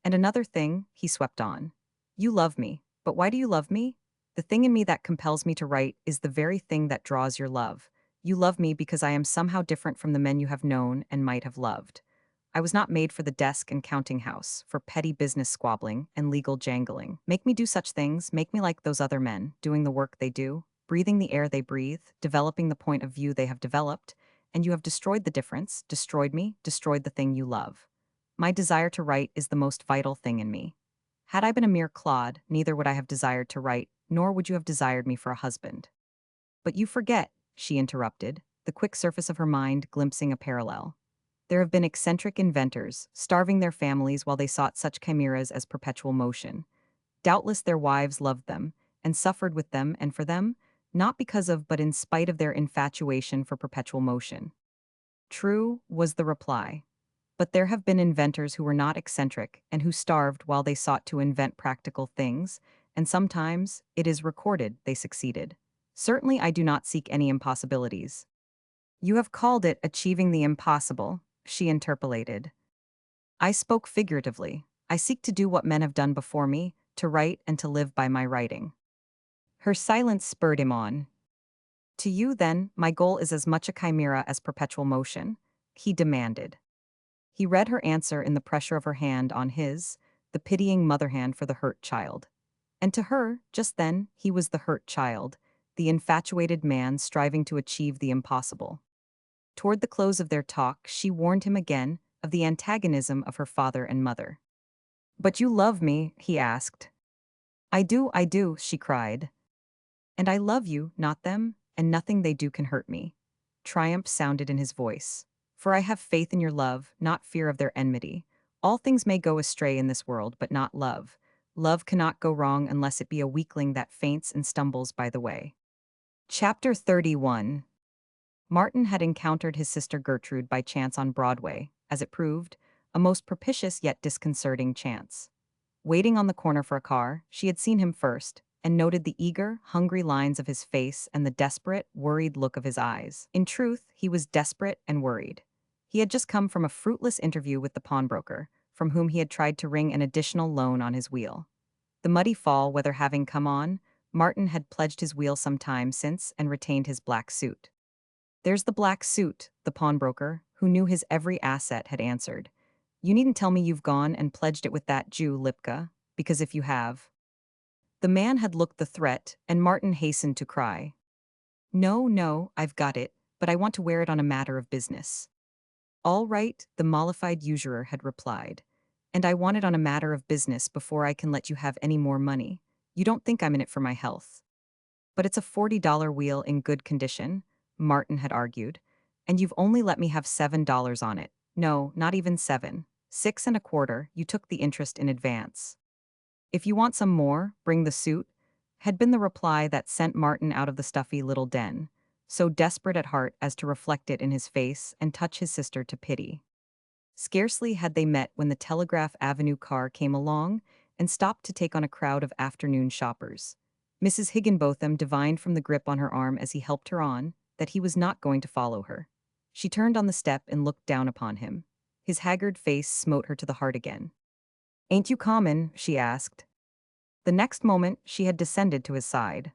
And another thing, he swept on. You love me, but why do you love me? The thing in me that compels me to write is the very thing that draws your love. You love me because I am somehow different from the men you have known and might have loved. I was not made for the desk and counting house, for petty business squabbling and legal jangling. Make me do such things, make me like those other men, doing the work they do, breathing the air they breathe, developing the point of view they have developed, and you have destroyed the difference, destroyed me, destroyed the thing you love. My desire to write is the most vital thing in me. Had I been a mere clod, neither would I have desired to write, nor would you have desired me for a husband. But you forget, she interrupted, the quick surface of her mind glimpsing a parallel. There have been eccentric inventors, starving their families while they sought such chimeras as perpetual motion. Doubtless their wives loved them, and suffered with them and for them, not because of but in spite of their infatuation for perpetual motion. True, was the reply. But there have been inventors who were not eccentric and who starved while they sought to invent practical things, and sometimes, it is recorded, they succeeded. Certainly I do not seek any impossibilities. You have called it achieving the impossible, she interpolated. I spoke figuratively. I seek to do what men have done before me, to write and to live by my writing. Her silence spurred him on. To you, then, my goal is as much a chimera as perpetual motion, he demanded. He read her answer in the pressure of her hand on his, the pitying mother hand for the hurt child. And to her, just then, he was the hurt child, the infatuated man striving to achieve the impossible. Toward the close of their talk, she warned him again of the antagonism of her father and mother. But you love me, he asked. I do, she cried. And I love you, not them, and nothing they do can hurt me. Triumph sounded in his voice. For I have faith in your love, not fear of their enmity. All things may go astray in this world, but not love. Love cannot go wrong unless it be a weakling that faints and stumbles by the way. Chapter 31. Martin had encountered his sister Gertrude by chance on Broadway, as it proved, a most propitious yet disconcerting chance. Waiting on the corner for a car, she had seen him first, and noted the eager, hungry lines of his face and the desperate, worried look of his eyes. In truth, he was desperate and worried. He had just come from a fruitless interview with the pawnbroker, from whom he had tried to wring an additional loan on his wheel. The muddy fall weather having come on, Martin had pledged his wheel some time since and retained his black suit. There's the black suit, the pawnbroker, who knew his every asset, had answered. You needn't tell me you've gone and pledged it with that Jew, Lipka, because if you have. The man had looked the threat, and Martin hastened to cry. No, no, I've got it, but I want to wear it on a matter of business. All right, the mollified usurer had replied. And I want it on a matter of business before I can let you have any more money. You don't think I'm in it for my health. But it's a $40 wheel in good condition, Martin had argued, and you've only let me have $7 on it. No, not even 7. 6.25, you took the interest in advance. If you want some more, bring the suit, had been the reply that sent Martin out of the stuffy little den, so desperate at heart as to reflect it in his face and touch his sister to pity. Scarcely had they met when the Telegraph Avenue car came along and stopped to take on a crowd of afternoon shoppers. Mrs. Higginbotham divined from the grip on her arm as he helped her on that he was not going to follow her. She turned on the step and looked down upon him. His haggard face smote her to the heart again. Ain't you common? She asked. The next moment, she had descended to his side.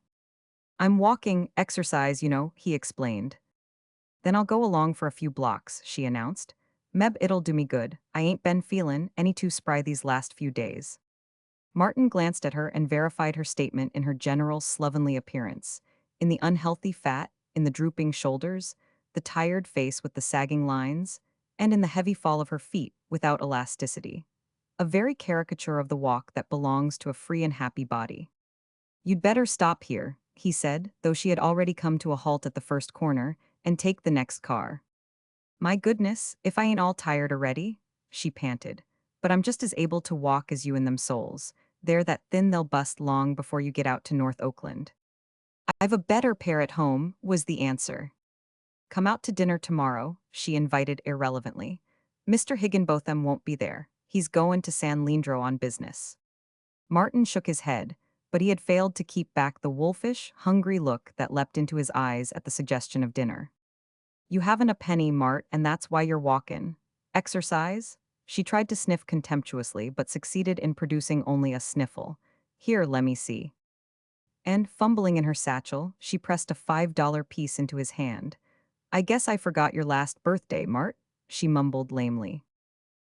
I'm walking, exercise, you know, he explained. Then I'll go along for a few blocks, she announced. Meb, it'll do me good. I ain't been feelin' any too spry these last few days. Martin glanced at her and verified her statement in her general slovenly appearance, in the unhealthy fat, in the drooping shoulders, the tired face with the sagging lines, and in the heavy fall of her feet without elasticity. A very caricature of the walk that belongs to a free and happy body. You'd better stop here, he said, though she had already come to a halt at the first corner, and take the next car. My goodness, if I ain't all tired already, she panted. But I'm just as able to walk as you in them soles. They're that thin they'll bust long before you get out to North Oakland. I've a better pair at home, was the answer. Come out to dinner tomorrow, she invited irrelevantly. Mr. Higginbotham won't be there. He's goin' to San Leandro on business. Martin shook his head, but he had failed to keep back the wolfish, hungry look that leapt into his eyes at the suggestion of dinner. You haven't a penny, Mart, and that's why you're walkin'. Exercise? She tried to sniff contemptuously, but succeeded in producing only a sniffle. Here, lemme see. And, fumbling in her satchel, she pressed a $5 piece into his hand. I guess I forgot your last birthday, Mart, she mumbled lamely.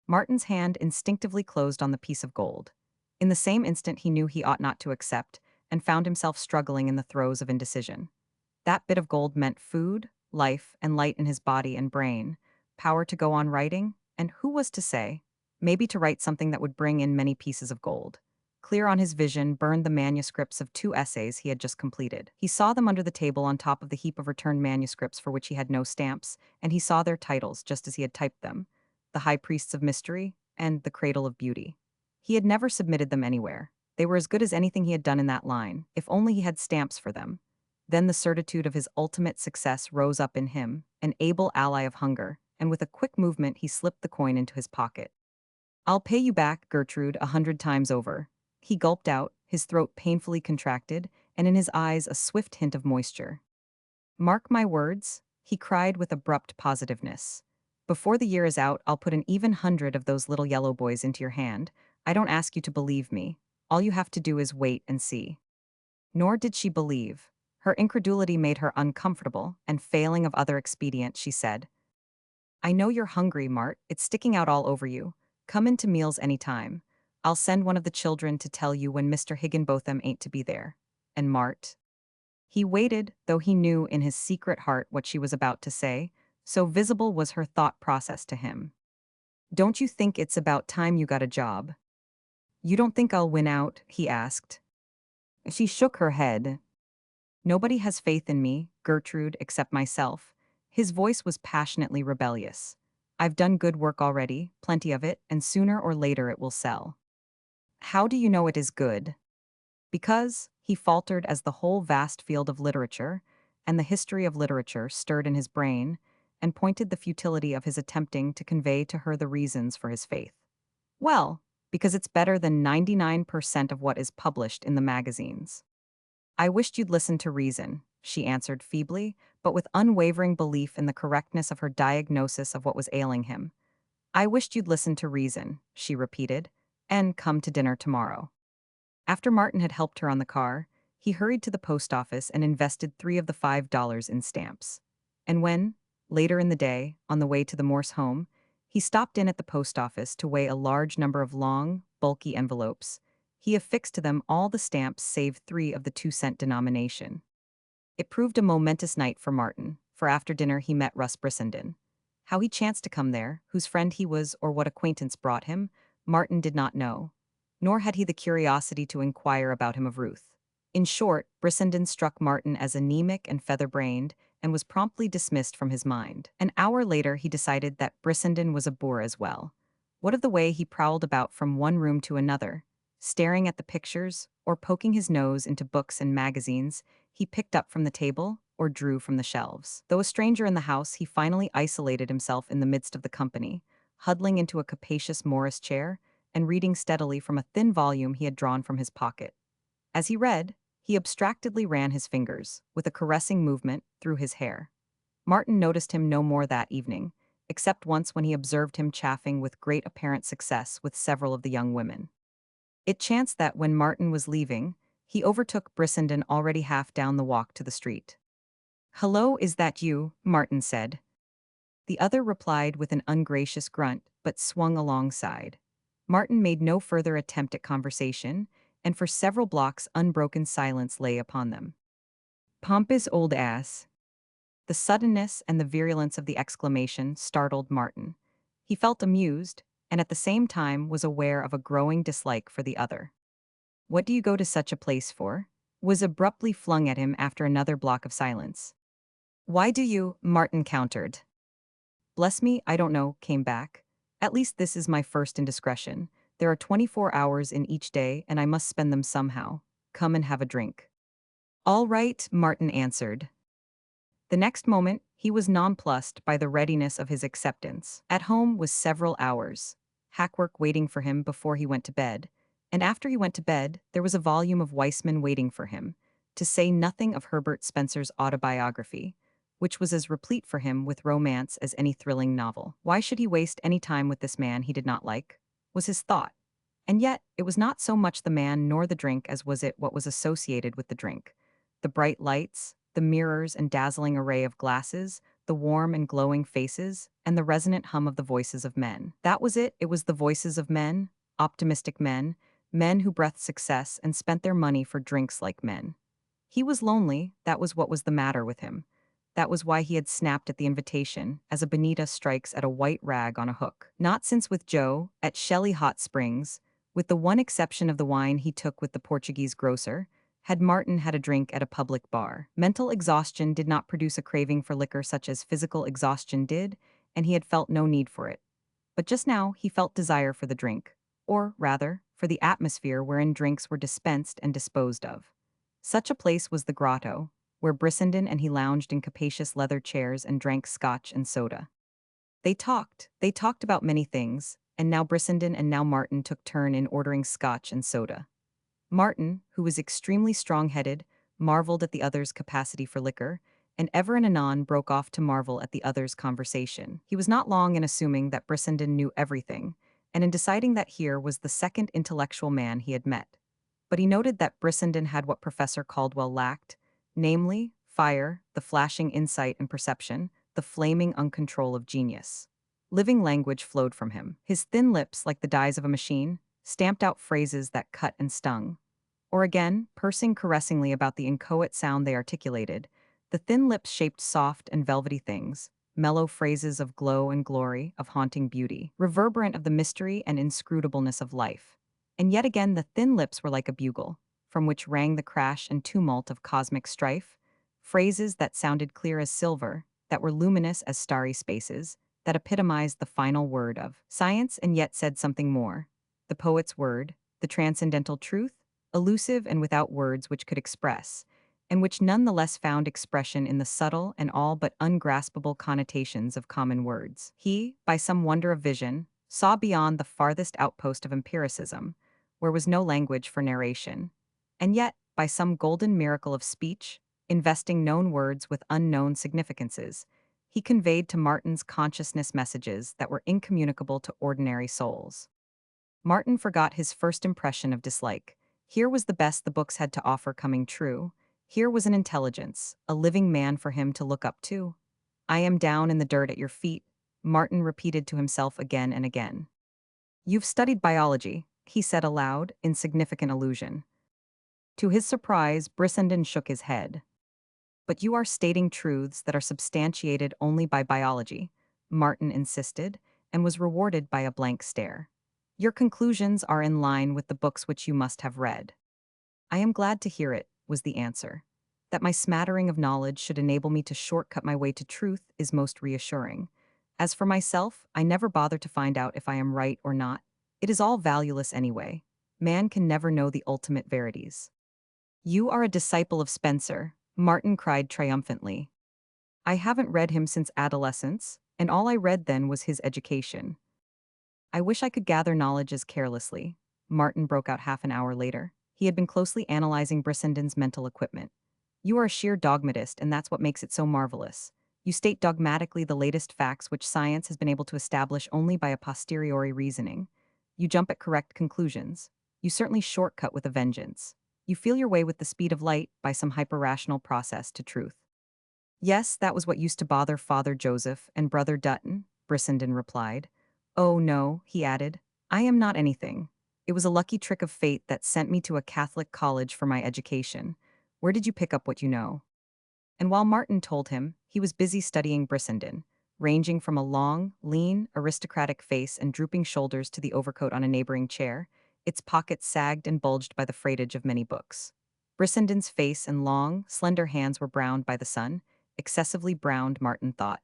Martin's hand instinctively closed on the piece of gold. In the same instant he knew he ought not to accept, and found himself struggling in the throes of indecision. That bit of gold meant food, life, and light in his body and brain, power to go on writing, and who was to say? Maybe to write something that would bring in many pieces of gold. Clear on his vision burned the manuscripts of 2 essays he had just completed. He saw them under the table on top of the heap of returned manuscripts for which he had no stamps, and he saw their titles just as he had typed them. the high priests of mystery, and the cradle of beauty. He had never submitted them anywhere. They were as good as anything he had done in that line, if only he had stamps for them. Then the certitude of his ultimate success rose up in him, an able ally of hunger, and with a quick movement he slipped the coin into his pocket. "I'll pay you back, Gertrude, 100 times over." He gulped out, his throat painfully contracted, and in his eyes a swift hint of moisture. "Mark my words," he cried with abrupt positiveness. "Before the year is out, I'll put an even 100 of those little yellow boys into your hand. I don't ask you to believe me. All you have to do is wait and see." Nor did she believe. Her incredulity made her uncomfortable, and failing of other expedient, she said, "I know you're hungry, Mart. It's sticking out all over you. Come into meals any time. I'll send one of the children to tell you when Mr. Higginbotham ain't to be there." And Mart? He waited, though he knew in his secret heart what she was about to say, so visible was her thought process to him. "Don't you think it's about time you got a job?" "You don't think I'll win out?" he asked. She shook her head. "Nobody has faith in me, Gertrude, except myself." His voice was passionately rebellious. "I've done good work already, plenty of it, and sooner or later it will sell." "How do you know it is good?" "Because," he faltered as the whole vast field of literature, and the history of literature stirred in his brain, and pointed the futility of his attempting to convey to her the reasons for his faith. "Well, because it's better than 99% of what is published in the magazines." "I wished you'd listen to reason," she answered feebly, but with unwavering belief in the correctness of her diagnosis of what was ailing him. "I wished you'd listen to reason," she repeated, "and come to dinner tomorrow." After Martin had helped her on the car, he hurried to the post office and invested 3 of the $5 in stamps. And when, later in the day, on the way to the Morse home, he stopped in at the post office to weigh a large number of long, bulky envelopes, he affixed to them all the stamps save 3 of the 2-cent denomination. It proved a momentous night for Martin, for after dinner he met Russ Brissenden. How he chanced to come there, whose friend he was, or what acquaintance brought him, Martin did not know, nor had he the curiosity to inquire about him of Ruth. In short, Brissenden struck Martin as anemic and feather-brained, and was promptly dismissed from his mind. An hour later he decided that Brissenden was a boor as well. What of the way he prowled about from one room to another, staring at the pictures, or poking his nose into books and magazines he picked up from the table or drew from the shelves. Though a stranger in the house, he finally isolated himself in the midst of the company, huddling into a capacious Morris chair and reading steadily from a thin volume he had drawn from his pocket. As he read, he abstractedly ran his fingers, with a caressing movement, through his hair. Martin noticed him no more that evening, except once when he observed him chaffing with great apparent success with several of the young women. It chanced that when Martin was leaving, he overtook Brissenden already half down the walk to the street. "Hello, is that you?" Martin said. The other replied with an ungracious grunt, but swung alongside. Martin made no further attempt at conversation, and for several blocks unbroken silence lay upon them. "Pompous old ass." The suddenness and the virulence of the exclamation startled Martin. He felt amused, and at the same time was aware of a growing dislike for the other. "What do you go to such a place for?" was abruptly flung at him after another block of silence. "Why do you?" Martin countered. "Bless me, I don't know," came back. "At least this is my first indiscretion. There are 24 hours in each day, and I must spend them somehow. Come and have a drink." "All right," Martin answered. The next moment, he was nonplussed by the readiness of his acceptance. At home was several hours, hackwork waiting for him before he went to bed, and after he went to bed, there was a volume of Weissman waiting for him, to say nothing of Herbert Spencer's autobiography, which was as replete for him with romance as any thrilling novel. Why should he waste any time with this man he did not like? Was his thought. And yet, it was not so much the man nor the drink as was it what was associated with the drink. The bright lights, the mirrors and dazzling array of glasses, the warm and glowing faces, and the resonant hum of the voices of men. That was it, it was the voices of men, optimistic men, men who breathed success and spent their money for drinks like men. He was lonely, that was what was the matter with him. That was why he had snapped at the invitation, as a bonita strikes at a white rag on a hook. Not since with Joe, at Shelley Hot Springs, with the one exception of the wine he took with the Portuguese grocer, had Martin had a drink at a public bar. Mental exhaustion did not produce a craving for liquor such as physical exhaustion did, and he had felt no need for it. But just now he felt desire for the drink, or, rather, for the atmosphere wherein drinks were dispensed and disposed of. Such a place was the grotto, where Brissenden and he lounged in capacious leather chairs and drank scotch and soda. They talked about many things, and now Brissenden and now Martin took turn in ordering scotch and soda. Martin, who was extremely strong-headed, marveled at the other's capacity for liquor, and ever and anon broke off to marvel at the other's conversation. He was not long in assuming that Brissenden knew everything, and in deciding that here was the second intellectual man he had met. But he noted that Brissenden had what Professor Caldwell lacked, namely, fire, the flashing insight and perception, the flaming uncontrol of genius. Living language flowed from him. His thin lips, like the dies of a machine, stamped out phrases that cut and stung. Or again, pursing caressingly about the inchoate sound they articulated, the thin lips shaped soft and velvety things, mellow phrases of glow and glory, of haunting beauty, reverberant of the mystery and inscrutableness of life. And yet again the thin lips were like a bugle, from which rang the crash and tumult of cosmic strife, phrases that sounded clear as silver, that were luminous as starry spaces, that epitomized the final word of science and yet said something more, the poet's word, the transcendental truth, elusive and without words which could express, and which none the less found expression in the subtle and all but ungraspable connotations of common words. He, by some wonder of vision, saw beyond the farthest outpost of empiricism, where was no language for narration, and yet, by some golden miracle of speech, investing known words with unknown significances, he conveyed to Martin's consciousness messages that were incommunicable to ordinary souls. Martin forgot his first impression of dislike. Here was the best the books had to offer coming true. Here was an intelligence, a living man for him to look up to. "I am down in the dirt at your feet," Martin repeated to himself again and again. "You've studied biology," he said aloud, in significant allusion. To his surprise, Brissenden shook his head. "But you are stating truths that are substantiated only by biology," Martin insisted, and was rewarded by a blank stare. "Your conclusions are in line with the books which you must have read." "I am glad to hear it," was the answer. "That my smattering of knowledge should enable me to shortcut my way to truth is most reassuring. As for myself, I never bother to find out if I am right or not. It is all valueless anyway. Man can never know the ultimate verities." "You are a disciple of Spencer," Martin cried triumphantly. "I haven't read him since adolescence, and all I read then was his education." "I wish I could gather knowledge as carelessly," Martin broke out half an hour later. He had been closely analyzing Brissenden's mental equipment. "You are a sheer dogmatist, and that's what makes it so marvelous. You state dogmatically the latest facts which science has been able to establish only by a posteriori reasoning. You jump at correct conclusions. You certainly shortcut with a vengeance. You feel your way with the speed of light by some hyper-rational process to truth." "Yes, that was what used to bother Father Joseph and Brother Dutton," Brissenden replied. "Oh no," he added, "I am not anything. It was a lucky trick of fate that sent me to a Catholic college for my education. Where did you pick up what you know?" And while Martin told him, he was busy studying Brissenden, ranging from a long, lean, aristocratic face and drooping shoulders to the overcoat on a neighboring chair, its pockets sagged and bulged by the freightage of many books. Brissenden's face and long, slender hands were browned by the sun, excessively browned, Martin thought.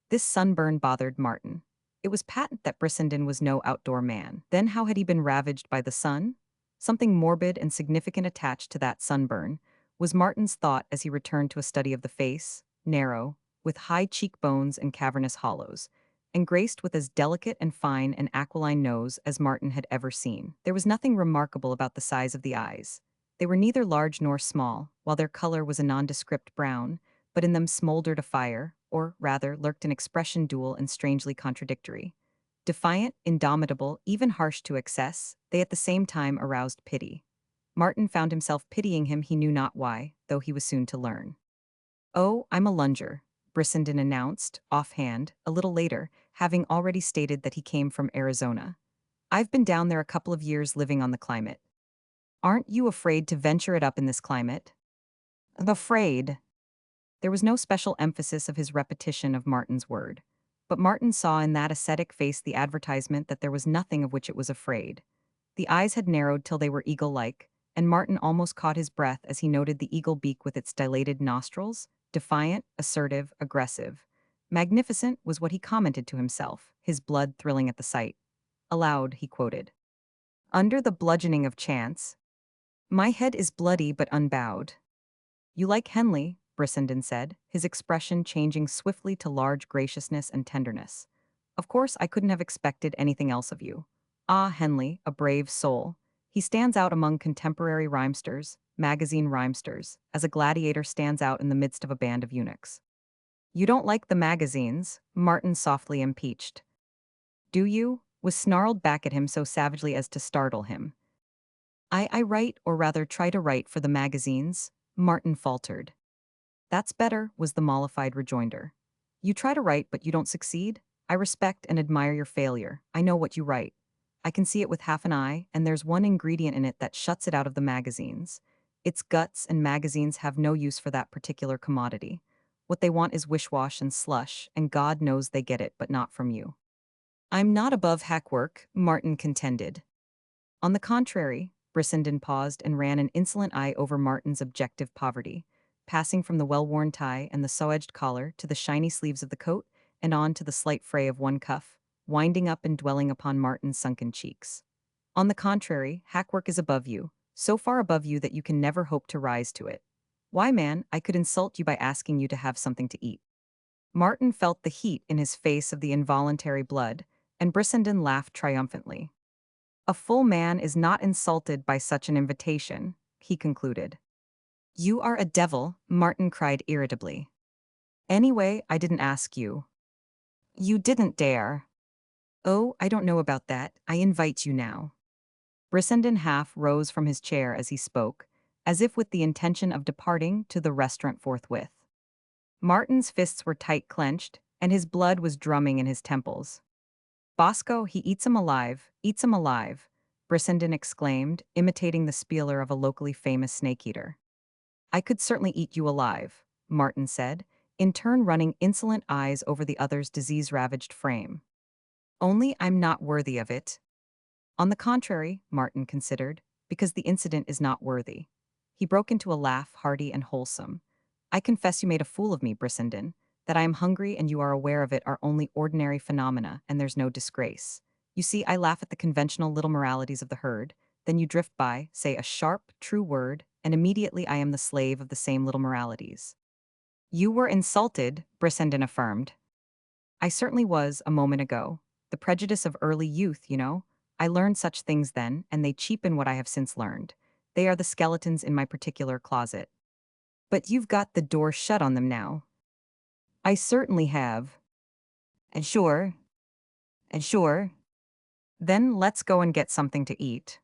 This sunburn bothered Martin. It was patent that Brissenden was no outdoor man. Then how had he been ravaged by the sun? Something morbid and significant attached to that sunburn, was Martin's thought as he returned to a study of the face, narrow, with high cheekbones and cavernous hollows, and graced with as delicate and fine an aquiline nose as Martin had ever seen. There was nothing remarkable about the size of the eyes. They were neither large nor small, while their color was a nondescript brown, but in them smoldered a fire, or, rather, lurked an expression dual and strangely contradictory. Defiant, indomitable, even harsh to excess, they at the same time aroused pity. Martin found himself pitying him he knew not why, though he was soon to learn. "Oh, I'm a lunger," Brissenden announced, offhand, a little later, having already stated that he came from Arizona. "I've been down there a couple of years living on the climate." "Aren't you afraid to venture it up in this climate?" "Afraid." There was no special emphasis of his repetition of Martin's word. But Martin saw in that ascetic face the advertisement that there was nothing of which it was afraid. The eyes had narrowed till they were eagle-like, and Martin almost caught his breath as he noted the eagle beak with its dilated nostrils, defiant, assertive, aggressive. Magnificent was what he commented to himself, his blood thrilling at the sight. Aloud, he quoted, "Under the bludgeoning of chance, my head is bloody but unbowed." "You like Henley," Brissenden said, his expression changing swiftly to large graciousness and tenderness. "Of course I couldn't have expected anything else of you. Ah, Henley, a brave soul. He stands out among contemporary rhymesters, magazine rhymesters, as a gladiator stands out in the midst of a band of eunuchs." "You don't like the magazines," Martin softly impeached. "Do you?" was snarled back at him so savagely as to startle him. I write, or rather try to write, for the magazines," Martin faltered. "That's better," was the mollified rejoinder. "You try to write, but you don't succeed? I respect and admire your failure. I know what you write. I can see it with half an eye, and there's one ingredient in it that shuts it out of the magazines. It's guts, and magazines have no use for that particular commodity. What they want is wish-wash and slush, and God knows they get it, but not from you." "I'm not above hack work," Martin contended. "On the contrary," Brissenden paused and ran an insolent eye over Martin's objective poverty, passing from the well-worn tie and the so-edged collar to the shiny sleeves of the coat and on to the slight fray of one cuff, winding up and dwelling upon Martin's sunken cheeks. "On the contrary, hack work is above you, so far above you that you can never hope to rise to it. Why, man, I could insult you by asking you to have something to eat." Martin felt the heat in his face of the involuntary blood, and Brissenden laughed triumphantly. "A full man is not insulted by such an invitation," he concluded. "You are a devil," Martin cried irritably. "Anyway, I didn't ask you." "You didn't dare." "Oh, I don't know about that. I invite you now." Brissenden half rose from his chair as he spoke, as if with the intention of departing to the restaurant forthwith. Martin's fists were tight clenched, and his blood was drumming in his temples. "Bosco, he eats 'em alive," Brissenden exclaimed, imitating the spieler of a locally famous snake-eater. "I could certainly eat you alive," Martin said, in turn running insolent eyes over the other's disease-ravaged frame. "Only I'm not worthy of it." "On the contrary," Martin considered, "because the incident is not worthy." He broke into a laugh, hearty and wholesome. "I confess you made a fool of me, Brissenden. That I am hungry and you are aware of it are only ordinary phenomena, and there's no disgrace. You see, I laugh at the conventional little moralities of the herd, then you drift by, say a sharp, true word, and immediately I am the slave of the same little moralities." "You were insulted," Brissenden affirmed. "I certainly was, a moment ago. The prejudice of early youth, you know. I learned such things then, and they cheapen what I have since learned. They are the skeletons in my particular closet." "But you've got the door shut on them now." "I certainly have." "And sure, and sure." "Then let's go and get something to eat."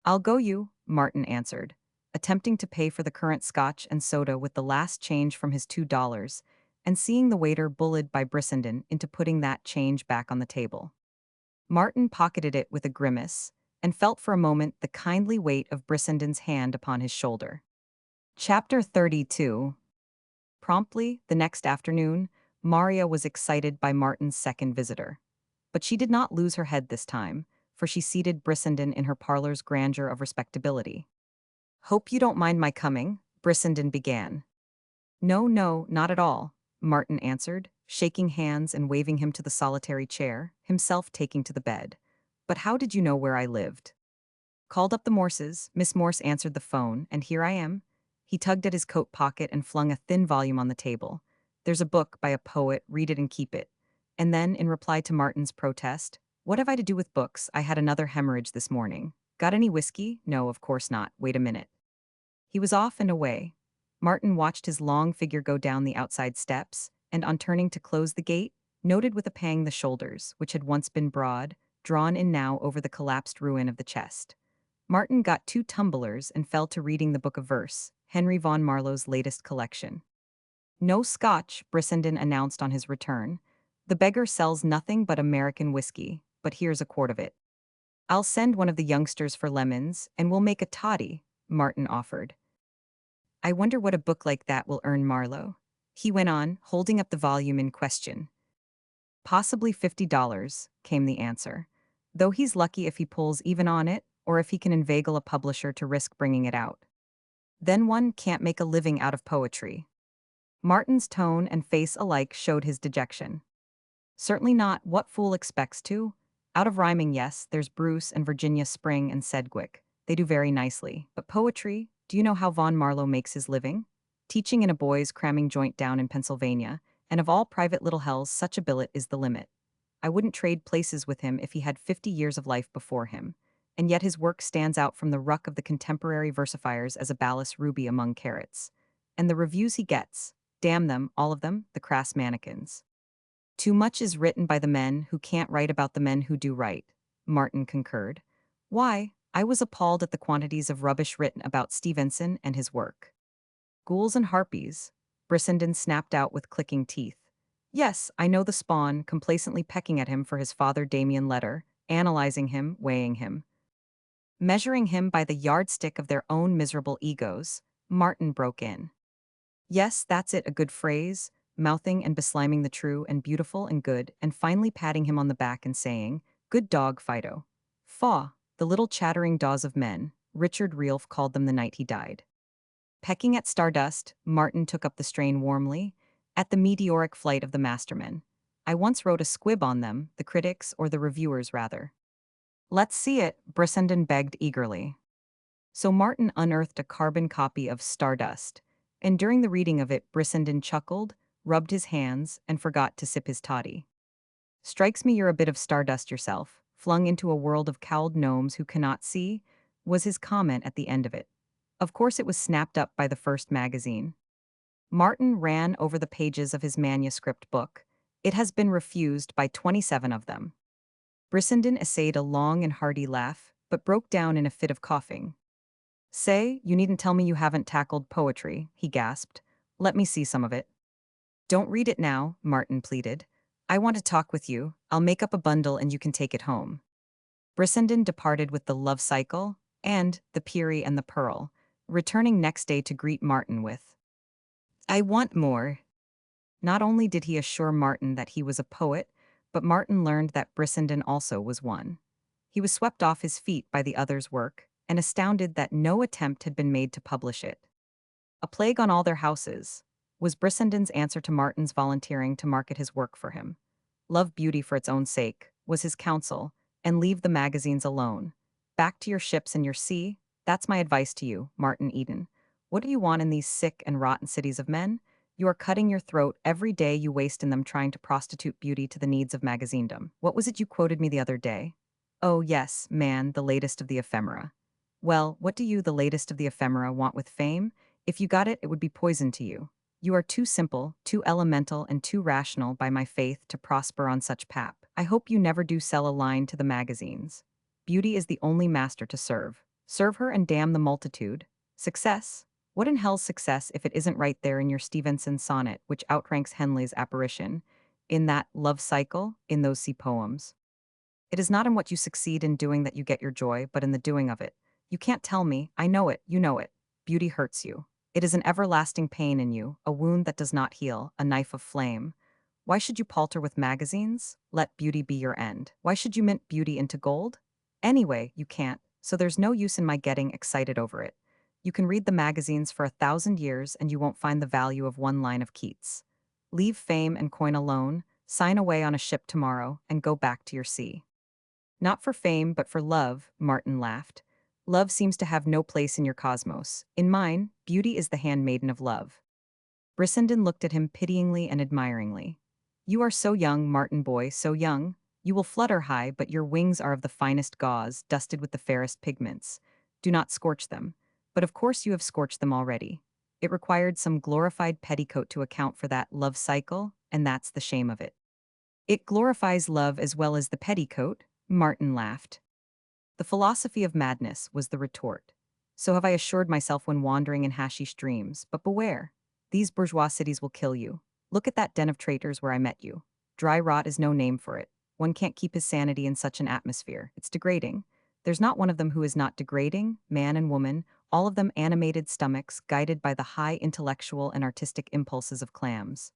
"I'll go you," Martin answered, attempting to pay for the current scotch and soda with the last change from his $2, and seeing the waiter bullied by Brissenden into putting that change back on the table. Martin pocketed it with a grimace, and felt for a moment the kindly weight of Brissenden's hand upon his shoulder. Chapter 32. Promptly, the next afternoon, Maria was excited by Martin's second visitor. But she did not lose her head this time, for she seated Brissenden in her parlor's grandeur of respectability. "Hope you don't mind my coming," Brissenden began. "No, no, not at all," Martin answered, shaking hands and waving him to the solitary chair, himself taking to the bed. "But how did you know where I lived?" "Called up the Morses, Miss Morse answered the phone, and here I am." He tugged at his coat pocket and flung a thin volume on the table. "There's a book by a poet, read it and keep it." And then, in reply to Martin's protest, "What have I to do with books? I had another hemorrhage this morning." "Got any whiskey?" "No, of course not. Wait a minute." He was off and away. Martin watched his long figure go down the outside steps, and on turning to close the gate, noted with a pang the shoulders, which had once been broad, drawn in now over the collapsed ruin of the chest. Martin got 2 tumblers and fell to reading the book of verse, Henry Vaughan Marlowe's latest collection. "No Scotch," Brissenden announced on his return. "The beggar sells nothing but American whiskey, but here's a quart of it." "I'll send one of the youngsters for lemons, and we'll make a toddy," Martin offered. "I wonder what a book like that will earn Marlowe," he went on, holding up the volume in question. "Possibly $50, came the answer. "Though he's lucky if he pulls even on it, or if he can inveigle a publisher to risk bringing it out. Then one can't make a living out of poetry." Martin's tone and face alike showed his dejection. Certainly not what fool expects to. Out of rhyming, yes, there's Bruce and Virginia Spring and Sedgwick. They do very nicely. But poetry, do you know how Von Marlowe makes his living? Teaching in a boys' cramming joint down in Pennsylvania, and of all private little hells, such a billet is the limit. I wouldn't trade places with him if he had 50 years of life before him. And yet his work stands out from the ruck of the contemporary versifiers as a ballast ruby among carrots. And the reviews he gets, damn them, all of them, the crass mannequins. Too much is written by the men who can't write about the men who do write, Martin concurred. Why, I was appalled at the quantities of rubbish written about Stevenson and his work. Ghouls and harpies, Brissenden snapped out with clicking teeth. Yes, I know the spawn, complacently pecking at him for his father Damien letter, analyzing him, weighing him. Measuring him by the yardstick of their own miserable egos, Martin broke in. Yes, that's it, a good phrase, mouthing and besliming the true and beautiful and good, and finally patting him on the back and saying, "Good dog, Fido." Faugh, the little chattering daws of men, Richard Realf called them the night he died. Pecking at stardust, Martin took up the strain warmly, at the meteoric flight of the mastermen. I once wrote a squib on them, the critics, or the reviewers rather. Let's see it, Brissenden begged eagerly. So Martin unearthed a carbon copy of Stardust, and during the reading of it, Brissenden chuckled, rubbed his hands, and forgot to sip his toddy. Strikes me you're a bit of stardust yourself, flung into a world of cowled gnomes who cannot see, was his comment at the end of it. Of course it was snapped up by the first magazine. Martin ran over the pages of his manuscript book. It has been refused by 27 of them. Brissenden essayed a long and hearty laugh, but broke down in a fit of coughing. Say, you needn't tell me you haven't tackled poetry, he gasped. Let me see some of it. Don't read it now, Martin pleaded. I want to talk with you. I'll make up a bundle and you can take it home. Brissenden departed with the Love Cycle and the Peary and the Pearl, returning next day to greet Martin with, I want more. Not only did he assure Martin that he was a poet, but Martin learned that Brissenden also was one. He was swept off his feet by the other's work, and astounded that no attempt had been made to publish it. A plague on all their houses, was Brissenden's answer to Martin's volunteering to market his work for him. Love beauty for its own sake, was his counsel, and leave the magazines alone. Back to your ships and your sea, that's my advice to you, Martin Eden. What do you want in these sick and rotten cities of men? You are cutting your throat every day you waste in them trying to prostitute beauty to the needs of magazinedom. What was it you quoted me the other day? Oh yes, man, the latest of the ephemera. Well, what do you, the latest of the ephemera, want with fame? If you got it, it would be poison to you. You are too simple, too elemental, and too rational, by my faith, to prosper on such pap. I hope you never do sell a line to the magazines. Beauty is the only master to serve. Serve her and damn the multitude. Success? What in hell's success if it isn't right there in your Stevenson sonnet, which outranks Henley's apparition, in that Love Cycle, in those sea poems? It is not in what you succeed in doing that you get your joy, but in the doing of it. You can't tell me, I know it, you know it. Beauty hurts you. It is an everlasting pain in you, a wound that does not heal, a knife of flame. Why should you palter with magazines? Let beauty be your end. Why should you mint beauty into gold? Anyway, you can't, so there's no use in my getting excited over it. You can read the magazines for 1,000 years and you won't find the value of one line of Keats. Leave fame and coin alone, sign away on a ship tomorrow, and go back to your sea. Not for fame, but for love, Martin laughed. Love seems to have no place in your cosmos. In mine, beauty is the handmaiden of love. Brissenden looked at him pityingly and admiringly. You are so young, Martin boy, so young. You will flutter high, but your wings are of the finest gauze, dusted with the fairest pigments. Do not scorch them. But of course you have scorched them already. It required some glorified petticoat to account for that love cycle, and that's the shame of it. It glorifies love as well as the petticoat, Martin laughed. The philosophy of madness, was the retort. So have I assured myself when wandering in hashish dreams, but beware. These bourgeois cities will kill you. Look at that den of traitors where I met you. Dry rot is no name for it. One can't keep his sanity in such an atmosphere. It's degrading. There's not one of them who is not degrading, man and woman, all of them animated stomachs guided by the high intellectual and artistic impulses of clams.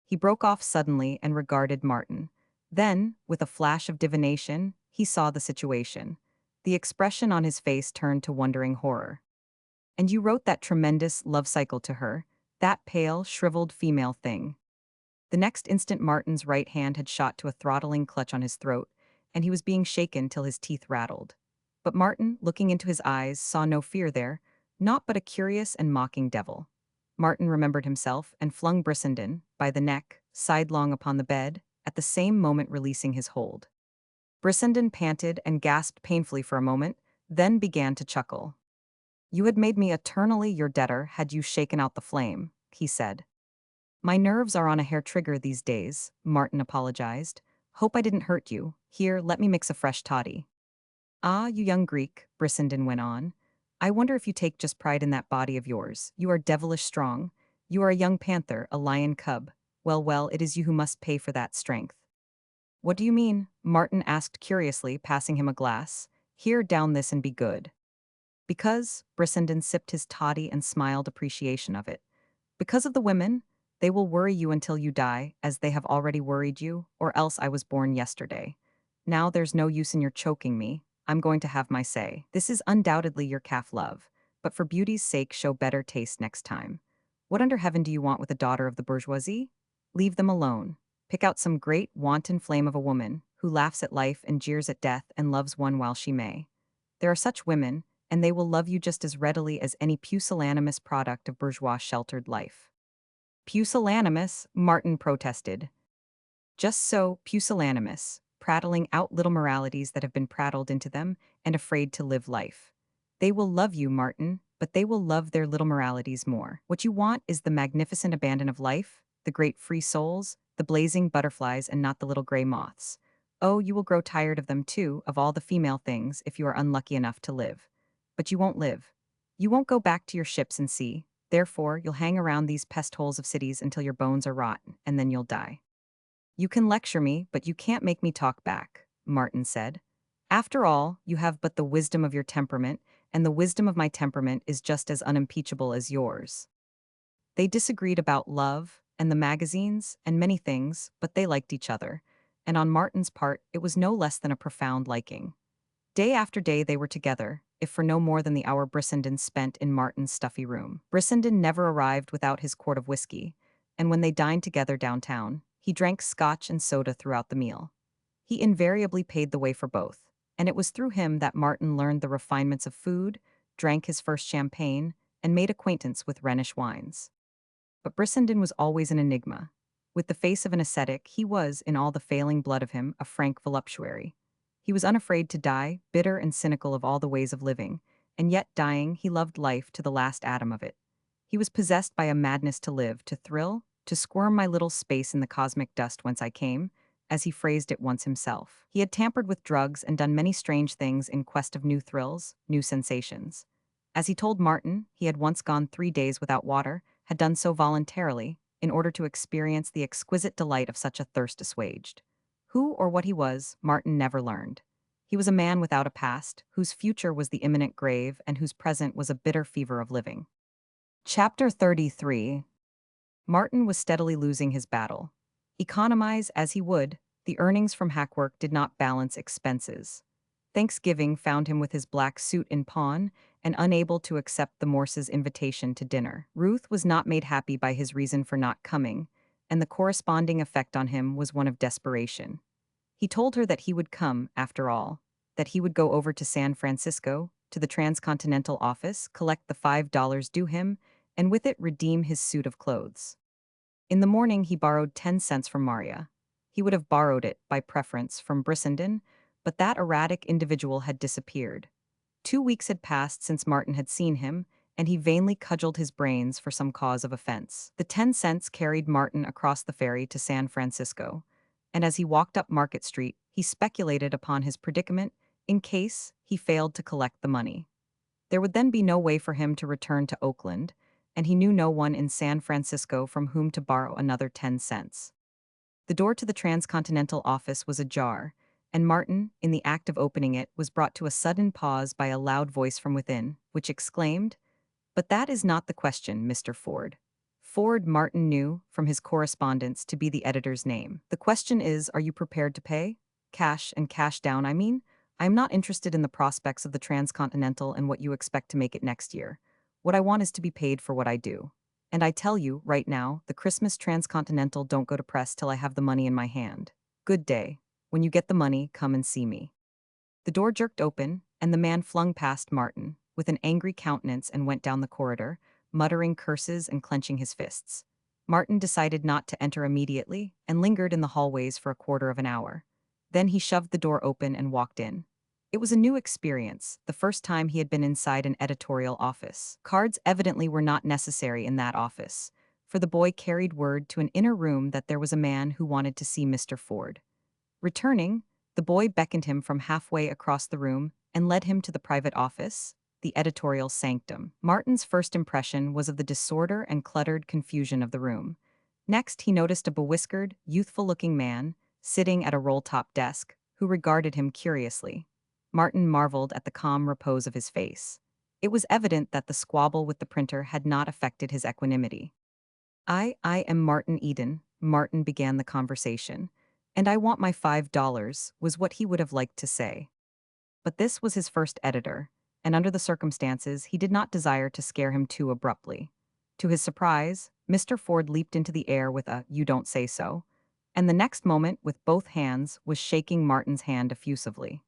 He broke off suddenly and regarded Martin. Then, with a flash of divination, he saw the situation. The expression on his face turned to wondering horror. And you wrote that tremendous love cycle to her? That pale, shriveled female thing. The next instant Martin's right hand had shot to a throttling clutch on his throat, and he was being shaken till his teeth rattled. But Martin, looking into his eyes, saw no fear there, naught but a curious and mocking devil. Martin remembered himself and flung Brissenden, by the neck, sidelong upon the bed, at the same moment releasing his hold. Brissenden panted and gasped painfully for a moment, then began to chuckle. "You had made me eternally your debtor had you shaken out the flame," he said. "My nerves are on a hair trigger these days," Martin apologized. "Hope I didn't hurt you. Here, let me mix a fresh toddy." "Ah, you young Greek," Brissenden went on. "I wonder if you take just pride in that body of yours. You are devilish strong. You are a young panther, a lion cub. Well, well, it is you who must pay for that strength." "What do you mean?" Martin asked curiously, passing him a glass. "Here, down this and be good." "Because," Brissenden sipped his toddy and smiled appreciation of it. "Because of the women, they will worry you until you die, as they have already worried you, or else I was born yesterday. Now there's no use in your choking me. I'm going to have my say. This is undoubtedly your calf love, but for beauty's sake show better taste next time. What under heaven do you want with a daughter of the bourgeoisie? Leave them alone. Pick out some great, wanton flame of a woman, who laughs at life and jeers at death and loves one while she may. There are such women, and they will love you just as readily as any pusillanimous product of bourgeois sheltered life." "Pusillanimous," Martin protested. "Just so, pusillanimous, prattling out little moralities that have been prattled into them, and afraid to live life. They will love you, Martin, but they will love their little moralities more. What you want is the magnificent abandon of life, the great free souls, the blazing butterflies and not the little gray moths. Oh, you will grow tired of them too, of all the female things, if you are unlucky enough to live. But you won't live. You won't go back to your ships and sea, therefore you'll hang around these pest holes of cities until your bones are rotten, and then you'll die." "You can lecture me, but you can't make me talk back," Martin said. "After all, you have but the wisdom of your temperament, and the wisdom of my temperament is just as unimpeachable as yours." They disagreed about love, and the magazines, and many things, but they liked each other, and on Martin's part it was no less than a profound liking. Day after day they were together, if for no more than the hour Brissenden spent in Martin's stuffy room. Brissenden never arrived without his quart of whiskey, and when they dined together downtown, he drank scotch and soda throughout the meal. He invariably paid the way for both, and it was through him that Martin learned the refinements of food, drank his first champagne, and made acquaintance with Rhenish wines. But Brissenden was always an enigma. With the face of an ascetic, he was, in all the failing blood of him, a frank voluptuary. He was unafraid to die, bitter and cynical of all the ways of living, and yet dying, he loved life to the last atom of it. He was possessed by a madness to live, to thrill, to squirm my little space in the cosmic dust whence I came, as he phrased it once himself. He had tampered with drugs and done many strange things in quest of new thrills, new sensations. As he told Martin, he had once gone 3 days without water, had done so voluntarily, in order to experience the exquisite delight of such a thirst assuaged. Who or what he was, Martin never learned. He was a man without a past, whose future was the imminent grave and whose present was a bitter fever of living. Chapter 33. Martin was steadily losing his battle. Economize as he would, the earnings from hackwork did not balance expenses. Thanksgiving found him with his black suit in pawn and unable to accept the Morses' invitation to dinner. Ruth was not made happy by his reason for not coming, and the corresponding effect on him was one of desperation. He told her that he would come, after all, that he would go over to San Francisco, to the transcontinental office, collect the $5 due him, and with it redeem his suit of clothes. In the morning he borrowed 10 cents from Maria. He would have borrowed it, by preference, from Brissenden, but that erratic individual had disappeared. 2 weeks had passed since Martin had seen him, and he vainly cudgeled his brains for some cause of offense. The 10 cents carried Martin across the ferry to San Francisco, and as he walked up Market Street, he speculated upon his predicament in case he failed to collect the money. There would then be no way for him to return to Oakland, and he knew no one in San Francisco from whom to borrow another 10 cents. The door to the transcontinental office was ajar, and Martin, in the act of opening it, was brought to a sudden pause by a loud voice from within, which exclaimed, "But that is not the question, Mr. Ford." Ford Martin knew, from his correspondence, to be the editor's name. "The question is, are you prepared to pay? Cash and cash down, I mean. I am not interested in the prospects of the transcontinental and what you expect to make it next year. What I want is to be paid for what I do. And I tell you, right now, the Christmas Transcontinental don't go to press till I have the money in my hand. Good day. When you get the money, come and see me." The door jerked open, and the man flung past Martin, with an angry countenance and went down the corridor, muttering curses and clenching his fists. Martin decided not to enter immediately and lingered in the hallways for a quarter of an hour. Then he shoved the door open and walked in. It was a new experience, the first time he had been inside an editorial office. Cards evidently were not necessary in that office, for the boy carried word to an inner room that there was a man who wanted to see Mr. Ford. Returning, the boy beckoned him from halfway across the room and led him to the private office, the editorial sanctum. Martin's first impression was of the disorder and cluttered confusion of the room. Next, he noticed a bewhiskered, youthful-looking man sitting at a roll-top desk, who regarded him curiously. Martin marveled at the calm repose of his face. It was evident that the squabble with the printer had not affected his equanimity. I am Martin Eden," Martin began the conversation, "and I want my $5, was what he would have liked to say. But this was his first editor, and under the circumstances, he did not desire to scare him too abruptly. To his surprise, Mr. Ford leaped into the air with a "you don't say so," and the next moment, with both hands, was shaking Martin's hand effusively.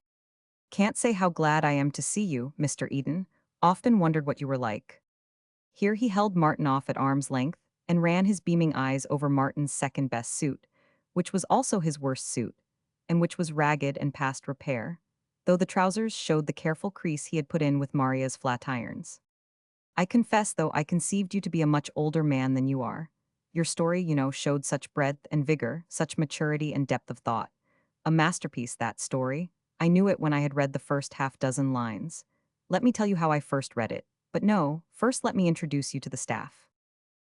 "Can't say how glad I am to see you, Mr. Eden. Often wondered what you were like." Here he held Martin off at arm's length and ran his beaming eyes over Martin's second-best suit, which was also his worst suit, and which was ragged and past repair, though the trousers showed the careful crease he had put in with Maria's flat irons. "I confess, though, I conceived you to be a much older man than you are. Your story, showed such breadth and vigor, such maturity and depth of thought. A masterpiece, that story. I knew it when I had read the first half-dozen lines. Let me tell you how I first read it. But no, first let me introduce you to the staff."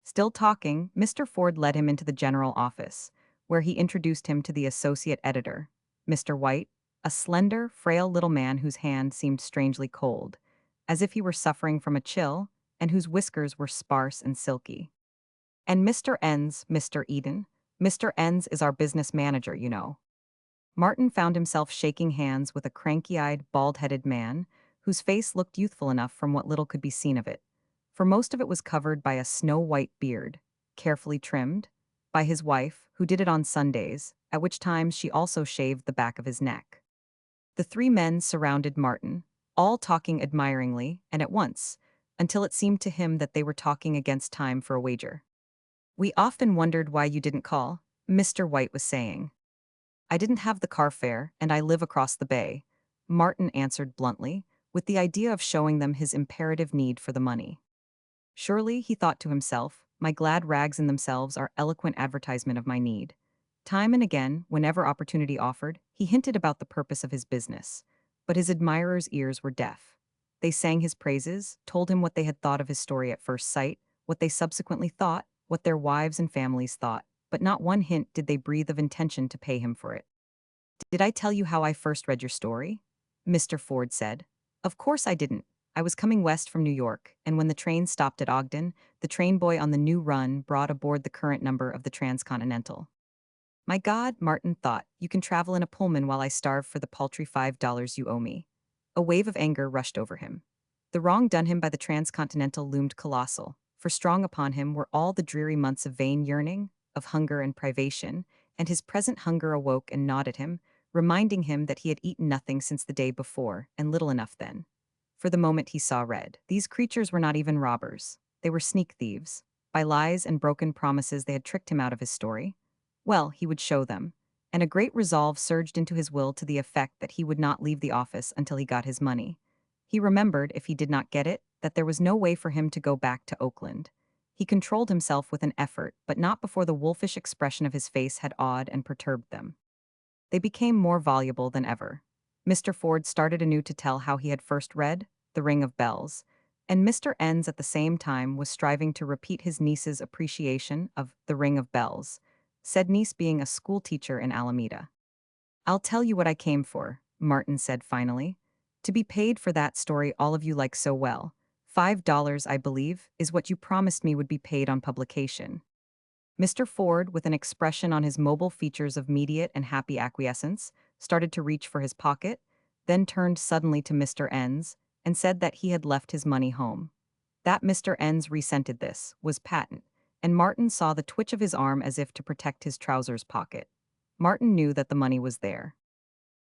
Still talking, Mr. Ford led him into the general office, where he introduced him to the associate editor, Mr. White, a slender, frail little man whose hand seemed strangely cold, as if he were suffering from a chill, and whose whiskers were sparse and silky. "And Mr. Enns, Mr. Eden. Mr. Enns is our business manager, you know." Martin found himself shaking hands with a cranky-eyed, bald-headed man, whose face looked youthful enough from what little could be seen of it, for most of it was covered by a snow-white beard, carefully trimmed, by his wife, who did it on Sundays, at which times she also shaved the back of his neck. The three men surrounded Martin, all talking admiringly and at once, until it seemed to him that they were talking against time for a wager. "We often wondered why you didn't call," Mr. White was saying. "I didn't have the car fare, and I live across the bay," Martin answered bluntly, with the idea of showing them his imperative need for the money. Surely, he thought to himself, my glad rags in themselves are eloquent advertisement of my need. Time and again, whenever opportunity offered, he hinted about the purpose of his business, but his admirers' ears were deaf. They sang his praises, told him what they had thought of his story at first sight, what they subsequently thought, what their wives and families thought, but not one hint did they breathe of intention to pay him for it. "Did I tell you how I first read your story?" Mr. Ford said. "Of course I didn't. I was coming west from New York, and when the train stopped at Ogden, the train boy on the new run brought aboard the current number of the Transcontinental. My God," Martin thought, "you can travel in a Pullman while I starve for the paltry $5 you owe me." A wave of anger rushed over him. The wrong done him by the Transcontinental loomed colossal, for strong upon him were all the dreary months of vain yearning, of hunger and privation, and his present hunger awoke and gnawed at him, reminding him that he had eaten nothing since the day before, and little enough then. For the moment he saw red. These creatures were not even robbers. They were sneak thieves. By lies and broken promises they had tricked him out of his story. Well, he would show them. And a great resolve surged into his will to the effect that he would not leave the office until he got his money. He remembered, if he did not get it, that there was no way for him to go back to Oakland. He controlled himself with an effort, but not before the wolfish expression of his face had awed and perturbed them. They became more voluble than ever. Mr. Ford started anew to tell how he had first read The Ring of Bells, and Mr. Enns at the same time was striving to repeat his niece's appreciation of The Ring of Bells, said niece being a school teacher in Alameda. "I'll tell you what I came for," Martin said finally. "To be paid for that story all of you like so well. $5, I believe, is what you promised me would be paid on publication." Mr. Ford, with an expression on his mobile features of immediate and happy acquiescence, started to reach for his pocket, then turned suddenly to Mr. Enns and said that he had left his money home. That Mr. N's resented this was patent, and Martin saw the twitch of his arm as if to protect his trousers pocket. Martin knew that the money was there.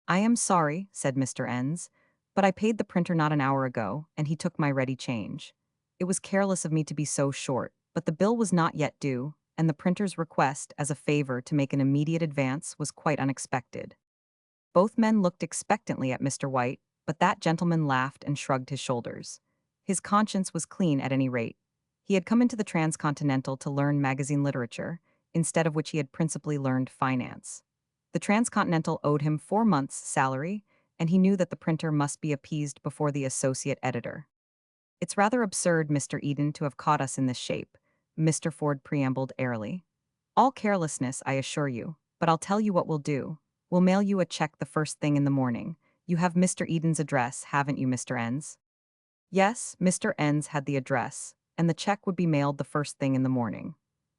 "I am sorry," said Mr. N's, "but I paid the printer not an hour ago, and he took my ready change. It was careless of me to be so short, but the bill was not yet due, and the printer's request as a favor to make an immediate advance was quite unexpected." Both men looked expectantly at Mr. White, but that gentleman laughed and shrugged his shoulders. His conscience was clean at any rate. He had come into the Transcontinental to learn magazine literature, instead of which he had principally learned finance. The Transcontinental owed him 4 months' salary, and he knew that the printer must be appeased before the associate editor. "It's rather absurd, Mr. Eden, to have caught us in this shape," Mr. Ford preambled airily. "All carelessness, I assure you, but I'll tell you what we'll do. We'll mail you a check the first thing in the morning. You have Mr. Eden's address, haven't you, Mr. N's?" Yes, Mr. N's had the address, and the check would be mailed the first thing in the morning.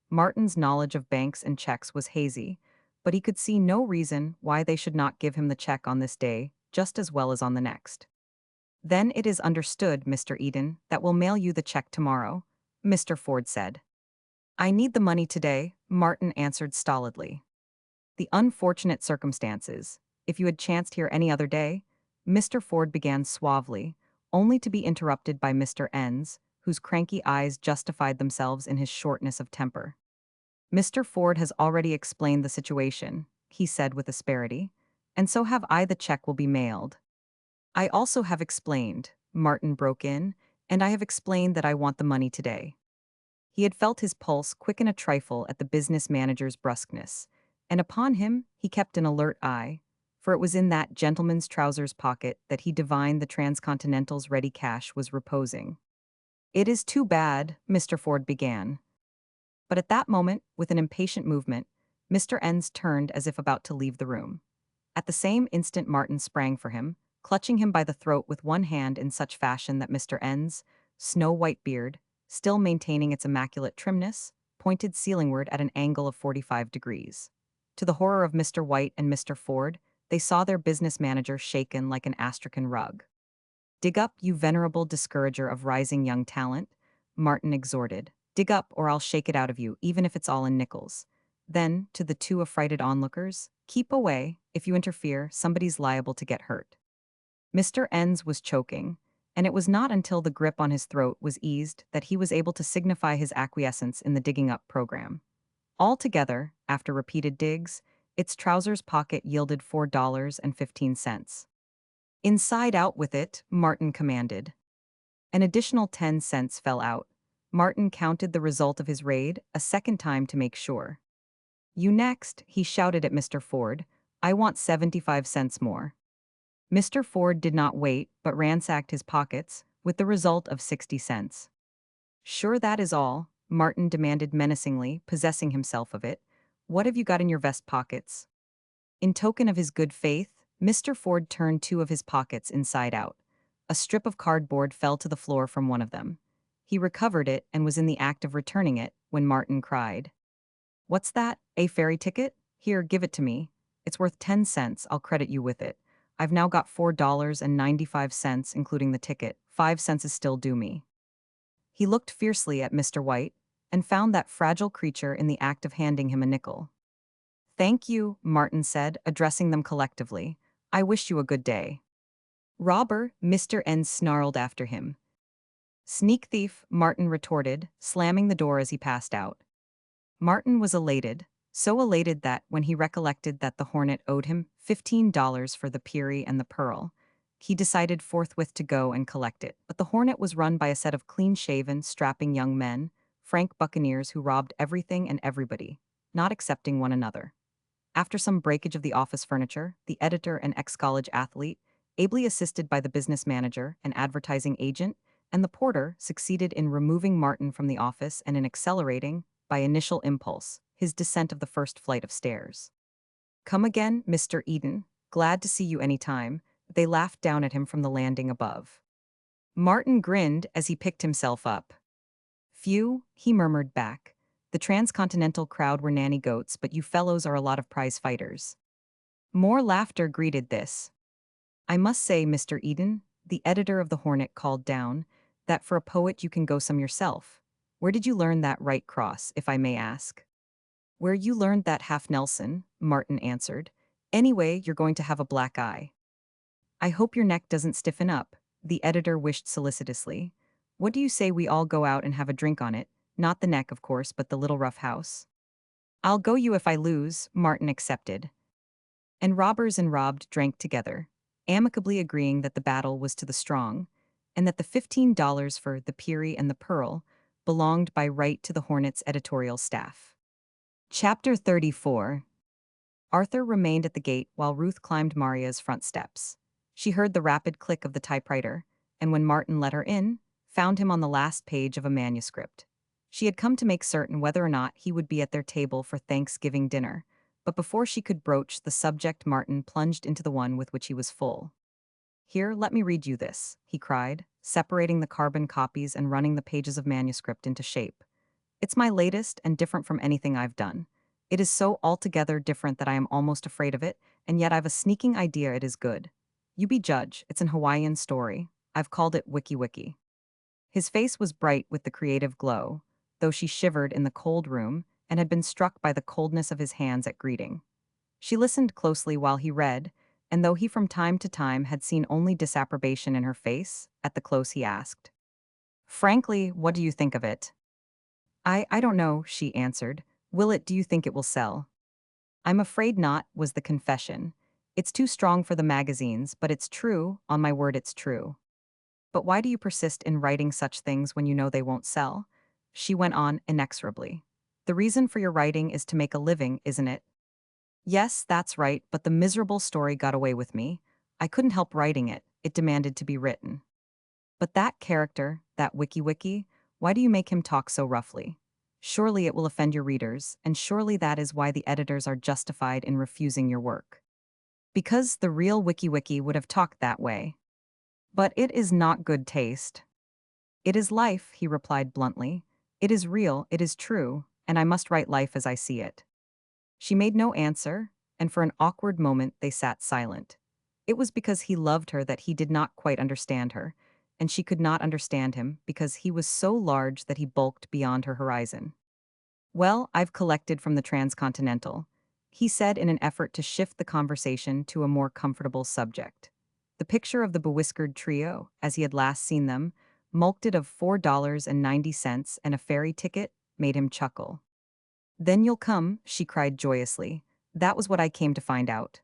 Martin's knowledge of banks and checks was hazy, but he could see no reason why they should not give him the check on this day just as well as on the next. "Then it is understood, Mr. Eden, that we'll mail you the check tomorrow," Mr. Ford said. "I need the money today," Martin answered stolidly. "The unfortunate circumstances. If you had chanced here any other day," Mr. Ford began suavely, only to be interrupted by Mr. N's, whose cranky eyes justified themselves in his shortness of temper. "Mr. Ford has already explained the situation," he said with asperity, "and so have I. The check will be mailed." "I also have explained," Martin broke in, "and I have explained that I want the money today." He had felt his pulse quicken a trifle at the business manager's brusqueness, and upon him he kept an alert eye, for it was in that gentleman's trousers pocket that he divined the Transcontinental's ready cash was reposing. "It is too bad," Mr. Ford began. But at that moment, with an impatient movement, Mr. N's turned as if about to leave the room. At the same instant Martin sprang for him, clutching him by the throat with one hand in such fashion that Mr. N's snow-white beard, still maintaining its immaculate trimness, pointed ceilingward at an angle of 45 degrees. To the horror of Mr. White and Mr. Ford, they saw their business manager shaken like an astrakhan rug. "Dig up, you venerable discourager of rising young talent," Martin exhorted. "Dig up, or I'll shake it out of you, even if it's all in nickels." Then, to the two affrighted onlookers, "Keep away. If you interfere, somebody's liable to get hurt." Mr. N's was choking, and it was not until the grip on his throat was eased that he was able to signify his acquiescence in the digging up program. Altogether, after repeated digs, its trousers pocket yielded $4.15. "Inside out with it," Martin commanded. An additional 10 cents fell out. Martin counted the result of his raid a second time to make sure. "You next," he shouted at Mr. Ford. "I want 75 cents more." Mr. Ford did not wait, but ransacked his pockets, with the result of 60 cents. "Sure that is all?" Martin demanded menacingly, possessing himself of it. "What have you got in your vest pockets?" In token of his good faith, Mr. Ford turned two of his pockets inside out. A strip of cardboard fell to the floor from one of them. He recovered it and was in the act of returning it when Martin cried, "What's that? A ferry ticket? Here, give it to me. It's worth 10 cents, I'll credit you with it. I've now got $4.95, including the ticket. 5 cents is still due me." He looked fiercely at Mr. White, and found that fragile creature in the act of handing him a nickel. "Thank you," Martin said, addressing them collectively. "I wish you a good day." "Robber," Mr. N snarled after him. "Sneak thief," Martin retorted, slamming the door as he passed out. Martin was elated, so elated that, when he recollected that the Hornet owed him $15 for the Peary and the Pearl, he decided forthwith to go and collect it. But the Hornet was run by a set of clean-shaven, strapping young men, frank buccaneers who robbed everything and everybody, not excepting one another. After some breakage of the office furniture, the editor and ex-college athlete, ably assisted by the business manager and advertising agent, and the porter, succeeded in removing Martin from the office and in accelerating, by initial impulse, his descent of the first flight of stairs. "Come again, Mr. Eden. Glad to see you any time," they laughed down at him from the landing above. Martin grinned as he picked himself up. "Phew," he murmured back. "The Transcontinental crowd were nanny goats, but you fellows are a lot of prize fighters." More laughter greeted this. "I must say, Mr. Eden," the editor of the Hornet called down, that for a poet you can go some yourself. Where did you learn that right cross, if I may ask? Where you learned that half Nelson, Martin answered. Anyway, you're going to have a black eye. I hope your neck doesn't stiffen up, the editor wished solicitously. What do you say we all go out and have a drink on it? Not the neck, of course, but the little rough house. I'll go you if I lose, Martin accepted. And robbers and robbed drank together, amicably agreeing that the battle was to the strong, and that the $15 for The Peary and the Pearl belonged by right to the Hornet's editorial staff. Chapter 34. Arthur remained at the gate while Ruth climbed Maria's front steps. She heard the rapid click of the typewriter, and when Martin let her in, found him on the last page of a manuscript. She had come to make certain whether or not he would be at their table for Thanksgiving dinner, but before she could broach the subject, Martin plunged into the one with which he was full. Here, let me read you this, he cried, separating the carbon copies and running the pages of manuscript into shape. It's my latest and different from anything I've done. It is so altogether different that I am almost afraid of it, and yet I've a sneaking idea it is good. You be judge, it's an Hawaiian story. I've called it Wiki Wiki. His face was bright with the creative glow, though she shivered in the cold room and had been struck by the coldness of his hands at greeting. She listened closely while he read, and though he from time to time had seen only disapprobation in her face, at the close he asked, "Frankly, what do you think of it?" I don't know, she answered. Do you think it will sell? I'm afraid not, was the confession. It's too strong for the magazines, but it's true, on my word it's true. But why do you persist in writing such things when you know they won't sell? She went on inexorably. The reason for your writing is to make a living, isn't it? Yes, that's right, but the miserable story got away with me. I couldn't help writing it, it demanded to be written. But that character, that Wiki Wiki, why do you make him talk so roughly? Surely it will offend your readers, and surely that is why the editors are justified in refusing your work. Because the real Wiki Wiki would have talked that way. But it is not good taste. It is life, he replied bluntly. It is real, it is true, and I must write life as I see it. She made no answer, and for an awkward moment they sat silent. It was because he loved her that he did not quite understand her, and she could not understand him because he was so large that he bulked beyond her horizon. Well, I've collected from the Transcontinental, he said in an effort to shift the conversation to a more comfortable subject. The picture of the bewhiskered trio, as he had last seen them, mulcted of $4.90 and a ferry ticket, made him chuckle. Then you'll come, she cried joyously. That was what I came to find out.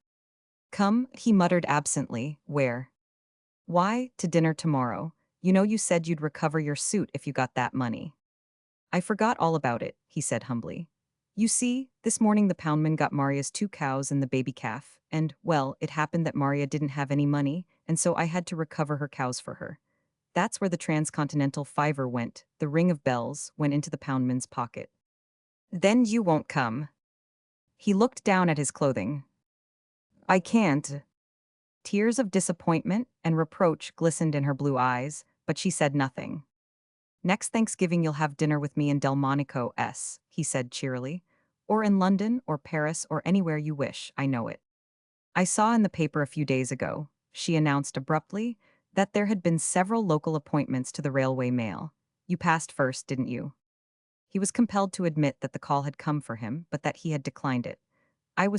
Come, he muttered absently. Where? Why, to dinner tomorrow. You know you said you'd recover your suit if you got that money. I forgot all about it, he said humbly. You see, this morning the poundman got Maria's 2 cows and the baby calf, and, well, it happened that Maria didn't have any money, and so I had to recover her cows for her. That's where the transcontinental fiver went, the ring of bells went into the poundman's pocket. Then you won't come. He looked down at his clothing. I can't. Tears of disappointment and reproach glistened in her blue eyes, but she said nothing. Next Thanksgiving you'll have dinner with me in Delmonico, he said cheerily. Or in London or Paris or anywhere you wish, I know it. I saw in the paper a few days ago, she announced abruptly, that there had been several local appointments to the railway mail. You passed first, didn't you? He was compelled to admit that the call had come for him, but that he had declined it. I am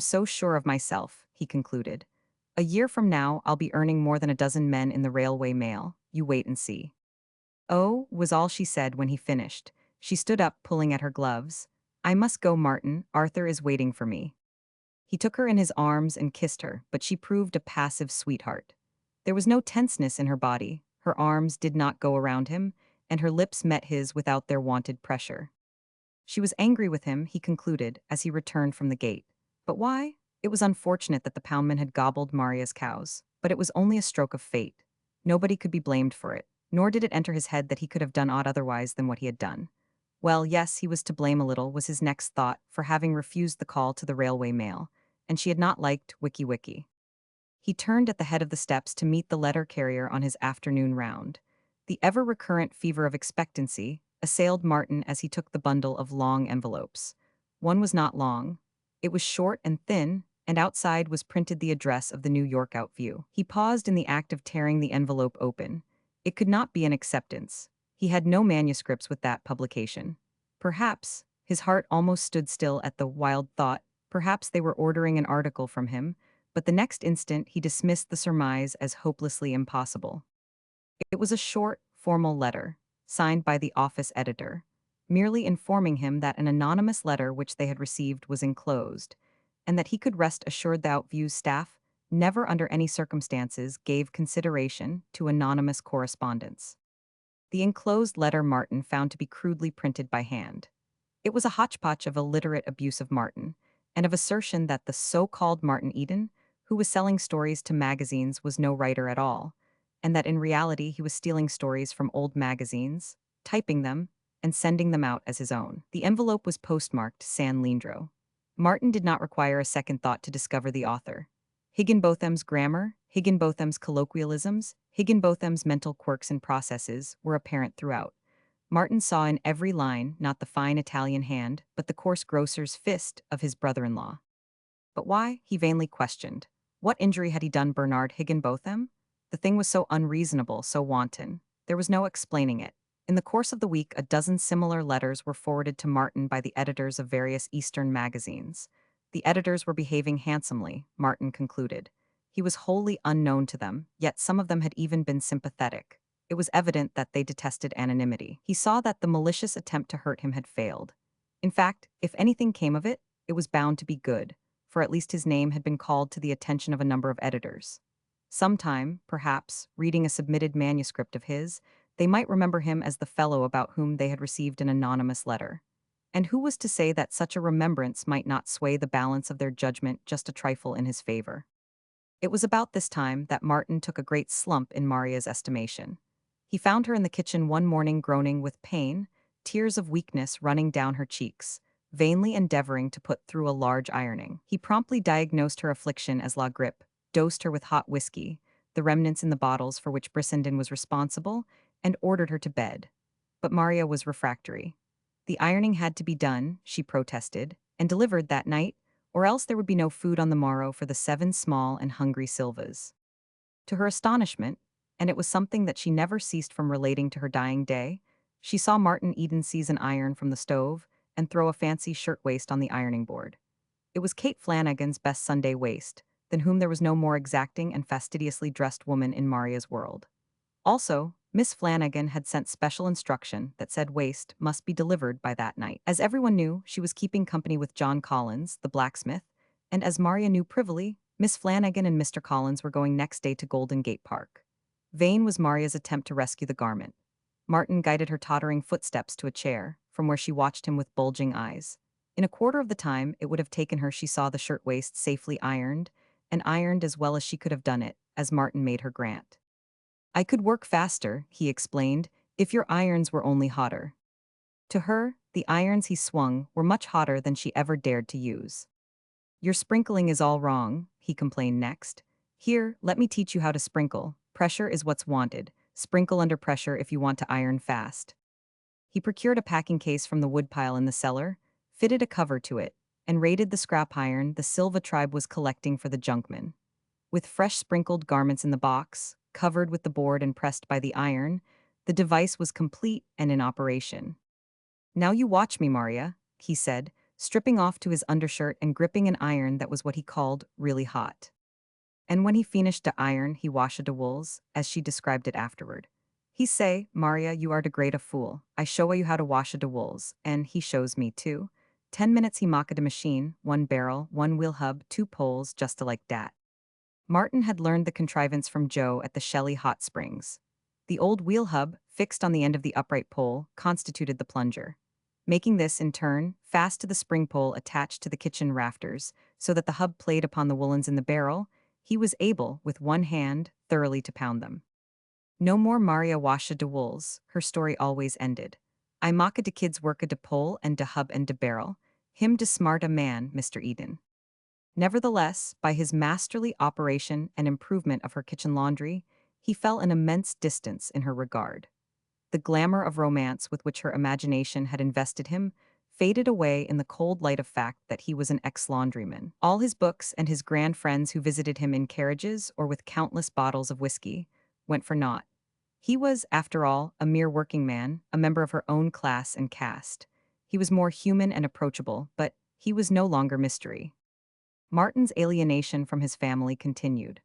so sure of myself, he concluded. A year from now, I'll be earning more than a dozen men in the railway mail. You wait and see. Oh, was all she said when he finished. She stood up, pulling at her gloves. I must go, Martin. Arthur is waiting for me. He took her in his arms and kissed her, but she proved a passive sweetheart. There was no tenseness in her body, her arms did not go around him, and her lips met his without their wonted pressure. She was angry with him, he concluded, as he returned from the gate. But why? It was unfortunate that the poundman had gobbled Maria's cows, but it was only a stroke of fate. Nobody could be blamed for it, nor did it enter his head that he could have done aught otherwise than what he had done. Well, yes, he was to blame a little, was his next thought, for having refused the call to the railway mail, and she had not liked Wiki Wiki. He turned at the head of the steps to meet the letter carrier on his afternoon round. The ever-recurrent fever of expectancy assailed Martin as he took the bundle of long envelopes. One was not long. It was short and thin, and outside was printed the address of the New York Outview. He paused in the act of tearing the envelope open. It could not be an acceptance. He had no manuscripts with that publication. Perhaps, his heart almost stood still at the wild thought, perhaps they were ordering an article from him, but the next instant he dismissed the surmise as hopelessly impossible. It was a short, formal letter, signed by the office editor, merely informing him that an anonymous letter which they had received was enclosed, and that he could rest assured the Outviews staff never under any circumstances gave consideration to anonymous correspondence. The enclosed letter Martin found to be crudely printed by hand. It was a hodgepodge of illiterate abuse of Martin, and of assertion that the so-called Martin Eden, who was selling stories to magazines, was no writer at all, and that in reality he was stealing stories from old magazines, typing them, and sending them out as his own. The envelope was postmarked San Leandro. Martin did not require a second thought to discover the author. Higginbotham's grammar, Higginbotham's colloquialisms, Higginbotham's mental quirks and processes were apparent throughout. Martin saw in every line not the fine Italian hand, but the coarse grocer's fist of his brother-in-law. But why, he vainly questioned. What injury had he done Bernard Higginbotham? The thing was so unreasonable, so wanton. There was no explaining it. In the course of the week, a dozen similar letters were forwarded to Martin by the editors of various Eastern magazines. The editors were behaving handsomely, Martin concluded. He was wholly unknown to them, yet some of them had even been sympathetic. It was evident that they detested anonymity. He saw that the malicious attempt to hurt him had failed. In fact, if anything came of it, it was bound to be good, for at least his name had been called to the attention of a number of editors. Sometime, perhaps, reading a submitted manuscript of his, they might remember him as the fellow about whom they had received an anonymous letter. And who was to say that such a remembrance might not sway the balance of their judgment just a trifle in his favor? It was about this time that Martin took a great slump in Maria's estimation. He found her in the kitchen one morning groaning with pain, tears of weakness running down her cheeks, vainly endeavoring to put through a large ironing. He promptly diagnosed her affliction as la grippe, dosed her with hot whiskey, the remnants in the bottles for which Brissenden was responsible, and ordered her to bed. But Maria was refractory. The ironing had to be done, she protested, and delivered that night, or else there would be no food on the morrow for the 7 small and hungry Silvas. To her astonishment, and it was something that she never ceased from relating to her dying day, she saw Martin Eden seize an iron from the stove and throw a fancy shirtwaist on the ironing board. It was Kate Flanagan's best Sunday waist, than whom there was no more exacting and fastidiously dressed woman in Maria's world. Also, Miss Flanagan had sent special instruction that said waist must be delivered by that night. As everyone knew, she was keeping company with John Collins, the blacksmith, and as Maria knew privily, Miss Flanagan and Mr. Collins were going next day to Golden Gate Park. Vain was Maria's attempt to rescue the garment. Martin guided her tottering footsteps to a chair, from where she watched him with bulging eyes. In a quarter of the time it would have taken her she saw the shirtwaist safely ironed, and ironed as well as she could have done it, as Martin made her grant. I could work faster, he explained, if your irons were only hotter. To her, the irons he swung were much hotter than she ever dared to use. Your sprinkling is all wrong, he complained next. Here, let me teach you how to sprinkle. Pressure is what's wanted. Sprinkle under pressure if you want to iron fast. He procured a packing case from the woodpile in the cellar, fitted a cover to it, and raided the scrap iron the Silva tribe was collecting for the junkman. With fresh sprinkled garments in the box, covered with the board and pressed by the iron, the device was complete and in operation. Now you watch me, Maria, he said, stripping off to his undershirt and gripping an iron that was what he called really hot. And when he finished to iron, he washed de wools, as she described it afterward. He say, Maria, you are de great a fool. I show you how to wash de wools, and he shows me too. 10 minutes he mocked a machine, 1 barrel, 1 wheel hub, 2 poles, just like dat. Martin had learned the contrivance from Joe at the Shelley Hot Springs. The old wheel hub, fixed on the end of the upright pole, constituted the plunger. Making this, in turn, fast to the spring pole attached to the kitchen rafters, so that the hub played upon the woolens in the barrel, he was able, with one hand, thoroughly to pound them. No more Maria washa de wools, her story always ended. I mocka de kids worka de pole and de hub and de barrel, him de smart a man, Mr. Eden. Nevertheless, by his masterly operation and improvement of her kitchen laundry, he fell an immense distance in her regard. The glamour of romance with which her imagination had invested him faded away in the cold light of fact that he was an ex-laundryman. All his books and his grand friends who visited him in carriages or with countless bottles of whiskey went for naught. He was, after all, a mere working man, a member of her own class and caste. He was more human and approachable, but he was no longer mystery. Martin's alienation from his family continued.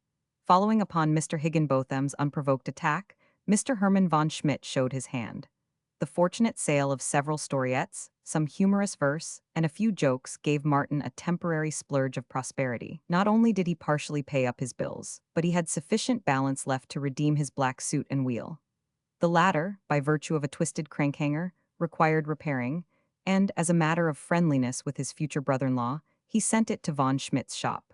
Following upon Mr. Higginbotham's unprovoked attack, Mr. Hermann von Schmidt showed his hand. The fortunate sale of several storiettes, some humorous verse, and a few jokes gave Martin a temporary splurge of prosperity. Not only did he partially pay up his bills, but he had sufficient balance left to redeem his black suit and wheel. The latter, by virtue of a twisted crankhanger, required repairing, and, as a matter of friendliness with his future brother-in-law, he sent it to von Schmidt's shop.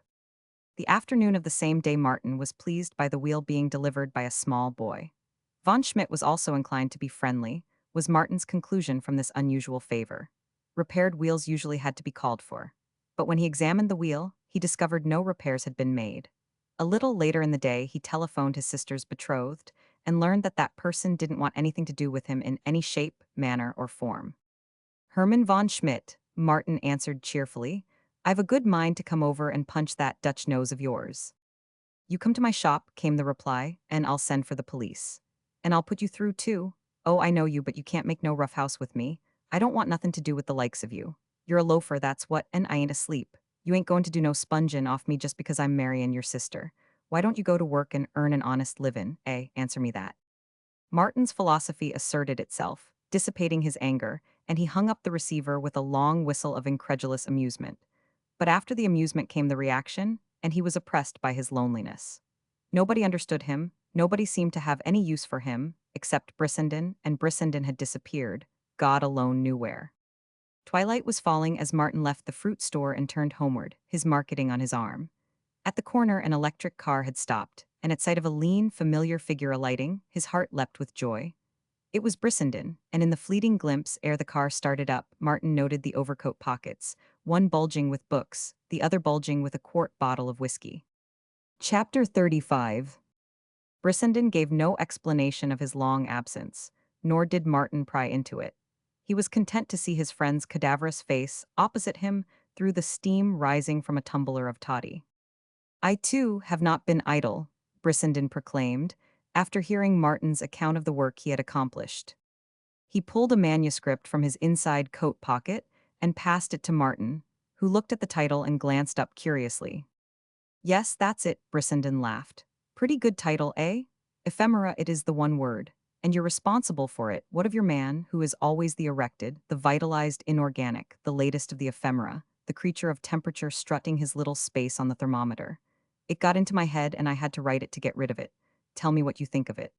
The afternoon of the same day Martin was pleased by the wheel being delivered by a small boy. Von Schmidt was also inclined to be friendly, was Martin's conclusion from this unusual favor. Repaired wheels usually had to be called for. But when he examined the wheel, he discovered no repairs had been made. A little later in the day, he telephoned his sister's betrothed and learned that that person didn't want anything to do with him in any shape, manner, or form. Hermann von Schmidt, Martin answered cheerfully, I've a good mind to come over and punch that Dutch nose of yours. You come to my shop, came the reply, and I'll send for the police. And I'll put you through too. Oh, I know you, but you can't make no rough house with me. I don't want nothing to do with the likes of you. You're a loafer, that's what, and I ain't asleep. You ain't going to do no spongin' off me just because I'm marryin' your sister. Why don't you go to work and earn an honest livin', eh? Answer me that. Martin's philosophy asserted itself, dissipating his anger, and he hung up the receiver with a long whistle of incredulous amusement. But after the amusement came the reaction, and he was oppressed by his loneliness. Nobody understood him, nobody seemed to have any use for him, except Brissenden, and Brissenden had disappeared, God alone knew where. Twilight was falling as Martin left the fruit store and turned homeward, his marketing on his arm. At the corner, an electric car had stopped, and at sight of a lean, familiar figure alighting, his heart leapt with joy. It was Brissenden, and in the fleeting glimpse ere the car started up, Martin noted the overcoat pockets, one bulging with books, the other bulging with a quart bottle of whiskey. Chapter 35. Brissenden gave no explanation of his long absence, nor did Martin pry into it. He was content to see his friend's cadaverous face opposite him through the steam rising from a tumbler of toddy. I, too, have not been idle, Brissenden proclaimed, after hearing Martin's account of the work he had accomplished. He pulled a manuscript from his inside coat pocket and passed it to Martin, who looked at the title and glanced up curiously. Yes, that's it, Brissenden laughed. Pretty good title, eh? Ephemera, it is the one word. And you're responsible for it. What of your man, who is always the erected, the vitalized inorganic, the latest of the ephemera, the creature of temperature strutting his little space on the thermometer? It got into my head and I had to write it to get rid of it. Tell me what you think of it.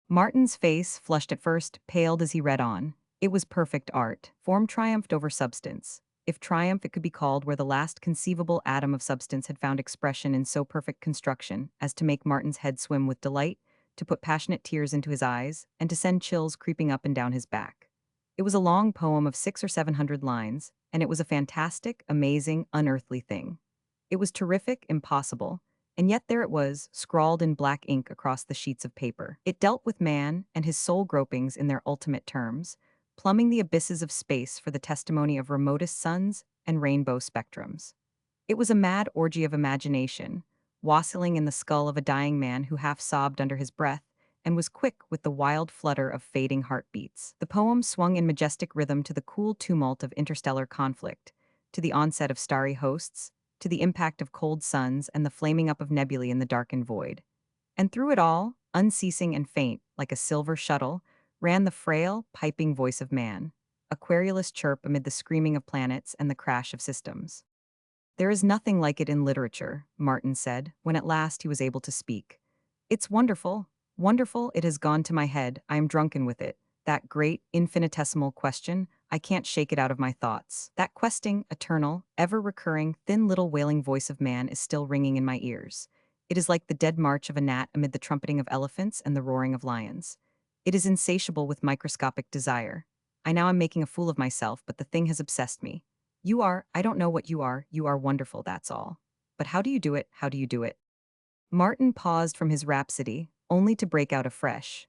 Martin's face, flushed at first, paled as he read on. It was perfect art. Form triumphed over substance. If triumph it could be called, where the last conceivable atom of substance had found expression in so perfect construction as to make Martin's head swim with delight, to put passionate tears into his eyes, and to send chills creeping up and down his back. It was a long poem of 600 or 700 lines, and it was a fantastic, amazing, unearthly thing. It was terrific, impossible, and yet there it was, scrawled in black ink across the sheets of paper. It dealt with man and his soul gropings in their ultimate terms, plumbing the abysses of space for the testimony of remotest suns and rainbow spectrums. It was a mad orgy of imagination, wassailing in the skull of a dying man who half sobbed under his breath and was quick with the wild flutter of fading heartbeats. The poem swung in majestic rhythm to the cool tumult of interstellar conflict, to the onset of starry hosts, to the impact of cold suns and the flaming up of nebulae in the darkened void. And through it all, unceasing and faint, like a silver shuttle, ran the frail, piping voice of man, a querulous chirp amid the screaming of planets and the crash of systems. There is nothing like it in literature, Martin said, when at last he was able to speak. It's wonderful, wonderful, it has gone to my head, I am drunken with it. That great, infinitesimal question, I can't shake it out of my thoughts. That questing, eternal, ever-recurring, thin little wailing voice of man is still ringing in my ears. It is like the dead march of a gnat amid the trumpeting of elephants and the roaring of lions. It is insatiable with microscopic desire. I now am making a fool of myself, but the thing has obsessed me. I don't know what you are wonderful, that's all. But how do you do it, how do you do it? Martin paused from his rhapsody, only to break out afresh.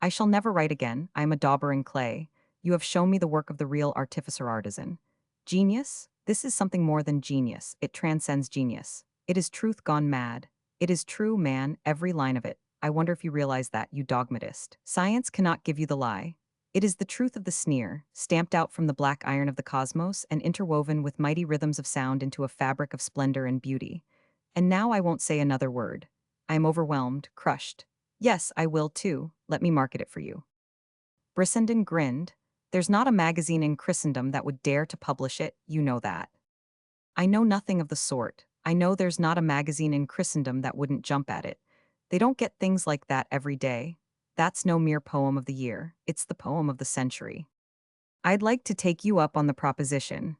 I shall never write again, I am a dauber in clay. You have shown me the work of the real artificer artisan. Genius? This is something more than genius, it transcends genius. It is truth gone mad. It is true, man, every line of it. I wonder if you realize that, you dogmatist. Science cannot give you the lie. It is the truth of the sneer, stamped out from the black iron of the cosmos and interwoven with mighty rhythms of sound into a fabric of splendor and beauty. And now I won't say another word. I am overwhelmed, crushed. Yes, I will too. Let me market it for you. Brissenden grinned. There's not a magazine in Christendom that would dare to publish it, you know that. I know nothing of the sort. I know there's not a magazine in Christendom that wouldn't jump at it. They don't get things like that every day. That's no mere poem of the year, it's the poem of the century. I'd like to take you up on the proposition.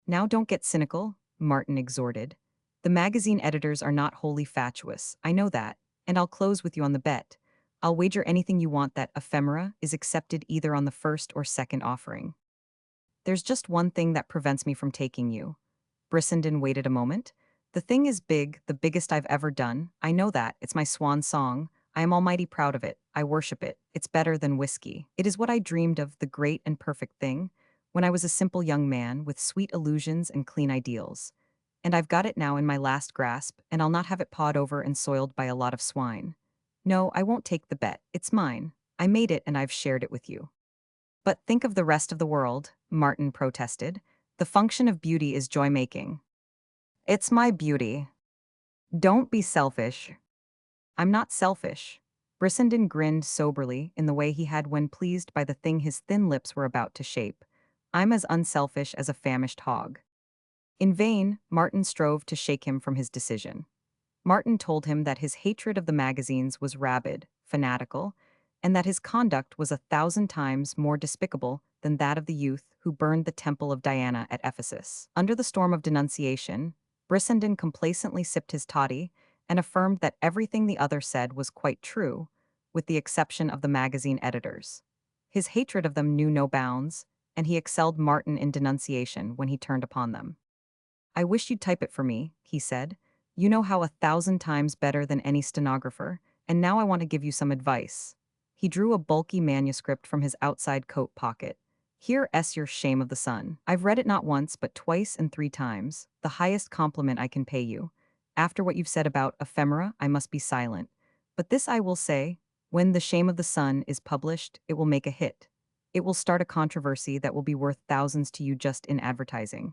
Now don't get cynical, Martin exhorted. The magazine editors are not wholly fatuous, I know that, and I'll close with you on the bet. I'll wager anything you want that ephemera is accepted either on the first or second offering. There's just one thing that prevents me from taking you. Brissenden waited a moment. The thing is big, the biggest I've ever done. I know that. It's my swan song. I am almighty proud of it. I worship it. It's better than whiskey. It is what I dreamed of, the great and perfect thing, when I was a simple young man with sweet illusions and clean ideals. And I've got it now in my last grasp, and I'll not have it pawed over and soiled by a lot of swine. No, I won't take the bet. It's mine. I made it and I've shared it with you. But think of the rest of the world, Martin protested. The function of beauty is joy-making. It's my beauty. Don't be selfish. I'm not selfish. Brissenden grinned soberly in the way he had when pleased by the thing his thin lips were about to shape. I'm as unselfish as a famished hog. In vain, Martin strove to shake him from his decision. Martin told him that his hatred of the magazines was rabid, fanatical, and that his conduct was 1,000 times more despicable than that of the youth who burned the temple of Diana at Ephesus. Under the storm of denunciation, Brissenden complacently sipped his toddy and affirmed that everything the other said was quite true, with the exception of the magazine editors. His hatred of them knew no bounds, and he excelled Martin in denunciation when he turned upon them. I wish you'd type it for me, he said. You know how 1,000 times better than any stenographer, and now I want to give you some advice. He drew a bulky manuscript from his outside coat pocket. Here's your shame of the sun. I've read it not once but twice and 3 times, the highest compliment I can pay you. After what you've said about ephemera, I must be silent. But this I will say, when The Shame of the Sun is published, it will make a hit. It will start a controversy that will be worth thousands to you just in advertising.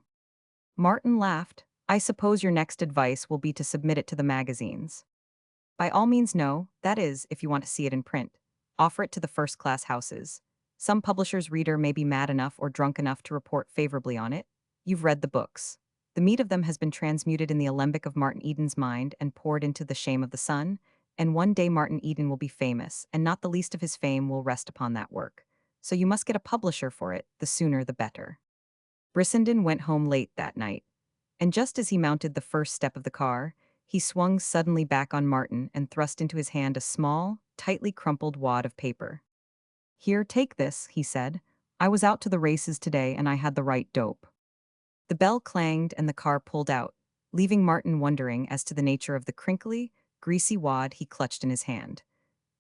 Martin laughed. I suppose your next advice will be to submit it to the magazines. By all means no, that is, if you want to see it in print. Offer it to the first-class houses. Some publisher's reader may be mad enough or drunk enough to report favorably on it. You've read the books. The meat of them has been transmuted in the alembic of Martin Eden's mind and poured into The Shame of the Sun, and one day Martin Eden will be famous, and not the least of his fame will rest upon that work. So you must get a publisher for it, the sooner the better. Brissenden went home late that night, and just as he mounted the first step of the car, he swung suddenly back on Martin and thrust into his hand a small, tightly crumpled wad of paper. Here, take this, he said. I was out to the races today and I had the right dope. The bell clanged and the car pulled out, leaving Martin wondering as to the nature of the crinkly, greasy wad he clutched in his hand.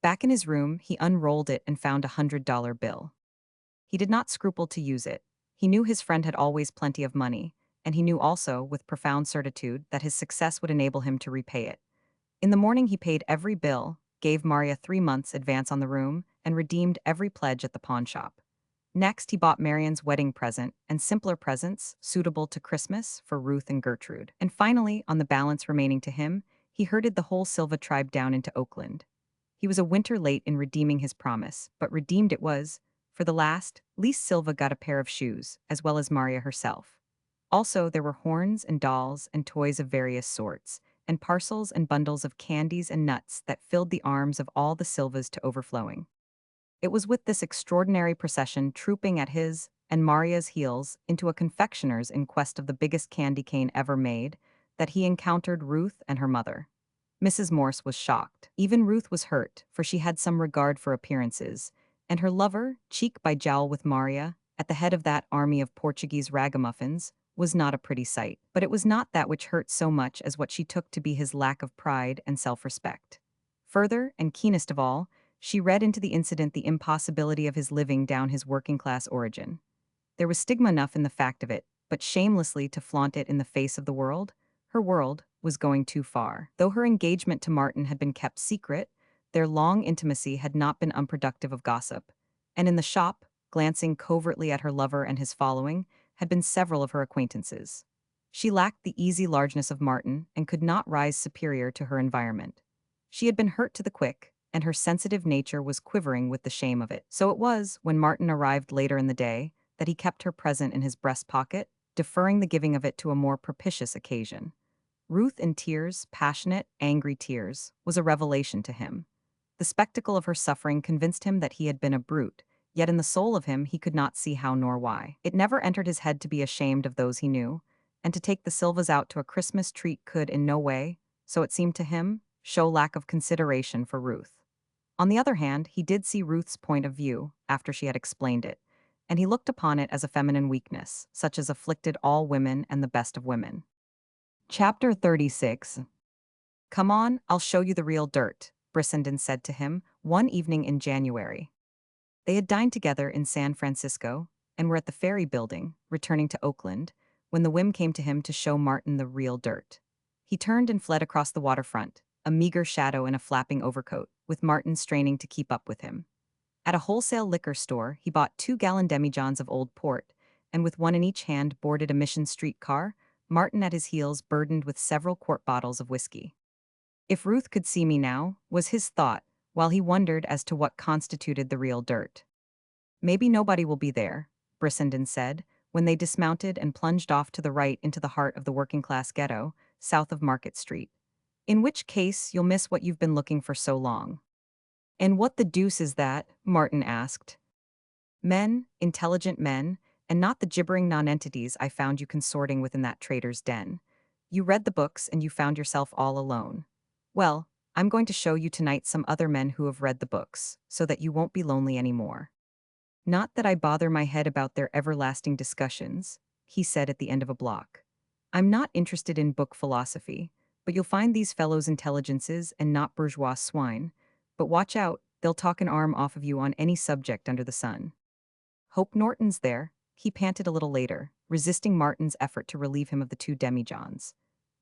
Back in his room, he unrolled it and found $100 bill. He did not scruple to use it. He knew his friend had always plenty of money, and he knew also, with profound certitude, that his success would enable him to repay it. In the morning he paid every bill, gave Maria 3 months' advance on the room, and redeemed every pledge at the pawn shop. Next he bought Marion's wedding present, and simpler presents, suitable to Christmas, for Ruth and Gertrude. And finally, on the balance remaining to him, he herded the whole Silva tribe down into Oakland. He was a winter late in redeeming his promise, but redeemed it was. For the last, least Silva got a pair of shoes, as well as Maria herself. Also, there were horns and dolls and toys of various sorts, and parcels and bundles of candies and nuts that filled the arms of all the Silvas to overflowing. It was with this extraordinary procession trooping at his and Maria's heels into a confectioner's in quest of the biggest candy cane ever made that he encountered Ruth and her mother. Mrs. Morse was shocked. Even Ruth was hurt, for she had some regard for appearances, and her lover, cheek by jowl with Maria, at the head of that army of Portuguese ragamuffins, was not a pretty sight. But it was not that which hurt so much as what she took to be his lack of pride and self-respect. Further, and keenest of all, she read into the incident the impossibility of his living down his working-class origin. There was stigma enough in the fact of it, but shamelessly to flaunt it in the face of the world, her world was going too far. Though her engagement to Martin had been kept secret, Their long intimacy had not been unproductive of gossip, and in the shop, glancing covertly at her lover and his following, had been several of her acquaintances. She lacked the easy largeness of Martin and could not rise superior to her environment. She had been hurt to the quick, and her sensitive nature was quivering with the shame of it. So it was, when Martin arrived later in the day, that he kept her present in his breast pocket, deferring the giving of it to a more propitious occasion. Ruth in tears, passionate, angry tears, was a revelation to him. The spectacle of her suffering convinced him that he had been a brute, yet in the soul of him he could not see how nor why. It never entered his head to be ashamed of those he knew, and to take the Silvas out to a Christmas treat could in no way, so it seemed to him, show lack of consideration for Ruth. On the other hand, he did see Ruth's point of view, after she had explained it, and he looked upon it as a feminine weakness, such as afflicted all women and the best of women. Chapter 36. Come on, I'll show you the real dirt, Brissenden said to him one evening in January. They had dined together in San Francisco and were at the ferry building, returning to Oakland, when the whim came to him to show Martin the real dirt. He turned and fled across the waterfront, a meager shadow in a flapping overcoat, with Martin straining to keep up with him. At a wholesale liquor store, he bought 2-gallon demijohns of old port, and with one in each hand boarded a Mission Street car, Martin at his heels burdened with several quart bottles of whiskey. If Ruth could see me now, was his thought, while he wondered as to what constituted the real dirt. Maybe nobody will be there, Brissenden said, when they dismounted and plunged off to the right into the heart of the working-class ghetto, south of Market Street. In which case, you'll miss what you've been looking for so long. And what the deuce is that? Martin asked. Men, intelligent men, and not the gibbering nonentities I found you consorting with in that trader's den. You read the books and you found yourself all alone. Well, I'm going to show you tonight some other men who have read the books, so that you won't be lonely anymore. Not that I bother my head about their everlasting discussions, he said at the end of a block. I'm not interested in book philosophy, but you'll find these fellows intelligences and not bourgeois swine. But watch out, they'll talk an arm off of you on any subject under the sun. Hope Norton's there, he panted a little later, resisting Martin's effort to relieve him of the 2 demijohns.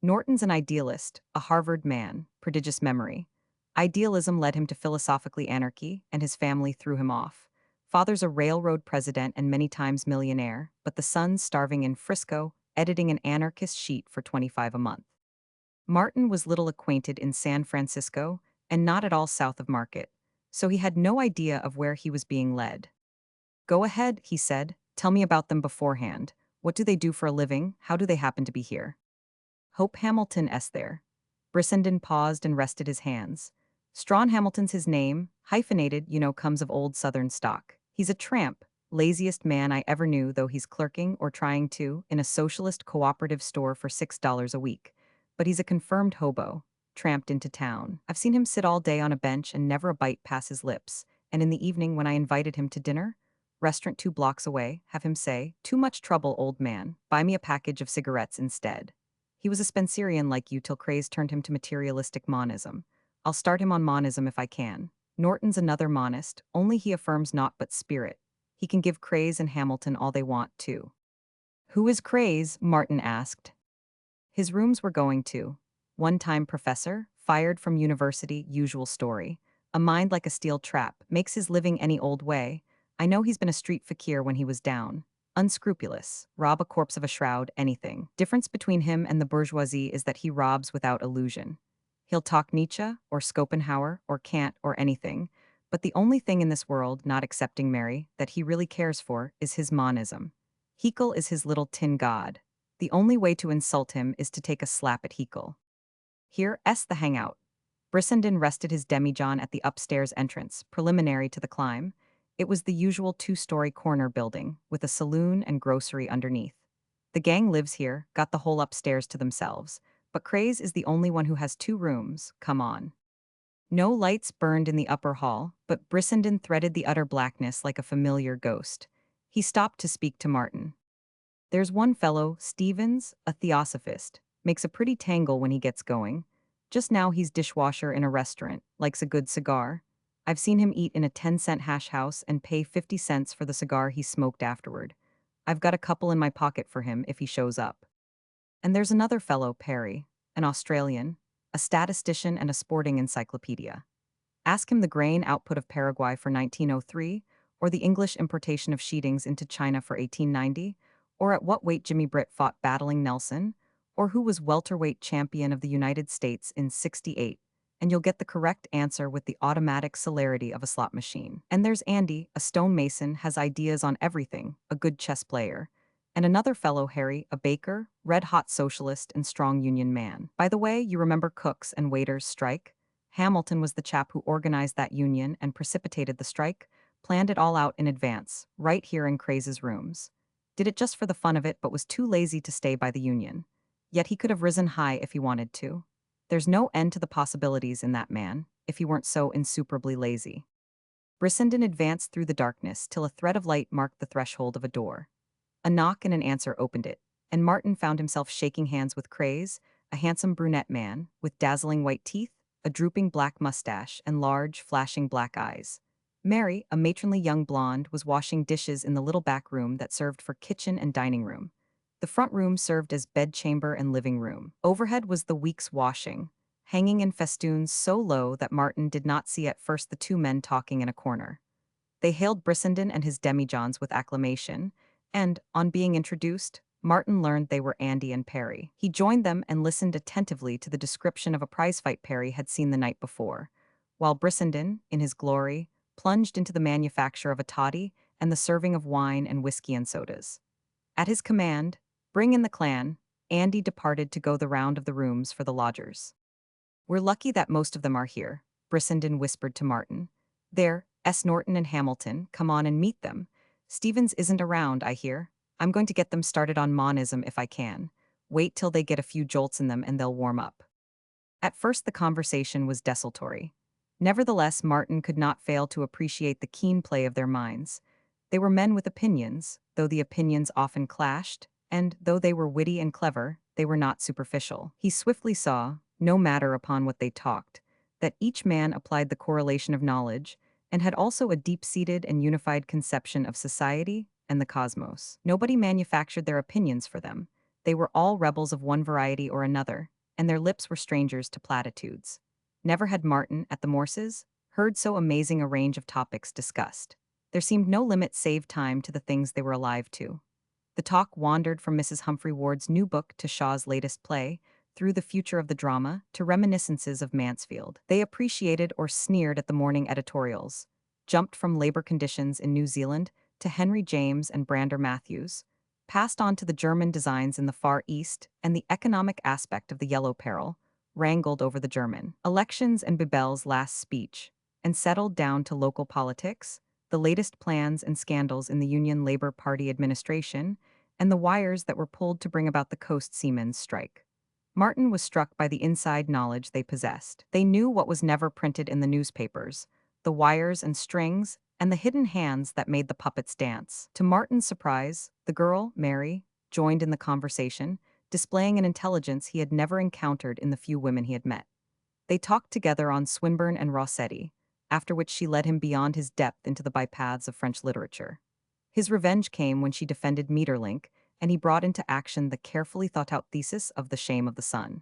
Norton's an idealist, a Harvard man, prodigious memory. Idealism led him to philosophically anarchy, and his family threw him off. Father's a railroad president and many times millionaire, but the son's starving in Frisco, editing an anarchist sheet for $25 a month. Martin was little acquainted in San Francisco, and not at all south of Market, so he had no idea of where he was being led. Go ahead, he said, tell me about them beforehand. What do they do for a living? How do they happen to be here? Hope Hamilton's there. Brissenden paused and rested his hands. Strawn Hamilton's his name, hyphenated, comes of old Southern stock. He's a tramp, laziest man I ever knew, though he's clerking or trying to in a socialist cooperative store for $6 a week. But he's a confirmed hobo, tramped into town. I've seen him sit all day on a bench and never a bite pass his lips, and in the evening when I invited him to dinner, restaurant 2 blocks away, have him say, "Too much trouble, old man, buy me a package of cigarettes instead." He was a Spencerian like you till craze turned him to materialistic monism. I'll start him on monism if I can. Norton's another monist, only he affirms naught but spirit. He can give Craze and Hamilton all they want, too. Who is Craze? Martin asked. His rooms were going to. One-time professor, fired from university, usual story. A mind like a steel trap, makes his living any old way. I know he's been a street fakir when he was down. Unscrupulous, rob a corpse of a shroud, anything. Difference between him and the bourgeoisie is that he robs without illusion. He'll talk Nietzsche, or Schopenhauer, or Kant, or anything, but the only thing in this world, not excepting Mary, that he really cares for is his monism. Haeckel is his little tin god. The only way to insult him is to take a slap at Haeckel. Here's the hangout. Brissenden rested his demijohn at the upstairs entrance, preliminary to the climb. It was the usual 2-story corner building, with a saloon and grocery underneath. The gang lives here, got the whole upstairs to themselves, but Craze is the only one who has 2 rooms, come on. No lights burned in the upper hall, but Brissenden threaded the utter blackness like a familiar ghost. He stopped to speak to Martin. There's one fellow, Stevens, a theosophist, makes a pretty tangle when he gets going. Just now he's dishwasher in a restaurant, likes a good cigar. I've seen him eat in a 10-cent hash house and pay 50 cents for the cigar he smoked afterward. I've got a couple in my pocket for him if he shows up. And there's another fellow, Perry, an Australian, a statistician and a sporting encyclopedia. Ask him the grain output of Paraguay for 1903, or the English importation of sheetings into China for 1890, or at what weight Jimmy Britt fought battling Nelson, or who was welterweight champion of the United States in '68, and you'll get the correct answer with the automatic celerity of a slot machine. And there's Andy, a stonemason, has ideas on everything, a good chess player. And another fellow, Harry, a baker, red-hot socialist and strong union man. By the way, you remember cooks and waiters' strike? Hamilton was the chap who organized that union and precipitated the strike, planned it all out in advance, right here in Craze's rooms. Did it just for the fun of it, but was too lazy to stay by the union. Yet he could have risen high if he wanted to. There's no end to the possibilities in that man, if he weren't so insuperably lazy. Brissenden advanced through the darkness till a thread of light marked the threshold of a door. A knock and an answer opened it, and Martin found himself shaking hands with Craze, a handsome brunette man, with dazzling white teeth, a drooping black mustache, and large, flashing black eyes. Mary, a matronly young blonde, was washing dishes in the little back room that served for kitchen and dining room. The front room served as bedchamber and living room. Overhead was the week's washing, hanging in festoons so low that Martin did not see at first the two men talking in a corner. They hailed Brissenden and his demijohns with acclamation, and, on being introduced, Martin learned they were Andy and Perry. He joined them and listened attentively to the description of a prizefight Perry had seen the night before, while Brissenden, in his glory, plunged into the manufacture of a toddy and the serving of wine and whiskey and sodas. At his command, "Bring in the clan," Andy departed to go the round of the rooms for the lodgers. "We're lucky that most of them are here," Brissenden whispered to Martin. "There, S. Norton and Hamilton, come on and meet them. Stevens isn't around, I hear. I'm going to get them started on monism if I can. Wait till they get a few jolts in them and they'll warm up." At first the conversation was desultory. Nevertheless, Martin could not fail to appreciate the keen play of their minds. They were men with opinions, though the opinions often clashed, and, though they were witty and clever, they were not superficial. He swiftly saw, no matter upon what they talked, that each man applied the correlation of knowledge, and had also a deep-seated and unified conception of society and the cosmos. Nobody manufactured their opinions for them. They were all rebels of one variety or another, and their lips were strangers to platitudes. Never had Martin, at the Morses, heard so amazing a range of topics discussed. There seemed no limit save time to the things they were alive to. The talk wandered from Mrs. Humphrey Ward's new book to Shaw's latest play, through the future of the drama to reminiscences of Mansfield. They appreciated or sneered at the morning editorials, jumped from labor conditions in New Zealand to Henry James and Brander Matthews, passed on to the German designs in the Far East and the economic aspect of the Yellow Peril, wrangled over the German elections and Bebel's last speech, and settled down to local politics, the latest plans and scandals in the Union Labor Party administration, and the wires that were pulled to bring about the Coast Seamen's strike. Martin was struck by the inside knowledge they possessed. They knew what was never printed in the newspapers, the wires and strings, and the hidden hands that made the puppets dance. To Martin's surprise, the girl, Mary, joined in the conversation, displaying an intelligence he had never encountered in the few women he had met. They talked together on Swinburne and Rossetti, after which she led him beyond his depth into the bypaths of French literature. His revenge came when she defended Maeterlinck, and he brought into action the carefully thought-out thesis of The Shame of the Sun.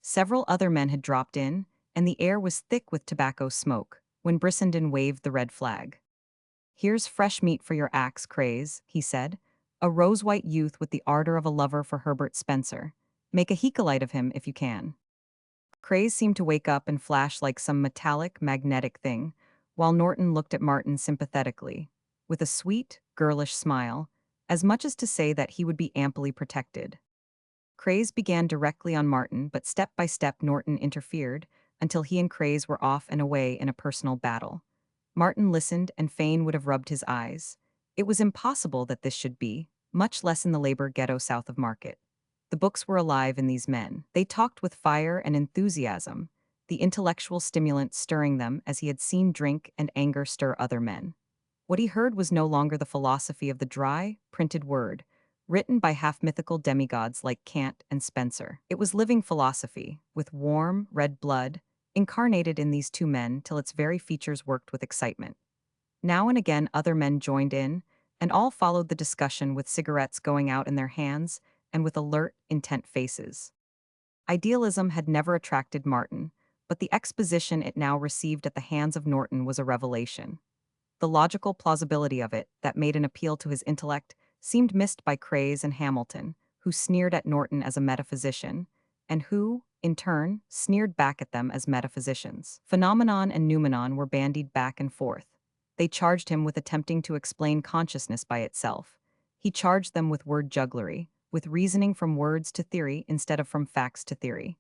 Several other men had dropped in, and the air was thick with tobacco smoke, when Brissenden waved the red flag. "Here's fresh meat for your axe, Craze," he said. "A rose-white youth with the ardor of a lover for Herbert Spencer. Make a Hecolite of him if you can." Craze seemed to wake up and flash like some metallic, magnetic thing, while Norton looked at Martin sympathetically, with a sweet, girlish smile, as much as to say that he would be amply protected. Craze began directly on Martin, but step by step Norton interfered, until he and Craze were off and away in a personal battle. Martin listened and fain would have rubbed his eyes. It was impossible that this should be, much less in the labor ghetto south of Market. The books were alive in these men. They talked with fire and enthusiasm, the intellectual stimulant stirring them as he had seen drink and anger stir other men. What he heard was no longer the philosophy of the dry, printed word, written by half-mythical demigods like Kant and Spencer. It was living philosophy, with warm, red blood, incarnated in these two men till its very features worked with excitement. Now and again other men joined in, and all followed the discussion with cigarettes going out in their hands and with alert, intent faces. Idealism had never attracted Martin, but the exposition it now received at the hands of Norton was a revelation. The logical plausibility of it, that made an appeal to his intellect, seemed missed by Craze and Hamilton, who sneered at Norton as a metaphysician, and who, in turn, sneered back at them as metaphysicians. Phenomenon and noumenon were bandied back and forth. They charged him with attempting to explain consciousness by itself. He charged them with word jugglery, with reasoning from words to theory instead of from facts to theory.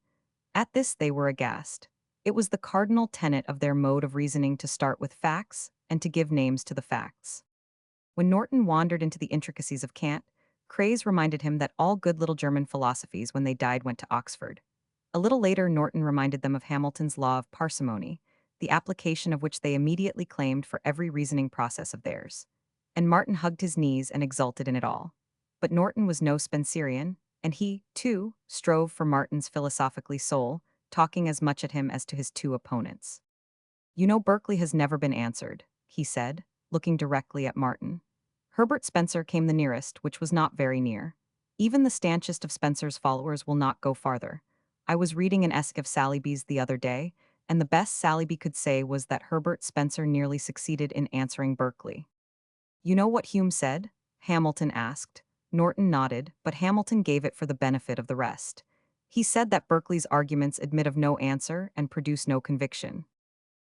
At this they were aghast. It was the cardinal tenet of their mode of reasoning to start with facts and to give names to the facts. When Norton wandered into the intricacies of Kant, Craze reminded him that all good little German philosophies when they died went to Oxford. A little later, Norton reminded them of Hamilton's law of parsimony, the application of which they immediately claimed for every reasoning process of theirs. And Martin hugged his knees and exulted in it all. But Norton was no Spencerian, and he, too, strove for Martin's philosophically soul, talking as much at him as to his two opponents. "You know Berkeley has never been answered," he said, looking directly at Martin. Herbert Spencer came the nearest, which was not very near. Even the stanchest of Spencer's followers will not go farther. I was reading an essay of Saliby's the other day, and the best Saliby could say was that Herbert Spencer nearly succeeded in answering Berkeley. "You know what Hume said?" Hamilton asked. Norton nodded, but Hamilton gave it for the benefit of the rest. He said that Berkeley's arguments admit of no answer and produce no conviction.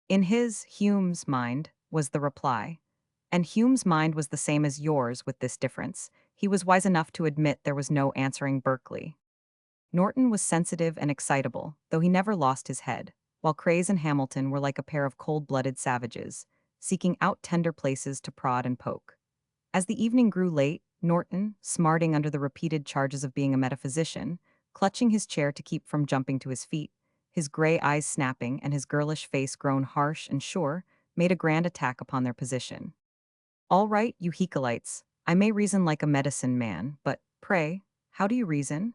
In his, Hume's, mind, was the reply. And Hume's mind was the same as yours with this difference. He was wise enough to admit there was no answering Berkeley. Norton was sensitive and excitable, though he never lost his head, while Craze and Hamilton were like a pair of cold-blooded savages, seeking out tender places to prod and poke. As the evening grew late, Norton, smarting under the repeated charges of being a metaphysician, clutching his chair to keep from jumping to his feet, his gray eyes snapping and his girlish face grown harsh and sure, made a grand attack upon their position. "All right, you Hegelites, I may reason like a medicine man, but, pray, how do you reason?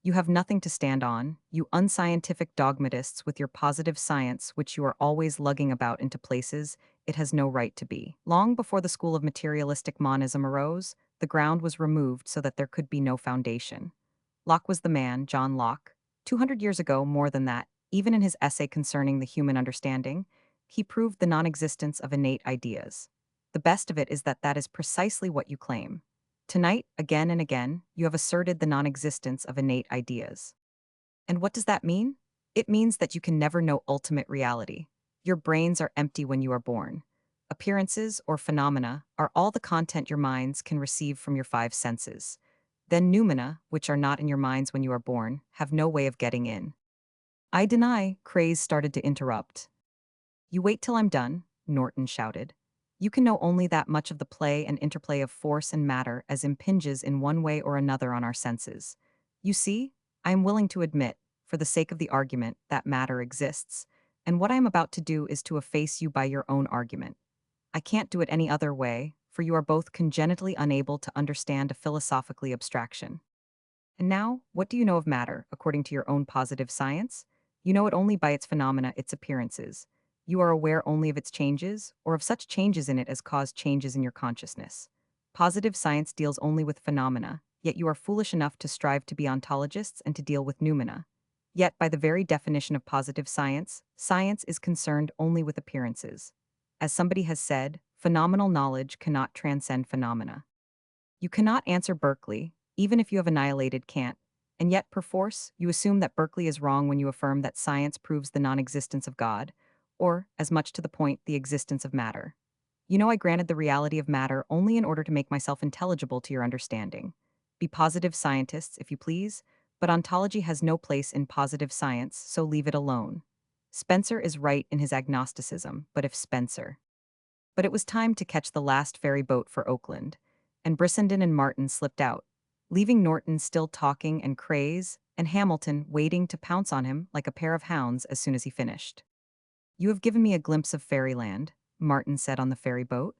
You have nothing to stand on, you unscientific dogmatists with your positive science which you are always lugging about into places it has no right to be." Long before the school of materialistic monism arose, the ground was removed so that there could be no foundation. Locke was the man, John Locke. 200 years ago, more than that, even in his essay concerning the human understanding, he proved the non-existence of innate ideas. The best of it is that that is precisely what you claim. Tonight, again and again, you have asserted the non-existence of innate ideas. And what does that mean? It means that you can never know ultimate reality. Your brains are empty when you are born. Appearances, or phenomena, are all the content your minds can receive from your five senses. Then noumena, which are not in your minds when you are born, have no way of getting in. "I deny," Craze started to interrupt. "You wait till I'm done," Norton shouted. "You can know only that much of the play and interplay of force and matter as impinges in one way or another on our senses. You see, I am willing to admit, for the sake of the argument, that matter exists, and what I am about to do is to efface you by your own argument. I can't do it any other way, for you are both congenitally unable to understand a philosophically abstraction. And now, what do you know of matter, according to your own positive science? You know it only by its phenomena, its appearances. You are aware only of its changes, or of such changes in it as cause changes in your consciousness. Positive science deals only with phenomena, yet you are foolish enough to strive to be ontologists and to deal with noumena. Yet, by the very definition of positive science, science is concerned only with appearances. As somebody has said, phenomenal knowledge cannot transcend phenomena. You cannot answer Berkeley, even if you have annihilated Kant, and yet, perforce, you assume that Berkeley is wrong when you affirm that science proves the non-existence of God, or, as much to the point, the existence of matter. You know I granted the reality of matter only in order to make myself intelligible to your understanding. Be positive scientists, if you please, but ontology has no place in positive science, so leave it alone. Spencer is right in his agnosticism, but if Spencer. But it was time to catch the last ferry boat for Oakland, and Brissenden and Martin slipped out, leaving Norton still talking and Craze, and Hamilton waiting to pounce on him like a pair of hounds as soon as he finished. "You have given me a glimpse of fairyland," Martin said on the ferry boat.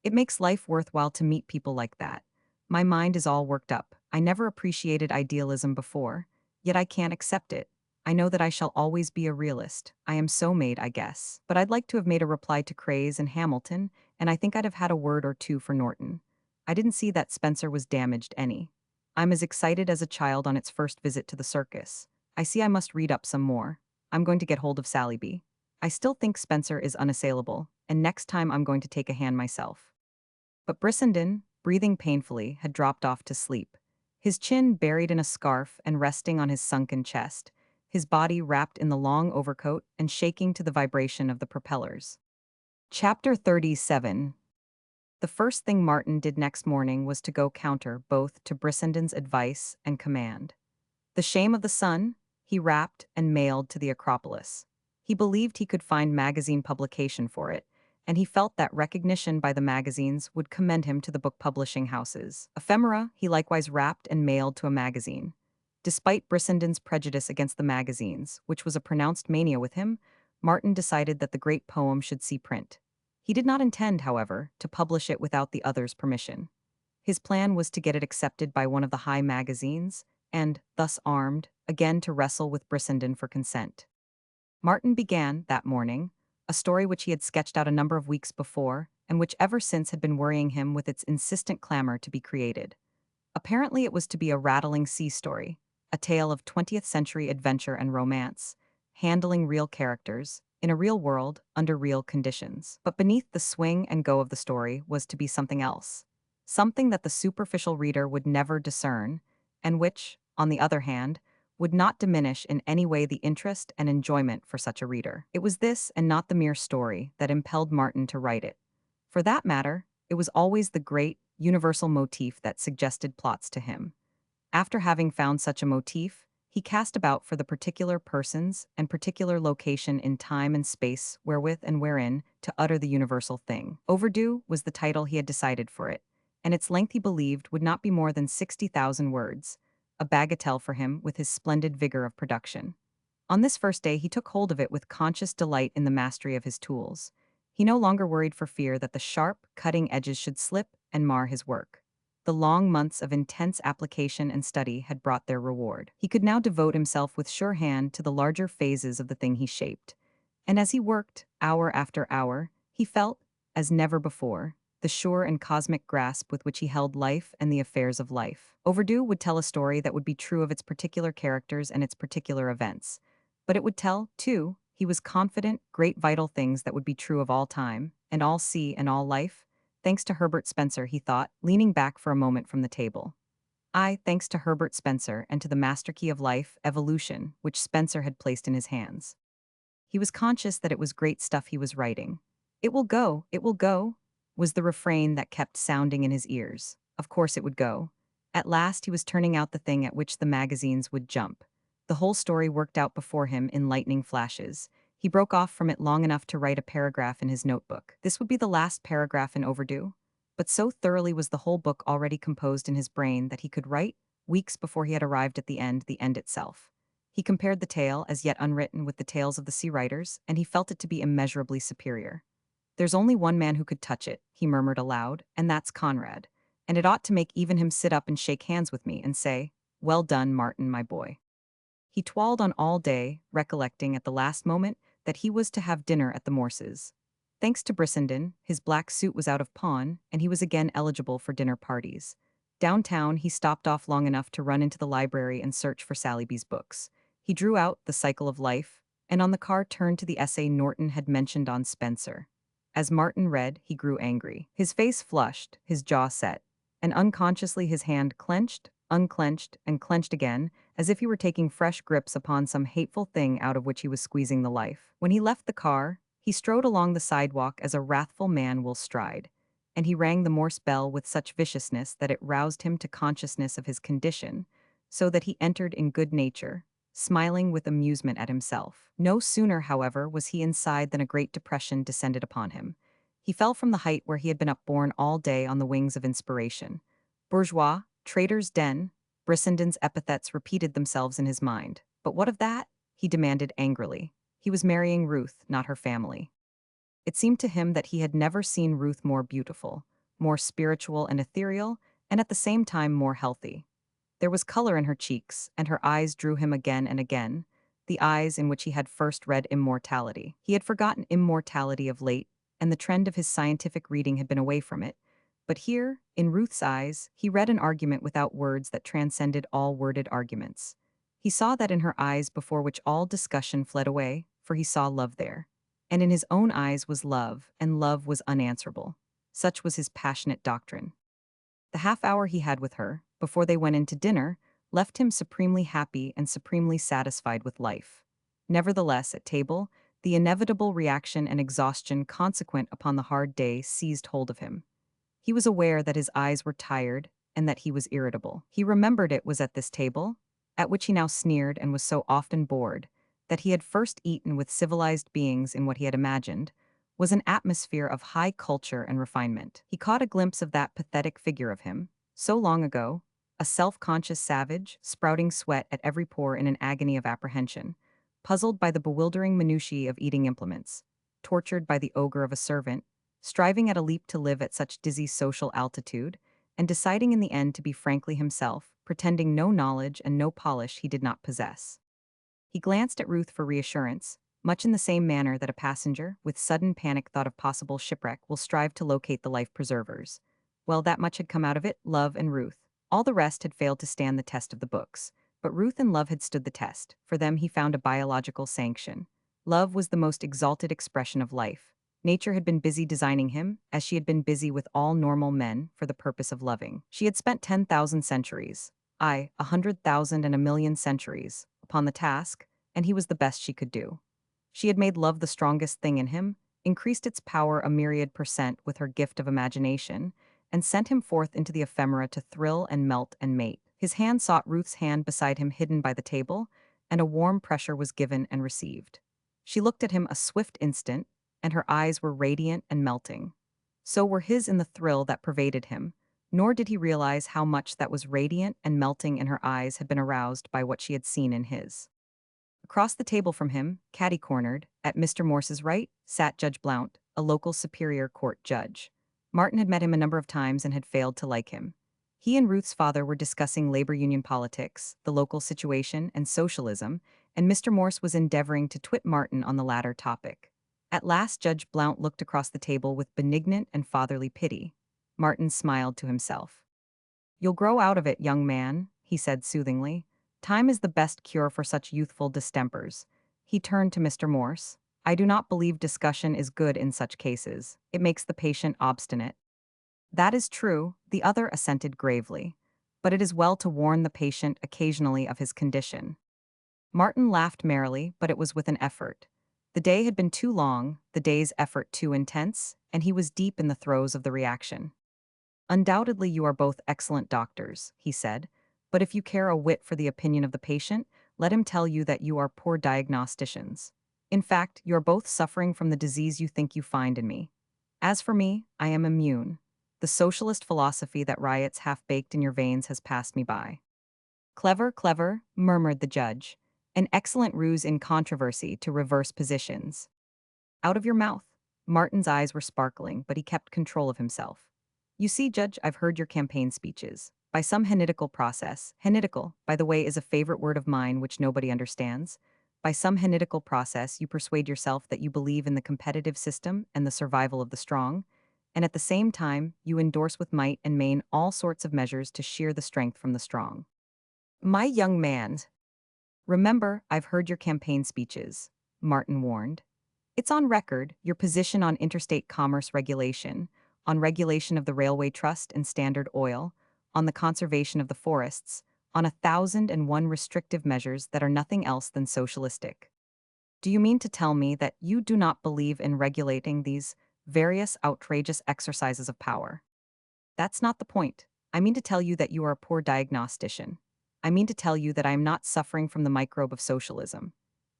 "It makes life worthwhile to meet people like that. My mind is all worked up. I never appreciated idealism before, yet I can't accept it. I know that I shall always be a realist. I am so made, I guess. But I'd like to have made a reply to Craze and Hamilton, and I think I'd have had a word or two for Norton. I didn't see that Spencer was damaged any. I'm as excited as a child on its first visit to the circus. I see I must read up some more. I'm going to get hold of Sally B. I still think Spencer is unassailable, and next time I'm going to take a hand myself. But Brissenden, breathing painfully, had dropped off to sleep, his chin buried in a scarf and resting on his sunken chest, his body wrapped in the long overcoat and shaking to the vibration of the propellers. Chapter 37. The first thing Martin did next morning was to go counter both to Brissenden's advice and command. The shame of the sun, he wrapped and mailed to the Acropolis. He believed he could find magazine publication for it, and he felt that recognition by the magazines would commend him to the book publishing houses. Ephemera he likewise wrapped and mailed to a magazine. Despite Brissenden's prejudice against the magazines, which was a pronounced mania with him, Martin decided that the great poem should see print. He did not intend, however, to publish it without the other's permission. His plan was to get it accepted by one of the high magazines, and, thus armed, again to wrestle with Brissenden for consent. Martin began, that morning, a story which he had sketched out a number of weeks before, and which ever since had been worrying him with its insistent clamor to be created. Apparently it was to be a rattling sea story, a tale of 20th century adventure and romance, handling real characters, in a real world, under real conditions. But beneath the swing and go of the story was to be something else. Something that the superficial reader would never discern, and which, on the other hand, would not diminish in any way the interest and enjoyment for such a reader. It was this, and not the mere story, that impelled Martin to write it. For that matter, it was always the great, universal motif that suggested plots to him. After having found such a motif, he cast about for the particular persons and particular location in time and space wherewith and wherein to utter the universal thing. Overdue was the title he had decided for it, and its length he believed would not be more than 60,000 words, a bagatelle for him with his splendid vigor of production. On this first day he took hold of it with conscious delight in the mastery of his tools. He no longer worried for fear that the sharp, cutting edges should slip and mar his work. The long months of intense application and study had brought their reward. He could now devote himself with sure hand to the larger phases of the thing he shaped. And as he worked, hour after hour, he felt, as never before, the sure and cosmic grasp with which he held life and the affairs of life. Overdue would tell a story that would be true of its particular characters and its particular events. But it would tell, too, he was confident, great vital things that would be true of all time, and all sea and all life, thanks to Herbert Spencer, he thought, leaning back for a moment from the table. Thanks to Herbert Spencer and to the master key of life, evolution, which Spencer had placed in his hands. He was conscious that it was great stuff he was writing. It will go, was the refrain that kept sounding in his ears. Of course it would go. At last he was turning out the thing at which the magazines would jump. The whole story worked out before him in lightning flashes. He broke off from it long enough to write a paragraph in his notebook. This would be the last paragraph in Overdue. But so thoroughly was the whole book already composed in his brain that he could write, weeks before he had arrived at the end itself. He compared the tale, as yet unwritten, with the tales of the sea writers, and he felt it to be immeasurably superior. There's only one man who could touch it, he murmured aloud, and that's Conrad. And it ought to make even him sit up and shake hands with me and say, "Well done, Martin, my boy." He twirled on all day, recollecting at the last moment that he was to have dinner at the Morses. Thanks to Brissenden, his black suit was out of pawn, and he was again eligible for dinner parties. Downtown, he stopped off long enough to run into the library and search for Sally B's books. He drew out The Cycle of Life, and on the car turned to the essay Norton had mentioned on Spencer. As Martin read, he grew angry. His face flushed, his jaw set, and unconsciously his hand clenched, unclenched, and clenched again, as if he were taking fresh grips upon some hateful thing out of which he was squeezing the life. When he left the car, he strode along the sidewalk as a wrathful man will stride, and he rang the Morse bell with such viciousness that it roused him to consciousness of his condition, so that he entered in good nature, smiling with amusement at himself. No sooner, however, was he inside than a great depression descended upon him. He fell from the height where he had been upborne all day on the wings of inspiration. Bourgeois, trader's den, Brissenden's epithets repeated themselves in his mind. But what of that? He demanded angrily. He was marrying Ruth, not her family. It seemed to him that he had never seen Ruth more beautiful, more spiritual and ethereal, and at the same time more healthy. There was color in her cheeks, and her eyes drew him again and again, the eyes in which he had first read immortality. He had forgotten immortality of late, and the trend of his scientific reading had been away from it. But here, in Ruth's eyes, he read an argument without words that transcended all worded arguments. He saw that in her eyes before which all discussion fled away, for he saw love there. And in his own eyes was love, and love was unanswerable. Such was his passionate doctrine. The half hour he had with her, before they went in to dinner, left him supremely happy and supremely satisfied with life. Nevertheless, at table, the inevitable reaction and exhaustion consequent upon the hard day seized hold of him. He was aware that his eyes were tired and that he was irritable. He remembered it was at this table, at which he now sneered and was so often bored, that he had first eaten with civilized beings in what he had imagined was an atmosphere of high culture and refinement. He caught a glimpse of that pathetic figure of him, so long ago, a self-conscious savage, sprouting sweat at every pore in an agony of apprehension, puzzled by the bewildering minutiae of eating implements, tortured by the ogre of a servant, striving at a leap to live at such dizzy social altitude, and deciding in the end to be frankly himself, pretending no knowledge and no polish he did not possess. He glanced at Ruth for reassurance, much in the same manner that a passenger, with sudden panic thought of possible shipwreck, will strive to locate the life preservers. Well, that much had come out of it, love and Ruth. All the rest had failed to stand the test of the books. But Ruth and love had stood the test. For them he found a biological sanction. Love was the most exalted expression of life. Nature had been busy designing him, as she had been busy with all normal men, for the purpose of loving. She had spent 10,000 centuries, 100,000 and a million centuries, upon the task, and he was the best she could do. She had made love the strongest thing in him, increased its power a myriad percent with her gift of imagination, and sent him forth into the ephemera to thrill and melt and mate. His hand sought Ruth's hand beside him hidden by the table, and a warm pressure was given and received. She looked at him a swift instant, and her eyes were radiant and melting. So were his in the thrill that pervaded him, nor did he realize how much that was radiant and melting in her eyes had been aroused by what she had seen in his. Across the table from him, catty-cornered, at Mr. Morse's right, sat Judge Blount, a local superior court judge. Martin had met him a number of times and had failed to like him. He and Ruth's father were discussing labor union politics, the local situation, and socialism, and Mr. Morse was endeavoring to twit Martin on the latter topic. At last Judge Blount looked across the table with benignant and fatherly pity. Martin smiled to himself. "You'll grow out of it, young man," he said soothingly. "Time is the best cure for such youthful distempers." He turned to Mr. Morse. "I do not believe discussion is good in such cases. It makes the patient obstinate." "That is true," the other assented gravely. "But it is well to warn the patient occasionally of his condition." Martin laughed merrily, but it was with an effort. The day had been too long, the day's effort too intense, and he was deep in the throes of the reaction. "Undoubtedly you are both excellent doctors," he said, "but if you care a whit for the opinion of the patient, let him tell you that you are poor diagnosticians. In fact, you are both suffering from the disease you think you find in me. As for me, I am immune. The socialist philosophy that riots half-baked in your veins has passed me by." "Clever, clever," murmured the judge. "An excellent ruse in controversy to reverse positions." "Out of your mouth." Martin's eyes were sparkling, but he kept control of himself. "You see, Judge, I've heard your campaign speeches. By some henitical process, henitical, by the way, is a favorite word of mine which nobody understands. By some henitical process, you persuade yourself that you believe in the competitive system and the survival of the strong, and at the same time, you endorse with might and main all sorts of measures to shear the strength from the strong. My young man, remember, I've heard your campaign speeches," Martin warned. "It's on record, your position on interstate commerce regulation, on regulation of the railway trust and Standard Oil, on the conservation of the forests, on 1,001 restrictive measures that are nothing else than socialistic. Do you mean to tell me that you do not believe in regulating these various outrageous exercises of power?" "That's not the point. I mean to tell you that you are a poor diagnostician. I mean to tell you that I am not suffering from the microbe of socialism.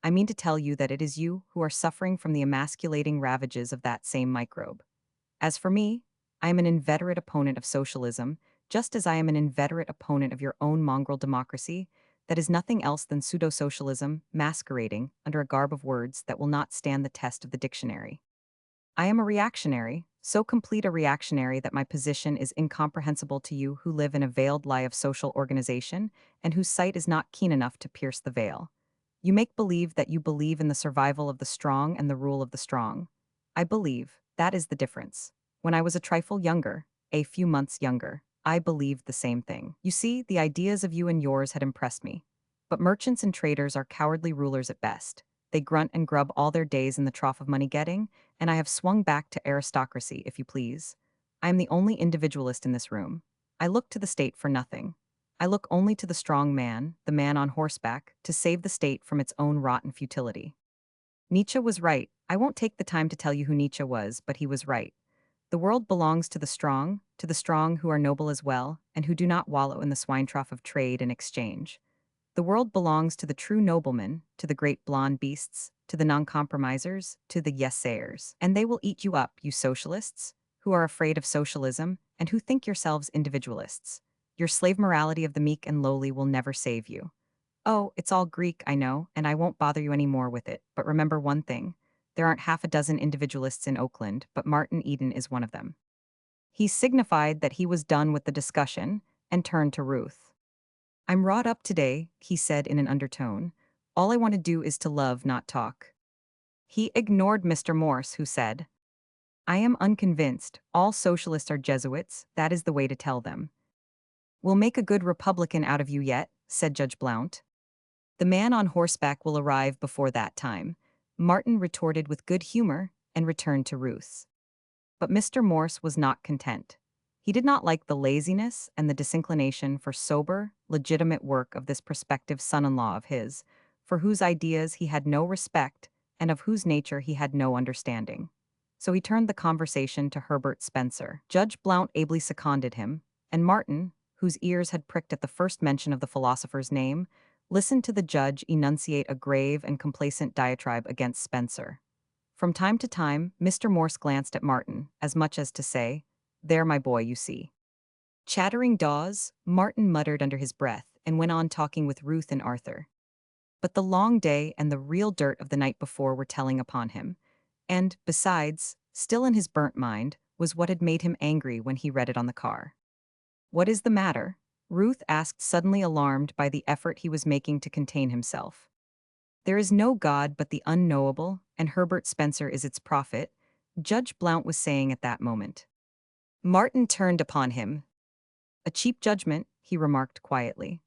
I mean to tell you that it is you who are suffering from the emasculating ravages of that same microbe. As for me, I am an inveterate opponent of socialism, just as I am an inveterate opponent of your own mongrel democracy that is nothing else than pseudo-socialism masquerading under a garb of words that will not stand the test of the dictionary. I am a reactionary, so complete a reactionary that my position is incomprehensible to you who live in a veiled lie of social organization and whose sight is not keen enough to pierce the veil. You make believe that you believe in the survival of the strong and the rule of the strong. I believe, that is the difference. When I was a trifle younger, a few months younger, I believed the same thing. You see, the ideas of you and yours had impressed me. But merchants and traders are cowardly rulers at best. They grunt and grub all their days in the trough of money-getting, and I have swung back to aristocracy, if you please. I am the only individualist in this room. I look to the state for nothing. I look only to the strong man, the man on horseback, to save the state from its own rotten futility. Nietzsche was right. I won't take the time to tell you who Nietzsche was, but he was right. The world belongs to the strong who are noble as well, and who do not wallow in the swine trough of trade and exchange. The world belongs to the true noblemen, to the great blonde beasts, to the non-compromisers, to the yes-sayers. And they will eat you up, you socialists, who are afraid of socialism, and who think yourselves individualists. Your slave morality of the meek and lowly will never save you. Oh, it's all Greek, I know, and I won't bother you any more with it, but remember one thing. There aren't half a dozen individualists in Oakland, but Martin Eden is one of them. He signified that he was done with the discussion and turned to Ruth. I'm wrought up today, he said in an undertone. All I want to do is to love, not talk. He ignored Mr. Morse, who said, I am unconvinced. All socialists are Jesuits. That is the way to tell them. We'll make a good Republican out of you yet, said Judge Blount. The man on horseback will arrive before that time. Martin retorted with good humor and returned to Ruth's. But Mr. Morse was not content. He did not like the laziness and the disinclination for sober, legitimate work of this prospective son-in-law of his, for whose ideas he had no respect and of whose nature he had no understanding. So he turned the conversation to Herbert Spencer. Judge Blount ably seconded him, and Martin, whose ears had pricked at the first mention of the philosopher's name, listened to the judge enunciate a grave and complacent diatribe against Spencer. From time to time, Mr. Morse glanced at Martin, as much as to say, there, my boy, you see. Chattering daws, Martin muttered under his breath and went on talking with Ruth and Arthur. But the long day and the real dirt of the night before were telling upon him, and, besides, still in his burnt mind, was what had made him angry when he read it on the car. What is the matter? Ruth asked, suddenly alarmed by the effort he was making to contain himself. There is no God but the unknowable, and Herbert Spencer is its prophet, Judge Blount was saying at that moment. Martin turned upon him. A cheap judgment, he remarked quietly.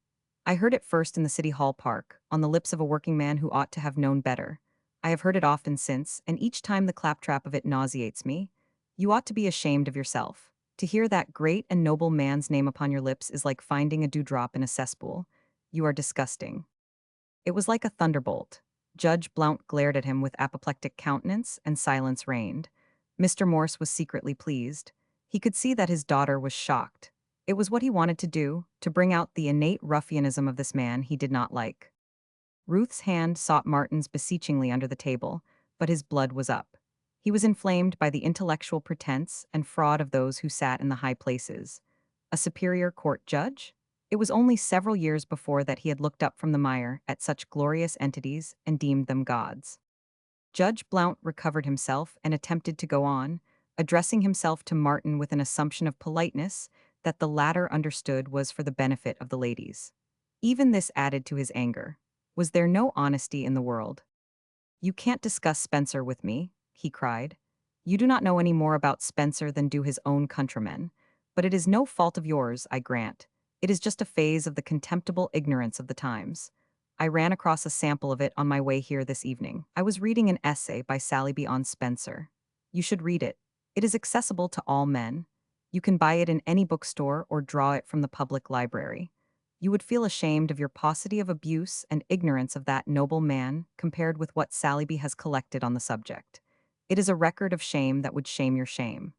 I heard it first in the City Hall Park, on the lips of a working man who ought to have known better. I have heard it often since, and each time the claptrap of it nauseates me. You ought to be ashamed of yourself. To hear that great and noble man's name upon your lips is like finding a dewdrop in a cesspool. You are disgusting. It was like a thunderbolt. Judge Blount glared at him with apoplectic countenance, and silence reigned. Mr. Morse was secretly pleased. He could see that his daughter was shocked. It was what he wanted to do, to bring out the innate ruffianism of this man he did not like. Ruth's hand sought Martin's beseechingly under the table, but his blood was up. He was inflamed by the intellectual pretense and fraud of those who sat in the high places. A superior court judge? It was only several years before that he had looked up from the mire at such glorious entities and deemed them gods. Judge Blount recovered himself and attempted to go on, addressing himself to Martin with an assumption of politeness that the latter understood was for the benefit of the ladies. Even this added to his anger. Was there no honesty in the world? You can't discuss Spencer with me, he cried. You do not know any more about Spencer than do his own countrymen, but it is no fault of yours, I grant. It is just a phase of the contemptible ignorance of the times. I ran across a sample of it on my way here this evening. I was reading an essay by Saliby on Spencer. You should read it. It is accessible to all men. You can buy it in any bookstore or draw it from the public library. You would feel ashamed of your paucity of abuse and ignorance of that noble man compared with what Saliby has collected on the subject. It is a record of shame that would shame your shame.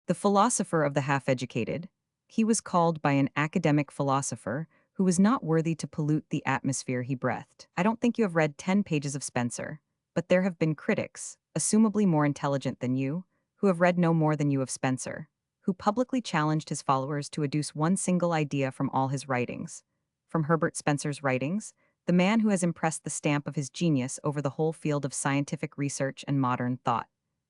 The philosopher of the half-educated, he was called by an academic philosopher who was not worthy to pollute the atmosphere he breathed. I don't think you have read 10 pages of Spencer, but there have been critics, assumably more intelligent than you, who have read no more than you of Spencer, who publicly challenged his followers to adduce one single idea from all his writings. From Herbert Spencer's writings, the man who has impressed the stamp of his genius over the whole field of scientific research and modern thought,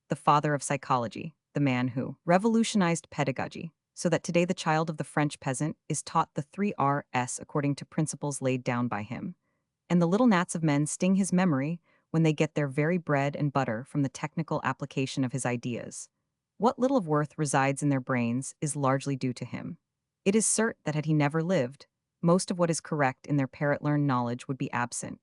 the father of psychology, the man who revolutionized pedagogy, so that today the child of the French peasant is taught the 3Rs according to principles laid down by him. And the little gnats of men sting his memory when they get their very bread and butter from the technical application of his ideas. What little of worth resides in their brains is largely due to him. It is certain that had he never lived, most of what is correct in their parrot-learned knowledge would be absent.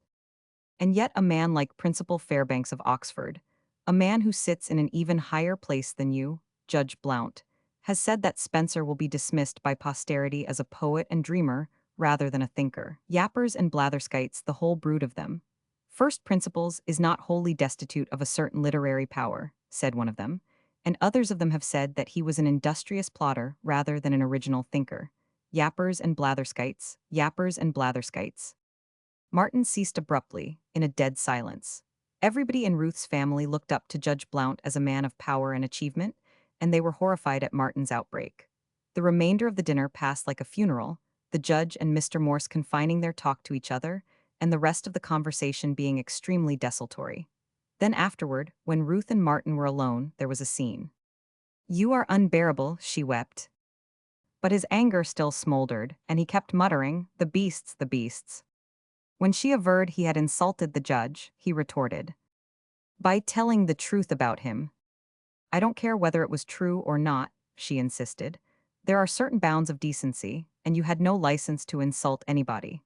And yet a man like Principal Fairbanks of Oxford, a man who sits in an even higher place than you, Judge Blount, has said that Spencer will be dismissed by posterity as a poet and dreamer rather than a thinker. Yappers and blatherskites, the whole brood of them. First Principles is not wholly destitute of a certain literary power, said one of them, and others of them have said that he was an industrious plotter rather than an original thinker. Yappers and blatherskites, yappers and blatherskites. Martin ceased abruptly, in a dead silence. Everybody in Ruth's family looked up to Judge Blount as a man of power and achievement, and they were horrified at Martin's outbreak. The remainder of the dinner passed like a funeral, the judge and Mr. Morse confining their talk to each other, and the rest of the conversation being extremely desultory. Then afterward, when Ruth and Martin were alone, there was a scene. "You are unbearable," she wept. But his anger still smoldered, and he kept muttering, "The beasts, the beasts." When she averred he had insulted the judge, he retorted, "By telling the truth about him." "I don't care whether it was true or not," she insisted. "There are certain bounds of decency, and you had no license to insult anybody."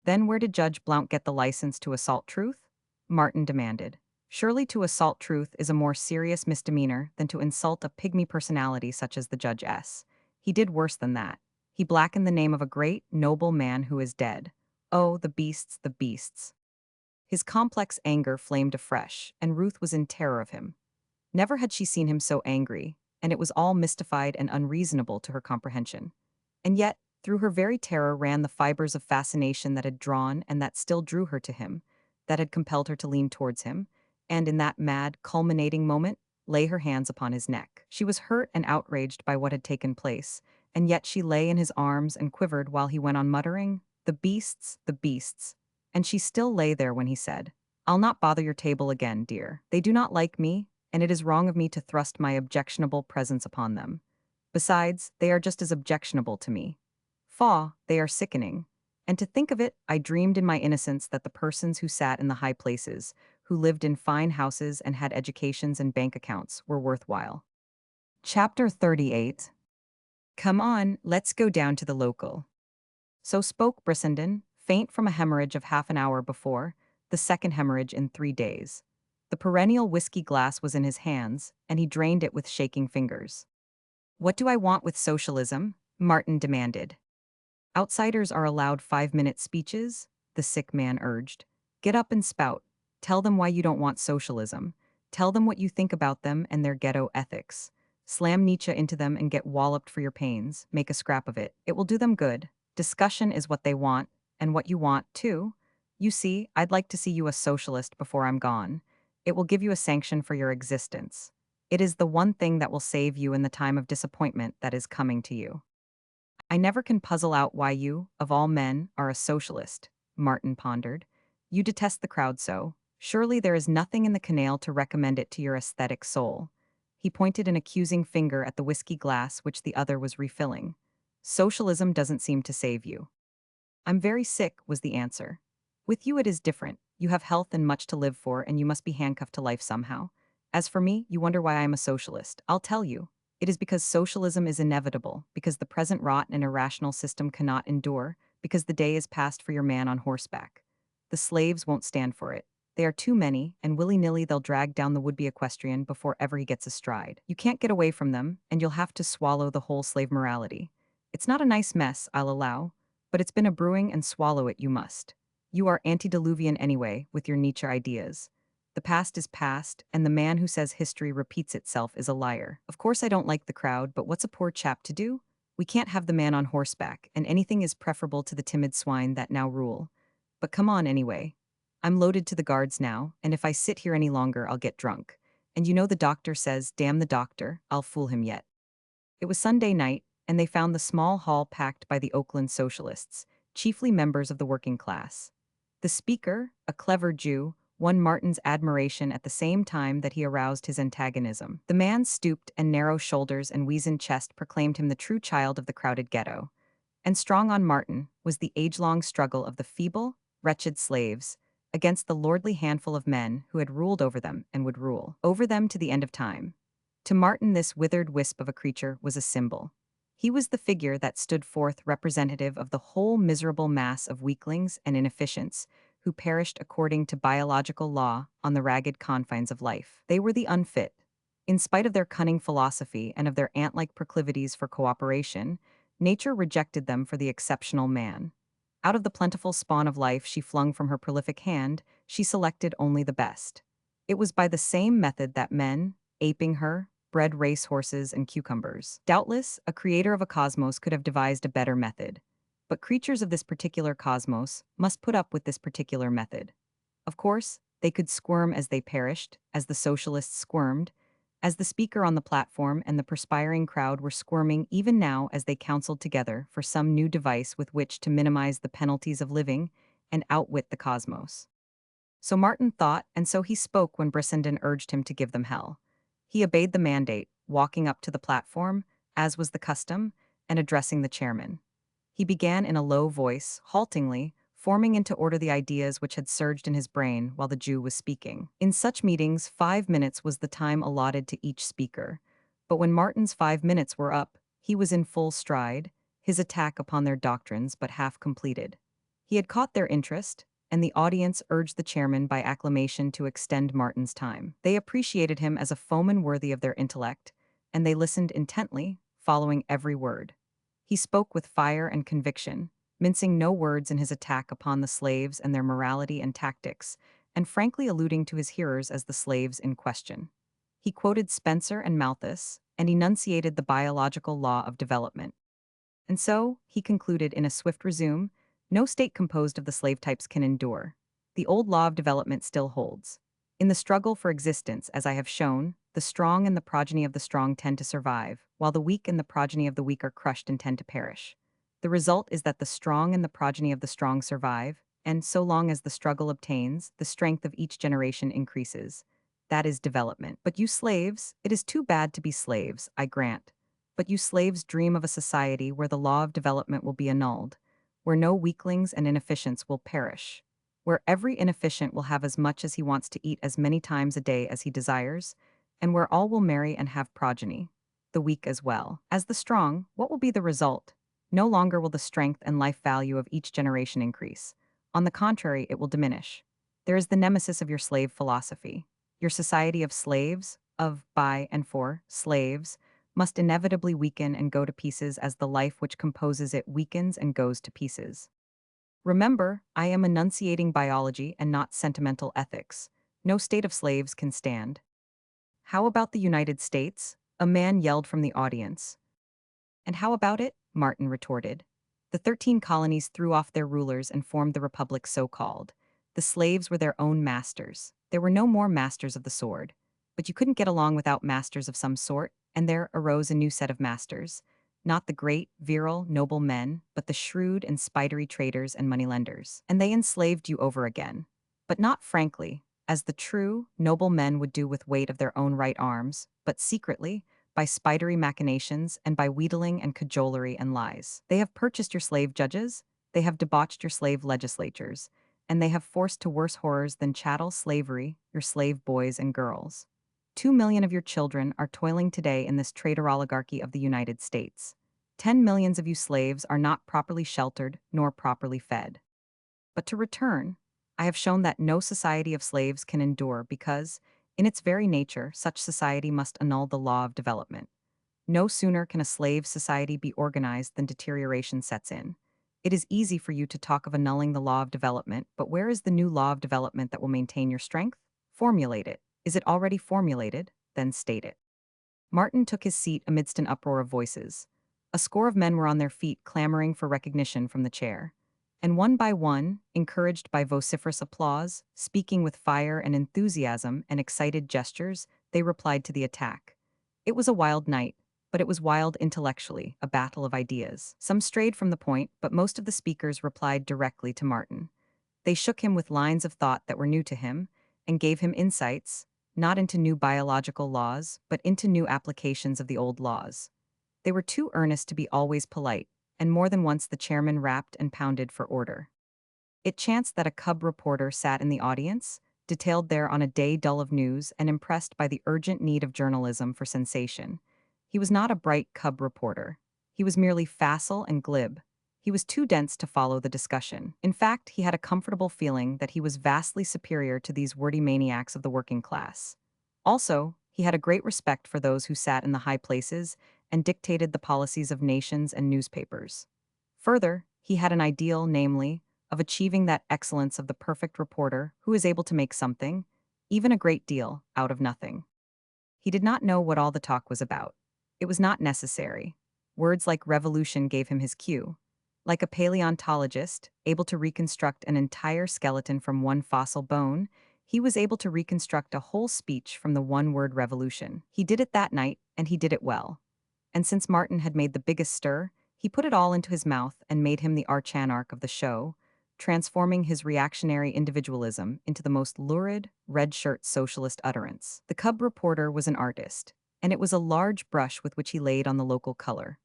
"Then where did Judge Blount get the license to assault truth?" Martin demanded. "Surely to assault truth is a more serious misdemeanor than to insult a pygmy personality such as the Judge S. He did worse than that. He blackened the name of a great, noble man who is dead. Oh, the beasts, the beasts." His complex anger flamed afresh, and Ruth was in terror of him. Never had she seen him so angry, and it was all mystified and unreasonable to her comprehension. And yet, through her very terror ran the fibers of fascination that had drawn and that still drew her to him, that had compelled her to lean towards him, and in that mad, culminating moment, lay her hands upon his neck. She was hurt and outraged by what had taken place, and yet she lay in his arms and quivered while he went on muttering, "The beasts, the beasts." And she still lay there when he said, "I'll not bother your table again, dear. They do not like me, and it is wrong of me to thrust my objectionable presence upon them. Besides, they are just as objectionable to me. Faugh, they are sickening. And to think of it, I dreamed in my innocence that the persons who sat in the high places, who lived in fine houses and had educations and bank accounts, were worthwhile." Chapter 38. "Come on, let's go down to the local." So spoke Brissenden, faint from a hemorrhage of half an hour before, the second hemorrhage in 3 days. The perennial whiskey glass was in his hands, and he drained it with shaking fingers. "What do I want with socialism?" Martin demanded. "Outsiders are allowed 5-minute speeches," the sick man urged. "Get up and spout. Tell them why you don't want socialism. Tell them what you think about them and their ghetto ethics. Slam Nietzsche into them and get walloped for your pains. Make a scrap of it. It will do them good. Discussion is what they want, and what you want, too. You see, I'd like to see you a socialist before I'm gone. It will give you a sanction for your existence. It is the one thing that will save you in the time of disappointment that is coming to you." "I never can puzzle out why you, of all men, are a socialist," Martin pondered. "You detest the crowd so. Surely there is nothing in the canal to recommend it to your aesthetic soul." He pointed an accusing finger at the whiskey glass which the other was refilling. "Socialism doesn't seem to save you." "I'm very sick," was the answer. "With you it is different. You have health and much to live for, and you must be handcuffed to life somehow. As for me, you wonder why I am a socialist. I'll tell you. It is because socialism is inevitable, because the present rot and irrational system cannot endure, because the day is past for your man on horseback. The slaves won't stand for it. They are too many, and willy-nilly they'll drag down the would-be equestrian before ever he gets astride. You can't get away from them, and you'll have to swallow the whole slave morality. It's not a nice mess, I'll allow, but it's been a brewing and swallow it you must. You are antediluvian anyway, with your Nietzsche ideas. The past is past, and the man who says history repeats itself is a liar. Of course I don't like the crowd, but what's a poor chap to do? We can't have the man on horseback, and anything is preferable to the timid swine that now rule. But come on anyway. I'm loaded to the guards now, and if I sit here any longer I'll get drunk. And you know the doctor says, damn the doctor, I'll fool him yet." It was Sunday night, and they found the small hall packed by the Oakland socialists, chiefly members of the working class. The speaker, a clever Jew, won Martin's admiration at the same time that he aroused his antagonism. The man's stooped and narrow shoulders and weazened chest proclaimed him the true child of the crowded ghetto. And strong on Martin was the age-long struggle of the feeble, wretched slaves against the lordly handful of men who had ruled over them and would rule over them to the end of time. To Martin this withered wisp of a creature was a symbol. He was the figure that stood forth representative of the whole miserable mass of weaklings and inefficients who perished according to biological law on the ragged confines of life. They were the unfit. In spite of their cunning philosophy and of their ant-like proclivities for cooperation, nature rejected them for the exceptional man. Out of the plentiful spawn of life she flung from her prolific hand, she selected only the best. It was by the same method that men, aping her, bred racehorses and cucumbers. Doubtless, a creator of a cosmos could have devised a better method. But creatures of this particular cosmos must put up with this particular method. Of course, they could squirm as they perished, as the socialists squirmed, as the speaker on the platform and the perspiring crowd were squirming even now as they counseled together for some new device with which to minimize the penalties of living and outwit the cosmos. So Martin thought, and so he spoke when Brissenden urged him to give them hell. He obeyed the mandate, walking up to the platform, as was the custom, and addressing the chairman. He began in a low voice, haltingly, forming into order the ideas which had surged in his brain while the Jew was speaking. In such meetings, 5 minutes was the time allotted to each speaker. But when Martin's 5 minutes were up, he was in full stride, his attack upon their doctrines but half completed. He had caught their interest, and the audience urged the chairman by acclamation to extend Martin's time. They appreciated him as a foeman worthy of their intellect, and they listened intently, following every word. He spoke with fire and conviction, mincing no words in his attack upon the slaves and their morality and tactics, and frankly alluding to his hearers as the slaves in question. He quoted Spencer and Malthus, and enunciated the biological law of development. And so, he concluded in a swift resume, no state composed of the slave types can endure. The old law of development still holds. In the struggle for existence, as I have shown, the strong and the progeny of the strong tend to survive, while the weak and the progeny of the weak are crushed and tend to perish. The result is that the strong and the progeny of the strong survive, and so long as the struggle obtains, the strength of each generation increases. That is development. But you slaves, it is too bad to be slaves, I grant. But you slaves dream of a society where the law of development will be annulled, where no weaklings and inefficients will perish, where every inefficient will have as much as he wants to eat as many times a day as he desires, and where all will marry and have progeny, the weak as well as the strong. What will be the result? No longer will the strength and life value of each generation increase. On the contrary, it will diminish. There is the nemesis of your slave philosophy. Your society of slaves, of, by, and for, slaves, must inevitably weaken and go to pieces as the life which composes it weakens and goes to pieces. Remember, I am enunciating biology and not sentimental ethics. No state of slaves can stand. How about the United States? A man yelled from the audience. And how about it? Martin retorted. The 13 colonies threw off their rulers and formed the republic so-called. The slaves were their own masters. There were no more masters of the sword. But you couldn't get along without masters of some sort, and there arose a new set of masters. Not the great, virile, noble men, but the shrewd and spidery traders and moneylenders. And they enslaved you over again. But not frankly, as the true, noble men would do with weight of their own right arms, but secretly, by spidery machinations and by wheedling and cajolery and lies. They have purchased your slave judges, they have debauched your slave legislatures, and they have forced to worse horrors than chattel slavery your slave boys and girls. 2 million of your children are toiling today in this trader oligarchy of the United States. 10 millions of you slaves are not properly sheltered nor properly fed. But to return, I have shown that no society of slaves can endure because, in its very nature, such society must annul the law of development. No sooner can a slave society be organized than deterioration sets in. It is easy for you to talk of annulling the law of development, but where is the new law of development that will maintain your strength? Formulate it. Is it already formulated? Then state it. Martin took his seat amidst an uproar of voices. A score of men were on their feet clamoring for recognition from the chair. And one by one, encouraged by vociferous applause, speaking with fire and enthusiasm and excited gestures, they replied to the attack. It was a wild night, but it was wild intellectually, a battle of ideas. Some strayed from the point, but most of the speakers replied directly to Martin. They shook him with lines of thought that were new to him, and gave him insights, not into new biological laws, but into new applications of the old laws. They were too earnest to be always polite, and more than once the chairman rapped and pounded for order. It chanced that a cub reporter sat in the audience, detailed there on a day dull of news and impressed by the urgent need of journalism for sensation. He was not a bright cub reporter. He was merely facile and glib. He was too dense to follow the discussion. In fact, he had a comfortable feeling that he was vastly superior to these wordy maniacs of the working class. Also, he had a great respect for those who sat in the high places and dictated the policies of nations and newspapers. Further, he had an ideal, namely, of achieving that excellence of the perfect reporter who is able to make something, even a great deal, out of nothing. He did not know what all the talk was about. It was not necessary. Words like revolution gave him his cue. Like a paleontologist, able to reconstruct an entire skeleton from one fossil bone, he was able to reconstruct a whole speech from the one-word revolution. He did it that night, and he did it well. And since Martin had made the biggest stir, he put it all into his mouth and made him the archanarch of the show, transforming his reactionary individualism into the most lurid, red-shirt socialist utterance. The cub reporter was an artist, and it was a large brush with which he laid on the local color.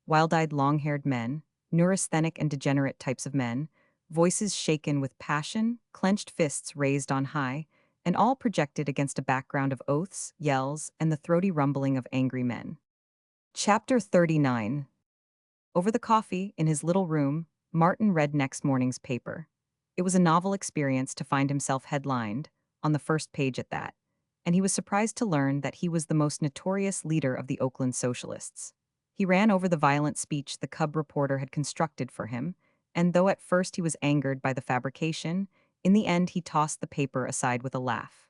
Wild-eyed, long-haired men, neurasthenic and degenerate types of men, voices shaken with passion, clenched fists raised on high, and all projected against a background of oaths, yells, and the throaty rumbling of angry men. Chapter 39. Over the coffee, in his little room, Martin read next morning's paper. It was a novel experience to find himself headlined, on the first page at that, and he was surprised to learn that he was the most notorious leader of the Oakland socialists. He ran over the violent speech the cub reporter had constructed for him, and though at first he was angered by the fabrication, in the end he tossed the paper aside with a laugh.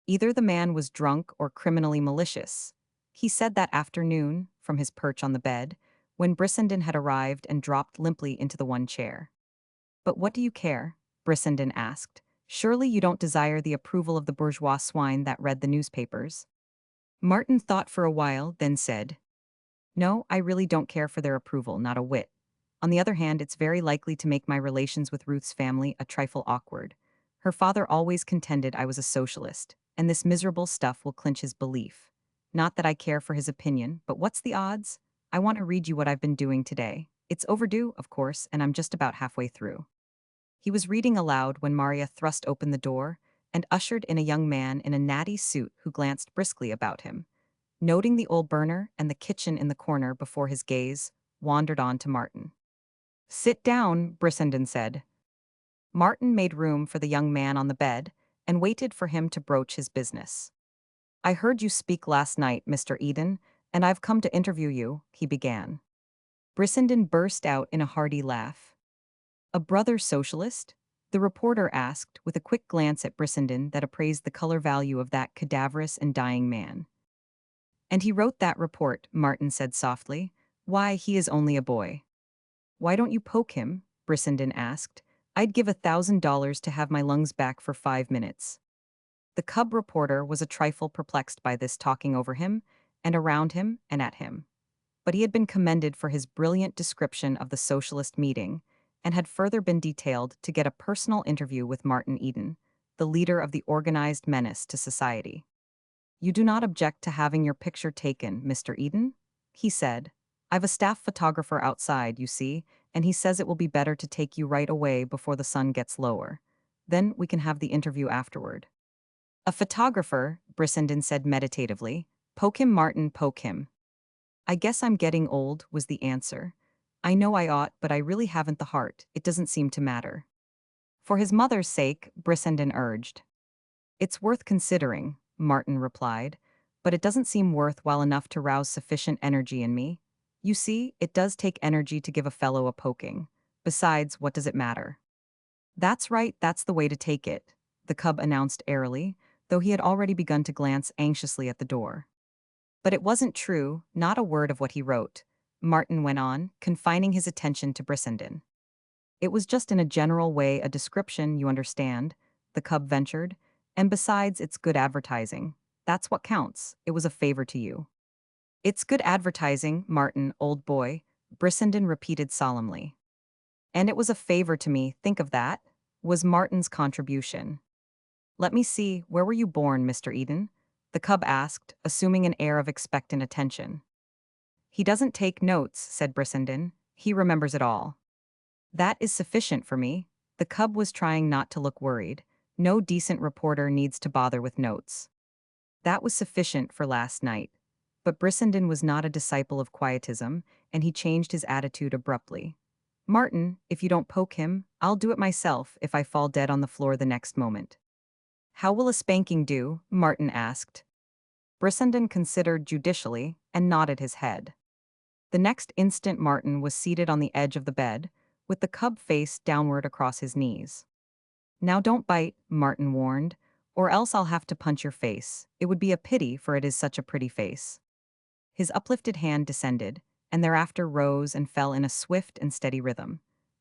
Either the man was drunk or criminally malicious. He said that afternoon, from his perch on the bed, when Brissenden had arrived and dropped limply into the one chair. "But what do you care?" Brissenden asked. "Surely you don't desire the approval of the bourgeois swine that read the newspapers?" Martin thought for a while, then said, "No, I really don't care for their approval, not a whit. On the other hand, it's very likely to make my relations with Ruth's family a trifle awkward. Her father always contended I was a socialist, and this miserable stuff will clinch his belief. Not that I care for his opinion, but what's the odds? I want to read you what I've been doing today. It's overdue, of course, and I'm just about halfway through." He was reading aloud when Maria thrust open the door and ushered in a young man in a natty suit who glanced briskly about him, noting the old burner and the kitchen in the corner before his gaze wandered on to Martin. "Sit down," Brissenden said. Martin made room for the young man on the bed and waited for him to broach his business. "I heard you speak last night, Mr. Eden, and I've come to interview you," he began. Brissenden burst out in a hearty laugh. "A brother socialist?" the reporter asked, with a quick glance at Brissenden that appraised the color value of that cadaverous and dying man. "And he wrote that report," Martin said softly. "Why, he is only a boy." "Why don't you poke him?" Brissenden asked. "I'd give $1,000 to have my lungs back for 5 minutes." The cub reporter was a trifle perplexed by this talking over him, and around him, and at him. But he had been commended for his brilliant description of the socialist meeting, and had further been detailed to get a personal interview with Martin Eden, the leader of the organized menace to society. "You do not object to having your picture taken, Mr. Eden?" he said. "I've a staff photographer outside, you see, and he says it will be better to take you right away before the sun gets lower. Then we can have the interview afterward." "A photographer," Brissenden said meditatively. "Poke him, Martin, poke him." "I guess I'm getting old," was the answer. "I know I ought, but I really haven't the heart. It doesn't seem to matter." "For his mother's sake," Brissenden urged. "It's worth considering," Martin replied, "but it doesn't seem worthwhile enough to rouse sufficient energy in me. You see, it does take energy to give a fellow a poking. Besides, what does it matter?" "That's right, that's the way to take it," the cub announced airily, though he had already begun to glance anxiously at the door. "But it wasn't true, not a word of what he wrote," Martin went on, confining his attention to Brissenden. "It was just in a general way a description, you understand," the cub ventured, "and besides, it's good advertising. That's what counts. It was a favor to you." "It's good advertising, Martin, old boy," Brissenden repeated solemnly. "And it was a favor to me, think of that," was Martin's contribution. "Let me see, where were you born, Mr. Eden?" the cub asked, assuming an air of expectant attention. "He doesn't take notes," said Brissenden. "He remembers it all." "That is sufficient for me." The cub was trying not to look worried. No decent reporter needs to bother with notes. "That was sufficient for last night." But Brissenden was not a disciple of quietism, and he changed his attitude abruptly. Martin, if you don't poke him, I'll do it myself if I fall dead on the floor the next moment. How will a spanking do? Martin asked. Brissenden considered judicially and nodded his head. The next instant Martin was seated on the edge of the bed, with the cub face downward across his knees. Now don't bite, Martin warned, or else I'll have to punch your face. It would be a pity, for it is such a pretty face. His uplifted hand descended, and thereafter rose and fell in a swift and steady rhythm.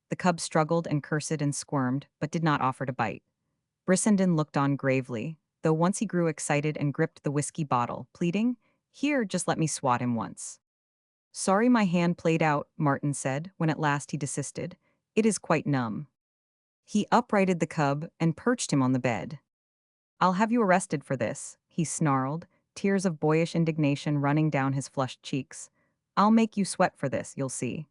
The cub struggled and cursed and squirmed, but did not offer to bite. Brissenden looked on gravely, though once he grew excited and gripped the whiskey bottle, pleading, "Here, just let me swat him once." "Sorry my hand played out," Martin said, when at last he desisted. "It is quite numb." He uprighted the cub and perched him on the bed. "I'll have you arrested for this," he snarled, tears of boyish indignation running down his flushed cheeks. "I'll make you sweat for this, you'll see."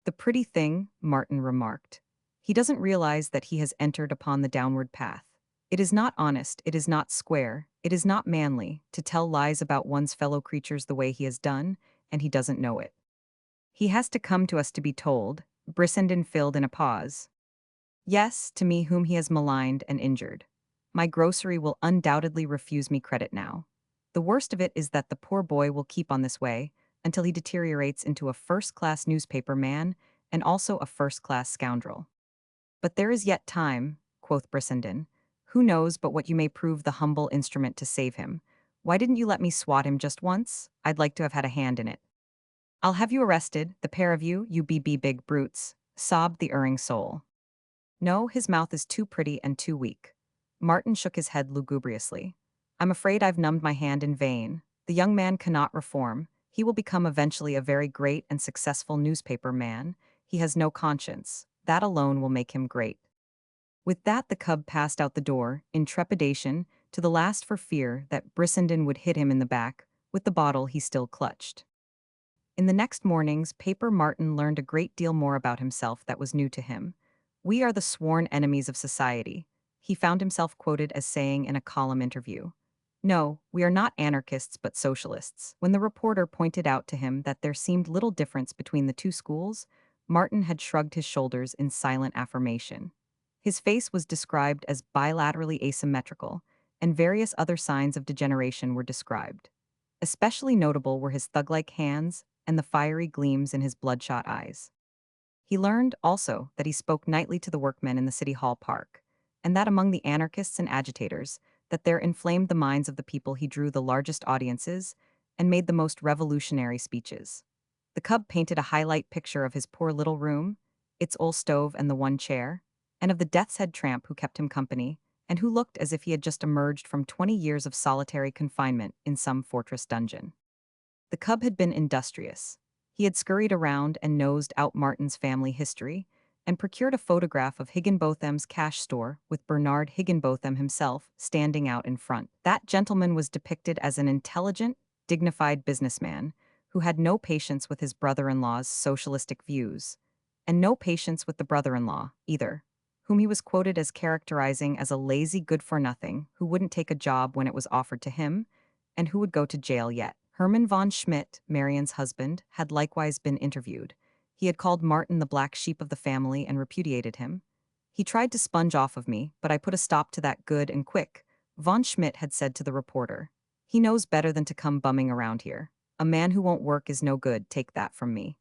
"The pretty thing," Martin remarked. "He doesn't realize that he has entered upon the downward path. It is not honest, it is not square, it is not manly, to tell lies about one's fellow creatures the way he has done, and he doesn't know it. He has to come to us to be told." Brissenden filled in a pause. "Yes, to me whom he has maligned and injured. My grocery will undoubtedly refuse me credit now. The worst of it is that the poor boy will keep on this way until he deteriorates into a first-class newspaper man and also a first-class scoundrel. But there is yet time," quoth Brissenden. "Who knows but what you may prove the humble instrument to save him? Why didn't you let me swat him just once? I'd like to have had a hand in it." "I'll have you arrested, the pair of you, you BB big brutes," sobbed the erring soul. "No, his mouth is too pretty and too weak." Martin shook his head lugubriously. "I'm afraid I've numbed my hand in vain. The young man cannot reform. He will become eventually a very great and successful newspaper man. He has no conscience. That alone will make him great." With that the cub passed out the door, in trepidation, to the last for fear that Brissenden would hit him in the back, with the bottle he still clutched. In the next morning's paper Martin learned a great deal more about himself that was new to him. "We are the sworn enemies of society," he found himself quoted as saying in a column interview. "No, we are not anarchists but socialists." When the reporter pointed out to him that there seemed little difference between the two schools, Martin had shrugged his shoulders in silent affirmation. His face was described as bilaterally asymmetrical, and various other signs of degeneration were described. Especially notable were his thug-like hands and the fiery gleams in his bloodshot eyes. He learned, also, that he spoke nightly to the workmen in the City Hall Park, and that among the anarchists and agitators, that there inflamed the minds of the people he drew the largest audiences and made the most revolutionary speeches. The cub painted a highlight picture of his poor little room, its old stove and the one chair, and of the death's head tramp who kept him company, and who looked as if he had just emerged from 20 years of solitary confinement in some fortress dungeon. The cub had been industrious. He had scurried around and nosed out Martin's family history, and procured a photograph of Higginbotham's cash store with Bernard Higginbotham himself standing out in front. That gentleman was depicted as an intelligent, dignified businessman who had no patience with his brother-in-law's socialistic views, and no patience with the brother-in-law, either, whom he was quoted as characterizing as a lazy good-for-nothing who wouldn't take a job when it was offered to him, and who would go to jail yet. Hermann von Schmidt, Marian's husband, had likewise been interviewed. He had called Martin the black sheep of the family and repudiated him. "He tried to sponge off of me, but I put a stop to that good and quick," von Schmidt had said to the reporter. "He knows better than to come bumming around here. A man who won't work is no good, take that from me."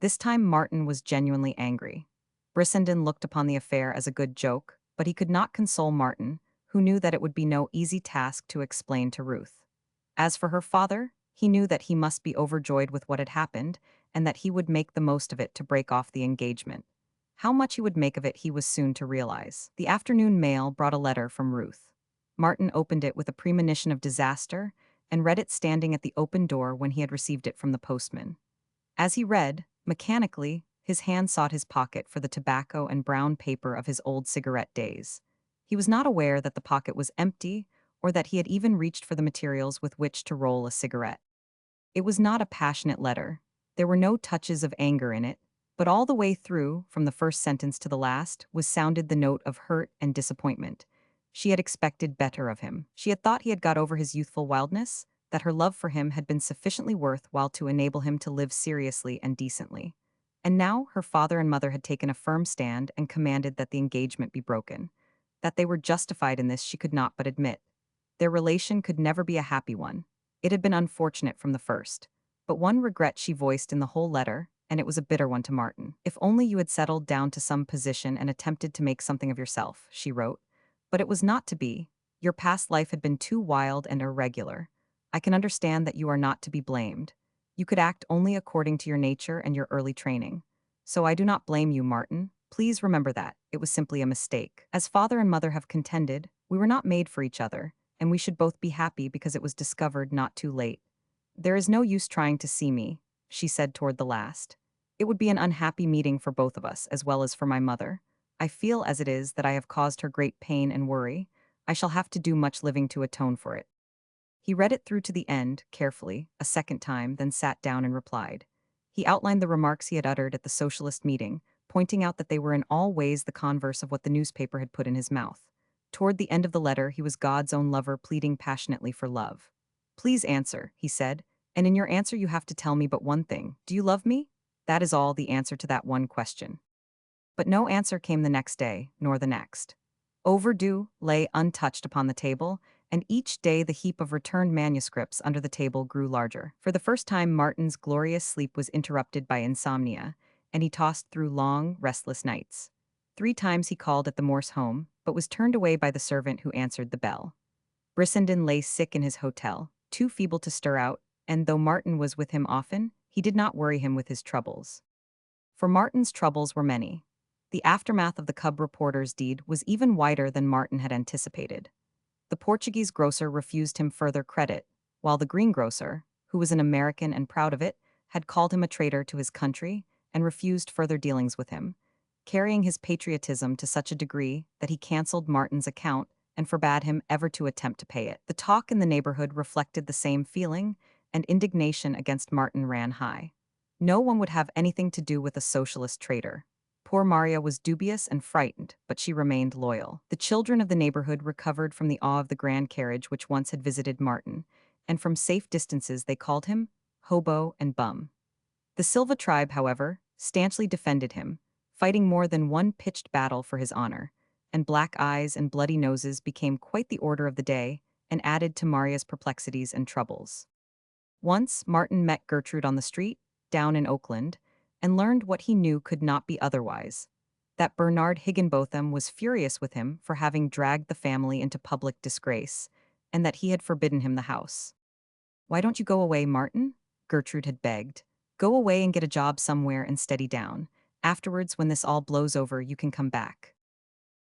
This time Martin was genuinely angry. Brissenden looked upon the affair as a good joke, but he could not console Martin, who knew that it would be no easy task to explain to Ruth. As for her father, he knew that he must be overjoyed with what had happened, and that he would make the most of it to break off the engagement. How much he would make of it he was soon to realize. The afternoon mail brought a letter from Ruth. Martin opened it with a premonition of disaster, and read it standing at the open door when he had received it from the postman. As he read, mechanically, his hand sought his pocket for the tobacco and brown paper of his old cigarette days. He was not aware that the pocket was empty, or that he had even reached for the materials with which to roll a cigarette. It was not a passionate letter. There were no touches of anger in it, but all the way through, from the first sentence to the last, was sounded the note of hurt and disappointment. She had expected better of him. She had thought he had got over his youthful wildness, that her love for him had been sufficiently worthwhile to enable him to live seriously and decently. And now her father and mother had taken a firm stand and commanded that the engagement be broken. That they were justified in this she could not but admit. Their relation could never be a happy one. It had been unfortunate from the first. But one regret she voiced in the whole letter, and it was a bitter one to Martin. If only you had settled down to some position and attempted to make something of yourself, she wrote. But it was not to be. Your past life had been too wild and irregular. I can understand that you are not to be blamed. You could act only according to your nature and your early training. So I do not blame you, Martin. Please remember that. It was simply a mistake. As father and mother have contended, we were not made for each other, and we should both be happy because it was discovered not too late. There is no use trying to see me, she said toward the last. It would be an unhappy meeting for both of us, as well as for my mother. I feel as it is that I have caused her great pain and worry. I shall have to do much living to atone for it. He read it through to the end, carefully, a second time, then sat down and replied. He outlined the remarks he had uttered at the socialist meeting, pointing out that they were in all ways the converse of what the newspaper had put in his mouth. Toward the end of the letter, he was God's own lover pleading passionately for love. Please answer, he said, and in your answer you have to tell me but one thing. Do you love me? That is all the answer to that one question. But no answer came the next day, nor the next. Overdue lay untouched upon the table, and each day the heap of returned manuscripts under the table grew larger. For the first time, Martin's glorious sleep was interrupted by insomnia, and he tossed through long, restless nights. 3 times he called at the Morse home, but was turned away by the servant who answered the bell. Brissenden lay sick in his hotel, too feeble to stir out, and though Martin was with him often, he did not worry him with his troubles. For Martin's troubles were many. The aftermath of the cub reporter's deed was even wider than Martin had anticipated. The Portuguese grocer refused him further credit, while the greengrocer, who was an American and proud of it, had called him a traitor to his country and refused further dealings with him, carrying his patriotism to such a degree that he cancelled Martin's account and forbade him ever to attempt to pay it. The talk in the neighborhood reflected the same feeling, and indignation against Martin ran high. No one would have anything to do with a socialist traitor. Poor Maria was dubious and frightened, but she remained loyal. The children of the neighborhood recovered from the awe of the grand carriage which once had visited Martin, and from safe distances they called him hobo and bum. The Silva tribe, however, stanchly defended him, fighting more than one pitched battle for his honor, and black eyes and bloody noses became quite the order of the day and added to Maria's perplexities and troubles. Once Martin met Gertrude on the street, down in Oakland, and learned what he knew could not be otherwise, that Bernard Higginbotham was furious with him for having dragged the family into public disgrace, and that he had forbidden him the house. Why don't you go away, Martin? Gertrude had begged. Go away and get a job somewhere and steady down. Afterwards, when this all blows over, you can come back.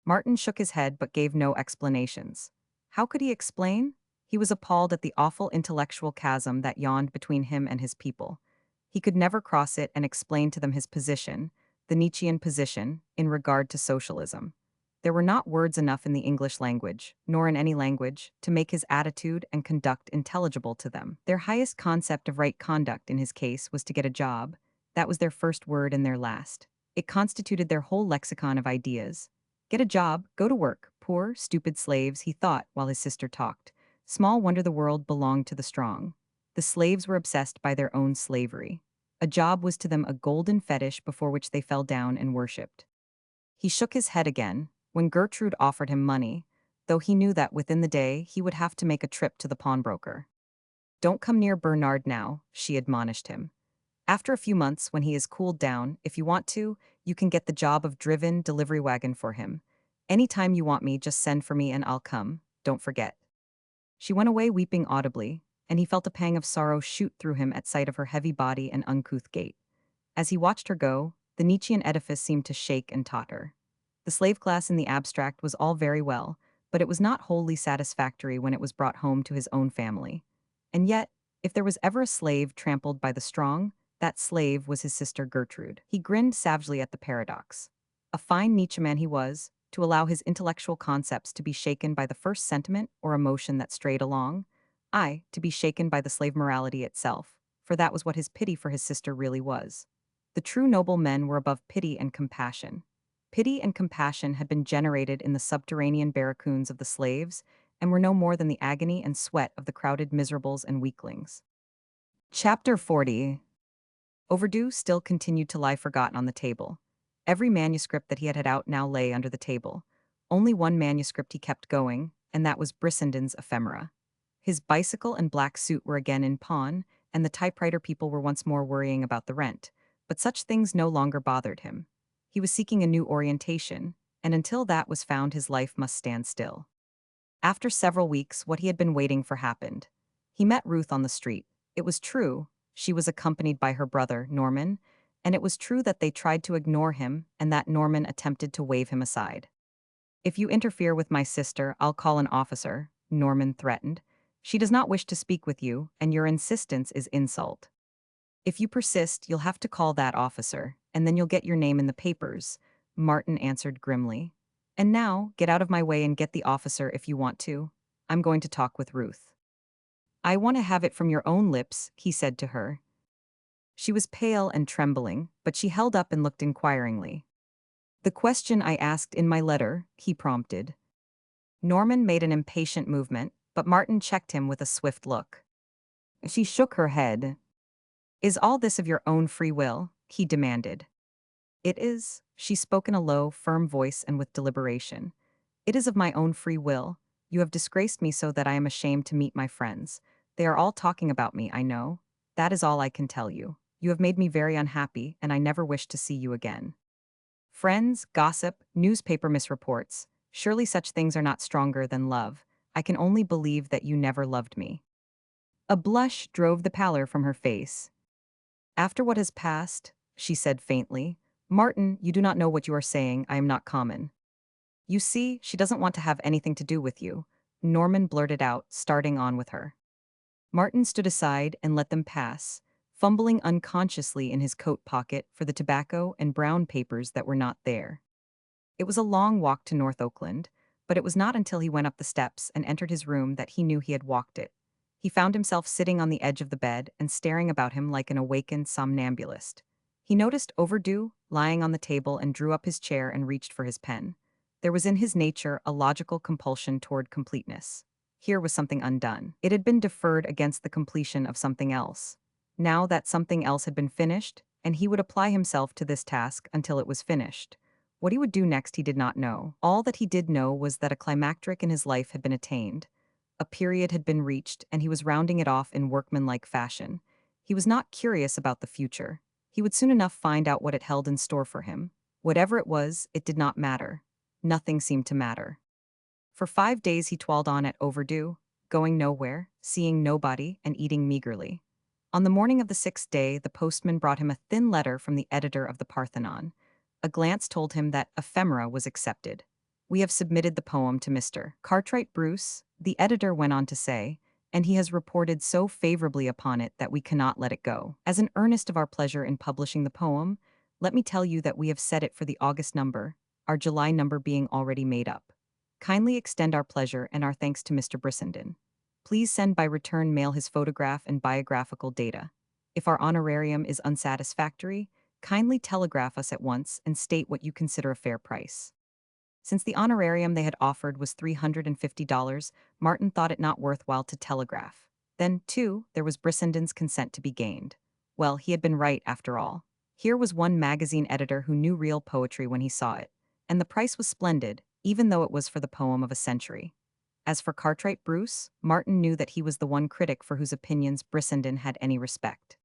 Martin shook his head but gave no explanations. How could he explain? He was appalled at the awful intellectual chasm that yawned between him and his people. He could never cross it and explain to them his position, the Nietzschean position, in regard to socialism. There were not words enough in the English language, nor in any language, to make his attitude and conduct intelligible to them. Their highest concept of right conduct in his case was to get a job. That was their first word and their last. It constituted their whole lexicon of ideas. Get a job, go to work, poor, stupid slaves, he thought while his sister talked. Small wonder the world belonged to the strong. The slaves were obsessed by their own slavery. A job was to them a golden fetish before which they fell down and worshipped. He shook his head again when Gertrude offered him money, though he knew that within the day he would have to make a trip to the pawnbroker. Don't come near Bernard now, she admonished him. After a few months, when he is cooled down, if you want to, you can get the job of driven delivery wagon for him. Any time you want me, just send for me and I'll come. Don't forget. She went away weeping audibly, and he felt a pang of sorrow shoot through him at sight of her heavy body and uncouth gait. As he watched her go, the Nietzschean edifice seemed to shake and totter. The slave class in the abstract was all very well, but it was not wholly satisfactory when it was brought home to his own family. And yet, if there was ever a slave trampled by the strong, that slave was his sister Gertrude. He grinned savagely at the paradox. A fine Nietzsche man he was, to allow his intellectual concepts to be shaken by the first sentiment or emotion that strayed along, aye, to be shaken by the slave morality itself, for that was what his pity for his sister really was. The true noble men were above pity and compassion. Pity and compassion had been generated in the subterranean barracoons of the slaves, and were no more than the agony and sweat of the crowded miserables and weaklings. Chapter 40. Overdue still continued to lie forgotten on the table. Every manuscript that he had out now lay under the table. Only one manuscript he kept going, and that was Brissenden's Ephemera. His bicycle and black suit were again in pawn, and the typewriter people were once more worrying about the rent. But such things no longer bothered him. He was seeking a new orientation, and until that was found his life must stand still. After several weeks, what he had been waiting for happened. He met Ruth on the street. It was true, she was accompanied by her brother, Norman, and it was true that they tried to ignore him and that Norman attempted to wave him aside. "If you interfere with my sister, I'll call an officer," Norman threatened. "She does not wish to speak with you, and your insistence is insult. If you persist, you'll have to call that officer, and then you'll get your name in the papers," Martin answered grimly. "And now, get out of my way and get the officer if you want to. I'm going to talk with Ruth." "I want to have it from your own lips," he said to her. She was pale and trembling, but she held up and looked inquiringly. "The question I asked in my letter," he prompted. Norman made an impatient movement, but Martin checked him with a swift look. She shook her head. "Is all this of your own free will?" he demanded. "It is," she spoke in a low, firm voice and with deliberation. "It is of my own free will. You have disgraced me so that I am ashamed to meet my friends. They are all talking about me, I know. That is all I can tell you. You have made me very unhappy, and I never wish to see you again. Friends, gossip, newspaper misreports, surely such things are not stronger than love. I can only believe that you never loved me." A blush drove the pallor from her face. "After what has passed," she said faintly, "Martin, you do not know what you are saying. I am not common." "You see, she doesn't want to have anything to do with you," Norman blurted out, starting on with her. Martin stood aside and let them pass, fumbling unconsciously in his coat pocket for the tobacco and brown papers that were not there. It was a long walk to North Oakland, but it was not until he went up the steps and entered his room that he knew he had walked it. He found himself sitting on the edge of the bed and staring about him like an awakened somnambulist. He noticed Overdue lying on the table and drew up his chair and reached for his pen. There was in his nature a logical compulsion toward completeness. Here was something undone. It had been deferred against the completion of something else. Now that something else had been finished, and he would apply himself to this task until it was finished. What he would do next he did not know. All that he did know was that a climacteric in his life had been attained. A period had been reached, and he was rounding it off in workmanlike fashion. He was not curious about the future. He would soon enough find out what it held in store for him. Whatever it was, it did not matter. Nothing seemed to matter. For 5 days he toiled on at Overdue, going nowhere, seeing nobody, and eating meagerly. On the morning of the 6th day, the postman brought him a thin letter from the editor of the Parthenon. A glance told him that Ephemera was accepted. "We have submitted the poem to Mr. Cartwright Bruce," the editor went on to say, "and he has reported so favorably upon it that we cannot let it go. As an earnest of our pleasure in publishing the poem, let me tell you that we have set it for the August number, our July number being already made up. Kindly extend our pleasure and our thanks to Mr. Brissenden. Please send by return mail his photograph and biographical data. If our honorarium is unsatisfactory, kindly telegraph us at once and state what you consider a fair price." Since the honorarium they had offered was $350, Martin thought it not worthwhile to telegraph. Then, too, there was Brissenden's consent to be gained. Well, he had been right after all. Here was one magazine editor who knew real poetry when he saw it. And the price was splendid, even though it was for the poem of a century. As for Cartwright Bruce, Martin knew that he was the one critic for whose opinions Brissenden had any respect.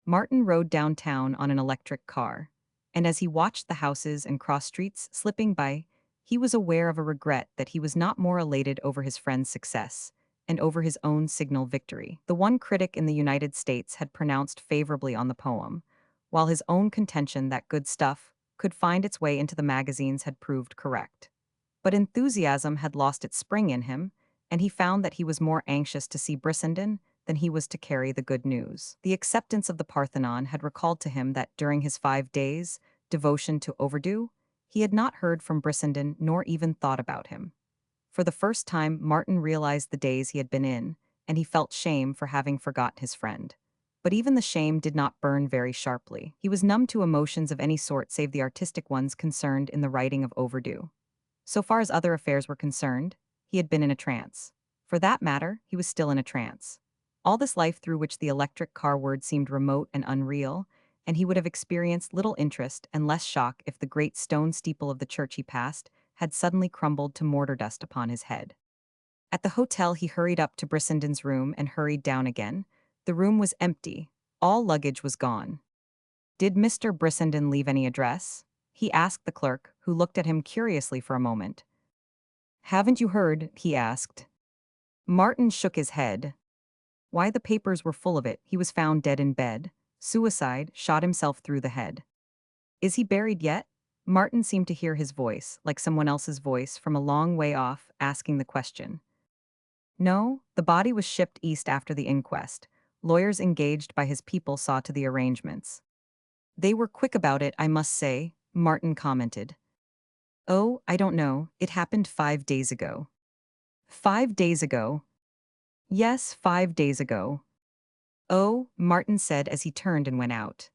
Martin rode downtown on an electric car, and as he watched the houses and cross streets slipping by, he was aware of a regret that he was not more elated over his friend's success and over his own signal victory. The one critic in the United States had pronounced favorably on the poem, while his own contention that good stuff could find its way into the magazines had proved correct. But enthusiasm had lost its spring in him, and he found that he was more anxious to see Brissenden than he was to carry the good news. The acceptance of the Parthenon had recalled to him that during his 5 days' devotion to Overdue, he had not heard from Brissenden nor even thought about him. For the first time, Martin realized the days he had been in, and he felt shame for having forgotten his friend. But even the shame did not burn very sharply. He was numb to emotions of any sort save the artistic ones concerned in the writing of Overdue. So far as other affairs were concerned, he had been in a trance. For that matter, he was still in a trance. All this life through which the electric car word seemed remote and unreal, and he would have experienced little interest and less shock if the great stone steeple of the church he passed had suddenly crumbled to mortar dust upon his head. At the hotel, he hurried up to Brissenden's room and hurried down again. The room was empty. All luggage was gone. Did Mr. Brissenden leave any address? He asked the clerk, who looked at him curiously for a moment. Haven't you heard? He asked. Martin shook his head. Why, the papers were full of it. He was found dead in bed. Suicide, shot himself through the head. Is he buried yet? Martin seemed to hear his voice, like someone else's voice from a long way off, asking the question. No, the body was shipped east after the inquest. Lawyers engaged by his people saw to the arrangements. They were quick about it, I must say, Martin commented. Oh, I don't know, it happened 5 days ago. 5 days ago? Yes, 5 days ago. Oh, Martin said as he turned and went out.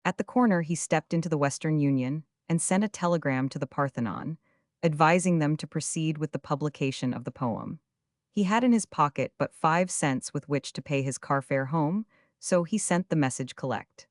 At the corner, he stepped into the Western Union and sent a telegram to the Parthenon, advising them to proceed with the publication of the poem. He had in his pocket but 5 cents with which to pay his car fare home, so he sent the message collect.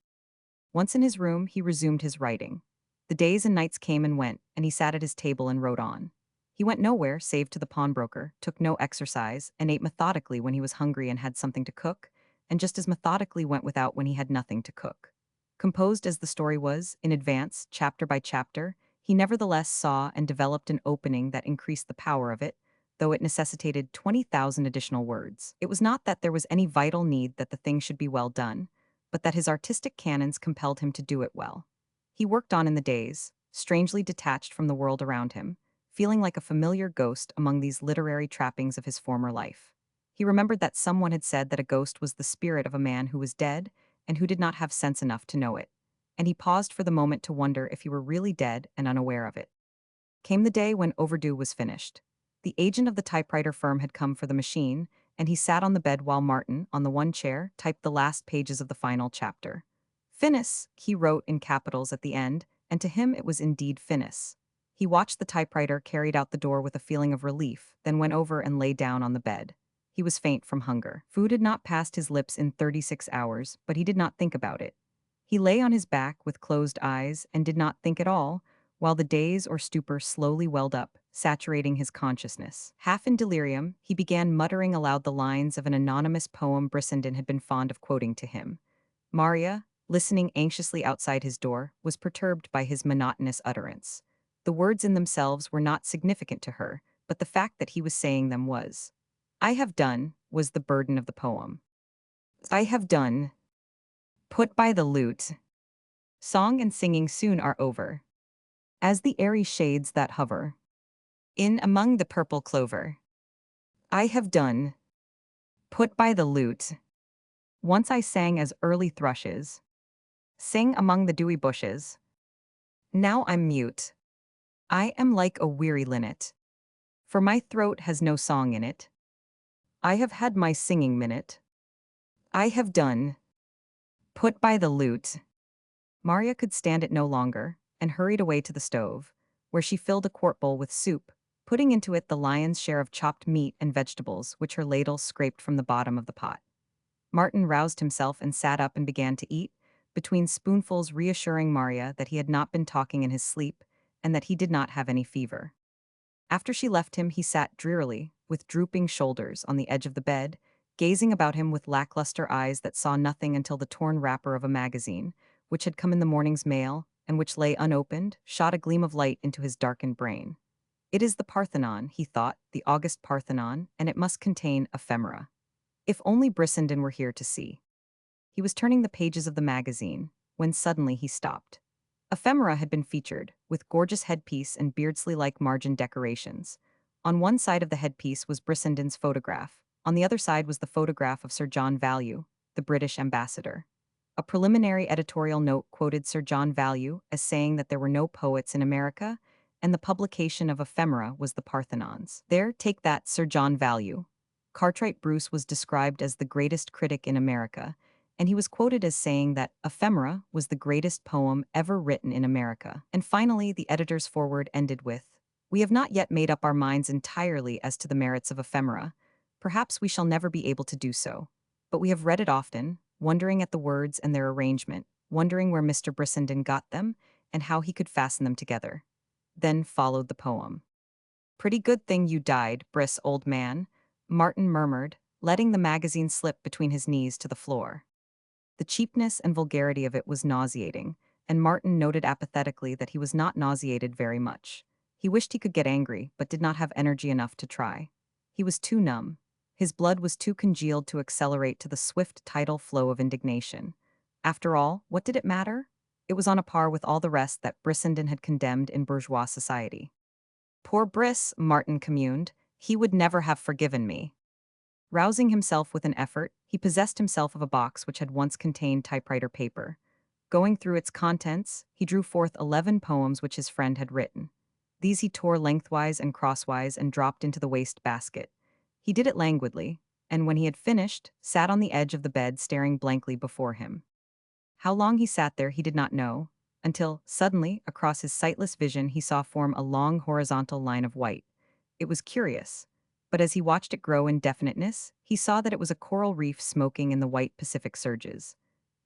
Once in his room, he resumed his writing. The days and nights came and went, and he sat at his table and wrote on. He went nowhere save to the pawnbroker, took no exercise, and ate methodically when he was hungry and had something to cook, and just as methodically went without when he had nothing to cook. Composed as the story was, in advance, chapter by chapter, he nevertheless saw and developed an opening that increased the power of it, though it necessitated 20,000 additional words. It was not that there was any vital need that the thing should be well done, but that his artistic canons compelled him to do it well. He worked on in the days, strangely detached from the world around him, feeling like a familiar ghost among these literary trappings of his former life. He remembered that someone had said that a ghost was the spirit of a man who was dead and who did not have sense enough to know it, and he paused for the moment to wonder if he were really dead and unaware of it. Came the day when Overdue was finished. The agent of the typewriter firm had come for the machine, and he sat on the bed while Martin, on the one chair, typed the last pages of the final chapter. Finis, he wrote in capitals at the end, and to him it was indeed finis. He watched the typewriter carried out the door with a feeling of relief, then went over and lay down on the bed. He was faint from hunger. Food had not passed his lips in 36 hours, but he did not think about it. He lay on his back with closed eyes and did not think at all, while the daze or stupor slowly welled up, saturating his consciousness. Half in delirium, he began muttering aloud the lines of an anonymous poem Brissenden had been fond of quoting to him. Maria, listening anxiously outside his door, was perturbed by his monotonous utterance. The words in themselves were not significant to her, but the fact that he was saying them was. I have done, was the burden of the poem. I have done. Put by the lute. Song and singing soon are over. As the airy shades that hover in among the purple clover. I have done. Put by the lute. Once I sang as early thrushes sing among the dewy bushes. Now I'm mute. I am like a weary linnet, for my throat has no song in it. I have had my singing minute. I have done. Put by the lute. Maria could stand it no longer, and hurried away to the stove, where she filled a quart bowl with soup, putting into it the lion's share of chopped meat and vegetables which her ladle scraped from the bottom of the pot. Martin roused himself and sat up and began to eat, between spoonfuls reassuring Maria that he had not been talking in his sleep, and that he did not have any fever. After she left him, he sat drearily, with drooping shoulders, on the edge of the bed, gazing about him with lackluster eyes that saw nothing until the torn wrapper of a magazine, which had come in the morning's mail, and which lay unopened, shot a gleam of light into his darkened brain. It is the Parthenon, he thought, the august Parthenon, and it must contain ephemera. If only Brissenden were here to see. He was turning the pages of the magazine, when suddenly he stopped. Ephemera had been featured, with gorgeous headpiece and Beardsley-like margin decorations. On one side of the headpiece was Brissenden's photograph. On the other side was the photograph of Sir John Value, the British ambassador. A preliminary editorial note quoted Sir John Value as saying that there were no poets in America, and the publication of ephemera was the Parthenon's. There, take that, Sir John Value. Cartwright Bruce was described as the greatest critic in America, and he was quoted as saying that ephemera was the greatest poem ever written in America. And finally, the editor's foreword ended with, We have not yet made up our minds entirely as to the merits of ephemera. Perhaps we shall never be able to do so. But we have read it often, wondering at the words and their arrangement, wondering where Mr. Brissenden got them, and how he could fasten them together. Then followed the poem. Pretty good thing you died, Briss, old man, Martin murmured, letting the magazine slip between his knees to the floor. The cheapness and vulgarity of it was nauseating, and Martin noted apathetically that he was not nauseated very much. He wished he could get angry, but did not have energy enough to try. He was too numb. His blood was too congealed to accelerate to the swift tidal flow of indignation. After all, what did it matter? It was on a par with all the rest that Brissenden had condemned in bourgeois society. Poor Briss, Martin communed, he would never have forgiven me. Rousing himself with an effort, he possessed himself of a box which had once contained typewriter paper. Going through its contents, he drew forth 11 poems which his friend had written. These he tore lengthwise and crosswise and dropped into the waste basket. He did it languidly, and when he had finished, sat on the edge of the bed staring blankly before him. How long he sat there he did not know, until, suddenly, across his sightless vision he saw form a long horizontal line of white. It was curious, but as he watched it grow in definiteness, he saw that it was a coral reef smoking in the white Pacific surges.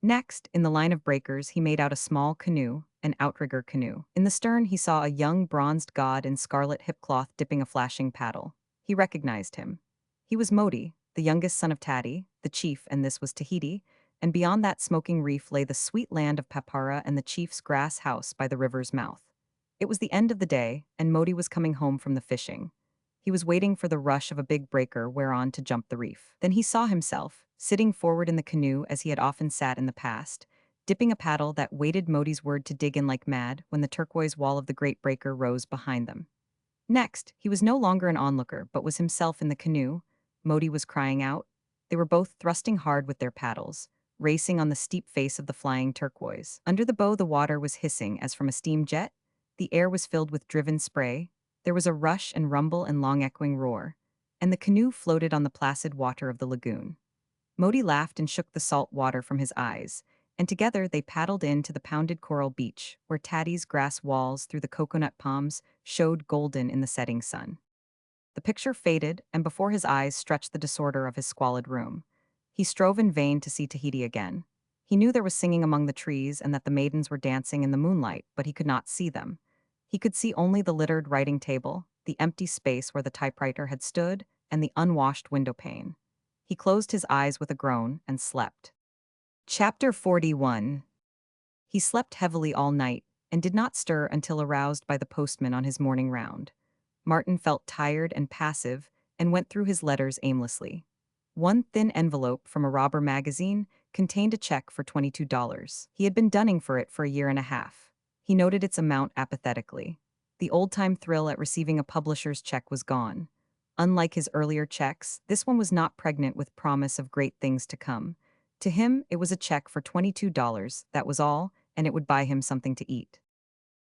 Next, in the line of breakers, he made out a small canoe, an outrigger canoe. In the stern, he saw a young bronzed god in scarlet hipcloth dipping a flashing paddle. He recognized him. He was Modi, the youngest son of Taddy, the chief, and this was Tahiti, and beyond that smoking reef lay the sweet land of Papara and the chief's grass house by the river's mouth. It was the end of the day, and Modi was coming home from the fishing. He was waiting for the rush of a big breaker whereon to jump the reef. Then he saw himself, sitting forward in the canoe as he had often sat in the past, dipping a paddle that waited Modi's word to dig in like mad when the turquoise wall of the great breaker rose behind them. Next, he was no longer an onlooker, but was himself in the canoe. Modi was crying out. They were both thrusting hard with their paddles, racing on the steep face of the flying turquoise. Under the bow, the water was hissing as from a steam jet. The air was filled with driven spray. There was a rush and rumble and long-echoing roar, and the canoe floated on the placid water of the lagoon. Modi laughed and shook the salt water from his eyes, and together they paddled in to the pounded coral beach, where Taddy's grass walls through the coconut palms showed golden in the setting sun. The picture faded, and before his eyes stretched the disorder of his squalid room. He strove in vain to see Tahiti again. He knew there was singing among the trees and that the maidens were dancing in the moonlight, but he could not see them. He could see only the littered writing table, the empty space where the typewriter had stood, and the unwashed window pane. He closed his eyes with a groan and slept. Chapter 41. He slept heavily all night and did not stir until aroused by the postman on his morning round. Martin felt tired and passive and went through his letters aimlessly. One thin envelope from a robber magazine contained a check for $22. He had been dunning for it for a year and a half. He noted its amount apathetically. The old-time thrill at receiving a publisher's check was gone. Unlike his earlier checks, this one was not pregnant with promise of great things to come. To him, it was a check for $22, that was all, and it would buy him something to eat.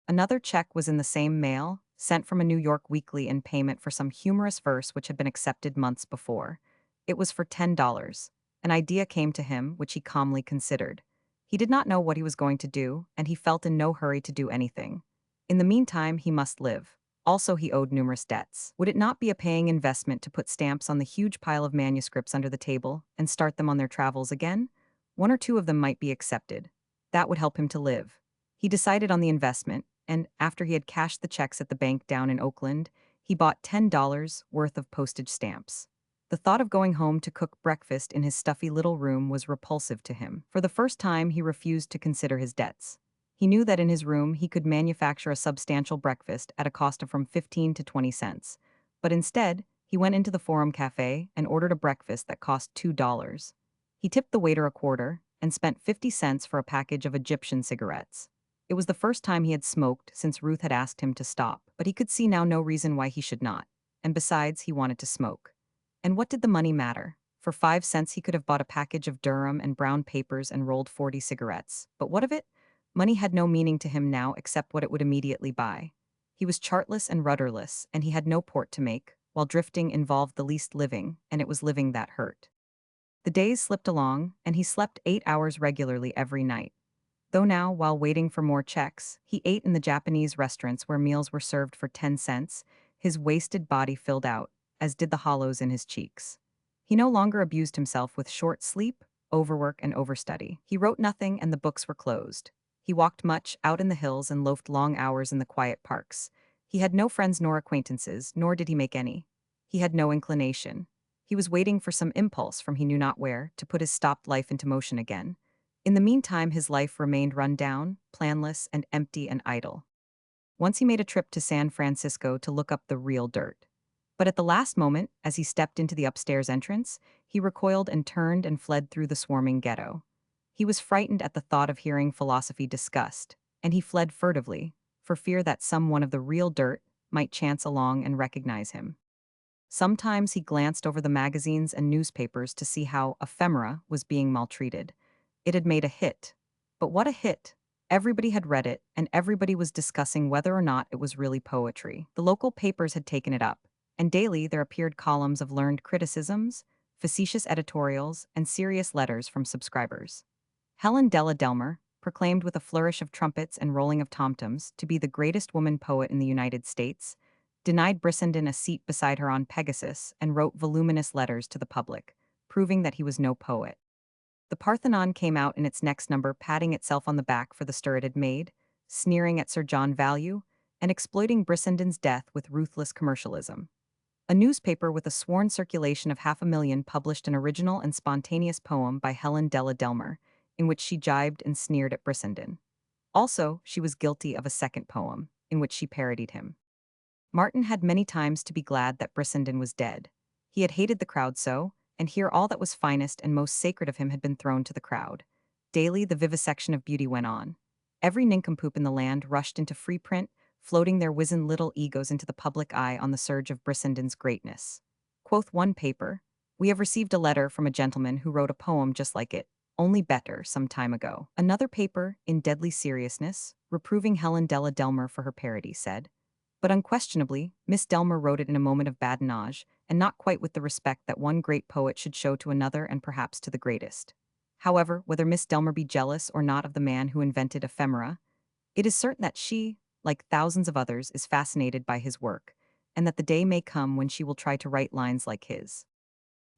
Another check was in the same mail, sent from a New York weekly in payment for some humorous verse which had been accepted months before. It was for $10. An idea came to him, which he calmly considered. He did not know what he was going to do, and he felt in no hurry to do anything. In the meantime, he must live. Also, he owed numerous debts. Would it not be a paying investment to put stamps on the huge pile of manuscripts under the table and start them on their travels again? One or two of them might be accepted. That would help him to live. He decided on the investment, and after he had cashed the checks at the bank down in Oakland, he bought $10 worth of postage stamps. The thought of going home to cook breakfast in his stuffy little room was repulsive to him. For the first time, he refused to consider his debts. He knew that in his room he could manufacture a substantial breakfast at a cost of from 15 to 20 cents. But instead, he went into the Forum Cafe and ordered a breakfast that cost $2. He tipped the waiter a quarter and spent 50 cents for a package of Egyptian cigarettes. It was the first time he had smoked since Ruth had asked him to stop, but he could see now no reason why he should not. And besides, he wanted to smoke. And what did the money matter? For 5 cents he could have bought a package of Durham and brown papers and rolled 40 cigarettes. But what of it? Money had no meaning to him now except what it would immediately buy. He was chartless and rudderless, and he had no port to make, while drifting involved the least living, and it was living that hurt. The days slipped along, and he slept 8 hours regularly every night. Though now, while waiting for more checks, he ate in the Japanese restaurants where meals were served for 10 cents, his wasted body filled out, as did the hollows in his cheeks. He no longer abused himself with short sleep, overwork, and overstudy. He wrote nothing and the books were closed. He walked much, out in the hills, and loafed long hours in the quiet parks. He had no friends nor acquaintances, nor did he make any. He had no inclination. He was waiting for some impulse from he knew not where to put his stopped life into motion again. In the meantime, his life remained run down, planless, and empty and idle. Once he made a trip to San Francisco to look up the real dirt. But at the last moment, as he stepped into the upstairs entrance, he recoiled and turned and fled through the swarming ghetto. He was frightened at the thought of hearing philosophy discussed, and he fled furtively, for fear that some one of the real dirt might chance along and recognize him. Sometimes he glanced over the magazines and newspapers to see how ephemera was being maltreated. It had made a hit. But what a hit! Everybody had read it, and everybody was discussing whether or not it was really poetry. The local papers had taken it up, and daily there appeared columns of learned criticisms, facetious editorials, and serious letters from subscribers. Helen Della Delmer, proclaimed with a flourish of trumpets and rolling of tom-toms to be the greatest woman poet in the United States, denied Brissenden a seat beside her on Pegasus and wrote voluminous letters to the public, proving that he was no poet. The Parthenon came out in its next number patting itself on the back for the stir it had made, sneering at Sir John Value, and exploiting Brissenden's death with ruthless commercialism. A newspaper with a sworn circulation of 500,000 published an original and spontaneous poem by Helen Della Delmer, in which she jibed and sneered at Brissenden. Also, she was guilty of a second poem, in which she parodied him. Martin had many times to be glad that Brissenden was dead. He had hated the crowd so, and here all that was finest and most sacred of him had been thrown to the crowd. Daily the vivisection of beauty went on. Every nincompoop in the land rushed into free print, floating their wizened little egos into the public eye on the surge of Brissenden's greatness. Quoth one paper, "We have received a letter from a gentleman who wrote a poem just like it, only better, some time ago." Another paper, in deadly seriousness, reproving Helen Della Delmer for her parody, said, "But unquestionably, Miss Delmer wrote it in a moment of badinage, and not quite with the respect that one great poet should show to another and perhaps to the greatest. However, whether Miss Delmer be jealous or not of the man who invented ephemera, it is certain that she, like thousands of others, is fascinated by his work, and that the day may come when she will try to write lines like his."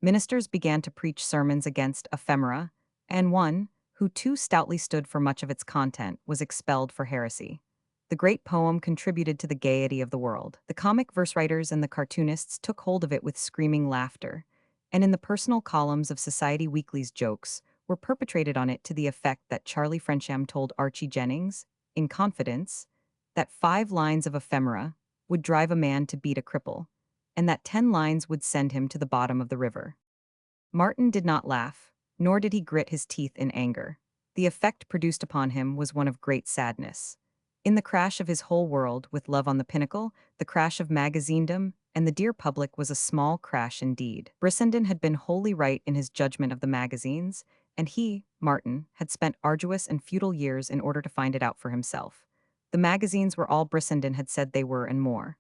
Ministers began to preach sermons against ephemera, and one, who too stoutly stood for much of its content, was expelled for heresy. The great poem contributed to the gaiety of the world. The comic verse writers and the cartoonists took hold of it with screaming laughter, and in the personal columns of Society Weekly's jokes were perpetrated on it to the effect that Charlie Frensham told Archie Jennings, in confidence, that 5 lines of ephemera would drive a man to beat a cripple, and that 10 lines would send him to the bottom of the river. Martin did not laugh, nor did he grit his teeth in anger. The effect produced upon him was one of great sadness. In the crash of his whole world, with love on the pinnacle, the crash of magazinedom, and the dear public was a small crash indeed. Brissenden had been wholly right in his judgment of the magazines, and he, Martin, had spent arduous and futile years in order to find it out for himself. The magazines were all Brissenden had said they were and more.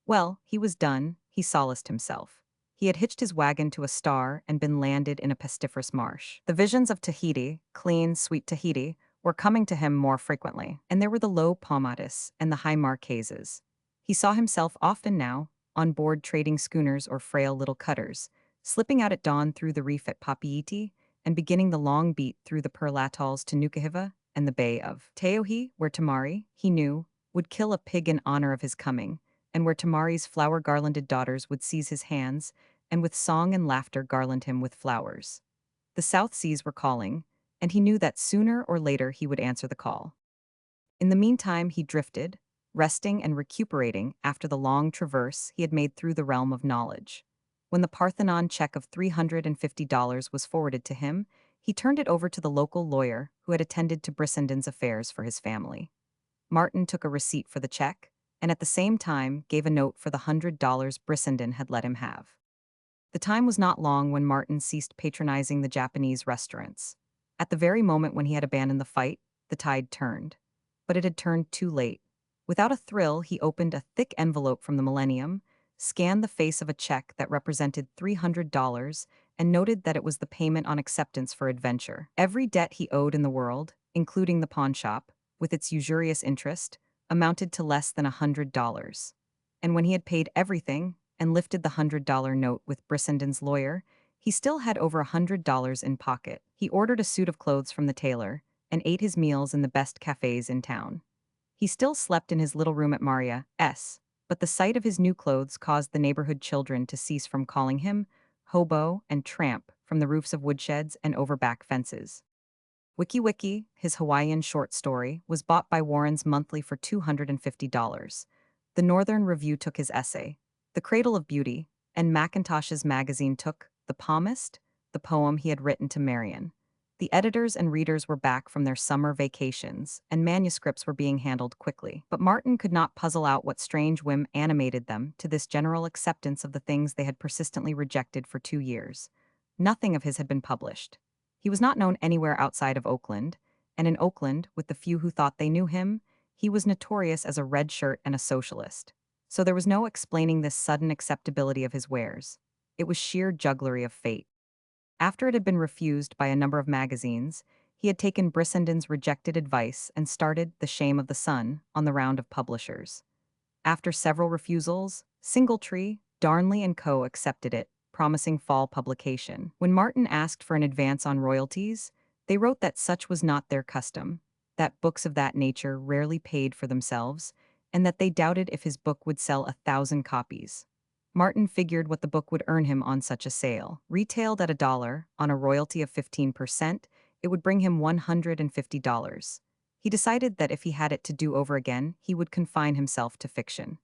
Well, he was done, he solaced himself. He had hitched his wagon to a star and been landed in a pestiferous marsh. The visions of Tahiti, clean, sweet Tahiti, were coming to him more frequently, and there were the low Paumatus and the high Marquesas. He saw himself often now, on board trading schooners or frail little cutters, slipping out at dawn through the reef at Papeete, and beginning the long beat through the pearl atolls to Nukuhiva and the bay of Taohi, where Tamari, he knew, would kill a pig in honor of his coming, and where Tamari's flower-garlanded daughters would seize his hands and with song and laughter garland him with flowers. The South Seas were calling, and he knew that sooner or later he would answer the call. In the meantime he drifted, resting and recuperating after the long traverse he had made through the realm of knowledge. When the Parthenon check of $350 was forwarded to him, he turned it over to the local lawyer who had attended to Brissenden's affairs for his family. Martin took a receipt for the check, and at the same time gave a note for the $100 Brissenden had let him have. The time was not long when Martin ceased patronizing the Japanese restaurants. At the very moment when he had abandoned the fight, the tide turned. But it had turned too late. Without a thrill, he opened a thick envelope from the Millennium, scanned the face of a check that represented $300, and noted that it was the payment on acceptance for adventure. Every debt he owed in the world, including the pawn shop, with its usurious interest, amounted to less than $100. And when he had paid everything and lifted the $100 note with Brissenden's lawyer, he still had over $100 in pocket. He ordered a suit of clothes from the tailor and ate his meals in the best cafes in town. He still slept in his little room at Maria's, but the sight of his new clothes caused the neighborhood children to cease from calling him hobo and tramp from the roofs of woodsheds and over back fences. Wiki Wiki, his Hawaiian short story, was bought by Warren's Monthly for $250. The Northern Review took his essay, The Cradle of Beauty, and Macintosh's magazine took The Palmist, the poem he had written to Marion. The editors and readers were back from their summer vacations, and manuscripts were being handled quickly. But Martin could not puzzle out what strange whim animated them to this general acceptance of the things they had persistently rejected for 2 years. Nothing of his had been published. He was not known anywhere outside of Oakland, and in Oakland, with the few who thought they knew him, he was notorious as a red shirt and a socialist. So there was no explaining this sudden acceptability of his wares. It was sheer jugglery of fate. After it had been refused by a number of magazines, he had taken Brissenden's rejected advice and started The Shame of the Sun on the round of publishers. After several refusals, Singletree, Darnley and Co. accepted it, promising fall publication. When Martin asked for an advance on royalties, they wrote that such was not their custom, that books of that nature rarely paid for themselves, and that they doubted if his book would sell 1,000 copies. Martin figured what the book would earn him on such a sale. Retailed at $1, on a royalty of 15%, it would bring him $150. He decided that if he had it to do over again, he would confine himself to fiction.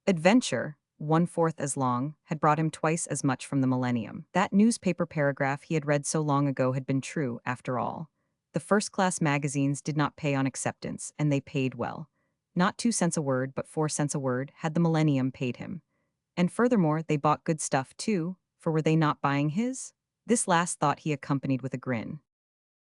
Adventure, one-fourth as long, had brought him twice as much from the millennium. That newspaper paragraph he had read so long ago had been true, after all. The first-class magazines did not pay on acceptance, and they paid well. Not 2 cents a word, but 4 cents a word had the millennium paid him. And furthermore, they bought good stuff too, for were they not buying his? This last thought he accompanied with a grin.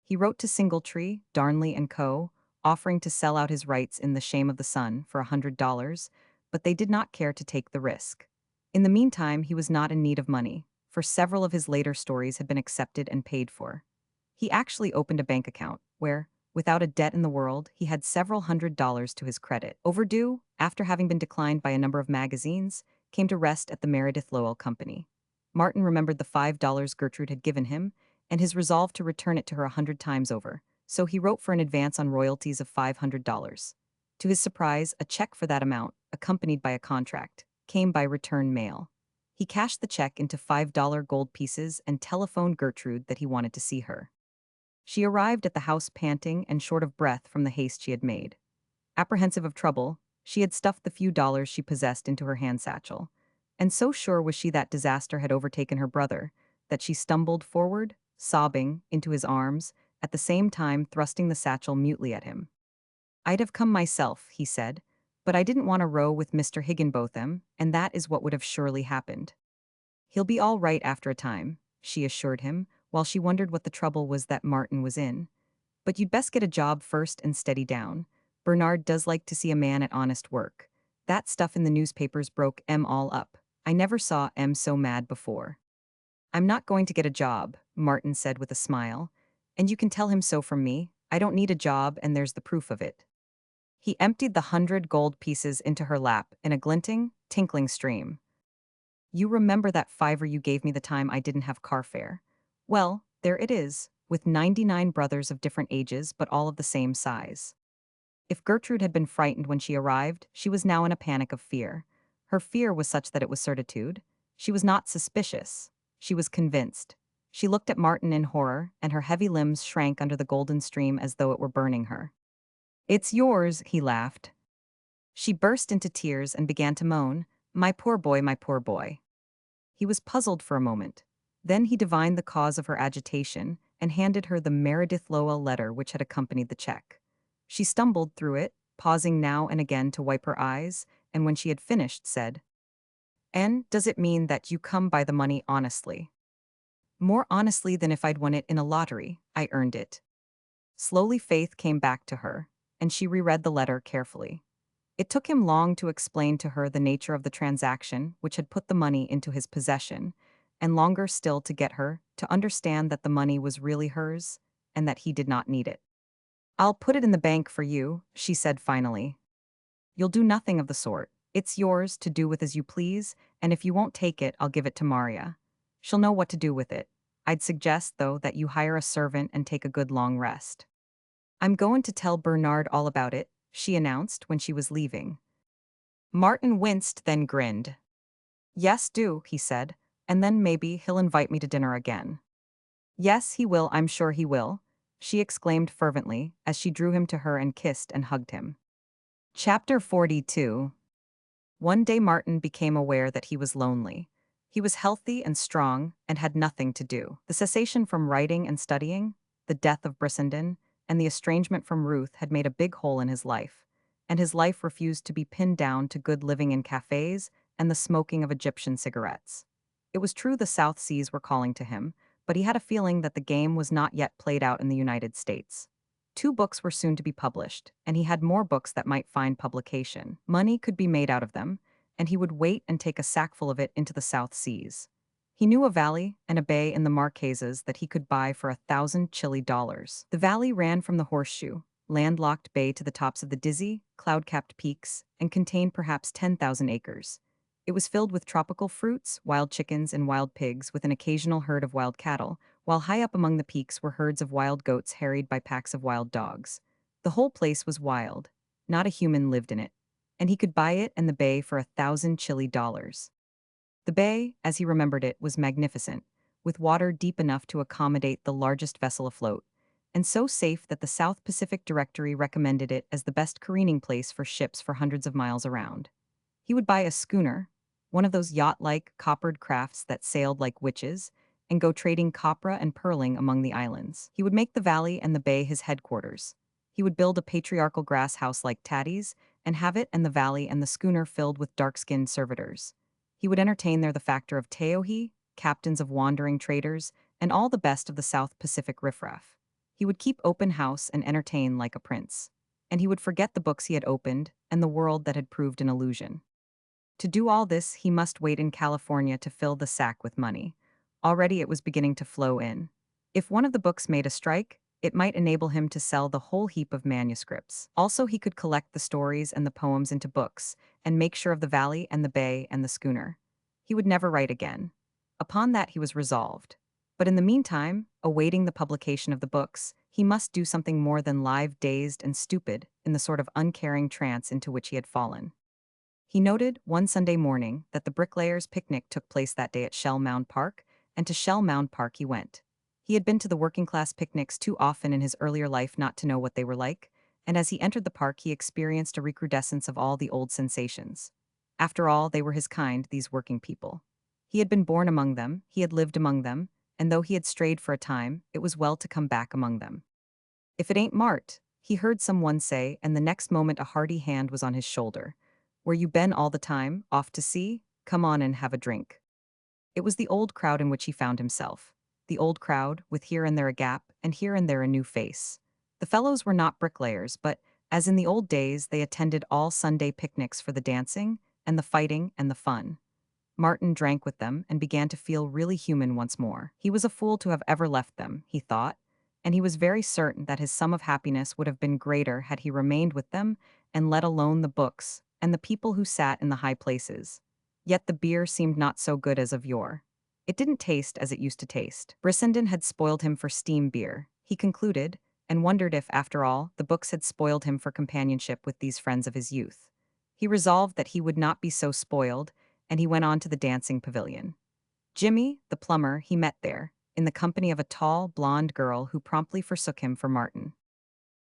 He wrote to Singletree, Darnley and Co., offering to sell out his rights in The Shame of the Sun for $100, but they did not care to take the risk. In the meantime, he was not in need of money, for several of his later stories had been accepted and paid for. He actually opened a bank account, where, without a debt in the world, he had several $100s to his credit. Overdue, after having been declined by a number of magazines, came to rest at the Meredith Lowell Company. Martin remembered the $5 Gertrude had given him, and his resolve to return it to her 100 times over, so he wrote for an advance on royalties of $500. To his surprise, a check for that amount, accompanied by a contract, came by return mail. He cashed the check into $5 gold pieces and telephoned Gertrude that he wanted to see her. She arrived at the house panting and short of breath from the haste she had made. Apprehensive of trouble, she had stuffed the few dollars she possessed into her hand satchel, and so sure was she that disaster had overtaken her brother, that she stumbled forward, sobbing, into his arms, at the same time thrusting the satchel mutely at him. "I'd have come myself," he said, "but I didn't want to row with Mr. Higginbotham, and that is what would have surely happened." "He'll be all right after a time," she assured him, while she wondered what the trouble was that Martin was in. "But you'd best get a job first and steady down. Bernard does like to see a man at honest work. That stuff in the newspapers broke M all up. I never saw M so mad before." "I'm not going to get a job," Martin said with a smile. "And you can tell him so from me. I don't need a job, and there's the proof of it." He emptied the 100 gold pieces into her lap in a glinting, tinkling stream. "You remember that $5 you gave me the time I didn't have car fare? Well, there it is, with 99 brothers of different ages but all of the same size." If Gertrude had been frightened when she arrived, she was now in a panic of fear. Her fear was such that it was certitude. She was not suspicious. She was convinced. She looked at Martin in horror, and her heavy limbs shrank under the golden stream as though it were burning her. "It's yours," he laughed. She burst into tears and began to moan, "My poor boy, my poor boy." He was puzzled for a moment. Then he divined the cause of her agitation and handed her the Meredith Lowell letter which had accompanied the check. She stumbled through it, pausing now and again to wipe her eyes, and when she had finished, said, "And does it mean that you come by the money honestly?" "More honestly than if I'd won it in a lottery. I earned it." Slowly faith came back to her, and she reread the letter carefully. It took him long to explain to her the nature of the transaction which had put the money into his possession, and longer still to get her to understand that the money was really hers, and that he did not need it. I'll put it in the bank for you, she said finally. You'll do nothing of the sort. It's yours to do with as you please, and if you won't take it, I'll give it to Maria. She'll know what to do with it. I'd suggest, though, that you hire a servant and take a good long rest. I'm going to tell Bernard all about it, she announced when she was leaving. Martin winced, then grinned. Yes, do, he said, and then maybe he'll invite me to dinner again. Yes, he will, I'm sure he will, she exclaimed fervently as she drew him to her and kissed and hugged him. Chapter 42. One day Martin became aware that he was lonely. He was healthy and strong and had nothing to do. The cessation from writing and studying, the death of Brissenden, and the estrangement from Ruth had made a big hole in his life, and his life refused to be pinned down to good living in cafes and the smoking of Egyptian cigarettes. It was true the South Seas were calling to him, but he had a feeling that the game was not yet played out in the United States. 2 books were soon to be published, and he had more books that might find publication. Money could be made out of them, and he would wait and take a sackful of it into the South Seas. He knew a valley and a bay in the Marquesas that he could buy for $1,000 Chile. The valley ran from the Horseshoe, landlocked bay to the tops of the dizzy, cloud-capped peaks, and contained perhaps 10,000 acres. It was filled with tropical fruits, wild chickens, and wild pigs, with an occasional herd of wild cattle, while high up among the peaks were herds of wild goats harried by packs of wild dogs. The whole place was wild. Not a human lived in it, and he could buy it and the bay for $1,000 Chile. The bay, as he remembered it, was magnificent, with water deep enough to accommodate the largest vessel afloat, and so safe that the South Pacific Directory recommended it as the best careening place for ships for hundreds of miles around. He would buy a schooner, one of those yacht-like, coppered crafts that sailed like witches, and go trading copra and pearling among the islands. He would make the valley and the bay his headquarters. He would build a patriarchal grass house like Tattie's, and have it and the valley and the schooner filled with dark-skinned servitors. He would entertain there the factor of Teohi, captains of wandering traders, and all the best of the South Pacific riffraff. He would keep open house and entertain like a prince. And he would forget the books he had opened and the world that had proved an illusion. To do all this, he must wait in California to fill the sack with money. Already it was beginning to flow in. If one of the books made a strike, it might enable him to sell the whole heap of manuscripts. Also, he could collect the stories and the poems into books, and make sure of the valley and the bay and the schooner. He would never write again. Upon that he was resolved. But in the meantime, awaiting the publication of the books, he must do something more than lie dazed and stupid in the sort of uncaring trance into which he had fallen. He noted, one Sunday morning, that the bricklayers' picnic took place that day at Shell Mound Park, and to Shell Mound Park he went. He had been to the working-class picnics too often in his earlier life not to know what they were like, and as he entered the park he experienced a recrudescence of all the old sensations. After all, they were his kind, these working people. He had been born among them, he had lived among them, and though he had strayed for a time, it was well to come back among them. If it ain't Mart, he heard someone say, and the next moment a hearty hand was on his shoulder. Where you been all the time, off to sea? Come on and have a drink. It was the old crowd in which he found himself. The old crowd, with here and there a gap, and here and there a new face. The fellows were not bricklayers, but, as in the old days, they attended all Sunday picnics for the dancing, and the fighting, and the fun. Martin drank with them and began to feel really human once more. He was a fool to have ever left them, he thought, and he was very certain that his sum of happiness would have been greater had he remained with them and let alone the books and the people who sat in the high places. Yet the beer seemed not so good as of yore. It didn't taste as it used to taste. Brissenden had spoiled him for steam beer, he concluded, and wondered if, after all, the books had spoiled him for companionship with these friends of his youth. He resolved that he would not be so spoiled, and he went on to the dancing pavilion. Jimmy, the plumber, he met there, in the company of a tall, blonde girl who promptly forsook him for Martin.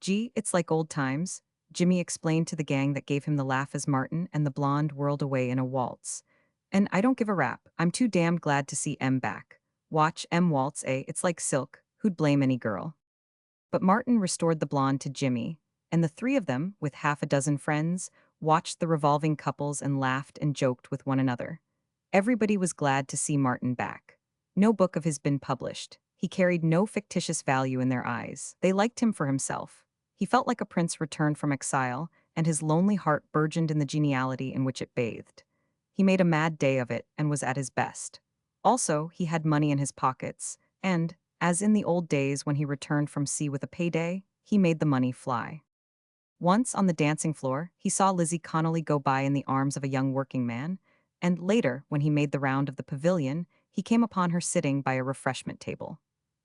Gee, it's like old times, Jimmy explained to the gang that gave him the laugh as Martin and the blonde whirled away in a waltz. And I don't give a rap, I'm too damned glad to see M back. Watch M waltz, eh? It's like silk, who'd blame any girl? But Martin restored the blonde to Jimmy, and the three of them, with half a dozen friends, watched the revolving couples and laughed and joked with one another. Everybody was glad to see Martin back. No book of his been published. He carried no fictitious value in their eyes. They liked him for himself. He felt like a prince returned from exile, and his lonely heart burgeoned in the geniality in which it bathed. He made a mad day of it and was at his best. Also, he had money in his pockets, and, as in the old days when he returned from sea with a payday, he made the money fly. Once on the dancing floor, he saw Lizzie Connolly go by in the arms of a young working man, and later, when he made the round of the pavilion, he came upon her sitting by a refreshment table.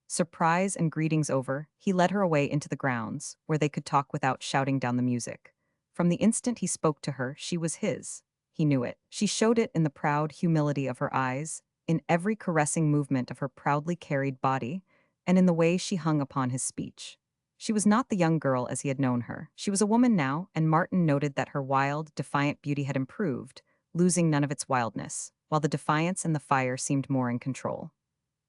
Surprise and greetings over, he led her away into the grounds, where they could talk without shouting down the music. From the instant he spoke to her, she was his. He knew it. She showed it in the proud humility of her eyes, in every caressing movement of her proudly carried body, and in the way she hung upon his speech. She was not the young girl as he had known her. She was a woman now, and Martin noted that her wild, defiant beauty had improved, losing none of its wildness, while the defiance and the fire seemed more in control.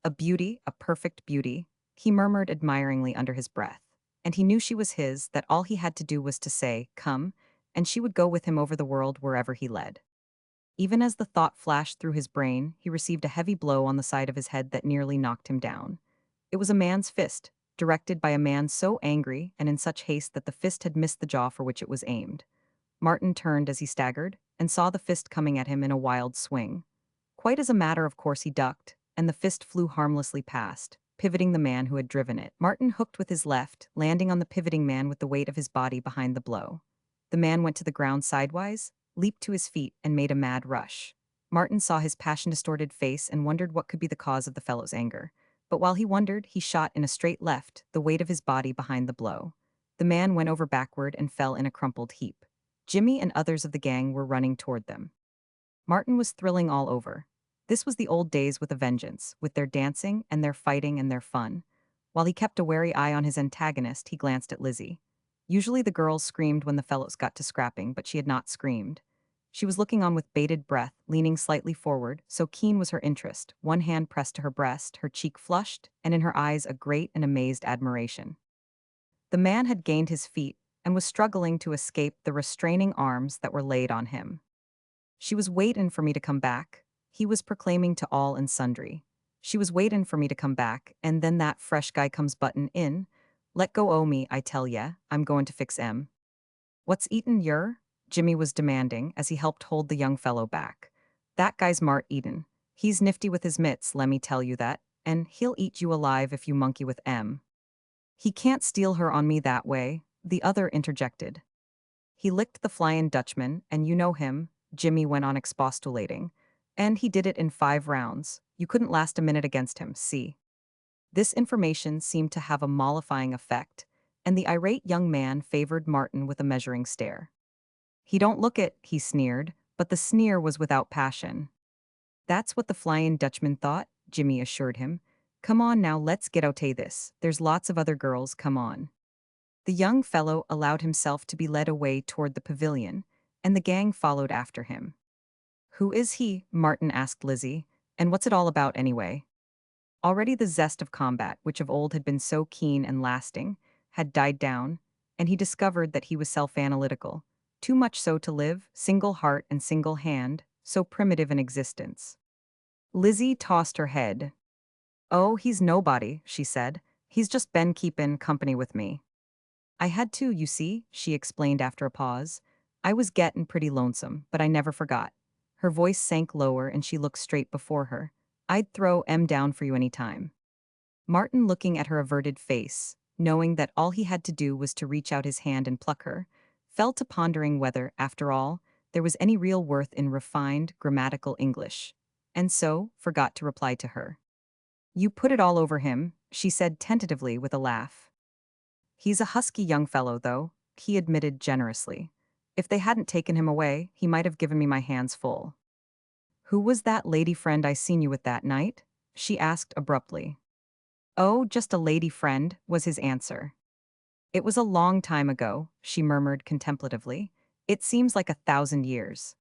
A beauty, a perfect beauty, he murmured admiringly under his breath. And he knew she was his, that all he had to do was to say, "Come," and she would go with him over the world wherever he led. Even as the thought flashed through his brain, he received a heavy blow on the side of his head that nearly knocked him down. It was a man's fist, directed by a man so angry and in such haste that the fist had missed the jaw for which it was aimed. Martin turned as he staggered, and saw the fist coming at him in a wild swing. Quite as a matter of course he ducked, and the fist flew harmlessly past, pivoting the man who had driven it. Martin hooked with his left, landing on the pivoting man with the weight of his body behind the blow. The man went to the ground sidewise, leaped to his feet, and made a mad rush. Martin saw his passion-distorted face and wondered what could be the cause of the fellow's anger. But while he wondered, he shot in a straight left, the weight of his body behind the blow. The man went over backward and fell in a crumpled heap. Jimmy and others of the gang were running toward them. Martin was thrilling all over. This was the old days with a vengeance, with their dancing and their fighting and their fun. While he kept a wary eye on his antagonist, he glanced at Lizzie. Usually the girls screamed when the fellows got to scrapping, but she had not screamed. She was looking on with bated breath, leaning slightly forward, so keen was her interest, one hand pressed to her breast, her cheek flushed, and in her eyes a great and amazed admiration. The man had gained his feet and was struggling to escape the restraining arms that were laid on him. She was waitin' for me to come back, he was proclaiming to all and sundry. She was waitin' for me to come back, and then that fresh guy comes buttin' in. Let go o' me, I tell ya, I'm goin' to fix 'em. What's eatin' yer? Jimmy was demanding as he helped hold the young fellow back. That guy's Mart Eden. He's nifty with his mitts, lemme tell you that, and he'll eat you alive if you monkey with M. He can't steal her on me that way, the other interjected. He licked the Flyin' Dutchman, and you know him, Jimmy went on expostulating. And he did it in 5 rounds. You couldn't last a minute against him, see? This information seemed to have a mollifying effect, and the irate young man favored Martin with a measuring stare. He don't look it, he sneered, but the sneer was without passion. That's what the Flyin' Dutchman thought, Jimmy assured him. Come on now, let's get oute this. There's lots of other girls, come on. The young fellow allowed himself to be led away toward the pavilion, and the gang followed after him. Who is he? Martin asked Lizzie, and what's it all about anyway? Already the zest of combat, which of old had been so keen and lasting, had died down, and he discovered that he was self-analytical, too much so to live, single heart and single hand, so primitive in existence. Lizzie tossed her head. Oh, he's nobody, she said. He's just been keepin' company with me. I had to, you see, she explained after a pause. I was gettin' pretty lonesome, but I never forgot. Her voice sank lower and she looked straight before her. I'd throw M down for you any time. Martin, looking at her averted face, knowing that all he had to do was to reach out his hand and pluck her, fell to pondering whether, after all, there was any real worth in refined, grammatical English, and so forgot to reply to her. You put it all over him, she said tentatively with a laugh. He's a husky young fellow, though, he admitted generously. If they hadn't taken him away, he might have given me my hands full. Who was that lady friend I seen you with that night? She asked abruptly. Oh, just a lady friend, was his answer. It was a long time ago, she murmured contemplatively. It seems like 1,000 years.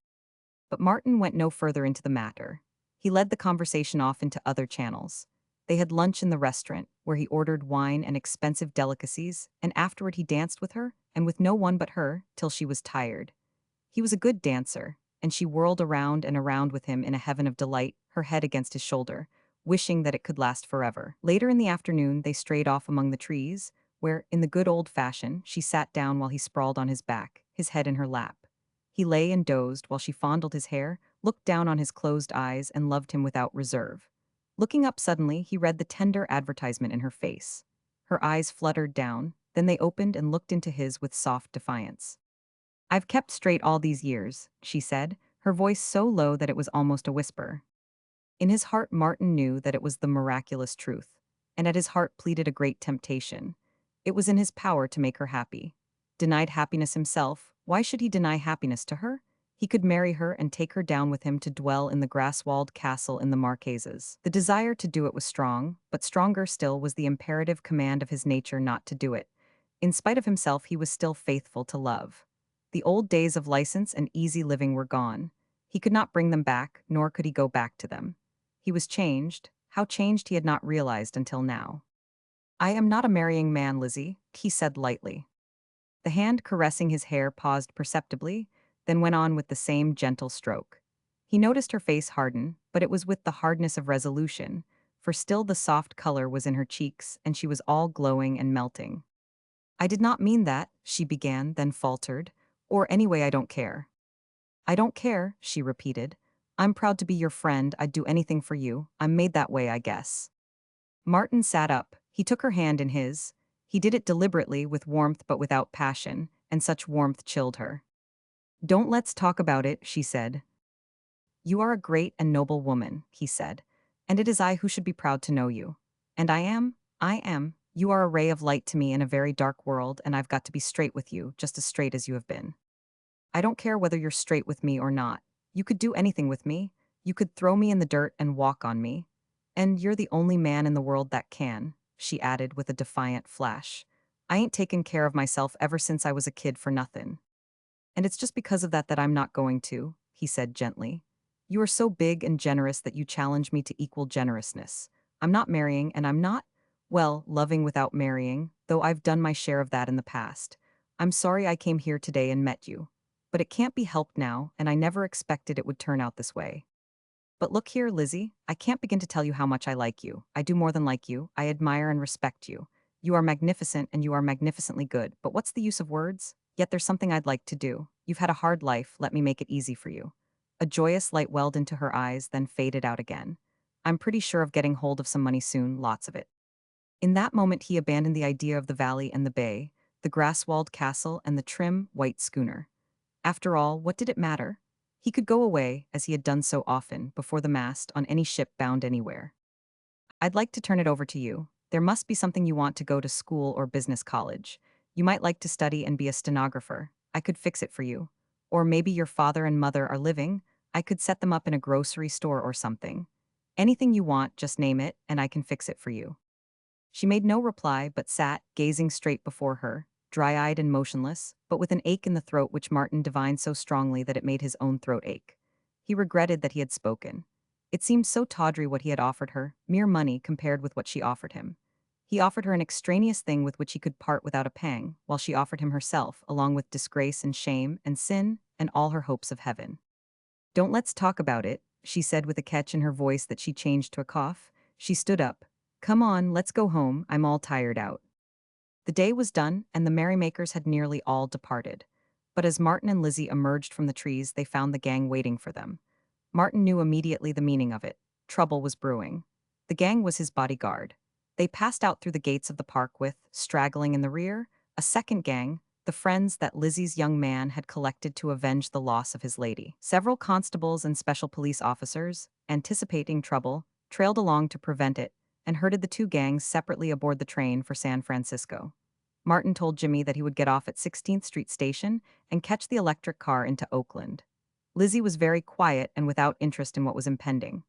But Martin went no further into the matter. He led the conversation off into other channels. They had lunch in the restaurant, where he ordered wine and expensive delicacies, and afterward he danced with her, and with no one but her, till she was tired. He was a good dancer, and she whirled around and around with him in a heaven of delight, her head against his shoulder, wishing that it could last forever. Later in the afternoon, they strayed off among the trees, where, in the good old fashion, she sat down while he sprawled on his back, his head in her lap. He lay and dozed while she fondled his hair, looked down on his closed eyes, and loved him without reserve. Looking up suddenly, he read the tender advertisement in her face. Her eyes fluttered down, Then they opened and looked into his with soft defiance. "I've kept straight all these years," she said, her voice so low that it was almost a whisper. In his heart, Martin knew that it was the miraculous truth, and at his heart pleaded a great temptation. It was in his power to make her happy. Denied happiness himself, why should he deny happiness to her? He could marry her and take her down with him to dwell in the grass-walled castle in the Marquesas. The desire to do it was strong, but stronger still was the imperative command of his nature not to do it. In spite of himself, he was still faithful to love. The old days of license and easy living were gone. He could not bring them back, nor could he go back to them. He was changed, how changed he had not realized until now. "I am not a marrying man, Lizzie," he said lightly. The hand caressing his hair paused perceptibly, then went on with the same gentle stroke. He noticed her face harden, but it was with the hardness of resolution, for still the soft color was in her cheeks and she was all glowing and melting. "I did not mean that," she began, then faltered. "Or anyway, I don't care." "I don't care," she repeated. "I'm proud to be your friend, I'd do anything for you, I'm made that way, I guess." Martin sat up, he took her hand in his. He did it deliberately, with warmth but without passion, and such warmth chilled her. "Don't let's talk about it," she said. "You are a great and noble woman," he said, "and it is I who should be proud to know you. And I am. You are a ray of light to me in a very dark world, and I've got to be straight with you, just as straight as you have been. I don't care whether you're straight with me or not. You could do anything with me. You could throw me in the dirt and walk on me. And you're the only man in the world that can," she added with a defiant flash. "I ain't taken care of myself ever since I was a kid for nothing. And it's just because of that that I'm not going to," he said gently. "You are so big and generous that you challenge me to equal generousness. I'm not marrying, and I'm not, well, loving without marrying, though I've done my share of that in the past. I'm sorry I came here today and met you. But it can't be helped now, and I never expected it would turn out this way. But look here, Lizzie, I can't begin to tell you how much I like you. I do more than like you, I admire and respect you. You are magnificent and you are magnificently good, but what's the use of words? Yet there's something I'd like to do. You've had a hard life, let me make it easy for you." A joyous light welled into her eyes, then faded out again. "I'm pretty sure of getting hold of some money soon, lots of it." In that moment he abandoned the idea of the valley and the bay, the grass-walled castle and the trim, white schooner. After all, what did it matter? He could go away, as he had done so often, before the mast, on any ship bound anywhere. "I'd like to turn it over to you. There must be something you want to go to school or business college. You might like to study and be a stenographer. I could fix it for you. Or maybe your father and mother are living. I could set them up in a grocery store or something. Anything you want, just name it, and I can fix it for you." She made no reply but sat, gazing straight before her, dry-eyed and motionless, but with an ache in the throat which Martin divined so strongly that it made his own throat ache. He regretted that he had spoken. It seemed so tawdry what he had offered her, mere money compared with what she offered him. He offered her an extraneous thing with which he could part without a pang, while she offered him herself, along with disgrace and shame and sin and all her hopes of heaven. "Don't let's talk about it," she said with a catch in her voice that she changed to a cough. She stood up. "Come on, let's go home, I'm all tired out." The day was done, and the merrymakers had nearly all departed. But as Martin and Lizzie emerged from the trees, they found the gang waiting for them. Martin knew immediately the meaning of it. Trouble was brewing. The gang was his bodyguard. They passed out through the gates of the park with, straggling in the rear, a second gang, the friends that Lizzie's young man had collected to avenge the loss of his lady. Several constables and special police officers, anticipating trouble, trailed along to prevent it, and herded the two gangs separately aboard the train for San Francisco. Martin told Jimmy that he would get off at 16th Street Station and catch the electric car into Oakland. Lizzie was very quiet and without interest in what was impending.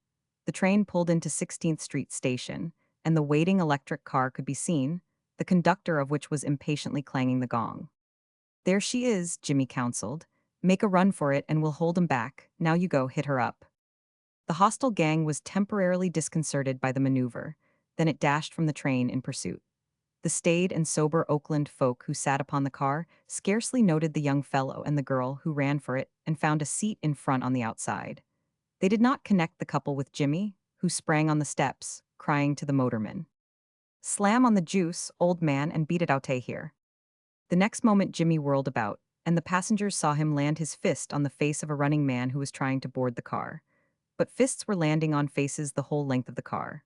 The train pulled into 16th Street Station, and the waiting electric car could be seen, the conductor of which was impatiently clanging the gong. "There she is," Jimmy counseled. "Make a run for it and we'll hold 'em back. Now you go, hit her up." The hostile gang was temporarily disconcerted by the maneuver, then it dashed from the train in pursuit. The staid and sober Oakland folk who sat upon the car scarcely noted the young fellow and the girl who ran for it and found a seat in front on the outside. They did not connect the couple with Jimmy, who sprang on the steps, crying to the motorman, "Slam on the juice, old man, and beat it out here." The next moment Jimmy whirled about, and the passengers saw him land his fist on the face of a running man who was trying to board the car. But fists were landing on faces the whole length of the car.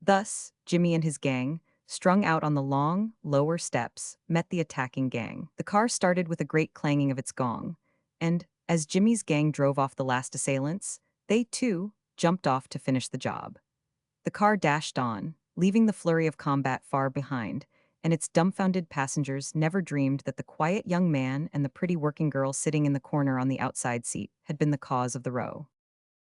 Thus, Jimmy and his gang, strung out on the long, lower steps, met the attacking gang. The car started with a great clanging of its gong, and, as Jimmy's gang drove off the last assailants, they, too, jumped off to finish the job. The car dashed on, leaving the flurry of combat far behind, and its dumbfounded passengers never dreamed that the quiet young man and the pretty working girl sitting in the corner on the outside seat had been the cause of the row.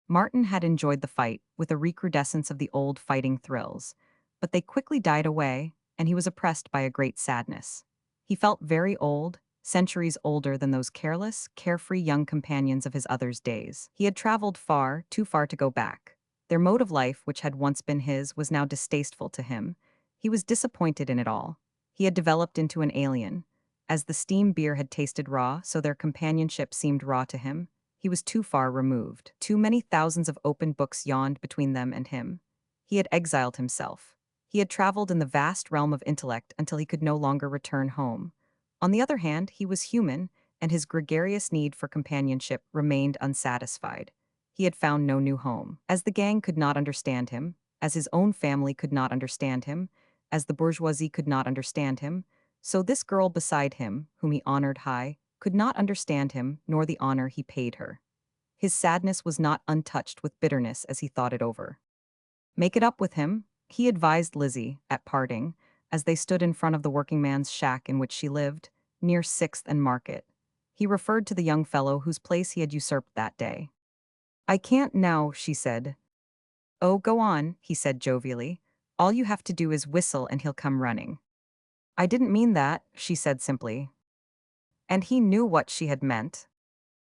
Martin had enjoyed the fight, with a recrudescence of the old fighting thrills, but they quickly died away, and he was oppressed by a great sadness. He felt very old, centuries older than those careless, carefree young companions of his other's days. He had traveled far, too far to go back. Their mode of life, which had once been his, was now distasteful to him. He was disappointed in it all. He had developed into an alien. As the steam beer had tasted raw, so their companionship seemed raw to him. He was too far removed. Too many thousands of open books yawned between them and him. He had exiled himself. He had traveled in the vast realm of intellect until he could no longer return home. On the other hand, he was human, and his gregarious need for companionship remained unsatisfied. He had found no new home. As the gang could not understand him, as his own family could not understand him, as the bourgeoisie could not understand him, so this girl beside him, whom he honored high, could not understand him nor the honor he paid her. His sadness was not untouched with bitterness as he thought it over. Make it up with him, he advised Lizzie, at parting, as they stood in front of the working man's shack in which she lived, near 6th and Market. He referred to the young fellow whose place he had usurped that day. "I can't now," she said. "Oh, go on," he said jovially. "All you have to do is whistle and he'll come running." "I didn't mean that," she said simply. And he knew what she had meant.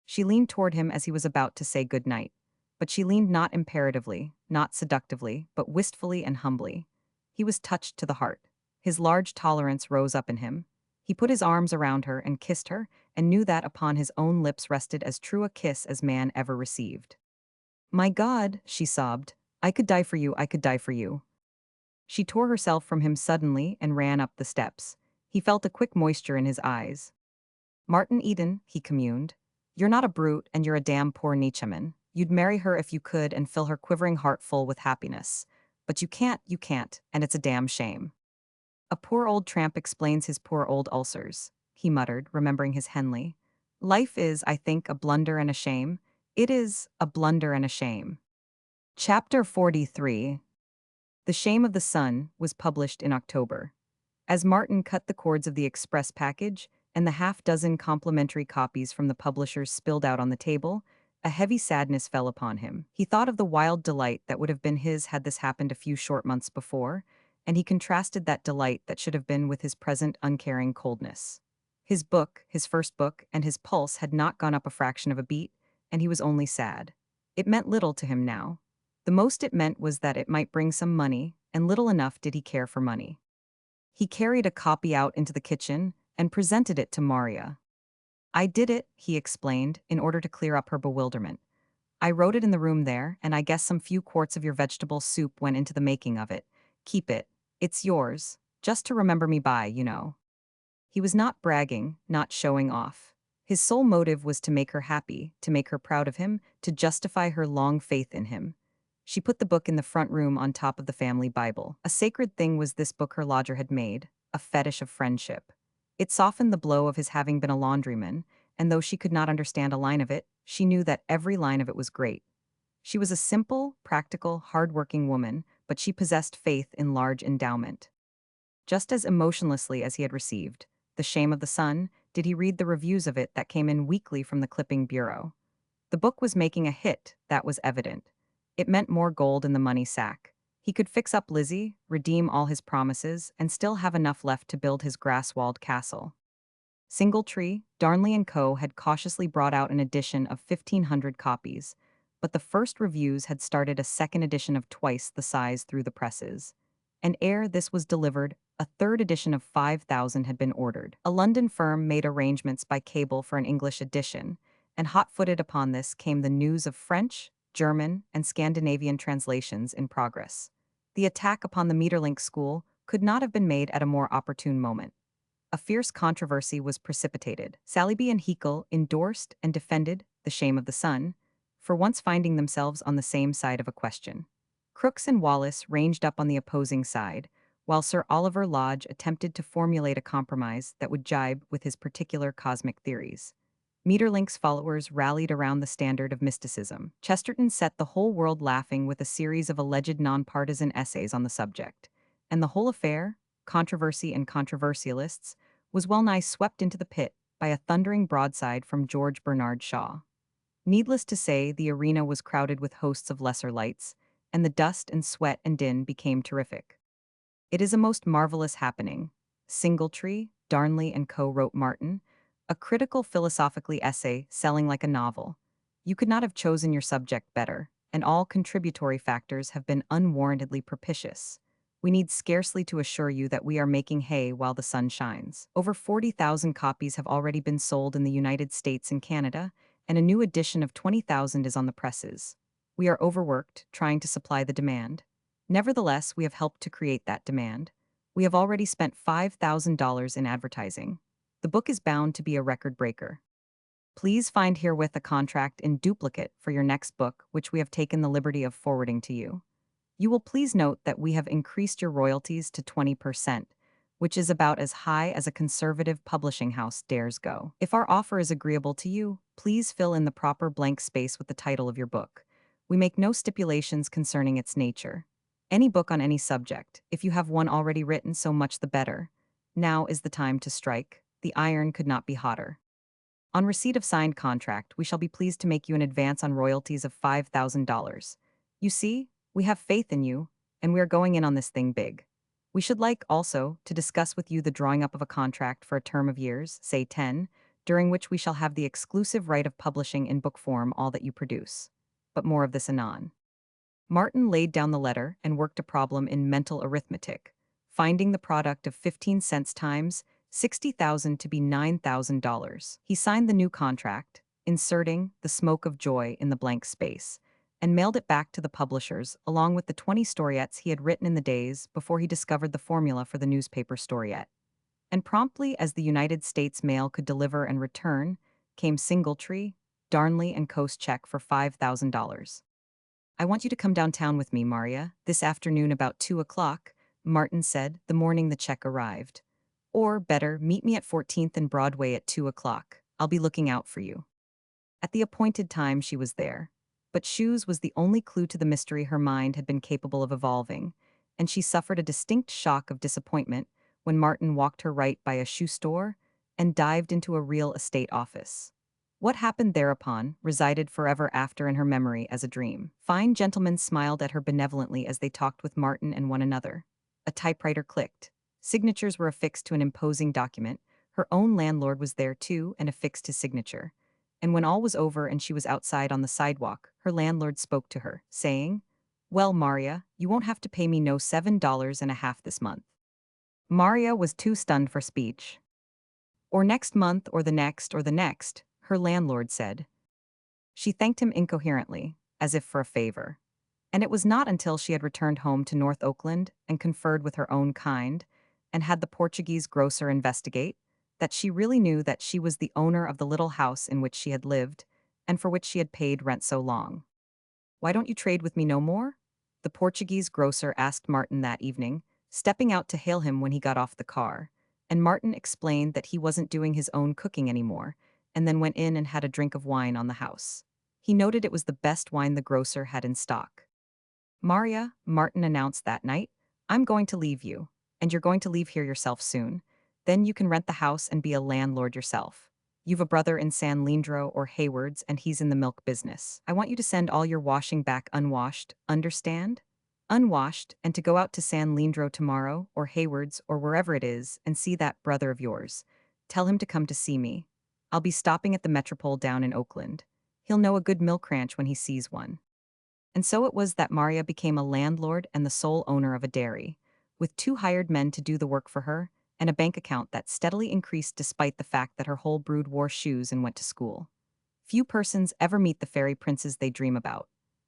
She leaned toward him as he was about to say good night. But she leaned not imperatively, not seductively, but wistfully and humbly. He was touched to the heart. His large tolerance rose up in him. He put his arms around her and kissed her, and knew that upon his own lips rested as true a kiss as man ever received. "My God," she sobbed, "I could die for you, I could die for you." She tore herself from him suddenly and ran up the steps. He felt a quick moisture in his eyes. "Martin Eden," he communed, "you're not a brute and you're a damn poor Nietzscheman. You'd marry her if you could and fill her quivering heart full with happiness. But you can't, and it's a damn shame." "A poor old tramp explains his poor old ulcers," he muttered, remembering his Henley. "Life is, I think, a blunder and a shame. It is a blunder and a shame." Chapter 43. The Shame of the Sun was published in October. As Martin cut the cords of the express package, and the half-dozen complimentary copies from the publishers spilled out on the table, a heavy sadness fell upon him. He thought of the wild delight that would have been his had this happened a few short months before, and he contrasted that delight that should have been with his present uncaring coldness. His book, his first book, and his pulse had not gone up a fraction of a beat, and he was only sad. It meant little to him now. The most it meant was that it might bring some money, and little enough did he care for money. He carried a copy out into the kitchen and presented it to Maria. "I did it," he explained, in order to clear up her bewilderment. "I wrote it in the room there, and I guess some few quarts of your vegetable soup went into the making of it. Keep it. It's yours. Just to remember me by, you know." He was not bragging, not showing off. His sole motive was to make her happy, to make her proud of him, to justify her long faith in him. She put the book in the front room on top of the family Bible. A sacred thing was this book her lodger had made, a fetish of friendship. It softened the blow of his having been a laundryman, and though she could not understand a line of it, she knew that every line of it was great. She was a simple, practical, hard-working woman, but she possessed faith in large endowment. Just as emotionlessly as he had received The Shame of the Sun, did he read the reviews of it that came in weekly from the clipping bureau. The book was making a hit, that was evident. It meant more gold in the money sack. He could fix up Lizzie, redeem all his promises, and still have enough left to build his grass-walled castle. Singletree, Darnley & Co. had cautiously brought out an edition of 1,500 copies, but the first reviews had started a second edition of twice the size through the presses. And ere this was delivered, a third edition of 5,000 had been ordered. A London firm made arrangements by cable for an English edition, and hot-footed upon this came the news of French, German, and Scandinavian translations in progress. The attack upon the Meterlink school could not have been made at a more opportune moment. A fierce controversy was precipitated. Salieby and Hekel endorsed and defended The Shame of the Sun, for once finding themselves on the same side of a question. Crooks and Wallace ranged up on the opposing side, while Sir Oliver Lodge attempted to formulate a compromise that would jibe with his particular cosmic theories. Meterlink's followers rallied around the standard of mysticism. Chesterton set the whole world laughing with a series of alleged nonpartisan essays on the subject, and the whole affair, controversy and controversialists, was well nigh swept into the pit by a thundering broadside from George Bernard Shaw. Needless to say, the arena was crowded with hosts of lesser lights, and the dust and sweat and din became terrific. It is a most marvelous happening. Singletree, Darnley and Co. wrote Martin, a critical philosophically essay selling like a novel. You could not have chosen your subject better, and all contributory factors have been unwarrantedly propitious. We need scarcely to assure you that we are making hay while the sun shines. Over 40,000 copies have already been sold in the United States and Canada, and a new edition of 20,000 is on the presses. We are overworked, trying to supply the demand. Nevertheless, we have helped to create that demand. We have already spent $5,000 in advertising. The book is bound to be a record breaker. Please find herewith a contract in duplicate for your next book, which we have taken the liberty of forwarding to you. You will please note that we have increased your royalties to 20%, which is about as high as a conservative publishing house dares go. If our offer is agreeable to you, please fill in the proper blank space with the title of your book. We make no stipulations concerning its nature. Any book on any subject, if you have one already written, so much the better. Now is the time to strike. The iron could not be hotter. On receipt of signed contract, we shall be pleased to make you an advance on royalties of $5,000. You see, we have faith in you, and we are going in on this thing big. We should like, also, to discuss with you the drawing up of a contract for a term of years, say 10, during which we shall have the exclusive right of publishing in book form all that you produce. But more of this anon. Martin laid down the letter and worked a problem in mental arithmetic, finding the product of 15 cents times 60,000 to be $9,000. He signed the new contract, inserting the smoke of joy in the blank space, and mailed it back to the publishers along with the 20 storiettes he had written in the days before he discovered the formula for the newspaper storiette. And promptly as the United States mail could deliver and return, came Singletree, Darnley and Co's check for $5,000. I want you to come downtown with me, Maria, this afternoon about 2 o'clock, Martin said, the morning the check arrived. Or, better, meet me at 14th and Broadway at 2 o'clock. I'll be looking out for you. At the appointed time, she was there. But shoes was the only clue to the mystery her mind had been capable of evolving, and she suffered a distinct shock of disappointment when Martin walked her right by a shoe store and dived into a real estate office. What happened thereupon resided forever after in her memory as a dream. Fine gentlemen smiled at her benevolently as they talked with Martin and one another. A typewriter clicked. Signatures were affixed to an imposing document. Her own landlord was there too and affixed his signature. And when all was over and she was outside on the sidewalk, her landlord spoke to her, saying, "Well, Maria, you won't have to pay me no $7.50 this month." Maria was too stunned for speech. "Or next month, or the next," her landlord said. She thanked him incoherently, as if for a favor. And it was not until she had returned home to North Oakland and conferred with her own kind, and had the Portuguese grocer investigate, that she really knew that she was the owner of the little house in which she had lived, and for which she had paid rent so long. "Why don't you trade with me no more?" the Portuguese grocer asked Martin that evening, stepping out to hail him when he got off the car, and Martin explained that he wasn't doing his own cooking anymore, and then went in and had a drink of wine on the house. He noted it was the best wine the grocer had in stock. "Maria," Martin announced that night, "I'm going to leave you, and you're going to leave here yourself soon. Then you can rent the house and be a landlord yourself. You've a brother in San Leandro or Hayward's, and he's in the milk business. I want you to send all your washing back unwashed, understand? Unwashed, and to go out to San Leandro tomorrow, or Hayward's, or wherever it is, and see that brother of yours. Tell him to come to see me. I'll be stopping at the Metropole down in Oakland. He'll know a good milk ranch when he sees one." And so it was that Maria became a landlord and the sole owner of a dairy, with 2 hired men to do the work for her, and a bank account that steadily increased despite the fact that her whole brood wore shoes and went to school. Few persons ever meet the fairy princes they dream about.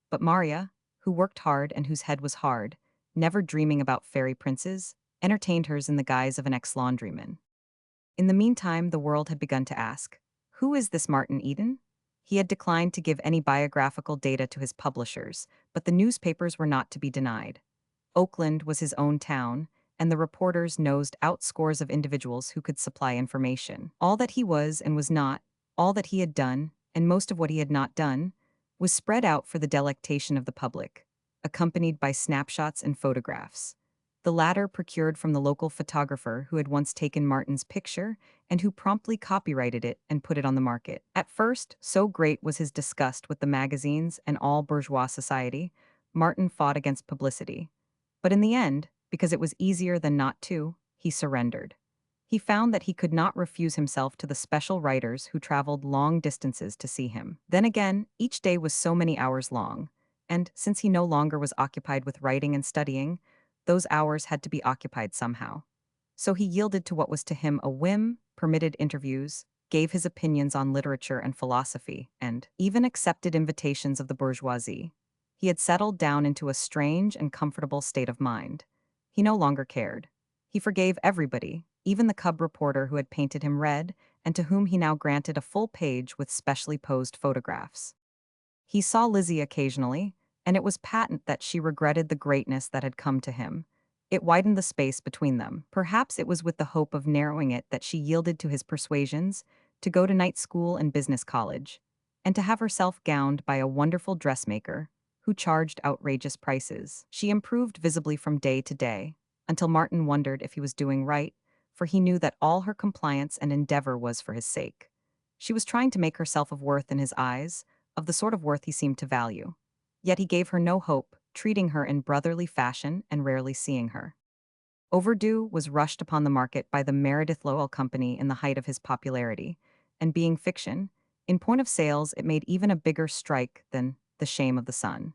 But Maria, who worked hard and whose head was hard, never dreaming about fairy princes, entertained hers in the guise of an ex-laundryman. In the meantime, the world had begun to ask, who is this Martin Eden? He had declined to give any biographical data to his publishers, but the newspapers were not to be denied. Oakland was his own town, and the reporters nosed out scores of individuals who could supply information. All that he was and was not, all that he had done, and most of what he had not done, was spread out for the delectation of the public, accompanied by snapshots and photographs. The latter procured from the local photographer who had once taken Martin's picture and who promptly copyrighted it and put it on the market. At first, so great was his disgust with the magazines and all bourgeois society, Martin fought against publicity. But in the end, because it was easier than not to, he surrendered. He found that he could not refuse himself to the special writers who traveled long distances to see him. Then again, each day was so many hours long, and since he no longer was occupied with writing and studying, those hours had to be occupied somehow. So he yielded to what was to him a whim, permitted interviews, gave his opinions on literature and philosophy, and even accepted invitations of the bourgeoisie. He had settled down into a strange and comfortable state of mind. He no longer cared. He forgave everybody, even the cub reporter who had painted him red, and to whom he now granted a full page with specially posed photographs. He saw Lizzie occasionally, and it was patent that she regretted the greatness that had come to him. It widened the space between them. Perhaps it was with the hope of narrowing it that she yielded to his persuasions to go to night school and business college, and to have herself gowned by a wonderful dressmaker who charged outrageous prices. She improved visibly from day to day, until Martin wondered if he was doing right, for he knew that all her compliance and endeavor was for his sake. She was trying to make herself of worth in his eyes, of the sort of worth he seemed to value. Yet he gave her no hope, treating her in brotherly fashion and rarely seeing her. Overdue was rushed upon the market by the Meredith Lowell Company in the height of his popularity, and being fiction, in point of sales it made even a bigger strike than The Shame of the Sun.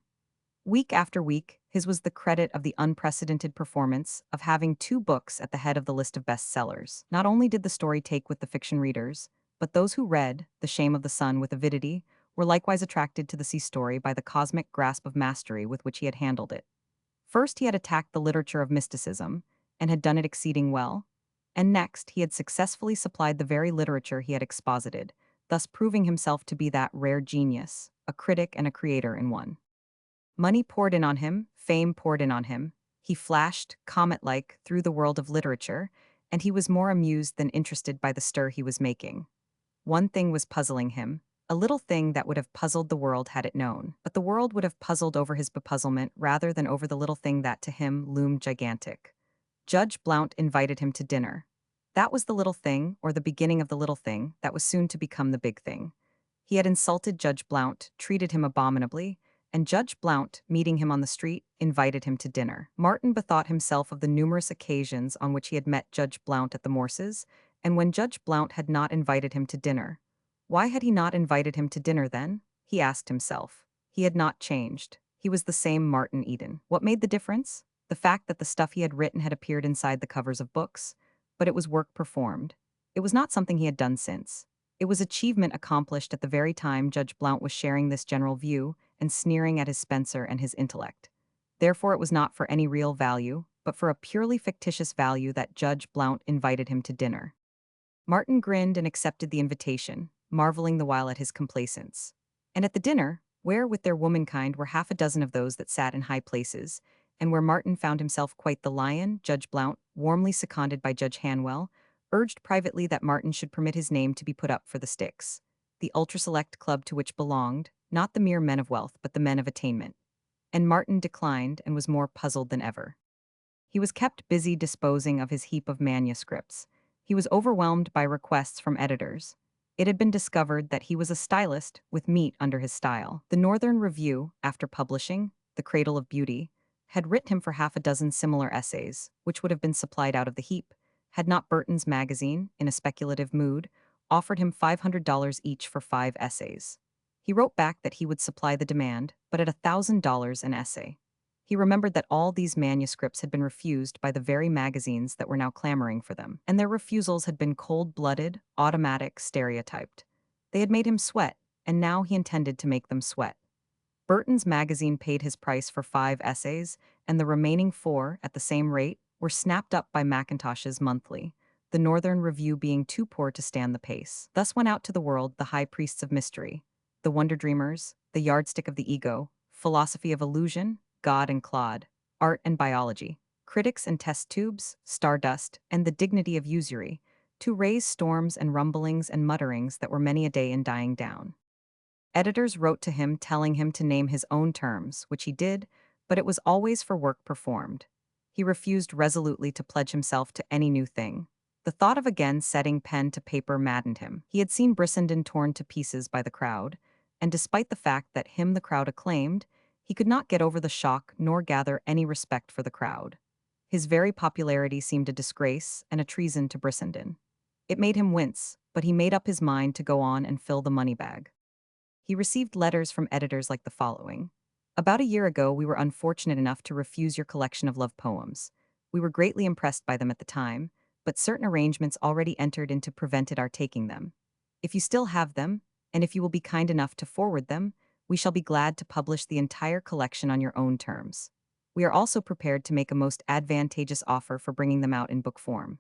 Week after week, his was the credit of the unprecedented performance of having 2 books at the head of the list of bestsellers. Not only did the story take with the fiction readers, but those who read The Shame of the Sun with avidity were likewise attracted to the sea story by the cosmic grasp of mastery with which he had handled it. First, he had attacked the literature of mysticism, and had done it exceeding well, and next, he had successfully supplied the very literature he had exposited, thus proving himself to be that rare genius, a critic and a creator in one. Money poured in on him, fame poured in on him. He flashed, comet-like, through the world of literature, and he was more amused than interested by the stir he was making. One thing was puzzling him, a little thing that would have puzzled the world had it known, but the world would have puzzled over his bepuzzlement rather than over the little thing that to him loomed gigantic. Judge Blount invited him to dinner. That was the little thing, or the beginning of the little thing, that was soon to become the big thing. He had insulted Judge Blount, treated him abominably, and Judge Blount, meeting him on the street, invited him to dinner. Martin bethought himself of the numerous occasions on which he had met Judge Blount at the Morses, and when Judge Blount had not invited him to dinner. Why had he not invited him to dinner then? He asked himself. He had not changed. He was the same Martin Eden. What made the difference? The fact that the stuff he had written had appeared inside the covers of books, but it was work performed. It was not something he had done since. It was achievement accomplished at the very time Judge Blount was sharing this general view and sneering at his Spencer and his intellect. Therefore, it was not for any real value, but for a purely fictitious value that Judge Blount invited him to dinner. Martin grinned and accepted the invitation, marveling the while at his complacence. And at the dinner, where with their womankind were half a dozen of those that sat in high places, and where Martin found himself quite the lion, Judge Blount, warmly seconded by Judge Hanwell, urged privately that Martin should permit his name to be put up for the sticks, the ultra-select club to which belonged, not the mere men of wealth but the men of attainment. And Martin declined and was more puzzled than ever. He was kept busy disposing of his heap of manuscripts. He was overwhelmed by requests from editors. It had been discovered that he was a stylist with meat under his style. The Northern Review, after publishing The Cradle of Beauty, had written him for half a dozen similar essays, which would have been supplied out of the heap, had not Burton's magazine, in a speculative mood, offered him $500 each for 5 essays. He wrote back that he would supply the demand, but at $1,000 an essay. He remembered that all these manuscripts had been refused by the very magazines that were now clamoring for them, and their refusals had been cold-blooded, automatic, stereotyped. They had made him sweat, and now he intended to make them sweat. Burton's magazine paid his price for 5 essays, and the remaining 4, at the same rate, were snapped up by Mackintosh's monthly, the Northern Review being too poor to stand the pace. Thus went out to the world the high priests of mystery, the wonder dreamers, the yardstick of the ego, philosophy of illusion, God and clod, art and biology, critics and test tubes, stardust, and the dignity of usury, to raise storms and rumblings and mutterings that were many a day in dying down. Editors wrote to him telling him to name his own terms, which he did, but it was always for work performed. He refused resolutely to pledge himself to any new thing. The thought of again setting pen to paper maddened him. He had seen Brissenden torn to pieces by the crowd, and despite the fact that him the crowd acclaimed, he could not get over the shock nor gather any respect for the crowd. His very popularity seemed a disgrace and a treason to Brissenden. It made him wince, but he made up his mind to go on and fill the money bag. He received letters from editors like the following. About a year ago, we were unfortunate enough to refuse your collection of love poems. We were greatly impressed by them at the time, but certain arrangements already entered into prevented our taking them. If you still have them, and if you will be kind enough to forward them, we shall be glad to publish the entire collection on your own terms. We are also prepared to make a most advantageous offer for bringing them out in book form.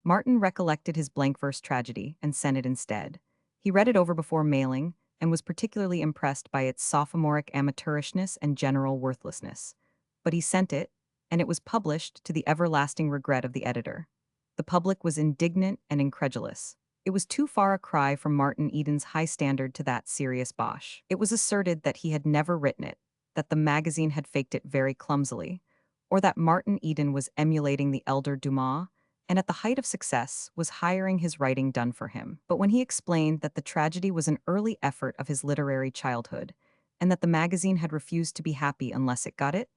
Martin recollected his blank verse tragedy and sent it instead. He read it over before mailing and was particularly impressed by its sophomoric amateurishness and general worthlessness. But he sent it, and it was published to the everlasting regret of the editor. The public was indignant and incredulous. It was too far a cry from Martin Eden's high standard to that serious bosh. It was asserted that he had never written it, that the magazine had faked it very clumsily, or that Martin Eden was emulating the elder Dumas, and at the height of success was hiring his writing done for him. But when he explained that the tragedy was an early effort of his literary childhood, and that the magazine had refused to be happy unless it got it,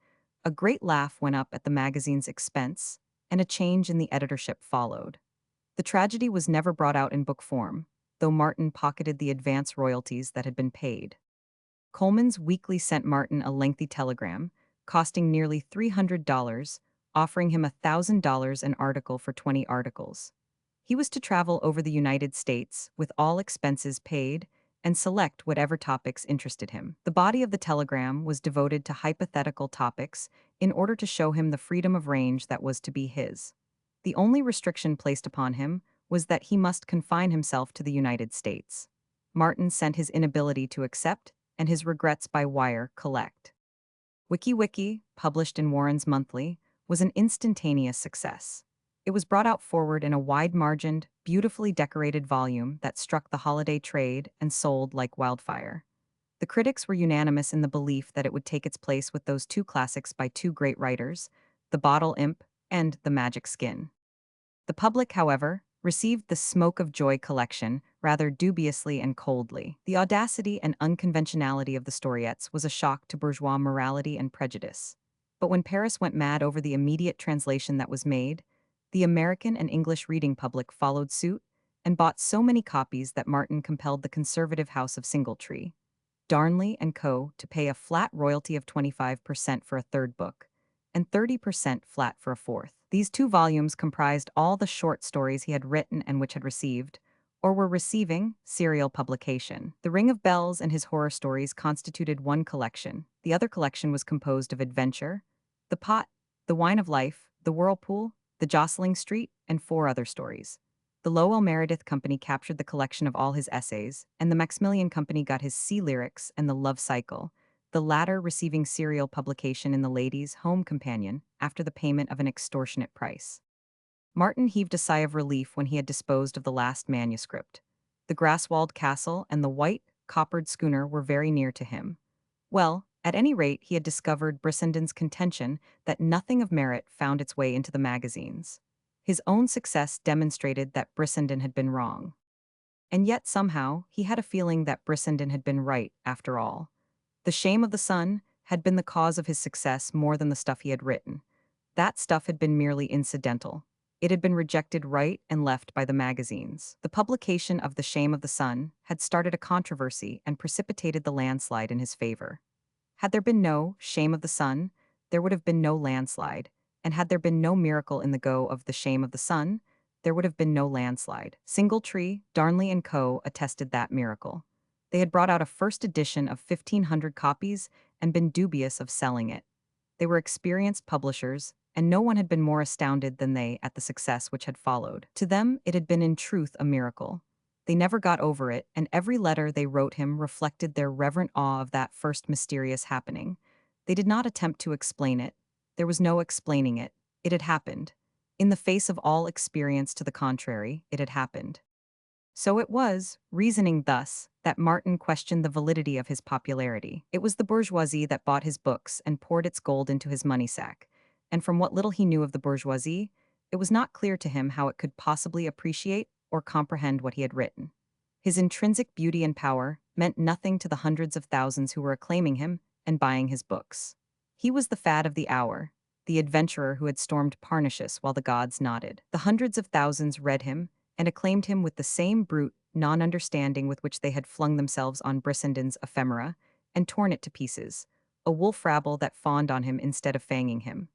a great laugh went up at the magazine's expense, and a change in the editorship followed. The tragedy was never brought out in book form, though Martin pocketed the advance royalties that had been paid. Coleman's Weekly sent Martin a lengthy telegram, costing nearly $300, offering him $1,000 an article for 20 articles. He was to travel over the United States, with all expenses paid, and select whatever topics interested him. The body of the telegram was devoted to hypothetical topics in order to show him the freedom of range that was to be his. The only restriction placed upon him was that he must confine himself to the United States. Martin sent his inability to accept and his regrets by wire collect. WikiWiki, published in Warren's Monthly, was an instantaneous success. It was brought out forward in a wide-margined, beautifully decorated volume that struck the holiday trade and sold like wildfire. The critics were unanimous in the belief that it would take its place with those two classics by two great writers, The Bottle Imp and The Magic Skin. The public, however, received the Smoke of Joy collection rather dubiously and coldly. The audacity and unconventionality of the storiettes was a shock to bourgeois morality and prejudice. But when Paris went mad over the immediate translation that was made, the American and English reading public followed suit and bought so many copies that Martin compelled the conservative house of Singletree, Darnley and Co. to pay a flat royalty of 25% for a third book, and 30% flat for a fourth. These two volumes comprised all the short stories he had written and which had received, or were receiving, serial publication. The Ring of Bells and his horror stories constituted one collection. The other collection was composed of Adventure, The Pot, The Wine of Life, The Whirlpool, The Jostling Street, and 4 other stories. The Lowell Meredith Company captured the collection of all his essays, and the Maximilian Company got his Sea Lyrics and The Love Cycle, the latter receiving serial publication in the Ladies' Home Companion after the payment of an extortionate price. Martin heaved a sigh of relief when he had disposed of the last manuscript. The grass-walled castle and the white, coppered schooner were very near to him. Well, at any rate, he had discovered Brissenden's contention that nothing of merit found its way into the magazines. His own success demonstrated that Brissenden had been wrong. And yet, somehow, he had a feeling that Brissenden had been right, after all. The Shame of the Sun had been the cause of his success more than the stuff he had written. That stuff had been merely incidental. It had been rejected right and left by the magazines. The publication of The Shame of the Sun had started a controversy and precipitated the landslide in his favor. Had there been no Shame of the Sun, there would have been no landslide, and had there been no miracle in the go of The Shame of the Sun, there would have been no landslide. Singletree, Darnley and Co. attested that miracle. They had brought out a first edition of 1,500 copies and been dubious of selling it. They were experienced publishers, and no one had been more astounded than they at the success which had followed. To them, it had been in truth a miracle. They never got over it, and every letter they wrote him reflected their reverent awe of that first mysterious happening. They did not attempt to explain it. There was no explaining it. It had happened. In the face of all experience to the contrary, it had happened. So it was, reasoning thus, that Martin questioned the validity of his popularity. It was the bourgeoisie that bought his books and poured its gold into his money sack, and from what little he knew of the bourgeoisie, it was not clear to him how it could possibly appreciate or comprehend what he had written. His intrinsic beauty and power meant nothing to the hundreds of thousands who were acclaiming him and buying his books. He was the fad of the hour, the adventurer who had stormed Parnassus while the gods nodded. The hundreds of thousands read him and acclaimed him with the same brute non-understanding with which they had flung themselves on Brissenden's ephemera and torn it to pieces, a wolf rabble that fawned on him instead of fanging him.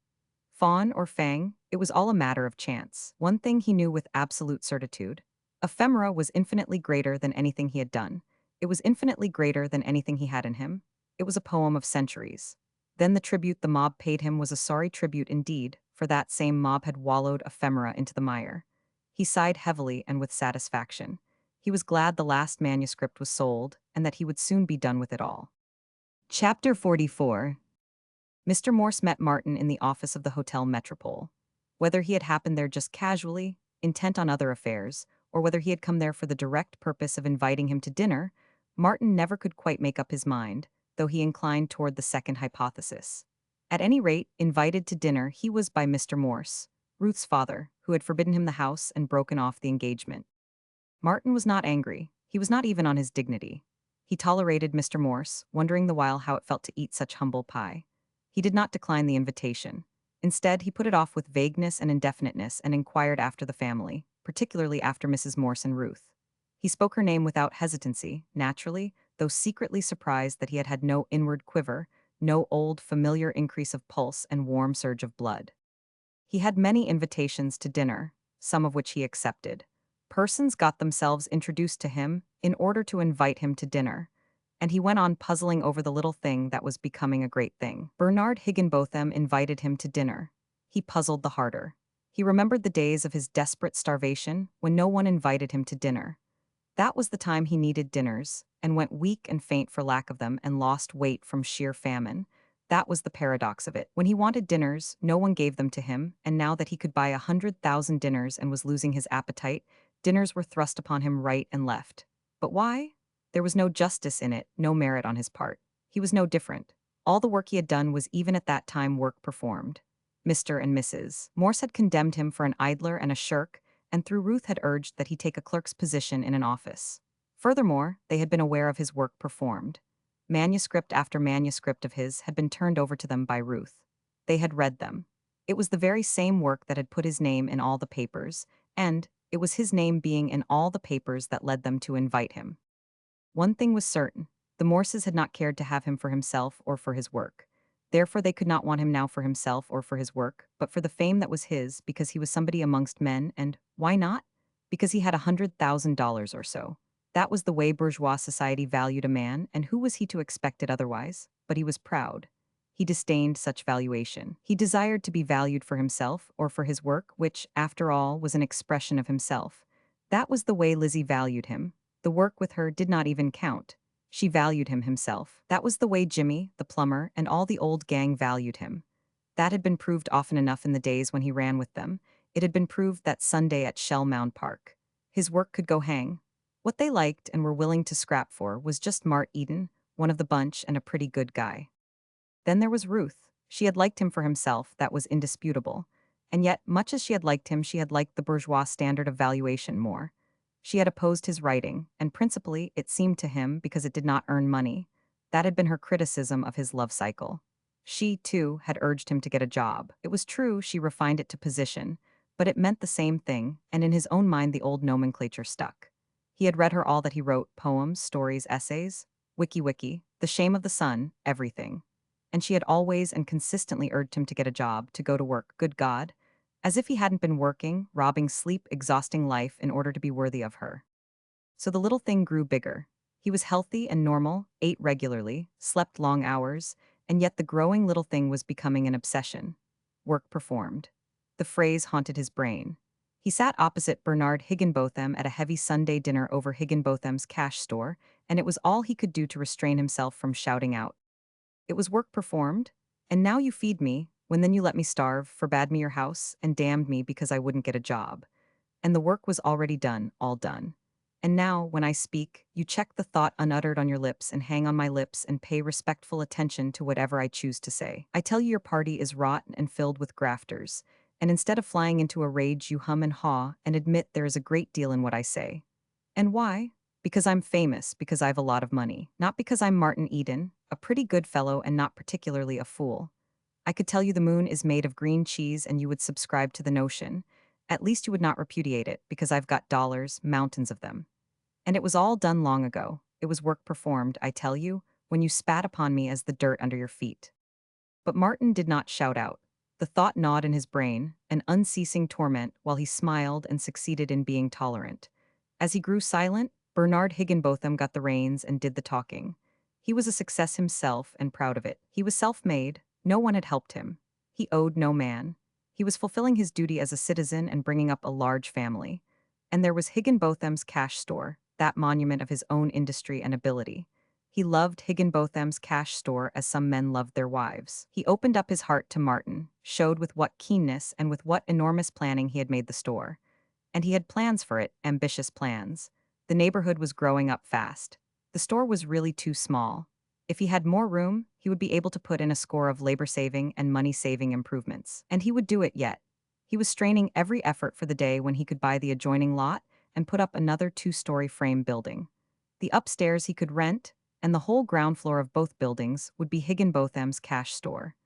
Fawn or fang, it was all a matter of chance. One thing he knew with absolute certitude. Ephemera was infinitely greater than anything he had done. It was infinitely greater than anything he had in him. It was a poem of centuries. Then the tribute the mob paid him was a sorry tribute indeed, for that same mob had wallowed ephemera into the mire. He sighed heavily and with satisfaction. He was glad the last manuscript was sold and that he would soon be done with it all. Chapter 44. Mr. Morse met Martin in the office of the Hotel Metropole. Whether he had happened there just casually, intent on other affairs, or whether he had come there for the direct purpose of inviting him to dinner, Martin never could quite make up his mind, though he inclined toward the second hypothesis. At any rate, invited to dinner he was by Mr. Morse, Ruth's father, who had forbidden him the house and broken off the engagement. Martin was not angry. He was not even on his dignity. He tolerated Mr. Morse, wondering the while how it felt to eat such humble pie. He did not decline the invitation. Instead, he put it off with vagueness and indefiniteness and inquired after the family, particularly after Mrs. Morse and Ruth. He spoke her name without hesitancy, naturally, though secretly surprised that he had had no inward quiver, no old familiar increase of pulse and warm surge of blood. He had many invitations to dinner, some of which he accepted. Persons got themselves introduced to him in order to invite him to dinner, and he went on puzzling over the little thing that was becoming a great thing. Bernard Higginbotham invited him to dinner. He puzzled the harder. He remembered the days of his desperate starvation when no one invited him to dinner. That was the time he needed dinners, and went weak and faint for lack of them and lost weight from sheer famine. That was the paradox of it. When he wanted dinners, no one gave them to him, and now that he could buy 100,000 dinners and was losing his appetite, dinners were thrust upon him right and left. But why? There was no justice in it, no merit on his part. He was no different. All the work he had done was even at that time work performed. Mr. and Mrs. Morse had condemned him for an idler and a shirk, and through Ruth had urged that he take a clerk's position in an office. Furthermore, they had been aware of his work performed. Manuscript after manuscript of his had been turned over to them by Ruth. They had read them. It was the very same work that had put his name in all the papers, and it was his name being in all the papers that led them to invite him. One thing was certain. The Morses had not cared to have him for himself or for his work. Therefore they could not want him now for himself or for his work, but for the fame that was his, because he was somebody amongst men, and why not? Because he had $100,000 or so. That was the way bourgeois society valued a man, and who was he to expect it otherwise? But he was proud. He disdained such valuation. He desired to be valued for himself or for his work, which, after all, was an expression of himself. That was the way Lizzie valued him. The work with her did not even count. She valued him himself. That was the way Jimmy, the plumber, and all the old gang valued him. That had been proved often enough in the days when he ran with them. It had been proved that Sunday at Shell Mound Park. His work could go hang. What they liked and were willing to scrap for was just Mart Eden, one of the bunch and a pretty good guy. Then there was Ruth. She had liked him for himself, that was indisputable. And yet, much as she had liked him, she had liked the bourgeois standard of valuation more. She had opposed his writing, and principally, it seemed to him, because it did not earn money. That had been her criticism of his love cycle. She, too, had urged him to get a job. It was true she refined it to position, but it meant the same thing, and in his own mind the old nomenclature stuck. He had read her all that he wrote, poems, stories, essays, wiki, The Shame of the Sun, everything. And she had always and consistently urged him to get a job, to go to work, good God, as if he hadn't been working, robbing sleep, exhausting life in order to be worthy of her. So the little thing grew bigger. He was healthy and normal, ate regularly, slept long hours, and yet the growing little thing was becoming an obsession. Work performed. The phrase haunted his brain. He sat opposite Bernard Higginbotham at a heavy Sunday dinner over Higginbotham's cash store, and it was all he could do to restrain himself from shouting out. It was work performed? And now you feed me, when then you let me starve, forbade me your house, and damned me because I wouldn't get a job. And the work was already done, all done. And now, when I speak, you check the thought unuttered on your lips and hang on my lips and pay respectful attention to whatever I choose to say. I tell you your party is rotten and filled with grafters, and instead of flying into a rage, you hum and haw and admit there is a great deal in what I say. And why? Because I'm famous, because I've a lot of money. Not because I'm Martin Eden, a pretty good fellow and not particularly a fool. I could tell you the moon is made of green cheese and you would subscribe to the notion. At least you would not repudiate it, because I've got dollars, mountains of them. And it was all done long ago. It was work performed, I tell you, when you spat upon me as the dirt under your feet. But Martin did not shout out. The thought gnawed in his brain, an unceasing torment, while he smiled and succeeded in being tolerant. As he grew silent, Bernard Higginbotham got the reins and did the talking. He was a success himself and proud of it. He was self-made. No one had helped him. He owed no man. He was fulfilling his duty as a citizen and bringing up a large family. And there was Higginbotham's cash store, that monument of his own industry and ability. He loved Higginbotham's cash store as some men loved their wives. He opened up his heart to Martin, showed with what keenness and with what enormous planning he had made the store. And he had plans for it, ambitious plans. The neighborhood was growing up fast. The store was really too small. If he had more room, he would be able to put in a score of labor-saving and money-saving improvements. And he would do it yet. He was straining every effort for the day when he could buy the adjoining lot and put up another two-story frame building. The upstairs he could rent, and the whole ground floor of both buildings would be Higginbotham's cash store.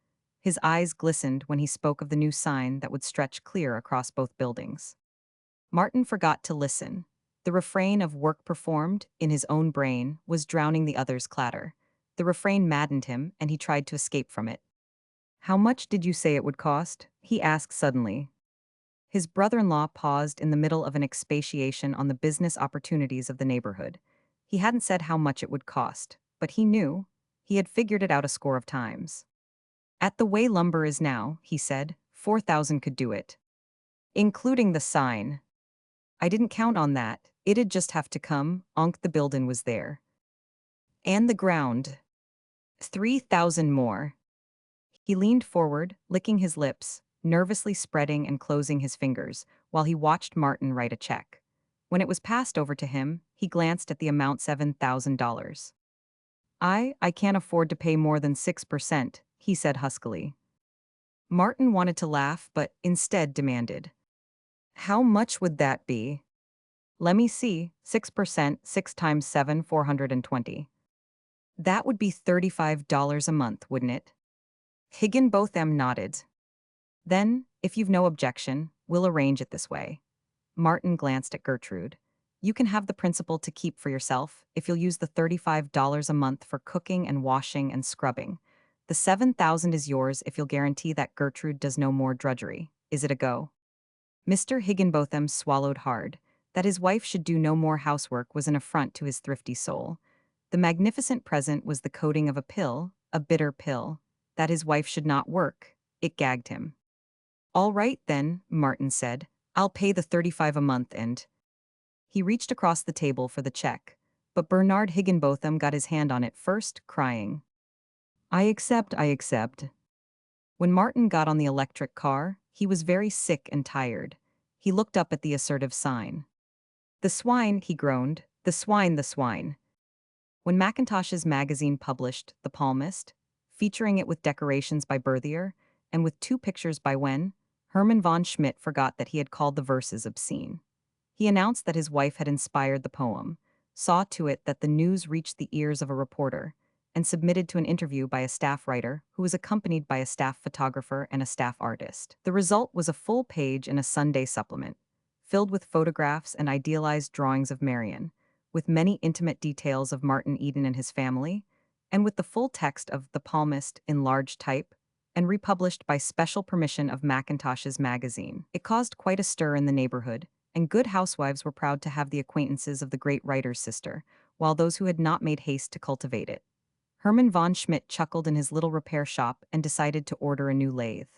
His eyes glistened when he spoke of the new sign that would stretch clear across both buildings. Martin forgot to listen. The refrain of work performed, in his own brain, was drowning the other's clatter. The refrain maddened him, and he tried to escape from it. "How much did you say it would cost?" he asked suddenly. His brother-in-law paused in the middle of an expatiation on the business opportunities of the neighborhood. He hadn't said how much it would cost, but he knew. He had figured it out a score of times. "At the way lumber is now," he said, 4,000 could do it. Including the sign. I didn't count on that. It'd just have to come, the building was there. And the ground. 3,000 more. He leaned forward, licking his lips, nervously spreading and closing his fingers, while he watched Martin write a check. When it was passed over to him, he glanced at the amount, $7,000. I can't afford to pay more than 6%, he said huskily. Martin wanted to laugh, but instead demanded, "How much would that be?" "Let me see, 6%, 6 times 7, 420. That would be $35 a month, wouldn't it?" Higginbotham nodded. "Then, if you've no objection, we'll arrange it this way." Martin glanced at Gertrude. "You can have the principal to keep for yourself if you'll use the $35 a month for cooking and washing and scrubbing. The 7,000 is yours if you'll guarantee that Gertrude does no more drudgery. Is it a go?" Mr. Higginbotham swallowed hard. That his wife should do no more housework was an affront to his thrifty soul. The magnificent present was the coating of a pill, a bitter pill. That his wife should not work, it gagged him. "All right, then," Martin said. "I'll pay the 35 a month and—" He reached across the table for the check, but Bernard Higginbotham got his hand on it first, crying, I accept, I accept." When Martin got on the electric car, he was very sick and tired. He looked up at the assertive sign. "The swine," he groaned, "the swine, the swine." When Mackintosh's magazine published The Palmist, featuring it with decorations by Berthier, and with 2 pictures by Wen, Hermann von Schmidt forgot that he had called the verses obscene. He announced that his wife had inspired the poem, saw to it that the news reached the ears of a reporter, and submitted to an interview by a staff writer who was accompanied by a staff photographer and a staff artist. The result was a full page in a Sunday supplement, filled with photographs and idealized drawings of Marion, with many intimate details of Martin Eden and his family, and with the full text of The Palmist in large type, and republished by special permission of Mackintosh's magazine. It caused quite a stir in the neighborhood, and good housewives were proud to have the acquaintances of the great writer's sister, while those who had not made haste to cultivate it. Hermann von Schmidt chuckled in his little repair shop and decided to order a new lathe.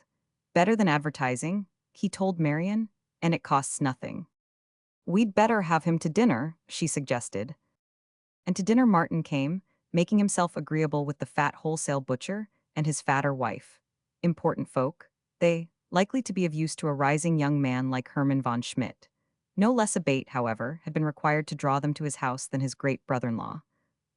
Better than advertising, he told Marion, and it costs nothing. "We'd better have him to dinner," she suggested. And to dinner Martin came, making himself agreeable with the fat wholesale butcher and his fatter wife. important folk, they, likely to be of use to a rising young man like Hermann von Schmidt. No less a bait, however, had been required to draw them to his house than his great brother-in-law.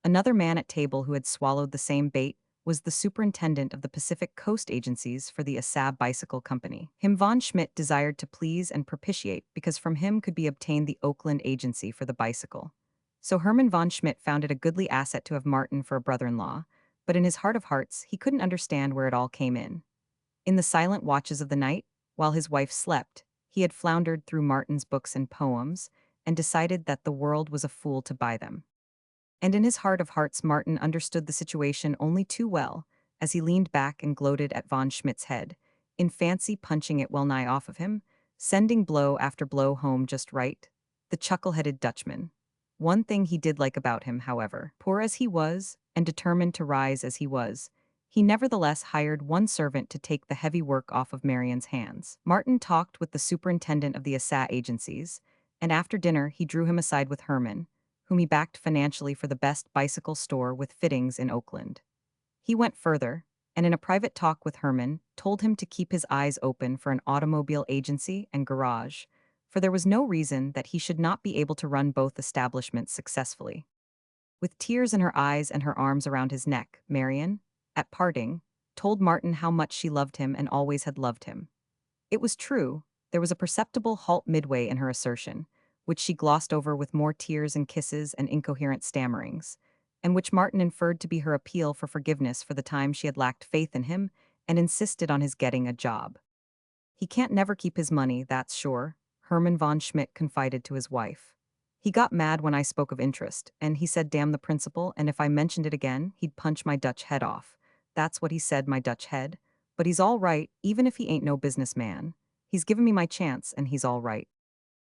Another man at table who had swallowed the same bait was the superintendent of the Pacific Coast agencies for the ASAB Bicycle Company. Him von Schmidt desired to please and propitiate because from him could be obtained the Oakland agency for the bicycle. So Hermann von Schmidt found it a goodly asset to have Martin for a brother-in-law, but in his heart of hearts he couldn't understand where it all came in. In the silent watches of the night, while his wife slept, he had floundered through Martin's books and poems and decided that the world was a fool to buy them. And in his heart of hearts, Martin understood the situation only too well as he leaned back and gloated at von Schmidt's head, in fancy punching it well nigh off of him, sending blow after blow home just right. The chuckle-headed Dutchman. One thing he did like about him, however, poor as he was and determined to rise as he was, he nevertheless hired one servant to take the heavy work off of Marion's hands. Martin talked with the superintendent of the ASA agencies, and after dinner he drew him aside with Herman, whom he backed financially for the best bicycle store with fittings in Oakland. He went further, and in a private talk with Herman, told him to keep his eyes open for an automobile agency and garage, for there was no reason that he should not be able to run both establishments successfully. With tears in her eyes and her arms around his neck, Marion, at parting, told Martin how much she loved him and always had loved him. It was true, there was a perceptible halt midway in her assertion, which she glossed over with more tears and kisses and incoherent stammerings, and which Martin inferred to be her appeal for forgiveness for the time she had lacked faith in him and insisted on his getting a job. He can't never keep his money, that's sure, Hermann von Schmidt confided to his wife. He got mad when I spoke of interest, and he said damn the principal, and if I mentioned it again, he'd punch my Dutch head off. That's what he said, my Dutch head. But he's all right, even if he ain't no businessman. He's given me my chance, and he's all right.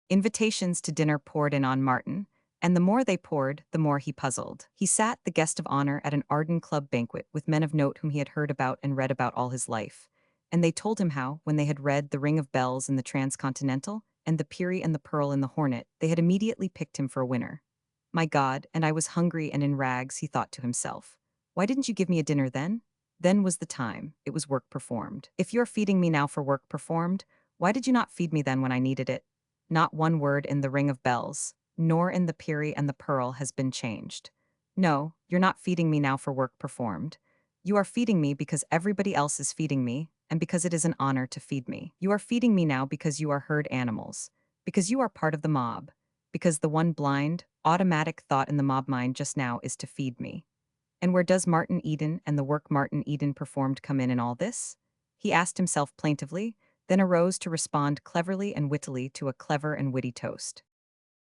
Invitations to dinner poured in on Martin, and the more they poured, the more he puzzled. He sat, the guest of honor, at an Arden Club banquet with men of note whom he had heard about and read about all his life, and they told him how, when they had read The Ring of Bells in the Transcontinental and The Peary and the Pearl in the Hornet, they had immediately picked him for a winner. My God, and I was hungry and in rags, he thought to himself. Why didn't you give me a dinner then? Then was the time, it was work performed. If you're feeding me now for work performed, why did you not feed me then when I needed it? Not one word in The Ring of Bells, nor in The Peary and the Pearl has been changed. No, you're not feeding me now for work performed. You are feeding me because everybody else is feeding me, and because it is an honor to feed me. You are feeding me now because you are herd animals, because you are part of the mob, because the one blind, automatic thought in the mob mind just now is to feed me. And where does Martin Eden and the work Martin Eden performed come in all this? He asked himself plaintively, then arose to respond cleverly and wittily to a clever and witty toast.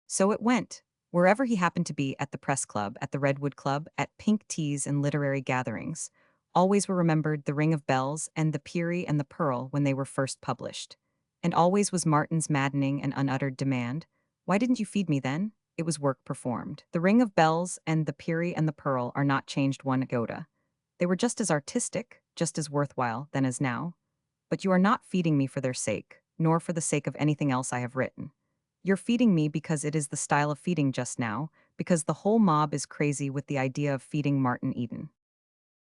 So it went. Wherever he happened to be, at the press club, at the Redwood Club, at pink teas and literary gatherings, always were remembered The Ring of Bells and The Peary and the Pearl when they were first published. And always was Martin's maddening and unuttered demand, why didn't you feed me then? It was work performed. The Ring of Bells and The Peary and the Pearl are not changed one iota. They were just as artistic, just as worthwhile, then as now. But you are not feeding me for their sake, nor for the sake of anything else I have written. You're feeding me because it is the style of feeding just now, because the whole mob is crazy with the idea of feeding Martin Eden.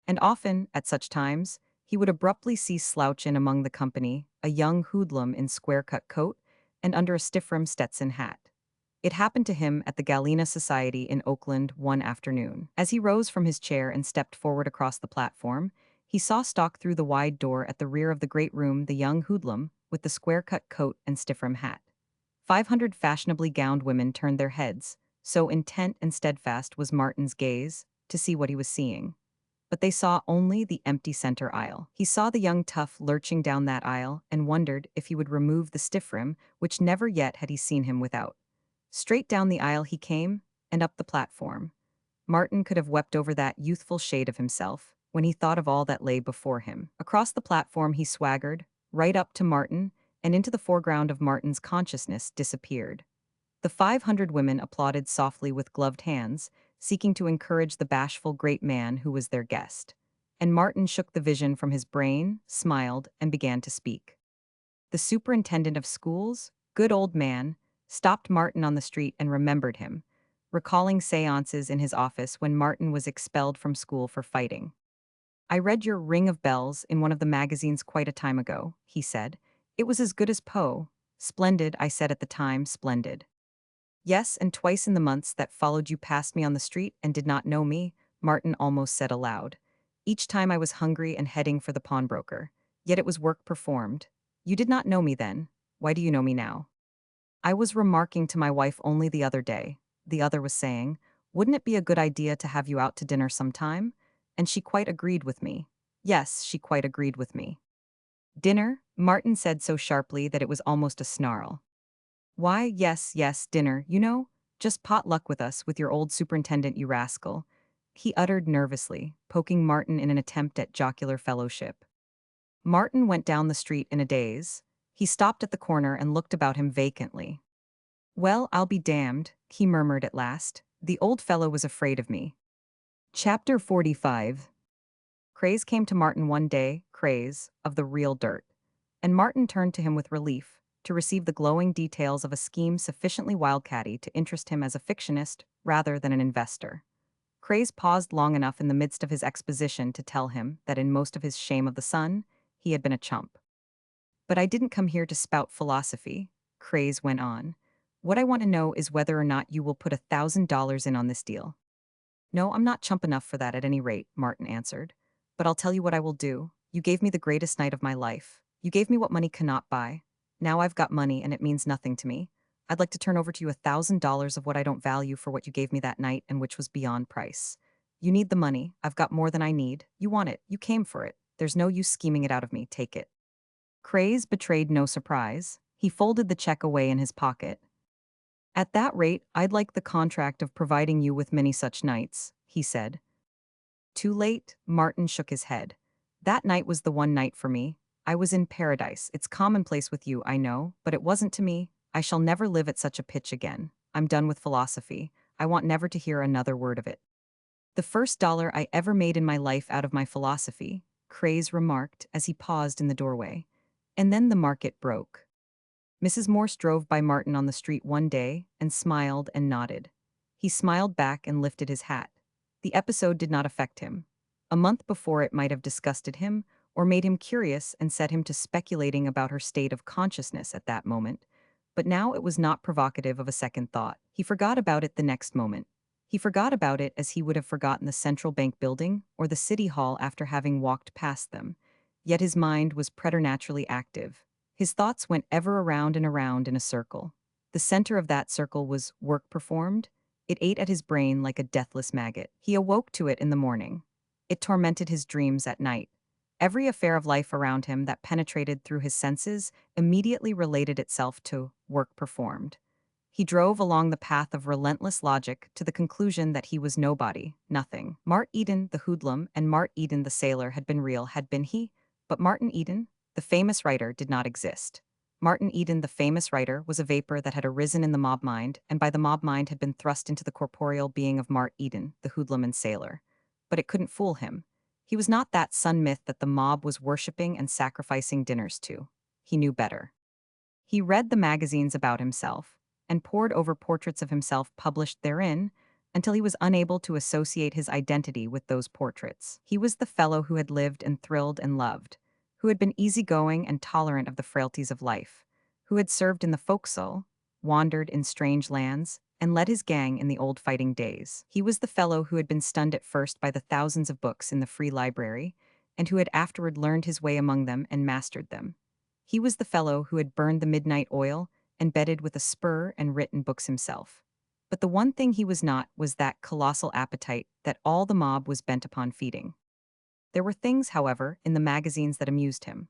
And often, at such times, he would abruptly cease slouch in among the company, a young hoodlum in square-cut coat and under a stiff-rim Stetson hat. It happened to him at the Galena Society in Oakland one afternoon. As he rose from his chair and stepped forward across the platform, he saw stalk through the wide door at the rear of the great room the young hoodlum with the square-cut coat and stiff-rim hat. 500 fashionably gowned women turned their heads, so intent and steadfast was Martin's gaze, to see what he was seeing. But they saw only the empty center aisle. He saw the young tough lurching down that aisle and wondered if he would remove the stiff rim, which never yet had he seen him without. Straight down the aisle he came, and up the platform. Martin could have wept over that youthful shade of himself when he thought of all that lay before him. Across the platform he swaggered, right up to Martin, and into the foreground of Martin's consciousness disappeared. The 500 women applauded softly with gloved hands, seeking to encourage the bashful great man who was their guest. And Martin shook the vision from his brain, smiled, and began to speak. The superintendent of schools, good old man, stopped Martin on the street and remembered him, recalling seances in his office when Martin was expelled from school for fighting. I read your Ring of Bells in one of the magazines quite a time ago, he said. It was as good as Poe. Splendid, I said at the time, splendid. Yes, and twice in the months that followed you passed me on the street and did not know me, Martin almost said aloud. Each time I was hungry and heading for the pawnbroker. Yet it was work performed. You did not know me then. Why do you know me now? I was remarking to my wife only the other day. The other was saying, wouldn't it be a good idea to have you out to dinner sometime? And she quite agreed with me. Yes, she quite agreed with me. Dinner? Martin said so sharply that it was almost a snarl. Why, yes, yes, dinner, you know? Just pot luck with us, with your old superintendent, you rascal. He uttered nervously, poking Martin in an attempt at jocular fellowship. Martin went down the street in a daze. He stopped at the corner and looked about him vacantly. Well, I'll be damned, he murmured at last. The old fellow was afraid of me. Chapter 45. Craze came to Martin one day, Craze, of the real dirt. And Martin turned to him with relief, to receive the glowing details of a scheme sufficiently wildcatty to interest him as a fictionist rather than an investor. Craze paused long enough in the midst of his exposition to tell him that in most of his shame of the sun, he had been a chump. But I didn't come here to spout philosophy, Craze went on. What I want to know is whether or not you will put $1,000 in on this deal. No, I'm not chump enough for that at any rate, Martin answered. But I'll tell you what I will do. You gave me the greatest night of my life. You gave me what money cannot buy. Now I've got money and it means nothing to me. I'd like to turn over to you $1,000 of what I don't value for what you gave me that night and which was beyond price. You need the money. I've got more than I need. You want it. You came for it. There's no use scheming it out of me. Take it. Craze betrayed no surprise. He folded the check away in his pocket. At that rate, I'd like the contract of providing you with many such nights, he said. Too late, Martin shook his head. That night was the one night for me. I was in paradise. It's commonplace with you, I know, but it wasn't to me. I shall never live at such a pitch again. I'm done with philosophy. I want never to hear another word of it. The first dollar I ever made in my life out of my philosophy, Craze remarked as he paused in the doorway. And then the market broke. Mrs. Morse drove by Martin on the street one day and smiled and nodded. He smiled back and lifted his hat. The episode did not affect him. A month before it might have disgusted him or made him curious and set him to speculating about her state of consciousness at that moment. But now it was not provocative of a second thought. He forgot about it the next moment. He forgot about it as he would have forgotten the central bank building or the city hall after having walked past them. Yet his mind was preternaturally active. His thoughts went ever around and around in a circle. The center of that circle was work performed. It ate at his brain like a deathless maggot. He awoke to it in the morning. It tormented his dreams at night. Every affair of life around him that penetrated through his senses immediately related itself to work performed. He drove along the path of relentless logic to the conclusion that he was nobody, nothing. Mart Eden, the hoodlum, and Mart Eden, the sailor, had been real, had been he, but Martin Eden, the famous writer, did not exist. Martin Eden, the famous writer, was a vapor that had arisen in the mob mind, and by the mob mind had been thrust into the corporeal being of Mart Eden, the hoodlum and sailor. But it couldn't fool him. He was not that sun myth that the mob was worshipping and sacrificing dinners to. He knew better. He read the magazines about himself, and pored over portraits of himself published therein, until he was unable to associate his identity with those portraits. He was the fellow who had lived and thrilled and loved, who had been easygoing and tolerant of the frailties of life, who had served in the forecastle, wandered in strange lands, and led his gang in the old fighting days. He was the fellow who had been stunned at first by the thousands of books in the free library, and who had afterward learned his way among them and mastered them. He was the fellow who had burned the midnight oil and bedded with a spur and written books himself. But the one thing he was not was that colossal appetite that all the mob was bent upon feeding. There were things, however, in the magazines that amused him.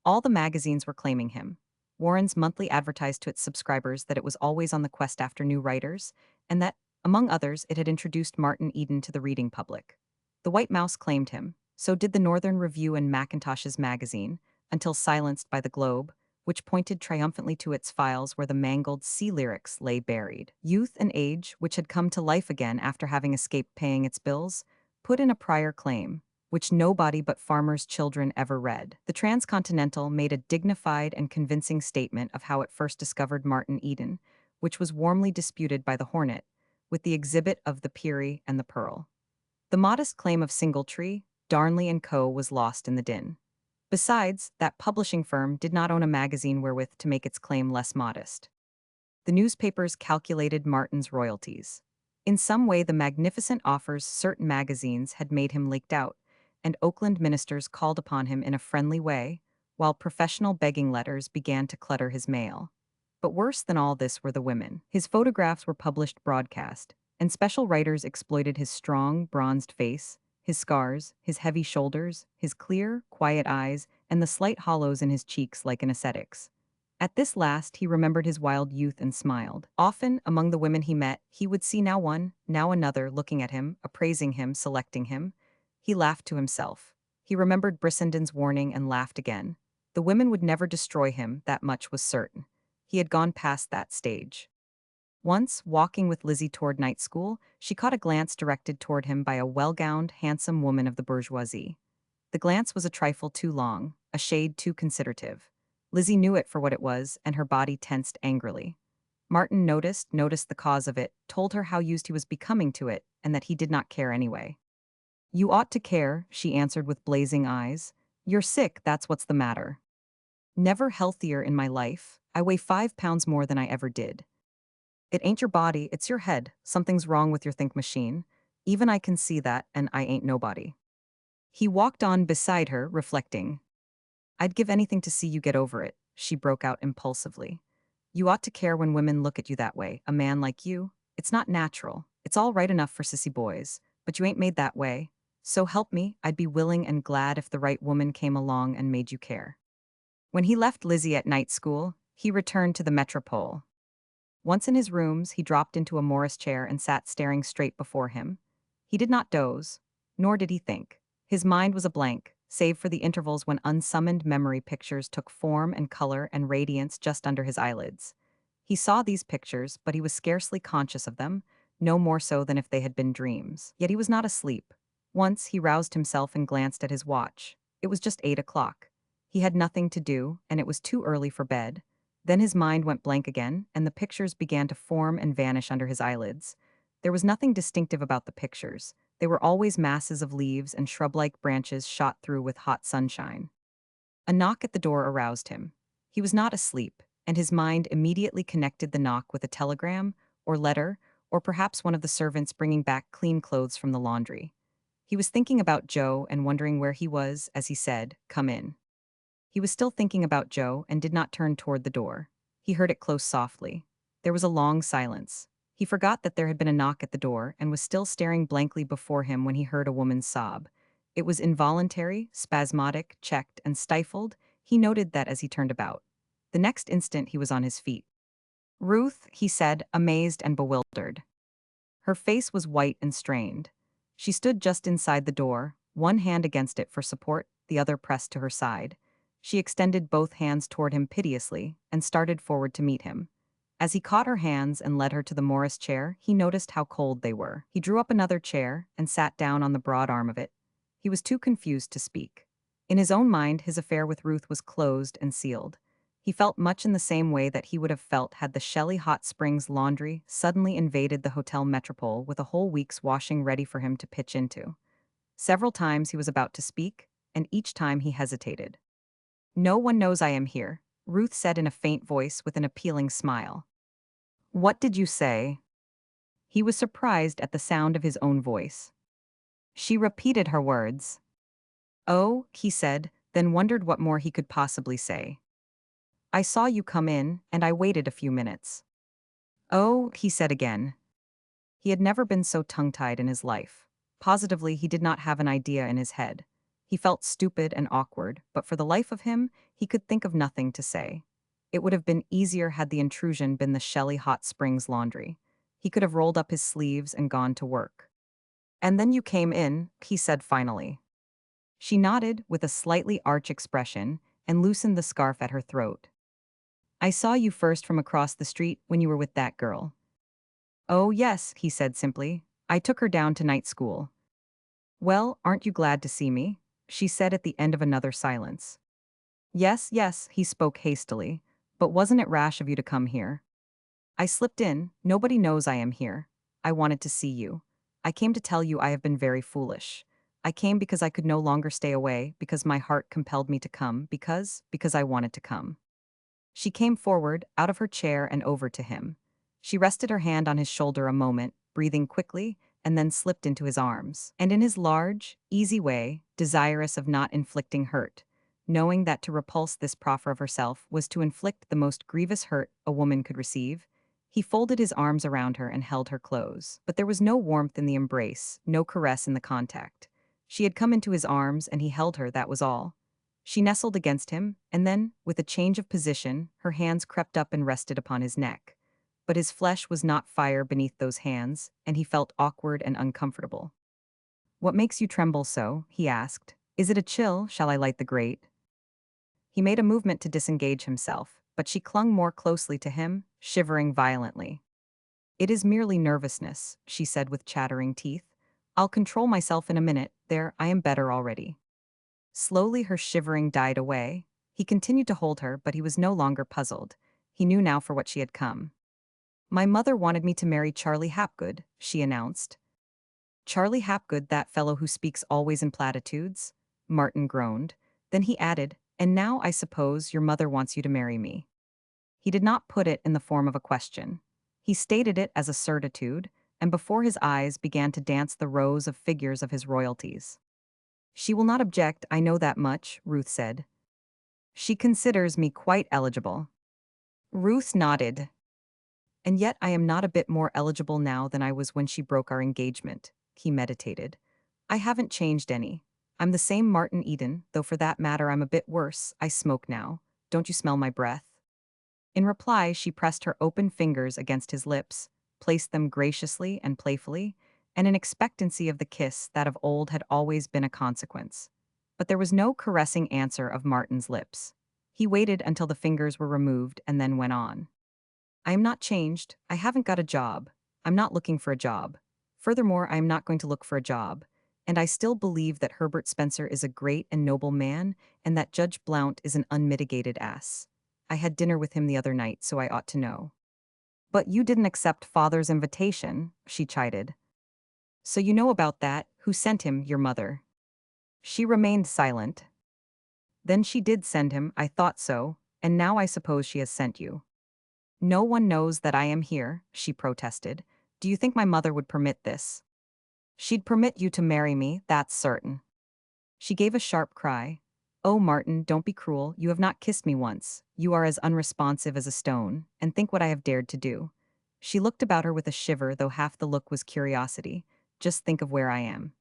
All the magazines were claiming him. Warren's monthly advertised to its subscribers that it was always on the quest after new writers, and that, among others, it had introduced Martin Eden to the reading public. The White Mouse claimed him, so did the Northern Review and Mackintosh's magazine, until silenced by the Globe, which pointed triumphantly to its files where the mangled sea lyrics lay buried. Youth and Age, which had come to life again after having escaped paying its bills, put in a prior claim, which nobody but farmers' children ever read. The Transcontinental made a dignified and convincing statement of how it first discovered Martin Eden, which was warmly disputed by the Hornet, with the exhibit of the Peary and the Pearl. The modest claim of Singletree, Darnley and Co. was lost in the din. Besides, that publishing firm did not own a magazine wherewith to make its claim less modest. The newspapers calculated Martin's royalties. In some way, the magnificent offers certain magazines had made him leaked out, and Oakland ministers called upon him in a friendly way, while professional begging letters began to clutter his mail. But worse than all this were the women. His photographs were published broadcast, and special writers exploited his strong, bronzed face, his scars, his heavy shoulders, his clear, quiet eyes, and the slight hollows in his cheeks like an ascetic's. At this last, he remembered his wild youth and smiled. Often, among the women he met, he would see now one, now another looking at him, appraising him, selecting him. He laughed to himself. He remembered Brissenden's warning and laughed again. The women would never destroy him, that much was certain. He had gone past that stage. Once, walking with Lizzie toward night school, she caught a glance directed toward him by a well-gowned, handsome woman of the bourgeoisie. The glance was a trifle too long, a shade too considerative. Lizzie knew it for what it was, and her body tensed angrily. Martin noticed the cause of it, told her how used he was becoming to it, and that he did not care anyway. "You ought to care," she answered with blazing eyes. "You're sick, that's what's the matter." "Never healthier in my life. I weigh 5 pounds more than I ever did." "It ain't your body, it's your head. Something's wrong with your think machine. Even I can see that, and I ain't nobody." He walked on beside her, reflecting. "I'd give anything to see you get over it," she broke out impulsively. "You ought to care when women look at you that way, a man like you. It's not natural. It's all right enough for sissy boys, but you ain't made that way. So help me, I'd be willing and glad if the right woman came along and made you care." When he left Lizzie at night school, he returned to the metropole. Once in his rooms, he dropped into a Morris chair and sat staring straight before him. He did not doze, nor did he think. His mind was a blank, save for the intervals when unsummoned memory pictures took form and color and radiance just under his eyelids. He saw these pictures, but he was scarcely conscious of them, no more so than if they had been dreams. Yet he was not asleep. Once he roused himself and glanced at his watch. It was just 8 o'clock. He had nothing to do, and it was too early for bed. Then his mind went blank again, and the pictures began to form and vanish under his eyelids. There was nothing distinctive about the pictures. They were always masses of leaves and shrub-like branches shot through with hot sunshine. A knock at the door aroused him. He was not asleep, and his mind immediately connected the knock with a telegram, or letter, or perhaps one of the servants bringing back clean clothes from the laundry. He was thinking about Joe and wondering where he was as he said, "Come in." He was still thinking about Joe and did not turn toward the door. He heard it close softly. There was a long silence. He forgot that there had been a knock at the door and was still staring blankly before him when he heard a woman's sob. It was involuntary, spasmodic, checked, and stifled. He noted that as he turned about. The next instant he was on his feet. "Ruth," he said, amazed and bewildered. Her face was white and strained. She stood just inside the door, one hand against it for support, the other pressed to her side. She extended both hands toward him piteously and started forward to meet him. As he caught her hands and led her to the Morris chair, he noticed how cold they were. He drew up another chair and sat down on the broad arm of it. He was too confused to speak. In his own mind, his affair with Ruth was closed and sealed. He felt much in the same way that he would have felt had the Shelley Hot Springs laundry suddenly invaded the hotel metropole with a whole week's washing ready for him to pitch into. Several times he was about to speak, and each time he hesitated. "No one knows I am here," Ruth said in a faint voice with an appealing smile. "What did you say?" He was surprised at the sound of his own voice. She repeated her words. "Oh," he said, then wondered what more he could possibly say. "I saw you come in, and I waited a few minutes." "Oh," he said again. He had never been so tongue-tied in his life. Positively, he did not have an idea in his head. He felt stupid and awkward, but for the life of him, he could think of nothing to say. It would have been easier had the intrusion been the Shelley Hot Springs laundry. He could have rolled up his sleeves and gone to work. "And then you came in," he said finally. She nodded with a slightly arch expression and loosened the scarf at her throat. "I saw you first from across the street when you were with that girl." "Oh, yes," he said simply. "I took her down to night school." "Well, aren't you glad to see me?" she said at the end of another silence. "Yes, yes," he spoke hastily. "But wasn't it rash of you to come here?" "I slipped in. Nobody knows I am here. I wanted to see you. I came to tell you I have been very foolish. I came because I could no longer stay away, because my heart compelled me to come, because I wanted to come. She came forward, out of her chair and over to him. She rested her hand on his shoulder a moment, breathing quickly, and then slipped into his arms. And in his large, easy way, desirous of not inflicting hurt, knowing that to repulse this proffer of herself was to inflict the most grievous hurt a woman could receive, he folded his arms around her and held her close. But there was no warmth in the embrace, no caress in the contact. She had come into his arms and he held her, that was all. She nestled against him, and then, with a change of position, her hands crept up and rested upon his neck. But his flesh was not fire beneath those hands, and he felt awkward and uncomfortable. "What makes you tremble so?" he asked. "Is it a chill? Shall I light the grate?" He made a movement to disengage himself, but she clung more closely to him, shivering violently. "It is merely nervousness," she said with chattering teeth. "I'll control myself in a minute. There, I am better already." Slowly her shivering died away. He continued to hold her, but he was no longer puzzled. He knew now for what she had come. "My mother wanted me to marry Charlie Hapgood," she announced. "Charlie Hapgood, that fellow who speaks always in platitudes?" Martin groaned. Then he added, "And now I suppose your mother wants you to marry me." He did not put it in the form of a question. He stated it as a certitude, and before his eyes began to dance the rows of figures of his royalties. "She will not object, I know that much," Ruth said. "She considers me quite eligible." Ruth nodded. "And yet I am not a bit more eligible now than I was when she broke our engagement," he meditated. "I haven't changed any. I'm the same Martin Eden, though for that matter I'm a bit worse. I smoke now. Don't you smell my breath?" In reply, she pressed her open fingers against his lips, placed them graciously and playfully, and in expectancy of the kiss that of old had always been a consequence. But there was no caressing answer of Martin's lips. He waited until the fingers were removed and then went on. "I am not changed. I haven't got a job. I'm not looking for a job. Furthermore, I am not going to look for a job. And I still believe that Herbert Spencer is a great and noble man, and that Judge Blount is an unmitigated ass. I had dinner with him the other night, so I ought to know." "But you didn't accept father's invitation," she chided. "So you know about that. Who sent him? Your mother." She remained silent. "Then she did send him, I thought so, and now I suppose she has sent you." "No one knows that I am here," she protested. "Do you think my mother would permit this?" "She'd permit you to marry me, that's certain." She gave a sharp cry. "Oh, Martin, don't be cruel. You have not kissed me once. You are as unresponsive as a stone, and think what I have dared to do." She looked about her with a shiver, though half the look was curiosity. "Just think of where I am."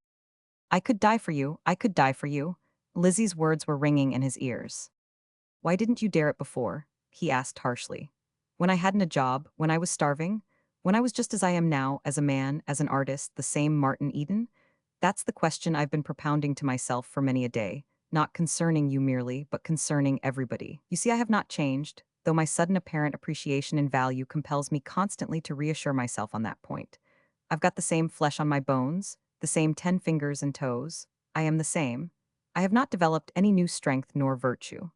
"I could die for you, I could die for you." Lizzie's words were ringing in his ears. "Why didn't you dare it before?" he asked harshly. "When I hadn't a job, when I was starving, when I was just as I am now, as a man, as an artist, the same Martin Eden? That's the question I've been propounding to myself for many a day, not concerning you merely, but concerning everybody. You see, I have not changed, though my sudden apparent appreciation in value compels me constantly to reassure myself on that point. I've got the same flesh on my bones, the same 10 fingers and toes. I am the same. I have not developed any new strength nor virtue.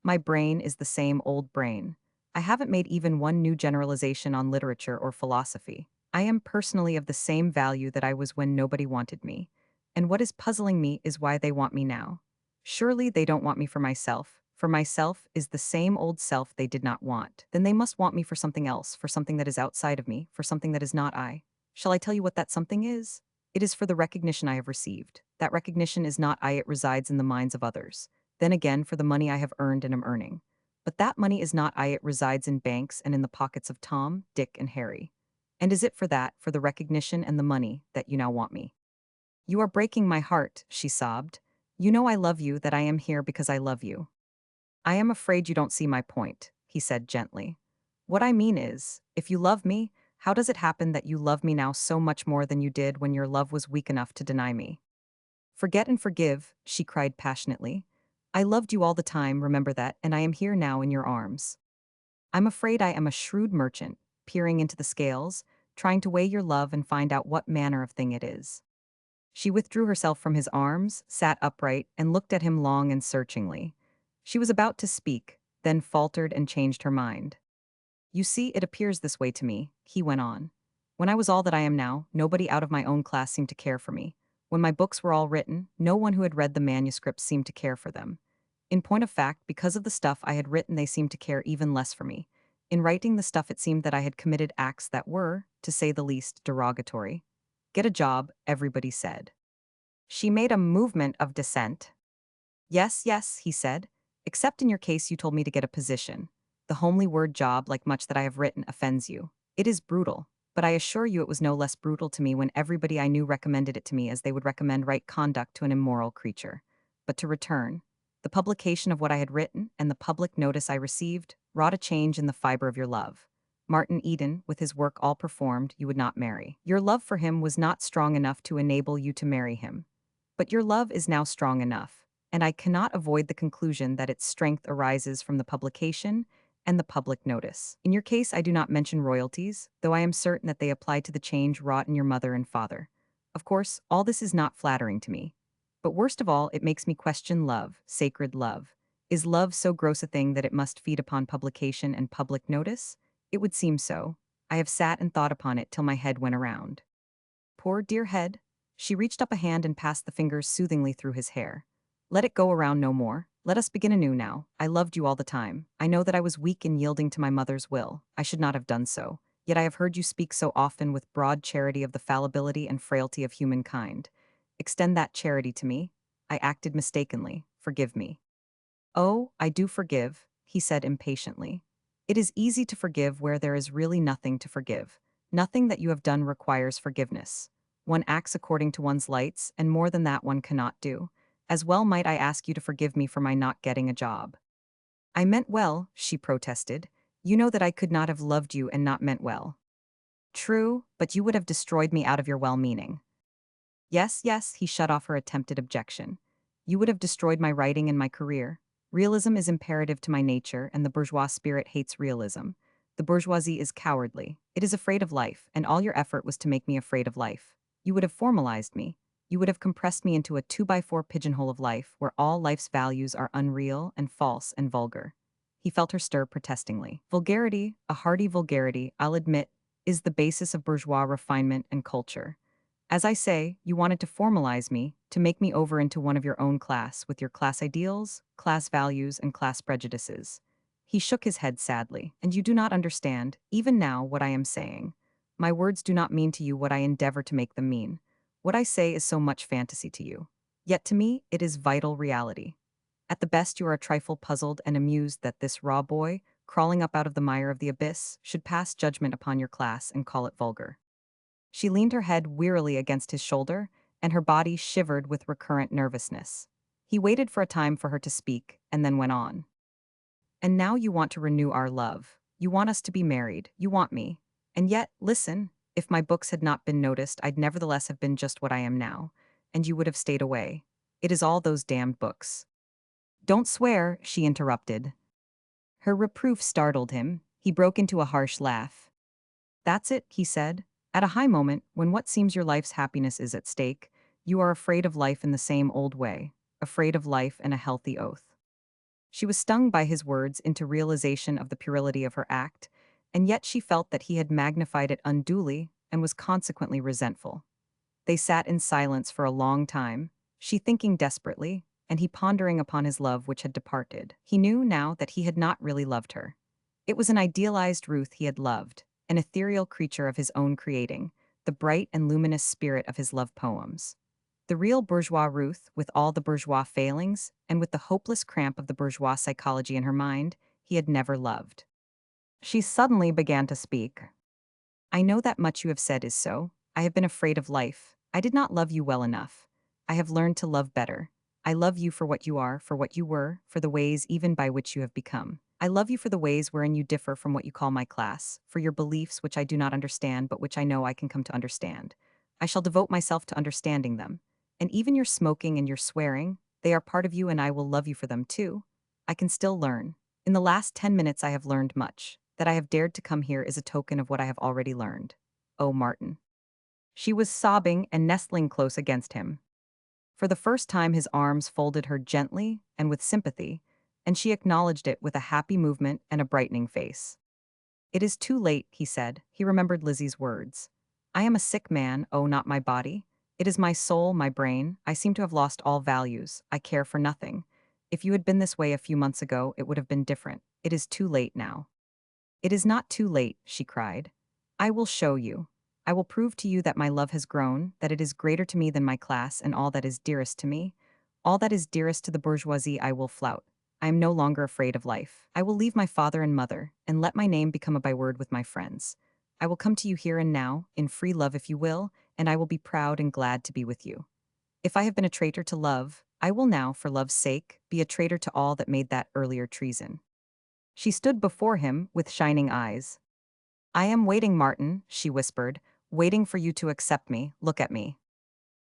My brain is the same old brain. I haven't made even one new generalization on literature or philosophy. I am personally of the same value that I was when nobody wanted me. And what is puzzling me is why they want me now. Surely they don't want me for myself. For myself is the same old self they did not want. Then they must want me for something else, for something that is outside of me, for something that is not I. Shall I tell you what that something is? It is for the recognition I have received. That recognition is not I, it resides in the minds of others. Then again, for the money I have earned and am earning. But that money is not I, it resides in banks and in the pockets of Tom, Dick, and Harry. And is it for that, for the recognition and the money, that you now want me? You are breaking my heart, she sobbed. You know I love you, that I am here because I love you. I am afraid you don't see my point, he said gently. What I mean is, if you love me, how does it happen that you love me now so much more than you did when your love was weak enough to deny me? Forget and forgive, she cried passionately. I loved you all the time, remember that, and I am here now in your arms. I'm afraid I am a shrewd merchant, peering into the scales, trying to weigh your love and find out what manner of thing it is. She withdrew herself from his arms, sat upright, and looked at him long and searchingly. She was about to speak, then faltered and changed her mind. You see, it appears this way to me, he went on. When I was all that I am now, nobody out of my own class seemed to care for me. When my books were all written, no one who had read the manuscripts seemed to care for them. In point of fact, because of the stuff I had written, they seemed to care even less for me. In writing the stuff, it seemed that I had committed acts that were, to say the least, derogatory. Get a job, everybody said. She made a movement of dissent. Yes, yes, he said. Except in your case, you told me to get a position. The homely word job, like much that I have written, offends you. It is brutal, but I assure you it was no less brutal to me when everybody I knew recommended it to me as they would recommend right conduct to an immoral creature. But to return, the publication of what I had written and the public notice I received wrought a change in the fiber of your love. Martin Eden, with his work all performed, you would not marry. Your love for him was not strong enough to enable you to marry him. But your love is now strong enough, and I cannot avoid the conclusion that its strength arises from the publication and the public notice. In your case, I do not mention royalties, though I am certain that they apply to the change wrought in your mother and father. Of course, all this is not flattering to me. But worst of all, it makes me question love, sacred love. Is love so gross a thing that it must feed upon publication and public notice? It would seem so. I have sat and thought upon it till my head went around. Poor dear head. She reached up a hand and passed the fingers soothingly through his hair. Let it go around no more. Let us begin anew now. I loved you all the time. I know that I was weak in yielding to my mother's will. I should not have done so. Yet I have heard you speak so often with broad charity of the fallibility and frailty of humankind. Extend that charity to me. I acted mistakenly. Forgive me. Oh, I do forgive, he said impatiently. It is easy to forgive where there is really nothing to forgive. Nothing that you have done requires forgiveness. One acts according to one's lights, and more than that one cannot do. As well might I ask you to forgive me for my not getting a job. I meant well, she protested. You know that I could not have loved you and not meant well. True, but you would have destroyed me out of your well-meaning. Yes, yes, he shut off her attempted objection. You would have destroyed my writing and my career. Realism is imperative to my nature, and the bourgeois spirit hates realism. The bourgeoisie is cowardly. It is afraid of life, and all your effort was to make me afraid of life. You would have formalized me. You would have compressed me into a 2x4 pigeonhole of life, where all life's values are unreal and false and vulgar. He felt her stir protestingly. Vulgarity, a hearty vulgarity, I'll admit, is the basis of bourgeois refinement and culture. As I say, you wanted to formalize me, to make me over into one of your own class, with your class ideals, class values, and class prejudices. He shook his head sadly. And you do not understand, even now, what I am saying. My words do not mean to you what I endeavor to make them mean. What I say is so much fantasy to you. Yet to me, it is vital reality. At the best, you are a trifle puzzled and amused that this raw boy, crawling up out of the mire of the abyss, should pass judgment upon your class and call it vulgar. She leaned her head wearily against his shoulder, and her body shivered with recurrent nervousness. He waited for a time for her to speak, and then went on. And now you want to renew our love. You want us to be married. You want me. And yet, listen, if my books had not been noticed, I'd nevertheless have been just what I am now, and you would have stayed away. It is all those damned books. Don't swear, she interrupted. Her reproof startled him. He broke into a harsh laugh. That's it, he said. At a high moment, when what seems your life's happiness is at stake, you are afraid of life in the same old way, afraid of life and a healthy oath. She was stung by his words into realization of the puerility of her act, and yet she felt that he had magnified it unduly and was consequently resentful. They sat in silence for a long time, she thinking desperately, and he pondering upon his love which had departed. He knew now that he had not really loved her. It was an idealized Ruth he had loved, an ethereal creature of his own creating, the bright and luminous spirit of his love poems. The real bourgeois Ruth, with all the bourgeois failings, and with the hopeless cramp of the bourgeois psychology in her mind, he had never loved. She suddenly began to speak. I know that much you have said is so. I have been afraid of life. I did not love you well enough. I have learned to love better. I love you for what you are, for what you were, for the ways even by which you have become. I love you for the ways wherein you differ from what you call my class, for your beliefs which I do not understand but which I know I can come to understand. I shall devote myself to understanding them. And even your smoking and your swearing, they are part of you and I will love you for them too. I can still learn. In the last 10 minutes I have learned much. That I have dared to come here is a token of what I have already learned. Oh, Martin. She was sobbing and nestling close against him. For the first time his arms folded her gently and with sympathy, and she acknowledged it with a happy movement and a brightening face. It is too late, he said. He remembered Lizzie's words. I am a sick man, oh, not my body. It is my soul, my brain. I seem to have lost all values. I care for nothing. If you had been this way a few months ago, it would have been different. It is too late now. It is not too late, she cried. I will show you. I will prove to you that my love has grown, that it is greater to me than my class and all that is dearest to me. All that is dearest to the bourgeoisie I will flout. I am no longer afraid of life. I will leave my father and mother, and let my name become a byword with my friends. I will come to you here and now, in free love if you will, and I will be proud and glad to be with you. If I have been a traitor to love, I will now, for love's sake, be a traitor to all that made that earlier treason. She stood before him with shining eyes. I am waiting, Martin, she whispered, waiting for you to accept me. Look at me.